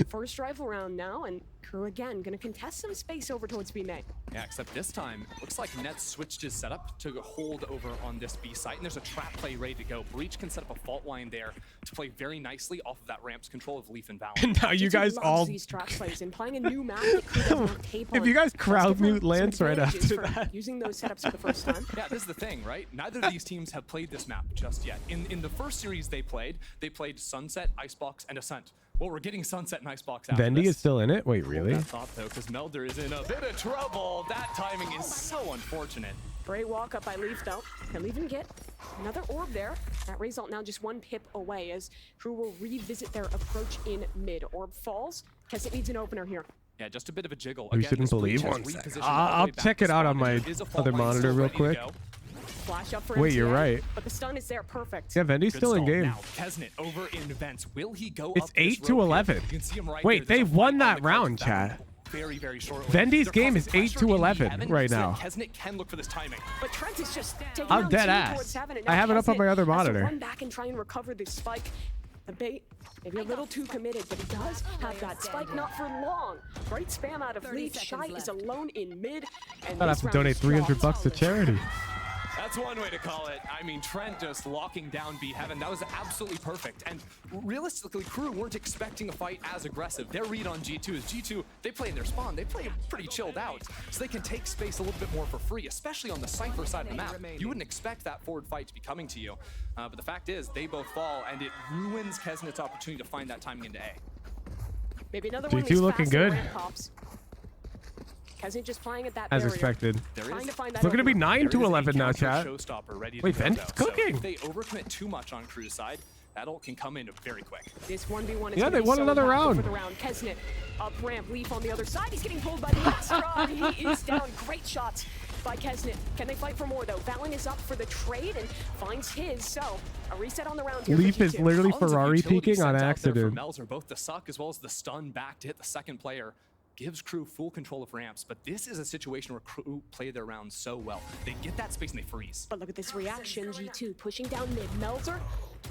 First rifle round now, and KRU again gonna contest some space over towards B main. Yeah, except this time, looks like Net switched his setup to hold over on this B site, and there's a trap play ready to go. Breach can set up a fault line there to play very nicely off of that ramp's control of Leaf and Valor. And now you guys all... these trap plays and playing a new map that KRU does not tape on. If you guys crowd mute Lance right after that. Using those setups for the first time. Yeah, this is the thing, right? Neither of these teams have played this map just yet. In the first series they played Sunset, Icebox, and Ascent. Well, we're getting Sunset and Icebox out. Vendy is still in it? Wait, really? I thought though, because Melder is in a bit of trouble. That timing is so unfortunate. Great walk up by Leaf though. He'll even get another orb there. That result now just one pip away as KRU will revisit their approach in mid. Orb falls. Kesnet needs an opener here. Yeah, just a bit of a jiggle. You shouldn't believe one second. I'll check it out on my other monitor real quick. Flash up for Wait, MTA, you're right. But the stun is there, perfect. Yeah, Vendy's still in game. Now, Kesnet over in vents. Will he go It's up 8 to 11. Wait, they won that round, chat. Very, very shortly. Vendy's game is 8 to 11 right now. Kesnet can look for this timing. But Trent is just taking I'm down dead two ass. towards 7, and I now have it up on my other Kesnet has to monitor. run back and try and recover this spike. The bait, maybe a little too committed, but he does have that spike, not for long. Great spam out of Leaf. Shy is alone in mid. And I'd have to donate $300 to charity. That's one way to call it. I mean, Trent just locking down B Heaven. That was absolutely perfect. And realistically, KRU weren't expecting a fight as aggressive. Their read on G2 is G2, they play in their spawn. They play pretty chilled out. So they can take space a little bit more for free, especially on the Cypher side of the map. You wouldn't expect that forward fight to be coming to you. But the fact is, they both fall, and it ruins Kesnet's opportunity to find that timing into A. Maybe another G2 one looking good. Kesnet just playing at that As barrier. expected. It's looking to be 9 to 11 now, chat. Wait, Vendy's cooking. So if they overcommit too much on KRU's side, that ult can come in very quick. This 1v1 is Yeah, they won so another impactful round. For the round. Kesnet up ramp, Leaf on the other side. He's getting pulled by the Astra. He is down. Great shots by Kesnet. Can they fight for more though? Valen is up for the trade and finds his. So a reset on the round here. Leaf is literally Tons of Ferrari utility peeking on sent out there from accident. Melzer, both the suck as well as the stun back to hit the second player. Gives KRU full control of ramps, but this is a situation where KRU play their rounds so well. They get that space and they freeze. But look at this reaction. G2 pushing down mid. Melzer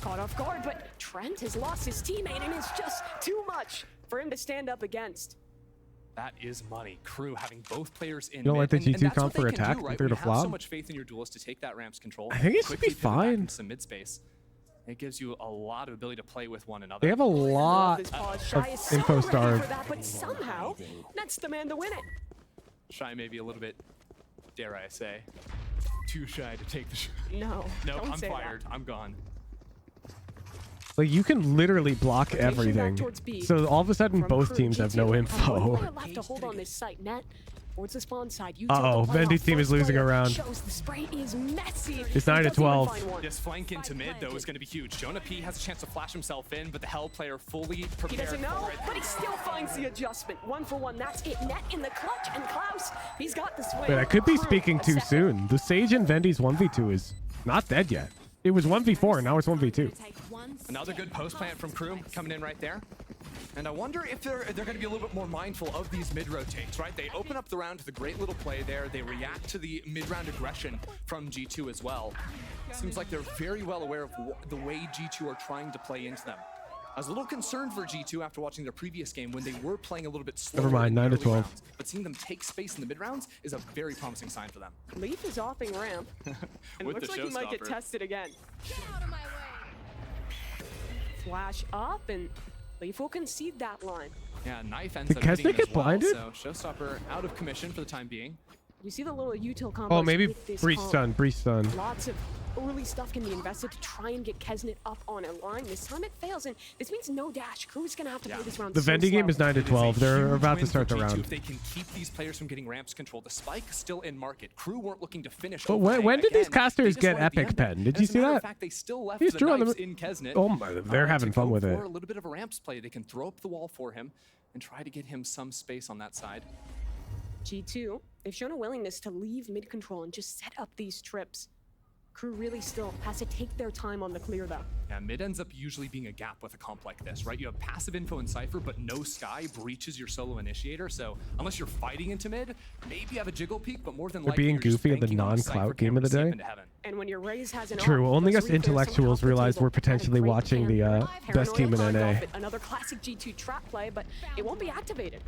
caught off guard, but Trent has lost his teammate and it's just too much for him to stand up against. That is money. KRU having both players in. You don't mid, like the and G2 that's comp what they for can attack do, right? if they're When to you have so flop? much faith in your duelist to take that ramps control. I think it should quickly be pivot back fine. into some mid space. It gives you a lot of ability to play with one another. They have a lot Shy of is so info ready star. for that, but somehow Net's the man to win it. Shy maybe a little bit, dare I say, too shy to take the shot. No, No, don't I'm say fired. I'm gone. Like, you can literally block everything. So all of a sudden, both teams have no info. Left to hold on this site. Net towards the spawn side. Uh-oh, Vendy's team is losing a round. Shows the spray is messy. It's 9 to 12. This flank into mid, though, is going to be huge. Jonah P has a chance to flash himself in, but the Hell player fully prepared He doesn't know, for it. but he still finds the adjustment. 1 for 1, that's it. Net in the clutch, and Klaus, he's got the swing. Wait, I could be KRU, speaking a too second. soon. The Sage and Vendy's 1v2 is not dead yet. It was 1v4, now it's 1v2. Another good post plant from KRU coming in right there. And I wonder if they're going to be a little bit more mindful of these mid rotates, right? They open up the round to the great little play there. They react to the mid round aggression from G2 as well. Seems like they're very well aware of the way G2 are trying to play into them. I was a little concerned for G2 after watching their previous game when they were playing a little bit slower. Never mind, in the 9 to early 12. rounds, but seeing them take space in the mid rounds is a very promising sign for them. Leaf is offing ramp. And With looks the like he might get showstopper. tested again. Flash up, and Leaf will concede that line. Yeah, knife ends Did up hitting Kesnet him get as well, blinded? so Showstopper out of commission for the time being. You see the little util combos Oh, maybe with this Breach comp. stun, Breach stun. Lots of early stuff can be invested to try and get Kesnet up on a line. This time it fails, and this means no dash. Crew is going to have to play this round. The vending game is 9 to 12. They're about to start the round. If they can keep these players from getting ramps control, the spike still in market. Crew weren't looking to finish. But when did these casters get Epic Pen? Did you see that? In fact, they still left He's the drawing knives them. in Kesnet. Oh my, they're having fun with it. For a little bit of a ramps play, they can throw up the wall for him and try to get him some space on that side. G2, they've shown a willingness to leave mid control and just set up these trips. Crew really still has to take their time on the clear though. Yeah, mid ends up usually being a gap with a comp like this, right? You have passive info in Cypher, but no Sky breaches your solo initiator. So unless you're fighting into mid, maybe you have a jiggle peek, but more than They're likely being you're just goofy at the banking on non-clout game of the day. And when your Raze has an True. arc, Only those us refills somehow intellectuals off the realized table. we're potentially Great watching plan. the best team in Paranoia NA. off it. Another classic G2 trap play, but it won't be activated.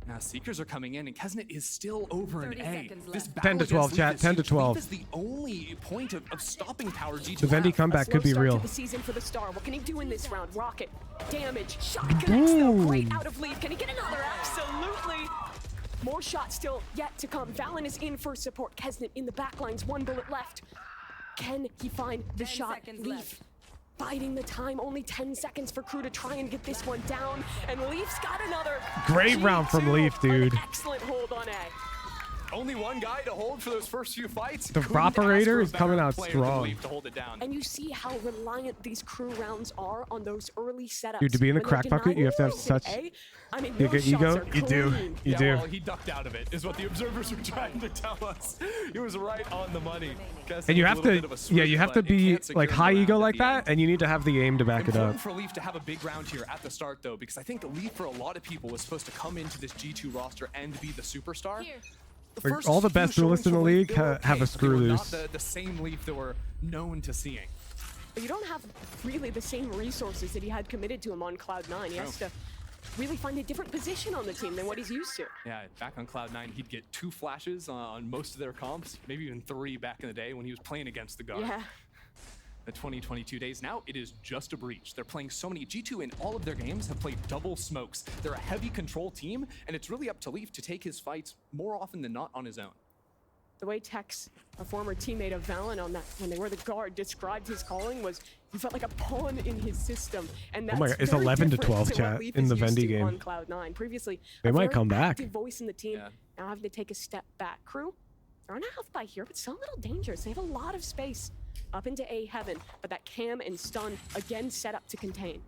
Now Seekers are coming in, and Kesnet is still over an A. This 10 to 12, chat. 10 to 12. Leaf is the only point of stopping power G2 The Vendy comeback could be real. The season for the star. What can he do in this round? Rocket, damage, shot connects though. Great out of Leaf. Can he get another? Absolutely. More shots still yet to come. Valen is in for support. Kesnet in the back lines. 1 bullet left. Can he find the shot? Leaf biding the time. Only 10 seconds for Crew to try and get this one down. And Leaf's got another. Great round from Leaf, dude. Excellent hold on A. Only one guy to hold for those first few fights. The operator is coming out strong. To hold it down. And you see how reliant these Crew rounds are on those early setups. Dude, to be in a When they're crack bucket, you have to have denying such A, I mean, big those ego. shots are You do. clean. You Yeah, do. well, he ducked out of it, is what the observers were trying to tell us. He was right on the money. And you have to, yeah, you have to be like high ego like that, and you need to have the aim to back it up. Important for Leaf to have a big round here at the start, though, because I think Leaf, for a lot of people, was supposed to come into this G2 roster and be the superstar. Like, all the best duelists in the league have a screw loose. Not the same Leaf that we're known to seeing. But you don't have really the same resources that he had committed to him on Cloud9. He has to really find a different position on the team than what he's used to. Yeah, back on Cloud9, he'd get 2 flashes on most of their comps, maybe even 3 back in the day when he was playing against the guard. Yeah. The 2022 days, now it is just a breach. They're playing so many. G2 in all of their games have played double smokes. They're a heavy control team, and it's really up to Leaf to take his fights more often than not on his own. The way Tex, a former teammate of Valen on that, when they were the guard, described his calling was he felt like a pawn in his system. And that's Oh my God, it's very 11 to different 12 what chat Leaf in is the used Vendy to game. on Cloud9. Previously, They a might very come back. active voice in the team. Now having to take a step back. Crew, they're on a half by here, but still a little dangerous. They have a lot of space up into A heaven, but that cam and stun again set up to contain.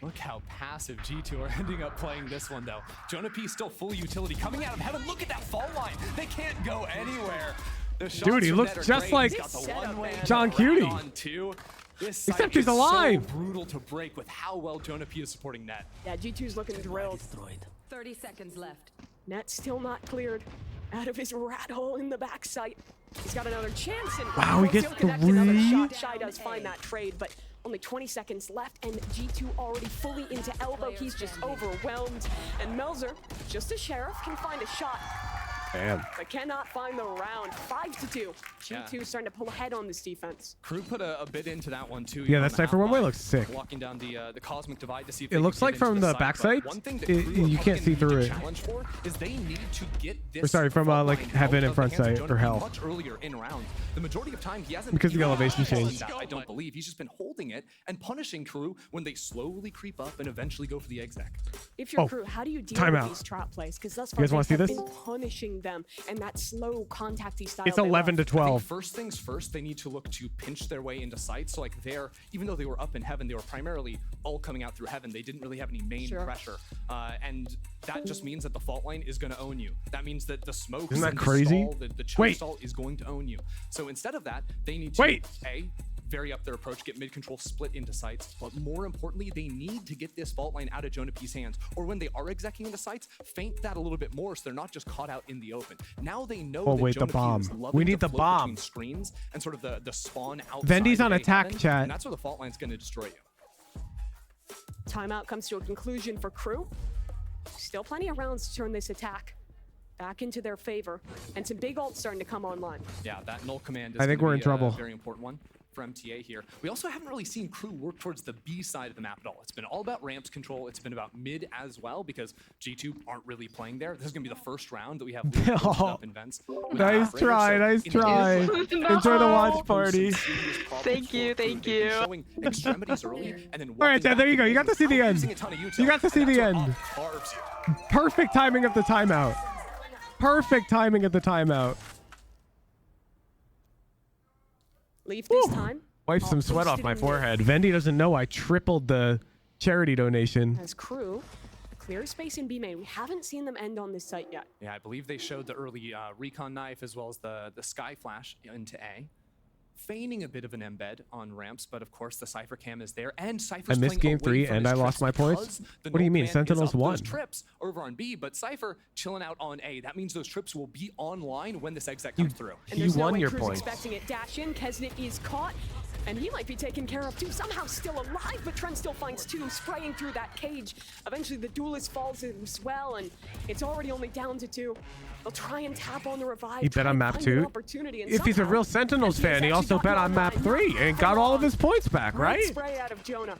Look how passive G2 are ending up playing this one, though. Jonah P still full utility coming out of heaven. Look at that fall line. They can't go anywhere. The shots Dude, he from looks Net are just great. like He's got the one-way John right Cutie. on 2. This Except site he's is alive. So brutal to break with how well Jonah P is supporting Net. Yeah, G2's looking drilled. 30 seconds left. Net still not cleared out of his rat hole in the backside. He's got another chance, and Wow, he gets Brazil connects another 3? shot. Shy does find that trade, but only 20 seconds left, and G2 already fully into elbow. He's just overwhelmed, and Melzer, just a sheriff, can find a shot. Damn. But cannot find the round. 5-2. G2 starting to pull ahead on this defense. Crew put a bit into that one too. Yeah, that Cypher one way looks sick. Walking down the cosmic divide to see if It they looks can like get into from the site, backside, but one thing that you Crew can't see need through to it. challenge for is they need to get this Or sorry, from front like line heaven out and of front the hands sight of or Jonah hell. much earlier in round. The majority of time he hasn't Because the even elevation fallen changed. that, I don't believe. He's just been holding it and punishing Crew when they slowly creep up and eventually go for the exec. If you're Oh, Crew, how do you deal timeout. with these trap plays? Because thus You far guys wanna they see have this? been punishing them, and that slow contacty style. It's they 11 to love. I think 12. first things first, they need to look to pinch their way into sight. So like even though they were up in heaven, they were primarily all coming out through heaven. They didn't really have any main pressure. And that just means that the fault line is going to own you. That means that the smoke Isn't that and crazy? the stall, the choke Wait. stall is going to own you. So instead of that, they need to vary up their approach, get mid-control split into sites, but more importantly, they need to get this fault line out of Jonah P's hands, or when they are execing into sites, feint that a little bit more so they're not just caught out in the open. Now they know Oh, that wait, the Jonah P bomb. is loving We need to the float bomb. between screens and sort of the spawn outside Vendy's on of attack, heaven, chat. and that's where the fault line's going to destroy you. Timeout comes to a conclusion for Crew. Still plenty of rounds to turn this attack back into their favor, and some big ults starting to come online. Yeah, that null command is I think gonna we're in be trouble. A very important one. for MTA here. We also haven't really seen KRU work towards the B side of the map at all. It's been all about ramps control. It's been about mid as well because G2 aren't really playing there. This is going to be the first round that we have up in vents. Nice try, nice try. Enjoy the watch party. Thank you, thank you. Showing extremities early and then All right, Chad, there you go. You got to see the end. You got to see the end. Perfect timing of the timeout. Perfect timing of the timeout. Leave this time. Wipe some sweat off my forehead. Vendy doesn't know I tripled the charity donation. As KRU clear space in B main. We haven't seen them end on this site yet. Yeah, I believe they showed the early recon knife as well as the sky flash into A. Feigning a bit of an embed on ramps, but of course the Cypher cam is there, and Cypher's I missed game 3 and I lost my points. What do you mean? Sentinels won. Those trips over on B, but Cypher chilling out on A. That means those trips will be online when this exec comes through. You won your KRU's points. Expecting it. Dash in. Kesnet is caught. And he might be taken care of too. Somehow still alive, but Trent still finds 2 spraying through that cage. Eventually the duelist falls as well, and it's already only down to 2. They'll try and tap on the revive. He bet on map 2. If he's a real Sentinels fan, he also bet on map 3 and got all of his points back, right? Spray out of Jonah.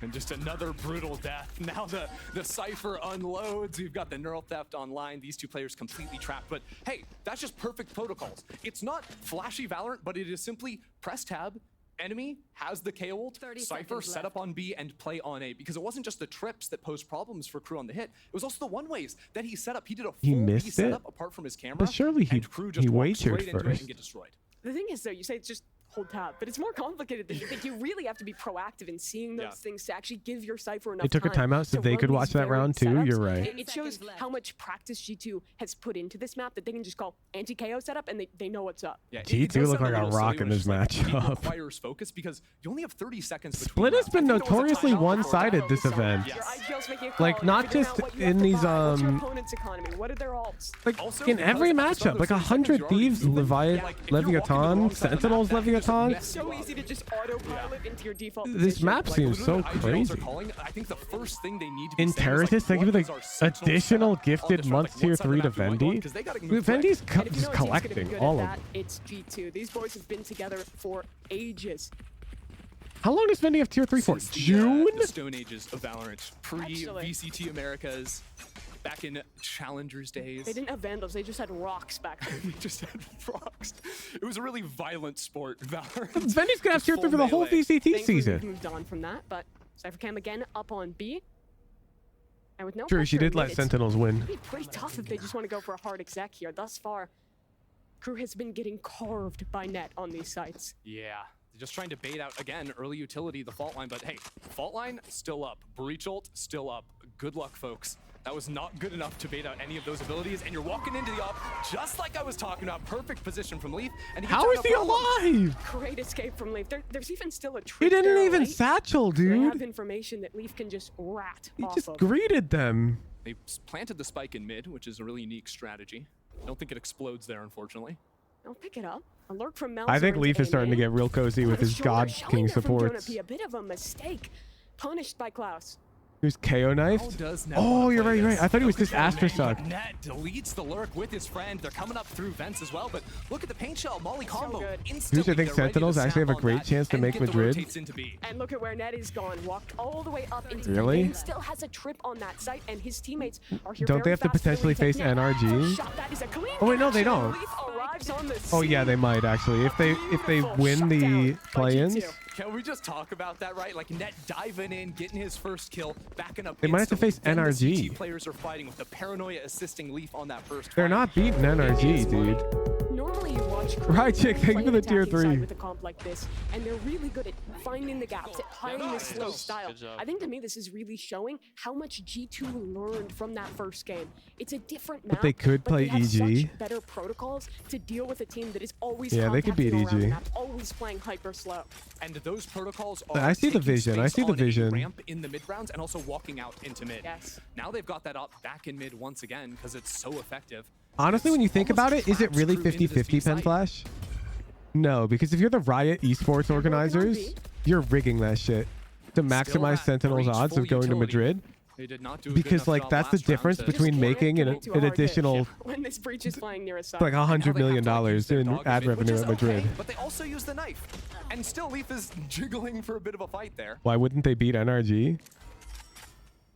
And just another brutal death. Now the Cypher unloads. We've got the Neural Theft online. These two players completely trapped. But hey, that's just perfect protocols. It's not flashy Valorant, but it is simply press tab. Enemy has the KO ult. Cypher set up on B and play on A. Because it wasn't just the trips that posed problems for KRU on the hit. It was also the one-ways that he set up. He did a full B setup apart from his camera. But surely he wagered straight into it first. and get destroyed. The thing is, though, you say it's just hold tab, but it's more complicated than you think. You really have to be proactive in seeing those things to actually give your Cypher enough They took a time timeout so to they run could these watch that varied round too. setups. You're right. It shows how much practice G2 has put into this map that they can just call anti-KO setup and they know what's up. Yeah, G2 look like a rock in this matchup. Requires focus because you only have 30 seconds. Split has been notoriously one-sided this event. Like not just in these What's your opponent's economy? What are their alts? like in every matchup, like 100 Thieves, Leviathan, Sentinels, Leviathan. It's so easy to just autopilot into your default This position. map seems so crazy. I think the first thing they need to be In saying is, Terratis, they give you like additional gifted month tier 3 to Vendy. Vendy's And if you know a team's gonna be collecting good all at of that, them. it's G2. These boys have been together for ages. How long does Vendy have tier 3 for? June? The Stone Ages of Valorant, pre-VCT Americas, back in Challengers days. They didn't have Vandals, they just had rocks back then. They just had rocks. It was a really violent sport, Valorant. Vendy's gonna have tier 3 for the whole VCT Thankfully, season. we've moved on from that, but Cyphercam again up on B. And with no True, she pressure did let mid, Sentinels win. It'd be pretty tough if they just want to go for a hard exec here. Thus far, KRU has been getting carved by net on these sites. Yeah, just trying to bait out, again, early utility, the fault line. But hey, fault line still up. Breach ult still up. Good luck, folks. That was not good enough to bait out any of those abilities, and you're walking into the op just like I was talking about. Perfect position from Leaf. And How is he alive? Great escape from Leaf. There's even still a He trick didn't there, even right? satchel, They have dude. information that Leaf can just rat He off just of. greeted them. They planted the spike in mid, which is a really unique strategy. I don't think it explodes there, unfortunately. I'll pick it up. A lurk from I think Malzahn Leaf is starting to get real cozy with his God King supports. A bit of a mistake. Punished by Klaus. He was KO knifed. Oh, you're right, you're right. I thought he was just Astrosuck. Net deletes the lurk with his friend. They're coming up through vents as well, but look at the paint shell. Molly combo. Who's I think Sentinels actually have a great chance to make Madrid. And look at where Net is gone. Walked all the way up into Really? the game. Still has a trip on that site, and his teammates are here. Don't they have to potentially face NRG? Oh wait, no, they don't. Oh yeah, they might actually. If they win the play-ins. Can we just talk about that, right? Like Net diving in, getting his first kill, backing up. They might have to face Then the NRG. CT players are fighting with the paranoia assisting Leaf on that first. They're not beating NRG, dude. Normally you watch Right, chick, thank you for the tier 3. with a comp like this, and they're really good at finding the gaps, at playing this slow style. I think to me this is really showing how much G2 learned from that first game. It's a different map, But they could play they have EG. such better protocols to deal with a team that is always Yeah, they could beat compacting around the EG. map, always playing hyper slow. And those protocols are I see the taking vision. I space see the on a vision. ramp in the mid rounds and also walking out into mid. Yes. Now they've got that up back in mid once again because it's so effective. Honestly, when you think about it, is it really 50-50 Pen Flash? No, because if you're the Riot esports organizers, you're rigging that shit to maximize Sentinel's odds of going to Madrid. They did not do a good Because enough like job that's the last round difference to- between making an additional When this breach is flying near a side. like $100 million in ad revenue at Madrid. But they also use the knife. And still Leaf is jiggling for a bit of a fight there. Why wouldn't they beat NRG?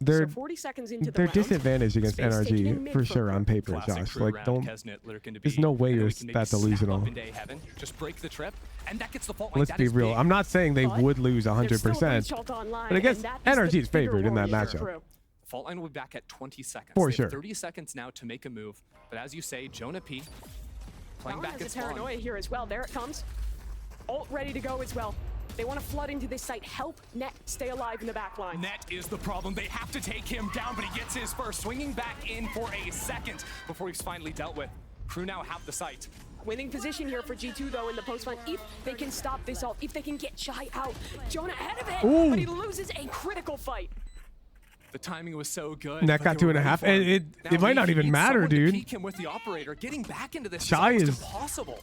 They're 40 seconds into the they're round. disadvantaged against Space taken in NRG mid for for sure on paper, Classic Josh. crew Like round. don't. Kesnet lurking to There's be- no way and then you're we can maybe that snap delusional. up into heaven, just break the trip, and that gets the fault line. Let's That be is real. big. I'm not saying they But would lose there's still a 100%, breach ult online, but I guess and that is the NRG is bigger favored in that worry for matchup. Crew. Fault line will be back at 20 seconds. For They have sure. 30 seconds now to make a move. But as you say, Jonah P playing Valen back has at a spawn. paranoia here as well. There it comes. Ult ready to go as well. They want to flood into this site. Help Net stay alive in the back line. Net is the problem. They have to take him down, but he gets his first. Swinging back in for a second before he's finally dealt with. Crew now have the site. Winning position here for G2 though in the post line. If they can stop this ult, if they can get Shy out. Jonah ahead of it, Ooh. but he loses a critical fight. The timing was so good. Net but got they were 2.5, ready and for him. it might Now not he even needs matter, someone to dude. peek him with the operator. Getting back into this Shy is is- almost impossible.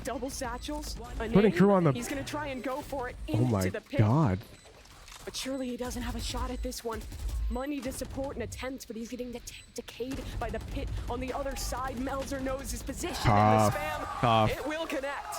Double satchels. a Putting nade. Crew on the- He's gonna try and go for it Oh into my the pit. god. But surely he doesn't have a shot at this one. Money to support an attempt, but he's getting decayed by the pit on the other side. Melzer knows his position in Tough, the spam. tough. It will connect.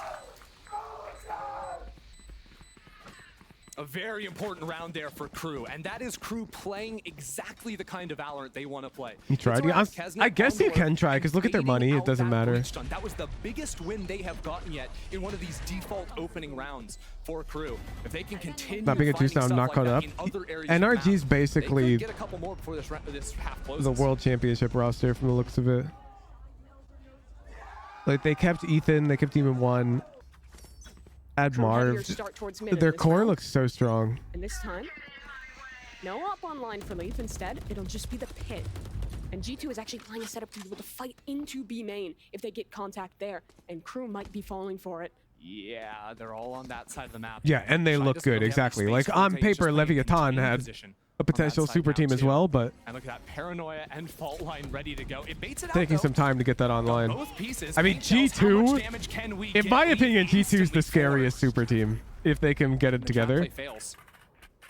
A very important round there for Crew, and that is Crew playing exactly the kind of Valorant they want to play. You tried. Yeah, I guess you can try because look at their money. It doesn't matter. That was the biggest win they have gotten yet in one of these default opening rounds for Crew. If they can continue Not being a finding two-star, I'm stuff not like caught that up. in other areas of the NRG's map, they basically could get a couple more before this half closes. the World Championship roster from the looks of it. Like they kept Ethan, they kept Demon 1. Add Crew heavier Marv. start towards mid in Their this core round. looks so strong. And this time, no up online for Leaf. Instead, it'll just be the pit. And G2 is actually playing a setup to be able to fight into B main if they get contact there. And Crew might be falling for it. Yeah, they're all on that side of the map. Yeah, and they Shy look doesn't good, really have exactly. space Like for on rotate, just paper, playing Leviathan contained had position a potential on that side super now, team as too. well, but And look at that paranoia and fault line ready to go. It baits it out, taking though. some time to get that online. Both pieces. I mean, Paint tells how much G2, damage can we in get? my We opinion, G2 is the instantly scariest super team if they can get it The trap together. play fails.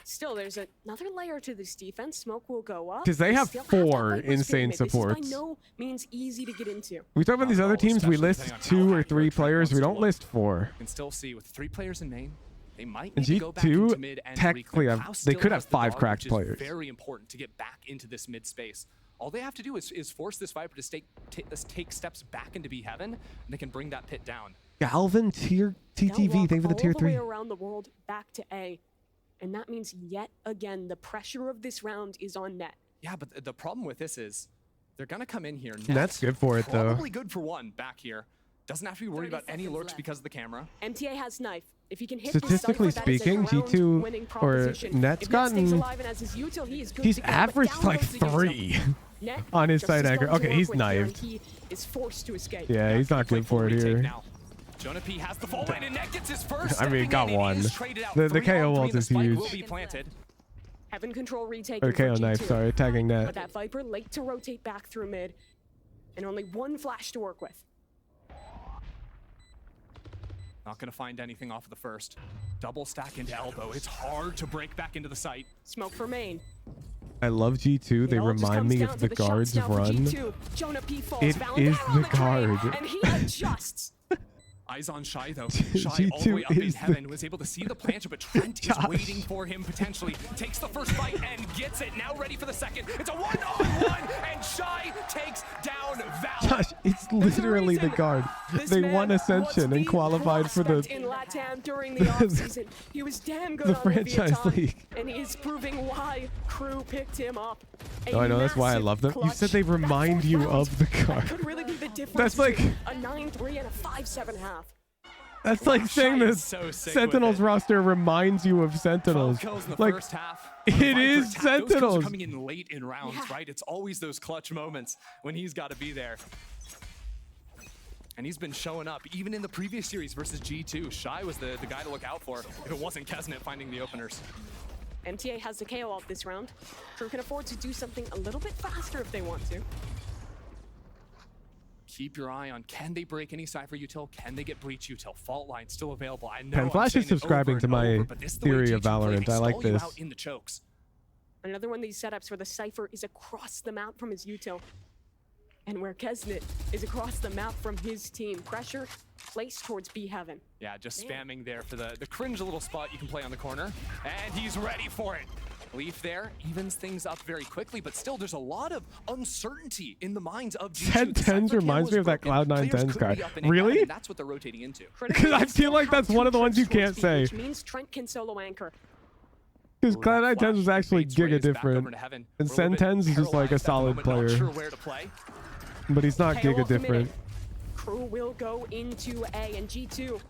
Still, there's another layer to this defense. Smoke will go up. 'Cause they have still that 4 fight was insane pyramid. This supports. is by no means easy to get into. We talk about these other teams, we especially list depending on 2 how or accurate 3 Trent players, wants we to don't look. list 4. You can still see with 3 players in main, they might And need to go back into G2 mid and technically reconnect. have, Klaus they still could has have the 5 dog, cracked which is players. very important to get back into this mid space. All they have to do is force this Viper to take steps back into B heaven, and they can bring that pit down. Galvin, tier They'll TTV, walk thank you for the tier all the way 3. around the world back to A. And that means yet again, the pressure of this round is on Net. Yeah, but the problem with this is they're gonna come in here. That's good for it, though. Probably good for one back here. Doesn't have to be worried about any lurks because of the camera. MTA has knife. If he can hit Statistically this cipher, that is a speaking, G2 round-winning or proposition. Net's If Net stays gotten- alive and has his util, he is good He's to go, but averaged down like goes the util. 3 Net, on his just side as anchor. far to Okay, work he's with here, knifed. and he is forced to escape. Yeah, he's not good for it Retake here. now. Jonah P has the full line and Net gets his first. I mean, stepping got in, it one. is traded out. The 3 KO on 3, ult the is spike huge. will be planted. Heaven control retake. Or KO knife, sorry, tagging But Net. that Viper late to rotate back through mid, and only one flash to work with. Not gonna find anything off of the first. Double stack into elbow. It's hard to break back into the site. Smoke for main. I love G2. They It all just remind comes me down of to the the shots guards now for run. G2. Jonah P falls. It Valen is down on the drain, guard. and he adjusts. Eyes on Shy though. Shy all the way up G2 in is heaven, was able to see the planter, but Trent is Josh. waiting for him potentially. Takes the first fight and gets it. Now ready for the second. It's a 1-on-1, and Shy takes down Val. Josh, it's literally the guard. They won Ascension and qualified for the In LATAM during the offseason, he was damn good the on franchise Leviathan, league. and he is proving why Crew picked him up. A Oh, I know, that's why I massive love them. You clutch. said they remind you of the That guard. could really be the difference That's like- between a 9-3 and a 5-7 half. That's like saying Shy the is so sick Sentinels with it. roster reminds you of Sentinels. 12 kills in the Like, first half. it On a Viper is attack. Those kills are Sentinels. coming in late in rounds, right? It's always those clutch moments when he's got to be there. And he's been showing up, even in the previous series versus G2. Shy was the guy to look out for if it wasn't Kesnet finding the openers. MTA has the KO ult this round. Crew can afford to do something a little bit faster if they want to. Keep your eye on, can they break any Cypher util? Can they get breach util? Fault line still available. I know Pen I'm Flash saying is it over subscribing and to my over, but this is the way theory of G2 play. Valorant. They I like stall you this. out in the chokes. Another one of these setups where the Cypher is across the map from his util. And where Kesnet is across the map from his team. Pressure placed towards B Heaven. Yeah, just spamming there for the cringe little spot you can play on the corner. And he's ready for it. Leaf there evens things up very quickly, but still there's a lot of uncertainty in the minds of G2. Tens reminds me of that Cloud9 Tens guy. Really? That's what they're rotating into. Because I feel like that's one of the ones you can't say. Which means Trent can solo anchor. Because Cloud9 Tens was actually giga different. And Sen Tens is just like a solid player. But he's not giga different. KRU will go into A, and G2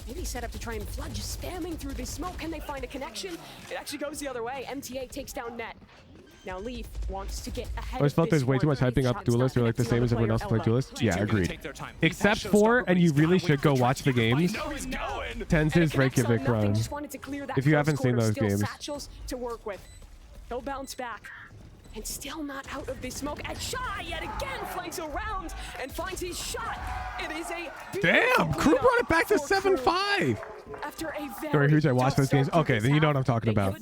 maybe set up to try and flood, just spamming through this smoke. Can they find a connection? It actually goes the other way. MTA takes down Net. Now Leaf wants to get ahead. I always felt there's way too much hyping up Duelists. They're like the same as everyone else who play Duelists. Yeah, agreed. Except for, and you really should go watch the games, Tens' Reykjavik run. If you haven't seen those games. To work with. He'll bounce back. And still not out of this smoke. And Shy yet again flanks around and finds his shot. It is a damn. KRU brought it back to 7-5. After a very huge. I watched those games. Okay, then you know what I'm talking about.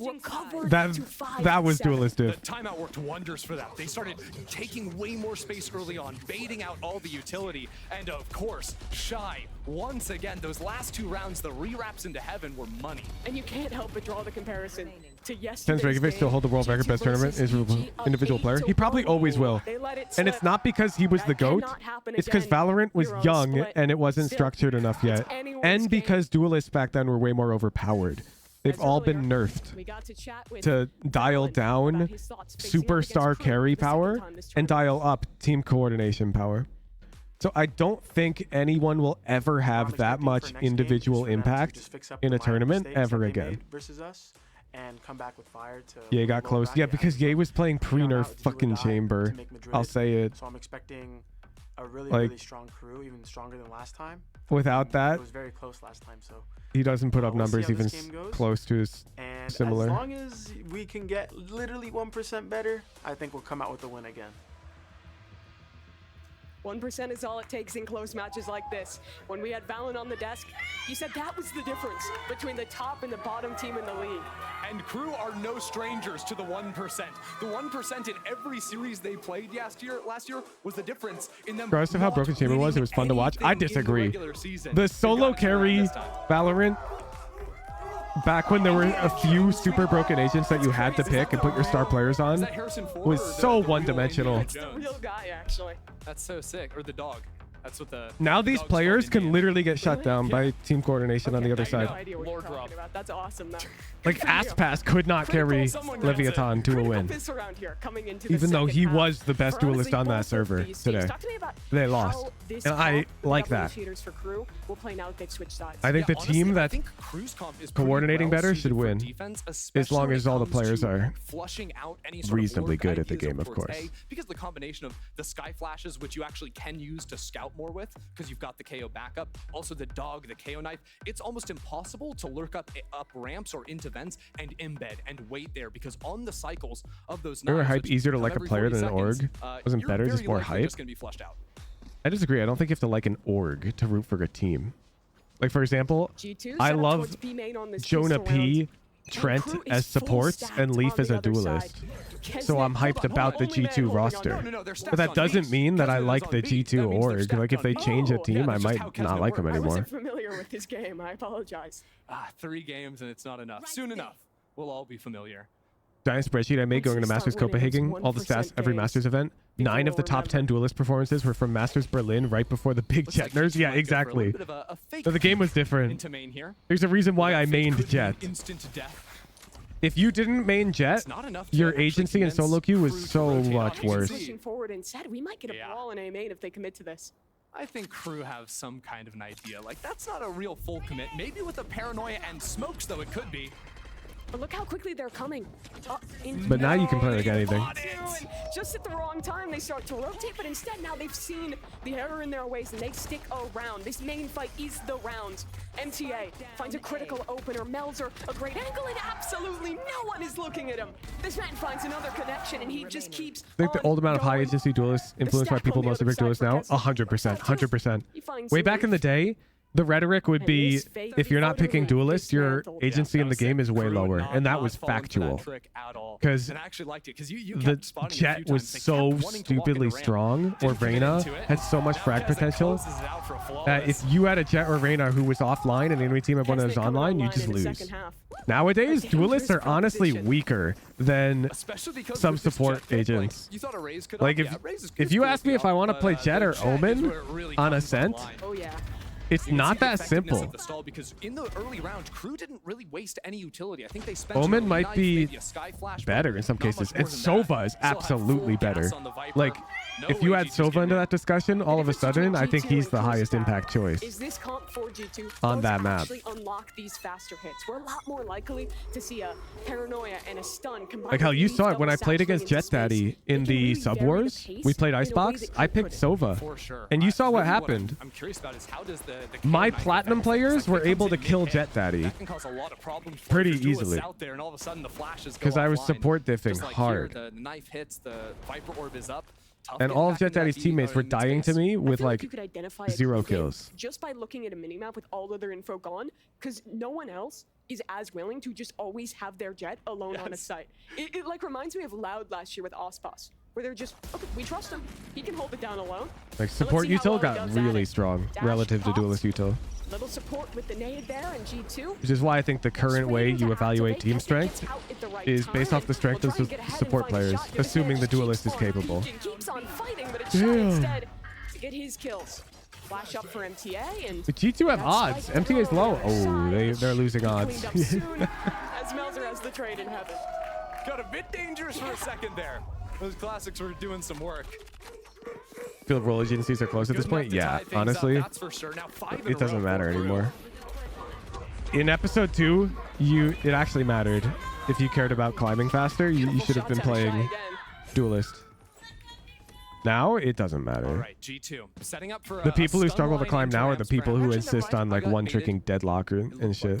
That was duelistic. The timeout worked wonders for that. They started taking way more space early on, baiting out all the utility, and of course, Shy. Once again, those last 2 rounds, the re-wraps into heaven were money. And you can't help but draw the comparison to yesterday's Tens Reykjavik still hold the world record best tournament as an individual player. He probably always will. And it's not because he was the GOAT. It's because Valorant was young and it wasn't structured enough yet. And because duelists back then were way more overpowered. They've all been nerfed to dial down superstar carry power and dial up team coordination power. So I don't think anyone will ever have that much individual impact in a tournament ever again. Versus us and come back with fire to Ye got close. Yeah, because Ye was playing pre-nerf fucking Chamber. I'll say it. So I'm expecting a really strong KRU, even stronger than last time. Without that, it was very close last time, so he doesn't put up numbers even close to his similar. As long as we can get literally 1% better, I think we'll come out with a win again. 1% is all it takes in close matches like this. When we had Valen on the desk, he said that was the difference between the top and the bottom team in the league. And KRU are no strangers to the 1%. The 1% in every series they played last year was the difference in them. Regardless of how broken Chamber was, it was fun to watch. I disagree. The solo carry Valorant, back when there were a few super broken agents that you had to pick and put your star players on, was so one-dimensional. It's the real guy, actually. That's so sick. Or the dog. That's what the. Now these players can literally get shut down by team coordination on the other side. No idea what you're talking about. That's awesome, though. Like Aspas could not carry Leviathan to a win, even though he was the best duelist on that server today. They lost, and I like that. I think the team that's coordinating better should win, as long as all the players are reasonably good at the game, of course. Because the combination of the sky flashes, which you actually can use to scout more with, because you've got the KO backup, also the dog, the KO knife, it's almost impossible to lurk up ramps or into vents and embed and wait there, because on the cycles of those remember hype easier to like a player than an org? Wasn't better, just more hype? Just gonna be flushed out. I disagree. I don't think you have to like an org to root for a team. Like, for example, I love Jonah P, Trent as supports, and Leaf as a duelist. So I'm hyped about the G2 roster. But that doesn't mean that I like the G2 org. Like, if they change a team, I might not like them anymore. I wasn't familiar with this game. I apologize. 3 games and it's not enough. Soon enough, we'll all be familiar. Giant spreadsheet I made going to Masters Copenhagen, all the stats every Masters event. 9 of the top 10 duelist performances were from Masters Berlin right before the big Jetners. Yeah, exactly. So the game was different. There's a reason why I mained Jet. If you didn't main Jet, your agency and solo queue was so much worse. Pushing forward and said we might get a brawl in A main if they commit to this. I think KRU have some kind of an idea. Like, that's not a real full commit. Maybe with the paranoia and smokes, though, it could be. But look how quickly they're coming. But now you can play like anything. Just at the wrong time, they start to rotate, but instead now they've seen the error in their ways and they stick around. This main fight is the round. MTA finds a critical opener. Melzer, a great angle, and absolutely no one is looking at him. This man finds another connection, and he just keeps. I think the old amount of high agency duelists influenced by people mostly pick duelists now. 100%. 100%. Way back in the day, The rhetoric would be, if you're not picking duelist, your agency in the game is way lower, and that was factual. Because the Jet was so stupidly strong, or Reyna had so much frag potential, that if you had a Jet or Reyna who was offline and the enemy team had one that was online, you just lose. Nowadays, duelists are honestly weaker than some support agents. Like, if you ask me if I want to play Jet or Omen on Ascent, it's not that simple. Because in the early round, KRU didn't really waste any utility. I think they spent Omen might be better in some cases, and Sova is absolutely better. Like, if you add Sova into that discussion, all of a sudden, I think he's the highest impact choice Is this comp for G2 on that map. Actually unlock these faster hits. We're a lot more likely to see a paranoia and a stun combined. Like how with you these saw it when I double played sash against swing into Jet Daddy in the Sub Wars. We played Icebox. I picked Sova, and you saw what happened. I'm curious about is how does the My platinum players were able to kill Jet Daddy that can cause a lot of problems for pretty duelists easily. out there, and all of a sudden the flashes go Because I was offline. support diffing Just like hard. Here, the knife hits, the Viper orb is up. Tough And getting all of back Jet into that Daddy's B teammates or were in dying to space. me with I feel like you could identify a 0 KRU game kills. just by looking at a minimap with all other info gone, because no one else is as willing to just always have their Jet alone on a site. It like reminds me of Loud last year with Ospas, where they're just, okay, we trust him. He can hold it down alone. Like support see how util well he got does at really it. strong Dash, relative to pops. duelist util. Little support with the nade there and G2. Which is why I think the current way you evaluate team strength is based off the strength of support players, assuming the duelist is capable. Keeps on fighting, but it's shot Damn. instead to get his kills. Flash up for MTA and The G2 have odds. MTA's low. Oh, they're losing odds. cleaned up soon as Melzer has the trade in heaven. Got a bit dangerous for a second there. Those classics were doing some work. Field role agencies are close at this point. Yeah, honestly, it doesn't matter anymore. In episode 2, it actually mattered. If you cared about climbing faster, you should have been playing duelist. Now it doesn't matter. All right, G2 setting up for The people who stun struggle to line climb into now are the ramps people for who him. insist on like one tricking deadlock and shit.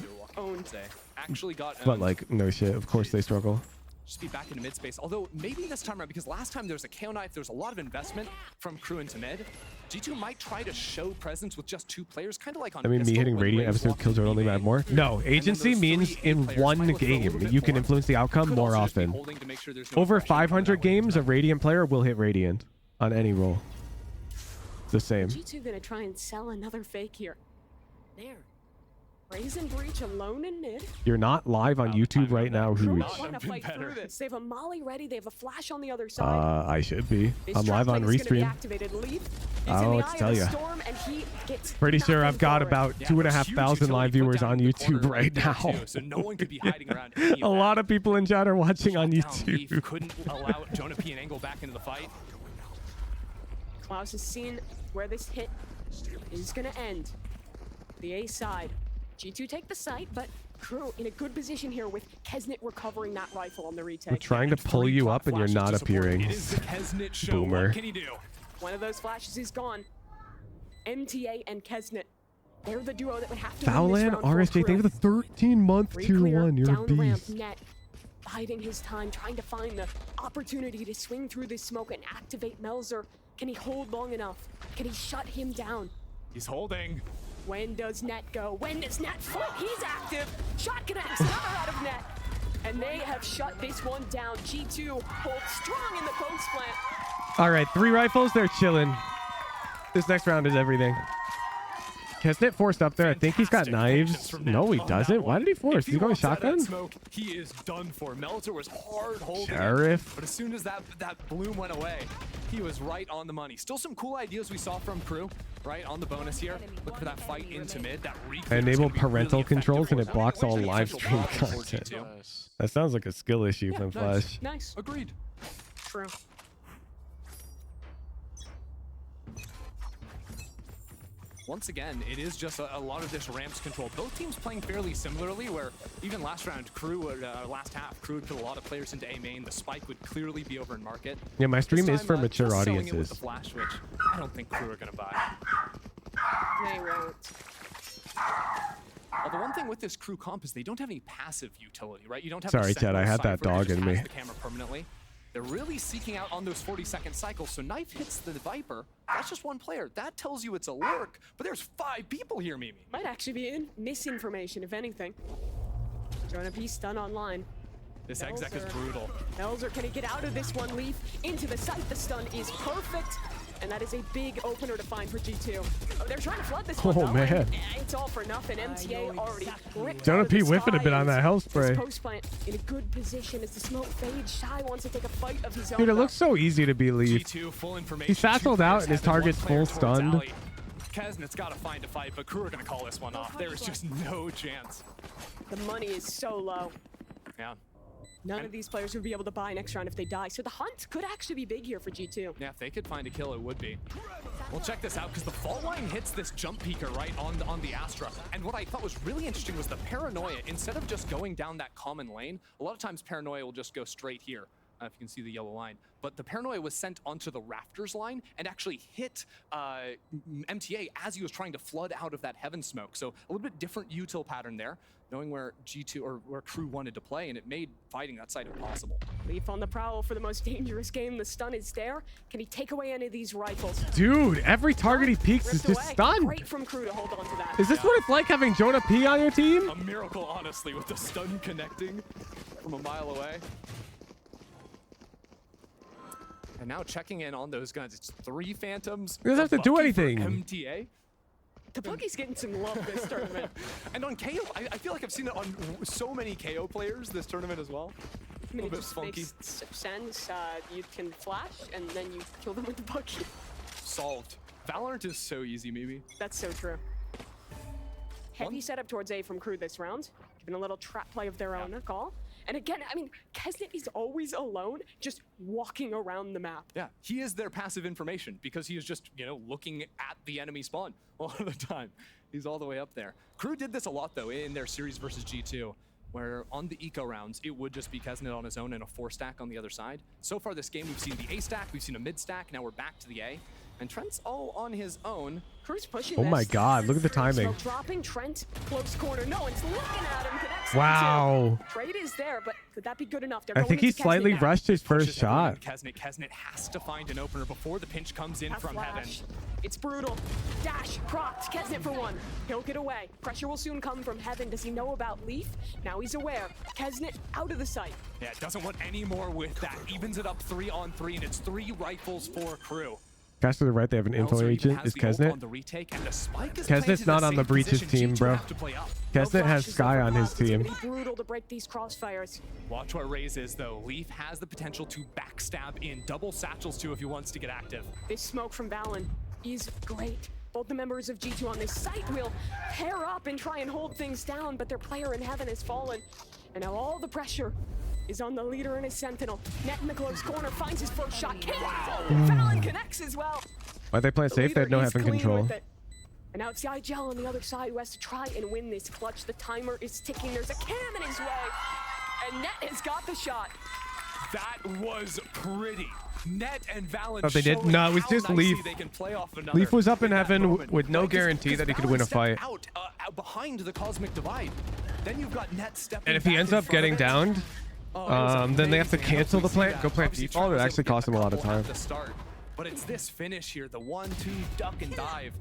Actually got But like no shit. Of course they struggle. just be back into mid space. Although maybe this time around, because last time there was a KO knife, there was a lot of investment from KRU into mid. G2 might try to show presence with just 2 players, kind of like on I mean, me Pistol hitting when Radiant Raze episode walked kills into would only B matter main. more. No, agency means in one game you can influence the outcome more often. Over 500 games, a Radiant player will hit Radiant on any roll. The same. G2 gonna try and sell another fake here. There. Raze and Breach alone in mid. You're not live on YouTube right now, KRU Hooch. want to fight through this. They have a molly ready. They have a flash on the other side. I should be. This I'm live on trap lane is gonna be Restream. activated. Leaf is I in don't the know what eye to of tell the ya. storm, and he gets Pretty sure I've nothing got for it. about 2,500 live viewers on YouTube right now. So no one could be hiding around any of A lot of people in chat are watching on Leaf YouTube. couldn't allow Jonah P and Angle back into the fight. Klaus has seen where this hit is gonna end. The A side. G2 take the site, but KRU in a good position here with Kesnet recovering that rifle on the retake. We're trying to pull you up and you're not appearing. Boomer. What can he do? One of those flashes is gone. MTA and Kesnet. They're the duo that would have to Foul win this land, round for RSJ, thank you for the 13-month tier Reclear 1. You're a down the ramp, beast. net, biding his time, trying to find the opportunity to swing through this smoke and activate Melzer. Can he hold long enough? Can he shut him down? He's holding. When does net go? When does net flip? He's active. Shot connects, another out of net. And they have shut this one down. G2 holds strong in the post plant. All right, 3 rifles. They're chilling. This next round is everything. Kesnet forced up there. I think he's got knives. No, he doesn't. Why did he force? Is he going shotgun? Smoke, he is done for. Melzer was hard holding him, Sheriff. but as soon as that bloom went away, he was right on the money. Still some cool ideas we saw from KRU, right on the bonus here. Look for that fight into mid. That I enabled parental controls and it blocks all live stream content. That sounds like a skill issue from Flash. Nice. Agreed. True. Once again, it is just a lot of this ramps control. Both teams playing fairly similarly, where even last round, last half, KRU would put a lot of players into A main. The spike would clearly be over in market. Yeah, my stream This is for time, mature just selling it with audiences. the flash, which I don't think KRU are going to buy. They won't. Well, the one thing with this KRU comp is they don't have any passive utility, right? You don't have Sorry, the Chad, I had that Sentinel dog Cypher in that me. just has the camera permanently. They're really seeking out on those 40-second cycles. So Knife hits the Viper. That's just one player. That tells you it's a lurk, but there's 5 people here, Mimi. Might actually be misinformation, if anything. Jonah P stun online. This exec is brutal. Elzer, can he get out of this one? Leaf into the site. The stun is perfect. And that is a big opener to find for G2. Oh, they're trying to flood this one. Oh, man. It's all for nothing. MTA already ripped Jonah out of P the whiffing a sky, bit on and that health this spray. post plant in a good position as the smoke fades. Shy wants to take a fight of his own. Dude, it looks so easy to be Leaf. G2, full information. He satcheled out and his target's full stunned. Kesnet's got to find a fight, but KRU are going to call this one off. There is just no chance. The money is so low. Yeah. None of these players would be able to buy next round if they die. So the hunt could actually be big here for G2. Yeah, if they could find a kill, it would be. Well, check this out, because the fault line hits this jump peeker right on the Astra. And what I thought was really interesting was the Paranoia. Instead of just going down that common lane, a lot of times Paranoia will just go straight here. If you can see the yellow line. But the Paranoia was sent onto the Rafters line and actually hit MTA as he was trying to flood out of that Heaven smoke. So a little bit different util pattern there, knowing where G2 or where KRU wanted to play, and it made fighting that site impossible. Leaf on the prowl for the most dangerous game. The stun is there. Can he take away any of these rifles? Dude, every target he peeks is just stunned. Great from KRU to hold on to that. Is this what it's like having Jonah P on your team? A miracle, honestly, with the stun connecting from a mile away. And now checking in on those guns. It's 3 Phantoms. He doesn't have to do anything. MTA. Tapuki's getting some love this tournament. And on KO, I feel like I've seen it on so many KO players this tournament as well. I mean, a it bit just funky. makes sense. You can flash, and then you kill them with the Bucky. Solved. Valorant is so easy, maybe. That's so true. Heavy setup towards A from KRU this round. Giving a little trap play of their own, a call. And again, I mean, Kesnet is always alone, just walking around the map. Yeah, he is their passive information because he is just, you know, looking at the enemy spawn all the time. He's all the way up there. KRU did this a lot, though, in their series versus G2, where on the eco rounds, it would just be Kesnet on his own and a 4-stack on the other side. So far this game, we've seen the A-stack, we've seen a mid-stack, now we're back to the A. And Trent's all on his own. KRU's pushing Oh this. my god, look at the timing. Smoke dropping, Trent, close corner. No one's looking at him. Connects Wow. Trade is there, but could that be good enough? They're I going think he into Kesnet slightly now. rushed his first shot. Kesnet has to find an opener before the pinch comes in from Heaven. It's brutal. Dash, propped, Kesnet for 1. He'll get away. Pressure will soon come from Heaven. Does he know about Leaf? Now he's aware. Kesnet out of the sight. Yeah, doesn't want any more with that. Evens it up 3 on 3, and it's 3 rifles for KRU. Guys to the right, they have an intel agent. Is Kesnet? Kesnet's not on the Breaches team, bro. Kesnet has Sky on his team. It's brutal to break these crossfires. Watch what Raze is, though. Leaf has the potential to backstab in. Double satchels, too, if he wants to get active. This smoke from Valen is great. Both the members of G2 on this site will pair up and try and hold things down, but their player in Heaven has fallen. And now all the pressure is on the leader and his sentinel. Net in the close corner, finds his first shot. Valen connects as well. Why'd they play it safe? They had no Heaven control. And now it's the IGL on the other side who has to try and win this clutch. The timer is ticking. There's a cam in his way. And Net has got the shot. That was pretty. Net and Valen. Oh, they did? No, it was just Leaf. They can play off another. Leaf was up in Heaven with no guarantee that he could win a fight. Out behind the Cosmic Divide. Then you've got Net stepping. And if he ends up getting downed, then they have to cancel the plant, go plant default. It actually costs him a lot of time. But it's this finish here, the 1-2 duck and dive.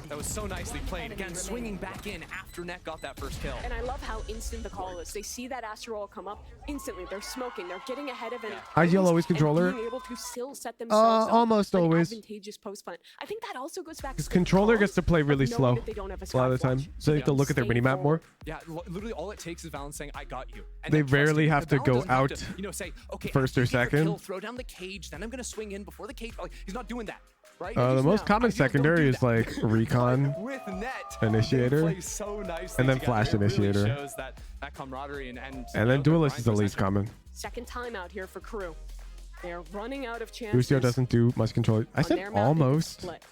That was so nicely played. Again, swinging back in after Net got that first kill. And I love how instant the call is. They see that Astro roll come up instantly. They're smoking. They're getting ahead of it. IGL always controller? Being able to still set themselves up almost for an always. advantageous post plant. I think that also goes back to His controller gets to play really slow that they don't have a lot of the time, so they have to look at their minimap more. Yeah, literally all it takes is Valen saying, "I got you." And They then rarely trusting. have to Valen go doesn't have out to, you know, say, okay, first or after you get your second. kill, throw down the cage, then I'm gonna swing in before the cage. Like, he's not doing that, right? The most common secondary is like Recon With Net, Initiator, they play so nicely and then together. Flash It really Initiator. shows that camaraderie and And then Duelist is the least common. Second timeout here for KRU. They are running out of chances. Lucio doesn't do much control. I on said their map. almost. Split.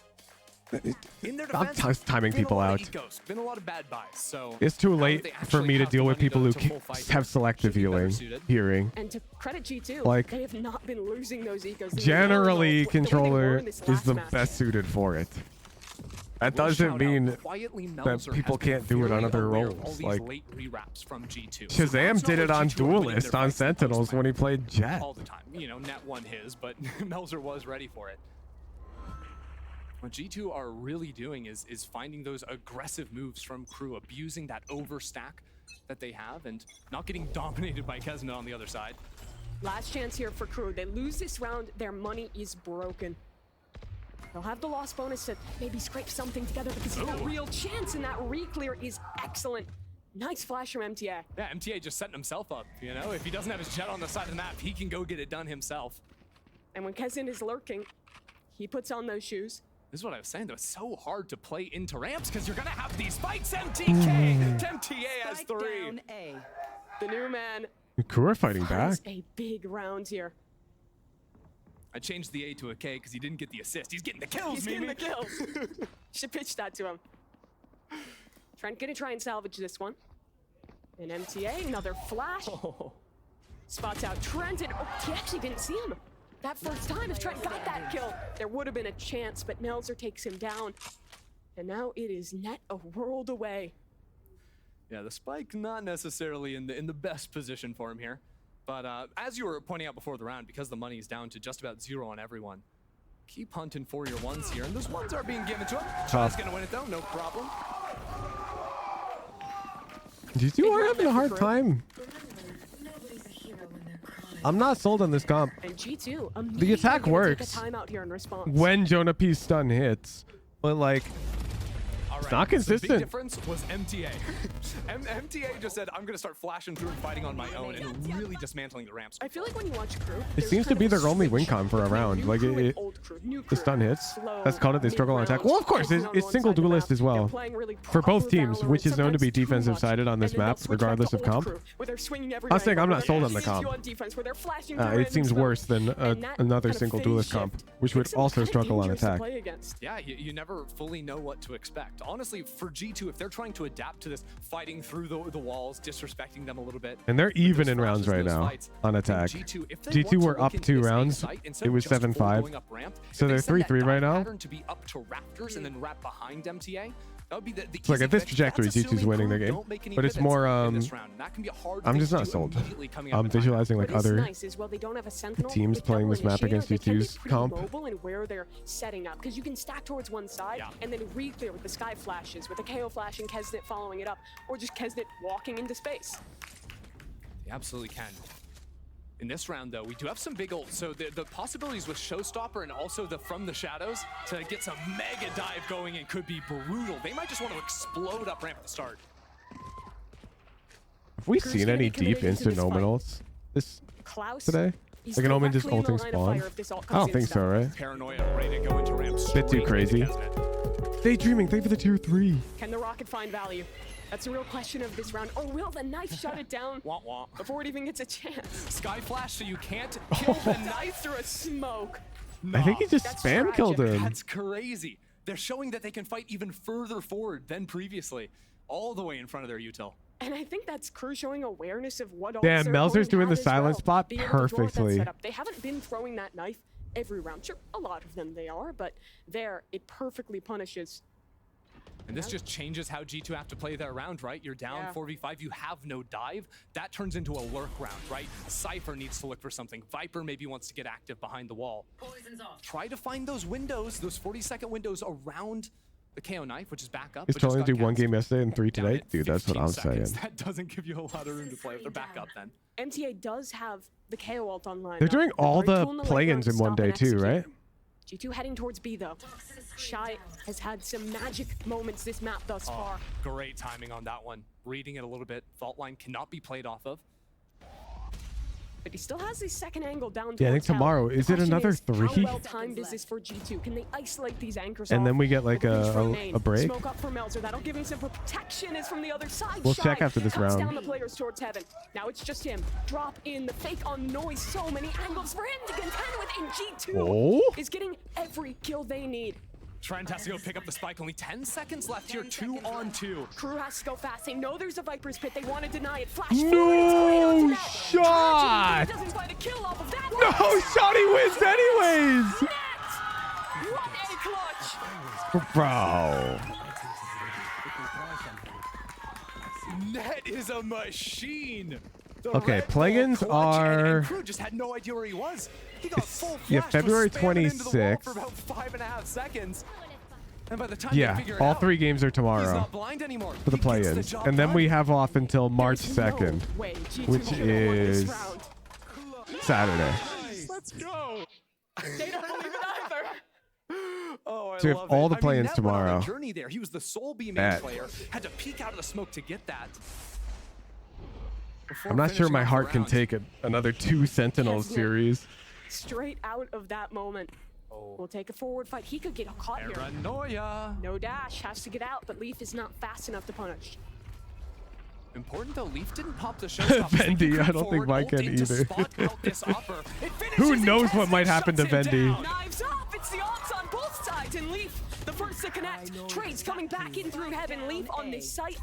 In their I'm defense, timing been a people lot out. of ecos, been a lot of bad buys, so It's too now that late they for actually me to have the deal with money people who to full fight, have selective hearing. And to credit G2, Like, they have not been losing those ecos. They Generally, were the way they were controller in this is last the match. best suited for it. That doesn't mean that people can't do it on other roles. Like Shazam did it on Duelist on Sentinels when he played Jet. All the time. You know, Net won his, but Melzer was ready for it. What G2 are really doing is finding those aggressive moves from KRU, abusing that overstack that they have and not getting dominated by Kesna on the other side. Last chance here for KRU. They lose this round, their money is broken. They'll have the loss bonus to maybe scrape something together because there's a real chance, and that re-clear is excellent. Nice flash from MTA. Yeah, MTA just setting himself up, you know? If he doesn't have his jet on the side of the map, he can go get it done himself. And when Kessin is lurking, he puts on those shoes. This is what I was saying, though. It's so hard to play into ramps because you're going to have these spikes. MTK! MTA has 3. Down A. The new man. KRU are fighting back. A big round here. I changed the A to a K because he didn't get the assist. He's getting the kills, He's getting the kills. Should pitch that to him. Trent gonna try and salvage this one. And MTA, another flash. Spots out Trent, and he actually didn't see him. That first time, if Trent got that kill, there would have been a chance, but Melzer takes him down. And now it is Net a world away. Yeah, the spike not necessarily in the best position for him here. But as you were pointing out before the round, because the money is down to just about 0 on everyone, keep hunting for your ones here, and those ones are being given to him. Chad's gonna win it though, no problem. G2 are having a hard time. I'm not sold on this comp. And G2, the attack works here in response. when Jonah P's stun hits, but like it's not consistent. So the big difference was MTA. MTA just said, I'm going to start flashing through and fighting on my own and really dismantling the ramps. I feel like when you watch KRU, It seems to be their only win con for a round. Like the stun hits. That's called it. They struggle on attack. Well, of course, it's single duelist as well for both teams, which is known to be defensive sided on this map, regardless of comp. I'm saying I'm not sold on the comp. It seems worse than another single duelist comp, which would also struggle on attack. Yeah, you never fully know what to expect. Honestly, for G2, if they're trying to adapt to this, fighting through the walls, disrespecting them a little bit. And they're even in rounds right now on attack. G2 were up 2 rounds. It was 7-5. So they're 3-3 right now. To be up to Raptors and then wrap behind MTA. That would be the it's like at this trajectory, G2's winning the game. But it's more, I'm just not sold. I'm visualizing like other teams playing this map against G2's comp. And where they're setting up, because you can stack towards one side and then re-clear with the sky flashes, with the KO flash and Kesnet following it up, or just Kesnet walking into space. They absolutely can. In this round, though, we do have some big ults. So the possibilities with Showstopper and also the From the Shadows to get some mega dive going in could be brutal. They might just want to explode up ramp at the start. Have we seen any deep instant Omen ults today? Like an Omen just ulting spawn? I don't think so, right? Paranoia ready to go into ramp. Bit too crazy. Daydreaming, thank you for the tier 3. Can the rocket find value? That's a real question of this round. Or will the knife shut it down before it even gets a chance? Sky flash, so you can't kill the knife through a smoke. I think he just spam killed him. That's crazy. They're showing that they can fight even further forward than previously, all the way in front of their util. And I think that's KRU showing awareness of what. Damn, Melzer's doing the silent spot perfectly. They haven't been throwing that knife every round. Sure, a lot of them they are, but there it perfectly punishes. And this just changes how G2 have to play their round, right? You're down 4v5, you have no dive. That turns into a lurk round, right? Cypher needs to look for something. Viper maybe wants to get active behind the wall. Try to find those windows, those 40-second windows around the KO knife, which is back up. He's trying to do 1 game yesterday and 3 today. Dude, that's what I'm saying. That doesn't give you a lot of room to play if they're back up then. MTA does have the KO ult online. They're doing all the play-ins in one day too, right? G2 heading towards B though. Shy has had some magic moments this map thus far. Great timing on that one. Reading it a little bit. Fault line cannot be played off of. But he still has his second angle down. Yeah, I think tomorrow. Is it another 3? How well timed is this for G2? Can they isolate these anchors and off? then we get like a break. Smoke up for Melzer. That'll give him some protection. Is from the other side. We'll check after this round. Down the players towards heaven. Now it's just him. Drop in the fake on noise. So many angles for him to contend with. And G2 is getting every kill they need. Trent has to go pick up the spike. Only 10 seconds left here. 2 on 2. KRU has to go fast. They know there's a Viper's pit. They want to deny it. Flash no shot! Doesn't find a kill off of that. No shot! He wins anyways. What a clutch! Bro. Net is a machine. The Okay, Red Bull plugins clutch, are... and Crew just had no idea where he was. He got full Yeah, flash, February was spamming into the wall 26th. for about 5.5 seconds. And by the time Yeah, they figure it all out, 3 games are he's tomorrow not blind anymore. for the He gets the play-ins. job And then done. we have off until March 2nd, Way G2 which could have won this is round. Saturday. Let's go. They don't believe it either. Oh, I So we have love all it. the I mean, play-ins Net went on a tomorrow. journey there. He was the sole B main Bet. player. Had to peek out of the smoke to get that. Before I'm not sure finishing my off the heart can round. take another 2 Sentinels Yes, Nick. series. Straight out of that moment. We'll take a forward fight. He could get caught here. Paranoia. No dash. Has to get out, but Leaf is not fast enough to punish. Important though, Leaf didn't pop the showstopper. Vendy, I don't think mine can either. Who knows what might happen to Vendy? Knives up. It's the odds on both sides. And Leaf, the first to connect. Trades coming back in through heaven. Leaf on this site.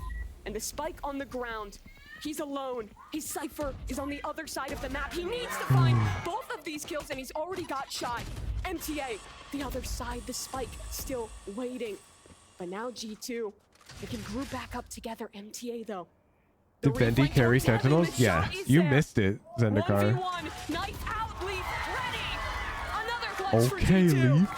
And the spike on the ground. He's alone. His Cypher is on the other side of the map. He needs to find both of these kills, and he's already got shy. MTA, the other side, the spike still waiting. But now G2, they can group back up together. MTA, though. Did Vendy carry Sentinels? Yeah, you missed it, Zendikar. 1v1, knife out, Leaf, ready. Another clutch for Okay, G2. Leaf.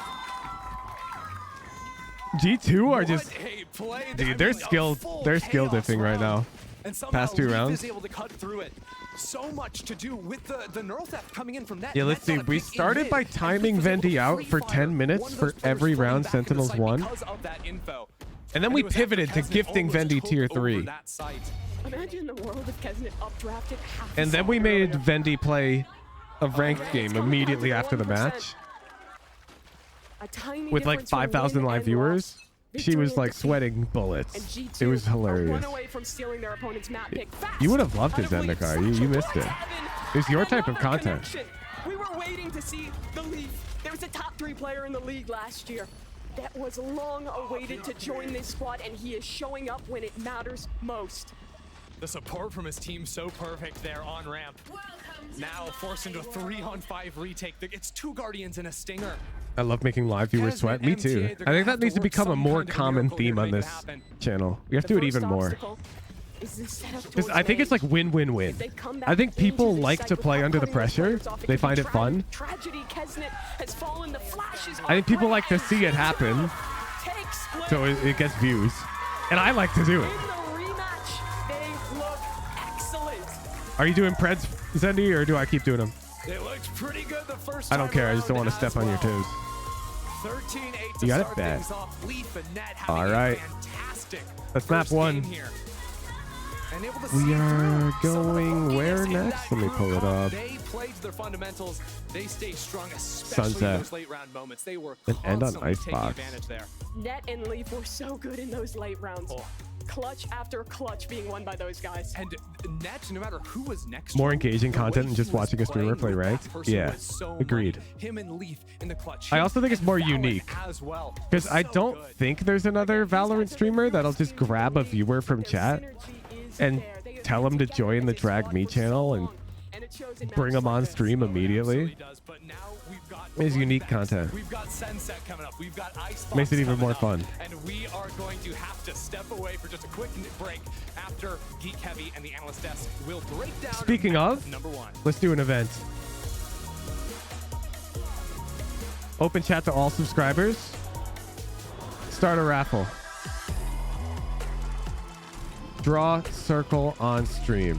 G2 are just... Play. Dude, they're skill diffing right now. And somehow Past 2 Leaf rounds. is able to cut through it. So much to do with the neural theft coming in from Net. Yeah, let's see. We started by timing Vendy out for 10 minutes for every round Sentinels won. Because of that info. And then we pivoted to gifting Vendy tier 3. Imagine the world if Kesnet updrafted half. And then we made Vendy play a ranked game immediately after the match. A tiny With like difference from 5,000 win live and viewers. loss. She was Victory like and sweating defeat. bullets. And G2 It was are hilarious. one away from stealing their opponent's map pick. Fast. You would have loved it, Out of Leaf, Zendikar. You missed it. heaven. It was your And type of another content. connection. We were waiting to see the Leaf. There was a top 3 player in the league last year that was long awaited to join this squad, and he is showing up when it matters most. The support from his team so perfect there on ramp. Now forced into a 3-on-5 retake. It's 2 Guardians and a Stinger. I love making live viewers sweat. Me too. I think that needs to become a more common theme on this channel. We have to do it even more. Because I think it's like win-win-win. I think people like to play under the pressure. They find it fun. Tragedy, Kesnet has fallen. The flashes I think people like to see it happen, so it gets views. And I like to do it. in the rematch. They look excellent. Are you doing Preds, Zendy, or do I keep doing them? It looked pretty good the first I don't care. I just don't want to step on your toes. 13-8 You got it, bet. All right. That's map 1. We are going where next? Let me pull it up. They played their fundamentals. They stay strong, especially Sunset. in those late round moments. They were And end on constantly taking Icebox. advantage there. Net and Leaf were so good in those late rounds. Clutch after clutch being won by those guys. And Net, no matter who was next, More engaging content than just watching a streamer play ranked. Yeah, agreed. Him and Leaf in the clutch. I also think it's more unique. As well. Because I don't think there's another Valorant streamer that'll just grab a viewer from chat and tell them to join the Drag Me channel and bring them on stream immediately. It's unique content. We've got Sunset coming up. We've got Icebox Makes it even coming more up. fun. And we are going to have to step away for just a quick break after Geek Heavy and the Analyst Desk will break down. Speaking of, number 1. let's do an event. Open chat to all subscribers. Start a raffle. Draw circle on stream.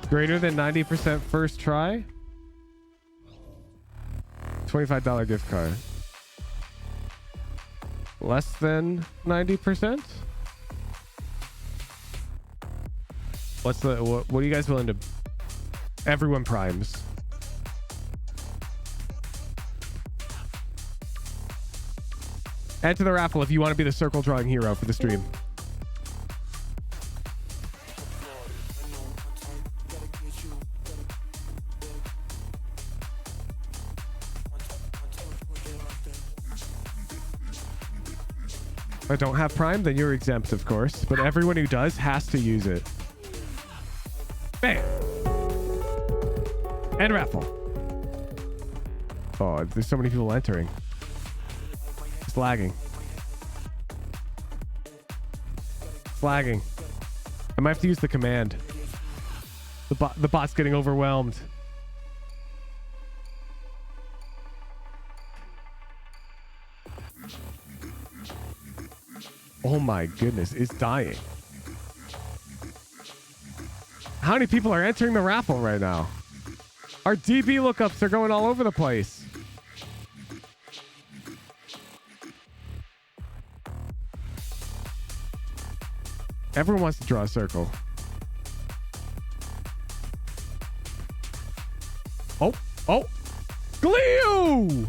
Greater than 90% first try. $25 gift card. Less than 90%. What's the what are you guys willing to? Everyone primes. Add to the raffle if you want to be the circle drawing hero for the stream. If I don't have Prime, then you're exempt, of course. But everyone who does has to use it. Bam! And raffle. Oh, there's so many people entering. It's lagging. It's lagging. I might have to use the command. The bot's getting overwhelmed. Oh my goodness, it's dying. How many people are entering the raffle right now? Our DB lookups are going all over the place. Everyone wants to draw a circle. Oh, Gleo!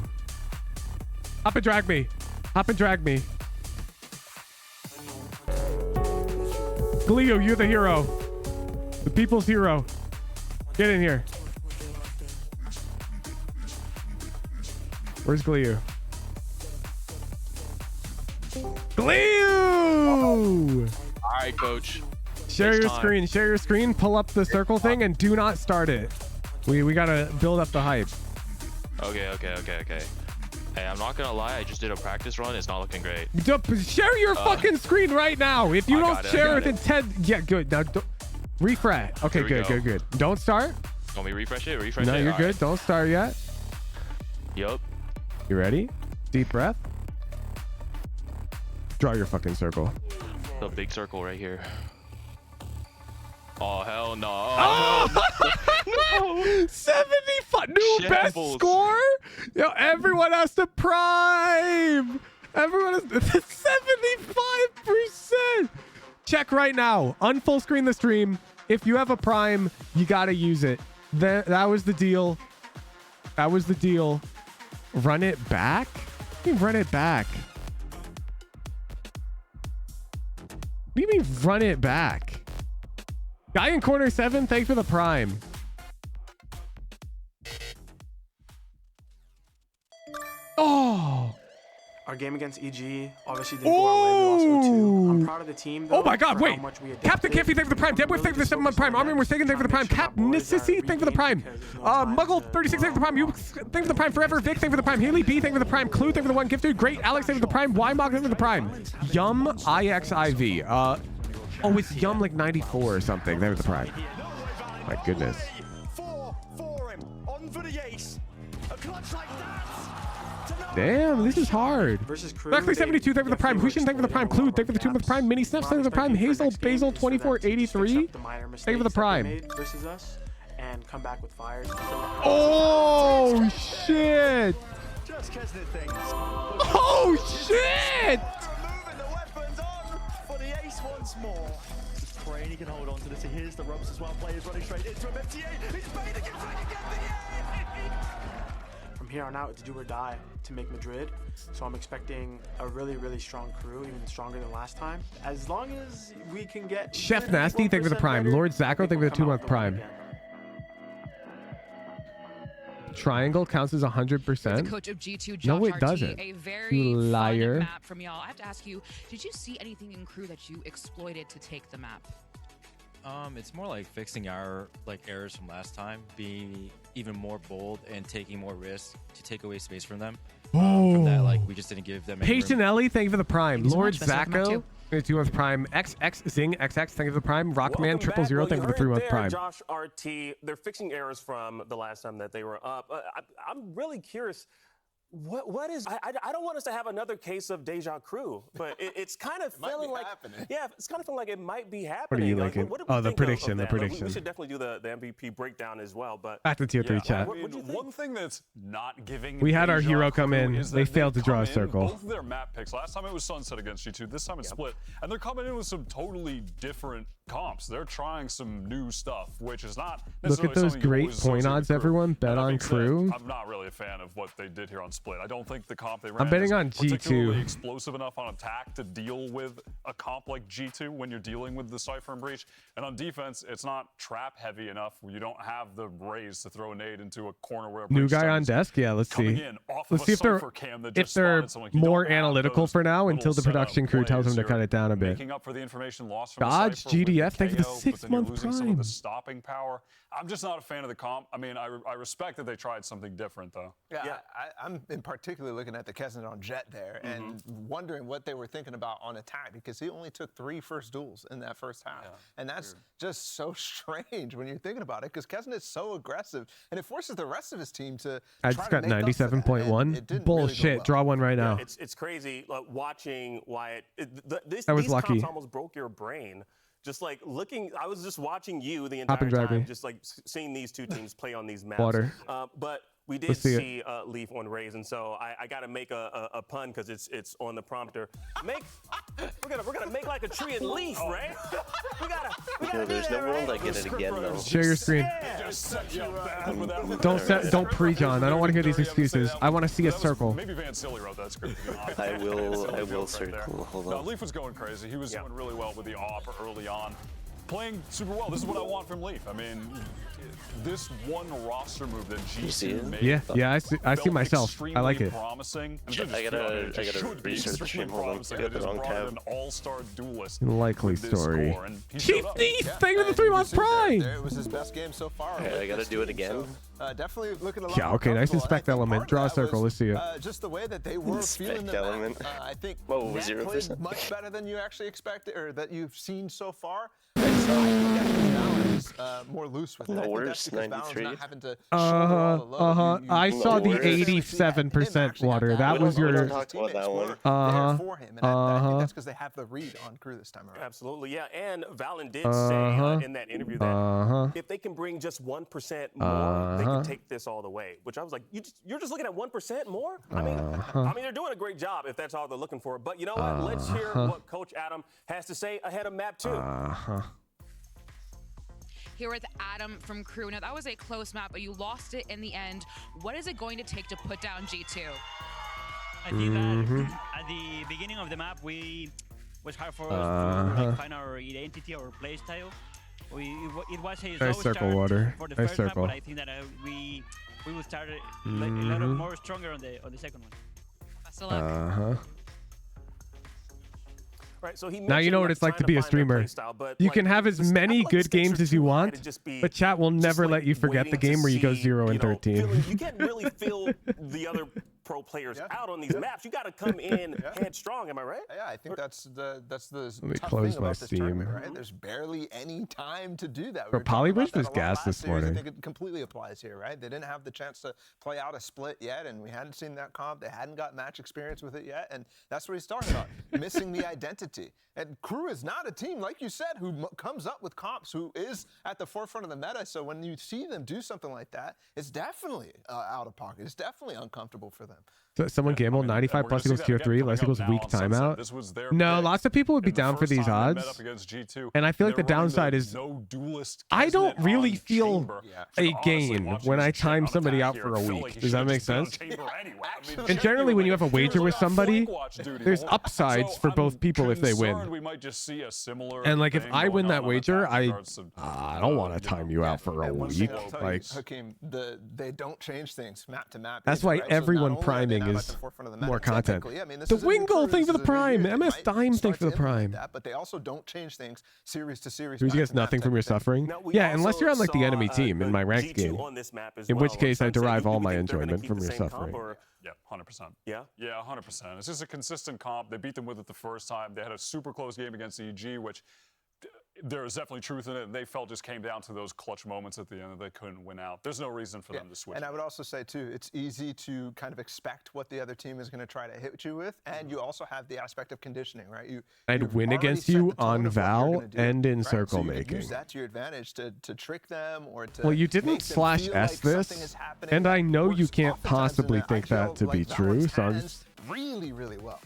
Hop and drag me. Hop and drag me. Gleo, you're the hero. The people's hero. Get in here. Where's Gleo? Gleo! All right, coach. Share It's your time. screen. Share your screen. Pull up the circle thing and do not start it. We gotta build up the hype. Okay. Hey, I'm not gonna lie. I just did a practice run. It's not looking great. Share your fucking screen right now. If you don't share within 10, yeah, good. Now refresh. Okay, good. Don't start. Want me to refresh it? No, you're All good. right. Don't start yet. Yup. You ready? Deep breath. Draw your fucking circle. The big circle right here. Oh hell no! Oh, No. 75 new best Shambles. score. Yo, everyone has to prime. Everyone has 75%. Check right now. Unfull screen the stream. If you have a prime, you gotta use it. That was the deal. That was the deal. Run it back. What do you mean run it back? What do you mean run it back? Guy in corner 7, thanks for the prime. Oh. Our game against EG obviously didn't go our way. We lost 0-2. I'm proud of the team, though. Oh my God, for wait. how much we adapted. Captain Campy, thank you for the prime. Deadwood, thank you for the 7 month prime. Armin, we're thank you for the prime. Cap Necessity, thank you for the prime. Muggle, 36, thank you for the prime. You, thank you for the prime. Forever, Vic, thank you for the prime. Haley B, thank you for the prime. Clue, thank you for the 1 gifted. Great, Alex, thank you for the prime. Ymog, thank you for the prime. Yum, IXIV. Oh, it's Yum like 94 or something. Thank you for the prime. My goodness. Damn, this is hard. Versus KRU, Beckley 72, thank you for the prime. Hushin, thank you for the prime. Clue, thank you for the 2 month prime. Mini Snips, thank you for the prime. Hazel, Basil, 2483. Thank you for the prime. Versus us and come back with fires. Oh shit! Oh shit! For the ace once more. Just praying he can hold on to this. He hears the ropes as well. Players running straight into him. MTA. He's made again, trying to get the From here on out, it's do or die to make Madrid. So I'm expecting a really, really strong crew, even stronger than last time. As long as we can get Chef Nasty, thank you for the prime. Lord Zacko, thank you for the 2 month prime. Triangle counts as 100%. The coach of G2, Josh No, it RT, doesn't. A very You liar. fun map from y'all. I have to ask you, did you see anything in crew that you exploited to take the map? It's more like fixing our errors from last time, being even more bold and taking more risks to take away space from them. From that, we just didn't give them any room. Patient Ellie, thank you for the prime. Thank you so Lord much. Best of luck, Zacko, too. 2 month prime. XX Zing XX, thank you for the prime. Rockman 000, thank you for the 3 month prime. Josh RT, they're fixing errors from the last time that they were up. I'm really curious. What is? I don't want us to have another case of deja vu, but it's kind of feeling like it's kind of feeling like it might be happening. What are you Like, liking? what do we Oh, the think of prediction, the that? prediction. We should definitely do the MVP breakdown as well. But Back to tier 3 chat. What do you think? One thing that's not giving We had our deja hero come vu in. is They that failed to draw a come in, circle. Both of their map picks. Last time it was Sunset against G2. This time it's Split, and they're coming in with some totally different comps. They're trying some new stuff, which is not Look at necessarily those something you great always point associate odds, with Crew. everyone. Bet And that on being said, Crew. I'm not really a fan of what they did here on Split. I don't think the comp they ran I'm betting is on G2. particularly explosive enough on attack to deal with a comp like G2 when you're dealing with the Cypher and Breach. And on defense, it's not trap heavy enough where you don't have the raise to throw a nade into a corner where a New Breach guy on is desk? Yeah, let's coming see. in off Let's of see a if they're Cypher cam that just more spotted someone. You don't have analytical those for now until the little production setup crew tells them plays. to cut it down a bit. Making up for the information lost from the Dodge Cypher with GDF, thank you for the KO, 6 but then you're month losing some of prime. the stopping power. I'm just not a fan of the comp. I mean, I respect that they tried something different though. Yeah, I'm in particular looking at the Kesnet on Jet there and wondering what they were thinking about on attack, because he only took 3 first duels in that first half. And that's just so strange when you're thinking about it, because Kesnet's so aggressive and it forces the rest of his team to I just got 97.1. Bullshit. Draw one right now. It's crazy watching Wyatt. These lucky. comps almost broke your brain. Just like looking, I was just watching you the entire time, just like seeing these two teams play on these maps. Water. But we did see Leaf on Raze, and so I got to make a pun because it's on the prompter. We're gonna make like a tree and leaf, right? we gotta there's no world I get it again though. Share your screen. Don't preach on. I don't want to hear these excuses. I want to see a circle. Maybe Van Silly wrote that script. I will circle. Hold on. No, Leaf was going crazy. He was doing really well with the AWP early on. Playing super well. This is what I want from Leaf. I mean, this one roster move that G2 made. Yeah, I see myself. I like it. Promising. I gotta research the stream. Hold on. I got the wrong tab. An all-star duelist. Likely story. Chief Thief, thank you for the 3 months prime. It was his best game so far. Okay, I gotta do it again. Definitely looking a lot Yeah, okay, nice inspect element. Draw a circle. Let's see it. Just the way that they were feeling the element. I think Whoa, Matt 0%? played much better than you actually expected, or that you've seen so far. More loose with it. No worse, 93. I saw the 87% water. That was your. For him, and I think that's because they have the read on crew this time around. Absolutely, yeah. And Valen did say in that interview that if they can bring just 1% more, they can take this all the way. Which I was like, you're just looking at 1% more? I mean, they're doing a great job if that's all they're looking for. But you know what? Let's hear what Coach Adam has to say ahead of Map 2. Here with Adam from Crew. Now, that was a close map, but you lost it in the end. What is it going to take to put down G2? I think that at the beginning of the map, it was hard for us to find our identity or play style. It was a slow start for the first map, but I think that we will start a lot more stronger on the second one. Best of luck. Right, so now you know what it's like to be a streamer. You can have as many good games as you want, but chat will never let you forget the game where you go 0 and 13. You can't really feel the other pro players out on these maps. You got to come in headstrong. Am I right? Yeah, I think that's the Let me tough close thing my about this Steam. tournament, right? There's barely any time to do that. Bro, Polybridge was gassed this I morning. think it completely applies here, right? They didn't have the chance to play out a split yet, and we hadn't seen that comp. They hadn't got match experience with it yet, and that's what he's talking about, missing the identity. And Crew is not a team, like you said, who comes up with comps, who is at the forefront of the meta. So when you see them do something like that, it's definitely out of pocket. It's definitely uncomfortable for them. So someone gambled 95 plus equals tier 3, less equals weak timeout. No, lots of people would be down for these odds. And I feel like the downside is I don't really feel a gain when I time somebody out for a week. Does that make sense? And generally when you have a wager with somebody, there's upsides for both people if they win. And like if I win that wager, I don't want to time you out for a week. Like Hakeem, they don't change things map to map. That's why everyone priming is more content. The Wingle thing for the Prime, MS Dime thing for the Prime. But they also don't change things series to series. Do you get nothing from your suffering? Yeah, unless you're on like the enemy team in my ranked game. In which case I derive all my enjoyment from your suffering. Yeah, 100%. Yeah? Yeah, 100%. It's just a consistent comp. They beat them with it the first time. They had a super close game against EG, which there is definitely truth in it. They felt just came down to those clutch moments at the end that they couldn't win out. There's no reason for them to switch. And I would also say, too, it's easy to kind of expect what the other team is going to try to hit you with. And you also have the aspect of conditioning, right? I'd win against you on Val and in circle making. Use that to your advantage to trick them or to. Well, you didn't /S this, and I know you can't possibly think that to be true. So I'm just really, really well.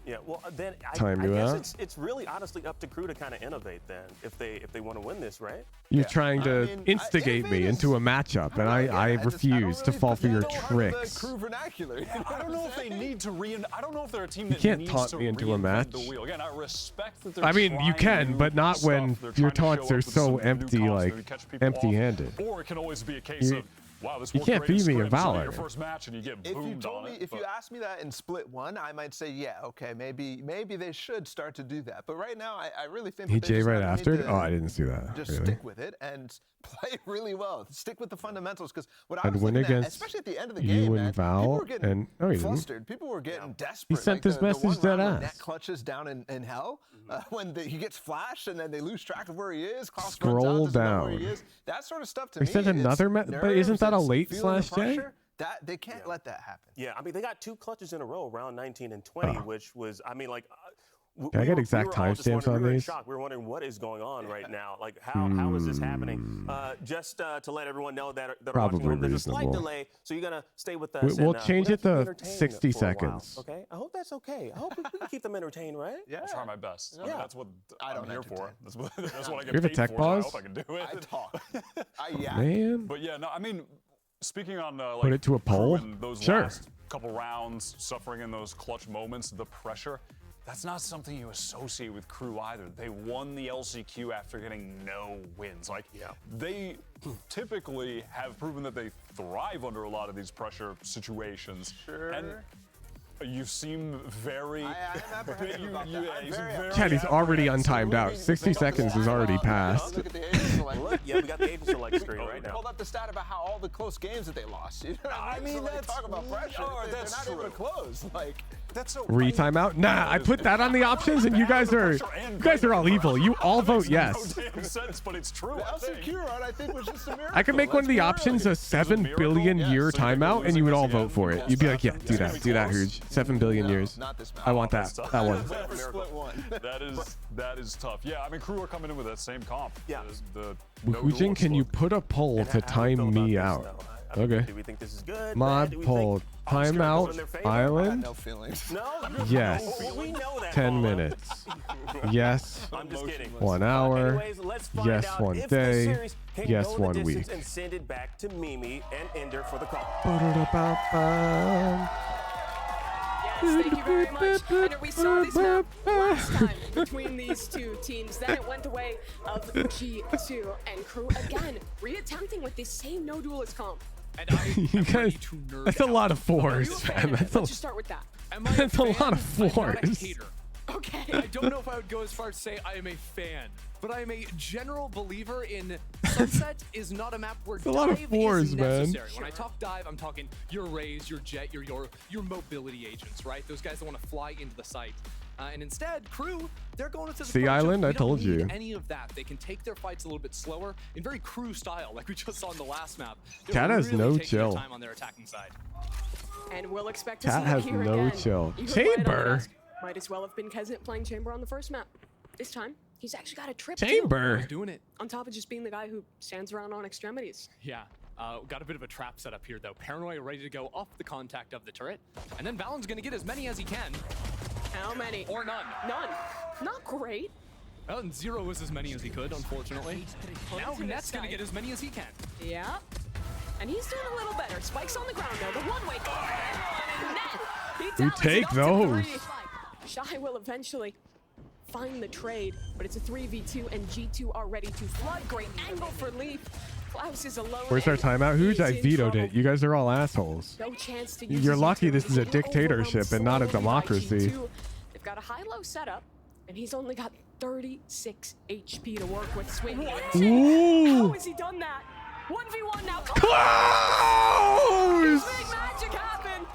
Yeah, well then I guess it's really honestly up to Crew to kind of innovate then if they want to win this, right? You're trying to instigate me into a matchup, and I refuse to fall for your tricks. Crew vernacular. I don't know if they need to I don't know if they're a team that can't needs taunt to me into a match. the wheel. Again, I respect that they're I mean, you trying can, but not new when stuff. They're your trying to taunts show are up with so some new empty, comps, like maybe catch people off. empty-handed. Or it can always be a case of wow, this You worked can't great in feed me a scrims. So Valor. Your first match and you get If you boomed told on me, it. if you asked me that in split 1, I might say, yeah, okay, maybe they should start to do that. But right now, I really think He that they J just right kinda need after? to Oh, I didn't see that. just Really? stick with it and play really well. Stick with the fundamentals, because what I I'd was win looking at, against especially at the end of the you game, and man, people Val, were getting and no, he didn't. flustered. People were getting desperate. He sent this the message one dead round where ass. Net clutches down in hell when he gets flashed and then they lose track of where he is. Klaus Scroll runs out, doesn't know where he down. is. That sort of stuff to They me. sent it's another but isn't nerves, that a it's late feeling the slash J? pressure. That they can't let that happen. Yeah, I mean, they got 2 clutches in a row, round 19 and 20, which was, I mean, like, Can I get exact we were all just timestamps wondering- on we were in these? shock. We were wondering what is going on right now. Like, how is this happening? Just to let everyone know that are Probably watching home, there's a slight reasonable. delay, so you're gonna stay with us. We'll and, change we'll it keep you to entertained 60 for a while, seconds. okay, I hope that's okay. I hope we can keep them entertained, right? Yeah, I'll try my best. I mean, that's what I'm here for. That's what I get You have a paid tech for. pause? So I hope I can do it. I talk. Yeah. Man. But yeah, no, I mean, speaking on Put it to a poll? Crew and those Sure. last couple rounds, suffering in those clutch moments, the pressure. That's not something you associate with Crew either. They won the LCQ after getting no wins. Like, they typically have proven that they thrive under a lot of these pressure situations. Sure. And you seem very. I'm apprehensive about that. I'm very Chad, he's already untimed out. 60 seconds is already passed. Look at the agent select. Look, yeah, we got the agent select screen right now. Pulled up the stat about how all the close games that they lost. You know what I mean? So, like, that's- talk about pressure. oh, they're that's not true. even close. Like, That's so. Re-timeout? Nah, I put that on the options and you guys are all evil. You all vote yes. No damn sense, but it's true. the I think. LCQ run, I think, was just a miracle. I could make one of the Let's be options real. a 7 billion year timeout and you would all vote for it. You'd be like, yeah, do that, Hooge. 7 billion years. Not this I want that. That's tough. That one. For split 1. That is tough. Yeah, I mean, Crew are coming in with that same comp. Yeah. The Hoojin, can you put a poll to time me out? Okay. Do we think this is good? Mod bad? Do we poll. think Oscar goes in Timeout their favor? Island? No feelings. No? Yes. We know that. 10 Paula. minutes. Yes. I'm just kidding. 1 hour. Anyways, let's find Yes, out 1 if day. this series can Yes, go the 1 distance week. and send it back to Mimi and Ender for the call. Ba-da-da-ba-ba. Yes, thank you very much. And we saw this map last time between these two teams. Then it went the way of G2 and Crew again, reattempting with this same no duelist comp. And I You am guys, ready to nerd that's a out. lot of Are you a fours, fan man. of it? That's Let's just start with that. Am I a That's a lot fan? of I'm not a fours. hater. Okay. I don't know if I would go as far as to say I am a fan, but I am a general believer in Sunset is not a map where a lot of dive fours, is man. necessary. When I talk dive, I'm talking your Rays, your Jet, your mobility agents, right? Those guys that want to fly into the site. And instead, Crew, they're going with this Sea approach of, Island, we I don't told need you. any of that. They can take their fights a little bit slower in very Crew style, like we just saw in the last map. They're Cat has really no taking their chill. time on their attacking side. And we'll expect to see Cat it has here no again. chill. You were right on the Chamber? desk. Might as well have been Kesnet playing Chamber on the first map. This time, he's actually got a trip Chamber. He's doing it. on top of just being the guy who stands around on extremities. Yeah, got a bit of a trap set up here though. Paranoia ready to go off the contact of the turret. And then Valen's gonna get as many as he can. How many? Or none. None. Not great. Well, and 0 was as many as he could, unfortunately. Now Onto the Net's gonna side. get as many as he can. Yeah. And he's doing a little better. Spikes on the ground though. The one-way call. And Net. He We tallies it take up to those. 3. Shy will eventually find the trade, but it's a 3v2 and G2 are ready to flood. Great angle for Leaf. Klaus is alone. Where's our and timeout? Hooge? I he's in vetoed trouble. it. You guys are all assholes. No chance to use You're his lucky utility. this is a He's getting dictatorship overwhelmed and not a slowly by democracy. G2. They've got a high-low setup, and he's only got 36 HP to work with. Swing. Ooh. How has he done that? 1v1 now. Close! Big magic happened.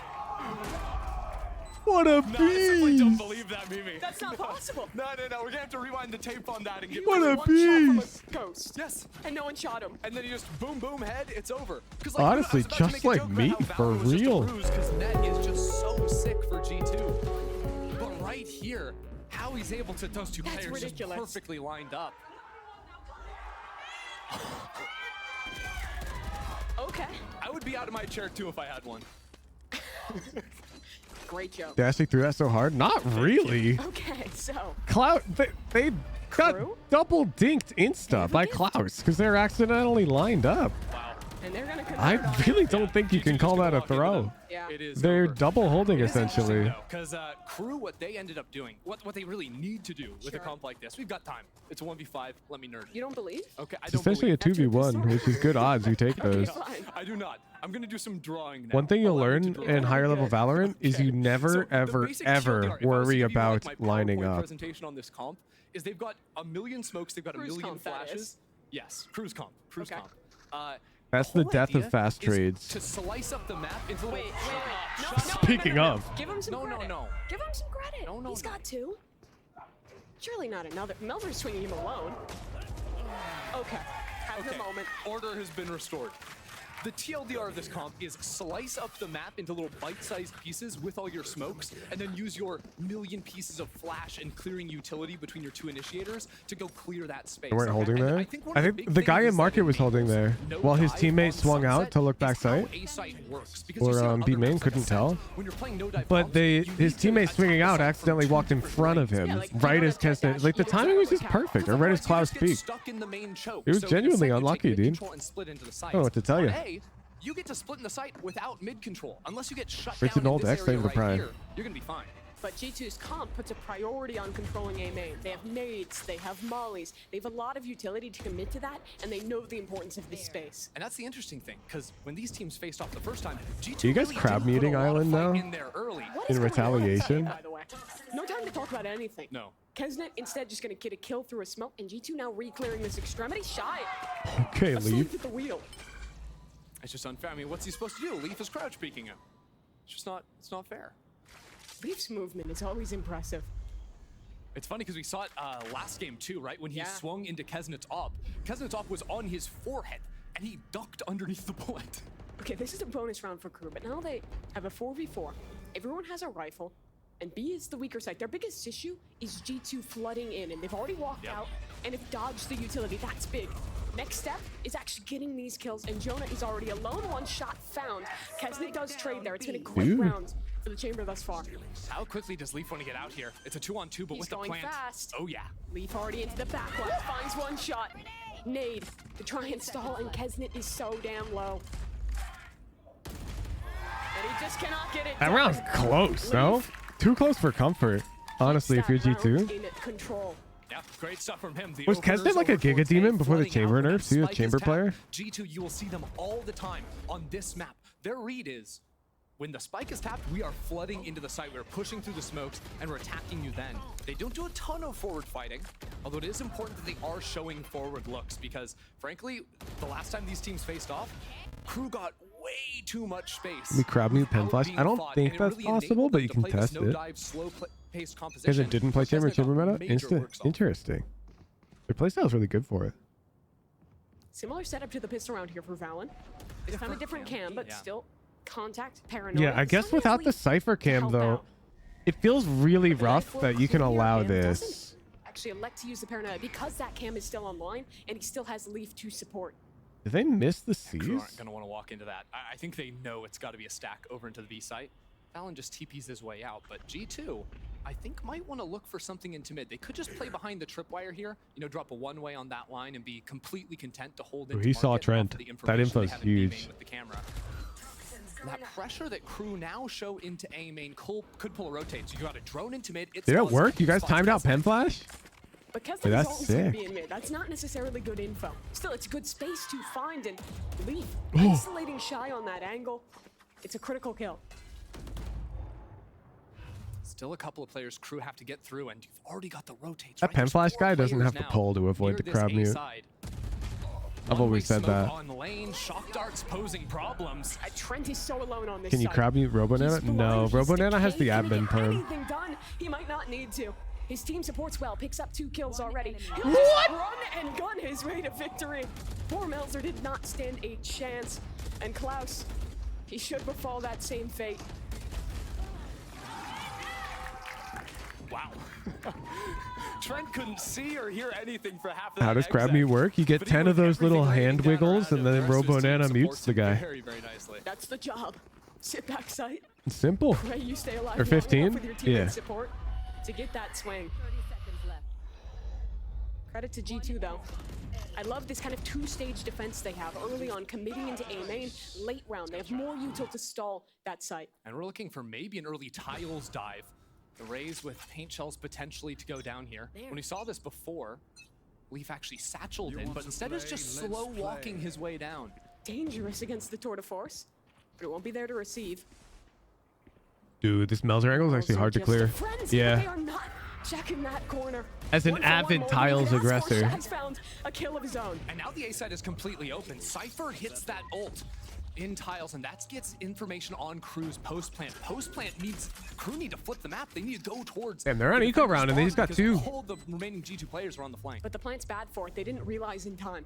What a No, I simply don't beast! believe that, Mimi. That's not possible. No, we're gonna have to rewind the tape on that and get What a One shot from beast! a ghost. Yes. And no one shot him. And then you just boom, boom, head, it's over. 'Cause, Honestly, I was about to just make a like joke me, about how for Valor was just a real. bruise 'cause Net is just so sick for G2. But right here, how he's able to those two That's players just ridiculous. perfectly lined up. Okay. I would be out of my chair too if I had one. Great joke. They actually threw that so hard? Not really. Okay, so Cloud, they got Crew? double dinked insta by Klaus because they're accidentally lined up. Wow. And they're gonna I really don't think you can call that a throw. Yeah. It is They're over. double holding essentially. Because KRU, what they ended up doing, what they really need to do with a comp like this, we've got time. It's a 1v5. Let me nerd. You don't believe? Okay, I It's don't essentially a believe. 2v1, which is good odds. You take those. I do not. I'm gonna do some drawing now. One thing you'll learn in higher level Valorant is you never, ever, ever worry about lining up. Presentation on this comp is they've got a million smokes, they've got a million comp, that flashes. is. Yes, KRU's comp. Comp. That's the death of fast trades. To slice up the map into little. Speaking of. Give him some credit. No. Give him some credit. He's got two. Surely not another. Melver's swinging him alone. Okay. Have the moment. Order has been restored. The TLDR of this comp is slice up the map into little bite-sized pieces with all your smokes, and then use your million pieces of flash and clearing utility between your two initiators to go clear that space. They weren't holding there. I think the guy in market was holding there, no while his dive teammate on swung out Sunset to look back is how site. A site works, because you see Or on B other main maps like couldn't Ascent, tell. when you're playing no dive But comps, they, you his need to teammate attack swinging the out site accidentally from walked in front of him, right as Kesnet, like the timing was just perfect, or right as Klaus peaked. It was genuinely unlucky, dude. I don't know what to tell you. You get to split in the site without mid control. Unless you get shut It's down an in old this X area thing to right prime. here, you're gonna be fine. But G2's comp puts a priority on controlling A main. They have nades, they have mollies, they have a lot of utility to commit to that, and they know the importance of this space. And that's the interesting thing, because when these teams faced off the first time, G2 Are you guys really crab did put a meeting lot of island fight now? in there early. What In is going on retaliation? by the way? No time to talk about anything. No. Kesnet instead just gonna get a kill through a smoke, and G2 now re-clearing this extremity. Shy. Okay, Asleep leave. at the wheel. It's just unfair. I mean, what's he supposed to do? Leaf is crouch peeking him. It's not fair. Leaf's movement is always impressive. It's funny because we saw it last game too, right? When he Yeah. swung into Kesnet's op. Kesnet's op was on his forehead, and he ducked underneath the bullet. Okay, this is a bonus round for KRU, but now they have a 4v4. Everyone has a rifle, and B is the weaker side. Their biggest issue is G2 flooding in, and they've already walked out, and have dodged the utility. That's big. Next step is actually getting these kills, and Jonah is already alone. One shot found. Kesnet does trade there. It's been a great Dude. round for the chamber thus far. How quickly does Leaf want to get out here? It's a 2-on-2, but He's with the going plant. fast. Oh yeah. Leaf already into the back left, finds one shot. Nade to try and stall, and Kesnet is so damn low. And he just cannot get it That done. round's close, no? Too close for comfort. Honestly, if you're That round G2. in control. Yeah, great stuff from him. The Was openers Kesnet like a over Giga towards Demon before the flooding chamber out when nerf? that See, a spike is chamber tapped. player? G2, you will see them all the time on this map. Their read is, when the spike is tapped, we are flooding into the site. We're pushing through the smokes, and we're attacking you then. They don't do a ton of forward fighting, although it is important that they are showing forward looks, because, frankly, the last time these teams faced off, KRU got way too much space. We crab mute pen flash. I don't think that's possible, but you can test it. Because it didn't play chamber meta? Interesting. Their playstyle is really good for it. Similar setup to the pistol round here for Valen. They found a different cam, but still contact, paranoid. Yeah, I guess without the Cypher cam, though, it feels really rough that you can allow this. Actually elect to use the paranoid because that cam is still online and he still has Leaf to support. Did they miss the KRU C's? aren't going to want to walk into that. I think they know it's got to be a stack over into the B site. Valen just TPs his way out, but G2, I think, might want to look for something into mid. They could just play behind the tripwire here, you know, drop a one-way on that line and be completely content to hold into He saw market Trent. off the That information info's they have in B main huge. with the camera. That pressure that KRU now show into A main could pull a rotate. So you got a drone into mid. Did it work? You guys timed out pen flash? But Kesnet Hey, is that's always going to sick. be in mid. That's not necessarily good info. Still, it's a good space to find and Leaf Ooh. isolating Shy on that angle. It's a critical kill. Still a couple of players KRU have to get through, and you've already got the rotates. That right? pen There's flash 4 guy doesn't players have to now pull to avoid near the this crab A mute. side. I've always said Smoke that. on lane, shock darts posing problems. Trent is so alone on this Can you side. crab mute Robonana? No, Robonana has the admin perm. Anything done, he might not need to. His team supports well, picks up 2 kills already. He'll What? just run and gun his way to victory. Poor Melzer did not stand a chance. And Klaus, he should befall that same fate. Wow. Trent couldn't see or hear anything for half of that. How does crab exec. mute work? You get But he 10 of worked those little everything hand laying down wiggles, around and him. then The rest of his team Robonana mutes supports the him guy. Very, very nicely. That's the job. Sit back sight. It's simple. Pray you stay alive Or long enough 15? with your teammates' Yeah. support to get that swing. Credit to G2 though. I love this kind of two-stage defense they have. Early on, committing into A main. Late round, they have more util to stall that site. And we're looking for maybe an early tiles dive. The Rays with paint shells potentially to go down here. When we saw this before, Leaf actually satcheled in, but instead is just slow walking his way down. Dangerous against the Tour de Force, but it won't be there to receive. Dude, this Melzer angle is actually hard to clear. They Yeah. are not checking that corner. As an 1 for 1 avid more. tiles Even Ascent aggressor. has found a kill of his own. And now the A side is completely open. Cypher hits that ult in tiles, and that gets information on KRU's post plant. Post plant needs KRU need to flip the map. They need to go towards. And they're on eco round, and they just got two. All the remaining G2 players are on the flank. But the plant's bad for it. They didn't realize in time.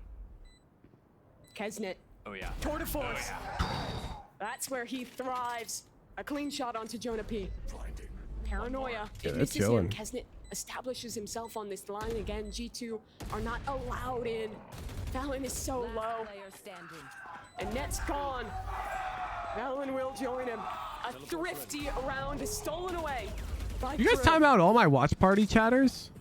Kesnet. Oh yeah. Tour de Force. That's where he thrives. A clean shot onto Jonah P. Paranoia. Yeah, It they're misses him. chilling. Kesnet establishes himself on this line again. G2 are not allowed in. Fallon is so low. And Net's gone. Fallon will join him. A thrifty round is stolen away by You guys KRU. time out all my watch party chatters?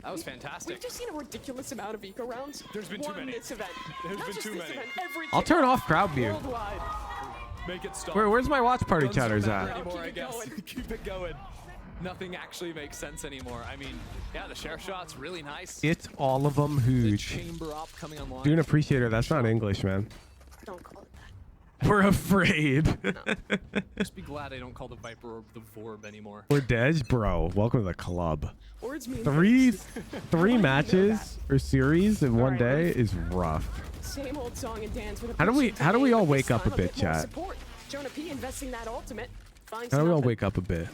That was fantastic. We've just seen a ridiculous amount of eco rounds. There's been too Won many. This event. There's Not been just too this many. event, every I'll turn kickoff off crowd mute. worldwide. Make it stop. Where's my watch party Don't chatters matter at? anymore, I Keep it guess. going. Keep it going. Nothing actually makes sense anymore. I mean, yeah, the share shot's really nice. It's all of them huge. Chamber up coming online. Doing appreciator, that's not English, man. Don't call it We're afraid. Just be glad I don't call the Viper or the Vorb anymore. We're Dej, bro. Welcome to the club. Words mean Three matches or series in one day is rough. Same old song and dance with a How do we push all but wake this up a time bit, more chat? support. Jonah P investing that ultimate. Finds How do we all nothing. wake up a bit?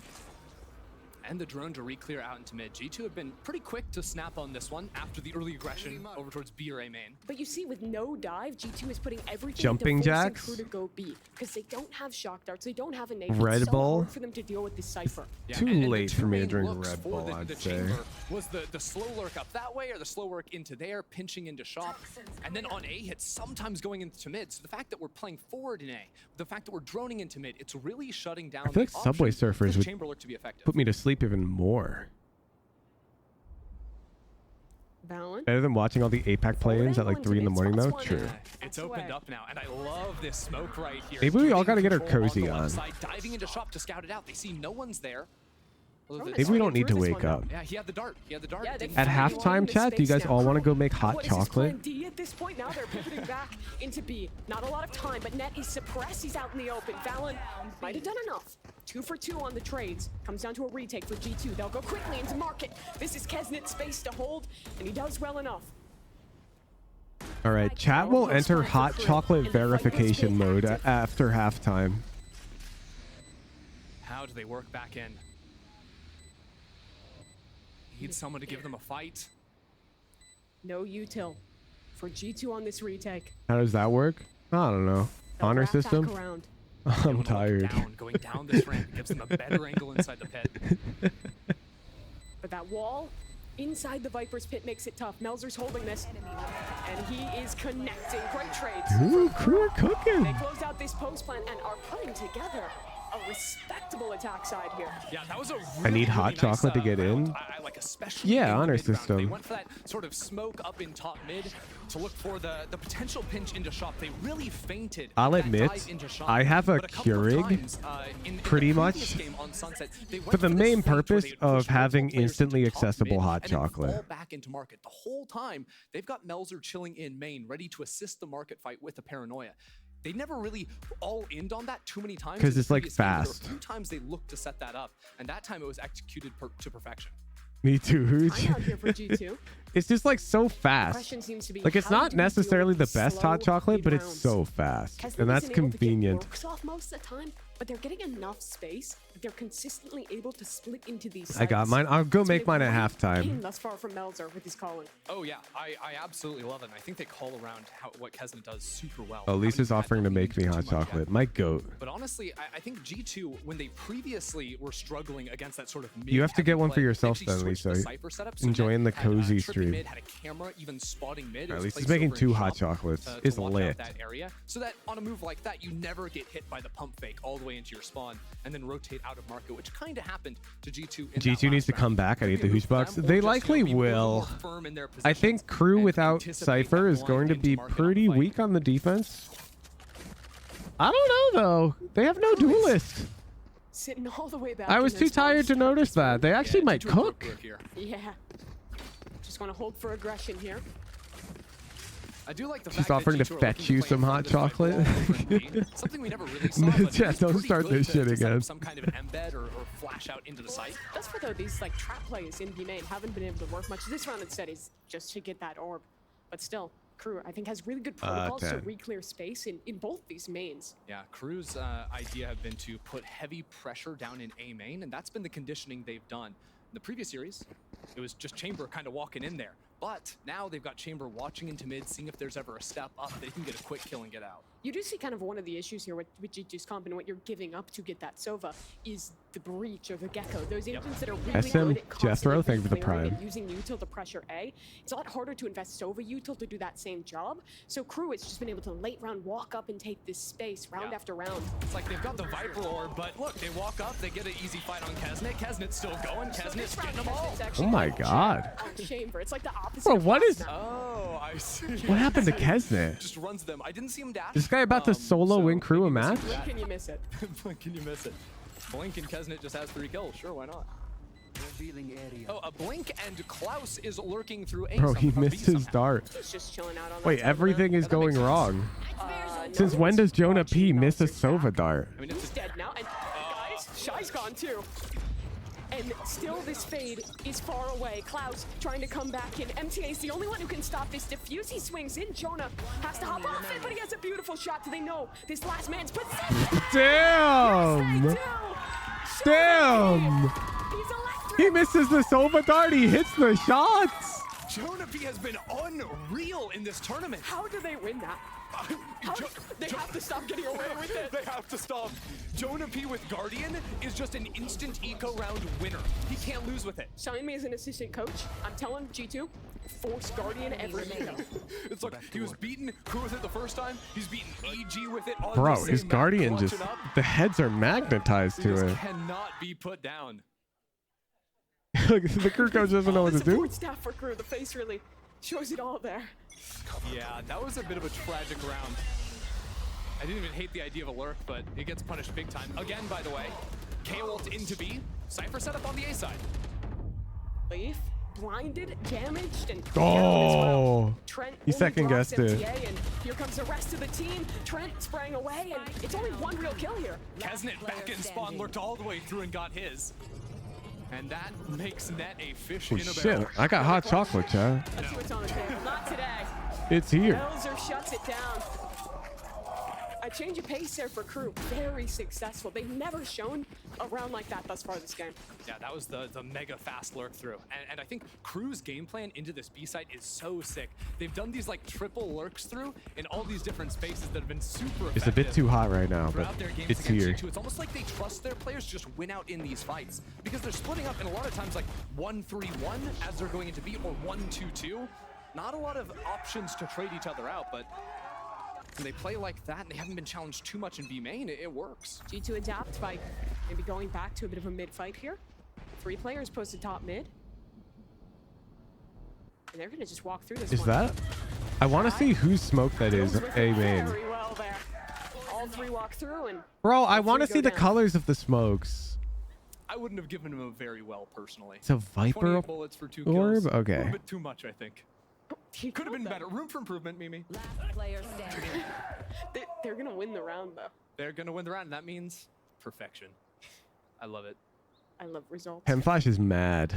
And the drone to re-clear out into mid. G2 have been pretty quick to snap on this one after the early aggression over towards B or A main. But you see, with no dive, G2 is putting everything Jumping into forcing jacks? KRU to go B because they don't have shock darts, they don't have a nade. Red It's so Bull? hard for them to deal with this cipher. Too and the late two for me to main drink looks Red for Bull, the I'd say. chamber was the slow lurk up that way or the slow work into there, pinching into shop. And then on A hits, sometimes going into mid. So the fact that we're playing forward in A, the fact that we're droning into mid, it's really shutting down I feel like the Subway option for Surfers the would chamber lurk to be effective. put me to sleep even more. Valent. Better than watching all the APAC play-ins at like 3 in the morning though? True. It's opened up now, and I love this smoke right here. Maybe we all gotta get our Control cozy the left on. side, diving into shop to scout it out. They see no one's there. Maybe we don't need to wake up. Yeah, he had the dart. He had the dart. Yeah, they At find halftime, one chat, do you space guys now. all want to go make hot What is his chocolate? plan D at this point? Now they're pivoting back into B. Not a lot of time, but Net is suppressed. He's out in the open. Fallon might have done enough. 2 for 2 on the trades. Comes down to a retake for G2. They'll go quickly into market. This is Kesnet's space to hold, and he does well enough. All right, chat will enter hot chocolate verification mode after halftime. How do they work back in? Need someone to give them a fight. No util for G2 on this retake. How does that work? I don't know. Honor Wrap back system? around. I'm tired. Going down this ramp gives them a better angle inside the pit. But that wall inside the Viper's pit makes it tough. Melzer's holding this, and he is connecting. Great trades. Ooh, KRU are cooking. They close out this post plant and are putting together a respectable attack side here. Yeah, that was a I need hot nice, chocolate to get in. I like especially Yeah, in the honor mid round. They system. went for that sort of smoke up in top mid to look for the potential pinch into shop. They really feinted. I'll that admit, dive into shop, I have a but couple of Keurig times, in pretty the previous much game on Sunset, they went for the this main feint where purpose they'd of push having multiple players instantly into top accessible mid hot and then chocolate. fall back into market. The whole time, they've got Melzer chilling in main, ready to assist the market fight with the paranoia. They never really all in on that too many times. 'Cause in the it's, like, previous games. There were fast. a few times they looked to set that up, and that time it was executed to perfection. Me too, Hooch. I'm out here for G2. It's just like so fast. question seems to be, Like it's how not do we deal necessarily with the best slow hot chocolate, but it's rounds? so fast. Kesnet And that's isn't able to get convenient. works off most of the time, but they're getting enough space that they're consistently able to split into these I got sites. mine. I'll go It's make been a mine at great halftime. game thus far from Melzer with his calling. Oh yeah, I absolutely love it. And I think they call around what Kesnet does super well. Oh, Lisa's offering to make me hot chocolate. My goat. But honestly, I think G2, when they previously were struggling against that sort of You have to get one for play, they yourself actually then, switched the Lisa. Cypher setup, so Enjoying the Net had, cozy tripping stream. Mid, had a camera even spotting mid. It At was least he's placed making over in 2 hot shop chocolates. to It's watch out lit. that area, so that on a move like that, you never get hit by the pump fake all the the way into your spawn and then rotate out of market, which kind of happened to G2. G2 needs to come back. I need the hoosh box. They likely will. I think Crew without Cypher is going to be pretty weak on the defense. I don't know though. They have no duelist. Sitting all the way back. I was too tired to notice that. They actually might cook. Yeah. Just want to hold for aggression here. I do like the She's offering to fetch you some hot chocolate. Something we never really saw. But Yeah, don't start this shit again. Some kind of an embed or flash out into the site. That's for though these like trap plays in B main haven't been able to work much this round instead is just to get that orb. But still, Crew I think has really good protocols to re-clear space in both these mains. Yeah, Crew's idea have been to put heavy pressure down in A main, and that's been the conditioning they've done. In the previous series, it was just Chamber kind of walking in there. But now they've got Chamber watching into mid, seeing if there's ever a step up that he can get a quick kill and get out. You do see kind of one of the issues here with G2's comp and what you're giving up to get that Sova is the breach or the Gecko. Those agents that are really good at Jethro, thank you for the clearing prime. and using util to pressure A. It's a lot harder to invest Sova util to do that same job. So Crew has just been able to late round walk up and take this space round after round. It's like they've got the Viper orb, but look, they walk up, they get an easy fight on Kesnet. Kesnet's still going. Kesnet's getting them all. Oh my god. On Chamber, it's like the opposite. Bro, of what last is? round. Oh, I see. What happened to Kesnet? Just runs them. I didn't see him dash. This guy about to solo win Crew a match? Blink and you miss it. Blink and you miss it. Blink and Kesnet just has 3 kills. Sure, why not? Oh, a Blink and Klaus is lurking through A. Bro, he missed his dart. He's just chilling out on Wait, that everything is going wrong. Since no, when does Jonah P miss a Sova dart? I mean, he's dead now, and guys, Shy's gone too. And still this fade is far away. Klaus trying to come back in. MTA is the only one who can stop this diffuse. He swings in. Jonah has to hop off it, but he has a beautiful shot. Do they know this last man's position? Damn! Yes, Damn! He misses the Sova dart. He hits the shots. Jonah P has been unreal in this tournament. How do they win that? They have to stop getting away with it. They have to stop. Jonah P with Guardian is just an instant eco round winner. He can't lose with it. Sign me as an assistant coach. I'm telling G2, force Guardian every game. It's like he was beaten Crew with it the first time. He's beaten EG with it on Bro, the his same Guardian map, just, clutching up. the heads are magnetized He to just it. cannot be put down. Look, the crew coach doesn't know what to do. Support staff for Crew, the face really shows it all there. Yeah, that was a bit of a tragic round. I didn't even hate the idea of a lurk, but it gets punished big time. Again, by the way, K-ult into B. Cypher setup on the A side. Leaf, blinded, damaged, and Oh, Trent he only second drops guessed it. MTA, and here comes the rest of the team. Trent sprang away, and it's only one real kill here. Kesnet back in spawn, looked all the way through and got his. And that makes Net a fish Oh in a shit, barrel. I got hot chocolate, Chad. Let's see what's on the table. Not today. It's here. Elzer shuts it down. A change of pace there for Crew. Very successful. They've never shown a round like that thus far this game. Yeah, that was the mega fast lurk through. And I think Crew's game plan into this B site is so sick. They've done these like triple lurks through in all these different spaces that have been super effective. It's a bit too hot right now, but Throughout their games it's against here. G2. It's almost like they trust their players just win out in these fights because they're splitting up in a lot of times like 1-3-1 as they're going into B or 1-2-2. Not a lot of options to trade each other out, but when they play like that and they haven't been challenged too much in B main, it works. G2 adapt by maybe going back to a bit of a mid fight here. 3 players posted top mid. And they're gonna just walk through this Is one. that? I want to see whose smoke that is. A main. Very well there. All 3 walk through and Bro, I want to go see the down. colors of the smokes. I wouldn't have given him a very well personally. It's a Viper 28 bullets for 2 orb? kills. Okay. A little bit too much, I think. Could have been better. Room for improvement, Mimi. Player standing. They're gonna win the round though. They're gonna win the round, and that means perfection. I love it. I love results. Penflash is mad.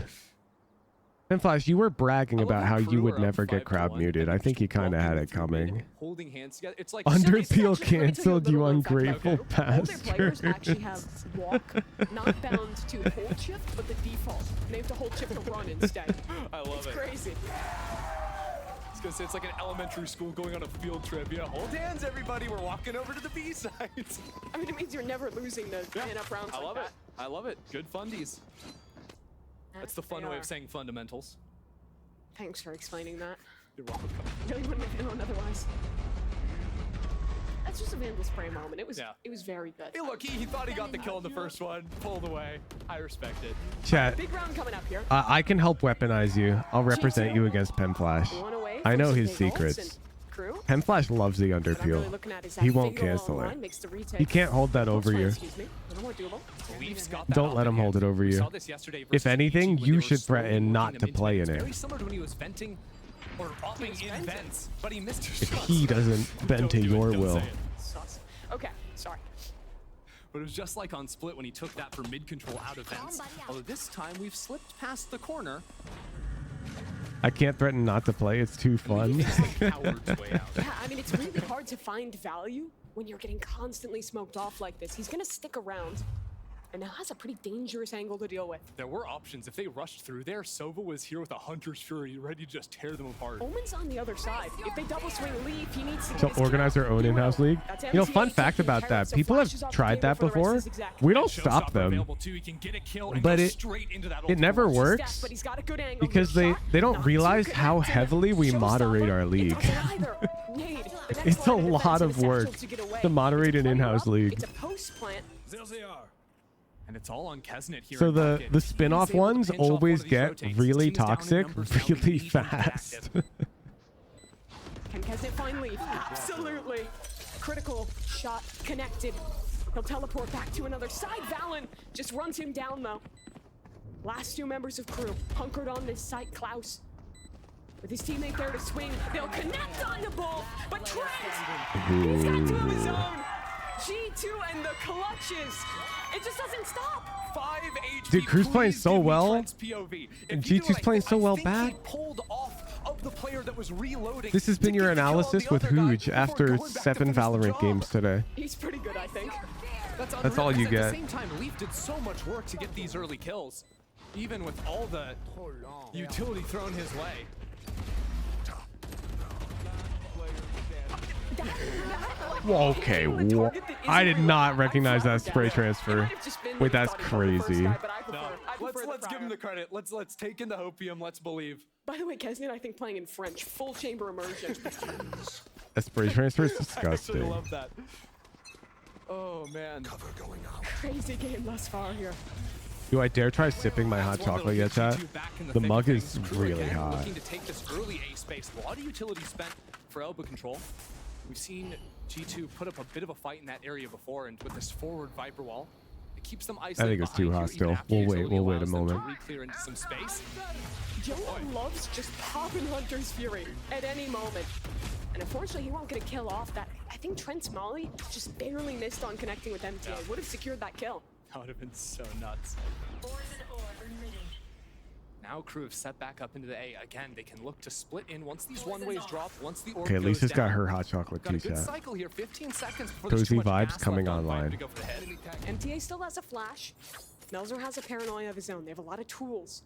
Penflash, you were bragging about how you would never get crowd muted. I think you kind of had it coming. Holding hands together. It's like Underpeel canceled, you ungrateful All their players bastard. actually have walk, not bound to hold shift, but the default. And they have to hold shift to run instead. I love It's it. crazy. I was gonna say it's like an elementary school going on a field trip. Yeah, hold hands, everybody. We're walking over to the B side. I mean, it means you're never losing the man-up rounds I like love that. it. I love it. Good fundies. That's the fun They way are. of saying fundamentals. Thanks for explaining that. You're welcome. Really wouldn't have known otherwise. That's just a Vandal spray moment. It was very good. Hey, look, he thought he got the kill in the first one, pulled away. I respect it. Chat. Big round coming up here. I can help weaponize you. I'll represent you against Penflash. I know his secrets. Penflash loves the underpeel. He won't cancel it. He can't hold that over you. Don't let him hold it over you. If anything, you should threaten not to play in it. Very similar to when he was venting or upping in vents, but he missed his If shots. he doesn't bend to your will. Okay, sorry. But it was just like on Split when he took that for mid control out of vents. Although this time we've slipped past the corner. I can't threaten not to play. It's too fun. Yeah, I mean, it's really hard to find value when you're getting constantly smoked off like this. He's gonna stick around, and now has a pretty dangerous angle to deal with. There were options. If they rushed through there, Sova was here with a Hunter's Fury ready to just tear them apart. Omen's on the other side. If they double swing Leaf, he needs to To organize their own in-house league. You know, fun fact about that. People have tried that before. We don't stop them. But it never works because they don't realize how heavily we moderate our league. It's a lot of work to moderate an in-house league. It's a post plant. And it's all on Kesnet here. So the spin-off ones always get really toxic really fast. Can Kesnet find Leaf? Absolutely. Critical shot connected. He'll teleport back to another side. Valen just runs him down though. Last two members of crew hunkered on this site. Klaus with his teammate there to swing. They'll connect on the ball, but Trent, he's got two of his own. G2 and the clutches. It just doesn't stop. 5 HP. Dude, Crew's playing so well. POV. And G2's playing so well back. Pulled off of the player that was reloading. This has been your analysis with Hooge after 7 Valorant games today. He's pretty good, I think. That's all you get. At the same time, Leaf did so much work to get these early kills, even with all the utility thrown his way. Whoa, okay, I did not recognize that spray transfer. Wait, that's crazy. No, let's give him the credit. Let's take in the hopium. Let's believe. By the way, Kesnet, I think playing in French, full chamber immersion. That spray transfer is I disgusting. love that. Oh man. Cover going on. Crazy game thus far here. Do I dare try sipping my hot chocolate yet, chat? The mug is really hot. Looking to take this early A space. A lot of utility spent for elbow control. We've seen G2 put up a bit of a fight in that area before, and with this forward Viper wall, it keeps them isolated. I think it's too hot still. We'll wait a moment. Clear into some space. Jonah loves just popping Hunter's Fury at any moment. And unfortunately, he won't get a kill off that. I think Trent's Molly just barely missed on connecting with MTA. Would have secured that kill. That would have been so nuts. Now Crew have set back up into the A. Again, they can look to split in once these one-ways drop, once the orb Okay, Lisa's got her hot chocolate got too, a good chat. cycle here. 15 seconds before there's Cozy too much vibes gas coming left on Viper online. to go for the head. MTA still has a flash. Melzer has a paranoia of his own. They have a lot of tools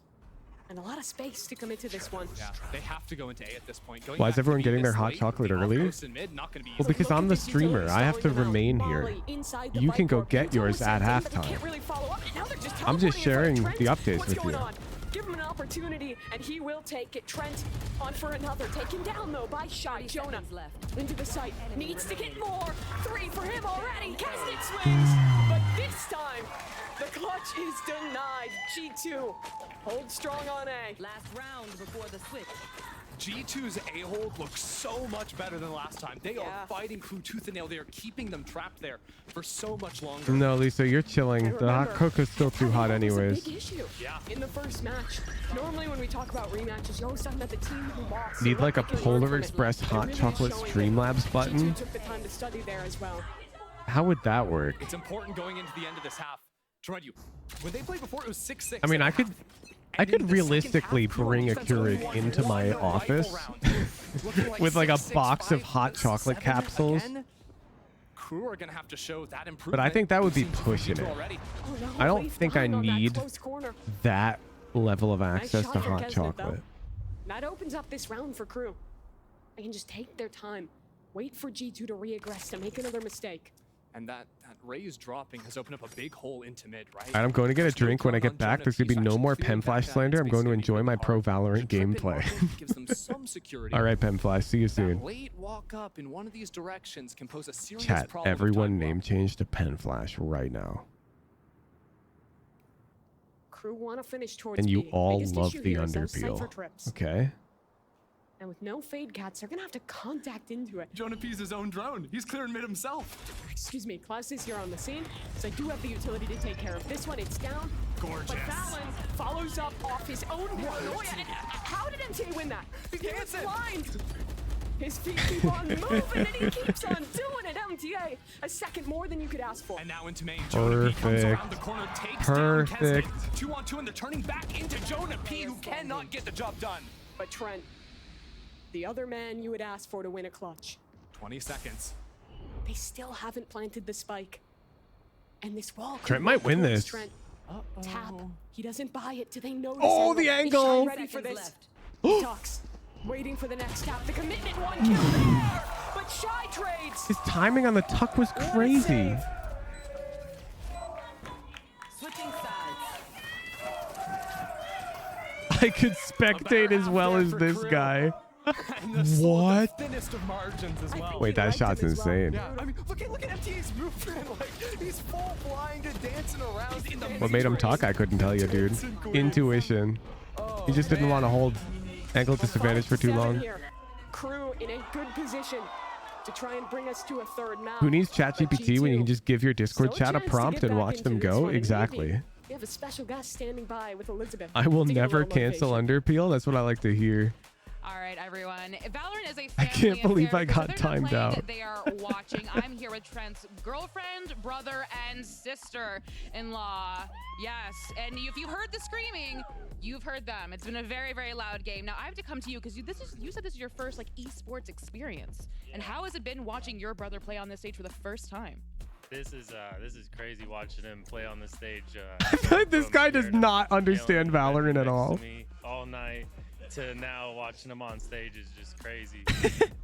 and a lot of space to come into this one. Yeah, they have to go into A at this point. Going Why back is to everyone B getting their this hot late, chocolate the early? off-post and mid, not gonna be Well, because I'm the streamer. I have to remain here. You can go get yours at halftime. I'm just sharing the updates with you. Give him an opportunity, and he will take it. Trent on for another. Taken down, though, by Shy. Jonah into the site. Needs to get more. 3 for him already. Kesnet swings. But this time, the clutch is denied. G2 holds strong on A. Last round before the switch. G2's A-hold looks so much better than last time. They are fighting Crew tooth and nail. They are keeping them trapped there for so much longer. No, Lisa, you're chilling. The hot cocoa's still too hot anyways. Big issue in the first match. Normally when we talk about rematches, you're always talking about the team who lost. Need like a Polar Express hot chocolate Streamlabs button? G2 took the time to study there as well. How would that work? It's important going into the end of this half. To remind you, when they played before, it was 6-6. I mean, I could realistically bring a Keurig into my office with like a box of hot chocolate capsules. Crew are gonna have to show that improvement. But I think that would be pushing it. I don't think I need that level of access to hot chocolate. That opens up this round for Crew. They can just take their time. Wait for G2 to re-aggress to make another mistake. And that Raze dropping has opened up a big hole into mid, right? And I'm going to get a drink when I get back. There's going to be no more Pen Flash slander. I'm going to enjoy my pro Valorant gameplay. All right, Pen Flash. See you soon. Late walk up in one of these directions can pose a serious Chat, problem. everyone name change to Pen Flash right now. Crew want to finish towards And you B. all Biggest love issue the here is those Cypher underpeel. trips. Okay. And with no fade cats, they're gonna have to contact into it. Jonah P's his own drone. He's clearing mid himself. Excuse me, Klaus is here on the scene, so I do have the utility to take care of this one. It's down. Gorgeous. But Fallon follows up off his own paranoia. And how did MTA win that? He was blind. His feet keep on moving, and he keeps on doing it. MTA, a second more than you could ask for. And now into main. Jonah P comes around the corner, takes down Kesnet. 2-on-2, and they're turning back into Jonah P, who cannot get the job done. But Trent, the other man you would ask for to win a clutch. 20 seconds. They still haven't planted the spike. And this wall. Trent might win this. Trent. Tap. He doesn't buy it. Do they know this Oh, the angle. Is Shy ready for this? Ducks. Waiting for the next tap. The commitment, one kill there. But Shy trades. His timing on the tuck was crazy. Switching sides. I could spectate as well as this guy. What? Thinnest of margins as well. Wait, that shot's insane. Yeah, I mean, look at MTA's movement. Like, he's full blinded, dancing around. In the What made him talk? I couldn't tell you, dude. Intuition. He just didn't want to hold ankle disadvantage for too long. Crew in a good position to try and bring us to a third map. Who needs ChatGPT when you can just give your Discord chat a prompt and watch them go? Exactly. We have a special guest standing by with Elizabeth. I will to get a never little cancel motivation. underpeel. That's what I like to hear. All right, everyone. Valorant is a I can't family believe affair I because got they're not timed playing, out. They are watching. I'm here with Trent's girlfriend, brother, and sister-in-law. Yes, and if you heard the screaming, you've heard them. It's been a very, very loud game. Now I have to come to you because you said this is your first like esports experience. And how has it been watching your brother play on this stage for the first time? This is crazy watching him play on the stage. This guy does not understand Valorant at all. All night to now watching him on stage is just crazy.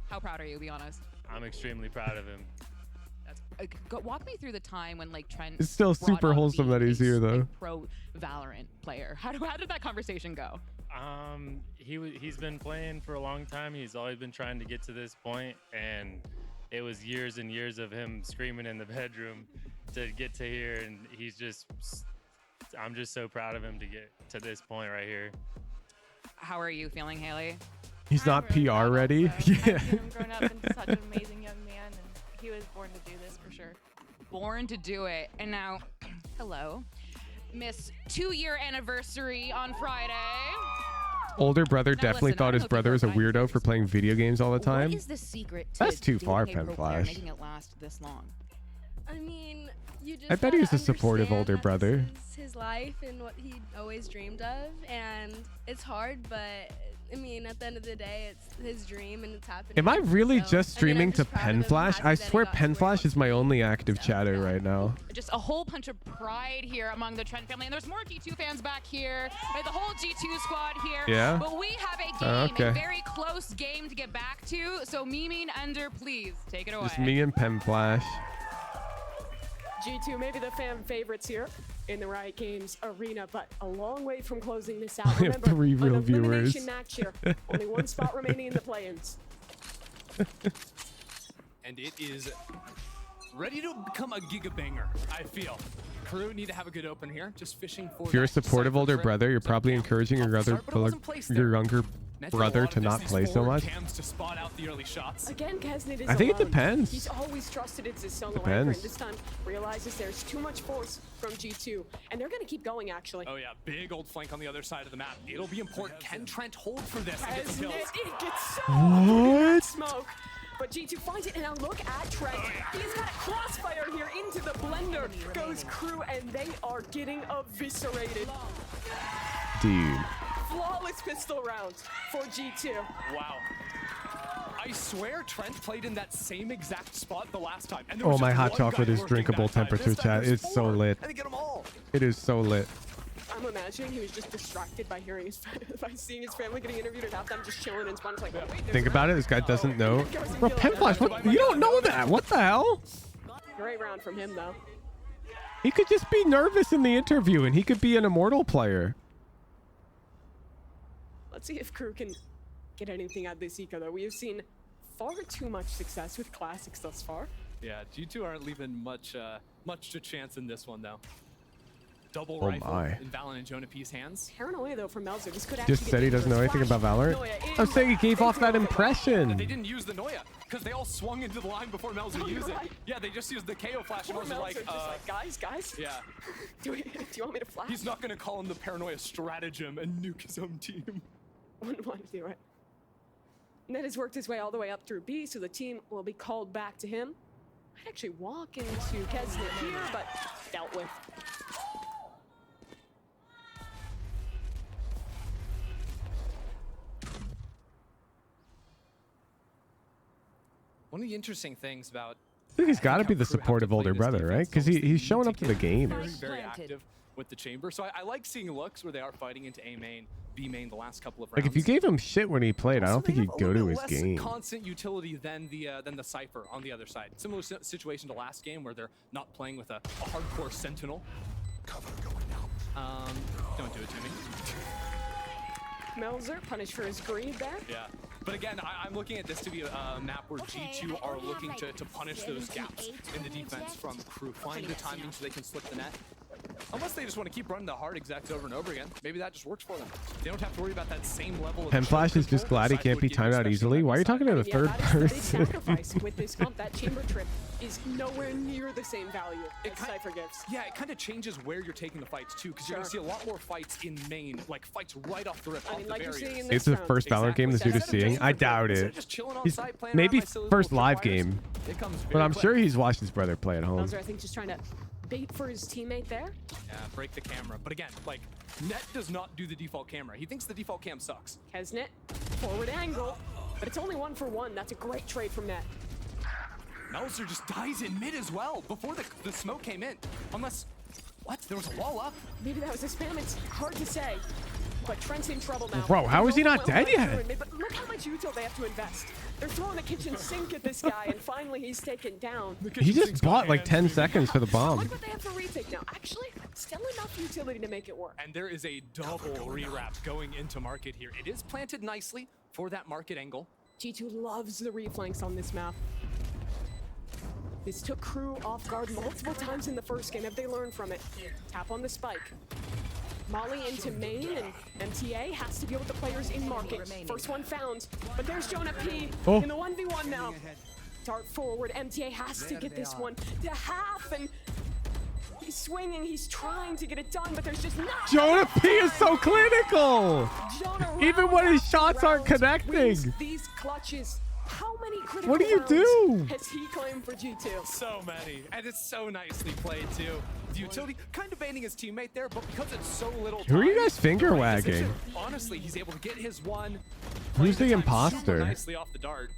How proud are you? Be honest. I'm extremely proud of him. Walk me through the time when like Trent. It's still brought super up wholesome being that he's a, here, though. Pro Valorant player. How did that conversation go? He's been playing for a long time. He's always been trying to get to this point, and it was years and years of him screaming in the bedroom to get to here, and I'm just so proud of him to get to this point right here. How are you feeling, Haley? He's not PR ready. Yeah. Him growing up into such an amazing young man, and he was born to do this for sure. Born to do it. And now, hello, Miss 2-year anniversary on Friday. Older brother Now definitely listen, thought I his don't know brother was a if people weirdo for playing video games all the time. What is the secret to That's too far, dating a Pen pro player, Flash. making it last this long? I mean, you just I bet he was a gotta supportive older understand that brother. this is his life and what he always dreamed of, and it's hard, but I mean, at the end of the day, it's his dream and it's happening. Am I really So, just I mean, streaming I'm to just proud of Pen him, Flash? happy I that he swear got to Pen where Flash is my only active chatter right now. Just a whole bunch of pride here among the Trent family. And there's more G2 fans back here. And the whole G2 squad here. Yeah? But we have a game, Okay. a very close game to get back to. So Miming Under, please take it away. Just me and Pen Flash. G2, maybe the fan favorites here in the Riot Games arena, but a long way from closing this out. We have Remember, 3 real an elimination viewers. match here. Only one spot remaining in the play-ins. And it is ready to become a gigabanger, I feel. Crew need to have a good open here. Just fishing for If you're a that supportive older trip. brother, you're probably encouraging your younger brother to not play so much. Cams to spot out the early shots. Again, Kesnet is I think it alone. depends. He's always trusted it's his solo Depends. anchor, and this time realizes there's too much force from G2, and they're gonna keep going actually. Oh yeah, big old flank on the other side of the map. It'll be important. Can Trent hold for this and get the Kesnet, kills? it gets so What? smoke. But G2 finds it, and now look at Trent. He's got a crossfire here into the blender. Goes Crew, and they are getting eviscerated. Dude. Flawless pistol rounds for G2. Wow. I swear Trent played in that same exact spot the last time. And there Oh, was my just hot one chocolate guy is working drinkable that time. temperature, This time chat. there's It's so 4, lit. and they get 'em all. It is so lit. I'm imagining he was just distracted by hearing his by seeing his family getting interviewed at halftime, just chilling in Spawn's like, wait, Think about it. This guy doesn't know. Bro, Pen Flash, what? You don't know that. What the hell? Great round from him, though. He could just be nervous in the interview, and he could be an immortal player. Let's see if KRU can get anything out of this eco, though. We have seen far too much success with classics thus far. Yeah, G2 aren't leaving much to chance in this one, though. Double Oh rifle my. in Valen and Jonah P's hands. Paranoia, though, from Melzer. This could actually Just said he doesn't know anything about Valorant. Noia I'm saying he gave off that They impression. didn't use the Noia because they all swung into the line before Melzer used it. Yeah, they just used the KO flash and Poor Melzer Melzer, just like, guys. Yeah. Do you want me to flash? He's not going to call him the Paranoia stratagem and nuke his own team. Wouldn't want to do it. And that has worked his way all the way up through B, so the team will be called back to him. I'd actually walk into Kesnet here, but dealt with. One of the interesting things about I think he's got to be the supportive older brother, right? Because he's showing up to the games. very active with the chamber, so I like seeing looks where they are fighting into A main, B main the last couple of rounds. Like, if you gave him shit when he played, I don't think he'd go to his less game. constant utility than the Cypher on the other side. Similar situation to last game where they're not playing with a hardcore Sentinel. Cover going down. Don't do it to me. Melzer punished for his greed there. Yeah. But again, I'm looking at this to be a map where G2 are looking to punish those gaps in the defense from KRU. Find the timing so they can slip the net. Unless they just want to keep running the hard execs over and over again. Maybe that just works for them. They don't have to worry about that same level of... Flash is just glad he can't be timed out easily. Why are you talking to the third person? Sacrifice with this comp. That chamber trip is nowhere near the same value as Cypher gives. Yeah, it kind of changes where you're taking the fights too, because you're going to see a lot more fights in main, like fights right off the rip, off the barriers. It's the first Valorant game this dude is seeing. I doubt it. He's maybe first live game, but I'm sure he's watched his brother play at home. Melzer, I think, just trying to bait for his teammate there. Yeah, break the camera. But again, like, Net does not do the default camera. He thinks the default cam sucks. Kesnet, forward angle, but it's only 1-for-1. That's a great trade from Net. Melzer just dies in mid as well before the smoke came in. Unless, what? There was a wall up? Maybe that was a spam. It's hard to say. But Trent's in trouble now. Bro, how is he not dead yet? But look how much util they have to invest. They're throwing a kitchen sink at this guy, and finally he's taken down. He just bought like 10 seconds for the bomb. Look what they have for retake now. Actually, still enough utility to make it work. And there is a double rewrap going into market here. It is planted nicely for that market angle. G2 loves the reflanks on this map. This took KRU off guard multiple times in the first game. Have they learned from it? Tap on the spike. Molly into main, and MTA has to deal with the players in market. First one found, but there's Jonah P in the 1v1 now. Dart forward, MTA has to get this one to half, and he's swinging, he's trying to get it done, but there's just not. Jonah P is so clinical! Even when his shots aren't connecting. These clutches. How many critical What do you do? Has he claimed for G2? So many, and it's so nicely played too. The utility kind of baiting his teammate there, but because it's so little Who are you time, guys finger wagging? honestly, he's able to get his one. Who's the super imposter? Nicely off the dart.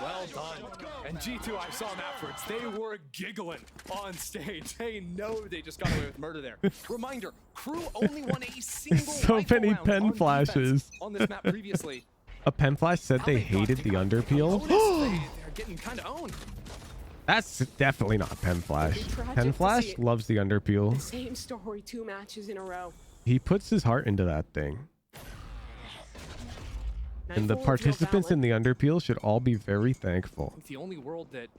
Well done. And G2, I saw them afterwards. They were giggling on stage. They know they just got away with murder there. Reminder, KRU only won a single So many round pen on flashes. defense on this map previously. A pen flash said they hated the underpeel. They're getting kind of owned. That's definitely not pen flash. Pen flash loves the underpeel. The same story 2 matches in a row. He puts his heart into that thing. And the participants in the underpeel should all be very thankful. The only world that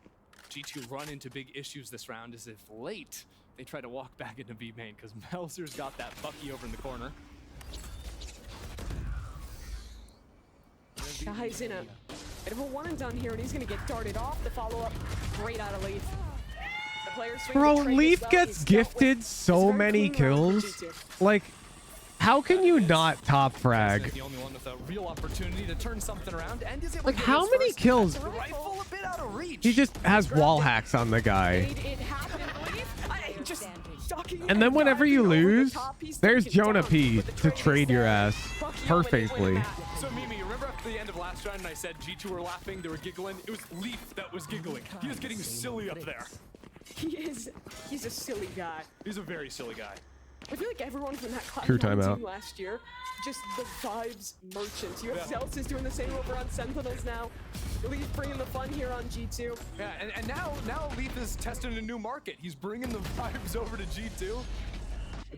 G2 run into big issues this round is if late they try to walk back into B main, because Melzer's got that Bucky over in the corner. Guy's in a bit of a one and done here, and he's going to get darted off. The follow-up, great out of Leaf. The players swing Bro, the trade Leaf as well. gets He's dealt gifted with. so many kills. Like, how can you not top frag? The only one with a real opportunity to turn something around, and is able Like, to get how his many first. kills? That's a rifle a bit out of reach. He just has wall hacks on the guy. Made it happen, Leaf. Just ducking And then whenever you diving over the lose, top, he's there's taken Jonah down. P But the to trade is trade your there. ass Bucky perfectly. So Mimi, remember at the end of last round, and I said G2 were laughing, they were giggling? It was Leaf that was giggling. He was getting silly up there. He's a silly guy. He's a very silly guy. I feel like everyone from that Cloud9 Crew team timeout. last year, just the vibes merchants. You have Zelsis doing the same over on Sentinels now. Leaf bringing the fun here on G2. Yeah, and now Leaf is testing a new market. He's bringing the vibes over to G2.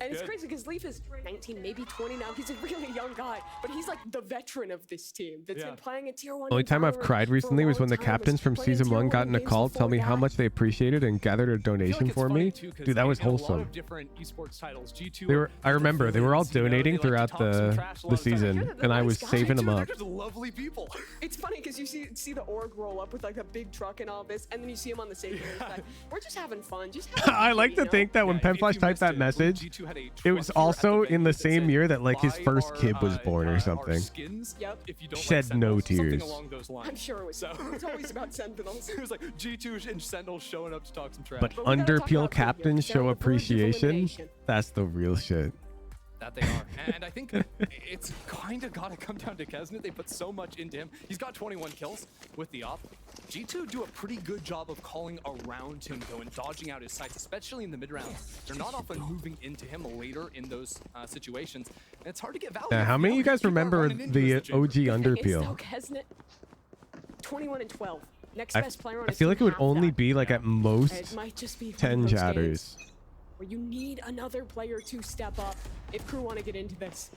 And it's crazy because Leaf is 19, maybe 20 now. He's a really young guy, but he's like the veteran of this team that's been playing a tier 1. Only time I've cried recently was when the captains from season 1 got in a call to tell me how much they appreciated and gathered a donation for me. Dude, that was wholesome. They were, I remember they were all donating throughout the season, and I was saving them up. Lovely people. It's funny because you see the org roll up with like a big truck and all this, and then you see him on the stage. And like, we're just having fun. Just having I like to think that when Penflash typed that message, it was also in the same year that like his first kid was born or something. Shed no tears. I'm sure it was. It's always about Sentinels. It was like G2 and Sentinels showing up to talk some trash. But underpeel captains show appreciation. That's the real shit. That they are. And I think it's kind of got to come down to Kesnet. They put so much into him. He's got 21 kills with the op. G2 do a pretty good job of calling around him, though, and dodging out his sights, especially in the mid-rounds. They're not often moving into him later in those situations. And it's hard to get value. Yeah, how many of you guys remember the OG underpeel? Kesnet, 21 and 12. Next best player on I feel like it would only be like at most 10 chatters. Where you need another player to step up if crew want to get into this.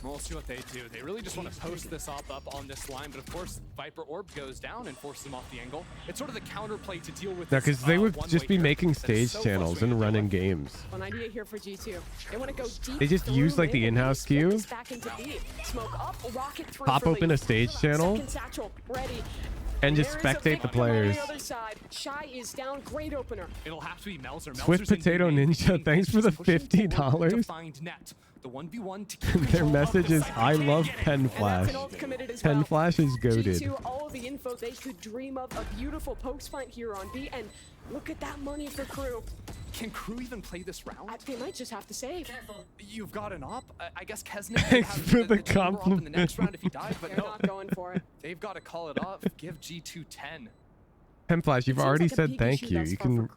We'll see what they do. They really just want to post this up on this line, but of course Viper Orb goes down and forces them off the angle. It's sort of the counterplay to deal with. Yeah, because they would just be making stage channels and running games. One idea here for G2. They want to go deep. They just use like the in-house queue, Smoke up, rocket through pop for open Leaf. a stage channel, Second satchel, ready. and just spectate the players. On the other side, Shy is down. Great opener. It'll have to be Melzer. Swift Potato Ninja, thanks for the $50. Find net. The 1v1 Their message is, I love Penflash. Penflash is goated. G2, all the info they could dream of. A beautiful post fight here on B, and look at that money for crew. Can crew even play this round? They might just have to save. You've got an op. I guess Kesnet. Thanks for the compliment. In the next round if he dies, but They're not going for it. They've got to call it off. Give G2 10. Penflash, you've already said thank you. You can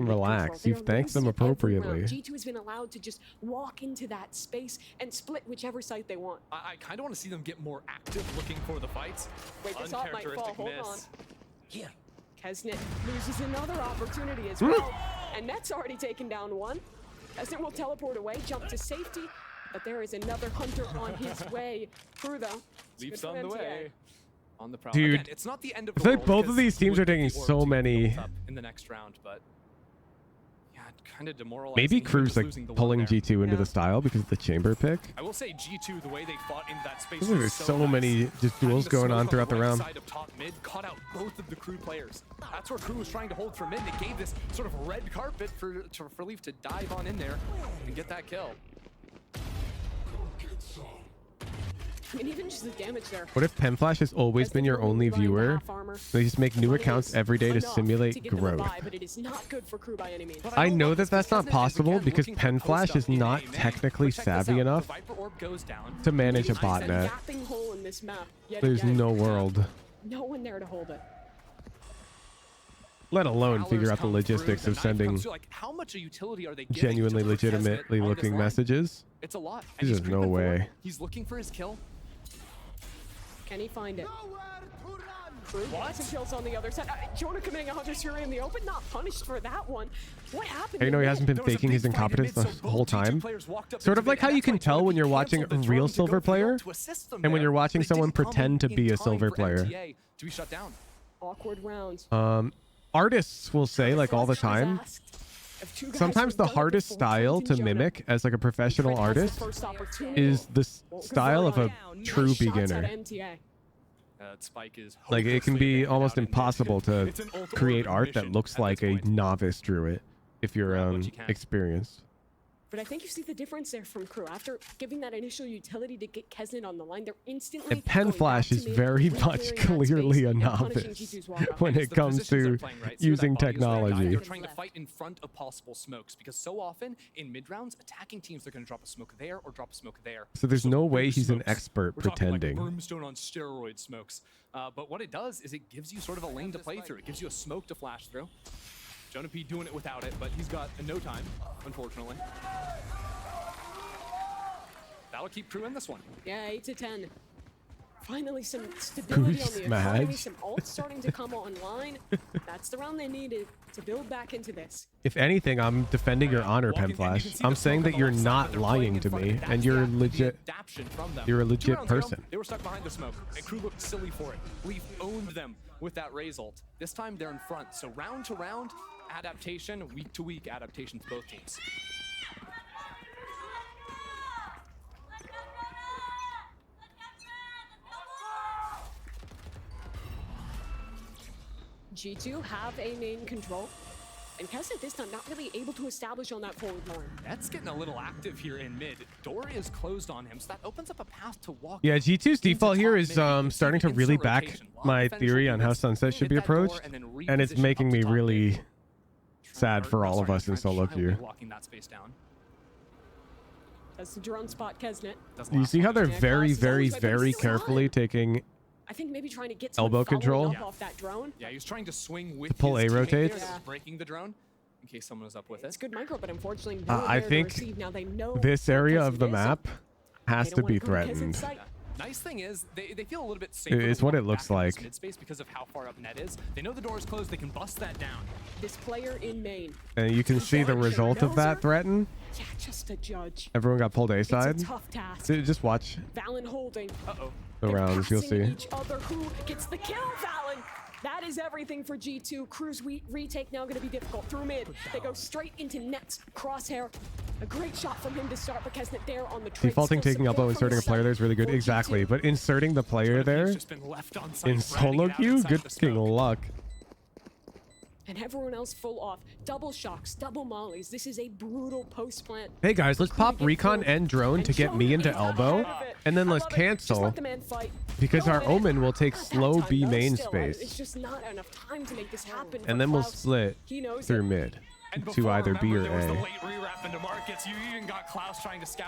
relax. You've thanked them appropriately. G2 has been allowed to just walk into that space and split whichever site they want. I kind of want to see them get more active looking for the fights. Wait, this op might fall. Hold on. Here. Kesnet loses another opportunity as well. And Net's already taken down one. Kesnet will teleport away, jump to safety. But there is another hunter on his way. Crew, though. Leaps on the way. On the Dude, Again, it's not the end of I the feel like world both of these teams are taking so many. In the next round, but yeah, kind of demoralizing. Maybe even Crew's just like losing the pulling one there. G2 into the style because of the chamber pick. I will say G2, the way they fought into that space. There's was so nice. many just duels Having the going smoke on throughout the right round. Side of top mid caught out both of the crew players. That's where crew was trying to hold from mid. They gave this sort of red carpet for Leaf to dive on in there and get that kill. I mean, even just the damage there. What if Penflash has always been your only viewer? They just make new accounts every day to simulate growth. But it is not good for crew by any means. I know that that's not possible because Penflash is not technically savvy enough to manage a botnet. Hole in this map yet There's again. no world, No one there to hold it. let alone figure out the logistics of sending How much a utility are they getting genuinely to Kesnet legitimately on this looking line? messages. It's a lot. There's no way. He's looking for his kill. Can he find it? Crew gets some kills on the other side. Jonah committing a Hunter's Fury in the open, not punished for that one. What happened? You know he hasn't been faking his incompetence the whole time. Sort of like how you can tell when you're watching a real silver player and when you're watching someone pretend to be a silver player. To be shut down. Awkward rounds. Artists will say like all the time, sometimes the hardest style to mimic as like a professional artist is the style of a true beginner. Spike is Like it can be almost impossible to create art that looks like a novice drew it if you're experienced. But I think you see the difference there from crew. After giving that initial utility to get Kesnet on the line, they're instantly And Penflash is very much clearly a novice when it comes to using technology. They're trying to fight in front of possible smokes because so often in mid rounds, attacking teams are going to drop a smoke there or drop a smoke there. So there's no way he's an expert We're talking pretending. like brimstone on steroid smokes. But what it does is it gives you sort of a lane to play through. It gives you a smoke to flash through. Jonah P doing it without it, but he's got no time, unfortunately. That'll keep Crew in this one. Yeah, 8 to 10. Finally some stability on the economy, some ults starting to come online. That's the round they needed to build back into this. If anything, I'm defending your honor, Pemflash. I'm saying that you're not lying to me, and you're legit. You're a legit person. They were stuck behind the smoke, and Crew looked silly for it. Leaf owned them with that Raze ult. This time they're in front, so round to round, adaptation, week to week adaptations, both teams. G2 have a main control, and Kesnet this time not really able to establish on that forward line. That's getting a little active here in mid. Door is closed on him, so that opens up a path to walk. Yeah, G2's default here is starting to really back my theory on how Sunset should be approached, and it's making me really sad for all of us in solo queue. Locking that space down. That's the drone spot, Kesnet. You see how they're very, very, very carefully taking I think maybe trying to get elbow control off that drone. Yeah, he was trying to swing with pull his A rotates. there, breaking the drone in case someone was up with it. It's good micro, but unfortunately, no I there to think receive. Now they know this area of the is. map has They to don't be wanna go to Kesset's threatened. site. Nice thing is they feel a little bit safer. It's than what it walking looks back in this like. mid space because of how far up net is. They know the door is closed. They can bust that down. This player in main. And you can see the result of that threaten. Yeah, just a judge. Everyone got pulled A side. It's a tough task. Just watch Valen holding. the rounds, you'll see. Each other. Who gets the kill? Valen. That is everything for G2. Crew's retake now going to be difficult. Through mid, they go straight into Nets. Crosshair. A great shot from him to start, but Kesnet there on the trade. Defaulting, taking elbow, inserting a player there is really good. Exactly, but inserting the player there in solo queue, good fucking luck. And everyone else full off. Double shocks, double mollies. This is a brutal post plant. Hey guys, let's pop recon and drone to get me into elbow, and then let's cancel because our Omen will take slow B main space, It's just not enough time to make this happen. and then we'll split through mid to either B or A.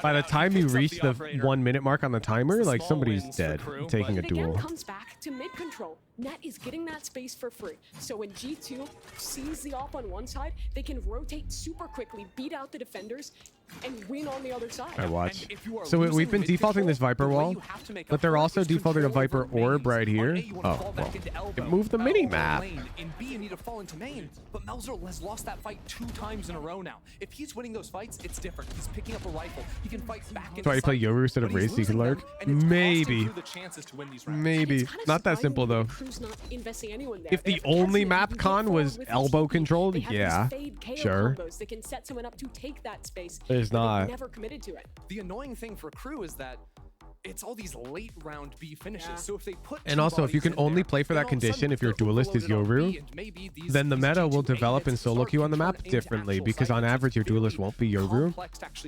By the time you reach the 1 minute mark on the timer, like somebody's dead, taking a It again duel. comes back to mid control. Net is getting that space for free. So when G2 sees the op on one side, they can rotate super quickly, beat out the defenders, and win on the other side. I watch. So we've been defaulting this Viper wall, but they're also defaulting a Viper orb right here. Oh, well, it moved the mini map. In B, you need to fall into main, but Melzer has lost that fight 2 times in a row now. If he's winning those fights, it's different. He's picking up a rifle. He can fight back. That's why you play Yoru instead of Raze, so you can lurk. Maybe. Maybe. Not that simple though. If the only map con was elbow controlled, yeah, sure. They can set someone up to take that space. There's not. Never committed to it. The annoying thing for Crew is that it's all these late round B finishes. So if they put And also, if you can only play for that condition if your duelist is Yoru, then the meta will develop in solo queue on the map differently, because on average your duelist won't be Yoru.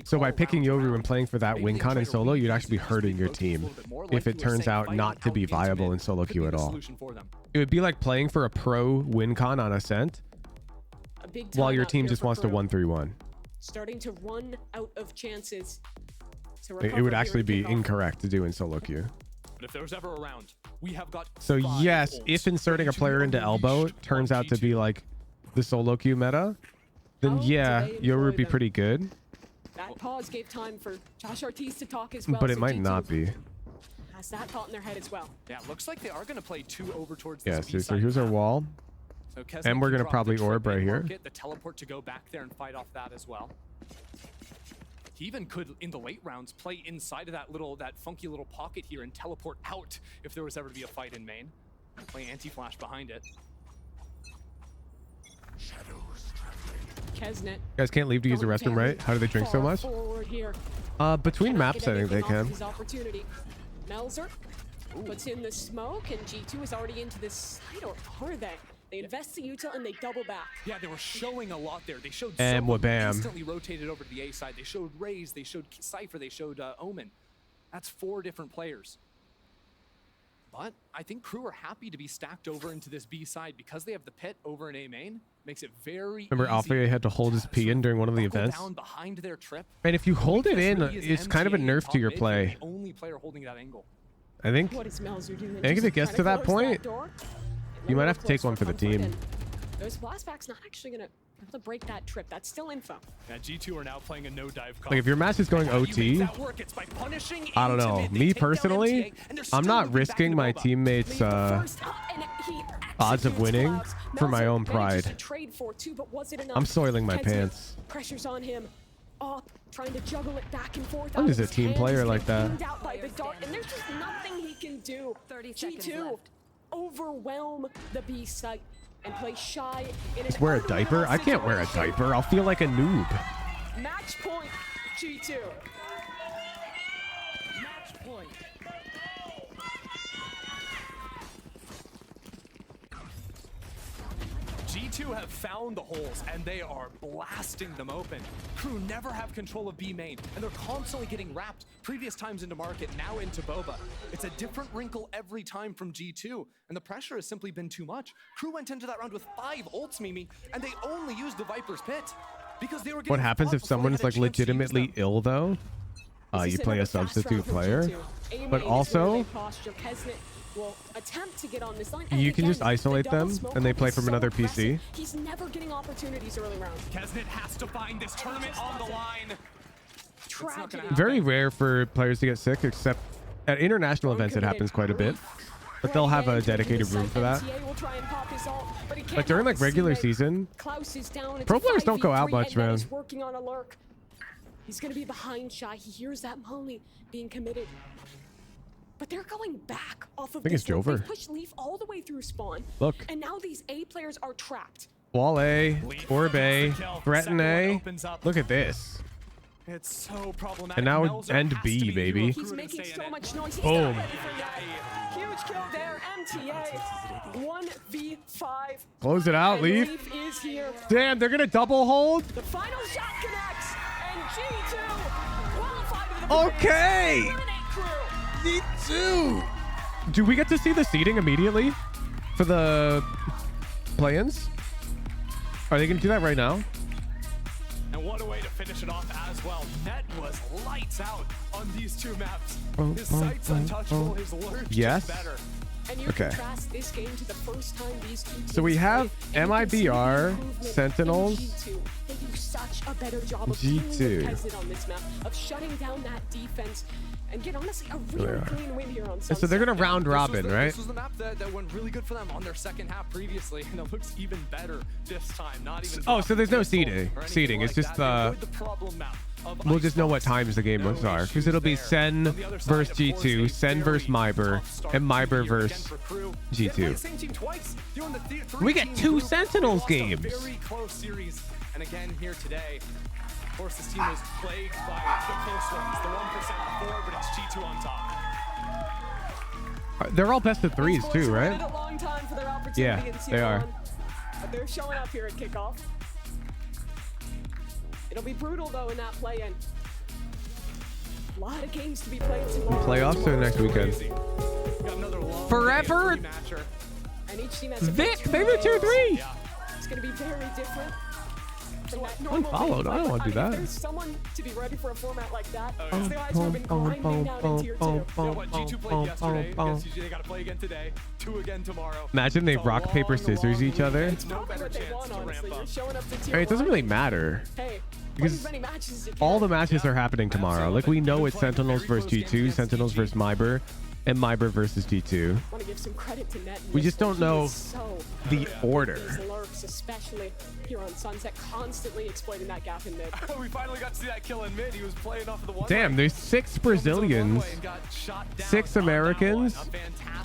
So by picking Yoru and playing for that win con in solo, you'd actually be hurting your team if it turns out not to be viable in solo queue at all. It would be like playing for a pro win con on Ascent while your team just wants to 1-3-1. Starting to run out of chances. It would actually be incorrect to do in solo queue. But if there was ever a round, we have got So yes, if inserting a player into elbow turns out to be like the solo queue meta, then yeah, Yoru would be pretty good. That pause gave time for Josh Ortiz to talk as well. But it so might G2 not be. has that thought in their head as well. Yeah, looks like they are going to play 2 over towards Yeah, this B so side here's our map. wall. So Kesnet And we're can gonna drop probably the trip orb right and here. mark it, the teleport to go back there and fight off that as well. He even could, in the late rounds, play inside of that funky little pocket here and teleport out if there was ever to be a fight in main. Play anti-flash behind it. Kesnet. You guys can't leave to use the restroom, right? How do they drink so much? Forward here. Between maps, I think they can. His opportunity. Melzer puts in the smoke, and G2 is already into this side, or are they? They invest the util and they double back. Yeah, they were showing a lot there. They showed And Sova, wabam. instantly rotated over to the A side. They showed Raze, they showed Cypher, they showed Omen. That's 4 different players. But I think Crew are happy to be stacked over into this B side because they have the pit over in A main. Makes it very Remember, Alpha had to hold his P in during one of the events. down behind their trip. And if you hold it in, Really is it's kind of a MTA nerf top to your mid, play. the only player holding that angle. I think. What is Melzer doing? I think if it gets to that point, you might have to take one for the team. Those flashbacks not actually gonna have to break that trip. That's still info. Now G2 are now playing a no dive. Like if your match is going OT, I don't know. Me personally, I'm not risking my teammates' odds of winning for my own pride. I'm soiling my pants. Pressure's on him. Up, trying to juggle it back and forth. I'm just a team player like that. Out by the dart, and there's just nothing he can do. G2 overwhelm the B site and play shy in Just wear a diaper? I can't wear a diaper. I'll feel like a noob. Match point, G2. Match point. G2 have found the holes and they are blasting them open. Crew never have control of B main and they're constantly getting wrapped. Previous times into market, now into Boba. It's a different wrinkle every time from G2 and the pressure has simply been too much. Crew went into that round with 5 ults, Mimi, and they only used the Viper's Pit because they were getting What happens if someone's like legitimately ill though? You play a substitute player, but also will attempt to get on this line. you can just isolate them and they play from another PC. He's never getting opportunities early rounds. Kesnet has to find this tournament on the line. Tragedy. Very rare for players to get sick, except at international events it happens quite a bit. But they'll have a dedicated room for that. Like during like regular season, pro players don't go out much, man. Working on a lurk. He's gonna be behind Shy. He hears that Molly being committed. But they're going back off of I think it's Jover. They pushed Leaf all the way through spawn. Look. And now these A players are trapped. Wall A, Orb A, threaten A. Look at this. It's so problematic. And now end B, baby. He's making so much noise. He's Boom. not ready for that. Huge kill there. MTA. 1v5. Close it out, And Leaf. Leaf is here. Damn, they're gonna double hold. The final shot connects. And G2 qualified to the Okay. G2. Do we get to see the seeding immediately for the play-ins? Are they gonna do that right now? And what a way to finish it off as well. Net was lights out on these 2 maps. His sight's untouchable, his lurch Yes. just better. And you Okay. contrast this game to the first time these two teams So we have played, and you can see the MIBR, improvement in Sentinels, G2. They do such a better job of G2. dealing with Kesnet on this map, of shutting down that defense, and get honestly a There real they are. clean win here on So they're gonna round robin, right? This was the map that went really good for them on their second half previously, and it looks even better this time. Not even. Oh, so there's no seeding. It's just we'll just know what times the game are, because it'll be Sen versus G2, Sen versus MIBR, and MIBR versus G2. We get 2 Sentinels games. Very close series, and again here today. Of course, this team was plagued by the close ones, the 1% before, but it's G2 on top. They're all best of 3s too, right? A long time for their opportunity Yeah, in they are. T1, but they're showing up here at kickoff. It'll be brutal though in that play-in. A lot of games to be played tomorrow. Playoffs or next weekend? Forever? And each team has a Vic, big they were 2-3. It's going to be very different. From that Unfollowed. I don't want to do If that. there's someone to be ready for a format like that, it's the guys who have been grinding down in tier 2. What G2 played yesterday, against GG, they got to play again today, 2 again tomorrow. Imagine they rock, paper, scissors each other. It's no better chance to ramp up. Showing up to I tier mean, it doesn't 1. really matter. Hey, Because as many matches as you all can. the matches are happening tomorrow. Like we know it's Sentinels versus G2, Sentinels versus MIBR, and MIBR versus G2. I want to give some credit to Net. We just don't know the order. These lurks, especially here on Sunset, constantly exploiting that gap in mid. We finally got to see that kill in mid. He was playing off of the one. Damn, there's 6 Brazilians, 6 Americans,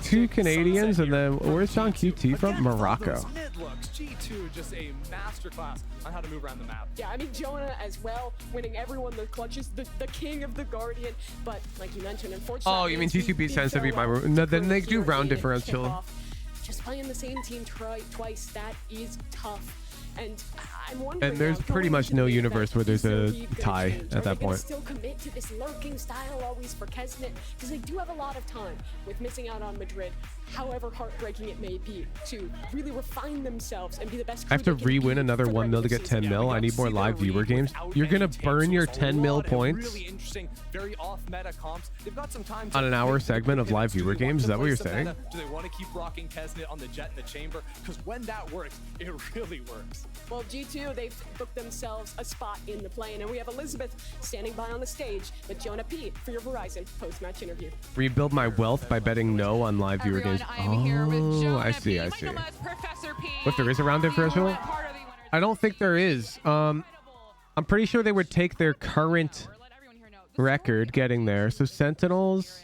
2 Canadians, and then where's John QT from? Morocco. Mid looks. G2 just a masterclass on how to move around the map. Yeah, I mean, Jonah as well, winning everyone the clutches, the king of the Guardian. But like you mentioned, unfortunately. Oh, you mean G2 beat Sense to beat MIBR? No, then they do round differential. Just playing the same team twice, that is tough. And I'm wondering. And there's pretty much no universe where there's a tie at that point. Still commit to this lurking style always for Kesnet, because they do have a lot of time with missing out on Madrid, however heartbreaking it may be, to really refine themselves and be the best. I have to re-win another 1 mil to get 10 mil. I need more live viewer games. You're gonna burn your 10 mil points Really interesting, very off-meta comps. They've got some time on an hour segment of live viewer games. Is that what you're saying? Do they want to keep rocking Kesnet on the Jet in the chamber? Because when that works, it really works. Yes. Well, G2, they've booked themselves a spot in the plane, and we have Elizabeth standing by on the stage with Jonah P for your Verizon post-match interview. Rebuild my wealth by betting no on live viewer games. Oh, I see. I see. If there is a round differential, I don't think there is. I'm pretty sure they would take their current record getting there. So Sentinels.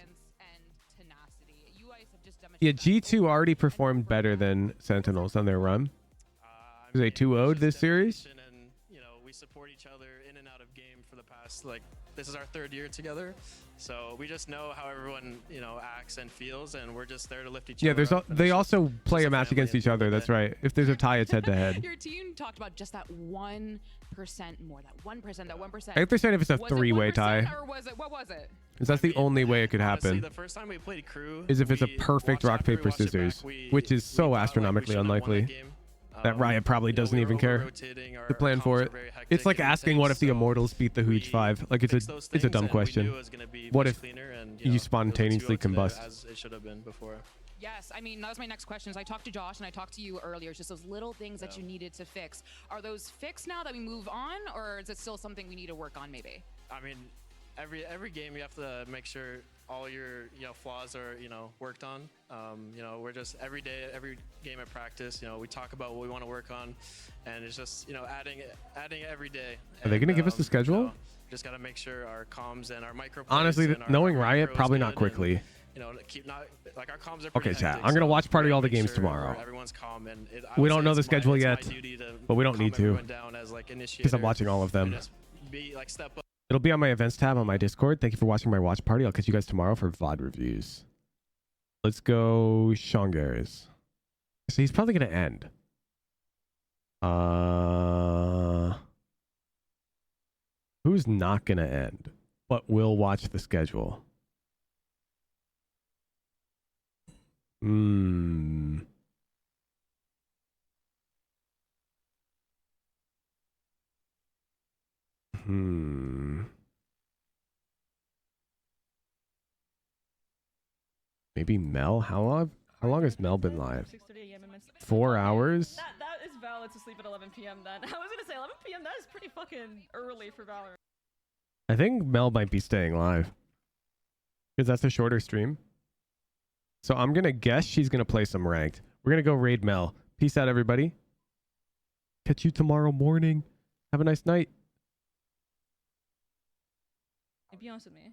Yeah, G2 already performed better than Sentinels on their run. They 2-0'd this series. And we support each other in and out of game for the past, like, this is our 3rd year together, so we just know how everyone acts and feels, and we're just there to lift each other up. They also play a match against each other. That's right. If there's a tie, it's head to head. Your team talked about just that 1% more, that 1%, that 1%. I think they're saying if it's a 3-way tie. Or was it? What was it? Because that's the only way it could happen. Honestly, the first time we played KRU is if it's a perfect rock, paper, scissors, which is so astronomically unlikely. That Riot probably doesn't even care to plan for it. It's like asking what if the Immortals beat the Hooch 5. Like, it's a dumb question. What if you spontaneously combust? As it should have been before. Yes, I mean, that was my next question. I talked to Josh and I talked to you earlier. It's just those little things that you needed to fix. Are those fixed now that we move on, or is it still something we need to work on maybe? I mean, every game you have to make sure all your flaws are worked on. We're just every day, every game at practice, we talk about what we want to work on, and it's just adding it every day. Are they going to give us the schedule? Just got to make sure our comms and our micro. Honestly, knowing Riot, probably not quickly. Keep not like our comms are. Okay, chat. I'm gonna watch party all the games tomorrow. Everyone's calm, and we don't know the schedule yet, but we don't need to because I'm watching all of them. Step up. It'll be on my events tab on my Discord. Thank you for watching my watch party. I'll catch you guys tomorrow for VOD reviews. Let's go Shongares. So he's probably gonna end. Who's not gonna end, but will watch the schedule? Maybe Mel? How long has Mel been live? 4 hours? That is valid to sleep at 11 p.m. then. I was gonna say 11 p.m. That is pretty fucking early for Valorant. I think Mel might be staying live because that's a shorter stream. So I'm gonna guess she's gonna play some ranked. We're gonna go raid Mel. Peace out, everybody. Catch you tomorrow morning. Have a nice night. Be honest with me.